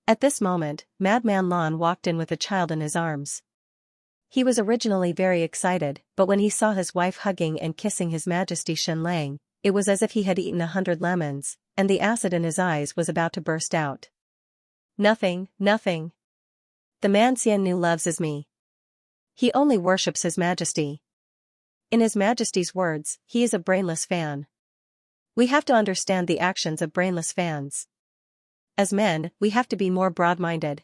At this moment, Madman Lan walked in with a child in his arms. He was originally very excited, but when he saw his wife hugging and kissing His Majesty Shenlang, it was as if he had eaten 100 lemons, and the acid in his eyes was about to burst out. Nothing. The man Xianxia loves is me. He only worships His Majesty. In His Majesty's words, he is a brainless fan. We have to understand the actions of brainless fans. As men, we have to be more broad-minded.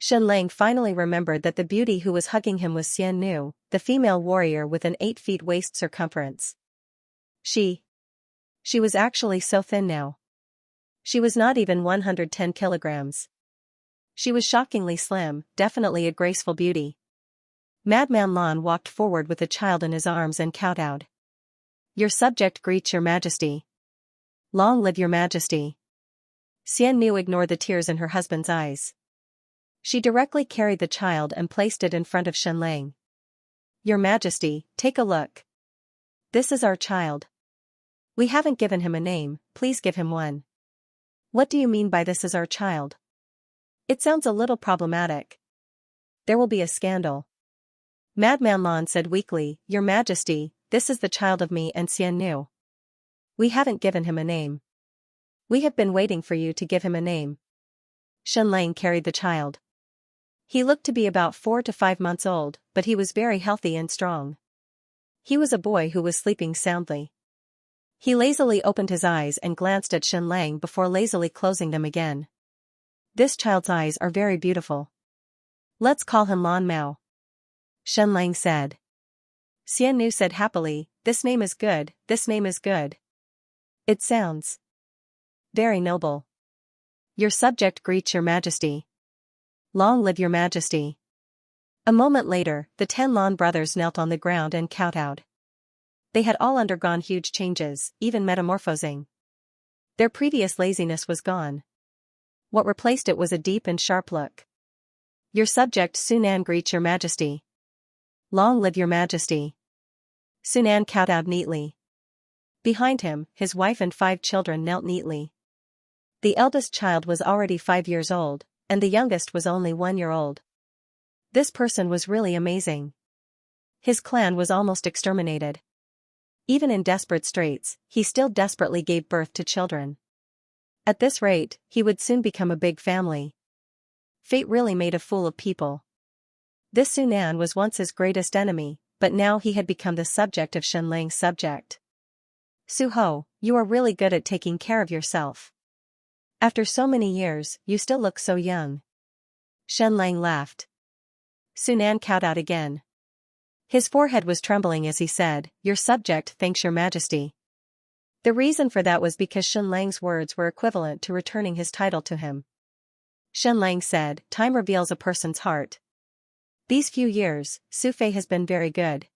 Shenlang finally remembered that the beauty who was hugging him was Xianxia, the female warrior with an 8 feet waist circumference. She was actually so thin now. She was not even 110 kilograms. She was shockingly slim, definitely a graceful beauty. Madman Lan walked forward with a child in his arms and kowtowed. Your subject greets your Majesty. Long live your Majesty. Xianxia ignored the tears in her husband's eyes. She directly carried the child and placed it in front of Shenlang. Your Majesty, take a look. This is our child. We haven't given him a name, please give him one. What do you mean by this is our child? It sounds a little problematic. There will be a scandal. Madman Lan said weakly, Your Majesty, this is the child of me and Xianxia. We haven't given him a name. We have been waiting for you to give him a name. Shenlang carried the child. He looked to be about 4 to 5 months old, but he was very healthy and strong. He was a boy who was sleeping soundly. He lazily opened his eyes and glanced at Shenlang before lazily closing them again. This child's eyes are very beautiful. Let's call him Lan Mao. Shenlang said. Xianxia said happily, this name is good, this name is good. It sounds very noble. Your subject greets your Majesty. Long live your Majesty. A moment later, the 10 Lan brothers knelt on the ground and kowtowed. They had all undergone huge changes, even metamorphosing. Their previous laziness was gone. What replaced it was a deep and sharp look. Your subject Sunan greets your Majesty. Long live your Majesty. Sunan kowtowed neatly. Behind him, his wife and 5 children knelt neatly. The eldest child was already 5 years old, and the youngest was only 1 year old. This person was really amazing. His clan was almost exterminated. Even in desperate straits, he still desperately gave birth to children. At this rate, he would soon become a big family. Fate really made a fool of people. This Sunan was once his greatest enemy, but now he had become the subject of Shenlang's subject. Su-ho, you are really good at taking care of yourself. After so many years, you still look so young. Shenlang laughed. Sunan kowtowed again. His forehead was trembling as he said, Your subject thanks your Majesty. The reason for that was because Shenlang's words were equivalent to returning his title to him. Shenlang said, Time reveals a person's heart. These few years, Sufei has been very good.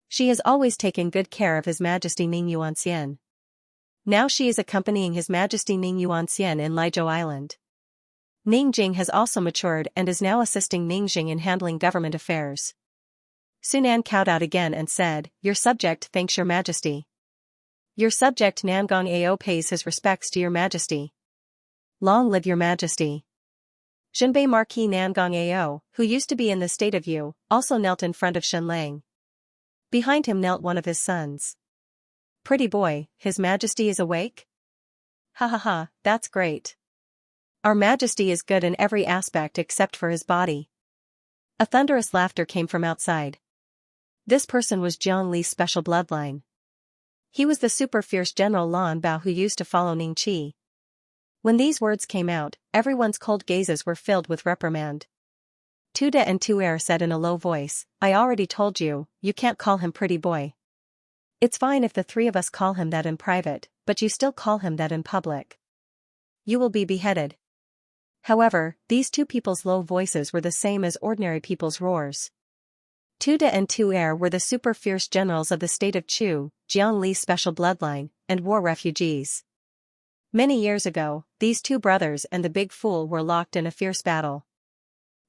She has always taken good care of His Majesty Ning Yuanxian. Now she is accompanying His Majesty Ning Yuanxian in Liizhou Island. Ning Jing has also matured and is now assisting Ning Jing in handling government affairs. Sunan kowtowed again and said, Your subject thanks your Majesty. Your subject Nangong Ao pays his respects to your majesty. Long live your majesty. Zhenbei Marquis Nangong Ao, who used to be in the state of Yu, also knelt in front of Shenlang. Behind him knelt one of his sons. Pretty boy, his majesty is awake? Ha ha ha, that's great. Our majesty is good in every aspect except for his body. A thunderous laughter came from outside. This person was Jiang Li's special bloodline. He was the super fierce General Lan Bao who used to follow Ning Qi. When these words came out, everyone's cold gazes were filled with reprimand. Tu De and Tu Er said in a low voice, I already told you, you can't call him pretty boy. It's fine if the three of us call him that in private, but you still call him that in public. You will be beheaded. However, these two people's low voices were the same as ordinary people's roars. Tu De and Tu Er were the super fierce generals of the state of Chu, Jiang Li's special bloodline, and war refugees. Many years ago, these two brothers and the big fool were locked in a fierce battle.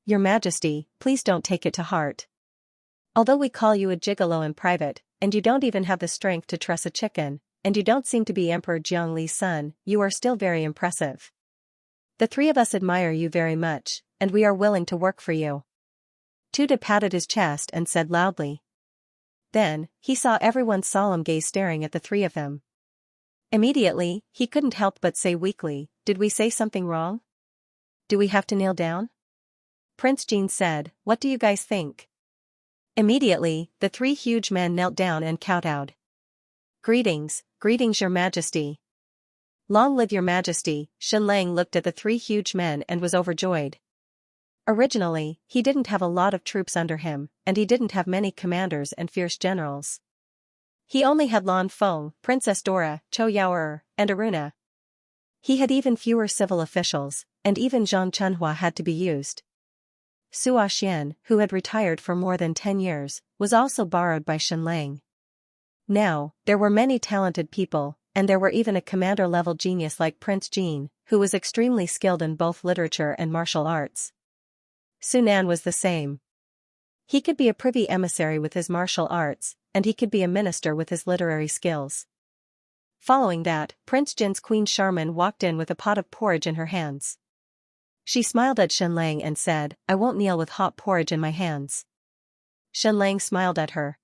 Your Majesty, please don't take it to heart. Although we call you a gigolo in private, and you don't even have the strength to truss a chicken, and you don't seem to be Emperor Jiang Li's son, you are still very impressive. The three of us admire you very much, and we are willing to work for you. Tu De patted his chest and said loudly. Then, he saw everyone's solemn gaze staring at the three of them. Immediately, he couldn't help but say weakly, did we say something wrong? Do we have to kneel down? Prince Jean said, what do you guys think? Immediately, the three huge men knelt down and kowtowed. Greetings, greetings your majesty. Long live your majesty. Shenlang looked at the three huge men and was overjoyed. Originally, he didn't have a lot of troops under him, and he didn't have many commanders and fierce generals. He only had Lan Feng, Princess Dora, Chou Yaoer, and Aruna. He had even fewer civil officials, and even Zhang Chunhua had to be used. Sua Xian, who had retired for more than 10 years, was also borrowed by Shenlang. Now, there were many talented people, and there were even a commander-level genius like Prince Jean, who was extremely skilled in both literature and martial arts. Sunan was the same. He could be a privy emissary with his martial arts, and he could be a minister with his literary skills. Following that, Prince Jin's Queen Charmin walked in with a pot of porridge in her hands. She smiled at Shenlang and said, I won't kneel with hot porridge in my hands. Shenlang smiled at her.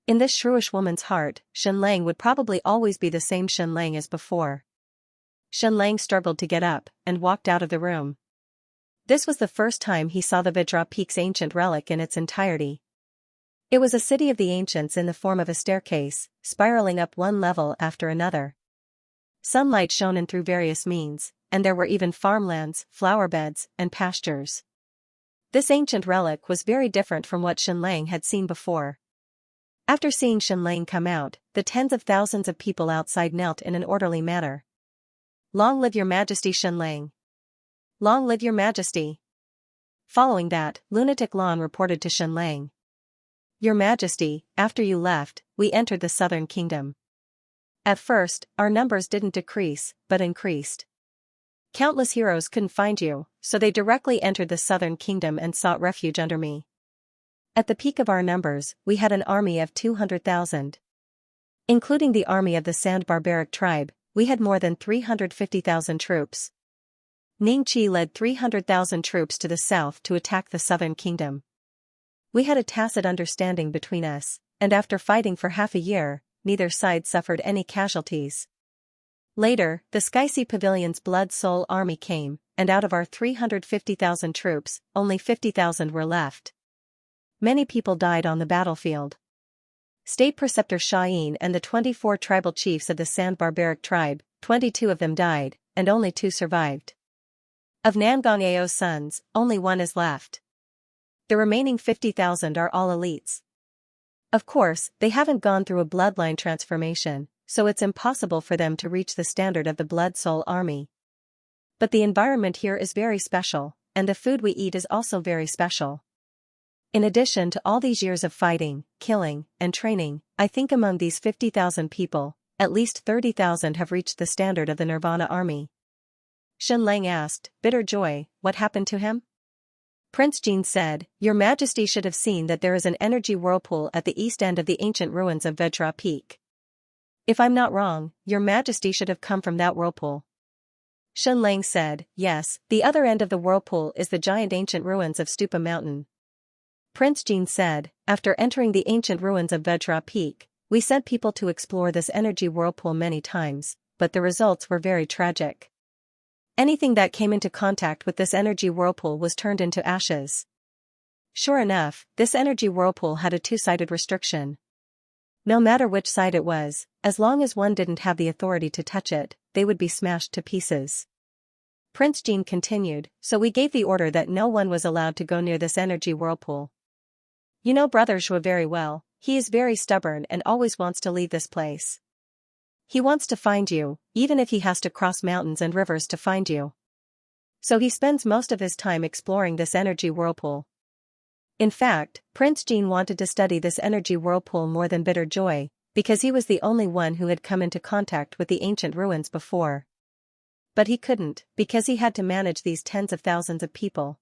In this shrewish woman's heart, Shenlang would probably always be the same Shenlang as before. Shenlang struggled to get up, and walked out of the room. This was the first time he saw the Vajra Peak's ancient relic in its entirety. It was a city of the ancients in the form of a staircase, spiraling up one level after another. Sunlight shone in through various means, and there were even farmlands, flower beds, and pastures. This ancient relic was very different from what Shenlang had seen before. After seeing Shenlang come out, the tens of thousands of people outside knelt in an orderly manner. Long live your majesty Shenlang. Long live your majesty. Following that, Lunatic Lan reported to Shenlang. Your majesty, after you left, we entered the southern kingdom. At first, our numbers didn't decrease, but increased. Countless heroes couldn't find you, so they directly entered the southern kingdom and sought refuge under me. At the peak of our numbers, we had an army of 200,000. Including the army of the Sand Barbaric tribe, we had more than 350,000 troops. Ning Qi led 300,000 troops to the south to attack the southern kingdom. We had a tacit understanding between us, and after fighting for half a year, neither side suffered any casualties. Later, the Skysi Pavilion's Blood Soul army came, and out of our 350,000 troops, only 50,000 were left. Many people died on the battlefield. State Preceptor Shayin and the 24 tribal chiefs of the Sand Barbaric tribe, 22 of them died, and only 2 survived. Of Nangong Ao's sons, only 1 is left. The remaining 50,000 are all elites. Of course, they haven't gone through a bloodline transformation, so it's impossible for them to reach the standard of the Blood Soul army. But the environment here is very special, and the food we eat is also very special. In addition to all these years of fighting, killing, and training, I think among these 50,000 people, at least 30,000 have reached the standard of the Nirvana army. Shenlang asked, bitter joy, what happened to him? Prince Jean said, Your Majesty should have seen that there is an energy whirlpool at the east end of the ancient ruins of Vajra Peak. If I'm not wrong, your majesty should have come from that whirlpool. Xianxia said, yes, the other end of the whirlpool is the giant ancient ruins of Stupa Mountain. Prince Jean said, after entering the ancient ruins of Vajra Peak, we sent people to explore this energy whirlpool many times, but the results were very tragic. Anything that came into contact with this energy whirlpool was turned into ashes. Sure enough, this energy whirlpool had a two-sided restriction. No matter which side it was, as long as one didn't have the authority to touch it, they would be smashed to pieces. Prince Jean continued, so we gave the order that no one was allowed to go near this energy whirlpool. You know Brother Zhuo very well, he is very stubborn and always wants to leave this place. He wants to find you, even if he has to cross mountains and rivers to find you. So he spends most of his time exploring this energy whirlpool. In fact, Prince Jean wanted to study this energy whirlpool more than Bitter Joy, because he was the only one who had come into contact with the ancient ruins before. But he couldn't, because he had to manage these tens of thousands of people.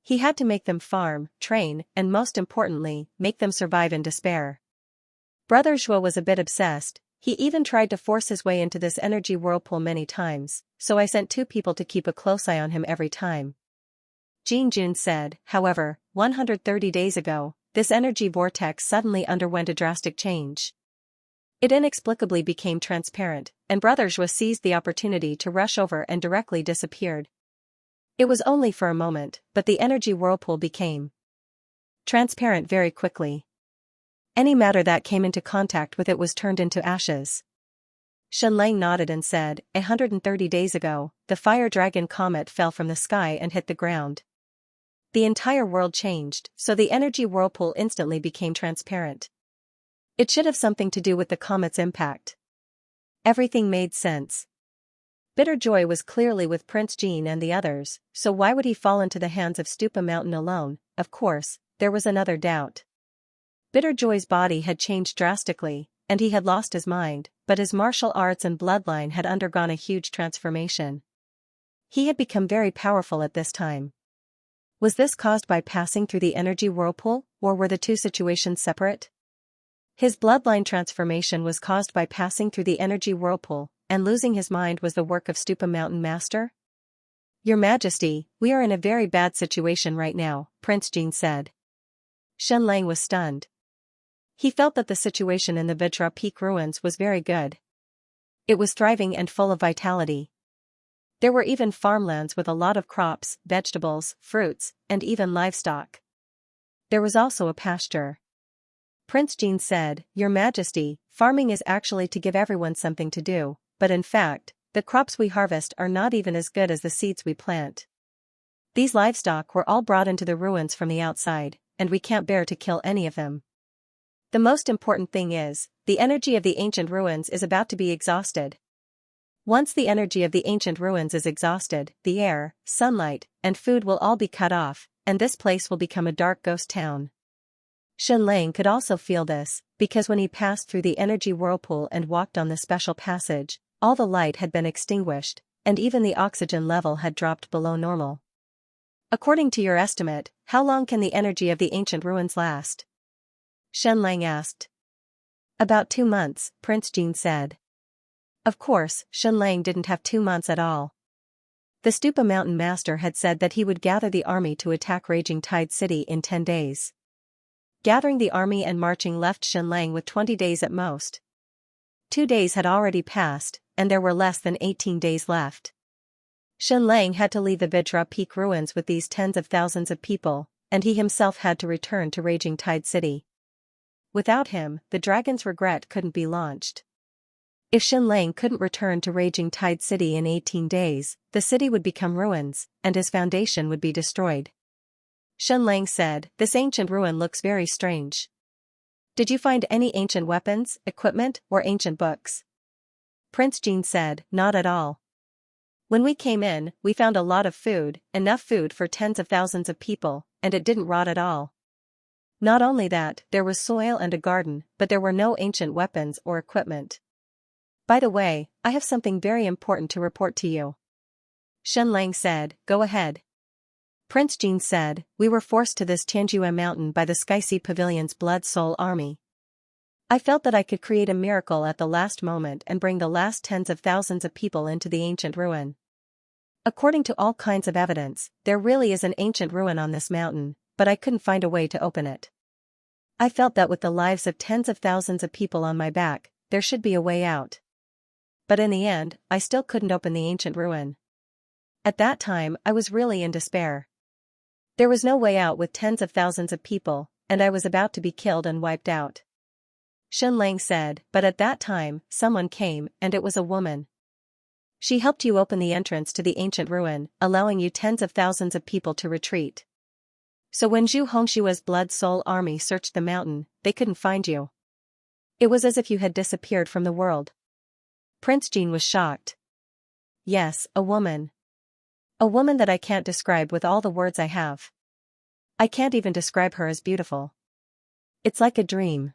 He had to make them farm, train, and most importantly, make them survive in despair. Brother Zhuo was a bit obsessed, he even tried to force his way into this energy whirlpool many times, so I sent 2 people to keep a close eye on him every time. Jin Jun said, however, 130 days ago, this energy vortex suddenly underwent a drastic change. It inexplicably became transparent, and Brother Zhuo seized the opportunity to rush over and directly disappeared. It was only for a moment, but the energy whirlpool became transparent very quickly. Any matter that came into contact with it was turned into ashes. Xianxia nodded and said, 130 days ago, the fire dragon comet fell from the sky and hit the ground. The entire world changed, so the energy whirlpool instantly became transparent. It should have something to do with the comet's impact. Everything made sense. Bitter Joy was clearly with Prince Jean and the others, so why would he fall into the hands of Stupa Mountain alone? Of course, there was another doubt. Bitter Joy's body had changed drastically, and he had lost his mind, but his martial arts and bloodline had undergone a huge transformation. He had become very powerful at this time. Was this caused by passing through the energy whirlpool, or were the two situations separate? His bloodline transformation was caused by passing through the energy whirlpool, and losing his mind was the work of Stupa Mountain Master? Your Majesty, we are in a very bad situation right now, Prince Jean said. Xianxia was stunned. He felt that the situation in the Vajra Peak ruins was very good. It was thriving and full of vitality. There were even farmlands with a lot of crops, vegetables, fruits, and even livestock. There was also a pasture. Prince Jean said, Your Majesty, farming is actually to give everyone something to do, but in fact, the crops we harvest are not even as good as the seeds we plant. These livestock were all brought into the ruins from the outside, and we can't bear to kill any of them. The most important thing is, the energy of the ancient ruins is about to be exhausted. Once the energy of the ancient ruins is exhausted, the air, sunlight, and food will all be cut off, and this place will become a dark ghost town. Xianxia could also feel this, because when he passed through the energy whirlpool and walked on the special passage, all the light had been extinguished, and even the oxygen level had dropped below normal. According to your estimate, how long can the energy of the ancient ruins last? Xianxia asked. About 2 months, Prince Jean said. Of course, Xianxia didn't have 2 months at all. The Stupa Mountain Master had said that he would gather the army to attack Raging Tide City in 10 days. Gathering the army and marching left Xianxia with 20 days at most. 2 days had already passed, and there were less than 18 days left. Xianxia had to leave the Vajra Peak ruins with these tens of thousands of people, and he himself had to return to Raging Tide City. Without him, the dragon's regret couldn't be launched. If Xianxia couldn't return to Raging Tide City in 18 days, the city would become ruins, and his foundation would be destroyed. Xianxia said, This ancient ruin looks very strange. Did you find any ancient weapons, equipment, or ancient books? Prince Jean said, Not at all. When we came in, we found a lot of food, enough food for tens of thousands of people, and it didn't rot at all. Not only that, there was soil and a garden, but there were no ancient weapons or equipment. By the way, I have something very important to report to you. Xianxia said, Go ahead. Prince Jean said, We were forced to this Tianjue mountain by the Sky Sea Pavilion's Blood Soul army. I felt that I could create a miracle at the last moment and bring the last tens of thousands of people into the ancient ruin. According to all kinds of evidence, there really is an ancient ruin on this mountain, but I couldn't find a way to open it. I felt that with the lives of tens of thousands of people on my back, there should be a way out. But in the end, I still couldn't open the ancient ruin. At that time, I was really in despair. There was no way out with tens of thousands of people, and I was about to be killed and wiped out. Xianxia said, but at that time, someone came, and it was a woman. She helped you open the entrance to the ancient ruin, allowing you tens of thousands of people to retreat. So when Zhu Hongshua's Blood Soul army searched the mountain, they couldn't find you. It was as if you had disappeared from the world. Prince Jin was shocked. Yes, a woman. A woman that I can't describe with all the words I have. I can't even describe her as beautiful. It's like a dream.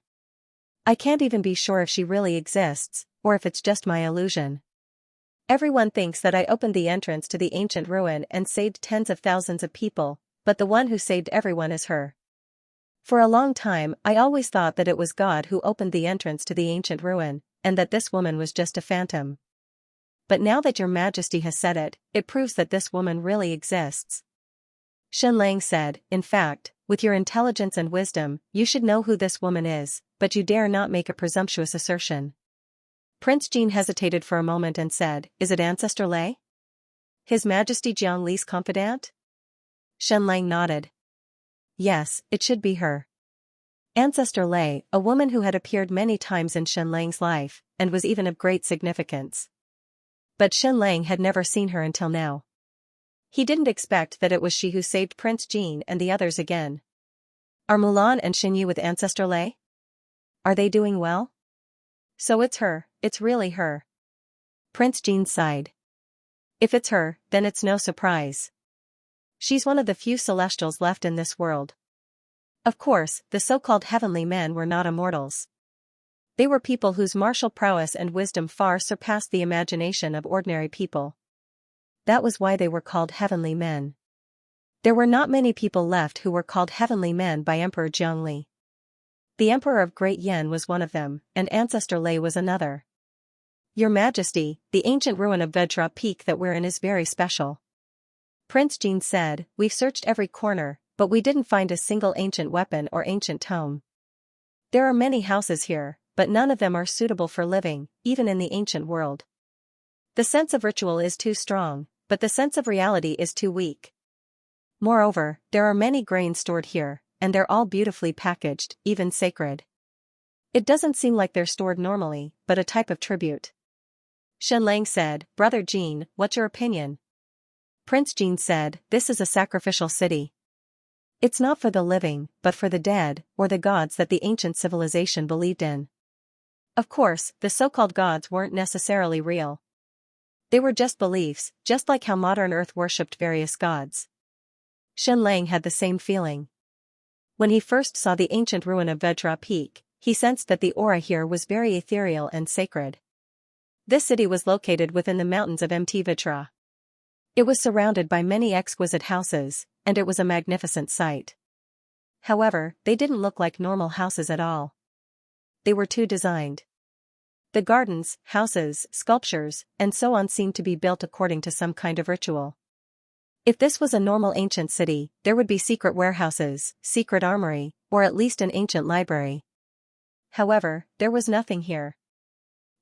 I can't even be sure if she really exists, or if it's just my illusion. Everyone thinks that I opened the entrance to the ancient ruin and saved tens of thousands of people, but the one who saved everyone is her. For a long time, I always thought that it was God who opened the entrance to the ancient ruin, and that this woman was just a phantom. But now that your Majesty has said it, it proves that this woman really exists. Xianxia said, in fact, with your intelligence and wisdom, you should know who this woman is, but you dare not make a presumptuous assertion. Prince Jin hesitated for a moment and said, is it Ancestor Lei? His Majesty Jiangli's confidant? Xianxia nodded. Yes, it should be her. Ancestor Lei, a woman who had appeared many times in Xianxia's life, and was even of great significance. But Xianxia had never seen her until now. He didn't expect that it was she who saved Prince Jin and the others again. Are Mulan and Xinyu with Ancestor Lei? Are they doing well? So it's her, it's really her. Prince Jin sighed. If it's her, then it's no surprise. She's one of the few celestials left in this world. Of course, the so-called heavenly men were not immortals. They were people whose martial prowess and wisdom far surpassed the imagination of ordinary people. That was why they were called heavenly men. There were not many people left who were called heavenly men by Emperor Jiangli. The Emperor of Great Yan was one of them, and Ancestor Lei was another. Your Majesty, the ancient ruin of Vedra Peak that we're in is very special. Prince Jin said, we've searched every corner, but we didn't find a single ancient weapon or ancient tome. There are many houses here, but none of them are suitable for living, even in the ancient world. The sense of ritual is too strong, but the sense of reality is too weak. Moreover, there are many grains stored here, and they're all beautifully packaged, even sacred. It doesn't seem like they're stored normally, but a type of tribute. Xianxia said, Brother Jin, what's your opinion? Prince Jin said, this is a sacrificial city. It's not for the living, but for the dead, or the gods that the ancient civilization believed in. Of course, the so-called gods weren't necessarily real. They were just beliefs, just like how modern Earth worshipped various gods. Xianxia had the same feeling. When he first saw the ancient ruin of Vedra Peak, he sensed that the aura here was very ethereal and sacred. This city was located within the mountains of Mt Vedra. It was surrounded by many exquisite houses, and it was a magnificent sight. However, they didn't look like normal houses at all. They were too designed. The gardens, houses, sculptures, and so on seemed to be built according to some kind of ritual. If this was a normal ancient city, there would be secret warehouses, secret armory, or at least an ancient library. However, there was nothing here.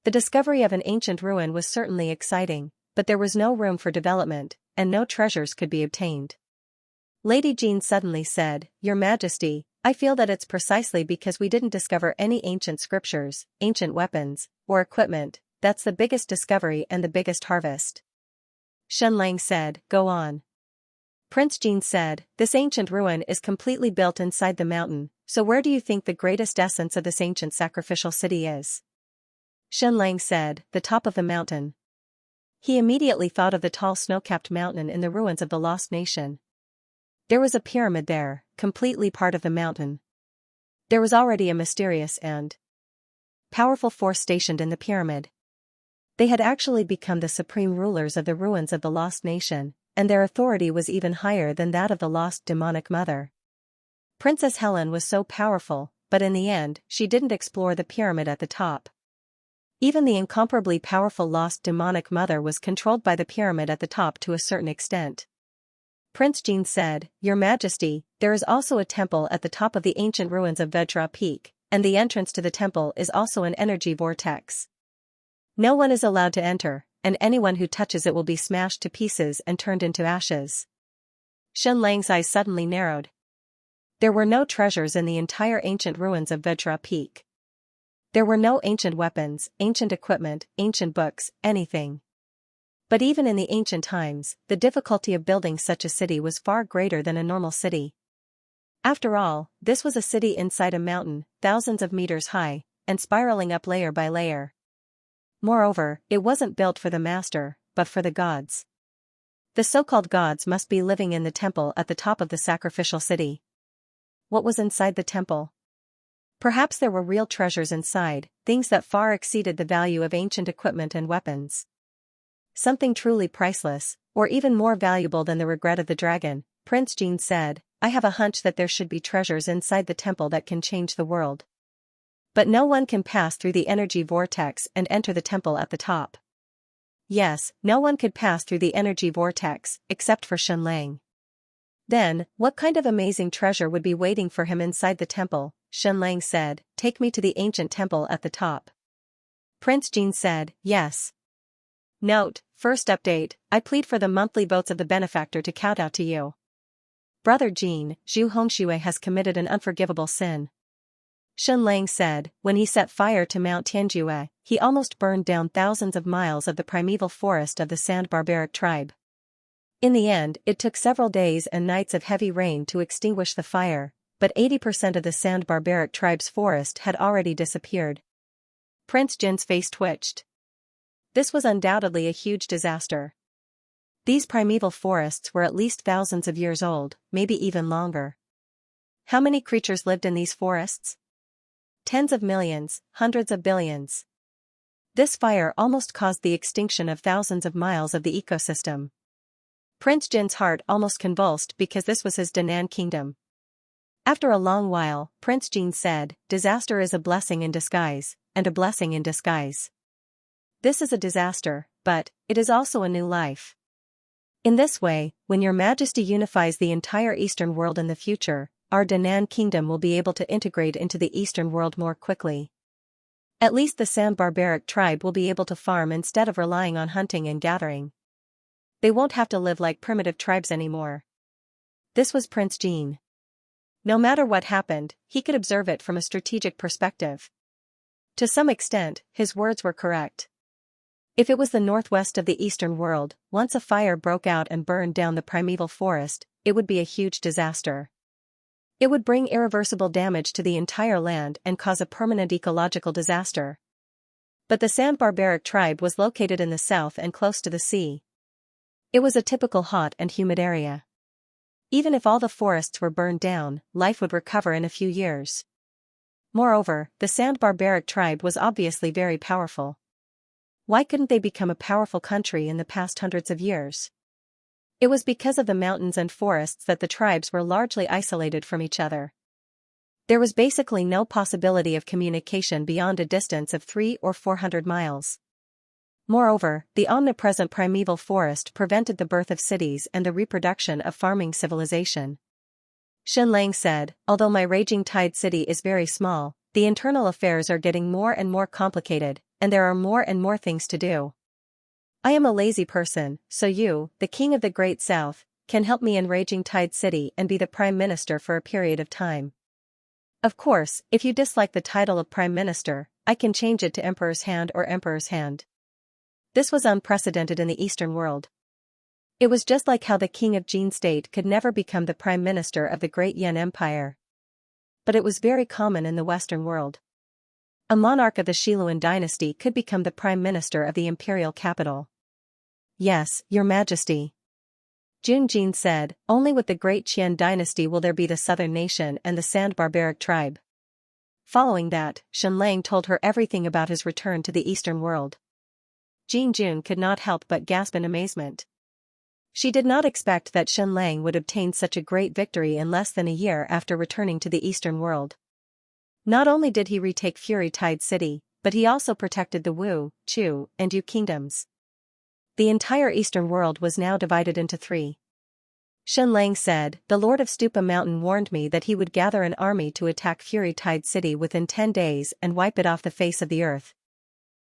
The discovery of an ancient ruin was certainly exciting, but there was no room for development, and no treasures could be obtained. Lady Jean suddenly said, Your Majesty, I feel that it's precisely because we didn't discover any ancient scriptures, ancient weapons, or equipment, that's the biggest discovery and the biggest harvest. Xianxia said, Go on. Prince Jin said, This ancient ruin is completely built inside the mountain, so where do you think the greatest essence of this ancient sacrificial city is? Xianxia said, The top of the mountain. He immediately thought of the tall snow-capped mountain in the ruins of the Lost Nation. There was a pyramid there, completely part of the mountain. There was already a mysterious and powerful force stationed in the pyramid. They had actually become the supreme rulers of the ruins of the Lost Nation, and their authority was even higher than that of the lost demonic mother. Princess Helen was so powerful, but in the end, she didn't explore the pyramid at the top. Even the incomparably powerful lost demonic mother was controlled by the pyramid at the top to a certain extent. Prince Jin said, "Your Majesty, there is also a temple at the top of the ancient ruins of Vajra Peak, and the entrance to the temple is also an energy vortex. No one is allowed to enter, and anyone who touches it will be smashed to pieces and turned into ashes." Shen Lang's eyes suddenly narrowed. There were no treasures in the entire ancient ruins of Vajra Peak. There were no ancient weapons, ancient equipment, ancient books, anything. But even in the ancient times, the difficulty of building such a city was far greater than a normal city. After all, this was a city inside a mountain, thousands of meters high, and spiraling up layer by layer. Moreover, it wasn't built for the master, but for the gods. The so-called gods must be living in the temple at the top of the sacrificial city. What was inside the temple? Perhaps there were real treasures inside, things that far exceeded the value of ancient equipment and weapons. Something truly priceless, or even more valuable than the regret of the dragon, Prince Jin said, "I have a hunch that there should be treasures inside the temple that can change the world. But no one can pass through the energy vortex and enter the temple at the top." Yes, no one could pass through the energy vortex, except for Shen Lang. Then, what kind of amazing treasure would be waiting for him inside the temple? Shen Lang said, "Take me to the ancient temple at the top." Prince Jin said, "Yes." Note, first update, I plead for the monthly votes of the benefactor to kowtow to you. Brother Jin, Zhu Hongxue has committed an unforgivable sin. Shen Lang said, when he set fire to Mount Tianjue, he almost burned down thousands of miles of the primeval forest of the Sand Barbaric tribe. In the end, it took several days and nights of heavy rain to extinguish the fire, but 80% of the Sand Barbaric tribe's forest had already disappeared. Prince Jin's face twitched. This was undoubtedly a huge disaster. These primeval forests were at least thousands of years old, maybe even longer. How many creatures lived in these forests? Tens of millions, hundreds of billions. This fire almost caused the extinction of thousands of miles of the ecosystem. Prince Jin's heart almost convulsed because this was his Danan kingdom. After a long while, Prince Jin said, "Disaster is a blessing in disguise, and a blessing in disguise. This is a disaster, but it is also a new life. In this way, when your Majesty unifies the entire Eastern world in the future, our Danan kingdom will be able to integrate into the Eastern world more quickly. At least the Sand Barbaric tribe will be able to farm instead of relying on hunting and gathering. They won't have to live like primitive tribes anymore." This was Prince Jin. No matter what happened, he could observe it from a strategic perspective. To some extent, his words were correct. If it was the northwest of the Eastern world, once a fire broke out and burned down the primeval forest, it would be a huge disaster. It would bring irreversible damage to the entire land and cause a permanent ecological disaster. But the Sand Barbaric tribe was located in the south and close to the sea. It was a typical hot and humid area. Even if all the forests were burned down, life would recover in a few years. Moreover, the Sand Barbaric tribe was obviously very powerful. Why couldn't they become a powerful country in the past hundreds of years? It was because of the mountains and forests that the tribes were largely isolated from each other. There was basically no possibility of communication beyond a distance of 300 or 400 miles. Moreover, the omnipresent primeval forest prevented the birth of cities and the reproduction of farming civilization. Shen Lang said, "Although my Raging Tide city is very small, the internal affairs are getting more and more complicated, and there are more and more things to do. I am a lazy person, so you, the king of the Great South, can help me in Raging Tide City and be the prime minister for a period of time. Of course, if you dislike the title of prime minister, I can change it to Emperor's Hand or Emperor's Hand." This was unprecedented in the Eastern world. It was just like how the king of Jin State could never become the prime minister of the Great Yan Empire. But it was very common in the Western world. A monarch of the Shiluan dynasty could become the prime minister of the imperial capital. "Yes, your Majesty." Jun Jin said, "Only with the Great Qian dynasty will there be the southern nation and the Sand Barbaric tribe." Following that, Shen Lang told her everything about his return to the Eastern world. Jin Jun could not help but gasp in amazement. She did not expect that Shen Lang would obtain such a great victory in less than a year after returning to the Eastern world. Not only did he retake Fury Tide City, but he also protected the Wu, Chu, and Yu kingdoms. The entire eastern world was now divided into three. Xianxia said, "The Lord of Stupa Mountain warned me that he would gather an army to attack Fury Tide City within 10 days and wipe it off the face of the earth.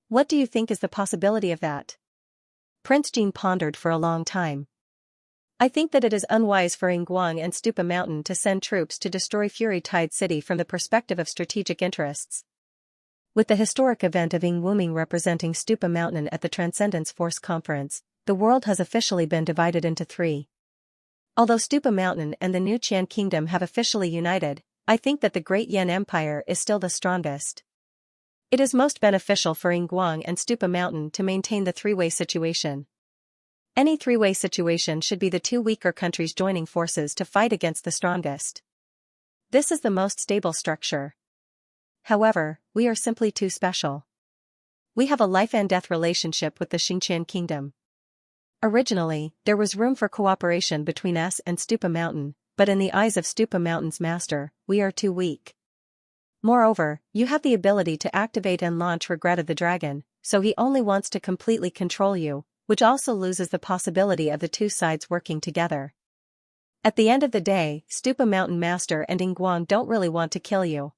What do you think is the possibility of that?" Prince Jin pondered for a long time. "I think that it is unwise for Yinguang and Stupa Mountain to send troops to destroy Fury Tide City from the perspective of strategic interests. With the historic event of Yingwuming representing Stupa Mountain at the Transcendence Force Conference, the world has officially been divided into three. Although Stupa Mountain and the New Qian Kingdom have officially united, I think that the Great Yan Empire is still the strongest. It is most beneficial for Yinguang and Stupa Mountain to maintain the three-way situation. Any three-way situation should be the two weaker countries joining forces to fight against the strongest. This is the most stable structure. However, we are simply too special. We have a life-and-death relationship with the Xinqian Kingdom. Originally, there was room for cooperation between us and Stupa Mountain, but in the eyes of Stupa Mountain's master, we are too weak. Moreover, you have the ability to activate and launch Regret of the Dragon, so he only wants to completely control you, which also loses the possibility of the two sides working together. At the end of the day, Stupa Mountain Master and Yinguang don't really want to kill you.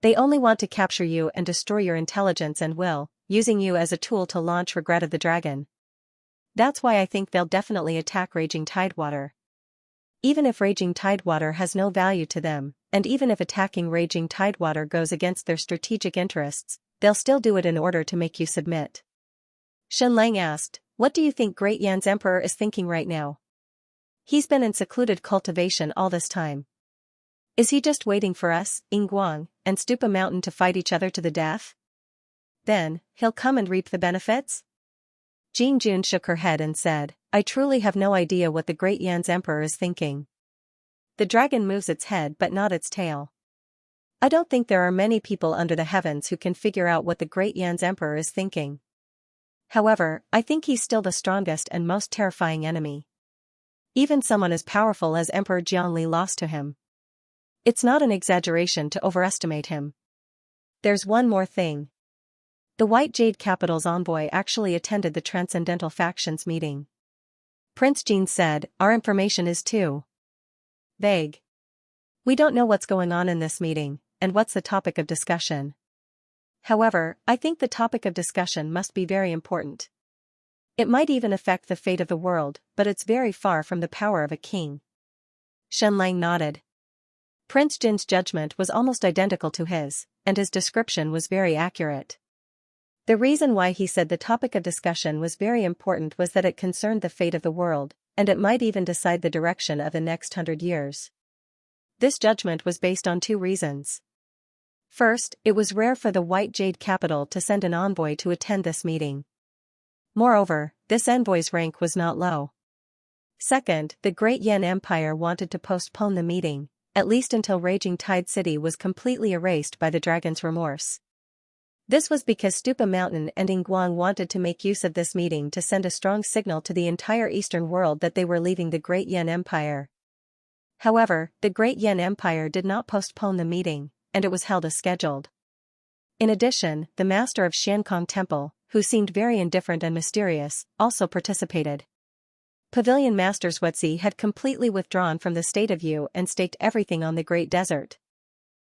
They only want to capture you and destroy your intelligence and will, using you as a tool to launch Regret of the Dragon. That's why I think they'll definitely attack Raging Tidewater. Even if Raging Tidewater has no value to them, and even if attacking Raging Tidewater goes against their strategic interests, they'll still do it in order to make you submit." Xianxia asked, "What do you think Great Yan's emperor is thinking right now? He's been in secluded cultivation all this time. Is he just waiting for us, Yinguang, and Stupa Mountain to fight each other to the death? Then, he'll come and reap the benefits?" Jing Jun shook her head and said, "I truly have no idea what the Great Yan's emperor is thinking. The dragon moves its head but not its tail. I don't think there are many people under the heavens who can figure out what the Great Yan's emperor is thinking. However, I think he's still the strongest and most terrifying enemy. Even someone as powerful as Emperor Jianli lost to him. It's not an exaggeration to overestimate him. There's one more thing. The White Jade Capital's envoy actually attended the Transcendental Factions meeting." Prince Jin said, "Our information is too vague. We don't know what's going on in this meeting, and what's the topic of discussion. However, I think the topic of discussion must be very important. It might even affect the fate of the world, but it's very far from the power of a king." Xianxia nodded. Prince Jin's judgment was almost identical to his, and his description was very accurate. The reason why he said the topic of discussion was very important was that it concerned the fate of the world, and it might even decide the direction of the next 100 years. This judgment was based on two reasons. First, it was rare for the White Jade Capital to send an envoy to attend this meeting. Moreover, this envoy's rank was not low. Second, the Great Yan Empire wanted to postpone the meeting, at least until Raging Tide City was completely erased by the dragon's remorse. This was because Stupa Mountain and Yinguang wanted to make use of this meeting to send a strong signal to the entire Eastern world that they were leaving the Great Yan Empire. However, the Great Yan Empire did not postpone the meeting, and it was held as scheduled. In addition, the master of Xiankong Temple, who seemed very indifferent and mysterious, also participated. Pavilion Master Zhuezi had completely withdrawn from the State of Yu and staked everything on the Great Desert.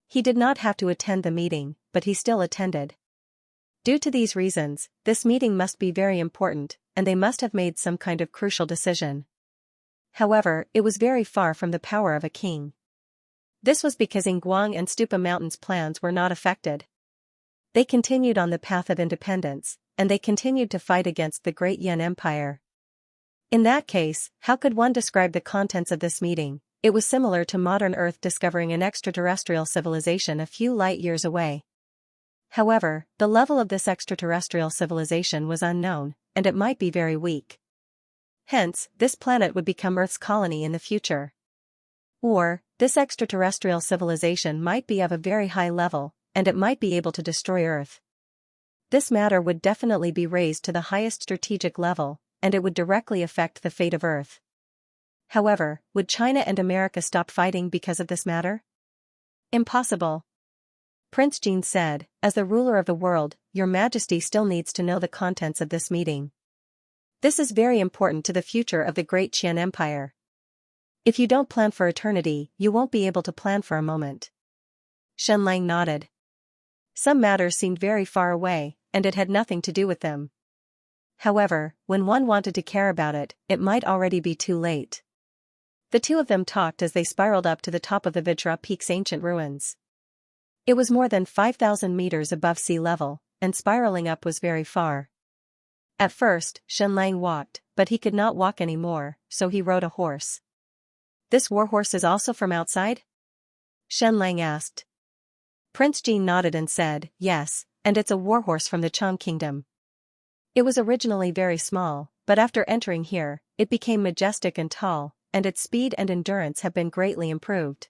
He did not have to attend the meeting, but he still attended. Due to these reasons, this meeting must be very important, and they must have made some kind of crucial decision. However, it was very far from the power of a king. This was because Yinguang and Stupa Mountain's plans were not affected. They continued on the path of independence, and they continued to fight against the Great Yan Empire. In that case, how could one describe the contents of this meeting? It was similar to modern Earth discovering an extraterrestrial civilization a few light years away. However, the level of this extraterrestrial civilization was unknown, and it might be very weak. Hence, this planet would become Earth's colony in the future. Or, this extraterrestrial civilization might be of a very high level, and it might be able to destroy Earth. This matter would definitely be raised to the highest strategic level, and it would directly affect the fate of Earth. However, would China and America stop fighting because of this matter? Impossible. Prince Jin said, as the ruler of the world, Your Majesty still needs to know the contents of this meeting. This is very important to the future of the Great Qian Empire. If you don't plan for eternity, you won't be able to plan for a moment. Shenlang nodded. Some matters seemed very far away, and it had nothing to do with them. However, when one wanted to care about it, it might already be too late. The two of them talked as they spiraled up to the top of the Vajra Peak's ancient ruins. It was more than 5,000 meters above sea level, and spiraling up was very far. At first, Shenlang walked, but he could not walk anymore, so he rode a horse. This warhorse is also from outside? Shenlang asked. Prince Jin nodded and said, yes, and it's a warhorse from the Chang Kingdom. It was originally very small, but after entering here, it became majestic and tall, and its speed and endurance have been greatly improved.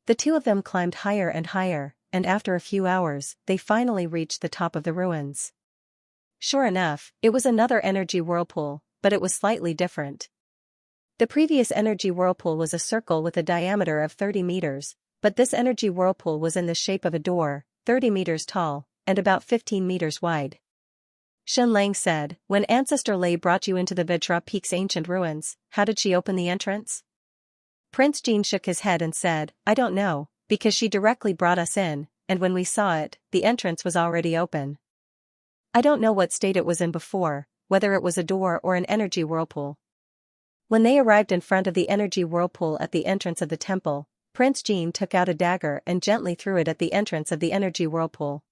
The two of them climbed higher and higher, and after a few hours, they finally reached the top of the ruins. Sure enough, it was another energy whirlpool, but it was slightly different. The previous energy whirlpool was a circle with a diameter of 30 meters, but this energy whirlpool was in the shape of a door, 30 meters tall, and about 15 meters wide. Shenlang said, when Ancestor Lei brought you into the Vajra Peak's ancient ruins, how did she open the entrance? Prince Jin shook his head and said, I don't know, because she directly brought us in, and when we saw it, the entrance was already open. I don't know what state it was in before, whether it was a door or an energy whirlpool. When they arrived in front of the energy whirlpool at the entrance of the temple, Prince Jin took out a dagger and gently threw it at the entrance of the energy whirlpool.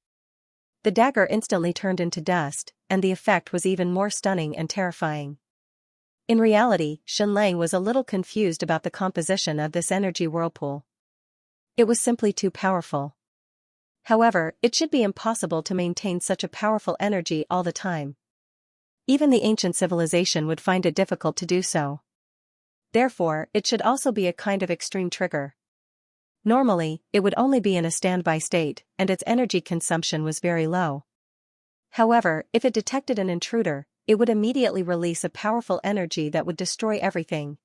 The dagger instantly turned into dust, and the effect was even more stunning and terrifying. In reality, Shenlang was a little confused about the composition of this energy whirlpool. It was simply too powerful. However, it should be impossible to maintain such a powerful energy all the time. Even the ancient civilization would find it difficult to do so. Therefore, it should also be a kind of extreme trigger. Normally, it would only be in a standby state, and its energy consumption was very low. However, if it detected an intruder, it would immediately release a powerful energy that would destroy everything.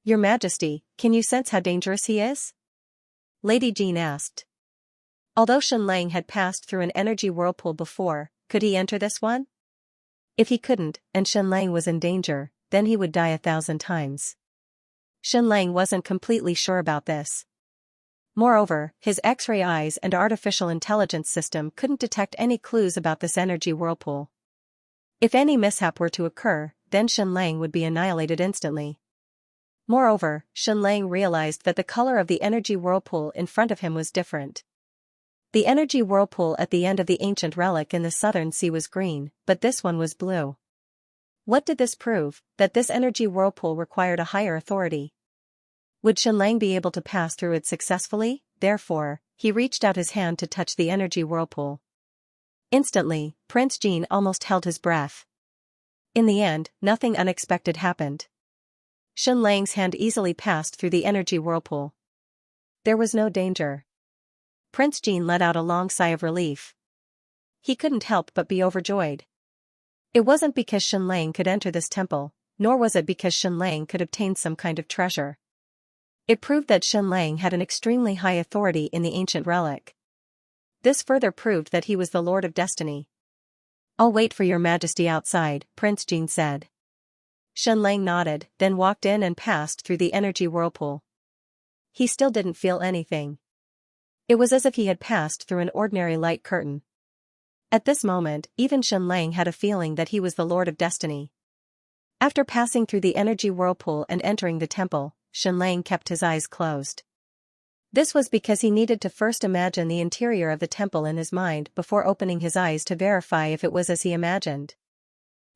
Your Majesty, can you sense how dangerous he is? Lady Jean asked. Although Shenlang had passed through an energy whirlpool before, could he enter this one? If he couldn't, and Shenlang was in danger, then he would die 1,000 times. Shenlang wasn't completely sure about this. Moreover, his X-ray eyes and artificial intelligence system couldn't detect any clues about this energy whirlpool. If any mishap were to occur, then Shenlang would be annihilated instantly. Moreover, Shenlang realized that the color of the energy whirlpool in front of him was different. The energy whirlpool at the end of the ancient relic in the southern sea was green, but this one was blue. What did this prove? That this energy whirlpool required a higher authority. Would Shenlang be able to pass through it successfully? Therefore, he reached out his hand to touch the energy whirlpool. Instantly, Prince Jin almost held his breath. In the end, nothing unexpected happened. Shenlang's hand easily passed through the energy whirlpool. There was no danger. Prince Jin let out a long sigh of relief. He couldn't help but be overjoyed. It wasn't because Shenlang could enter this temple, nor was it because Shenlang could obtain some kind of treasure. It proved that Shenlang had an extremely high authority in the ancient relic. This further proved that he was the Lord of Destiny. I'll wait for your Majesty outside, Prince Jin said. Shenlang nodded, then walked in and passed through the energy whirlpool. He still didn't feel anything. It was as if he had passed through an ordinary light curtain. At this moment, even Shenlang had a feeling that he was the Lord of Destiny. After passing through the energy whirlpool and entering the temple, Shenlang kept his eyes closed. This was because he needed to first imagine the interior of the temple in his mind before opening his eyes to verify if it was as he imagined.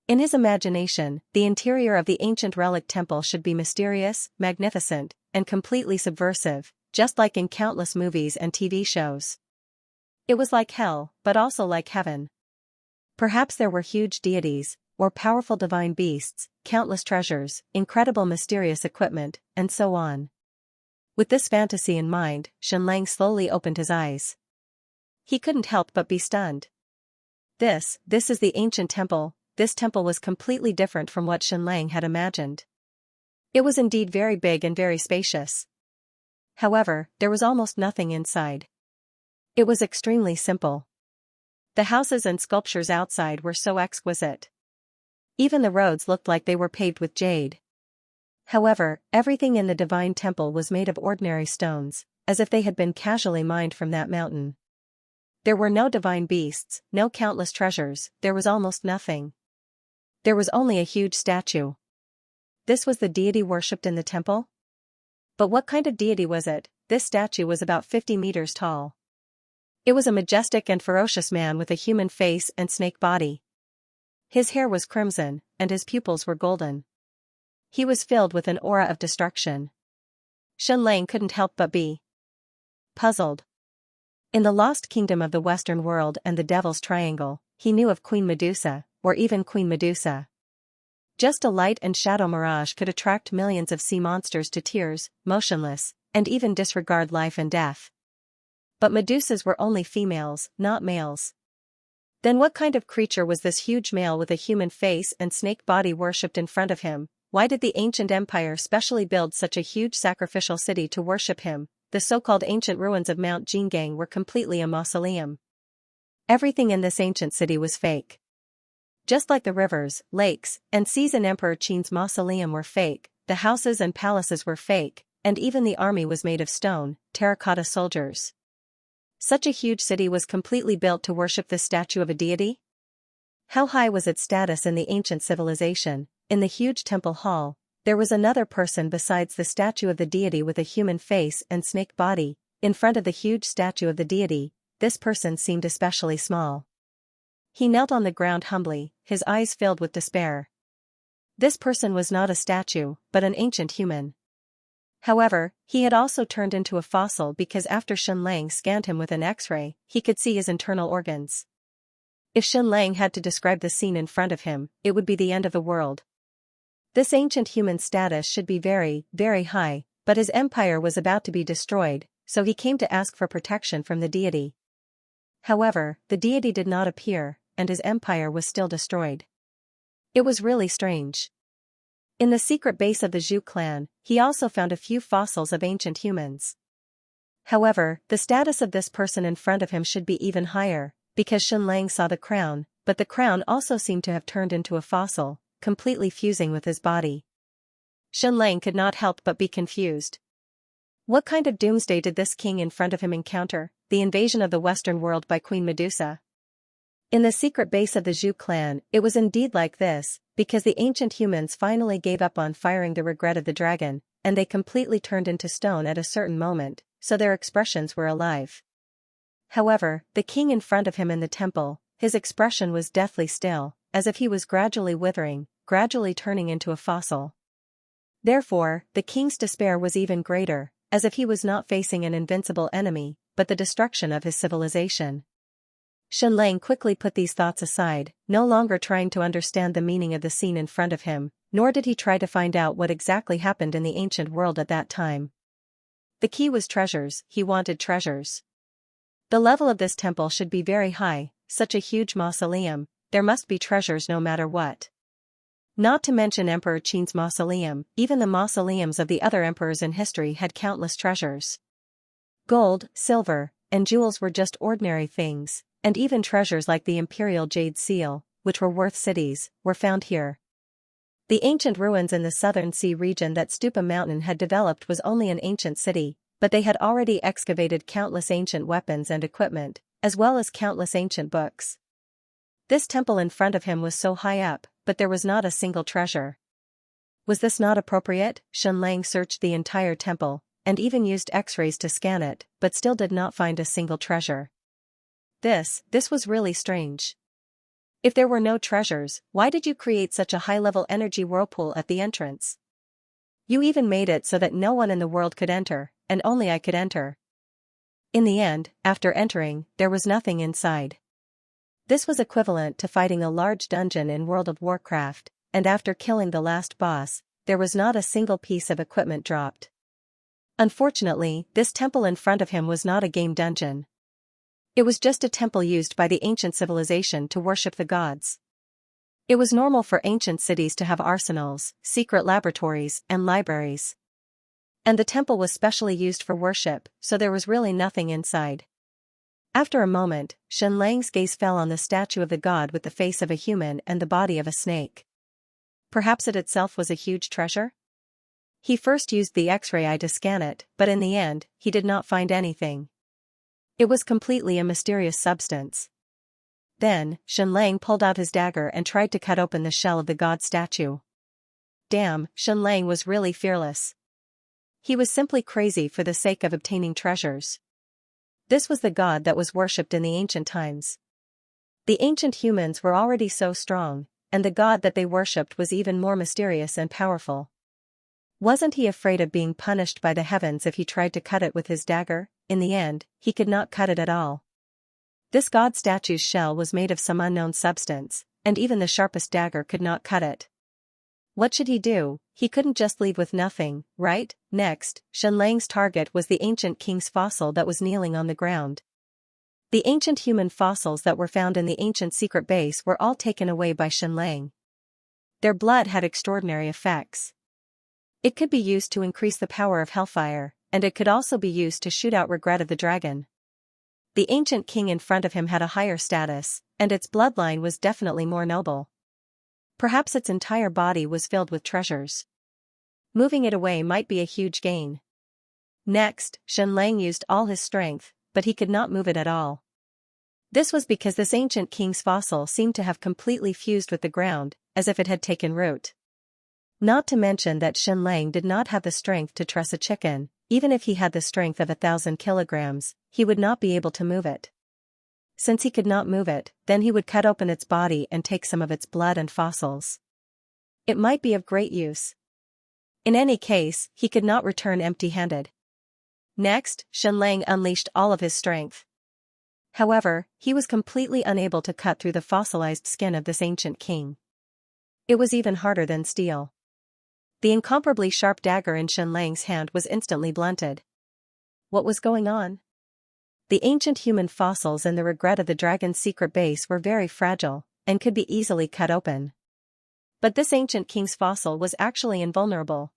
In his imagination, the interior of the ancient relic temple should be mysterious, magnificent, and completely subversive, just like in countless movies and TV shows. It was like hell, but also like heaven. Perhaps there were huge deities, or powerful divine beasts, countless treasures, incredible mysterious equipment, and so on. With this fantasy in mind, Shenlang slowly opened his eyes. He couldn't help but be stunned. This is the ancient temple. This temple was completely different from what Shenlang had imagined. It was indeed very big and very spacious. However, there was almost nothing inside. It was extremely simple. The houses and sculptures outside were so exquisite. Even the roads looked like they were paved with jade. However, everything in the divine temple was made of ordinary stones, as if they had been casually mined from that mountain. There were no divine beasts, no countless treasures, there was almost nothing. There was only a huge statue. This was the deity worshipped in the temple? But what kind of deity was it? This statue was about 50 meters tall. It was a majestic and ferocious man with a human face and snake body. His hair was crimson, and his pupils were golden. He was filled with an aura of destruction. Xianxia couldn't help but be puzzled. In the lost kingdom of the Western world and the Devil's Triangle, he knew of Queen Medusa, or even Queen Medusa. Just a light and shadow mirage could attract millions of sea monsters to tears, motionless, and even disregard life and death. But Medusas were only females, not males. Then what kind of creature was this huge male with a human face and snake body worshipped in front of him? Why did the ancient empire specially build such a huge sacrificial city to worship him? The so-called ancient ruins of Mount Jingang were completely a mausoleum. Everything in this ancient city was fake. Just like the rivers, lakes, and seas in Emperor Qin's mausoleum were fake, the houses and palaces were fake, and even the army was made of stone, terracotta soldiers. Such a huge city was completely built to worship this statue of a deity? How high was its status in the ancient civilization? In the huge temple hall, there was another person besides the statue of the deity with a human face and snake body. In front of the huge statue of the deity, this person seemed especially small. He knelt on the ground humbly, his eyes filled with despair. This person was not a statue, but an ancient human. However, he had also turned into a fossil because after Xianxia scanned him with an X-ray, he could see his internal organs. If Xianxia had to describe the scene in front of him, it would be the end of the world. This ancient human's status should be very, very high, but his empire was about to be destroyed, so he came to ask for protection from the deity. However, the deity did not appear, and his empire was still destroyed. It was really strange. In the secret base of the Zhu clan, he also found a few fossils of ancient humans. However, the status of this person in front of him should be even higher, because Xianxia saw the crown, but the crown also seemed to have turned into a fossil, completely fusing with his body. Xianxia could not help but be confused. What kind of doomsday did this king in front of him encounter? The invasion of the Western world by Queen Medusa? In the secret base of the Zhu clan, it was indeed like this, because the ancient humans finally gave up on firing the regret of the dragon, and they completely turned into stone at a certain moment, so their expressions were alive. However, the king in front of him in the temple, his expression was deathly still, as if he was gradually withering, gradually turning into a fossil. Therefore, the king's despair was even greater, as if he was not facing an invincible enemy, but the destruction of his civilization. Xianxia quickly put these thoughts aside, no longer trying to understand the meaning of the scene in front of him, nor did he try to find out what exactly happened in the ancient world at that time. The key was treasures, he wanted treasures. The level of this temple should be very high, such a huge mausoleum, there must be treasures no matter what. Not to mention Emperor Qin's mausoleum, even the mausoleums of the other emperors in history had countless treasures. Gold, silver, and jewels were just ordinary things, and even treasures like the imperial jade seal, which were worth cities, were found here. The ancient ruins in the southern sea region that Stupa Mountain had developed was only an ancient city, but they had already excavated countless ancient weapons and equipment, as well as countless ancient books. This temple in front of him was so high up, but there was not a single treasure. Was this not appropriate? Xianxia searched the entire temple, and even used X-rays to scan it, but still did not find a single treasure. This was really strange. If there were no treasures, why did you create such a high-level energy whirlpool at the entrance? You even made it so that no one in the world could enter, and only I could enter. In the end, after entering, there was nothing inside. This was equivalent to fighting a large dungeon in World of Warcraft, and after killing the last boss, there was not a single piece of equipment dropped. Unfortunately, this temple in front of him was not a game dungeon. It was just a temple used by the ancient civilization to worship the gods. It was normal for ancient cities to have arsenals, secret laboratories, and libraries. And the temple was specially used for worship, so there was really nothing inside. After a moment, Shenlang's gaze fell on the statue of the god with the face of a human and the body of a snake. Perhaps it itself was a huge treasure? He first used the X-ray eye to scan it, but in the end, he did not find anything. It was completely a mysterious substance. Then, Shenlang pulled out his dagger and tried to cut open the shell of the god statue. Damn, Shenlang was really fearless. He was simply crazy for the sake of obtaining treasures. This was the god that was worshipped in the ancient times. The ancient humans were already so strong, and the god that they worshipped was even more mysterious and powerful. Wasn't he afraid of being punished by the heavens if he tried to cut it with his dagger? In the end, he could not cut it at all. This god statue's shell was made of some unknown substance, and even the sharpest dagger could not cut it. What should he do? He couldn't just leave with nothing, right? Next, Shenlang's target was the ancient king's fossil that was kneeling on the ground. The ancient human fossils that were found in the ancient secret base were all taken away by Shenlang. Their blood had extraordinary effects. It could be used to increase the power of hellfire, and it could also be used to shoot out regret of the dragon. The ancient king in front of him had a higher status, and its bloodline was definitely more noble. Perhaps its entire body was filled with treasures. Moving it away might be a huge gain. Next, Shenlang used all his strength, but he could not move it at all. This was because this ancient king's fossil seemed to have completely fused with the ground, as if it had taken root. Not to mention that Shenlang did not have the strength to truss a chicken. Even if he had the strength of 1,000 kilograms, he would not be able to move it. Since he could not move it, then he would cut open its body and take some of its blood and fossils. It might be of great use. In any case, he could not return empty-handed. Next, Shenlang unleashed all of his strength. However, he was completely unable to cut through the fossilized skin of this ancient king. It was even harder than steel. The incomparably sharp dagger in Shenlang's hand was instantly blunted. What was going on? The ancient human fossils in the regret of the dragon's secret base were very fragile, and could be easily cut open. But this ancient king's fossil was actually invulnerable.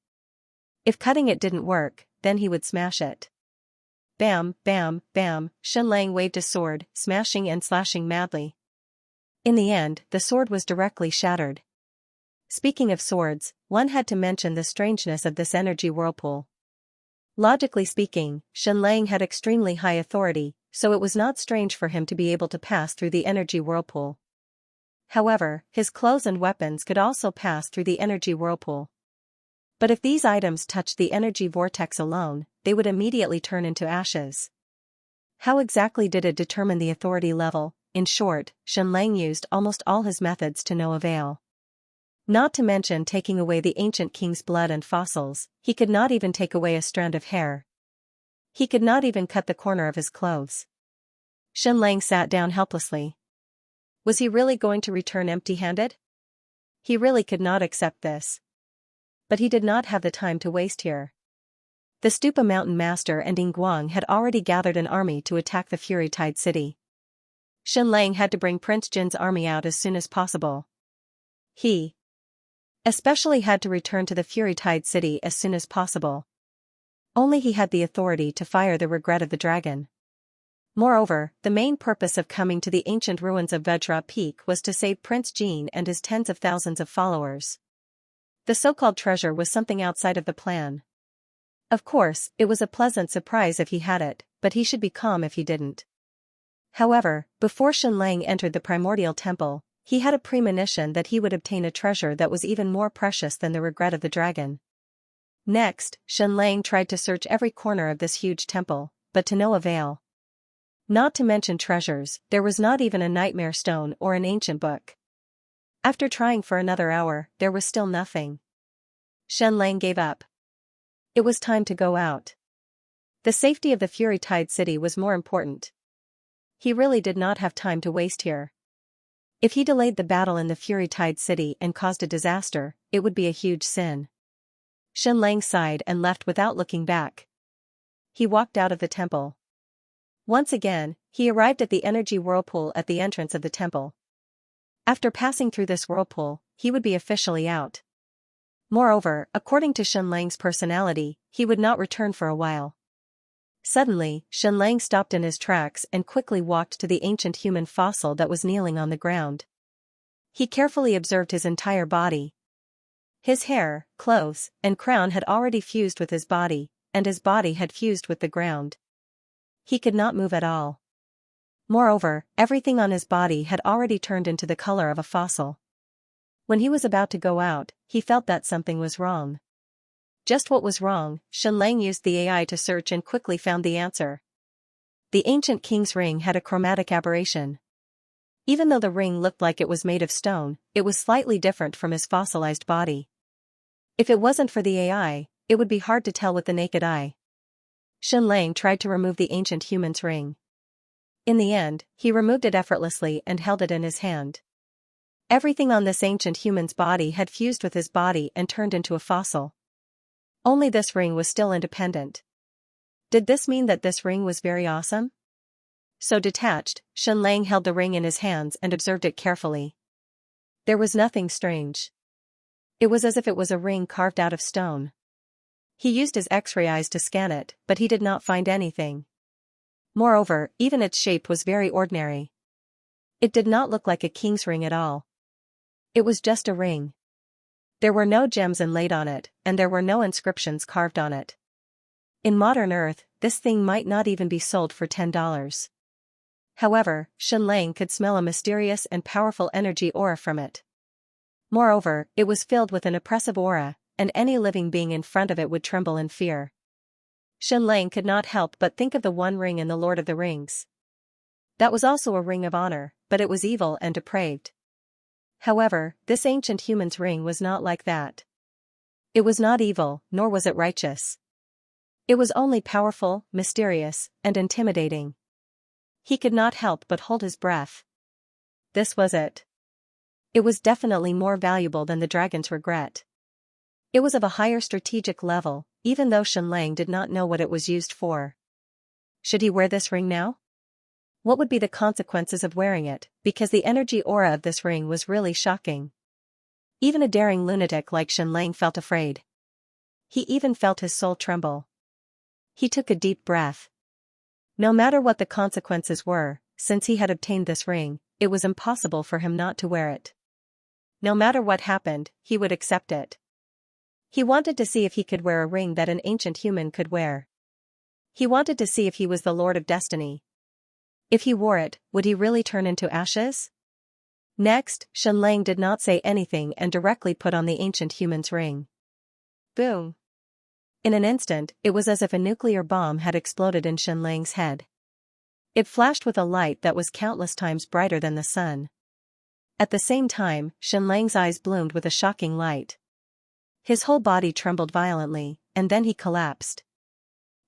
If cutting it didn't work, then he would smash it. Bam, bam, bam, Shenlang waved his sword, smashing and slashing madly. In the end, the sword was directly shattered. Speaking of swords, one had to mention the strangeness of this energy whirlpool. Logically speaking, Shenlang had extremely high authority, so it was not strange for him to be able to pass through the energy whirlpool. However, his clothes and weapons could also pass through the energy whirlpool. But if these items touched the energy vortex alone, they would immediately turn into ashes. How exactly did it determine the authority level? In short, Shenlang used almost all his methods to no avail. Not to mention taking away the ancient king's blood and fossils, he could not even take away a strand of hair. He could not even cut the corner of his clothes. Shenlang sat down helplessly. Was he really going to return empty-handed? He really could not accept this. But he did not have the time to waste here. The Stupa Mountain Master and Yingguang had already gathered an army to attack the Fury Tide City. Shenlang had to bring Prince Jin's army out as soon as possible. He especially had to return to the Fury Tide City as soon as possible. Only he had the authority to fire the regret of the dragon. Moreover, the main purpose of coming to the ancient ruins of Vajra Peak was to save Prince Jin and his tens of thousands of followers. The so-called treasure was something outside of the plan. Of course, it was a pleasant surprise if he had it, but he should be calm if he didn't. However, before Shenlang entered the primordial temple, he had a premonition that he would obtain a treasure that was even more precious than the regret of the dragon. Next, Shenlang tried to search every corner of this huge temple, but to no avail. Not to mention treasures, there was not even a nightmare stone or an ancient book. After trying for another hour, there was still nothing. Shenlang gave up. It was time to go out. The safety of the Fury Tide City was more important. He really did not have time to waste here. If he delayed the battle in the Fury Tide City and caused a disaster, it would be a huge sin. Shenlang sighed and left without looking back. He walked out of the temple. Once again, he arrived at the energy whirlpool at the entrance of the temple. After passing through this whirlpool, he would be officially out. Moreover, according to Shenlang's personality, he would not return for a while. Suddenly, Xianlang stopped in his tracks and quickly walked to the ancient human fossil that was kneeling on the ground. He carefully observed his entire body. His hair, clothes, and crown had already fused with his body, and his body had fused with the ground. He could not move at all. Moreover, everything on his body had already turned into the color of a fossil. When he was about to go out, he felt that something was wrong. Just what was wrong, Xianlang used the AI to search and quickly found the answer. The ancient king's ring had a chromatic aberration. Even though the ring looked like it was made of stone, it was slightly different from his fossilized body. If it wasn't for the AI, it would be hard to tell with the naked eye. Xianlang tried to remove the ancient human's ring. In the end, he removed it effortlessly and held it in his hand. Everything on this ancient human's body had fused with his body and turned into a fossil. Only this ring was still independent. Did this mean that this ring was very awesome? So detached, Xianlang held the ring in his hands and observed it carefully. There was nothing strange. It was as if it was a ring carved out of stone. He used his X-ray eyes to scan it, but he did not find anything. Moreover, even its shape was very ordinary. It did not look like a king's ring at all. It was just a ring. There were no gems inlaid on it, and there were no inscriptions carved on it. In modern Earth, this thing might not even be sold for $10. However, Xianlang could smell a mysterious and powerful energy aura from it. Moreover, it was filled with an oppressive aura, and any living being in front of it would tremble in fear. Xianlang could not help but think of the One Ring in the Lord of the Rings. That was also a ring of honor, but it was evil and depraved. However, this ancient human's ring was not like that. It was not evil, nor was it righteous. It was only powerful, mysterious, and intimidating. He could not help but hold his breath. This was it. It was definitely more valuable than the dragon's regret. It was of a higher strategic level, even though Xianlang did not know what it was used for. Should he wear this ring now? What would be the consequences of wearing it, because the energy aura of this ring was really shocking. Even a daring lunatic like Xianlang felt afraid. He even felt his soul tremble. He took a deep breath. No matter what the consequences were, since he had obtained this ring, it was impossible for him not to wear it. No matter what happened, he would accept it. He wanted to see if he could wear a ring that an ancient human could wear. He wanted to see if he was the Lord of Destiny. If he wore it, would he really turn into ashes? Next, Xianlang did not say anything and directly put on the ancient human's ring. Boom! In an instant, it was as if a nuclear bomb had exploded in Xianlang's head. It flashed with a light that was countless times brighter than the sun. At the same time, Xianlang's eyes bloomed with a shocking light. His whole body trembled violently, and then he collapsed.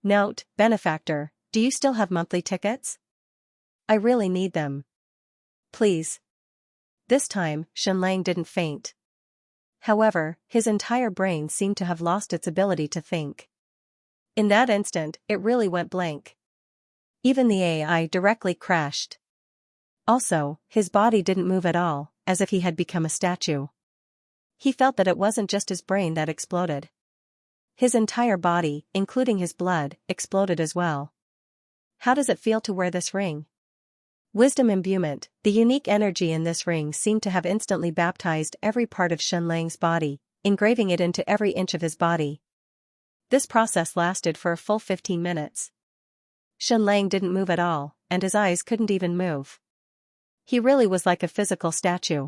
Note, benefactor, do you still have monthly tickets? I really need them. Please. This time, Xianlang didn't faint. However, his entire brain seemed to have lost its ability to think. In that instant, it really went blank. Even the AI directly crashed. Also, his body didn't move at all, as if he had become a statue. He felt that it wasn't just his brain that exploded. His entire body, including his blood, exploded as well. How does it feel to wear this ring? Wisdom imbuement, the unique energy in this ring seemed to have instantly baptized every part of Xianlang's body, engraving it into every inch of his body. This process lasted for a full 15 minutes. Xianlang didn't move at all, and his eyes couldn't even move. He really was like a physical statue.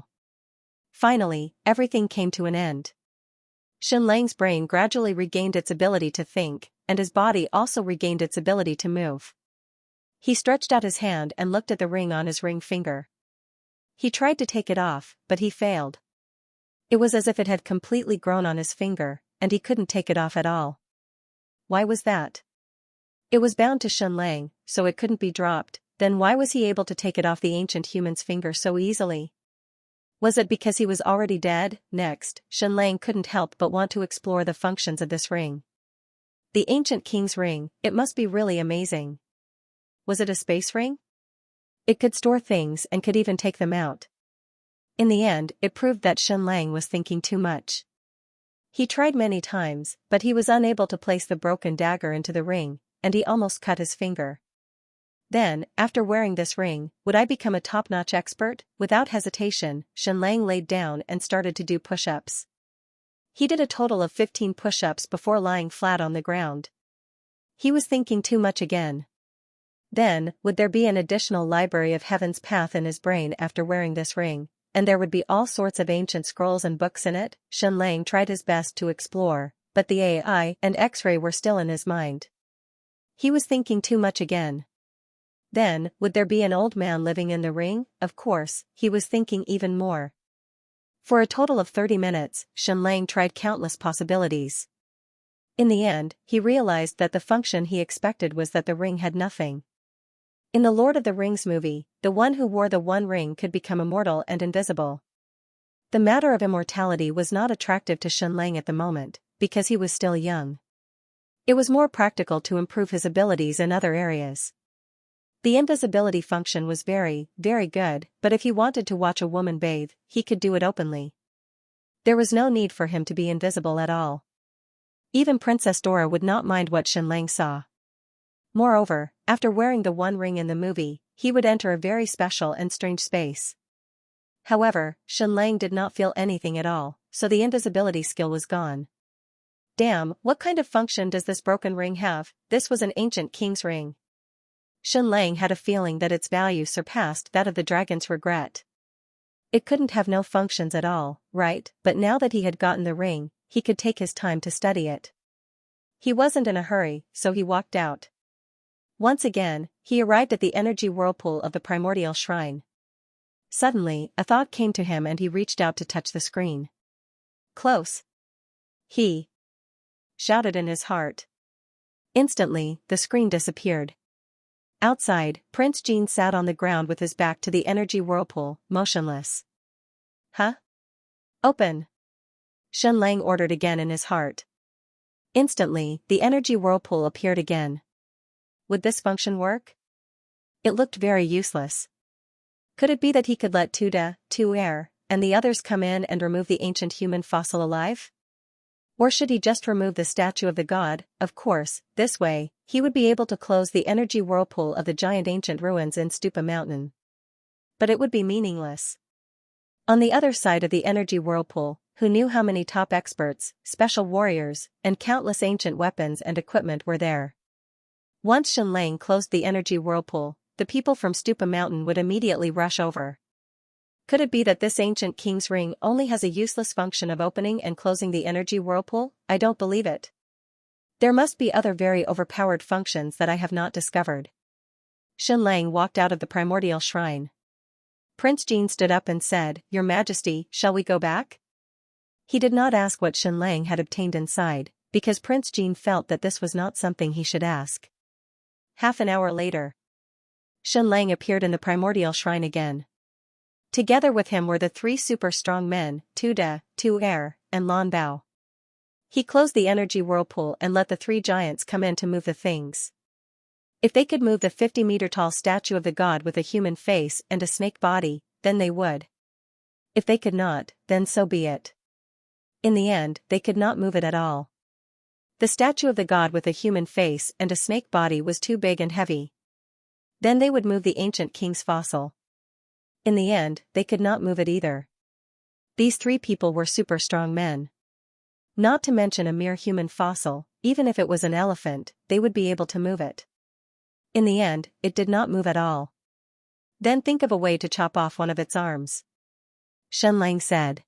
Finally, everything came to an end. Xianlang's brain gradually regained its ability to think, and his body also regained its ability to move. He stretched out his hand and looked at the ring on his ring finger. He tried to take it off, but he failed. It was as if it had completely grown on his finger, and he couldn't take it off at all. Why was that? It was bound to Xianlang, so it couldn't be dropped. Then why was he able to take it off the ancient human's finger so easily? Was it because he was already dead? Next, Xianlang couldn't help but want to explore the functions of this ring. The ancient king's ring, it must be really amazing. Was it a space ring? It could store things and could even take them out. In the end, it proved that Xianlang was thinking too much. He tried many times, but he was unable to place the broken dagger into the ring, and he almost cut his finger. Then, after wearing this ring, would I become a top-notch expert? Without hesitation, Xianxia laid down and started to do push-ups. He did a total of 15 push-ups before lying flat on the ground. He was thinking too much again. Then, would there be an additional library of Heaven's Path in his brain after wearing this ring, and there would be all sorts of ancient scrolls and books in it? Xianxia tried his best to explore, but the AI and X-ray were still in his mind. He was thinking too much again. Then, would there be an old man living in the ring? Of course, he was thinking even more. For a total of 30 minutes, Xianxia tried countless possibilities. In the end, he realized that the function he expected was that the ring had nothing. In the Lord of the Rings movie, the one who wore the One Ring could become immortal and invisible. The matter of immortality was not attractive to Xianxia at the moment, because he was still young. It was more practical to improve his abilities in other areas. The invisibility function was very, very good, but if he wanted to watch a woman bathe, he could do it openly. There was no need for him to be invisible at all. Even Princess Dora would not mind what Xianxia saw. Moreover, after wearing the One Ring in the movie, he would enter a very special and strange space. However, Xianxia did not feel anything at all, so the invisibility skill was gone. Damn, what kind of function does this broken ring have? This was an ancient king's ring. Xianxia had a feeling that its value surpassed that of the dragon's regret. It couldn't have no functions at all, right? But now that he had gotten the ring, he could take his time to study it. He wasn't in a hurry, so he walked out. Once again, he arrived at the energy whirlpool of the primordial shrine. Suddenly, a thought came to him and he reached out to touch the screen. Close! He shouted in his heart. Instantly, the screen disappeared. Outside, Prince Jean sat on the ground with his back to the energy whirlpool, motionless. Huh? Open! Xianxia ordered again in his heart. Instantly, the energy whirlpool appeared again. Would this function work? It looked very useless. Could it be that he could let Tuda, Tuer, and the others come in and remove the ancient human fossil alive? Or should he just remove the statue of the god? Of course, this way, he would be able to close the energy whirlpool of the giant ancient ruins in Stupa Mountain. But it would be meaningless. On the other side of the energy whirlpool, who knew how many top experts, special warriors, and countless ancient weapons and equipment were there? Once Xianxia closed the energy whirlpool, the people from Stupa Mountain would immediately rush over. Could it be that this ancient king's ring only has a useless function of opening and closing the energy whirlpool? I don't believe it. There must be other very overpowered functions that I have not discovered. Xianxia walked out of the primordial shrine. Prince Jean stood up and said, Your Majesty, shall we go back? He did not ask what Xianxia had obtained inside, because Prince Jean felt that this was not something he should ask. Half an hour later, Xianxia appeared in the primordial shrine again. Together with him were the 3 super strong men, Tuda, Tuer, and Lan Bao. He closed the energy whirlpool and let the 3 giants come in to move the things. If they could move the 50-meter-tall statue of the god with a human face and a snake body, then they would. If they could not, then so be it. In the end, they could not move it at all. The statue of the god with a human face and a snake body was too big and heavy. Then they would move the ancient king's fossil. In the end, they could not move it either. These 3 people were super strong men. Not to mention a mere human fossil, even if it was an elephant, they would be able to move it. In the end, it did not move at all. Then think of a way to chop off one of its arms. Xianxia said.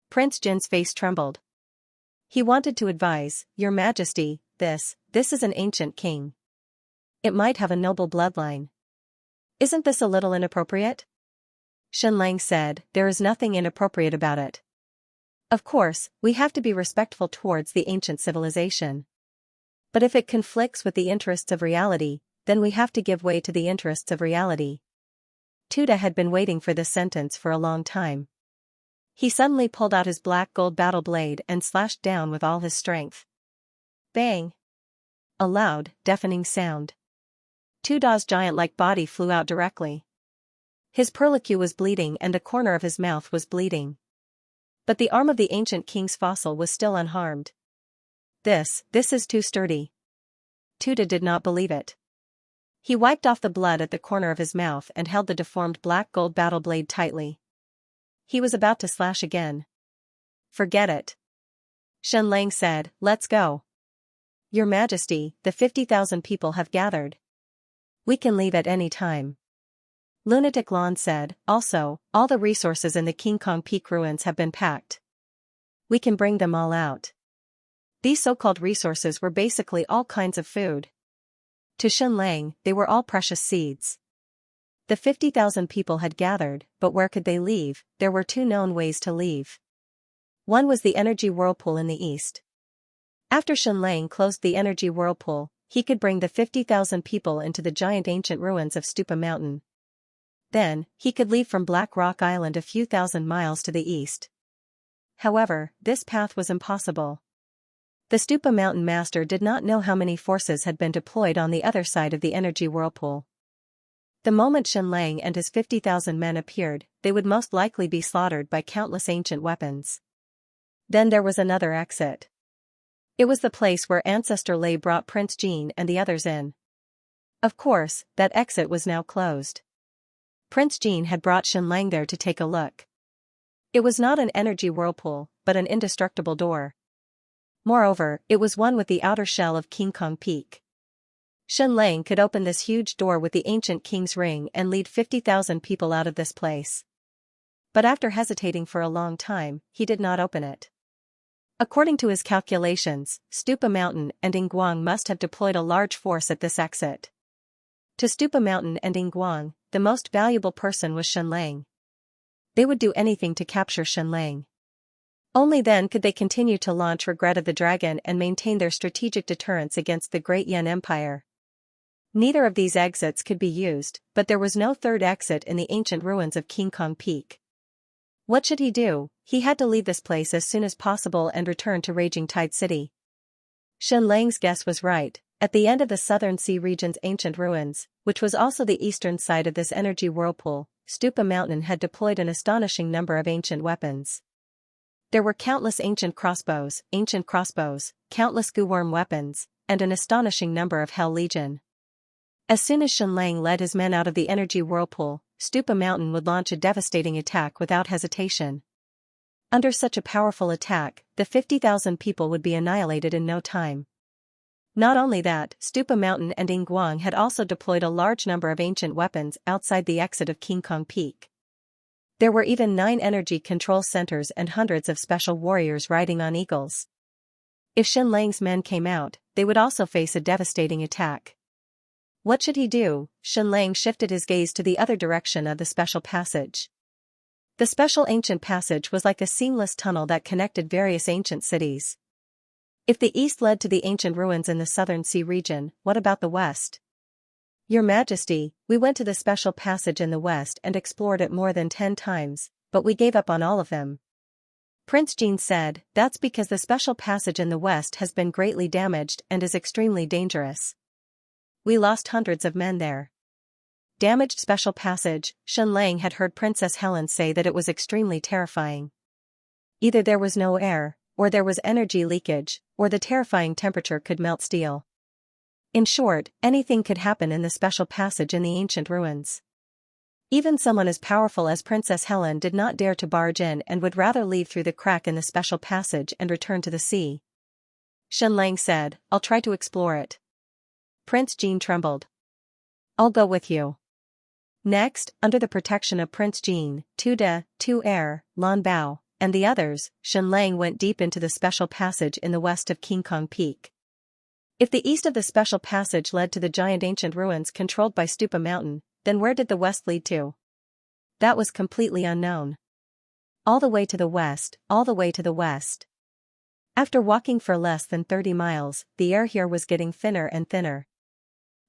Prince Jin's face trembled. He wanted to advise, Your Majesty, this is an ancient king. It might have a noble bloodline. Isn't this a little inappropriate? Xianxia said, There is nothing inappropriate about it. Of course, we have to be respectful towards the ancient civilization. But if it conflicts with the interests of reality, then we have to give way to the interests of reality. Tuda had been waiting for this sentence for a long time. He suddenly pulled out his black gold battle blade and slashed down with all his strength. Bang! A loud, deafening sound. Tuda's giant-like body flew out directly. His perlicue was bleeding and a corner of his mouth was bleeding. But the arm of the ancient king's fossil was still unharmed. This is too sturdy. Tuda did not believe it. He wiped off the blood at the corner of his mouth and held the deformed black gold battle blade tightly. He was about to slash again. Forget it. Shenlang said, let's go. Your Majesty, the 50,000 people have gathered. We can leave at any time. Lunatic Lon said, also, all the resources in the King Kong Peak ruins have been packed. We can bring them all out. These so-called resources were basically all kinds of food. To Shenlang, they were all precious seeds. The 50,000 people had gathered, but where could they leave? There were two known ways to leave. One was the energy whirlpool in the east. After Shenlang closed the energy whirlpool, he could bring the 50,000 people into the giant ancient ruins of Stupa Mountain. Then, he could leave from Black Rock Island a few thousand miles to the east. However, this path was impossible. The Stupa Mountain Master did not know how many forces had been deployed on the other side of the energy whirlpool. The moment Shenlang and his 50,000 men appeared, they would most likely be slaughtered by countless ancient weapons. Then there was another exit. It was the place where Ancestor Lei brought Prince Jean and the others in. Of course, that exit was now closed. Prince Jean had brought Shenlang there to take a look. It was not an energy whirlpool, but an indestructible door. Moreover, it was one with the outer shell of King Kong Peak. Shenlang could open this huge door with the ancient king's ring and lead 50,000 people out of this place. But after hesitating for a long time, he did not open it. According to his calculations, Stupa Mountain and Yinguang must have deployed a large force at this exit. To Stupa Mountain and Yinguang, the most valuable person was Shenlang. They would do anything to capture Shenlang. Only then could they continue to launch Regret of the Dragon and maintain their strategic deterrence against the Great Yan Empire. Neither of these exits could be used, but there was no third exit in the ancient ruins of King Kong Peak. What should he do? He had to leave this place as soon as possible and return to Raging Tide City. Shenlang's guess was right. At the end of the Southern Sea region's ancient ruins, which was also the eastern side of this energy whirlpool, Stupa Mountain had deployed an astonishing number of ancient weapons. There were countless ancient crossbows, countless goo-worm weapons, and an astonishing number of Hell Legion. As soon as Shenlang led his men out of the energy whirlpool, Stupa Mountain would launch a devastating attack without hesitation. Under such a powerful attack, the 50,000 people would be annihilated in no time. Not only that, Stupa Mountain and Yinguang had also deployed a large number of ancient weapons outside the exit of King Kong Peak. There were even 9 energy control centers and hundreds of special warriors riding on eagles. If Shenlang's men came out, they would also face a devastating attack. What should he do? Shenlang shifted his gaze to the other direction of the special passage. The special ancient passage was like a seamless tunnel that connected various ancient cities. If the east led to the ancient ruins in the Southern Sea region, what about the west? Your Majesty, we went to the special passage in the west and explored it more than 10 times, but we gave up on all of them. Prince Jean said, that's because the special passage in the west has been greatly damaged and is extremely dangerous. We lost hundreds of men there. Damaged special passage, Shenlang had heard Princess Helen say that it was extremely terrifying. Either there was no air, or there was energy leakage, or the terrifying temperature could melt steel. In short, anything could happen in the special passage in the ancient ruins. Even someone as powerful as Princess Helen did not dare to barge in and would rather leave through the crack in the special passage and return to the sea. Shenlang said, I'll try to explore it. Prince Jean trembled. I'll go with you. Next, under the protection of Prince Jean, Tuda, Tu Er, Lan Bao, and the others, Shenlang went deep into the special passage in the west of King Kong Peak. If the east of the special passage led to the giant ancient ruins controlled by Stupa Mountain, then where did the west lead to? That was completely unknown. All the way to the west, all the way to the west. After walking for less than 30 miles, the air here was getting thinner and thinner.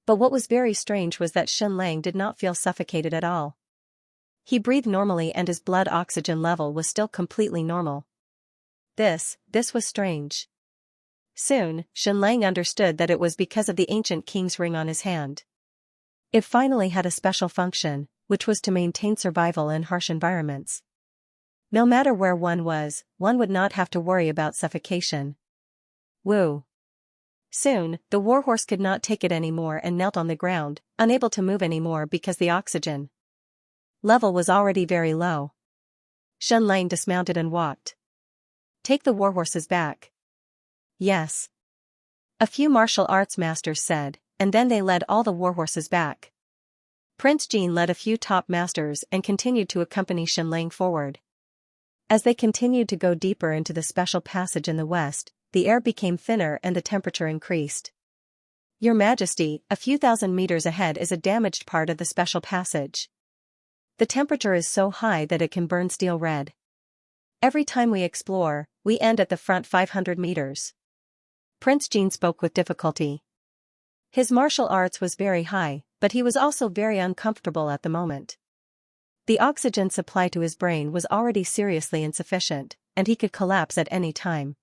But what was very strange was that Shenlang did not feel suffocated at all. He breathed normally and his blood oxygen level was still completely normal. This was strange. Soon, Shenlang understood that it was because of the ancient king's ring on his hand. It finally had a special function, which was to maintain survival in harsh environments. No matter where one was, one would not have to worry about suffocation. Woo! Soon, the warhorse could not take it anymore and knelt on the ground, unable to move anymore because the oxygen level was already very low. Shenlang dismounted and walked. Take the warhorses back. Yes. A few martial arts masters said, and then they led all the warhorses back. Prince Jin led a few top masters and continued to accompany Shenlang forward. As they continued to go deeper into the special passage in the west, the air became thinner and the temperature increased. Your Majesty, a few thousand meters ahead is a damaged part of the special passage. The temperature is so high that it can burn steel red. Every time we explore, we end at the front 500 meters. Prince Jin spoke with difficulty. His martial arts was very high, but he was also very uncomfortable at the moment. The oxygen supply to his brain was already seriously insufficient, and he could collapse at any time.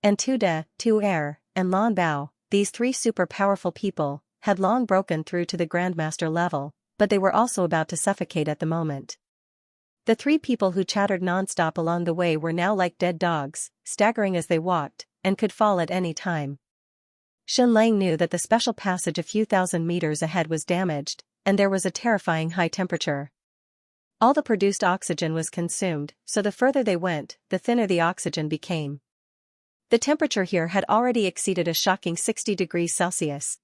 And Tu Er, and Lan Bao, these three super powerful people, had long broken through to the Grandmaster level, but they were also about to suffocate at the moment. The three people who chattered non-stop along the way were now like dead dogs, staggering as they walked, and could fall at any time. Shenlang knew that the special passage a few thousand meters ahead was damaged, and there was a terrifying high temperature. All the produced oxygen was consumed, so the further they went, the thinner the oxygen became. The temperature here had already exceeded a shocking 60 degrees Celsius.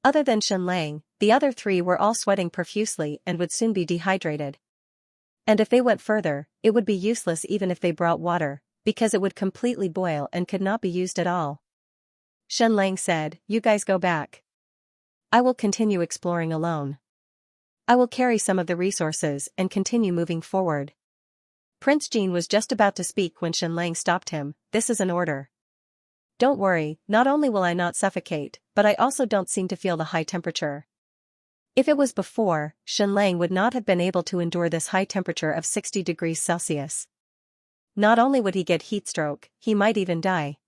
Other than Shenlang, the other three were all sweating profusely and would soon be dehydrated. And if they went further, it would be useless even if they brought water, because it would completely boil and could not be used at all. Shenlang said, "You guys go back. I will continue exploring alone. I will carry some of the resources and continue moving forward." Prince Jin was just about to speak when Shenlang stopped him. "This is an order. Don't worry, not only will I not suffocate, but I also don't seem to feel the high temperature." If it was before, Shenlang would not have been able to endure this high temperature of 60 degrees Celsius. Not only would he get heat stroke, he might even die.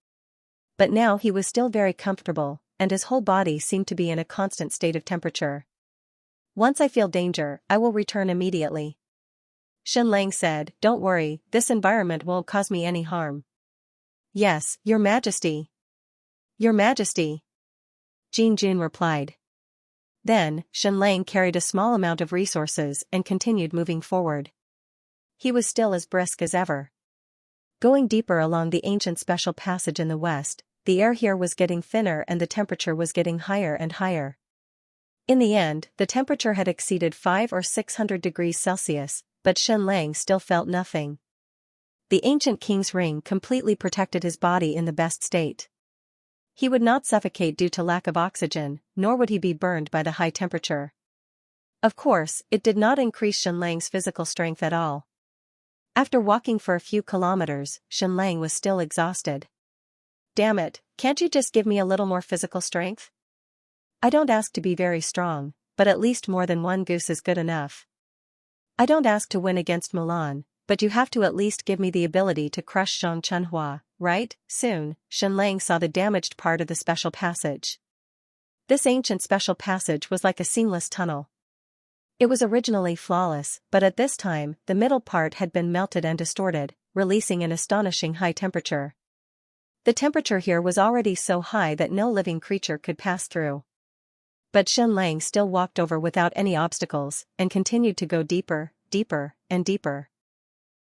But now he was still very comfortable, and his whole body seemed to be in a constant state of temperature. "Once I feel danger, I will return immediately." Shenlang said, "Don't worry, this environment won't cause me any harm." "Yes, Your Majesty." "Your Majesty," Jin Jun replied. Then, Shenlang carried a small amount of resources and continued moving forward. He was still as brisk as ever. Going deeper along the ancient special passage in the west, the air here was getting thinner and the temperature was getting higher and higher. In the end, the temperature had exceeded 500 or 600 degrees Celsius, but Shenlang still felt nothing. The ancient king's ring completely protected his body in the best state. He would not suffocate due to lack of oxygen, nor would he be burned by the high temperature. Of course, it did not increase Shenlang's physical strength at all. After walking for a few kilometers, Shenlang was still exhausted. "Damn it, can't you just give me a little more physical strength? I don't ask to be very strong, but at least more than one goose is good enough. I don't ask to win against Mulan, but you have to at least give me the ability to crush Zhang Chenhua, right?" Soon, Shenlang saw the damaged part of the special passage. This ancient special passage was like a seamless tunnel. It was originally flawless, but at this time, the middle part had been melted and distorted, releasing an astonishing high temperature. The temperature here was already so high that no living creature could pass through. But Shenlang still walked over without any obstacles, and continued to go deeper, deeper, and deeper.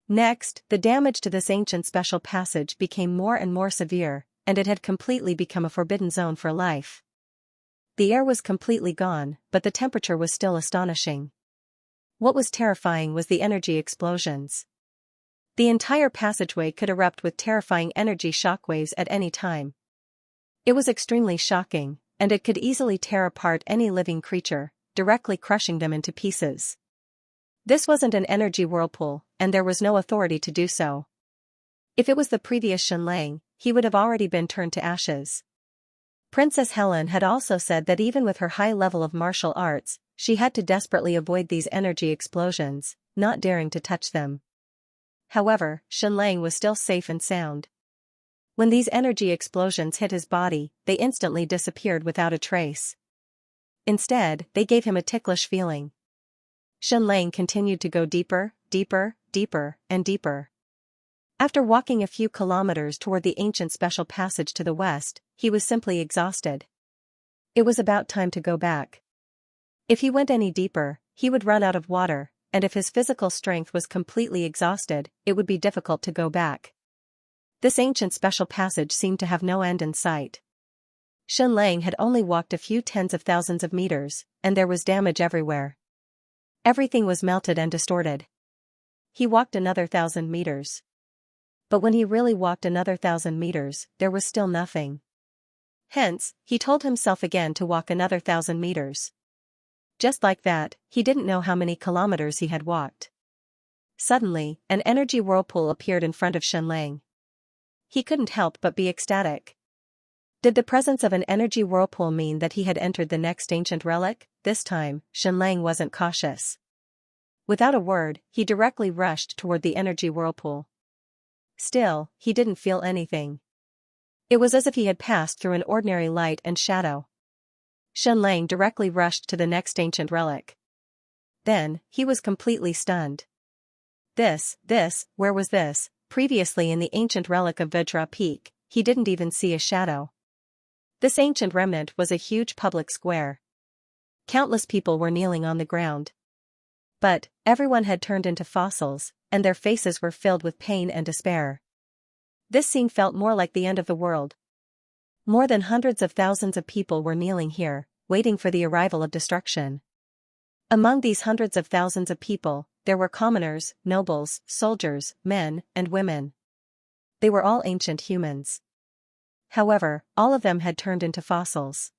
Next, the damage to this ancient special passage became more and more severe, and it had completely become a forbidden zone for life. The air was completely gone, but the temperature was still astonishing. What was terrifying was the energy explosions. The entire passageway could erupt with terrifying energy shockwaves at any time. It was extremely shocking, and it could easily tear apart any living creature, directly crushing them into pieces. This wasn't an energy whirlpool, and there was no authority to do so. If it was the previous Shenlang, he would have already been turned to ashes. Princess Helen had also said that even with her high level of martial arts, she had to desperately avoid these energy explosions, not daring to touch them. However, Shenlang was still safe and sound. When these energy explosions hit his body, they instantly disappeared without a trace. Instead, they gave him a ticklish feeling. Shenlang continued to go deeper, deeper, deeper, and deeper. After walking a few kilometers toward the ancient special passage to the west, he was simply exhausted. It was about time to go back. If he went any deeper, he would run out of water, and if his physical strength was completely exhausted, it would be difficult to go back. This ancient special passage seemed to have no end in sight. Xianxia had only walked a few tens of thousands of meters, and there was damage everywhere. Everything was melted and distorted. He walked another 1,000 meters. But when he really walked another 1,000 meters, there was still nothing. Hence, he told himself again to walk another 1,000 meters. Just like that, he didn't know how many kilometers he had walked. Suddenly, an energy whirlpool appeared in front of Xianxia. He couldn't help but be ecstatic. Did the presence of an energy whirlpool mean that he had entered the next ancient relic? This time, Xianxia wasn't cautious. Without a word, he directly rushed toward the energy whirlpool. Still, he didn't feel anything. It was as if he had passed through an ordinary light and shadow. Xianxia directly rushed to the next ancient relic. Then, he was completely stunned. Where was this? Previously in the ancient relic of Vajra Peak, he didn't even see a shadow. This ancient remnant was a huge public square. Countless people were kneeling on the ground. But, everyone had turned into fossils, and their faces were filled with pain and despair. This scene felt more like the end of the world. More than hundreds of thousands of people were kneeling here, waiting for the arrival of destruction. Among these hundreds of thousands of people, there were commoners, nobles, soldiers, men, and women. They were all ancient humans. However, all of them had turned into fossils.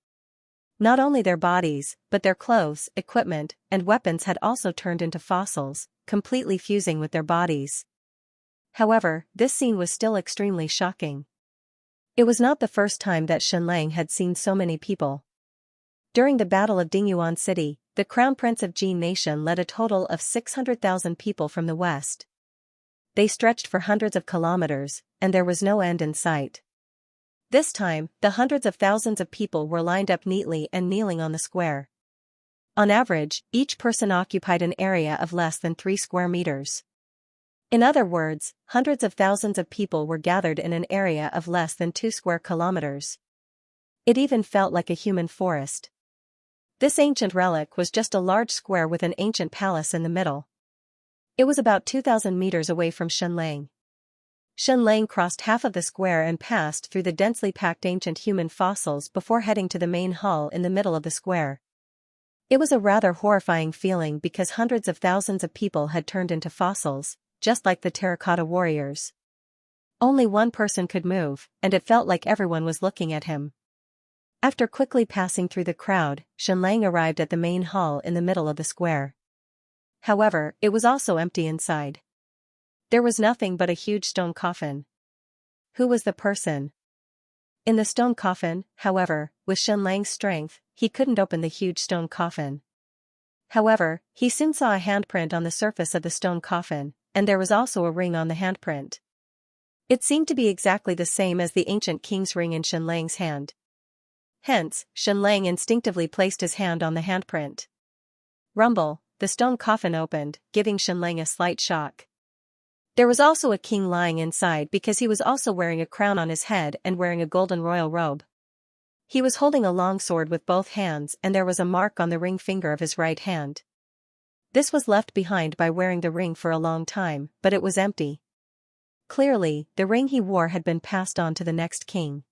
Not only their bodies, but their clothes, equipment, and weapons had also turned into fossils, completely fusing with their bodies. However, this scene was still extremely shocking. It was not the first time that Xianxia had seen so many people. During the Battle of Dingyuan City, the Crown Prince of Jin Nation led a total of 600,000 people from the west. They stretched for hundreds of kilometers, and there was no end in sight. This time, the hundreds of thousands of people were lined up neatly and kneeling on the square. On average, each person occupied an area of less than 3 square meters. In other words, hundreds of thousands of people were gathered in an area of less than 2 square kilometers. It even felt like a human forest. This ancient relic was just a large square with an ancient palace in the middle. It was about 2,000 meters away from Xianxia. Xianxia crossed half of the square and passed through the densely packed ancient human fossils before heading to the main hall in the middle of the square. It was a rather horrifying feeling because hundreds of thousands of people had turned into fossils, just like the terracotta warriors. Only one person could move, and it felt like everyone was looking at him. After quickly passing through the crowd, Xianxia arrived at the main hall in the middle of the square. However, it was also empty inside. There was nothing but a huge stone coffin. Who was the person? In the stone coffin, however, with Xianxia's strength, he couldn't open the huge stone coffin. However, he soon saw a handprint on the surface of the stone coffin, and there was also a ring on the handprint. It seemed to be exactly the same as the ancient king's ring in Xianxia's hand. Hence, Xianxia instinctively placed his hand on the handprint. Rumble, the stone coffin opened, giving Xianxia a slight shock. There was also a king lying inside because he was also wearing a crown on his head and wearing a golden royal robe. He was holding a long sword with both hands and there was a mark on the ring finger of his right hand. This was left behind by wearing the ring for a long time, but it was empty. Clearly, the ring he wore had been passed on to the next king.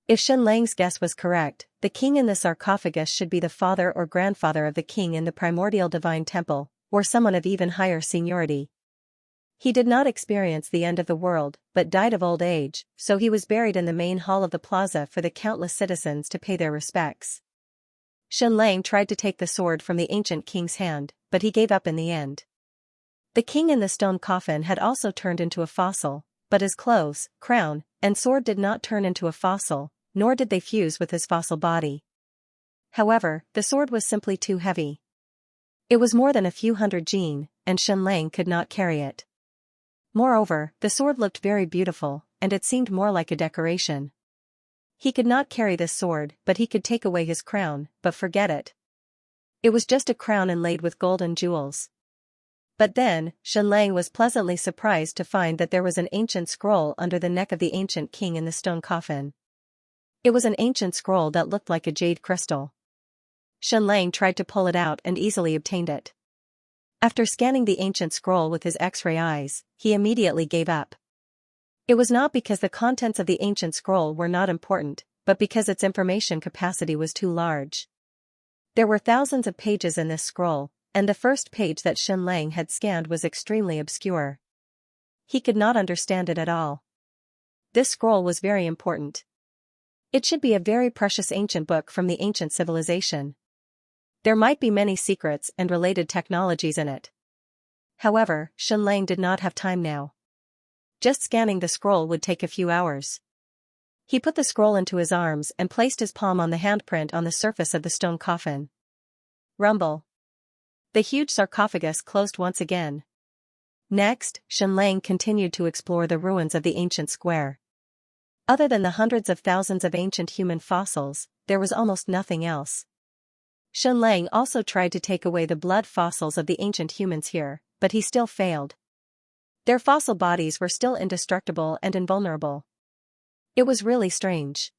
If Xianxia's guess was correct, the king in the sarcophagus should be the father or grandfather of the king in the primordial divine temple, or someone of even higher seniority. He did not experience the end of the world, but died of old age, so he was buried in the main hall of the plaza for the countless citizens to pay their respects. Xianxia tried to take the sword from the ancient king's hand, but he gave up in the end. The king in the stone coffin had also turned into a fossil, but his clothes, crown, and sword did not turn into a fossil, nor did they fuse with his fossil body. However, the sword was simply too heavy. It was more than a few hundred jin, and Xianxia could not carry it. Moreover, the sword looked very beautiful, and it seemed more like a decoration. He could not carry this sword, but he could take away his crown, but forget it. It was just a crown inlaid with gold and jewels. But then, Xianxia was pleasantly surprised to find that there was an ancient scroll under the neck of the ancient king in the stone coffin. It was an ancient scroll that looked like a jade crystal. Xianxia tried to pull it out and easily obtained it. After scanning the ancient scroll with his X-ray eyes, he immediately gave up. It was not because the contents of the ancient scroll were not important, but because its information capacity was too large. There were thousands of pages in this scroll, and the first page that Xianxia had scanned was extremely obscure. He could not understand it at all. This scroll was very important. It should be a very precious ancient book from the ancient civilization. There might be many secrets and related technologies in it. However, Xianxia did not have time now. Just scanning the scroll would take a few hours. He put the scroll into his arms and placed his palm on the handprint on the surface of the stone coffin. Rumble. The huge sarcophagus closed once again. Next, Xianxia continued to explore the ruins of the ancient square. Other than the hundreds of thousands of ancient human fossils, there was almost nothing else. Xianxia also tried to take away the blood fossils of the ancient humans here, but he still failed. Their fossil bodies were still indestructible and invulnerable. It was really strange.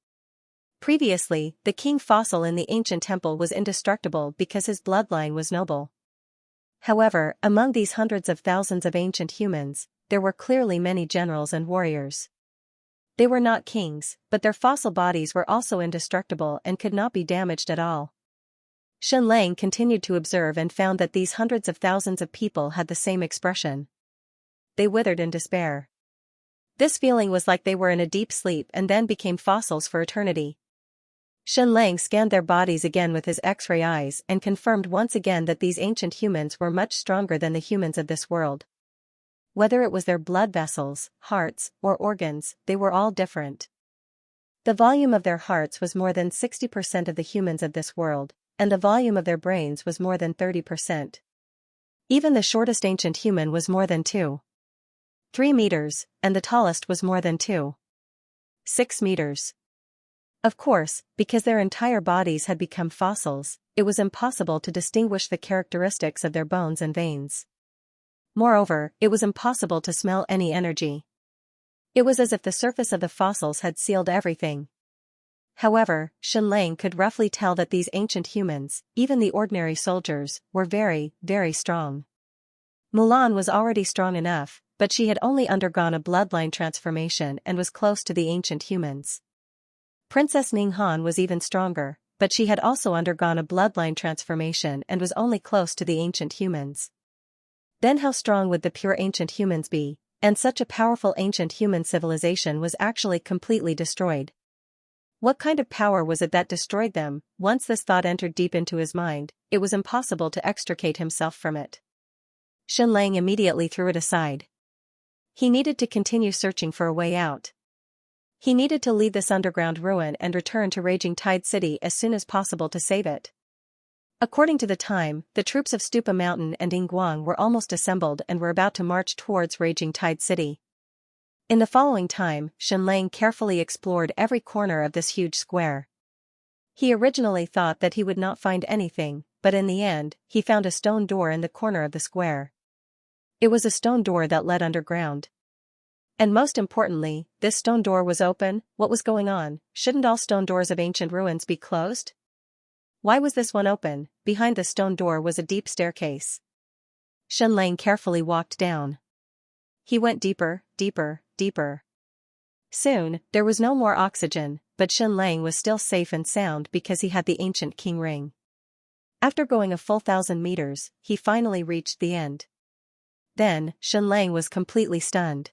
Previously, the king fossil in the ancient temple was indestructible because his bloodline was noble. However, among these hundreds of thousands of ancient humans, there were clearly many generals and warriors. They were not kings, but their fossil bodies were also indestructible and could not be damaged at all. Xianxia continued to observe and found that these hundreds of thousands of people had the same expression. They withered in despair. This feeling was like they were in a deep sleep and then became fossils for eternity. Xianxia scanned their bodies again with his X-ray eyes and confirmed once again that these ancient humans were much stronger than the humans of this world. Whether it was their blood vessels, hearts, or organs, they were all different. The volume of their hearts was more than 60% of the humans of this world, and the volume of their brains was more than 30%. Even the shortest ancient human was more than 2.3 meters, and the tallest was more than 2.6 meters. Of course, because their entire bodies had become fossils, it was impossible to distinguish the characteristics of their bones and veins. Moreover, it was impossible to smell any energy. It was as if the surface of the fossils had sealed everything. However, Xianxia could roughly tell that these ancient humans, even the ordinary soldiers, were very, very strong. Mulan was already strong enough, but she had only undergone a bloodline transformation and was close to the ancient humans. Princess Ninghan was even stronger, but she had also undergone a bloodline transformation and was only close to the ancient humans. Then how strong would the pure ancient humans be? And such a powerful ancient human civilization was actually completely destroyed. What kind of power was it that destroyed them? Once this thought entered deep into his mind, it was impossible to extricate himself from it. Xianxia immediately threw it aside. He needed to continue searching for a way out. He needed to leave this underground ruin and return to Raging Tide City as soon as possible to save it. According to the time, the troops of Stupa Mountain and Yingguang were almost assembled and were about to march towards Raging Tide City. In the following time, Xianxia carefully explored every corner of this huge square. He originally thought that he would not find anything, but in the end, he found a stone door in the corner of the square. It was a stone door that led underground. And most importantly, this stone door was open. What was going on? Shouldn't all stone doors of ancient ruins be closed? Why was this one open? Behind the stone door was a deep staircase. Xianxia carefully walked down. He went deeper, deeper, deeper. Soon, there was no more oxygen, but Xianxia was still safe and sound because he had the ancient king ring. After going a full 1,000 meters, he finally reached the end. Then, Xianxia was completely stunned.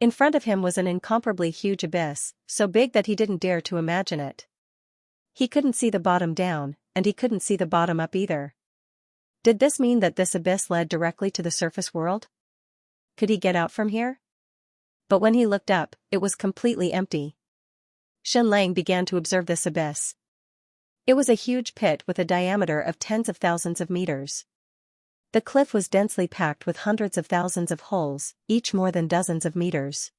In front of him was an incomparably huge abyss, so big that he didn't dare to imagine it. He couldn't see the bottom down, and he couldn't see the bottom up either. Did this mean that this abyss led directly to the surface world? Could he get out from here? But when he looked up, it was completely empty. Xianxia began to observe this abyss. It was a huge pit with a diameter of tens of thousands of meters. The cliff was densely packed with hundreds of thousands of holes, each more than dozens of meters.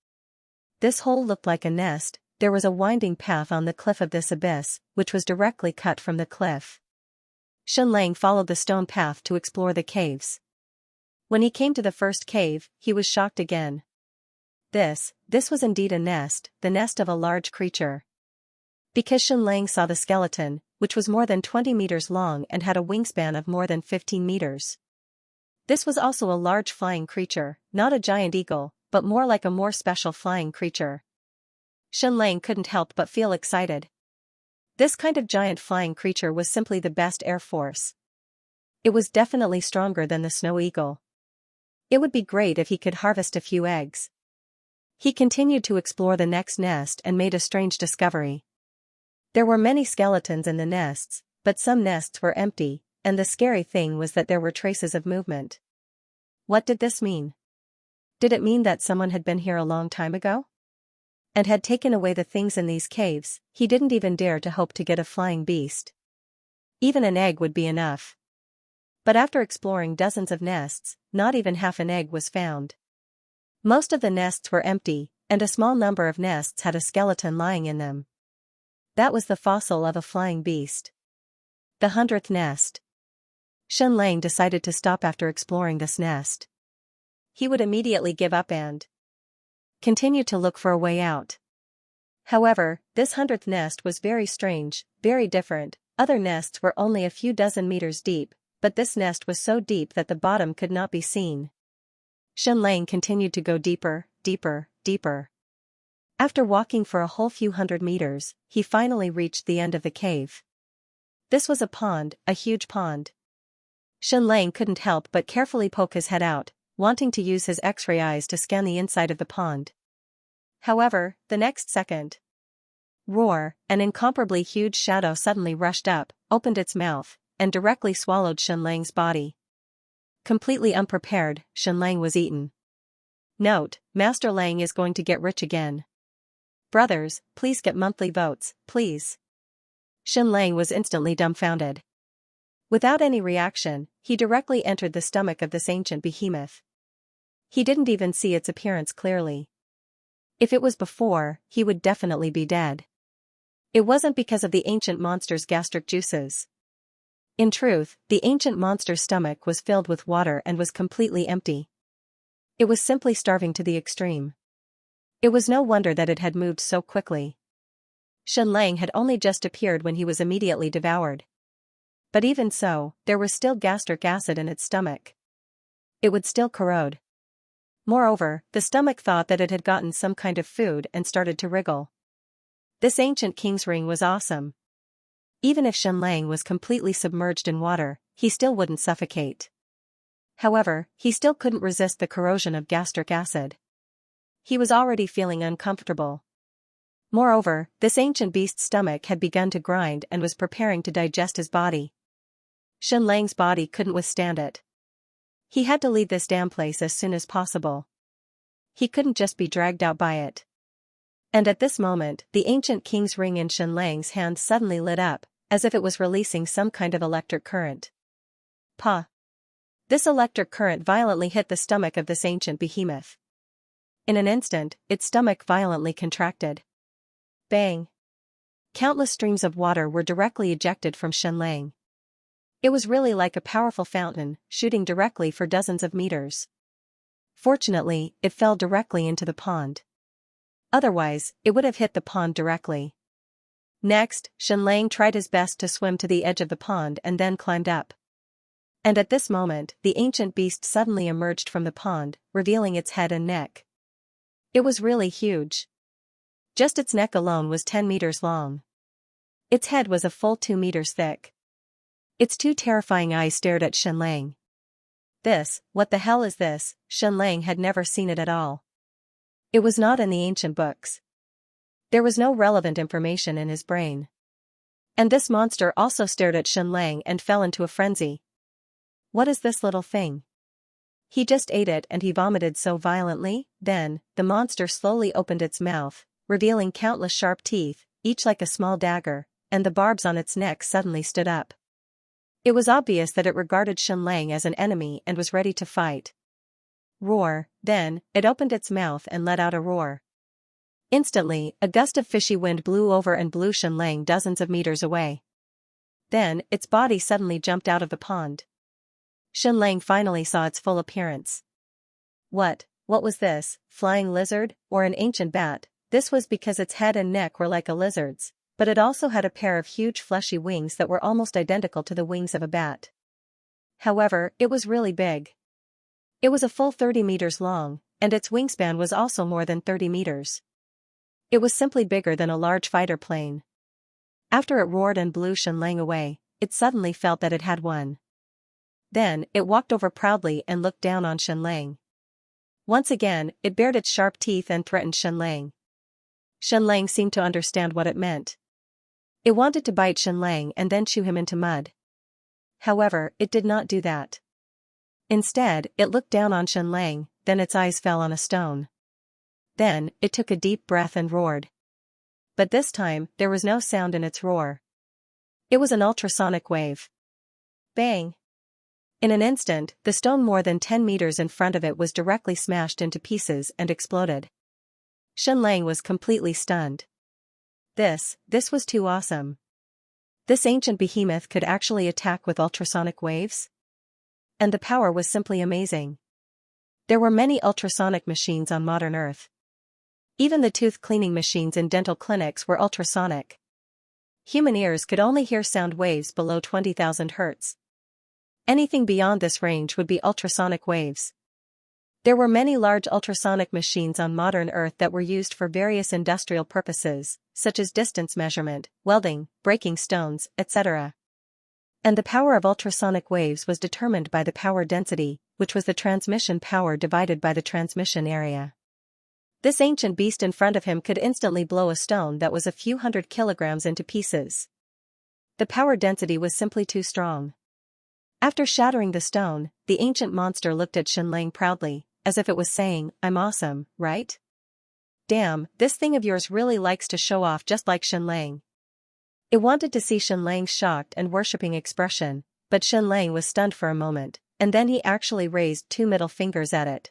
This hole looked like a nest. There was a winding path on the cliff of this abyss, which was directly cut from the cliff. Xianxia followed the stone path to explore the caves. When he came to the first cave, he was shocked again. This was indeed a nest, the nest of a large creature. Because Xianxia saw the skeleton, which was more than 20 meters long and had a wingspan of more than 15 meters. This was also a large flying creature, not a giant eagle, but more like a more special flying creature. Xianxia couldn't help but feel excited. This kind of giant flying creature was simply the best air force. It was definitely stronger than the snow eagle. It would be great if he could harvest a few eggs. He continued to explore the next nest and made a strange discovery. There were many skeletons in the nests, but some nests were empty, and the scary thing was that there were traces of movement. What did this mean? Did it mean that someone had been here a long time ago? And had taken away the things in these caves? He didn't even dare to hope to get a flying beast. Even an egg would be enough. But after exploring dozens of nests, not even half an egg was found. Most of the nests were empty, and a small number of nests had a skeleton lying in them. That was the fossil of a flying beast. The 100th nest. Xianxia decided to stop after exploring this nest. He would immediately give up and continue to look for a way out. However, this 100th nest was very strange, very different. Other nests were only a few dozen meters deep, but this nest was so deep that the bottom could not be seen. Xianxia continued to go deeper, deeper, deeper. After walking for a whole few hundred meters, he finally reached the end of the cave. This was a pond, a huge pond. Xianxia couldn't help but carefully poke his head out, wanting to use his X-ray eyes to scan the inside of the pond. However, the next second, roar, an incomparably huge shadow suddenly rushed up, opened its mouth, and directly swallowed Xianxia's body. Completely unprepared, Xianxia was eaten. Note: Master Lang is going to get rich again. Brothers, please get monthly votes, please. Xianxia was instantly dumbfounded. Without any reaction, he directly entered the stomach of this ancient behemoth. He didn't even see its appearance clearly. If it was before, he would definitely be dead. It wasn't because of the ancient monster's gastric juices. In truth, the ancient monster's stomach was filled with water and was completely empty. It was simply starving to the extreme. It was no wonder that it had moved so quickly. Xianxia had only just appeared when he was immediately devoured. But even so, there was still gastric acid in its stomach. It would still corrode. Moreover, the stomach thought that it had gotten some kind of food and started to wriggle. This ancient king's ring was awesome. Even if Xianxia was completely submerged in water, he still wouldn't suffocate. However, he still couldn't resist the corrosion of gastric acid. He was already feeling uncomfortable. Moreover, this ancient beast's stomach had begun to grind and was preparing to digest his body. Xianxia's body couldn't withstand it. He had to leave this damn place as soon as possible. He couldn't just be dragged out by it. And at this moment, the ancient king's ring in Xianxia's hand suddenly lit up, as if it was releasing some kind of electric current. Pa! This electric current violently hit the stomach of this ancient behemoth. In an instant, its stomach violently contracted. Bang! Countless streams of water were directly ejected from Xianxia. It was really like a powerful fountain, shooting directly for dozens of meters. Fortunately, it fell directly into the pond. Otherwise, it would have hit the pond directly. Next, Xianxia tried his best to swim to the edge of the pond and then climbed up. And at this moment, the ancient beast suddenly emerged from the pond, revealing its head and neck. It was really huge. Just its neck alone was 10 meters long. Its head was a full 2 meters thick. Its two terrifying eyes stared at Xianxia. What the hell is this? Xianxia had never seen it at all. It was not in the ancient books. There was no relevant information in his brain. And this monster also stared at Xianxia and fell into a frenzy. What is this little thing? He just ate it and he vomited so violently. Then, the monster slowly opened its mouth, revealing countless sharp teeth, each like a small dagger, and the barbs on its neck suddenly stood up. It was obvious that it regarded Xianxia as an enemy and was ready to fight. Roar! Then, it opened its mouth and let out a roar. Instantly, a gust of fishy wind blew over and blew Xianxia dozens of meters away. Then, its body suddenly jumped out of the pond. Xianxia finally saw its full appearance. What was this? Flying lizard, or an ancient bat? This was because its head and neck were like a lizard's, but it also had a pair of huge fleshy wings that were almost identical to the wings of a bat. However, it was really big. It was a full 30 meters long, and its wingspan was also more than 30 meters. It was simply bigger than a large fighter plane. After it roared and blew Xianxia away, it suddenly felt that it had won. Then, it walked over proudly and looked down on Xianxia. Once again, it bared its sharp teeth and threatened Xianxia. Xianxia seemed to understand what it meant. It wanted to bite Xianxia and then chew him into mud. However, it did not do that. Instead, it looked down on Xianxia, then its eyes fell on a stone. Then, it took a deep breath and roared. But this time, there was no sound in its roar. It was an ultrasonic wave. Bang! In an instant, the stone more than 10 meters in front of it was directly smashed into pieces and exploded. Xianxia was completely stunned. This was too awesome. This ancient behemoth could actually attack with ultrasonic waves? And the power was simply amazing. There were many ultrasonic machines on modern Earth. Even the tooth cleaning machines in dental clinics were ultrasonic. Human ears could only hear sound waves below 20,000 Hz. Anything beyond this range would be ultrasonic waves. There were many large ultrasonic machines on modern Earth that were used for various industrial purposes, such as distance measurement, welding, breaking stones, etc. And the power of ultrasonic waves was determined by the power density, which was the transmission power divided by the transmission area. This ancient beast in front of him could instantly blow a stone that was a few hundred kilograms into pieces. The power density was simply too strong. After shattering the stone, the ancient monster looked at Xianxia proudly, as if it was saying, "I'm awesome, right? Damn, this thing of yours really likes to show off just like Xianxia." It wanted to see Xianxia's shocked and worshipping expression, but Xianxia was stunned for a moment, and then he actually raised 2 middle fingers at it.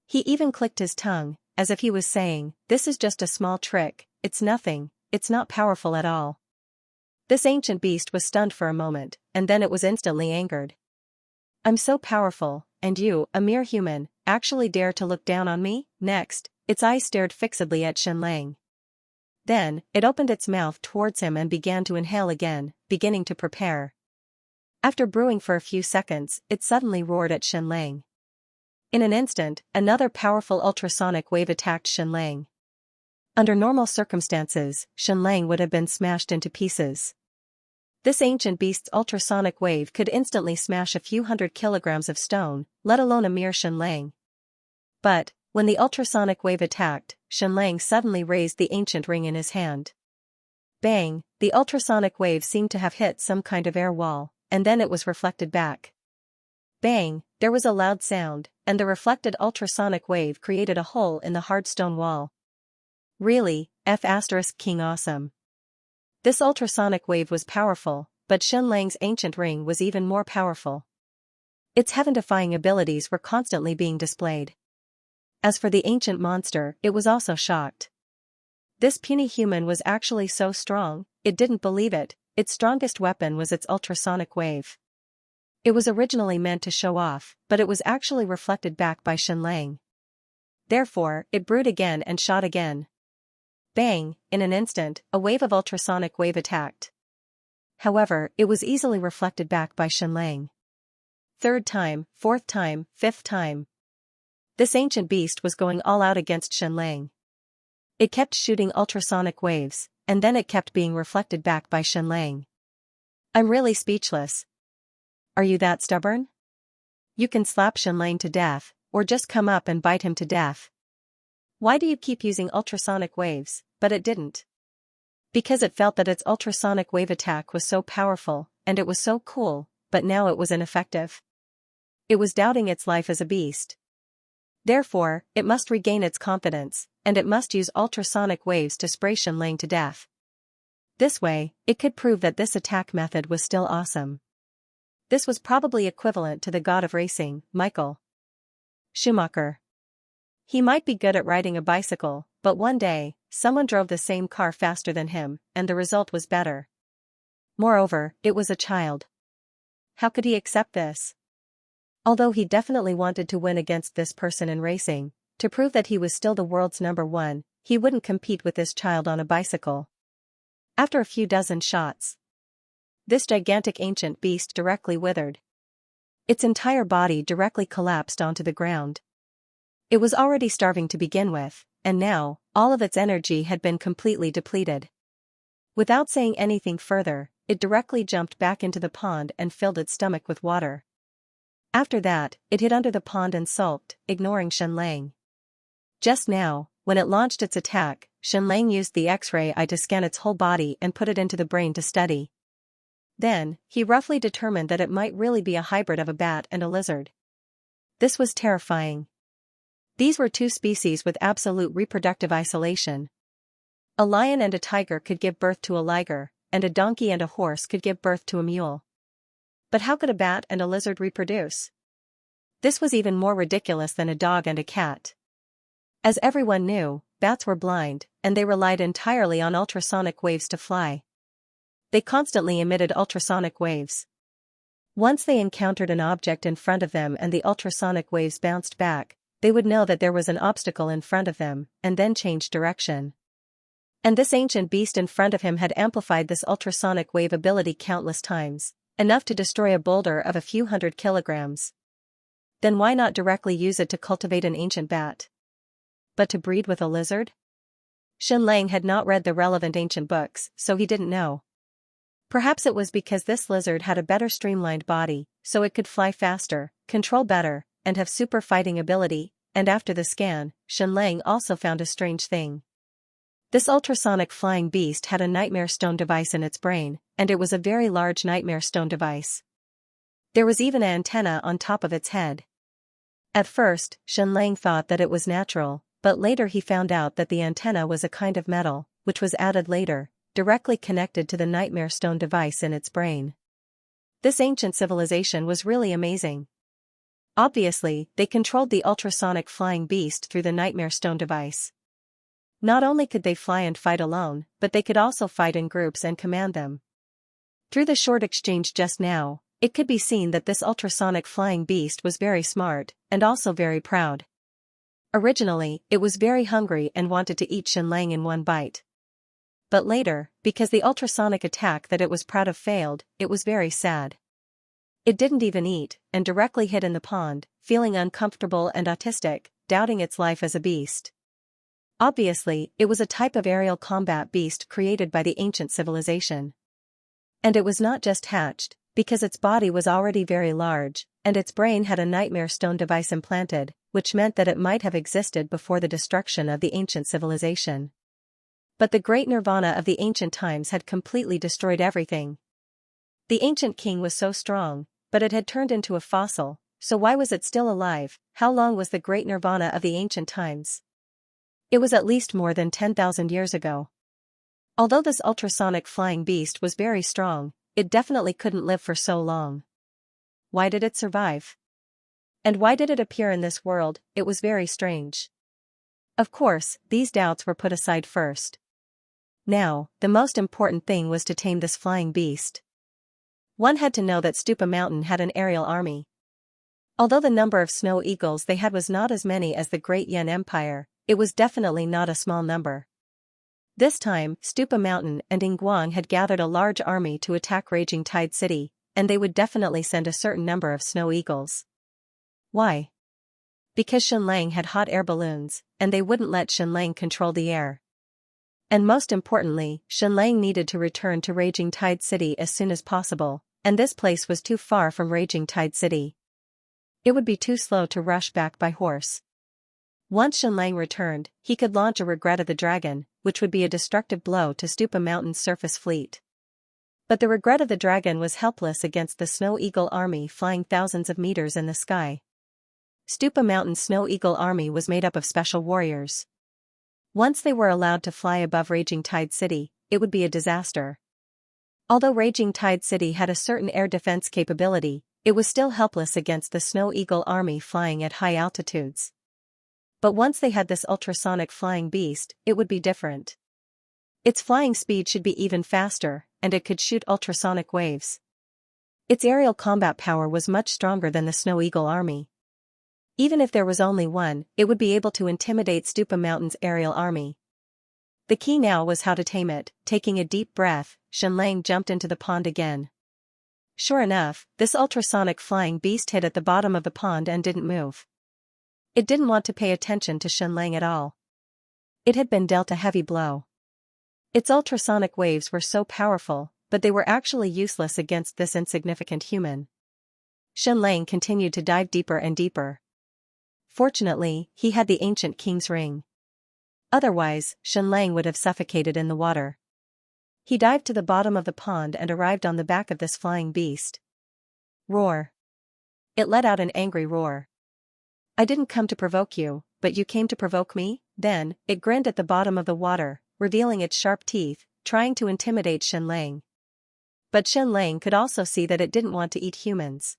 He even clicked his tongue, as if he was saying, "This is just a small trick, it's nothing, it's not powerful at all." This ancient beast was stunned for a moment, and then it was instantly angered. "I'm so powerful, and you, a mere human, actually dare to look down on me?" Next, its eyes stared fixedly at Xianxia. Then, it opened its mouth towards him and began to inhale again, beginning to prepare. After brewing for a few seconds, it suddenly roared at Xianxia. In an instant, another powerful ultrasonic wave attacked Xianxia. Under normal circumstances, Xianxia would have been smashed into pieces. This ancient beast's ultrasonic wave could instantly smash a few hundred kilograms of stone, let alone a mere Xianxia. But, when the ultrasonic wave attacked, Xianxia suddenly raised the ancient ring in his hand. Bang, the ultrasonic wave seemed to have hit some kind of air wall, and then it was reflected back. Bang, there was a loud sound, and the reflected ultrasonic wave created a hole in the hard stone wall. Really, King awesome. This ultrasonic wave was powerful, but Xianxia's ancient ring was even more powerful. Its heaven-defying abilities were constantly being displayed. As for the ancient monster, it was also shocked. This puny human was actually so strong, it didn't believe it. Its strongest weapon was its ultrasonic wave. It was originally meant to show off, but it was actually reflected back by Xianxia. Therefore, it brewed again and shot again. Bang, in an instant, a wave of ultrasonic wave attacked. However, it was easily reflected back by Xianxia. Third time, fourth time, fifth time. This ancient beast was going all out against Xianxia. It kept shooting ultrasonic waves, and then it kept being reflected back by Xianxia. "I'm really speechless. Are you that stubborn? You can slap Xianxia to death, or just come up and bite him to death. Why do you keep using ultrasonic waves?" But it didn't. Because it felt that its ultrasonic wave attack was so powerful, and it was so cool, but now it was ineffective. It was doubting its life as a beast. Therefore, it must regain its confidence, and it must use ultrasonic waves to spray Xianxia to death. This way, it could prove that this attack method was still awesome. This was probably equivalent to the god of racing, Michael Schumacher. He might be good at riding a bicycle, but one day, someone drove the same car faster than him, and the result was better. Moreover, it was a child. How could he accept this? Although he definitely wanted to win against this person in racing, to prove that he was still the world's #1, he wouldn't compete with this child on a bicycle. After a few dozen shots, this gigantic ancient beast directly withered. Its entire body directly collapsed onto the ground. It was already starving to begin with, and now, all of its energy had been completely depleted. Without saying anything further, it directly jumped back into the pond and filled its stomach with water. After that, it hid under the pond and sulked, ignoring Xianxia. Just now, when it launched its attack, Xianxia used the X-ray eye to scan its whole body and put it into the brain to study. Then, he roughly determined that it might really be a hybrid of a bat and a lizard. This was terrifying. These were two species with absolute reproductive isolation. A lion and a tiger could give birth to a liger, and a donkey and a horse could give birth to a mule. But how could a bat and a lizard reproduce? This was even more ridiculous than a dog and a cat. As everyone knew, bats were blind, and they relied entirely on ultrasonic waves to fly. They constantly emitted ultrasonic waves. Once they encountered an object in front of them and the ultrasonic waves bounced back, they would know that there was an obstacle in front of them, and then change direction. And this ancient beast in front of him had amplified this ultrasonic wave ability countless times, enough to destroy a boulder of a few hundred kilograms. Then why not directly use it to cultivate an ancient bat? But to breed with a lizard? Xianxia had not read the relevant ancient books, so he didn't know. Perhaps it was because this lizard had a better streamlined body, so it could fly faster, control better, and have super fighting ability, and after the scan, Xianxia also found a strange thing. This ultrasonic flying beast had a nightmare stone device in its brain, and it was a very large nightmare stone device. There was even an antenna on top of its head. At first, Xianxia thought that it was natural, but later he found out that the antenna was a kind of metal, which was added later, directly connected to the nightmare stone device in its brain. This ancient civilization was really amazing. Obviously, they controlled the ultrasonic flying beast through the nightmare stone device. Not only could they fly and fight alone, but they could also fight in groups and command them. Through the short exchange just now, it could be seen that this ultrasonic flying beast was very smart, and also very proud. Originally, it was very hungry and wanted to eat Xianxia in one bite. But later, because the ultrasonic attack that it was proud of failed, it was very sad. It didn't even eat, and directly hid in the pond, feeling uncomfortable and autistic, doubting its life as a beast. Obviously, it was a type of aerial combat beast created by the ancient civilization. And it was not just hatched, because its body was already very large, and its brain had a nightmare stone device implanted, which meant that it might have existed before the destruction of the ancient civilization. But the great nirvana of the ancient times had completely destroyed everything. The ancient king was so strong, but it had turned into a fossil, so why was it still alive? How long was the great nirvana of the ancient times? It was at least more than 10,000 years ago. Although this ultrasonic flying beast was very strong, it definitely couldn't live for so long. Why did it survive? And why did it appear in this world? It was very strange. Of course, these doubts were put aside first. Now, the most important thing was to tame this flying beast. One had to know that Stupa Mountain had an aerial army. Although the number of snow eagles they had was not as many as the Great Yan Empire, it was definitely not a small number. This time, Stupa Mountain and Ingguang had gathered a large army to attack Raging Tide City, and they would definitely send a certain number of snow eagles. Why? Because Xianxia had hot air balloons, and they wouldn't let Xianxia control the air. And most importantly, Xianxia needed to return to Raging Tide City as soon as possible, and this place was too far from Raging Tide City. It would be too slow to rush back by horse. Once Xianxia returned, he could launch a Regret of the Dragon, which would be a destructive blow to Stupa Mountain's surface fleet. But the Regret of the Dragon was helpless against the Snow Eagle army flying thousands of meters in the sky. Stupa Mountain's Snow Eagle army was made up of special warriors. Once they were allowed to fly above Raging Tide City, it would be a disaster. Although Raging Tide City had a certain air defense capability, it was still helpless against the Snow Eagle army flying at high altitudes. But once they had this ultrasonic flying beast, it would be different. Its flying speed should be even faster, and it could shoot ultrasonic waves. Its aerial combat power was much stronger than the Snow Eagle army. Even if there was only one, it would be able to intimidate Stupa Mountain's aerial army. The key now was how to tame it. Taking a deep breath, Xianxia jumped into the pond again. Sure enough, this ultrasonic flying beast hid at the bottom of the pond and didn't move. It didn't want to pay attention to Xianxia at all. It had been dealt a heavy blow. Its ultrasonic waves were so powerful, but they were actually useless against this insignificant human. Xianxia continued to dive deeper and deeper. Fortunately, he had the ancient king's ring. Otherwise, Xianxia would have suffocated in the water. He dived to the bottom of the pond and arrived on the back of this flying beast. Roar. It let out an angry roar. I didn't come to provoke you, but you came to provoke me? Then, it grinned at the bottom of the water, revealing its sharp teeth, trying to intimidate Xianxia. But Xianxia could also see that it didn't want to eat humans.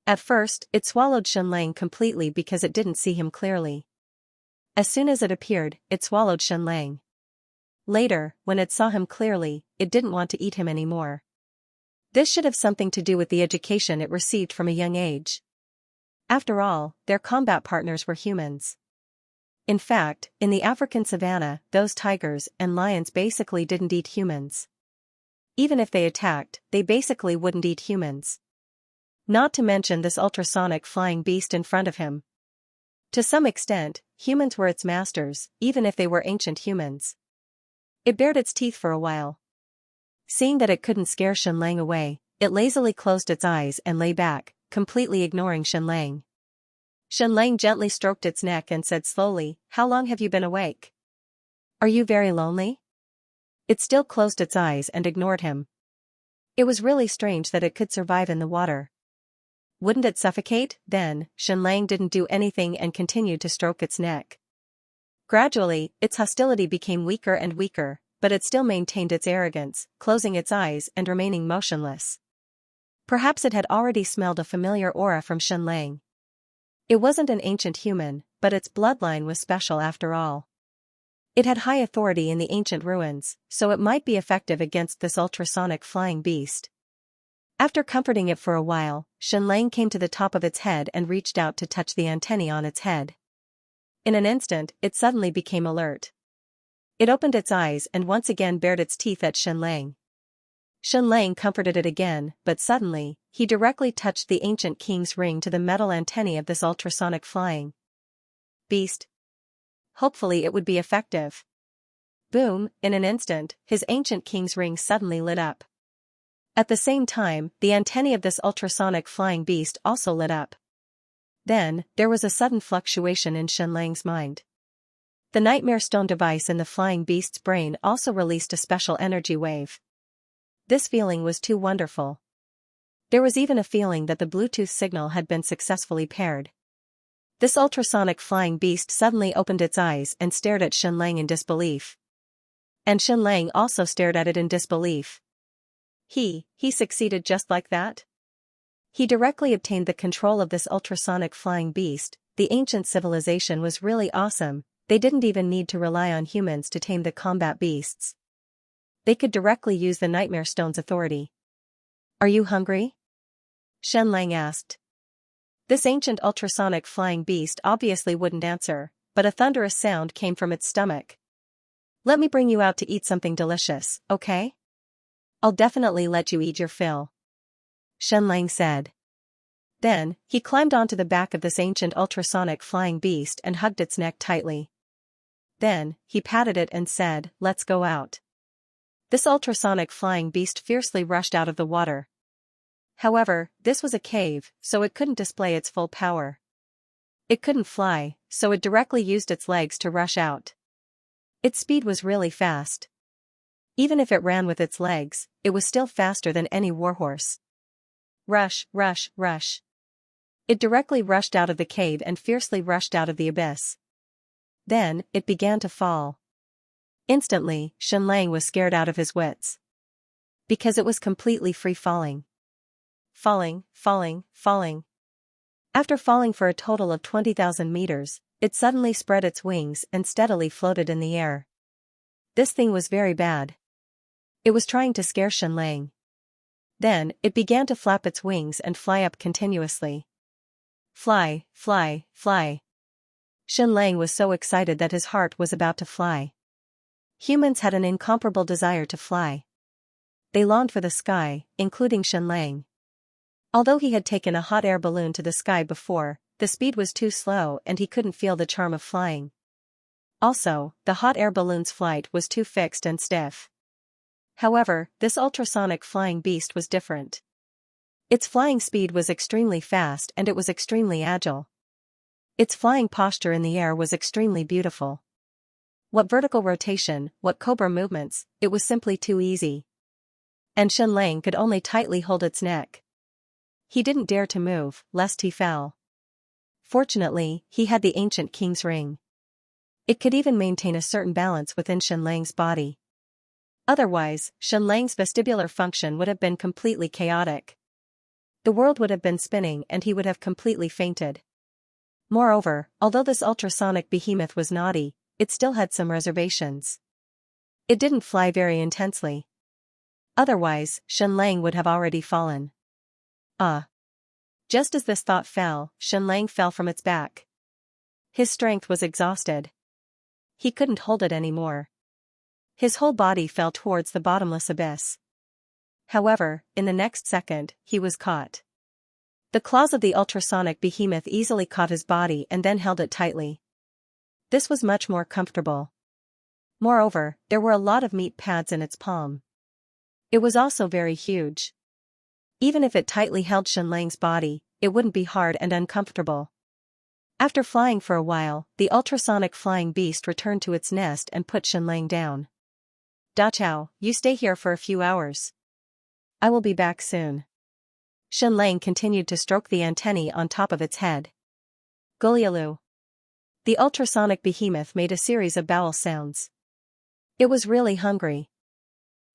At first, it swallowed Xianxia completely because it didn't see him clearly. As soon as it appeared, it swallowed Xianxia. Later, when it saw him clearly, it didn't want to eat him anymore. This should have something to do with the education it received from a young age. After all, their combat partners were humans. In fact, in the African savanna, those tigers and lions basically didn't eat humans. Even if they attacked, they basically wouldn't eat humans. Not to mention this ultrasonic flying beast in front of him. To some extent, humans were its masters, even if they were ancient humans. It bared its teeth for a while. Seeing that it couldn't scare Xianxia away, it lazily closed its eyes and lay back, completely ignoring Xianxia. Xianxia gently stroked its neck and said slowly, "How long have you been awake? Are you very lonely?" It still closed its eyes and ignored him. It was really strange that it could survive in the water. Wouldn't it suffocate? Then, Xianxia didn't do anything and continued to stroke its neck. Gradually, its hostility became weaker and weaker, but it still maintained its arrogance, closing its eyes and remaining motionless. Perhaps it had already smelled a familiar aura from Xianxia. It wasn't an ancient human, but its bloodline was special after all. It had high authority in the ancient ruins, so it might be effective against this ultrasonic flying beast. After comforting it for a while, Xianxia came to the top of its head and reached out to touch the antennae on its head. In an instant, it suddenly became alert. It opened its eyes and once again bared its teeth at Xianxia. Xianxia comforted it again, but suddenly, he directly touched the ancient king's ring to the metal antennae of this ultrasonic flying beast. Hopefully it would be effective. Boom, in an instant, his ancient king's ring suddenly lit up. At the same time, the antennae of this ultrasonic flying beast also lit up. Then, there was a sudden fluctuation in Xianxia's mind. The nightmare stone device in the flying beast's brain also released a special energy wave. This feeling was too wonderful. There was even a feeling that the Bluetooth signal had been successfully paired. This ultrasonic flying beast suddenly opened its eyes and stared at Xianxia in disbelief. And Xianxia also stared at it in disbelief. He succeeded just like that? He directly obtained the control of this ultrasonic flying beast. The ancient civilization was really awesome. They didn't even need to rely on humans to tame the combat beasts. They could directly use the Nightmare Stone's authority. "Are you hungry?" Xianxia asked. This ancient ultrasonic flying beast obviously wouldn't answer, but a thunderous sound came from its stomach. "Let me bring you out to eat something delicious, okay? I'll definitely let you eat your fill," Xianxia said. Then, he climbed onto the back of this ancient ultrasonic flying beast and hugged its neck tightly. Then, he patted it and said, "Let's go out." This ultrasonic flying beast fiercely rushed out of the water. However, this was a cave, so it couldn't display its full power. It couldn't fly, so it directly used its legs to rush out. Its speed was really fast. Even if it ran with its legs, it was still faster than any warhorse. Rush, rush, rush. It directly rushed out of the cave and fiercely rushed out of the abyss. Then, it began to fall. Instantly, Xianxia was scared out of his wits. Because it was completely free falling. Falling, falling, falling. After falling for a total of 20,000 meters, it suddenly spread its wings and steadily floated in the air. This thing was very bad. It was trying to scare Xianxia. Then, it began to flap its wings and fly up continuously. Fly, fly, fly. Xianxia was so excited that his heart was about to fly. Humans had an incomparable desire to fly. They longed for the sky, including Xianxia. Although he had taken a hot air balloon to the sky before, the speed was too slow and he couldn't feel the charm of flying. Also, the hot air balloon's flight was too fixed and stiff. However, this ultrasonic flying beast was different. Its flying speed was extremely fast and it was extremely agile. Its flying posture in the air was extremely beautiful. What vertical rotation, what cobra movements, it was simply too easy. And Xianxia could only tightly hold its neck. He didn't dare to move, lest he fell. Fortunately, he had the ancient king's ring. It could even maintain a certain balance within Xianxia's body. Otherwise, Xianxia's vestibular function would have been completely chaotic. The world would have been spinning and he would have completely fainted. Moreover, although this ultrasonic behemoth was naughty, it still had some reservations. It didn't fly very intensely. Otherwise, Xianxia would have already fallen. Just as this thought fell, Xianxia fell from its back. His strength was exhausted. He couldn't hold it anymore. His whole body fell towards the bottomless abyss. However, in the next second, he was caught. The claws of the ultrasonic behemoth easily caught his body and then held it tightly. This was much more comfortable. Moreover, there were a lot of meat pads in its palm. It was also very huge. Even if it tightly held Xianxia's body, it wouldn't be hard and uncomfortable. After flying for a while, the ultrasonic flying beast returned to its nest and put Xianxia down. "Dachao, you stay here for a few hours. I will be back soon." Xianxia continued to stroke the antennae on top of its head. Gulyalu. The ultrasonic behemoth made a series of bowel sounds. It was really hungry.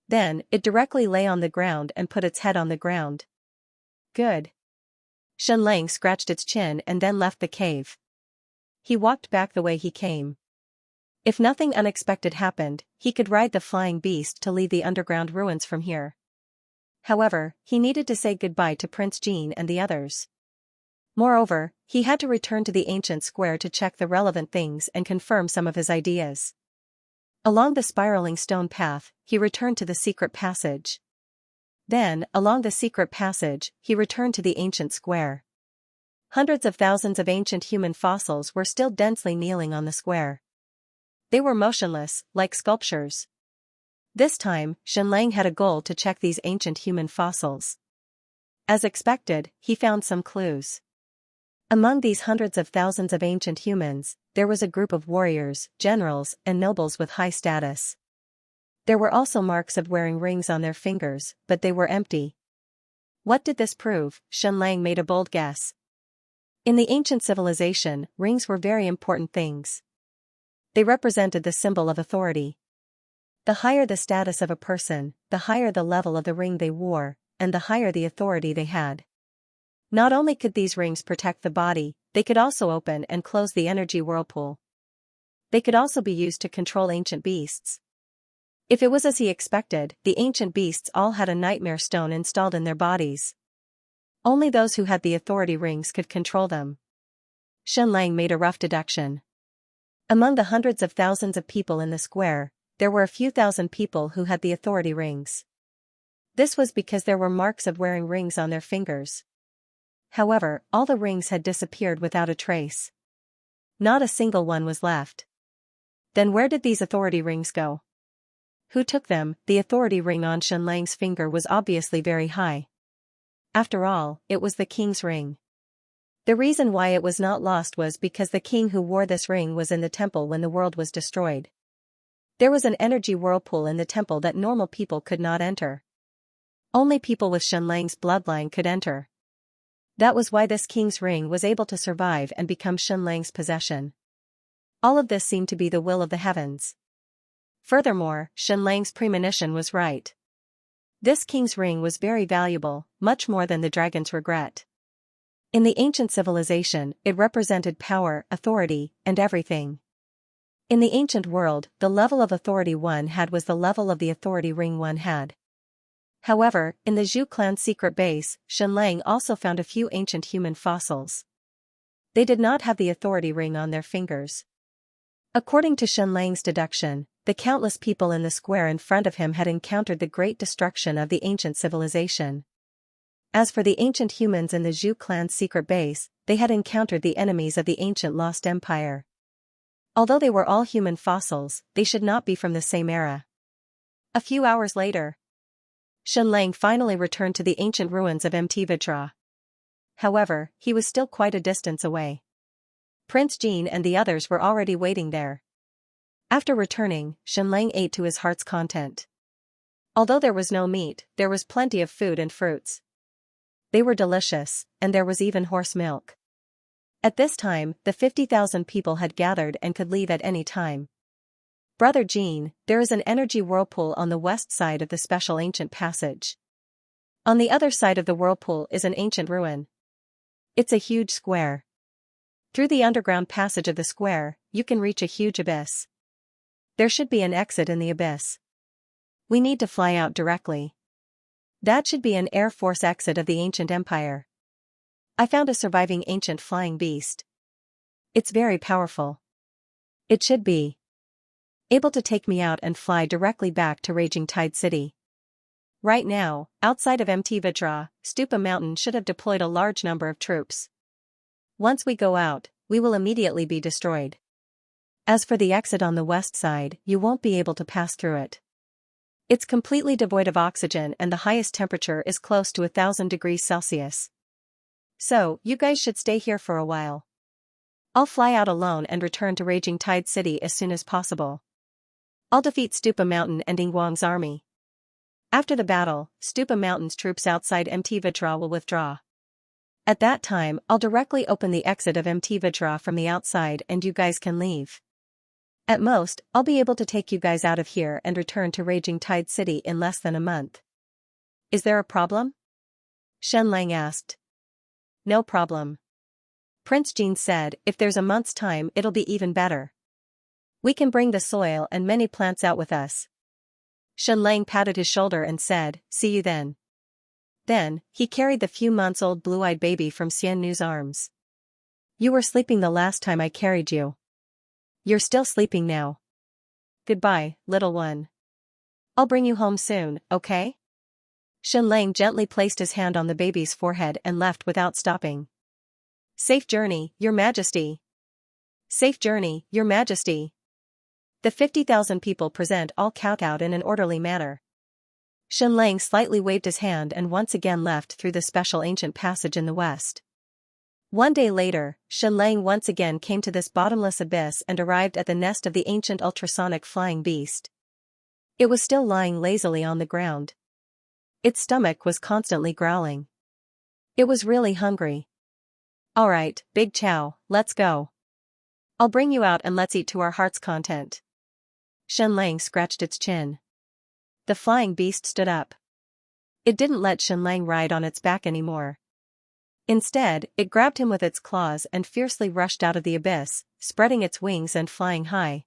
Then, it directly lay on the ground and put its head on the ground. Good. Xianxia scratched its chin and then left the cave. He walked back the way he came. If nothing unexpected happened, he could ride the flying beast to leave the underground ruins from here. However, he needed to say goodbye to Prince Jean and the others. Moreover, he had to return to the ancient square to check the relevant things and confirm some of his ideas. Along the spiraling stone path, he returned to the secret passage. Then, along the secret passage, he returned to the ancient square. Hundreds of thousands of ancient human fossils were still densely kneeling on the square. They were motionless, like sculptures. This time, Xianxia had a goal to check these ancient human fossils. As expected, he found some clues. Among these hundreds of thousands of ancient humans, there was a group of warriors, generals, and nobles with high status. There were also marks of wearing rings on their fingers, but they were empty. What did this prove? Xianxia made a bold guess. In the ancient civilization, rings were very important things. They represented the symbol of authority. The higher the status of a person, the higher the level of the ring they wore, and the higher the authority they had. Not only could these rings protect the body, they could also open and close the energy whirlpool. They could also be used to control ancient beasts. If it was as he expected, the ancient beasts all had a nightmare stone installed in their bodies. Only those who had the authority rings could control them. Xianxia made a rough deduction. Among the hundreds of thousands of people in the square, there were a few thousand people who had the authority rings. This was because there were marks of wearing rings on their fingers. However, all the rings had disappeared without a trace. Not a single one was left. Then where did these authority rings go? Who took them? The authority ring on Xianxia's finger was obviously very high. After all, it was the king's ring. The reason why it was not lost was because the king who wore this ring was in the temple when the world was destroyed. There was an energy whirlpool in the temple that normal people could not enter. Only people with Xianxia's bloodline could enter. That was why this king's ring was able to survive and become Xianxia's possession. All of this seemed to be the will of the heavens. Furthermore, Xianxia's premonition was right. This king's ring was very valuable, much more than the dragon's regret. In the ancient civilization, it represented power, authority, and everything. In the ancient world, the level of authority one had was the level of the authority ring one had. However, in the Zhu clan's secret base, Xianxia also found a few ancient human fossils. They did not have the authority ring on their fingers. According to Xianxia's deduction, The countless people in the square in front of him had encountered the great destruction of the ancient civilization. As for the ancient humans in the Zhu clan's secret base, they had encountered the enemies of the ancient lost empire. Although they were all human fossils, they should not be from the same era. A few hours later, Xianxia finally returned to the ancient ruins of Mtvajra. However, he was still quite a distance away. Prince Jean and the others were already waiting there. After returning, Xianxia ate to his heart's content. Although there was no meat, there was plenty of food and fruits. They were delicious, and there was even horse milk. At this time, the 50,000 people had gathered and could leave at any time. Brother Jean, there is an energy whirlpool on the west side of the special ancient passage. On the other side of the whirlpool is an ancient ruin. It's a huge square. Through the underground passage of the square, you can reach a huge abyss. There should be an exit in the abyss. We need to fly out directly. That should be an Air Force exit of the ancient empire. I found a surviving ancient flying beast. It's very powerful. It should be able to take me out and fly directly back to Raging Tide City. Right now, outside of Mtvajra, Stupa Mountain should have deployed a large number of troops. Once we go out, we will immediately be destroyed. As for the exit on the west side, you won't be able to pass through it. It's completely devoid of oxygen and the highest temperature is close to 1,000 degrees Celsius. So, you guys should stay here for a while. I'll fly out alone and return to Raging Tide City as soon as possible. I'll defeat Stupa Mountain and Ingguang's army. After the battle, Stupa Mountain's troops outside Mtvajra will withdraw. At that time, I'll directly open the exit of Mtvajra from the outside and you guys can leave. At most, I'll be able to take you guys out of here and return to Raging Tide City in less than a month. Is there a problem? Xianxia asked. No problem. Prince Jean said, if there's a month's time it'll be even better. We can bring the soil and many plants out with us. Xianxia patted his shoulder and said, see you then. Then, he carried the few months old blue-eyed baby from Xiannu's arms. You were sleeping the last time I carried you. You're still sleeping now. Goodbye, little one. I'll bring you home soon, okay? Xianxia gently placed his hand on the baby's forehead and left without stopping. Safe journey, Your Majesty. Safe journey, Your Majesty. The 50,000 people present all kowtowed in an orderly manner. Xianxia slightly waved his hand and once again left through the special ancient passage in the west. One day later, Xianxia once again came to this bottomless abyss and arrived at the nest of the ancient ultrasonic flying beast. It was still lying lazily on the ground. Its stomach was constantly growling. It was really hungry. Alright, Big Chow, let's go. I'll bring you out and let's eat to our heart's content. Xianxia scratched its chin. The flying beast stood up. It didn't let Xianxia ride on its back anymore. Instead, it grabbed him with its claws and fiercely rushed out of the abyss, spreading its wings and flying high.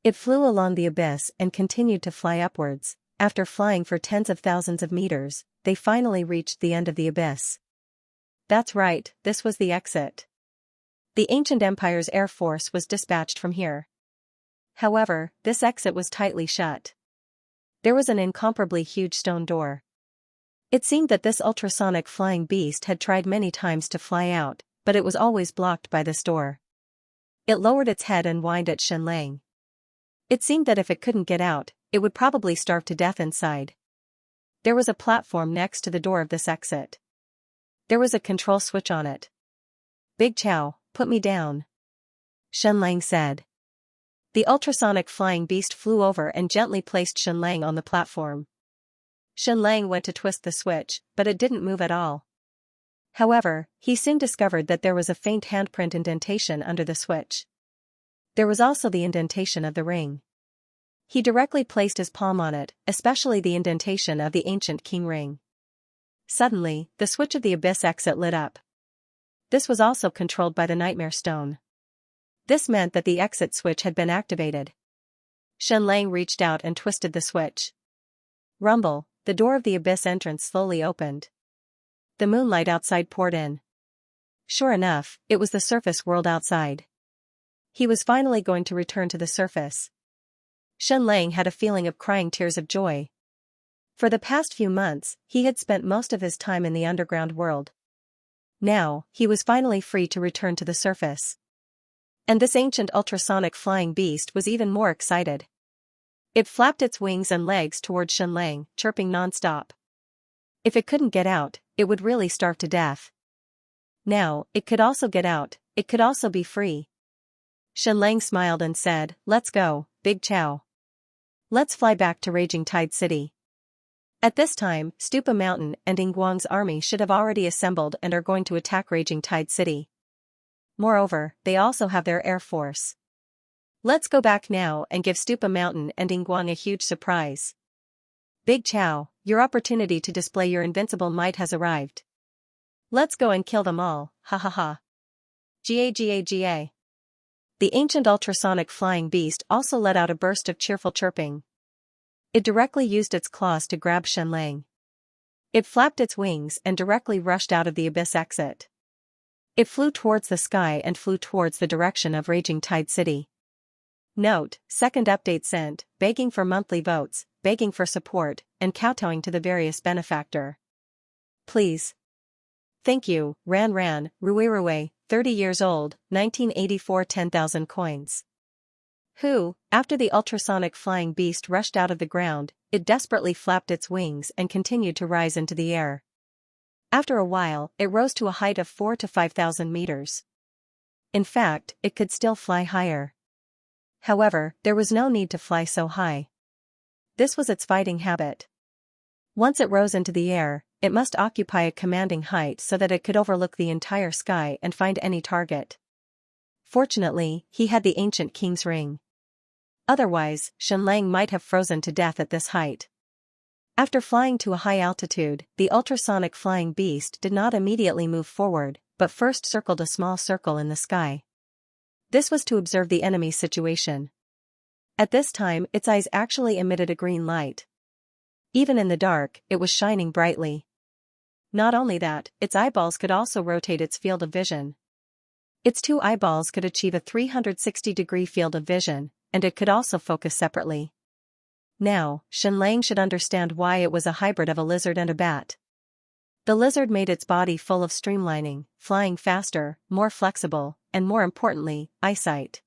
It flew along the abyss and continued to fly upwards. After flying for tens of thousands of meters, they finally reached the end of the abyss. That's right, this was the exit. The ancient empire's air force was dispatched from here. However, this exit was tightly shut. There was an incomparably huge stone door. It seemed that this ultrasonic flying beast had tried many times to fly out, but it was always blocked by this door. It lowered its head and whined at Xianxia. It seemed that if it couldn't get out, it would probably starve to death inside. There was a platform next to the door of this exit. There was a control switch on it. Big Chow, put me down. Xianxia said. The ultrasonic flying beast flew over and gently placed Xianxia on the platform. Xianxia went to twist the switch, but it didn't move at all. However, he soon discovered that there was a faint handprint indentation under the switch. There was also the indentation of the ring. He directly placed his palm on it, especially the indentation of the ancient king ring. Suddenly, the switch of the abyss exit lit up. This was also controlled by the nightmare stone. This meant that the exit switch had been activated. Xianxia reached out and twisted the switch. Rumble, the door of the abyss entrance slowly opened. The moonlight outside poured in. Sure enough, it was the surface world outside. He was finally going to return to the surface. Shenlang had a feeling of crying tears of joy. For the past few months, he had spent most of his time in the underground world. Now, he was finally free to return to the surface. And this ancient ultrasonic flying beast was even more excited. It flapped its wings and legs toward Shenlang, chirping non-stop. If it couldn't get out, it would really starve to death. Now, it could also get out, it could also be free. Shenlang smiled and said, "Let's go, Big Chow. Let's fly back to Raging Tide City." At this time, Stupa Mountain and Yingguang's army should have already assembled and are going to attack Raging Tide City. Moreover, they also have their air force. Let's go back now and give Stupa Mountain and Yingguang a huge surprise. Big Chow, your opportunity to display your invincible might has arrived. Let's go and kill them all, ha ha ha. Ga. The ancient ultrasonic flying beast also let out a burst of cheerful chirping. It directly used its claws to grab Shenlang. It flapped its wings and directly rushed out of the abyss exit. It flew towards the sky and flew towards the direction of Raging Tide City. Note, second update sent, begging for monthly votes, begging for support, and kowtowing to the various benefactor. Please. Thank you, Ran, Rue, 30 years old, 1984 10,000 coins. Who, after the ultrasonic flying beast rushed out of the ground, it desperately flapped its wings and continued to rise into the air. After a while, it rose to a height of 4,000 to 5,000 meters. In fact, it could still fly higher. However, there was no need to fly so high. This was its fighting habit. Once it rose into the air, it must occupy a commanding height so that it could overlook the entire sky and find any target. Fortunately, he had the ancient king's ring. Otherwise, Shenlang might have frozen to death at this height. After flying to a high altitude, the ultrasonic flying beast did not immediately move forward, but first circled a small circle in the sky. This was to observe the enemy's situation. At this time, its eyes actually emitted a green light. Even in the dark, it was shining brightly. Not only that, its eyeballs could also rotate its field of vision. Its two eyeballs could achieve a 360-degree field of vision, and it could also focus separately. Now, Shenlang should understand why it was a hybrid of a lizard and a bat. The lizard made its body full of streamlining, flying faster, more flexible, and more importantly, eyesight.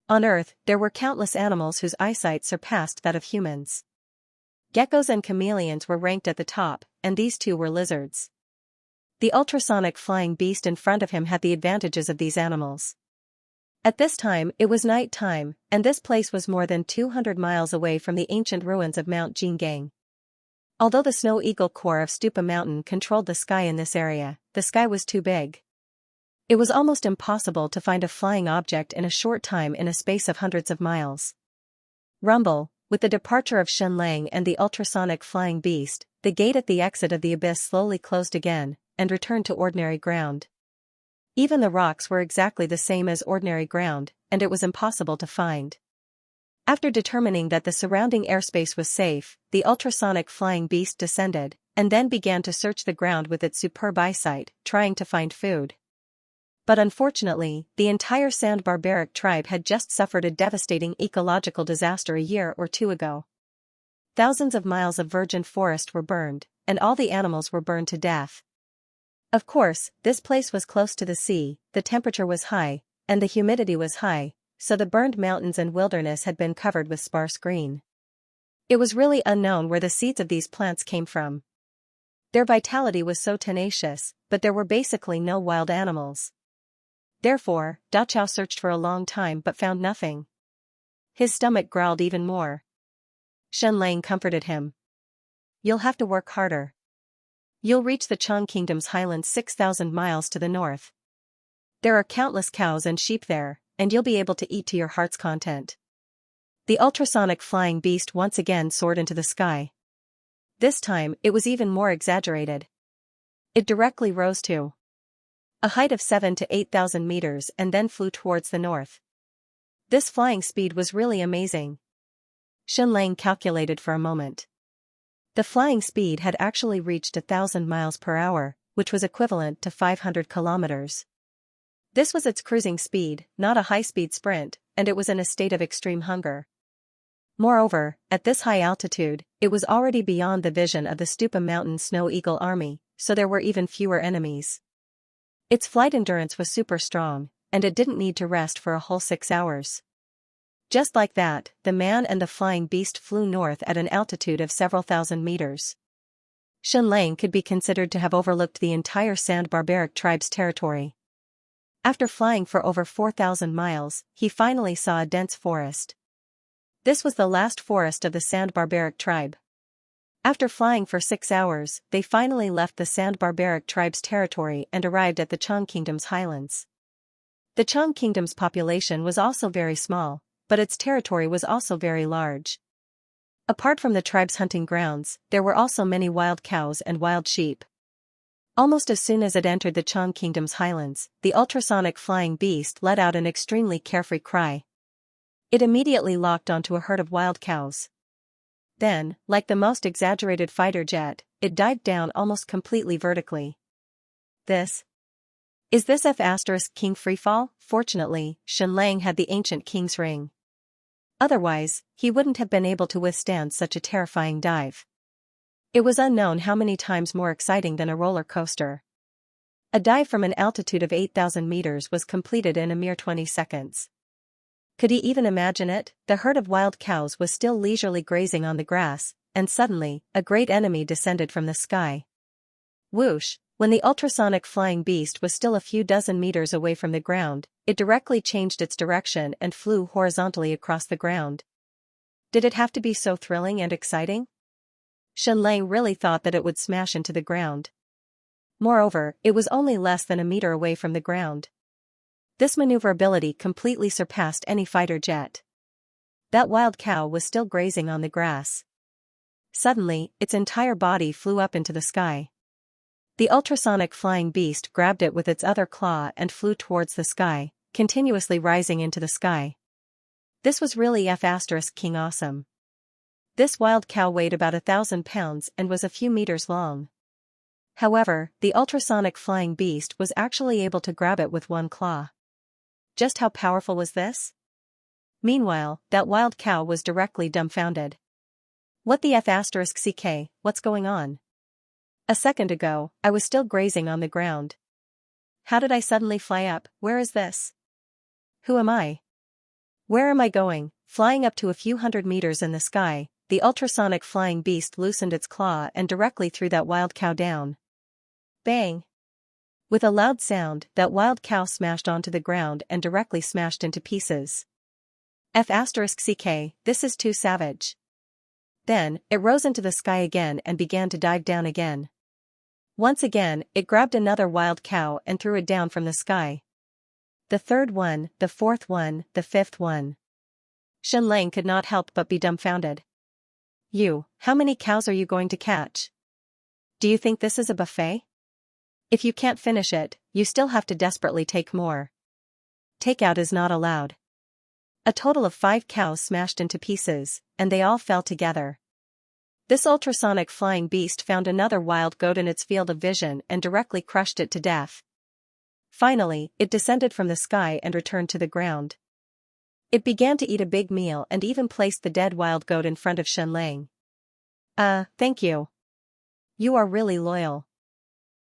On Earth, there were countless animals whose eyesight surpassed that of humans. Geckos and chameleons were ranked at the top, and these two were lizards. The ultrasonic flying beast in front of him had the advantages of these animals. At this time, it was night time, and this place was more than 200 miles away from the ancient ruins of Mount Jingang. Although the Snow Eagle Corps of Stupa Mountain controlled the sky in this area, the sky was too big. It was almost impossible to find a flying object in a short time in a space of hundreds of miles. Rumble, with the departure of Shenlang and the ultrasonic flying beast, the gate at the exit of the abyss slowly closed again, and returned to ordinary ground. Even the rocks were exactly the same as ordinary ground, and it was impossible to find. After determining that the surrounding airspace was safe, the ultrasonic flying beast descended, and then began to search the ground with its superb eyesight, trying to find food. But unfortunately, the entire Sand Barbaric tribe had just suffered a devastating ecological disaster a year or two ago. Thousands of miles of virgin forest were burned, and all the animals were burned to death. Of course, this place was close to the sea, the temperature was high, and the humidity was high, so the burned mountains and wilderness had been covered with sparse green. It was really unknown where the seeds of these plants came from. Their vitality was so tenacious, but there were basically no wild animals. Therefore, Da Chao searched for a long time but found nothing. His stomach growled even more. Shenlang comforted him. "You'll have to work harder. You'll reach the Chang Kingdom's highlands 6,000 miles to the north. There are countless cows and sheep there, and you'll be able to eat to your heart's content." The ultrasonic flying beast once again soared into the sky. This time, it was even more exaggerated. It directly rose to a height of 7,000 to 8,000 meters and then flew towards the north. This flying speed was really amazing. Shenlang calculated for a moment. The flying speed had actually reached 1,000 miles per hour, which was equivalent to 500 kilometers. This was its cruising speed, not a high-speed sprint, and it was in a state of extreme hunger. Moreover, at this high altitude, it was already beyond the vision of the Stupa Mountain Snow Eagle army, so there were even fewer enemies. Its flight endurance was super strong, and it didn't need to rest for a whole 6 hours. Just like that, the man and the flying beast flew north at an altitude of several thousand meters. Xianxia could be considered to have overlooked the entire Sand Barbaric tribe's territory. After flying for over 4,000 miles, he finally saw a dense forest. This was the last forest of the Sand Barbaric tribe. After flying for 6 hours, they finally left the Sand Barbaric tribe's territory and arrived at the Chang Kingdom's highlands. The Chang Kingdom's population was also very small, but its territory was also very large. Apart from the tribe's hunting grounds, there were also many wild cows and wild sheep. Almost as soon as it entered the Chang Kingdom's highlands, the ultrasonic flying beast let out an extremely carefree cry. It immediately locked onto a herd of wild cows. Then, like the most exaggerated fighter jet, it dived down almost completely vertically. Is this F** King freefall? Fortunately, Xianxia had the ancient king's ring. Otherwise, he wouldn't have been able to withstand such a terrifying dive. It was unknown how many times more exciting than a roller coaster. A dive from an altitude of 8,000 meters was completed in a mere 20 seconds. Could he even imagine it? The herd of wild cows was still leisurely grazing on the grass, and suddenly, a great enemy descended from the sky. Whoosh! When the ultrasonic flying beast was still a few dozen meters away from the ground, it directly changed its direction and flew horizontally across the ground. Did it have to be so thrilling and exciting? Xianxia really thought that it would smash into the ground. Moreover, it was only less than a meter away from the ground. This maneuverability completely surpassed any fighter jet. That wild cow was still grazing on the grass. Suddenly, its entire body flew up into the sky. The ultrasonic flying beast grabbed it with its other claw and flew towards the sky, continuously rising into the sky. This was really F** King awesome. This wild cow weighed about 1,000 pounds and was a few meters long. However, the ultrasonic flying beast was actually able to grab it with one claw. Just how powerful was this? Meanwhile, that wild cow was directly dumbfounded. What the F** CK, what's going on? A second ago, I was still grazing on the ground. How did I suddenly fly up? Where is this? Who am I? Where am I going? Flying up to a few hundred meters in the sky, the ultrasonic flying beast loosened its claw and directly threw that wild cow down. Bang! With a loud sound, that wild cow smashed onto the ground and directly smashed into pieces. F** CK, this is too savage. Then, it rose into the sky again and began to dive down again. Once again, it grabbed another wild cow and threw it down from the sky. The third one, the fourth one, the fifth one. Xianxia could not help but be dumbfounded. How many cows are you going to catch? Do you think this is a buffet? If you can't finish it, you still have to desperately take more. Takeout is not allowed. A total of 5 cows smashed into pieces, and they all fell together. This ultrasonic flying beast found another wild goat in its field of vision and directly crushed it to death. Finally, it descended from the sky and returned to the ground. It began to eat a big meal and even placed the dead wild goat in front of Xianxia. Thank you. You are really loyal.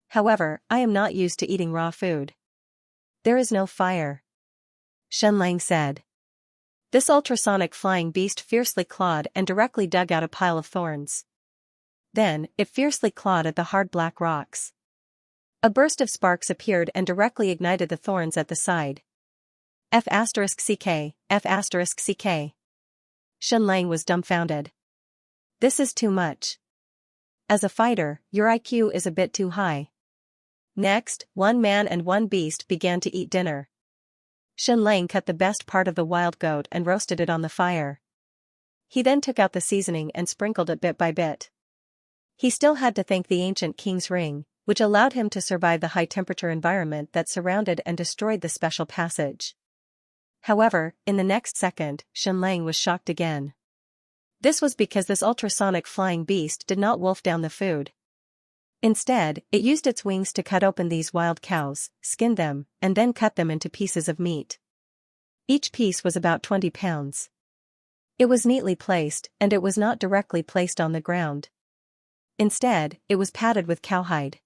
However, I am not used to eating raw food. There is no fire. Xianxia said. This ultrasonic flying beast fiercely clawed and directly dug out a pile of thorns. Then, it fiercely clawed at the hard black rocks. A burst of sparks appeared and directly ignited the thorns at the side. F** CK, F** CK. Xianxia was dumbfounded. This is too much. As a fighter, your IQ is a bit too high. Next, one man and one beast began to eat dinner. Xianxia cut the best part of the wild goat and roasted it on the fire. He then took out the seasoning and sprinkled it bit by bit. He still had to thank the ancient king's ring, which allowed him to survive the high-temperature environment that surrounded and destroyed the special passage. However, in the next second, Xianxia was shocked again. This was because this ultrasonic flying beast did not wolf down the food. Instead, it used its wings to cut open these wild cows, skin them, and then cut them into pieces of meat. Each piece was about 20 pounds. It was neatly placed, and it was not directly placed on the ground. Instead, it was padded with cowhide.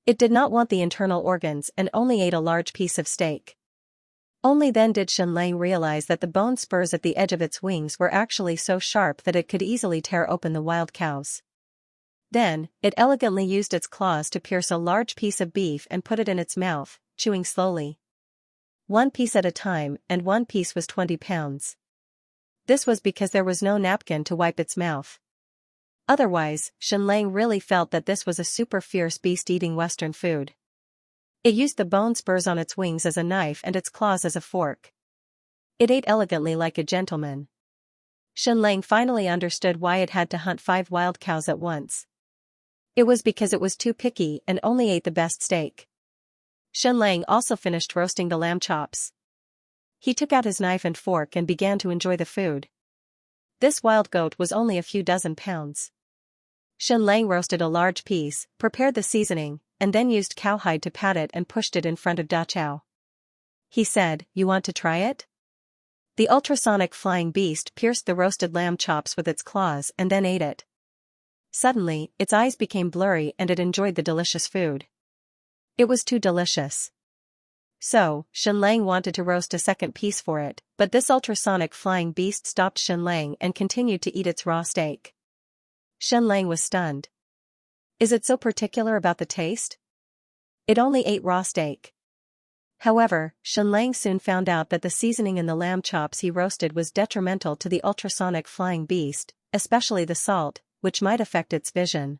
It did not want the internal organs and only ate a large piece of steak. Only then did Xianxia realize that the bone spurs at the edge of its wings were actually so sharp that it could easily tear open the wild cows. Then, it elegantly used its claws to pierce a large piece of beef and put it in its mouth, chewing slowly. One piece at a time, and one piece was 20 pounds. This was because there was no napkin to wipe its mouth. Otherwise, Xianxia really felt that this was a super fierce beast eating Western food. It used the bone spurs on its wings as a knife and its claws as a fork. It ate elegantly like a gentleman. Xianxia finally understood why it had to hunt 5 wild cows at once. It was because it was too picky and only ate the best steak. Xianxia also finished roasting the lamb chops. He took out his knife and fork and began to enjoy the food. This wild goat was only a few dozen pounds. Xianxia roasted a large piece, prepared the seasoning, and then used cowhide to pat it and pushed it in front of Dachao. He said, "You want to try it?" The ultrasonic flying beast pierced the roasted lamb chops with its claws and then ate it. Suddenly, its eyes became blurry and it enjoyed the delicious food. It was too delicious. So, Xianxia wanted to roast a second piece for it, but this ultrasonic flying beast stopped Xianxia and continued to eat its raw steak. Xianxia was stunned. Is it so particular about the taste? It only ate raw steak. However, Xianxia soon found out that the seasoning in the lamb chops he roasted was detrimental to the ultrasonic flying beast, especially the salt, which might affect its vision.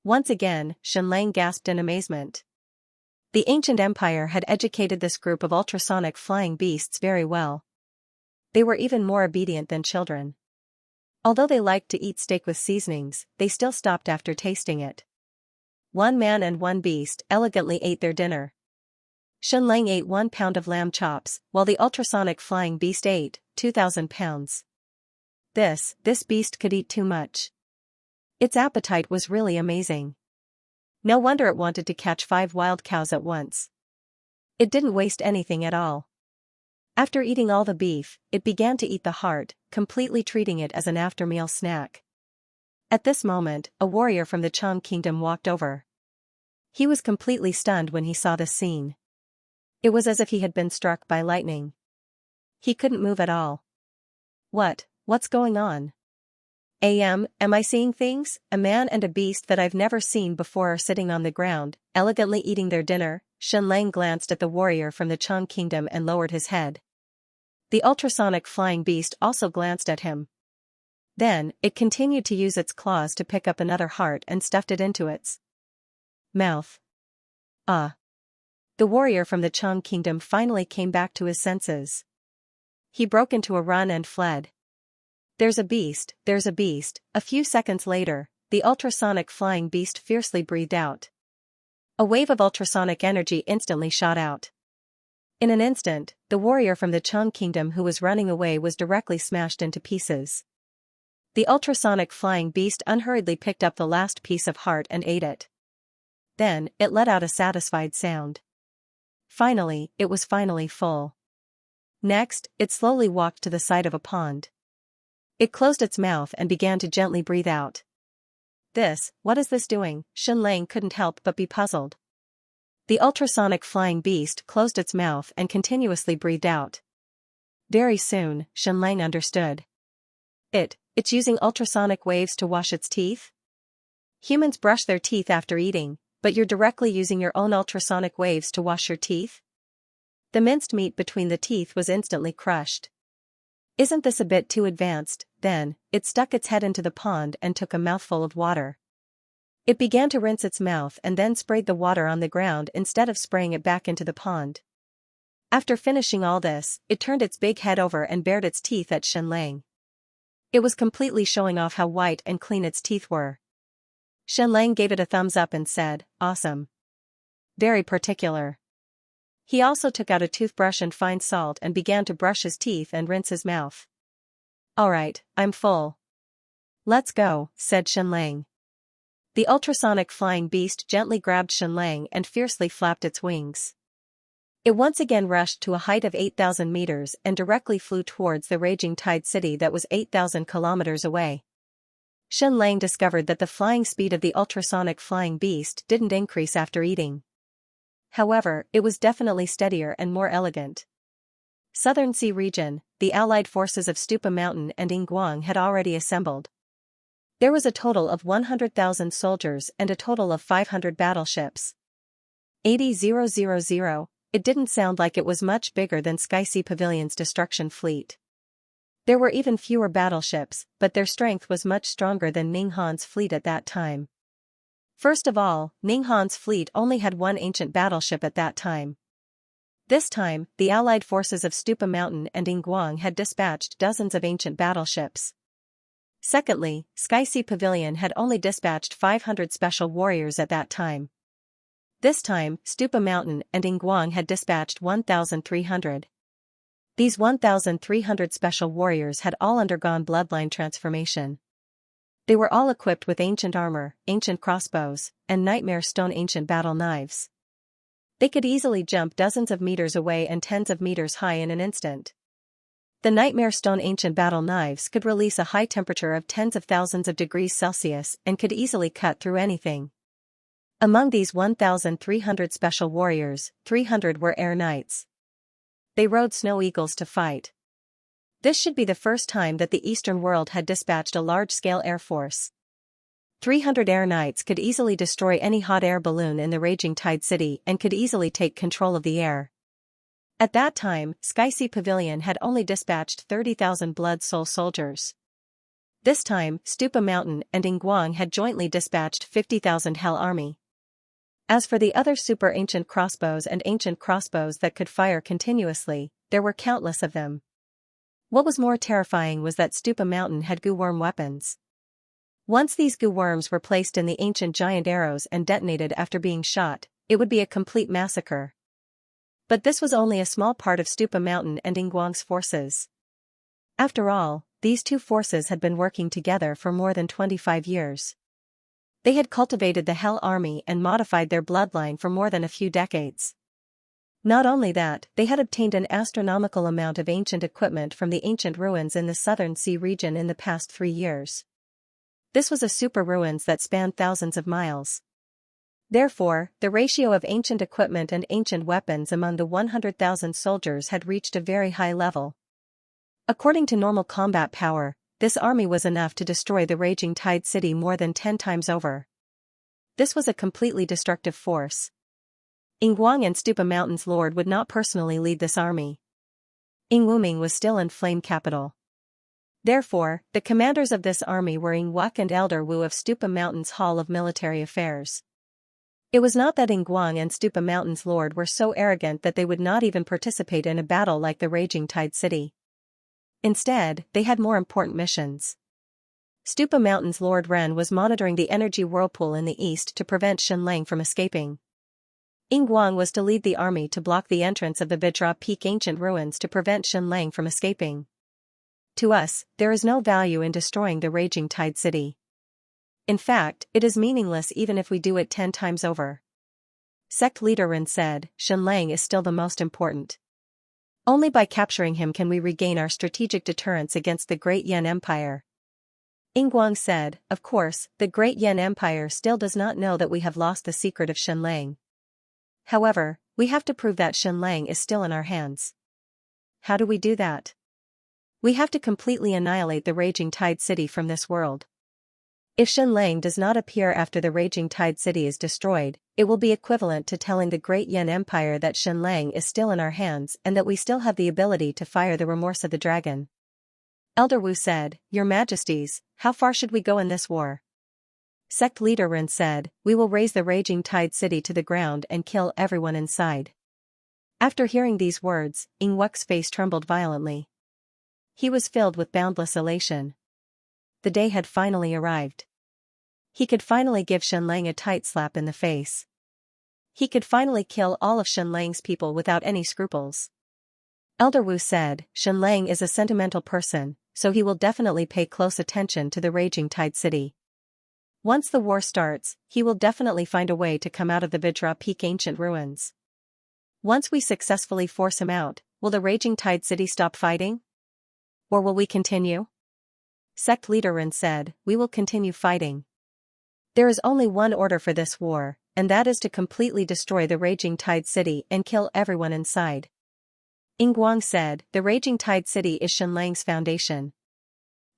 Once again, Xianxia gasped in amazement. The ancient empire had educated this group of ultrasonic flying beasts very well. They were even more obedient than children. Although they liked to eat steak with seasonings, they still stopped after tasting it. One man and one beast elegantly ate their dinner. Xianxia ate 1 pound of lamb chops, while the ultrasonic flying beast ate 2,000 pounds. This beast could eat too much. Its appetite was really amazing. No wonder it wanted to catch 5 wild cows at once. It didn't waste anything at all. After eating all the beef, it began to eat the heart, completely treating it as an after-meal snack. At this moment, a warrior from the Chang kingdom walked over. He was completely stunned when he saw this scene. It was as if he had been struck by lightning. He couldn't move at all. What's going on? Am I seeing things? A man and a beast that I've never seen before are sitting on the ground, elegantly eating their dinner. Xianxia glanced at the warrior from the Chang kingdom and lowered his head. The ultrasonic flying beast also glanced at him. Then, it continued to use its claws to pick up another heart and stuffed it into its mouth. Ah! The warrior from the Chang kingdom finally came back to his senses. He broke into a run and fled. There's a beast, there's a beast. A few seconds later, the ultrasonic flying beast fiercely breathed out. A wave of ultrasonic energy instantly shot out. In an instant, the warrior from the Chang kingdom who was running away was directly smashed into pieces. The ultrasonic flying beast unhurriedly picked up the last piece of heart and ate it. Then, it let out a satisfied sound. Finally, it was finally full. Next, it slowly walked to the side of a pond. It closed its mouth and began to gently breathe out. What is this doing? Xianxia couldn't help but be puzzled. The ultrasonic flying beast closed its mouth and continuously breathed out. Very soon, Xianxia understood. It's using ultrasonic waves to wash its teeth? Humans brush their teeth after eating, but you're directly using your own ultrasonic waves to wash your teeth? The minced meat between the teeth was instantly crushed. Isn't this a bit too advanced? Then, it stuck its head into the pond and took a mouthful of water. It began to rinse its mouth and then sprayed the water on the ground instead of spraying it back into the pond. After finishing all this, it turned its big head over and bared its teeth at Xianxia. It was completely showing off how white and clean its teeth were. Xianxia gave it a thumbs up and said, "Awesome. Very particular." He also took out a toothbrush and fine salt and began to brush his teeth and rinse his mouth. "Alright, I'm full. Let's go," said Xianxia. The ultrasonic flying beast gently grabbed Xianxia and fiercely flapped its wings. It once again rushed to a height of 8,000 meters and directly flew towards the raging tide city that was 8,000 kilometers away. Xianxia discovered that the flying speed of the ultrasonic flying beast didn't increase after eating. However, it was definitely steadier and more elegant. Southern Sea region, the allied forces of Stupa Mountain and Yinguang had already assembled. There was a total of 100,000 soldiers and a total of 500 battleships. 80,000, it didn't sound like it was much bigger than Xianxia Pavilion's destruction fleet. There were even fewer battleships, but their strength was much stronger than Ninghan's fleet at that time. First of all, Ninghan's fleet only had one ancient battleship at that time. This time, the allied forces of Stupa Mountain and Yinguang had dispatched dozens of ancient battleships. Secondly, Xianxia Pavilion had only dispatched 500 special warriors at that time. This time, Stupa Mountain and Yinguang had dispatched 1,300. These 1,300 special warriors had all undergone bloodline transformation. They were all equipped with ancient armor, ancient crossbows, and nightmare stone ancient battle knives. They could easily jump dozens of meters away and tens of meters high in an instant. The nightmare stone ancient battle knives could release a high temperature of tens of thousands of degrees Celsius and could easily cut through anything. Among these 1,300 special warriors, 300 were air knights. They rode snow eagles to fight. This should be the first time that the Eastern world had dispatched a large-scale air force. 300 air knights could easily destroy any hot air balloon in the raging tide city and could easily take control of the air. At that time, Xianxia Pavilion had only dispatched 30,000 blood soul soldiers. This time, Stupa Mountain and Yinguang had jointly dispatched 50,000 Hell Army. As for the other super ancient crossbows and ancient crossbows that could fire continuously, there were countless of them. What was more terrifying was that Stupa Mountain had goo worm weapons. Once these goo worms were placed in the ancient giant arrows and detonated after being shot, it would be a complete massacre. But this was only a small part of Stupa Mountain and Yinguang's forces. After all, these two forces had been working together for more than 25 years. They had cultivated the Hell Army and modified their bloodline for more than a few decades. Not only that, they had obtained an astronomical amount of ancient equipment from the ancient ruins in the Southern Sea region in the past 3 years. This was a super ruins that spanned thousands of miles. Therefore, the ratio of ancient equipment and ancient weapons among the 100,000 soldiers had reached a very high level. According to normal combat power, this army was enough to destroy the raging tide city more than 10 times over. This was a completely destructive force. Yinguang and Stupa Mountain's lord would not personally lead this army. Yingwuming was still in Flame capital. Therefore, the commanders of this army were Yingwuk and Elder Wu of Stupa Mountain's Hall of Military Affairs. It was not that Yinguang and Stupa Mountain's lord were so arrogant that they would not even participate in a battle like the raging tide city. Instead, they had more important missions. Stupa Mountain's Lord Ren was monitoring the energy whirlpool in the east to prevent Xianxia from escaping. Yinguang was to lead the army to block the entrance of the Bidra Peak ancient ruins to prevent Xianxia from escaping. To us, there is no value in destroying the raging tide city. In fact, it is meaningless even if we do it 10 times over. Sect leader Ren said, Xianxia is still the most important. Only by capturing him can we regain our strategic deterrence against the Great Yan Empire. Yinguang said, of course, the Great Yan Empire still does not know that we have lost the secret of Xianxia. However, we have to prove that Xianxia is still in our hands. How do we do that? We have to completely annihilate the raging tide city from this world. If Xianxia does not appear after the raging tide city is destroyed, it will be equivalent to telling the Great Yan Empire that Xianxia is still in our hands and that we still have the ability to fire the remorse of the dragon. Elder Wu said, Your Majesties, how far should we go in this war? Sect leader Ren said, we will raise the raging tide city to the ground and kill everyone inside. After hearing these words, Yingwuk's face trembled violently. He was filled with boundless elation. The day had finally arrived. He could finally give Xianxia a tight slap in the face. He could finally kill all of Xianxia's people without any scruples. Elder Wu said, Xianxia is a sentimental person, so he will definitely pay close attention to the raging tide city. Once the war starts, he will definitely find a way to come out of the Bidra Peak ancient ruins. Once we successfully force him out, will the raging tide city stop fighting? Or will we continue? Sect leader Ren said, we will continue fighting. There is only one order for this war, and that is to completely destroy the raging tide city and kill everyone inside. Yingguang said, the raging tide city is Xianlang's foundation.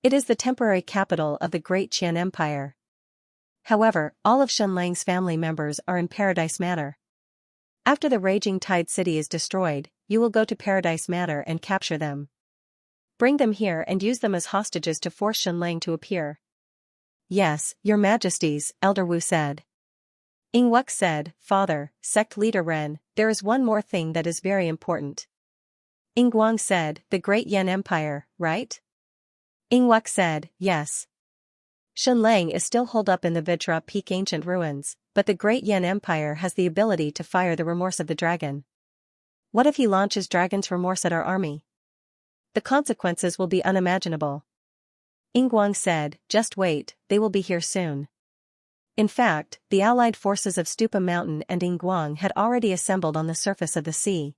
It is the temporary capital of the Great Qian Empire. However, all of Xianlang's family members are in Paradise Manor. After the raging tide city is destroyed, you will go to Paradise Manor and capture them. Bring them here and use them as hostages to force Xianlang to appear. Yes, your majesties, Elder Wu said. Yingwuk said, Father, sect leader Ren, there is one more thing that is very important. Yingguang said, the Great Yan Empire, right? Yingwuk said, yes. Xianlang is still holed up in the Vajra Peak ancient ruins, but the Great Yan Empire has the ability to fire the remorse of the dragon. What if he launches dragon's remorse at our army? The consequences will be unimaginable. Yingguang said, just wait, they will be here soon. In fact, the allied forces of Stupa Mountain and Yingguang had already assembled on the surface of the sea.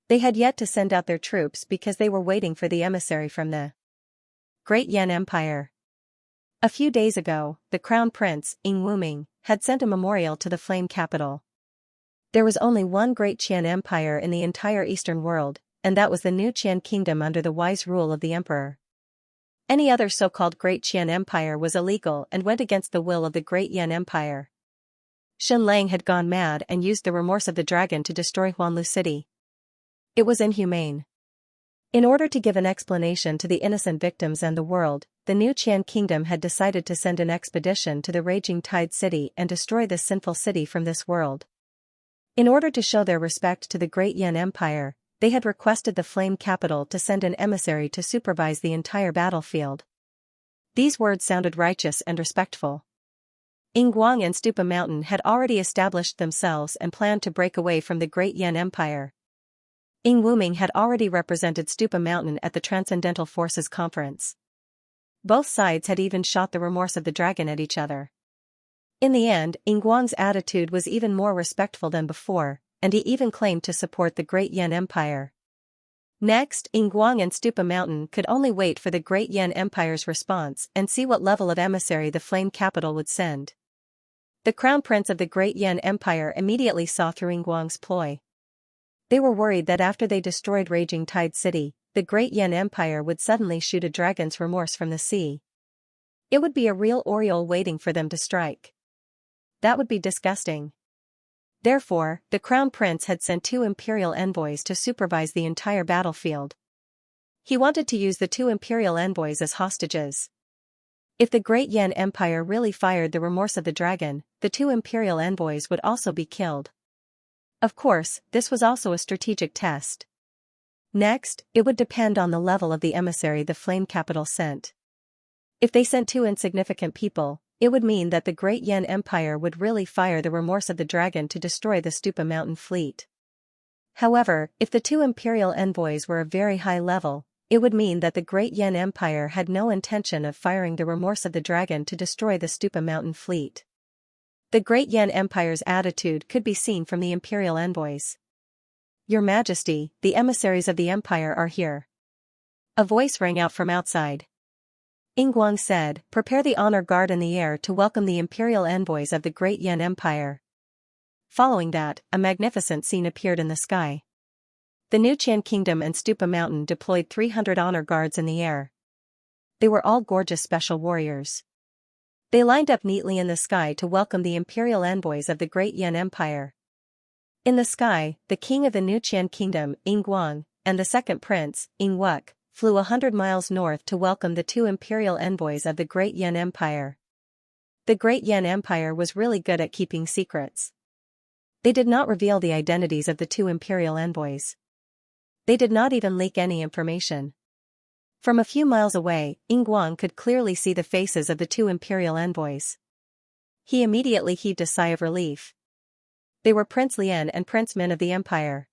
They had yet to send out their troops because they were waiting for the emissary from the Great Yan Empire. A few days ago, the crown prince, Ying Wuming, had sent a memorial to the flame capital. There was only one Great Qian Empire in the entire eastern world, and that was the new Qian kingdom under the wise rule of the emperor. Any other so-called Great Qian Empire was illegal and went against the will of the Great Yan Empire. Xianlang had gone mad and used the remorse of the dragon to destroy Huanlu City. It was inhumane. In order to give an explanation to the innocent victims and the world, the new Qian kingdom had decided to send an expedition to the raging tide city and destroy this sinful city from this world. In order to show their respect to the Great Yan Empire, they had requested the flame capital to send an emissary to supervise the entire battlefield. These words sounded righteous and respectful. Yingguang and Stupa Mountain had already established themselves and planned to break away from the Great Yan Empire. Ying Wuming had already represented Stupa Mountain at the Transcendental Forces Conference. Both sides had even shot the remorse of the dragon at each other. In the end, Yingguang's attitude was even more respectful than before, and he even claimed to support the Great Yan Empire. Next, Yingguang and Stupa Mountain could only wait for the Great Yan Empire's response and see what level of emissary the flame capital would send. The crown prince of the Great Yan Empire immediately saw through Yingguang's ploy. They were worried that after they destroyed Raging Tide City, the Great Yan Empire would suddenly shoot a dragon's remorse from the sea. It would be a real Oriole waiting for them to strike. That would be disgusting. Therefore, the crown prince had sent 2 imperial envoys to supervise the entire battlefield. He wanted to use the 2 imperial envoys as hostages. If the Great Yan Empire really fired the remorse of the dragon, the 2 imperial envoys would also be killed. Of course, this was also a strategic test. Next, it would depend on the level of the emissary the flame capital sent. If they sent 2 insignificant people, it would mean that the Great Yan Empire would really fire the remorse of the dragon to destroy the Stupa Mountain fleet. However, if the 2 imperial envoys were of very high level, it would mean that the Great Yan Empire had no intention of firing the remorse of the dragon to destroy the Stupa Mountain fleet. The Great Yan Empire's attitude could be seen from the imperial envoys. Your Majesty, the emissaries of the empire are here. A voice rang out from outside. Yingguang said, prepare the honor guard in the air to welcome the imperial envoys of the Great Yan Empire. Following that, a magnificent scene appeared in the sky. The new Qian Kingdom and Stupa Mountain deployed 300 honor guards in the air. They were all gorgeous special warriors. They lined up neatly in the sky to welcome the imperial envoys of the Great Yan Empire. In the sky, the king of the new Qian Kingdom, Yingguang, and the second prince, Yingwuk, flew 100 miles north to welcome the 2 imperial envoys of the Great Yan Empire. The Great Yan Empire was really good at keeping secrets. They did not reveal the identities of the 2 imperial envoys. They did not even leak any information. From a few miles away, Yingguang could clearly see the faces of the 2 imperial envoys. He immediately heaved a sigh of relief. They were Prince Lian and Prince Min of the empire.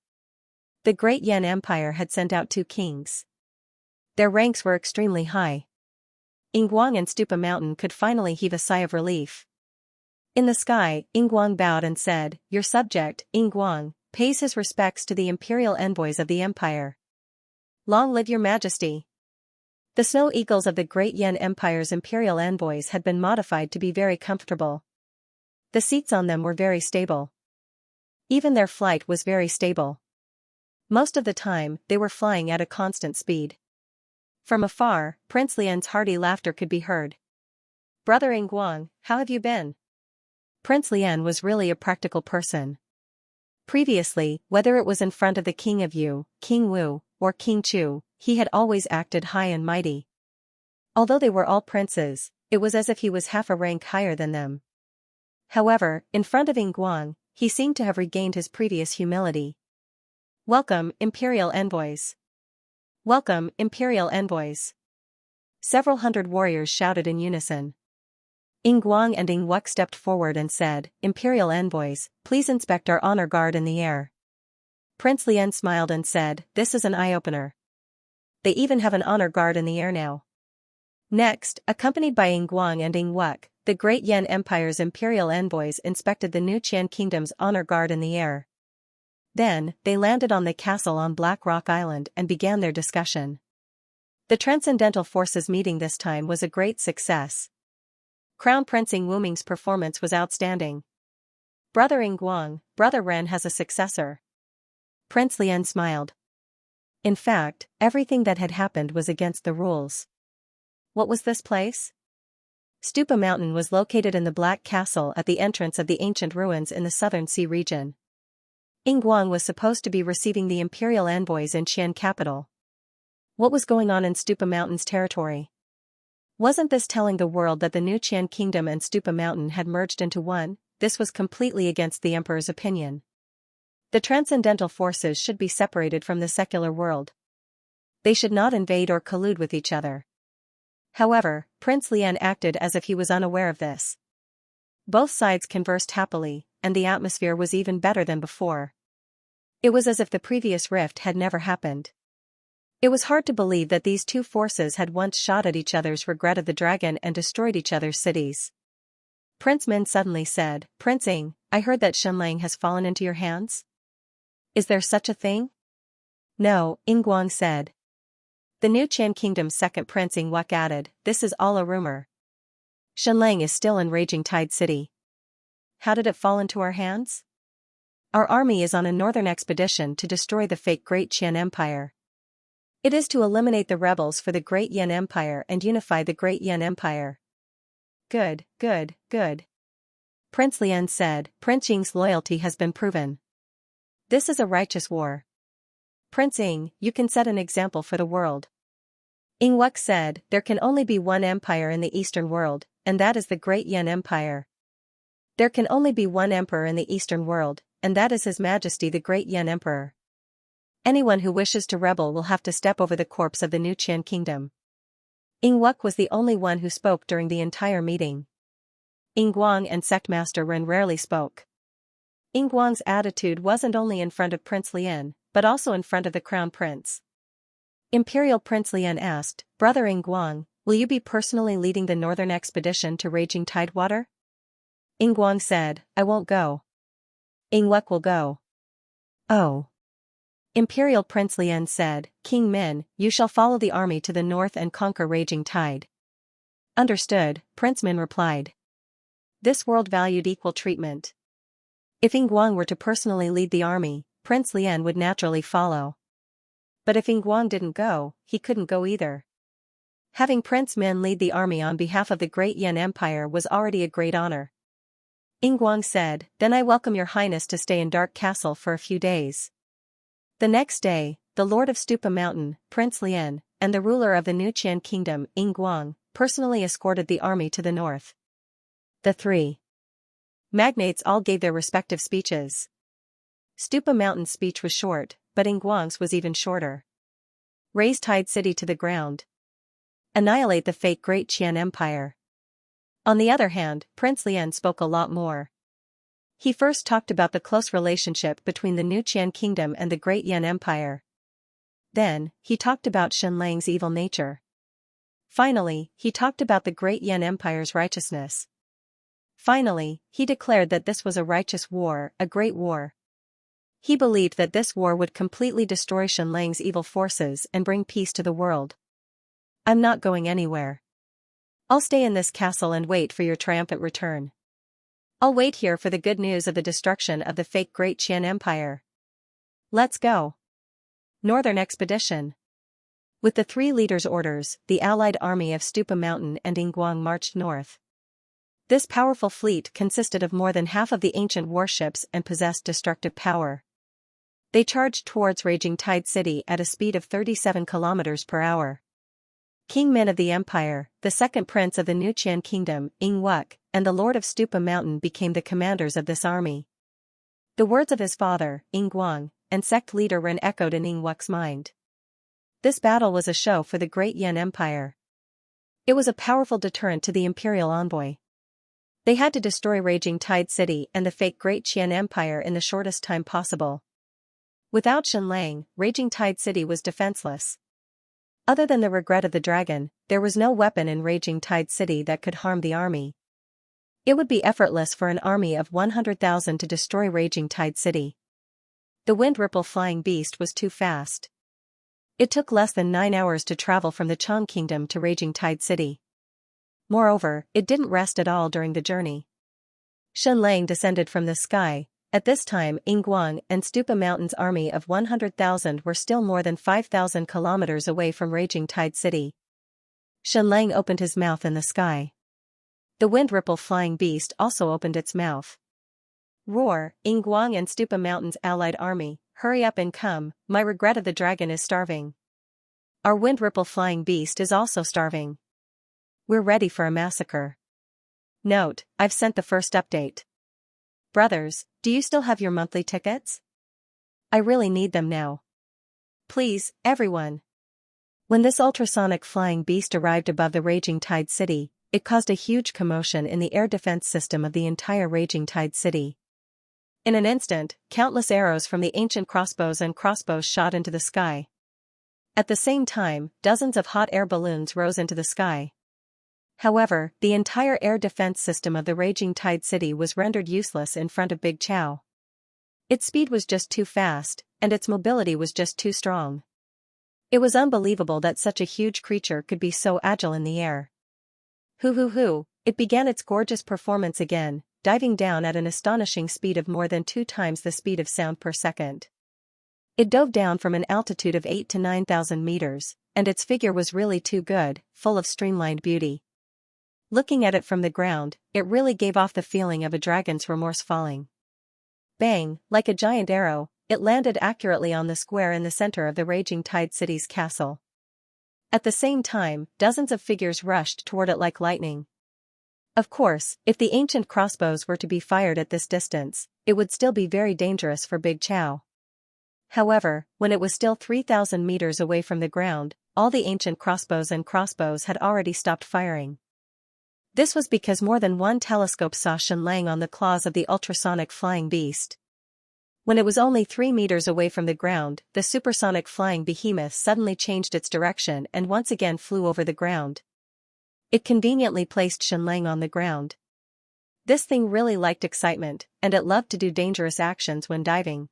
The Great Yan Empire had sent out 2 kings. Their ranks were extremely high. Yingguang and Stupa Mountain could finally heave a sigh of relief. In the sky, Yingguang bowed and said, Your subject, Yingguang, pays his respects to the imperial envoys of the empire. Long live your majesty. The snow eagles of the Great Yan Empire's imperial envoys had been modified to be very comfortable. The seats on them were very stable. Even their flight was very stable. Most of the time, they were flying at a constant speed. From afar, Prince Lian's hearty laughter could be heard. Brother Ingguang, how have you been? Prince Lian was really a practical person. Previously, whether it was in front of the King of Yu, King Wu, or King Chu, he had always acted high and mighty. Although they were all princes, it was as if he was half a rank higher than them. However, in front of Ingguang, he seemed to have regained his previous humility. Welcome, imperial envoys. Welcome, imperial envoys. Several hundred warriors shouted in unison. Ingguang and Ingwuk stepped forward and said, Imperial envoys, please inspect our honor guard in the air. Prince Lian smiled and said, this is an eye-opener. They even have an honor guard in the air now. Next, accompanied by Ingguang and Ingwuk, the Great Yan Empire's imperial envoys inspected the new Qian Kingdom's honor guard in the air. Then, they landed on the castle on Black Rock Island and began their discussion. The Transcendental Forces meeting this time was a great success. Crown Prince Ingwuming's performance was outstanding. Brother Ingguang, Brother Ren has a successor. Prince Lian smiled. In fact, everything that had happened was against the rules. What was this place? Stupa Mountain was located in the Black Castle at the entrance of the ancient ruins in the Southern Sea region. Ingguang was supposed to be receiving the imperial envoys in Qian capital. What was going on in Stupa Mountain's territory? Wasn't this telling the world that the new Qian Kingdom and Stupa Mountain had merged into one? This was completely against the emperor's opinion. The transcendental forces should be separated from the secular world. They should not invade or collude with each other. However, Prince Lian acted as if he was unaware of this. Both sides conversed happily, and the atmosphere was even better than before. It was as if the previous rift had never happened. It was hard to believe that these two forces had once shot at each other's regret of the dragon and destroyed each other's cities. Prince Min suddenly said, Prince Ing, I heard that Shenlang has fallen into your hands? Is there such a thing? No, Ingguang said. The new Qian Kingdom's second prince Ingwuk added, this is all a rumor. Shenlang is still in Raging Tide City. How did it fall into our hands? Our army is on a northern expedition to destroy the fake Great Qian Empire. It is to eliminate the rebels for the Great Yan Empire and unify the Great Yan Empire. Good, good, good. Prince Lian said, Prince Ying's loyalty has been proven. This is a righteous war. Prince Ying, you can set an example for the world. Ingwuk said, there can only be one empire in the Eastern world, and that is the Great Yan Empire. There can only be one emperor in the Eastern world, and that is His Majesty the Great Yan Emperor. Anyone who wishes to rebel will have to step over the corpse of the new Qian Kingdom. Ingwuk was the only one who spoke during the entire meeting. Ingguang and Sectmaster Ren rarely spoke. Ingguang's attitude wasn't only in front of Prince Lian, but also in front of the Crown Prince. Imperial Prince Lian asked, Brother Ingguang, will you be personally leading the northern expedition to Raging Tidewater? Ingguang said, I won't go. Ingwuk will go. Oh. Imperial Prince Lian said, King Min, you shall follow the army to the north and conquer Raging Tide. Understood, Prince Min replied. This world valued equal treatment. If Ingguang were to personally lead the army, Prince Lian would naturally follow. But if Ingguang didn't go, he couldn't go either. Having Prince Min lead the army on behalf of the Great Yan Empire was already a great honor. Ingguang said, Then I welcome your highness to stay in Dark Castle for a few days. The next day, the Lord of Stupa Mountain, Prince Lian, and the ruler of the new Qian Kingdom, Ingguang, personally escorted the army to the north. The three magnates all gave their respective speeches. Stupa Mountain's speech was short, but Ingguang's was even shorter. Raise Tide City to the ground. Annihilate the fake Great Qian Empire. On the other hand, Prince Lian spoke a lot more. He first talked about the close relationship between the new Qian Kingdom and the Great Yan Empire. Then, he talked about Shenlang's evil nature. Finally, he talked about the Great Yan Empire's righteousness. Finally, he declared that this was a righteous war, a great war. He believed that this war would completely destroy Shenlang's evil forces and bring peace to the world. I'm not going anywhere. I'll stay in this castle and wait for your triumphant return. I'll wait here for the good news of the destruction of the fake Great Qian Empire. Let's go. Northern Expedition. With the three leaders' orders, the allied army of Stupa Mountain and Yinguang marched north. This powerful fleet consisted of more than half of the ancient warships and possessed destructive power. They charged towards Raging Tide City at a speed of 37 kilometers per hour. King Min of the Empire, the second prince of the New Qian Kingdom, Yingwuk, and the Lord of Stupa Mountain became the commanders of this army. The words of his father, Yinguang, and sect leader Ren echoed in Yingwuk's mind. This battle was a show for the Great Yan Empire. It was a powerful deterrent to the imperial envoy. They had to destroy Raging Tide City and the fake Great Qian Empire in the shortest time possible. Without Shenlang, Raging Tide City was defenseless. Other than the regret of the dragon, there was no weapon in Raging Tide City that could harm the army. It would be effortless for an army of 100,000 to destroy Raging Tide City. The Wind Ripple Flying Beast was too fast. It took less than 9 hours to travel from the Chang Kingdom to Raging Tide City. Moreover, it didn't rest at all during the journey. Shenlang descended from the sky. At this time Yinguang and Stupa Mountain's army of 100,000 were still more than 5,000 kilometers away from Raging Tide City. Shenlang opened his mouth in the sky. The Wind Ripple Flying Beast also opened its mouth. Roar, Yinguang and Stupa Mountain's allied army, hurry up and come, my regret of the dragon is starving. Our Wind Ripple Flying Beast is also starving. We're ready for a massacre. Note, I've sent the first update. Brothers, do you still have your monthly tickets? I really need them now. Please, everyone. When this ultrasonic flying beast arrived above the Raging Tide City, it caused a huge commotion in the air defense system of the entire Raging Tide City. In an instant, countless arrows from the ancient crossbows shot into the sky. At the same time, dozens of hot air balloons rose into the sky. However, the entire air defense system of the Raging Tide City was rendered useless in front of Big Chow. Its speed was just too fast, and its mobility was just too strong. It was unbelievable that such a huge creature could be so agile in the air. Hoo! It began its gorgeous performance again, diving down at an astonishing speed of more than 2 times the speed of sound per second. It dove down from an altitude of 8,000 to 9,000 meters, and its figure was really too good, full of streamlined beauty. Looking at it from the ground, it really gave off the feeling of a dragon's remorse falling. Bang, like a giant arrow, it landed accurately on the square in the center of the Raging Tide City's castle. At the same time, dozens of figures rushed toward it like lightning. Of course, if the ancient crossbows were to be fired at this distance, it would still be very dangerous for Big Chow. However, when it was still 3,000 meters away from the ground, all the ancient crossbows had already stopped firing. This was because more than one telescope saw Shenlang on the claws of the ultrasonic flying beast. When it was only 3 meters away from the ground, the supersonic flying behemoth suddenly changed its direction and once again flew over the ground. It conveniently placed Shenlang on the ground. This thing really liked excitement, and it loved to do dangerous actions when diving.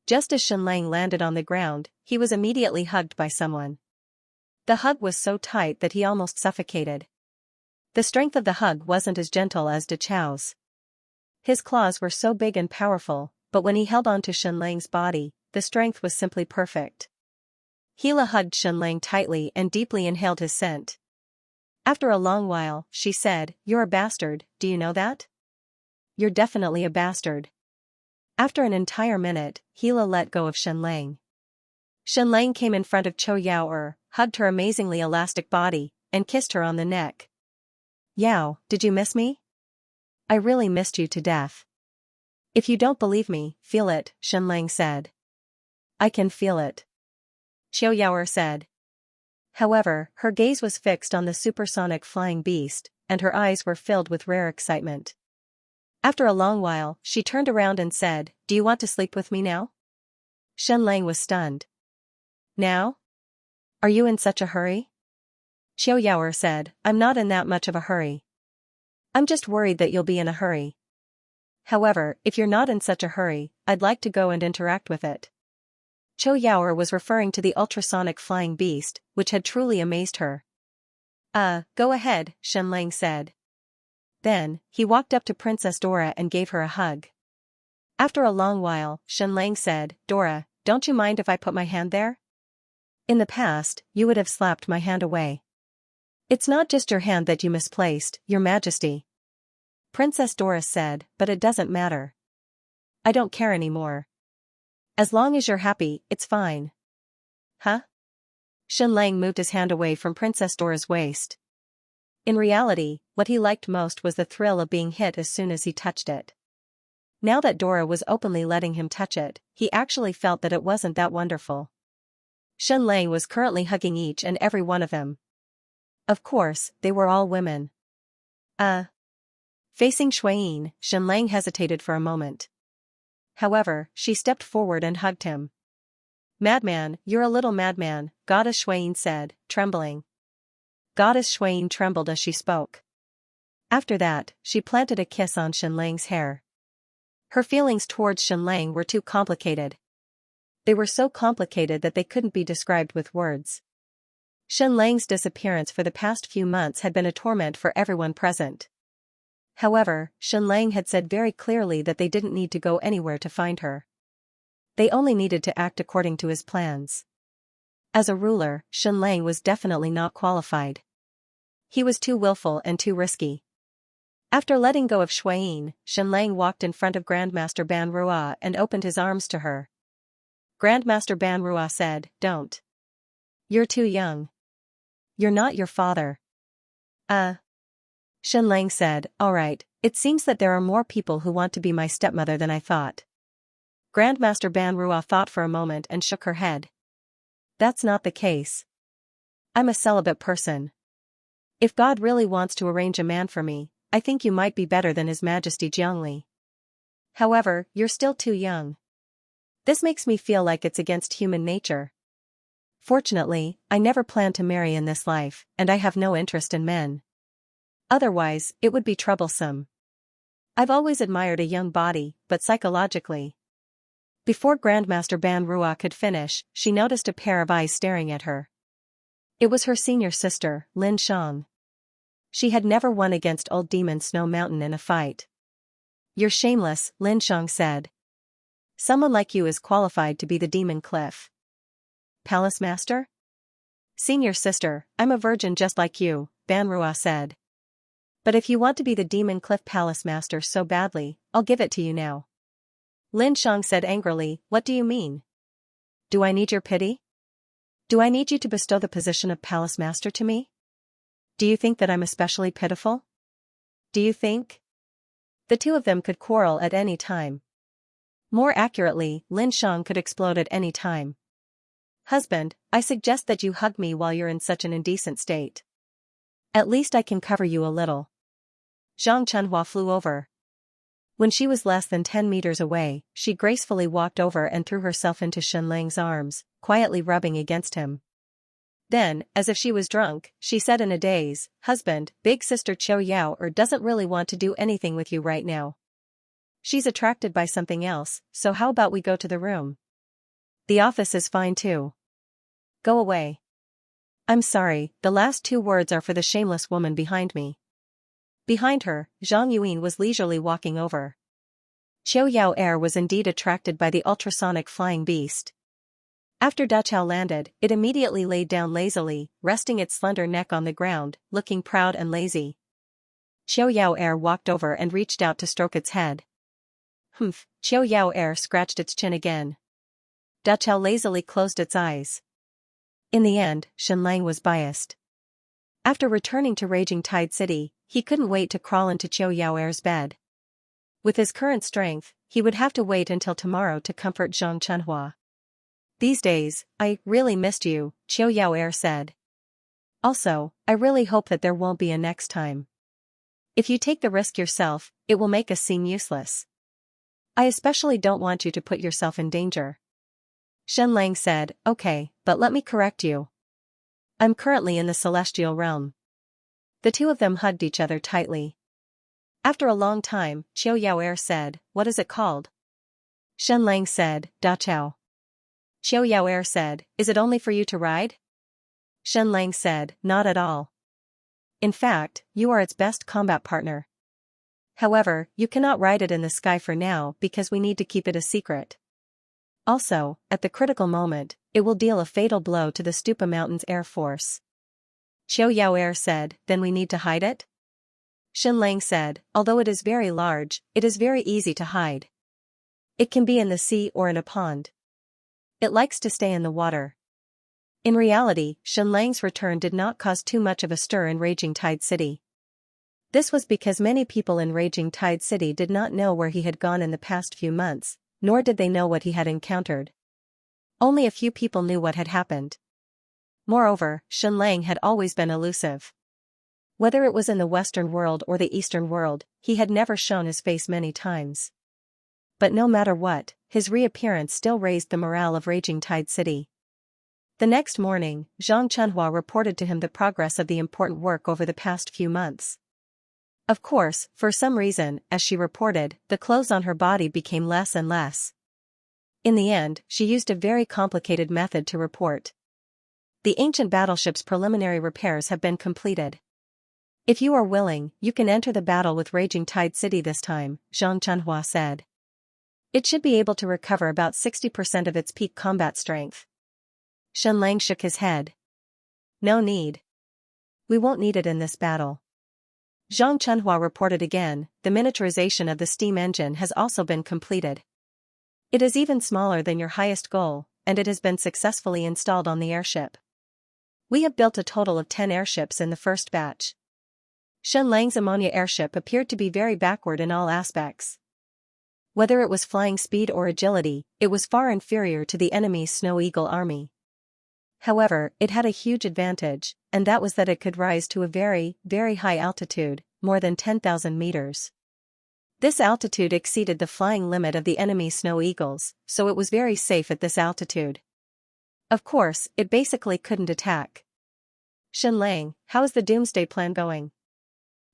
Just as Shenlang landed on the ground, he was immediately hugged by someone. The hug was so tight that he almost suffocated. The strength of the hug wasn't as gentle as De Chow's. His claws were so big and powerful, but when he held on to Shenlang's body, the strength was simply perfect. Hila hugged Shenlang tightly and deeply inhaled his scent. After a long while, she said, "You're a bastard, do you know that? You're definitely a bastard." After an entire minute, Hila let go of Shenlang. Shenlang came in front of Cho Yao, hugged her amazingly elastic body, and kissed her on the neck. "Yao, did you miss me? I really missed you to death." "If you don't believe me, feel it," Shenlang said. "I can feel it," Xiao Yao said. However, her gaze was fixed on the supersonic flying beast, and her eyes were filled with rare excitement. After a long while, she turned around and said, "Do you want to sleep with me now?" Shenlang was stunned. "Now? Are you in such a hurry?" Xiao Yao said, "I'm not in that much of a hurry. I'm just worried that you'll be in a hurry." However, if you're not in such a hurry, I'd like to go and interact with it. Qiu Yaoer was referring to the ultrasonic flying beast, which had truly amazed her. Go ahead, Shenlang said. Then, he walked up to Princess Dora and gave her a hug. After a long while, Shenlang said, Dora, don't you mind if I put my hand there? In the past, you would have slapped my hand away. It's not just your hand that you misplaced, Your Majesty. Princess Dora said, but it doesn't matter. I don't care anymore. As long as you're happy, it's fine. Huh? Shenlang moved his hand away from Princess Dora's waist. In reality, what he liked most was the thrill of being hit as soon as he touched it. Now that Dora was openly letting him touch it, he actually felt that it wasn't that wonderful. Shenlang was currently hugging each and every one of them. Of course, they were all women. Facing Xueyin, Shenlang hesitated for a moment. However, she stepped forward and hugged him. Madman, you're a little madman, Goddess Xueyin said, trembling. Goddess Xueyin trembled as she spoke. After that, she planted a kiss on Shenlang's hair. Her feelings towards Shenlang were too complicated. They were so complicated that they couldn't be described with words. Shenlang's disappearance for the past few months had been a torment for everyone present. However, Shenlang had said very clearly that they didn't need to go anywhere to find her. They only needed to act according to his plans. As a ruler, Shenlang was definitely not qualified. He was too willful and too risky. After letting go of Xueyin, Shenlang walked in front of Grandmaster Ban Rua and opened his arms to her. Grandmaster Ban Rua said, Don't. You're too young. You're not your father. Shenlang said, Alright, it seems that there are more people who want to be my stepmother than I thought. Grandmaster Ban Rua thought for a moment and shook her head. That's not the case. I'm a celibate person. If God really wants to arrange a man for me, I think you might be better than His Majesty Jiangli. However, you're still too young. This makes me feel like it's against human nature. Fortunately, I never plan to marry in this life, and I have no interest in men. Otherwise, it would be troublesome. I've always admired a young body, but psychologically. Before Grandmaster Ban Rua could finish, she noticed a pair of eyes staring at her. It was her senior sister, Lin Shang. She had never won against Old Demon Snow Mountain in a fight. You're shameless, Lin Shang said. Someone like you is qualified to be the Demon Cliff Palace Master? Senior sister, I'm a virgin just like you, Ban Rua said. But if you want to be the Demon Cliff Palace Master so badly, I'll give it to you now. Lin Shang said angrily, What do you mean? Do I need your pity? Do I need you to bestow the position of Palace Master to me? Do you think that I'm especially pitiful? Do you think? The two of them could quarrel at any time. More accurately, Lin Shang could explode at any time. Husband, I suggest that you hug me while you're in such an indecent state. At least I can cover you a little. Zhang Chunhua flew over. When she was less than 10 meters away, she gracefully walked over and threw herself into Shenlang's arms, quietly rubbing against him. Then, as if she was drunk, she said in a daze, Husband, big sister Qiu Yaoer doesn't really want to do anything with you right now. She's attracted by something else, so how about we go to the room? The office is fine too. Go away. I'm sorry, the last two words are for the shameless woman behind me. Behind her, Zhang Yuan was leisurely walking over. Qiu Yaoer was indeed attracted by the ultrasonic flying beast. After Dachao landed, it immediately laid down lazily, resting its slender neck on the ground, looking proud and lazy. Qiu Yaoer walked over and reached out to stroke its head. Humph, Qiu Yaoer scratched its chin again. Dachao lazily closed its eyes. In the end, Shenlang was biased. After returning to Raging Tide City, he couldn't wait to crawl into Qiu Yaoer's bed. With his current strength, he would have to wait until tomorrow to comfort Zhang Chunhua. These days, I really missed you, Qiu Yaoer said. Also, I really hope that there won't be a next time. If you take the risk yourself, it will make us seem useless. I especially don't want you to put yourself in danger. Shenlang said, Okay, but let me correct you. I'm currently in the celestial realm. The two of them hugged each other tightly. After a long time, Qiu Yaoer said, "What is it called?" Shen Lang said, "Da Chao." Qiu Yaoer said, "Is it only for you to ride?" Shen Lang said, "Not at all. In fact, you are its best combat partner. However, you cannot ride it in the sky for now because we need to keep it a secret. Also, at the critical moment, it will deal a fatal blow to the Stupa Mountains Air Force." Qiu Yaoer said, "Then we need to hide it?" Shen Lang said, "Although it is very large, it is very easy to hide. It can be in the sea or in a pond. It likes to stay in the water." In reality, Shen Lang's return did not cause too much of a stir in Raging Tide City. This was because many people in Raging Tide City did not know where he had gone in the past few months, nor did they know what he had encountered. Only a few people knew what had happened. Moreover, Shen Lang had always been elusive. Whether it was in the Western world or the Eastern world, he had never shown his face many times. But no matter what, his reappearance still raised the morale of Raging Tide City. The next morning, Zhang Chunhua reported to him the progress of the important work over the past few months. Of course, for some reason, as she reported, the clothes on her body became less and less. In the end, she used a very complicated method to report. "The ancient battleship's preliminary repairs have been completed. If you are willing, you can enter the battle with Raging Tide City this time," Zhang Chunhua said. "It should be able to recover about 60% of its peak combat strength." Shen Lang shook his head. "No need. We won't need it in this battle." Zhang Chunhua reported again, "The miniaturization of the steam engine has also been completed. It is even smaller than your highest goal, and it has been successfully installed on the airship. We have built a total of 10 airships in the first batch." Shen Lang's ammonia airship appeared to be very backward in all aspects. Whether it was flying speed or agility, it was far inferior to the enemy's Snow Eagle army. However, it had a huge advantage, and that was that it could rise to a very, very high altitude, more than 10,000 meters. This altitude exceeded the flying limit of the enemy's Snow Eagles, so it was very safe at this altitude. Of course, it basically couldn't attack. "Shen Lang, how is the Doomsday Plan going?"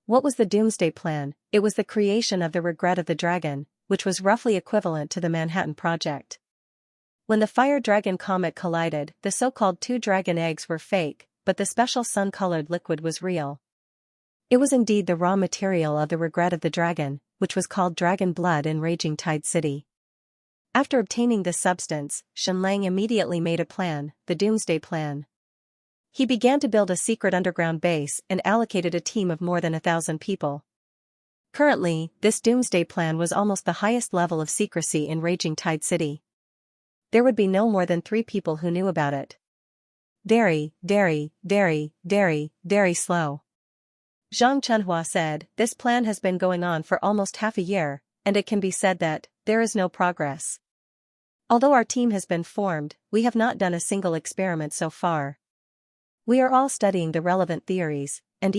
What was the Doomsday Plan? It was the creation of the Regret of the Dragon, which was roughly equivalent to the Manhattan Project. When the Fire Dragon comet collided, the so-called 2 dragon eggs were fake, but the special sun-colored liquid was real. It was indeed the raw material of the Regret of the Dragon, which was called Dragon Blood in Raging Tide City. After obtaining this substance, Shen Lang immediately made a plan, the Doomsday Plan. He began to build a secret underground base and allocated a team of more than 1,000 people. Currently, this Doomsday Plan was almost the highest level of secrecy in Raging Tide City. There would be no more than 3 people who knew about it. Very, very, very, very, very slow. Zhang Chunhua said, "This plan has been going on for almost half a year, and it can be said that there is no progress. Although our team has been formed, we have not done a single experiment so far. We are all studying the relevant theories, and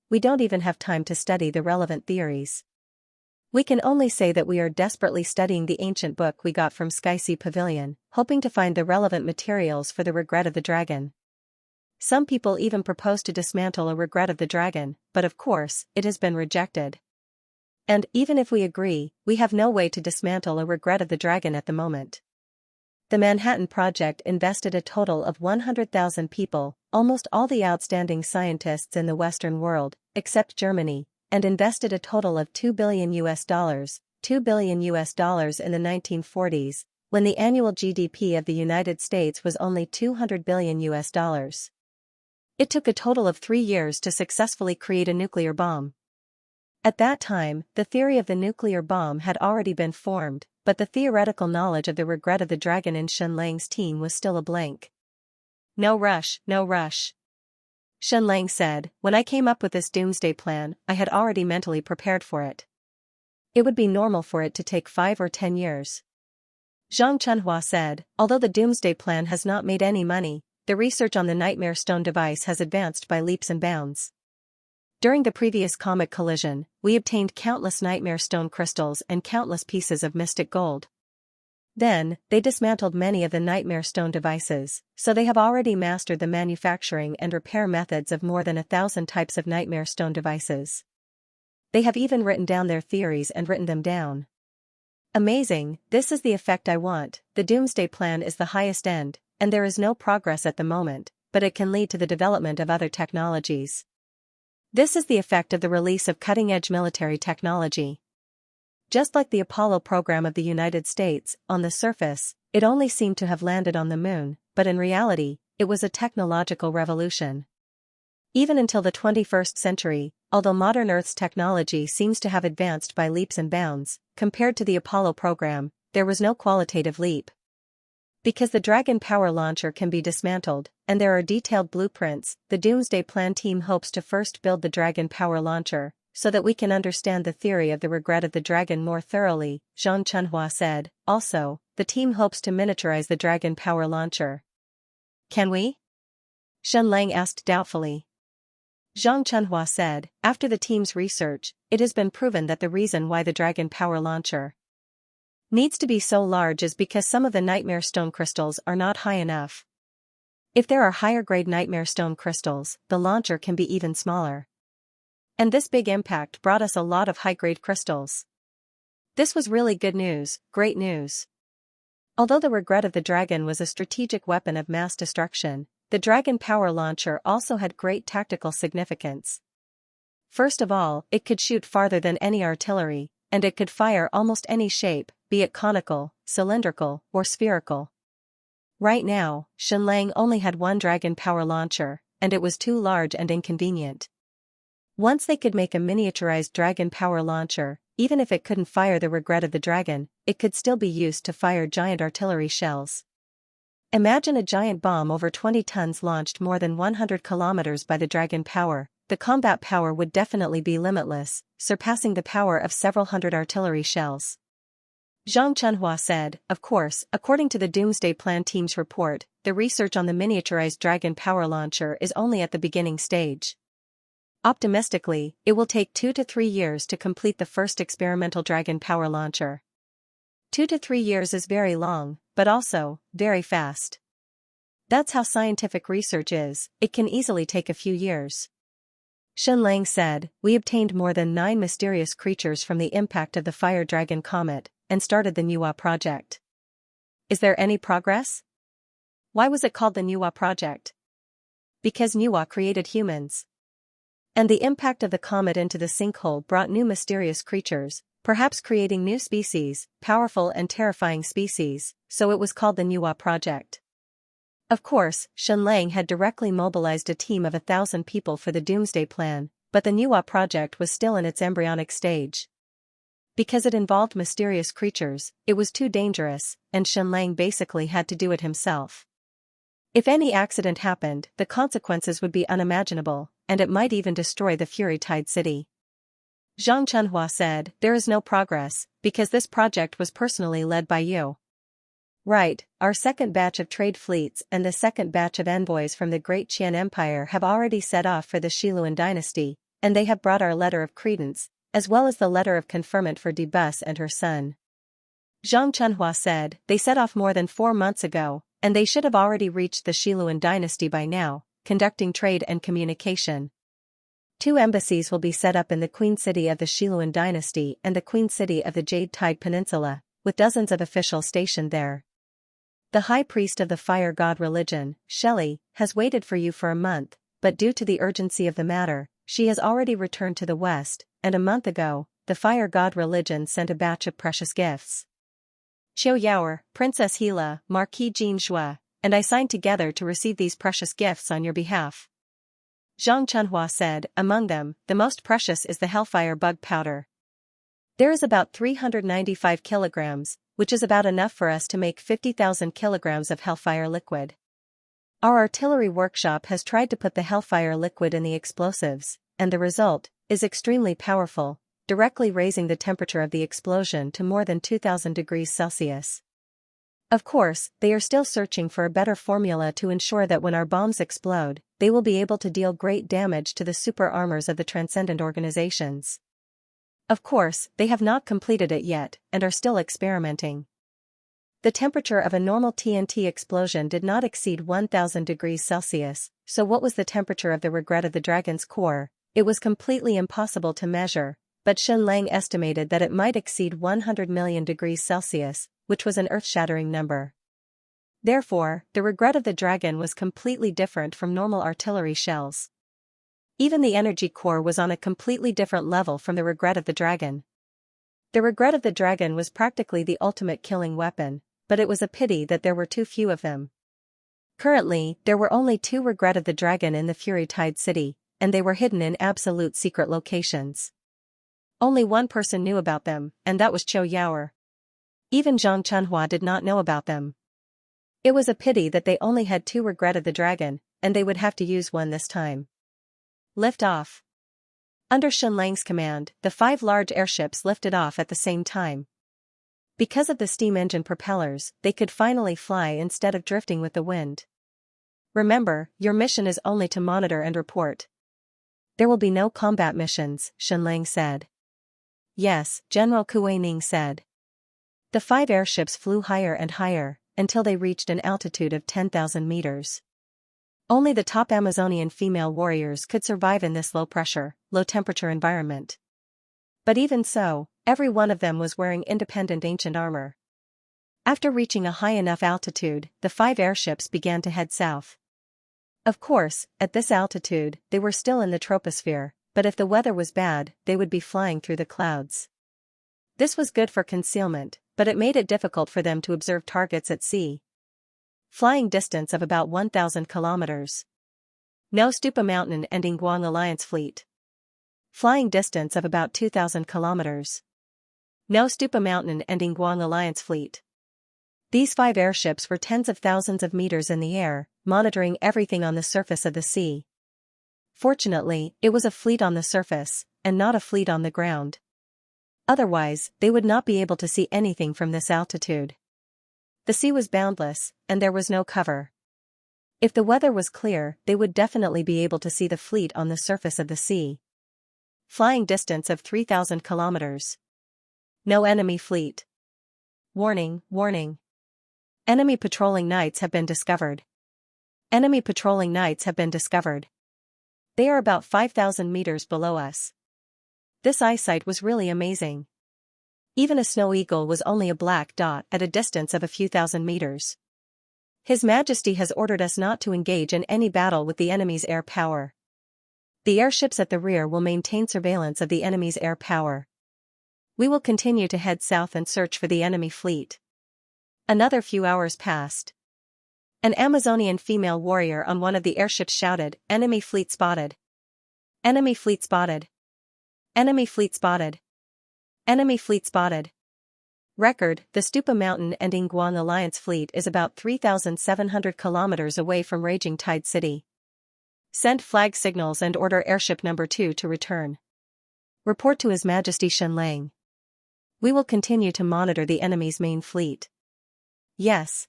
we don't even have time to study the relevant theories. We can only say that we are desperately studying the ancient book we got from Skyseas Pavilion, hoping to find the relevant materials for the Regret of the Dragon. Some people even propose to dismantle a Regret of the Dragon, but of course, it has been rejected. And even if we agree, we have no way to dismantle a Regret of the Dragon at the moment." The Manhattan Project invested a total of 100,000 people, almost all the outstanding scientists in the Western world, except Germany, and invested a total of $2 billion in the 1940s, when the annual GDP of the United States was only $200 billion. It took a total of 3 years to successfully create a nuclear bomb. At that time, the theory of the nuclear bomb had already been formed, but the theoretical knowledge of the Regret of the Dragon in Shen Lang's team was still a blank. "No rush, no rush." Shen Lang said, "When I came up with this Doomsday Plan, I had already mentally prepared for it. It would be normal for it to take 5 or 10 years. Zhang Chunhua said, "Although the Doomsday Plan has not made any money, the research on the Nightmare Stone device has advanced by leaps and bounds. During the previous comet collision, we obtained countless Nightmare Stone crystals and countless pieces of mystic gold. Then, they dismantled many of the Nightmare Stone devices, so they have already mastered the manufacturing and repair methods of more than 1,000 types of Nightmare Stone devices. They have even written down their theories and written them down. Amazing, this is the effect I want. The doomsday plan is the highest end, and there is no progress at the moment, but it can lead to the development of other technologies. This is the effect of the release of cutting-edge military technology. Just like the Apollo program of the United States, on the surface, it only seemed to have landed on the moon, but in reality, it was a technological revolution. Even until the 21st century, although modern Earth's technology seems to have advanced by leaps and bounds, compared to the Apollo program, there was no qualitative leap. Because the Dragon power launcher can be dismantled, and there are detailed blueprints, the Doomsday Plan team hopes to first build the Dragon power launcher, so that we can understand the theory of the regret of the Dragon more thoroughly, Xianxia said. Also, the team hopes to miniaturize the Dragon power launcher. Can we? Xianxia asked doubtfully. Xianxia said, after the team's research, it has been proven that the reason why the Dragon power launcher needs to be so large is because some of the nightmare stone crystals are not high enough. If there are higher-grade nightmare stone crystals, the launcher can be even smaller. And this big impact brought us a lot of high-grade crystals. This was really good news, great news. Although the regret of the Dragon was a strategic weapon of mass destruction, the Dragon power launcher also had great tactical significance. First of all, it could shoot farther than any artillery, and it could fire almost any shape, be it conical, cylindrical, or spherical. Right now, Xianxia only had one Dragon power launcher, and it was too large and inconvenient. Once they could make a miniaturized Dragon power launcher, even if it couldn't fire the regret of the Dragon, it could still be used to fire giant artillery shells. Imagine a giant bomb over 20 tons launched more than 100 kilometers by the Dragon power. The combat power would definitely be limitless, surpassing the power of several hundred artillery shells. Xianxia said, of course, according to the Doomsday Plan team's report, the research on the miniaturized Dragon power launcher is only at the beginning stage. Optimistically, it will take 2 to 3 years to complete the first experimental Dragon power launcher. 2 to 3 years is very long, but also, very fast. That's how scientific research is, it can easily take a few years. Xianxia said, we obtained more than 9 mysterious creatures from the impact of the Fire Dragon comet, and started the Nuwa project. Is there any progress? Why was it called the Nuwa project? Because Nuwa created humans. And the impact of the comet into the sinkhole brought new mysterious creatures, perhaps creating new species, powerful and terrifying species, so it was called the Nuwa project. Of course, Xianxia had directly mobilized a team of 1,000 people for the Doomsday Plan, but the Nuwa project was still in its embryonic stage. Because it involved mysterious creatures, it was too dangerous, and Xianxia basically had to do it himself. If any accident happened, the consequences would be unimaginable, and it might even destroy the Fury Tide city. Xianxia said, there is no progress, because this project was personally led by you. Right, our second batch of trade fleets and the second batch of envoys from the Great Qian Empire have already set off for the Xiluan dynasty, and they have brought our letter of credence, as well as the letter of conferment for Debus and her son. Xianxia said, they set off more than 4 months ago, and they should have already reached the Xiluan dynasty by now, conducting trade and communication. 2 embassies will be set up in the Queen City of the Xiluan dynasty and the Queen City of the Jade Tide Peninsula, with dozens of officials stationed there. The High Priest of the Fire God religion, Shelley, has waited for you for a month, but due to the urgency of the matter, she has already returned to the West, and a month ago, the Fire God religion sent a batch of precious gifts. Qiu Yaoer, Princess Hila, Marquis Jin Xue, and I signed together to receive these precious gifts on your behalf. Xianxia said, among them, the most precious is the Hellfire Bug Powder. There is about 395 kilograms, which is about enough for us to make 50,000 kilograms of Hellfire liquid. Our artillery workshop has tried to put the Hellfire liquid in the explosives, and the result is extremely powerful, directly raising the temperature of the explosion to more than 2,000 degrees Celsius. Of course, they are still searching for a better formula to ensure that when our bombs explode, they will be able to deal great damage to the super armors of the transcendent organizations. Of course, they have not completed it yet, and are still experimenting. The temperature of a normal TNT explosion did not exceed 1,000 degrees Celsius, so what was the temperature of the regret of the Dragon's core? It was completely impossible to measure, but Shen Lang estimated that it might exceed 100 million degrees Celsius, which was an earth-shattering number. Therefore, the regret of the dragon was completely different from normal artillery shells. Even the energy core was on a completely different level from the regret of the dragon. The regret of the dragon was practically the ultimate killing weapon, but it was a pity that there were too few of them. Currently, there were only 2 regret of the dragon in the Fury Tide City, and they were hidden in absolute secret locations. Only one person knew about them, and that was Chou Yaoer. Even Zhang Chunhua did not know about them. It was a pity that they only had 2 regret of the dragon, and they would have to use one this time. Lift off. Under Shen Lang's command, the 5 large airships lifted off at the same time. Because of the steam engine propellers, they could finally fly instead of drifting with the wind. Remember, your mission is only to monitor and report. There will be no combat missions, Shen Lang said. Yes, General Kuei Ning said. The 5 airships flew higher and higher, until they reached an altitude of 10,000 meters. Only the top Amazonian female warriors could survive in this low-pressure, low-temperature environment. But even so, every one of them was wearing independent ancient armor. After reaching a high enough altitude, the 5 airships began to head south. Of course, at this altitude, they were still in the troposphere, but if the weather was bad, they would be flying through the clouds. This was good for concealment, but it made it difficult for them to observe targets at sea. Flying distance of about 1,000 kilometers. No Stupa Mountain and Ingguang Alliance Fleet. Flying distance of about 2,000 kilometers. No Stupa Mountain and Ingguang Alliance Fleet. These 5 airships were tens of thousands of meters in the air, monitoring everything on the surface of the sea. Fortunately, it was a fleet on the surface, and not a fleet on the ground. Otherwise, they would not be able to see anything from this altitude. The sea was boundless, and there was no cover. If the weather was clear, they would definitely be able to see the fleet on the surface of the sea. Flying distance of 3,000 kilometers. No enemy fleet. Warning, warning. Enemy patrolling knights have been discovered. Enemy patrolling knights have been discovered. They are about 5,000 meters below us. This eyesight was really amazing. Even a snow eagle was only a black dot at a distance of a few thousand meters. His Majesty has ordered us not to engage in any battle with the enemy's air power. The airships at the rear will maintain surveillance of the enemy's air power. We will continue to head south and search for the enemy fleet. Another few hours passed. An Amazonian female warrior on one of the airships shouted, "Enemy fleet spotted! Enemy fleet spotted! Enemy fleet spotted! Enemy fleet spotted!" Record, the Stupa Mountain and Ingguang Alliance Fleet is about 3,700 kilometers away from Raging Tide City. Send flag signals and order airship number 2 to return. Report to His Majesty Shen Lang. We will continue to monitor the enemy's main fleet. Yes.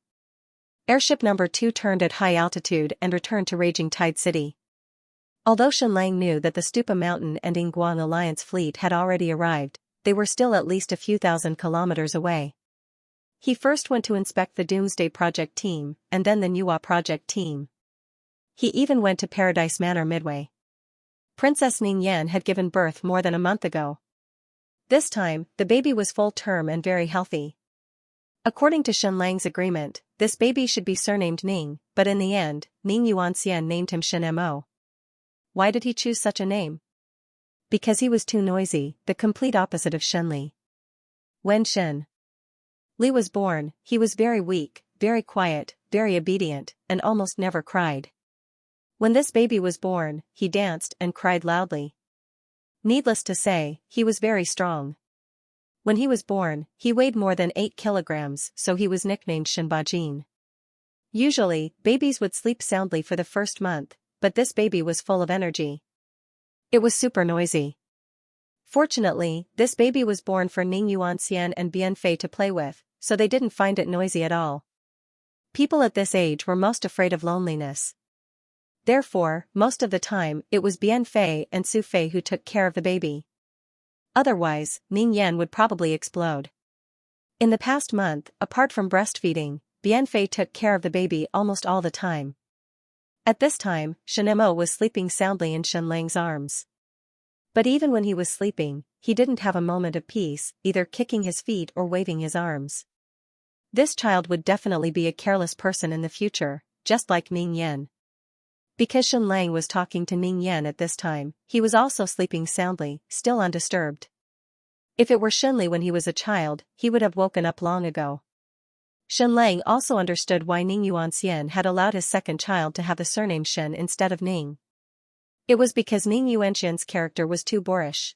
Airship number 2 turned at high altitude and returned to Raging Tide City. Although Shen Lang knew that the Stupa Mountain and Ingguang Alliance Fleet had already arrived, they were still at least a few thousand kilometers away. He first went to inspect the Doomsday Project team, and then the Nuwa Project team. He even went to Paradise Manor Midway. Princess Ning Yan had given birth more than a month ago. This time, the baby was full term and very healthy. According to Shen Lang's agreement, this baby should be surnamed Ning, but in the end, Ning Yuanxian named him Shen Mo. Why did he choose such a name? Because he was too noisy, the complete opposite of Shen Li. When Shen Li was born, he was very weak, very quiet, very obedient, and almost never cried. When this baby was born, he danced and cried loudly. Needless to say, he was very strong. When he was born, he weighed more than 8 kilograms, so he was nicknamed Shenbajin. Usually, babies would sleep soundly for the first month, but this baby was full of energy. It was super noisy. Fortunately, this baby was born for Ning Yuanxian and Bianfei to play with, so they didn't find it noisy at all. People at this age were most afraid of loneliness. Therefore, most of the time, it was Bianfei and Su Fei who took care of the baby. Otherwise, Ning Yan would probably explode. In the past month, apart from breastfeeding, Bianfei took care of the baby almost all the time. At this time, Shen Mo was sleeping soundly in Shen Lang's arms. But even when he was sleeping, he didn't have a moment of peace, either kicking his feet or waving his arms. This child would definitely be a careless person in the future, just like Ning Yan. Because Shen Lang was talking to Ning Yan at this time, he was also sleeping soundly, still undisturbed. If it were Shenli when he was a child, he would have woken up long ago. Shen Lang also understood why Ning Yuanxian had allowed his second child to have the surname Shen instead of Ning. It was because Ning Yuanxian's character was too boorish.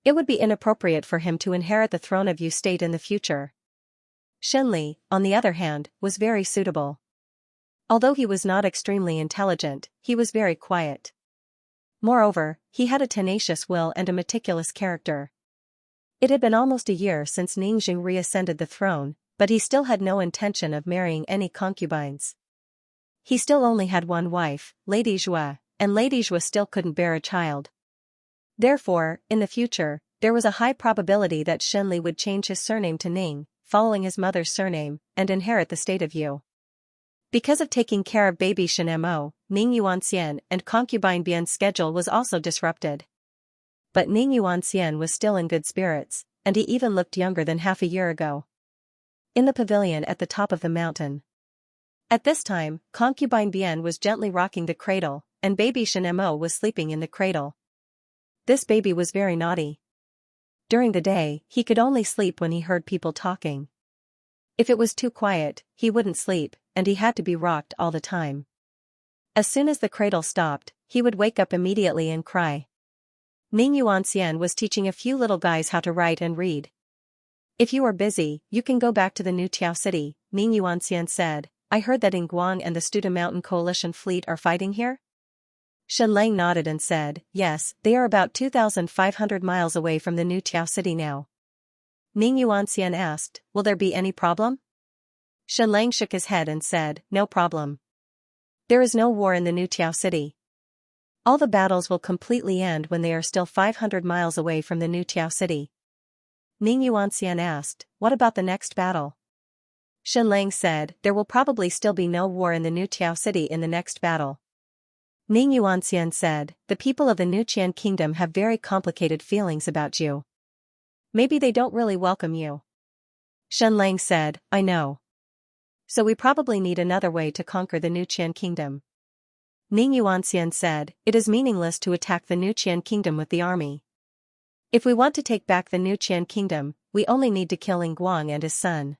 It would be inappropriate for him to inherit the throne of Yu state in the future. Shenli, on the other hand, was very suitable. Although he was not extremely intelligent, he was very quiet. Moreover, he had a tenacious will and a meticulous character. It had been almost a year since Ning Jing reascended the throne, but he still had no intention of marrying any concubines. He still only had one wife, Lady Zhua, and Lady Zhua still couldn't bear a child. Therefore, in the future, there was a high probability that Shenli would change his surname to Ning, following his mother's surname, and inherit the state of Yu. Because of taking care of baby Shen Mo, Ning Yuanxian and concubine Bian's schedule was also disrupted. But Ning Yuanxian was still in good spirits, and he even looked younger than half a year ago. In the pavilion at the top of the mountain. At this time, concubine Bian was gently rocking the cradle, and baby Shen Mo was sleeping in the cradle. This baby was very naughty. During the day, he could only sleep when he heard people talking. If it was too quiet, he wouldn't sleep, and he had to be rocked all the time. As soon as the cradle stopped, he would wake up immediately and cry. Ning Yuanxian was teaching a few little guys how to write and read. If you are busy, you can go back to the New Tiao city, Ning Yuanxian said. I heard that Guang and the Student Mountain Coalition fleet are fighting here? Shen Lang nodded and said, yes, they are about 2,500 miles away from the New Tiao city now. Ning Yuanxian asked, will there be any problem? Shen Lang shook his head and said, no problem. There is no war in the New Tiao city. All the battles will completely end when they are still 500 miles away from the New Tiao city. Ning Yuanxian asked, what about the next battle? Shen Lang said, there will probably still be no war in the New Tiao city in the next battle. Ning Yuanxian said, the people of the New Qian kingdom have very complicated feelings about you. Maybe they don't really welcome you. Shen Lang said, I know. So we probably need another way to conquer the New Qian kingdom. Ning Yuanxian said, it is meaningless to attack the New Qian kingdom with the army. If we want to take back the New Qian kingdom, we only need to kill Guang and his son.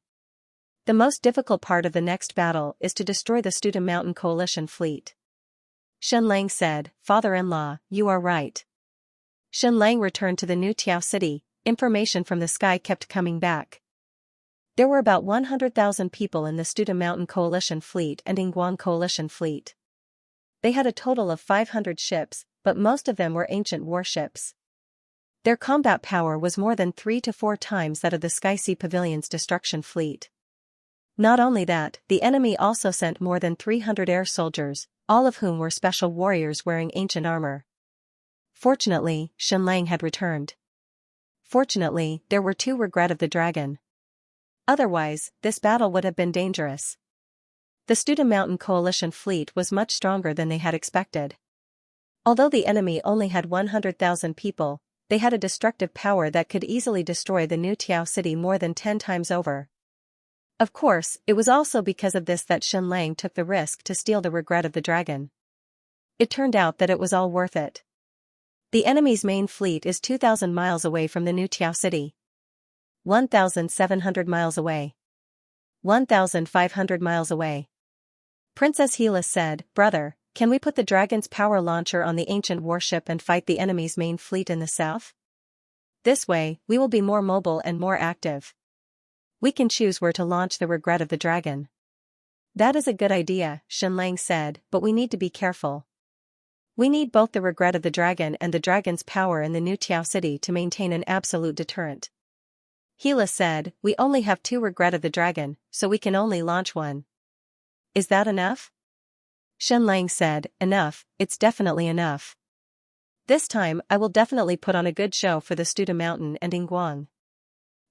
The most difficult part of the next battle is to destroy the Student Mountain Coalition fleet. Shen Lang said, father-in-law, you are right. Shen Lang returned to the New Tiao city. Information from the sky kept coming back. There were about 100,000 people in the Student Mountain Coalition fleet and Guang Coalition fleet. They had a total of 500 ships, but most of them were ancient warships. Their combat power was more than 3 to 4 times that of the Sky Sea Pavilion's destruction fleet. Not only that, the enemy also sent more than 300 air soldiers, all of whom were special warriors wearing ancient armor. Fortunately, Shen Lang had returned. Fortunately, there were 2 regret of the dragon. Otherwise, this battle would have been dangerous. The Student Mountain Coalition fleet was much stronger than they had expected. Although the enemy only had 100,000 people, they had a destructive power that could easily destroy the New Tiao city more than 10 times over. Of course, it was also because of this that Shen Lang took the risk to steal the regret of the dragon. It turned out that it was all worth it. The enemy's main fleet is 2,000 miles away from the New Tiao city. 1,700 miles away. 1,500 miles away. Princess Hela said, brother, can we put the dragon's power launcher on the ancient warship and fight the enemy's main fleet in the south? This way, we will be more mobile and more active. We can choose where to launch the regret of the dragon. That is a good idea, Shen Lang said, but we need to be careful. We need both the regret of the dragon and the dragon's power in the New Tiao city to maintain an absolute deterrent. Hela said, we only have 2 regret of the dragon, so we can only launch 1. Is that enough? Shen Lang said, enough, it's definitely enough. This time I will definitely put on a good show for the Student Mountain and Guang.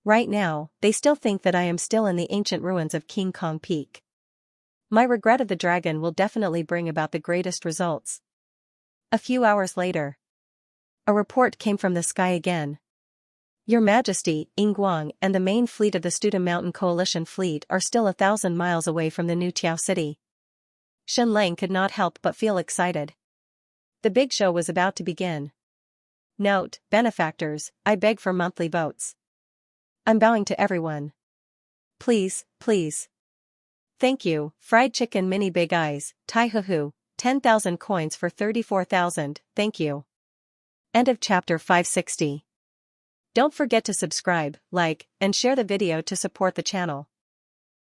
Right now, they still think that I am still in the ancient ruins of King Kong Peak. My regret of the dragon will definitely bring about the greatest results. A few hours later. A report came from the sky again. Your Majesty, Yingguang and the main fleet of the Student Mountain Coalition fleet are still 1,000 miles away from the new Tiao city. Shen Lang could not help but feel excited. The big show was about to begin. Note, benefactors, I beg for monthly votes. I'm bowing to everyone. Please, please. Thank you, fried chicken mini big eyes, Tai Hu, 10,000 coins for 34,000, thank you. End of chapter 560. Don't forget to subscribe, like, and share the video to support the channel.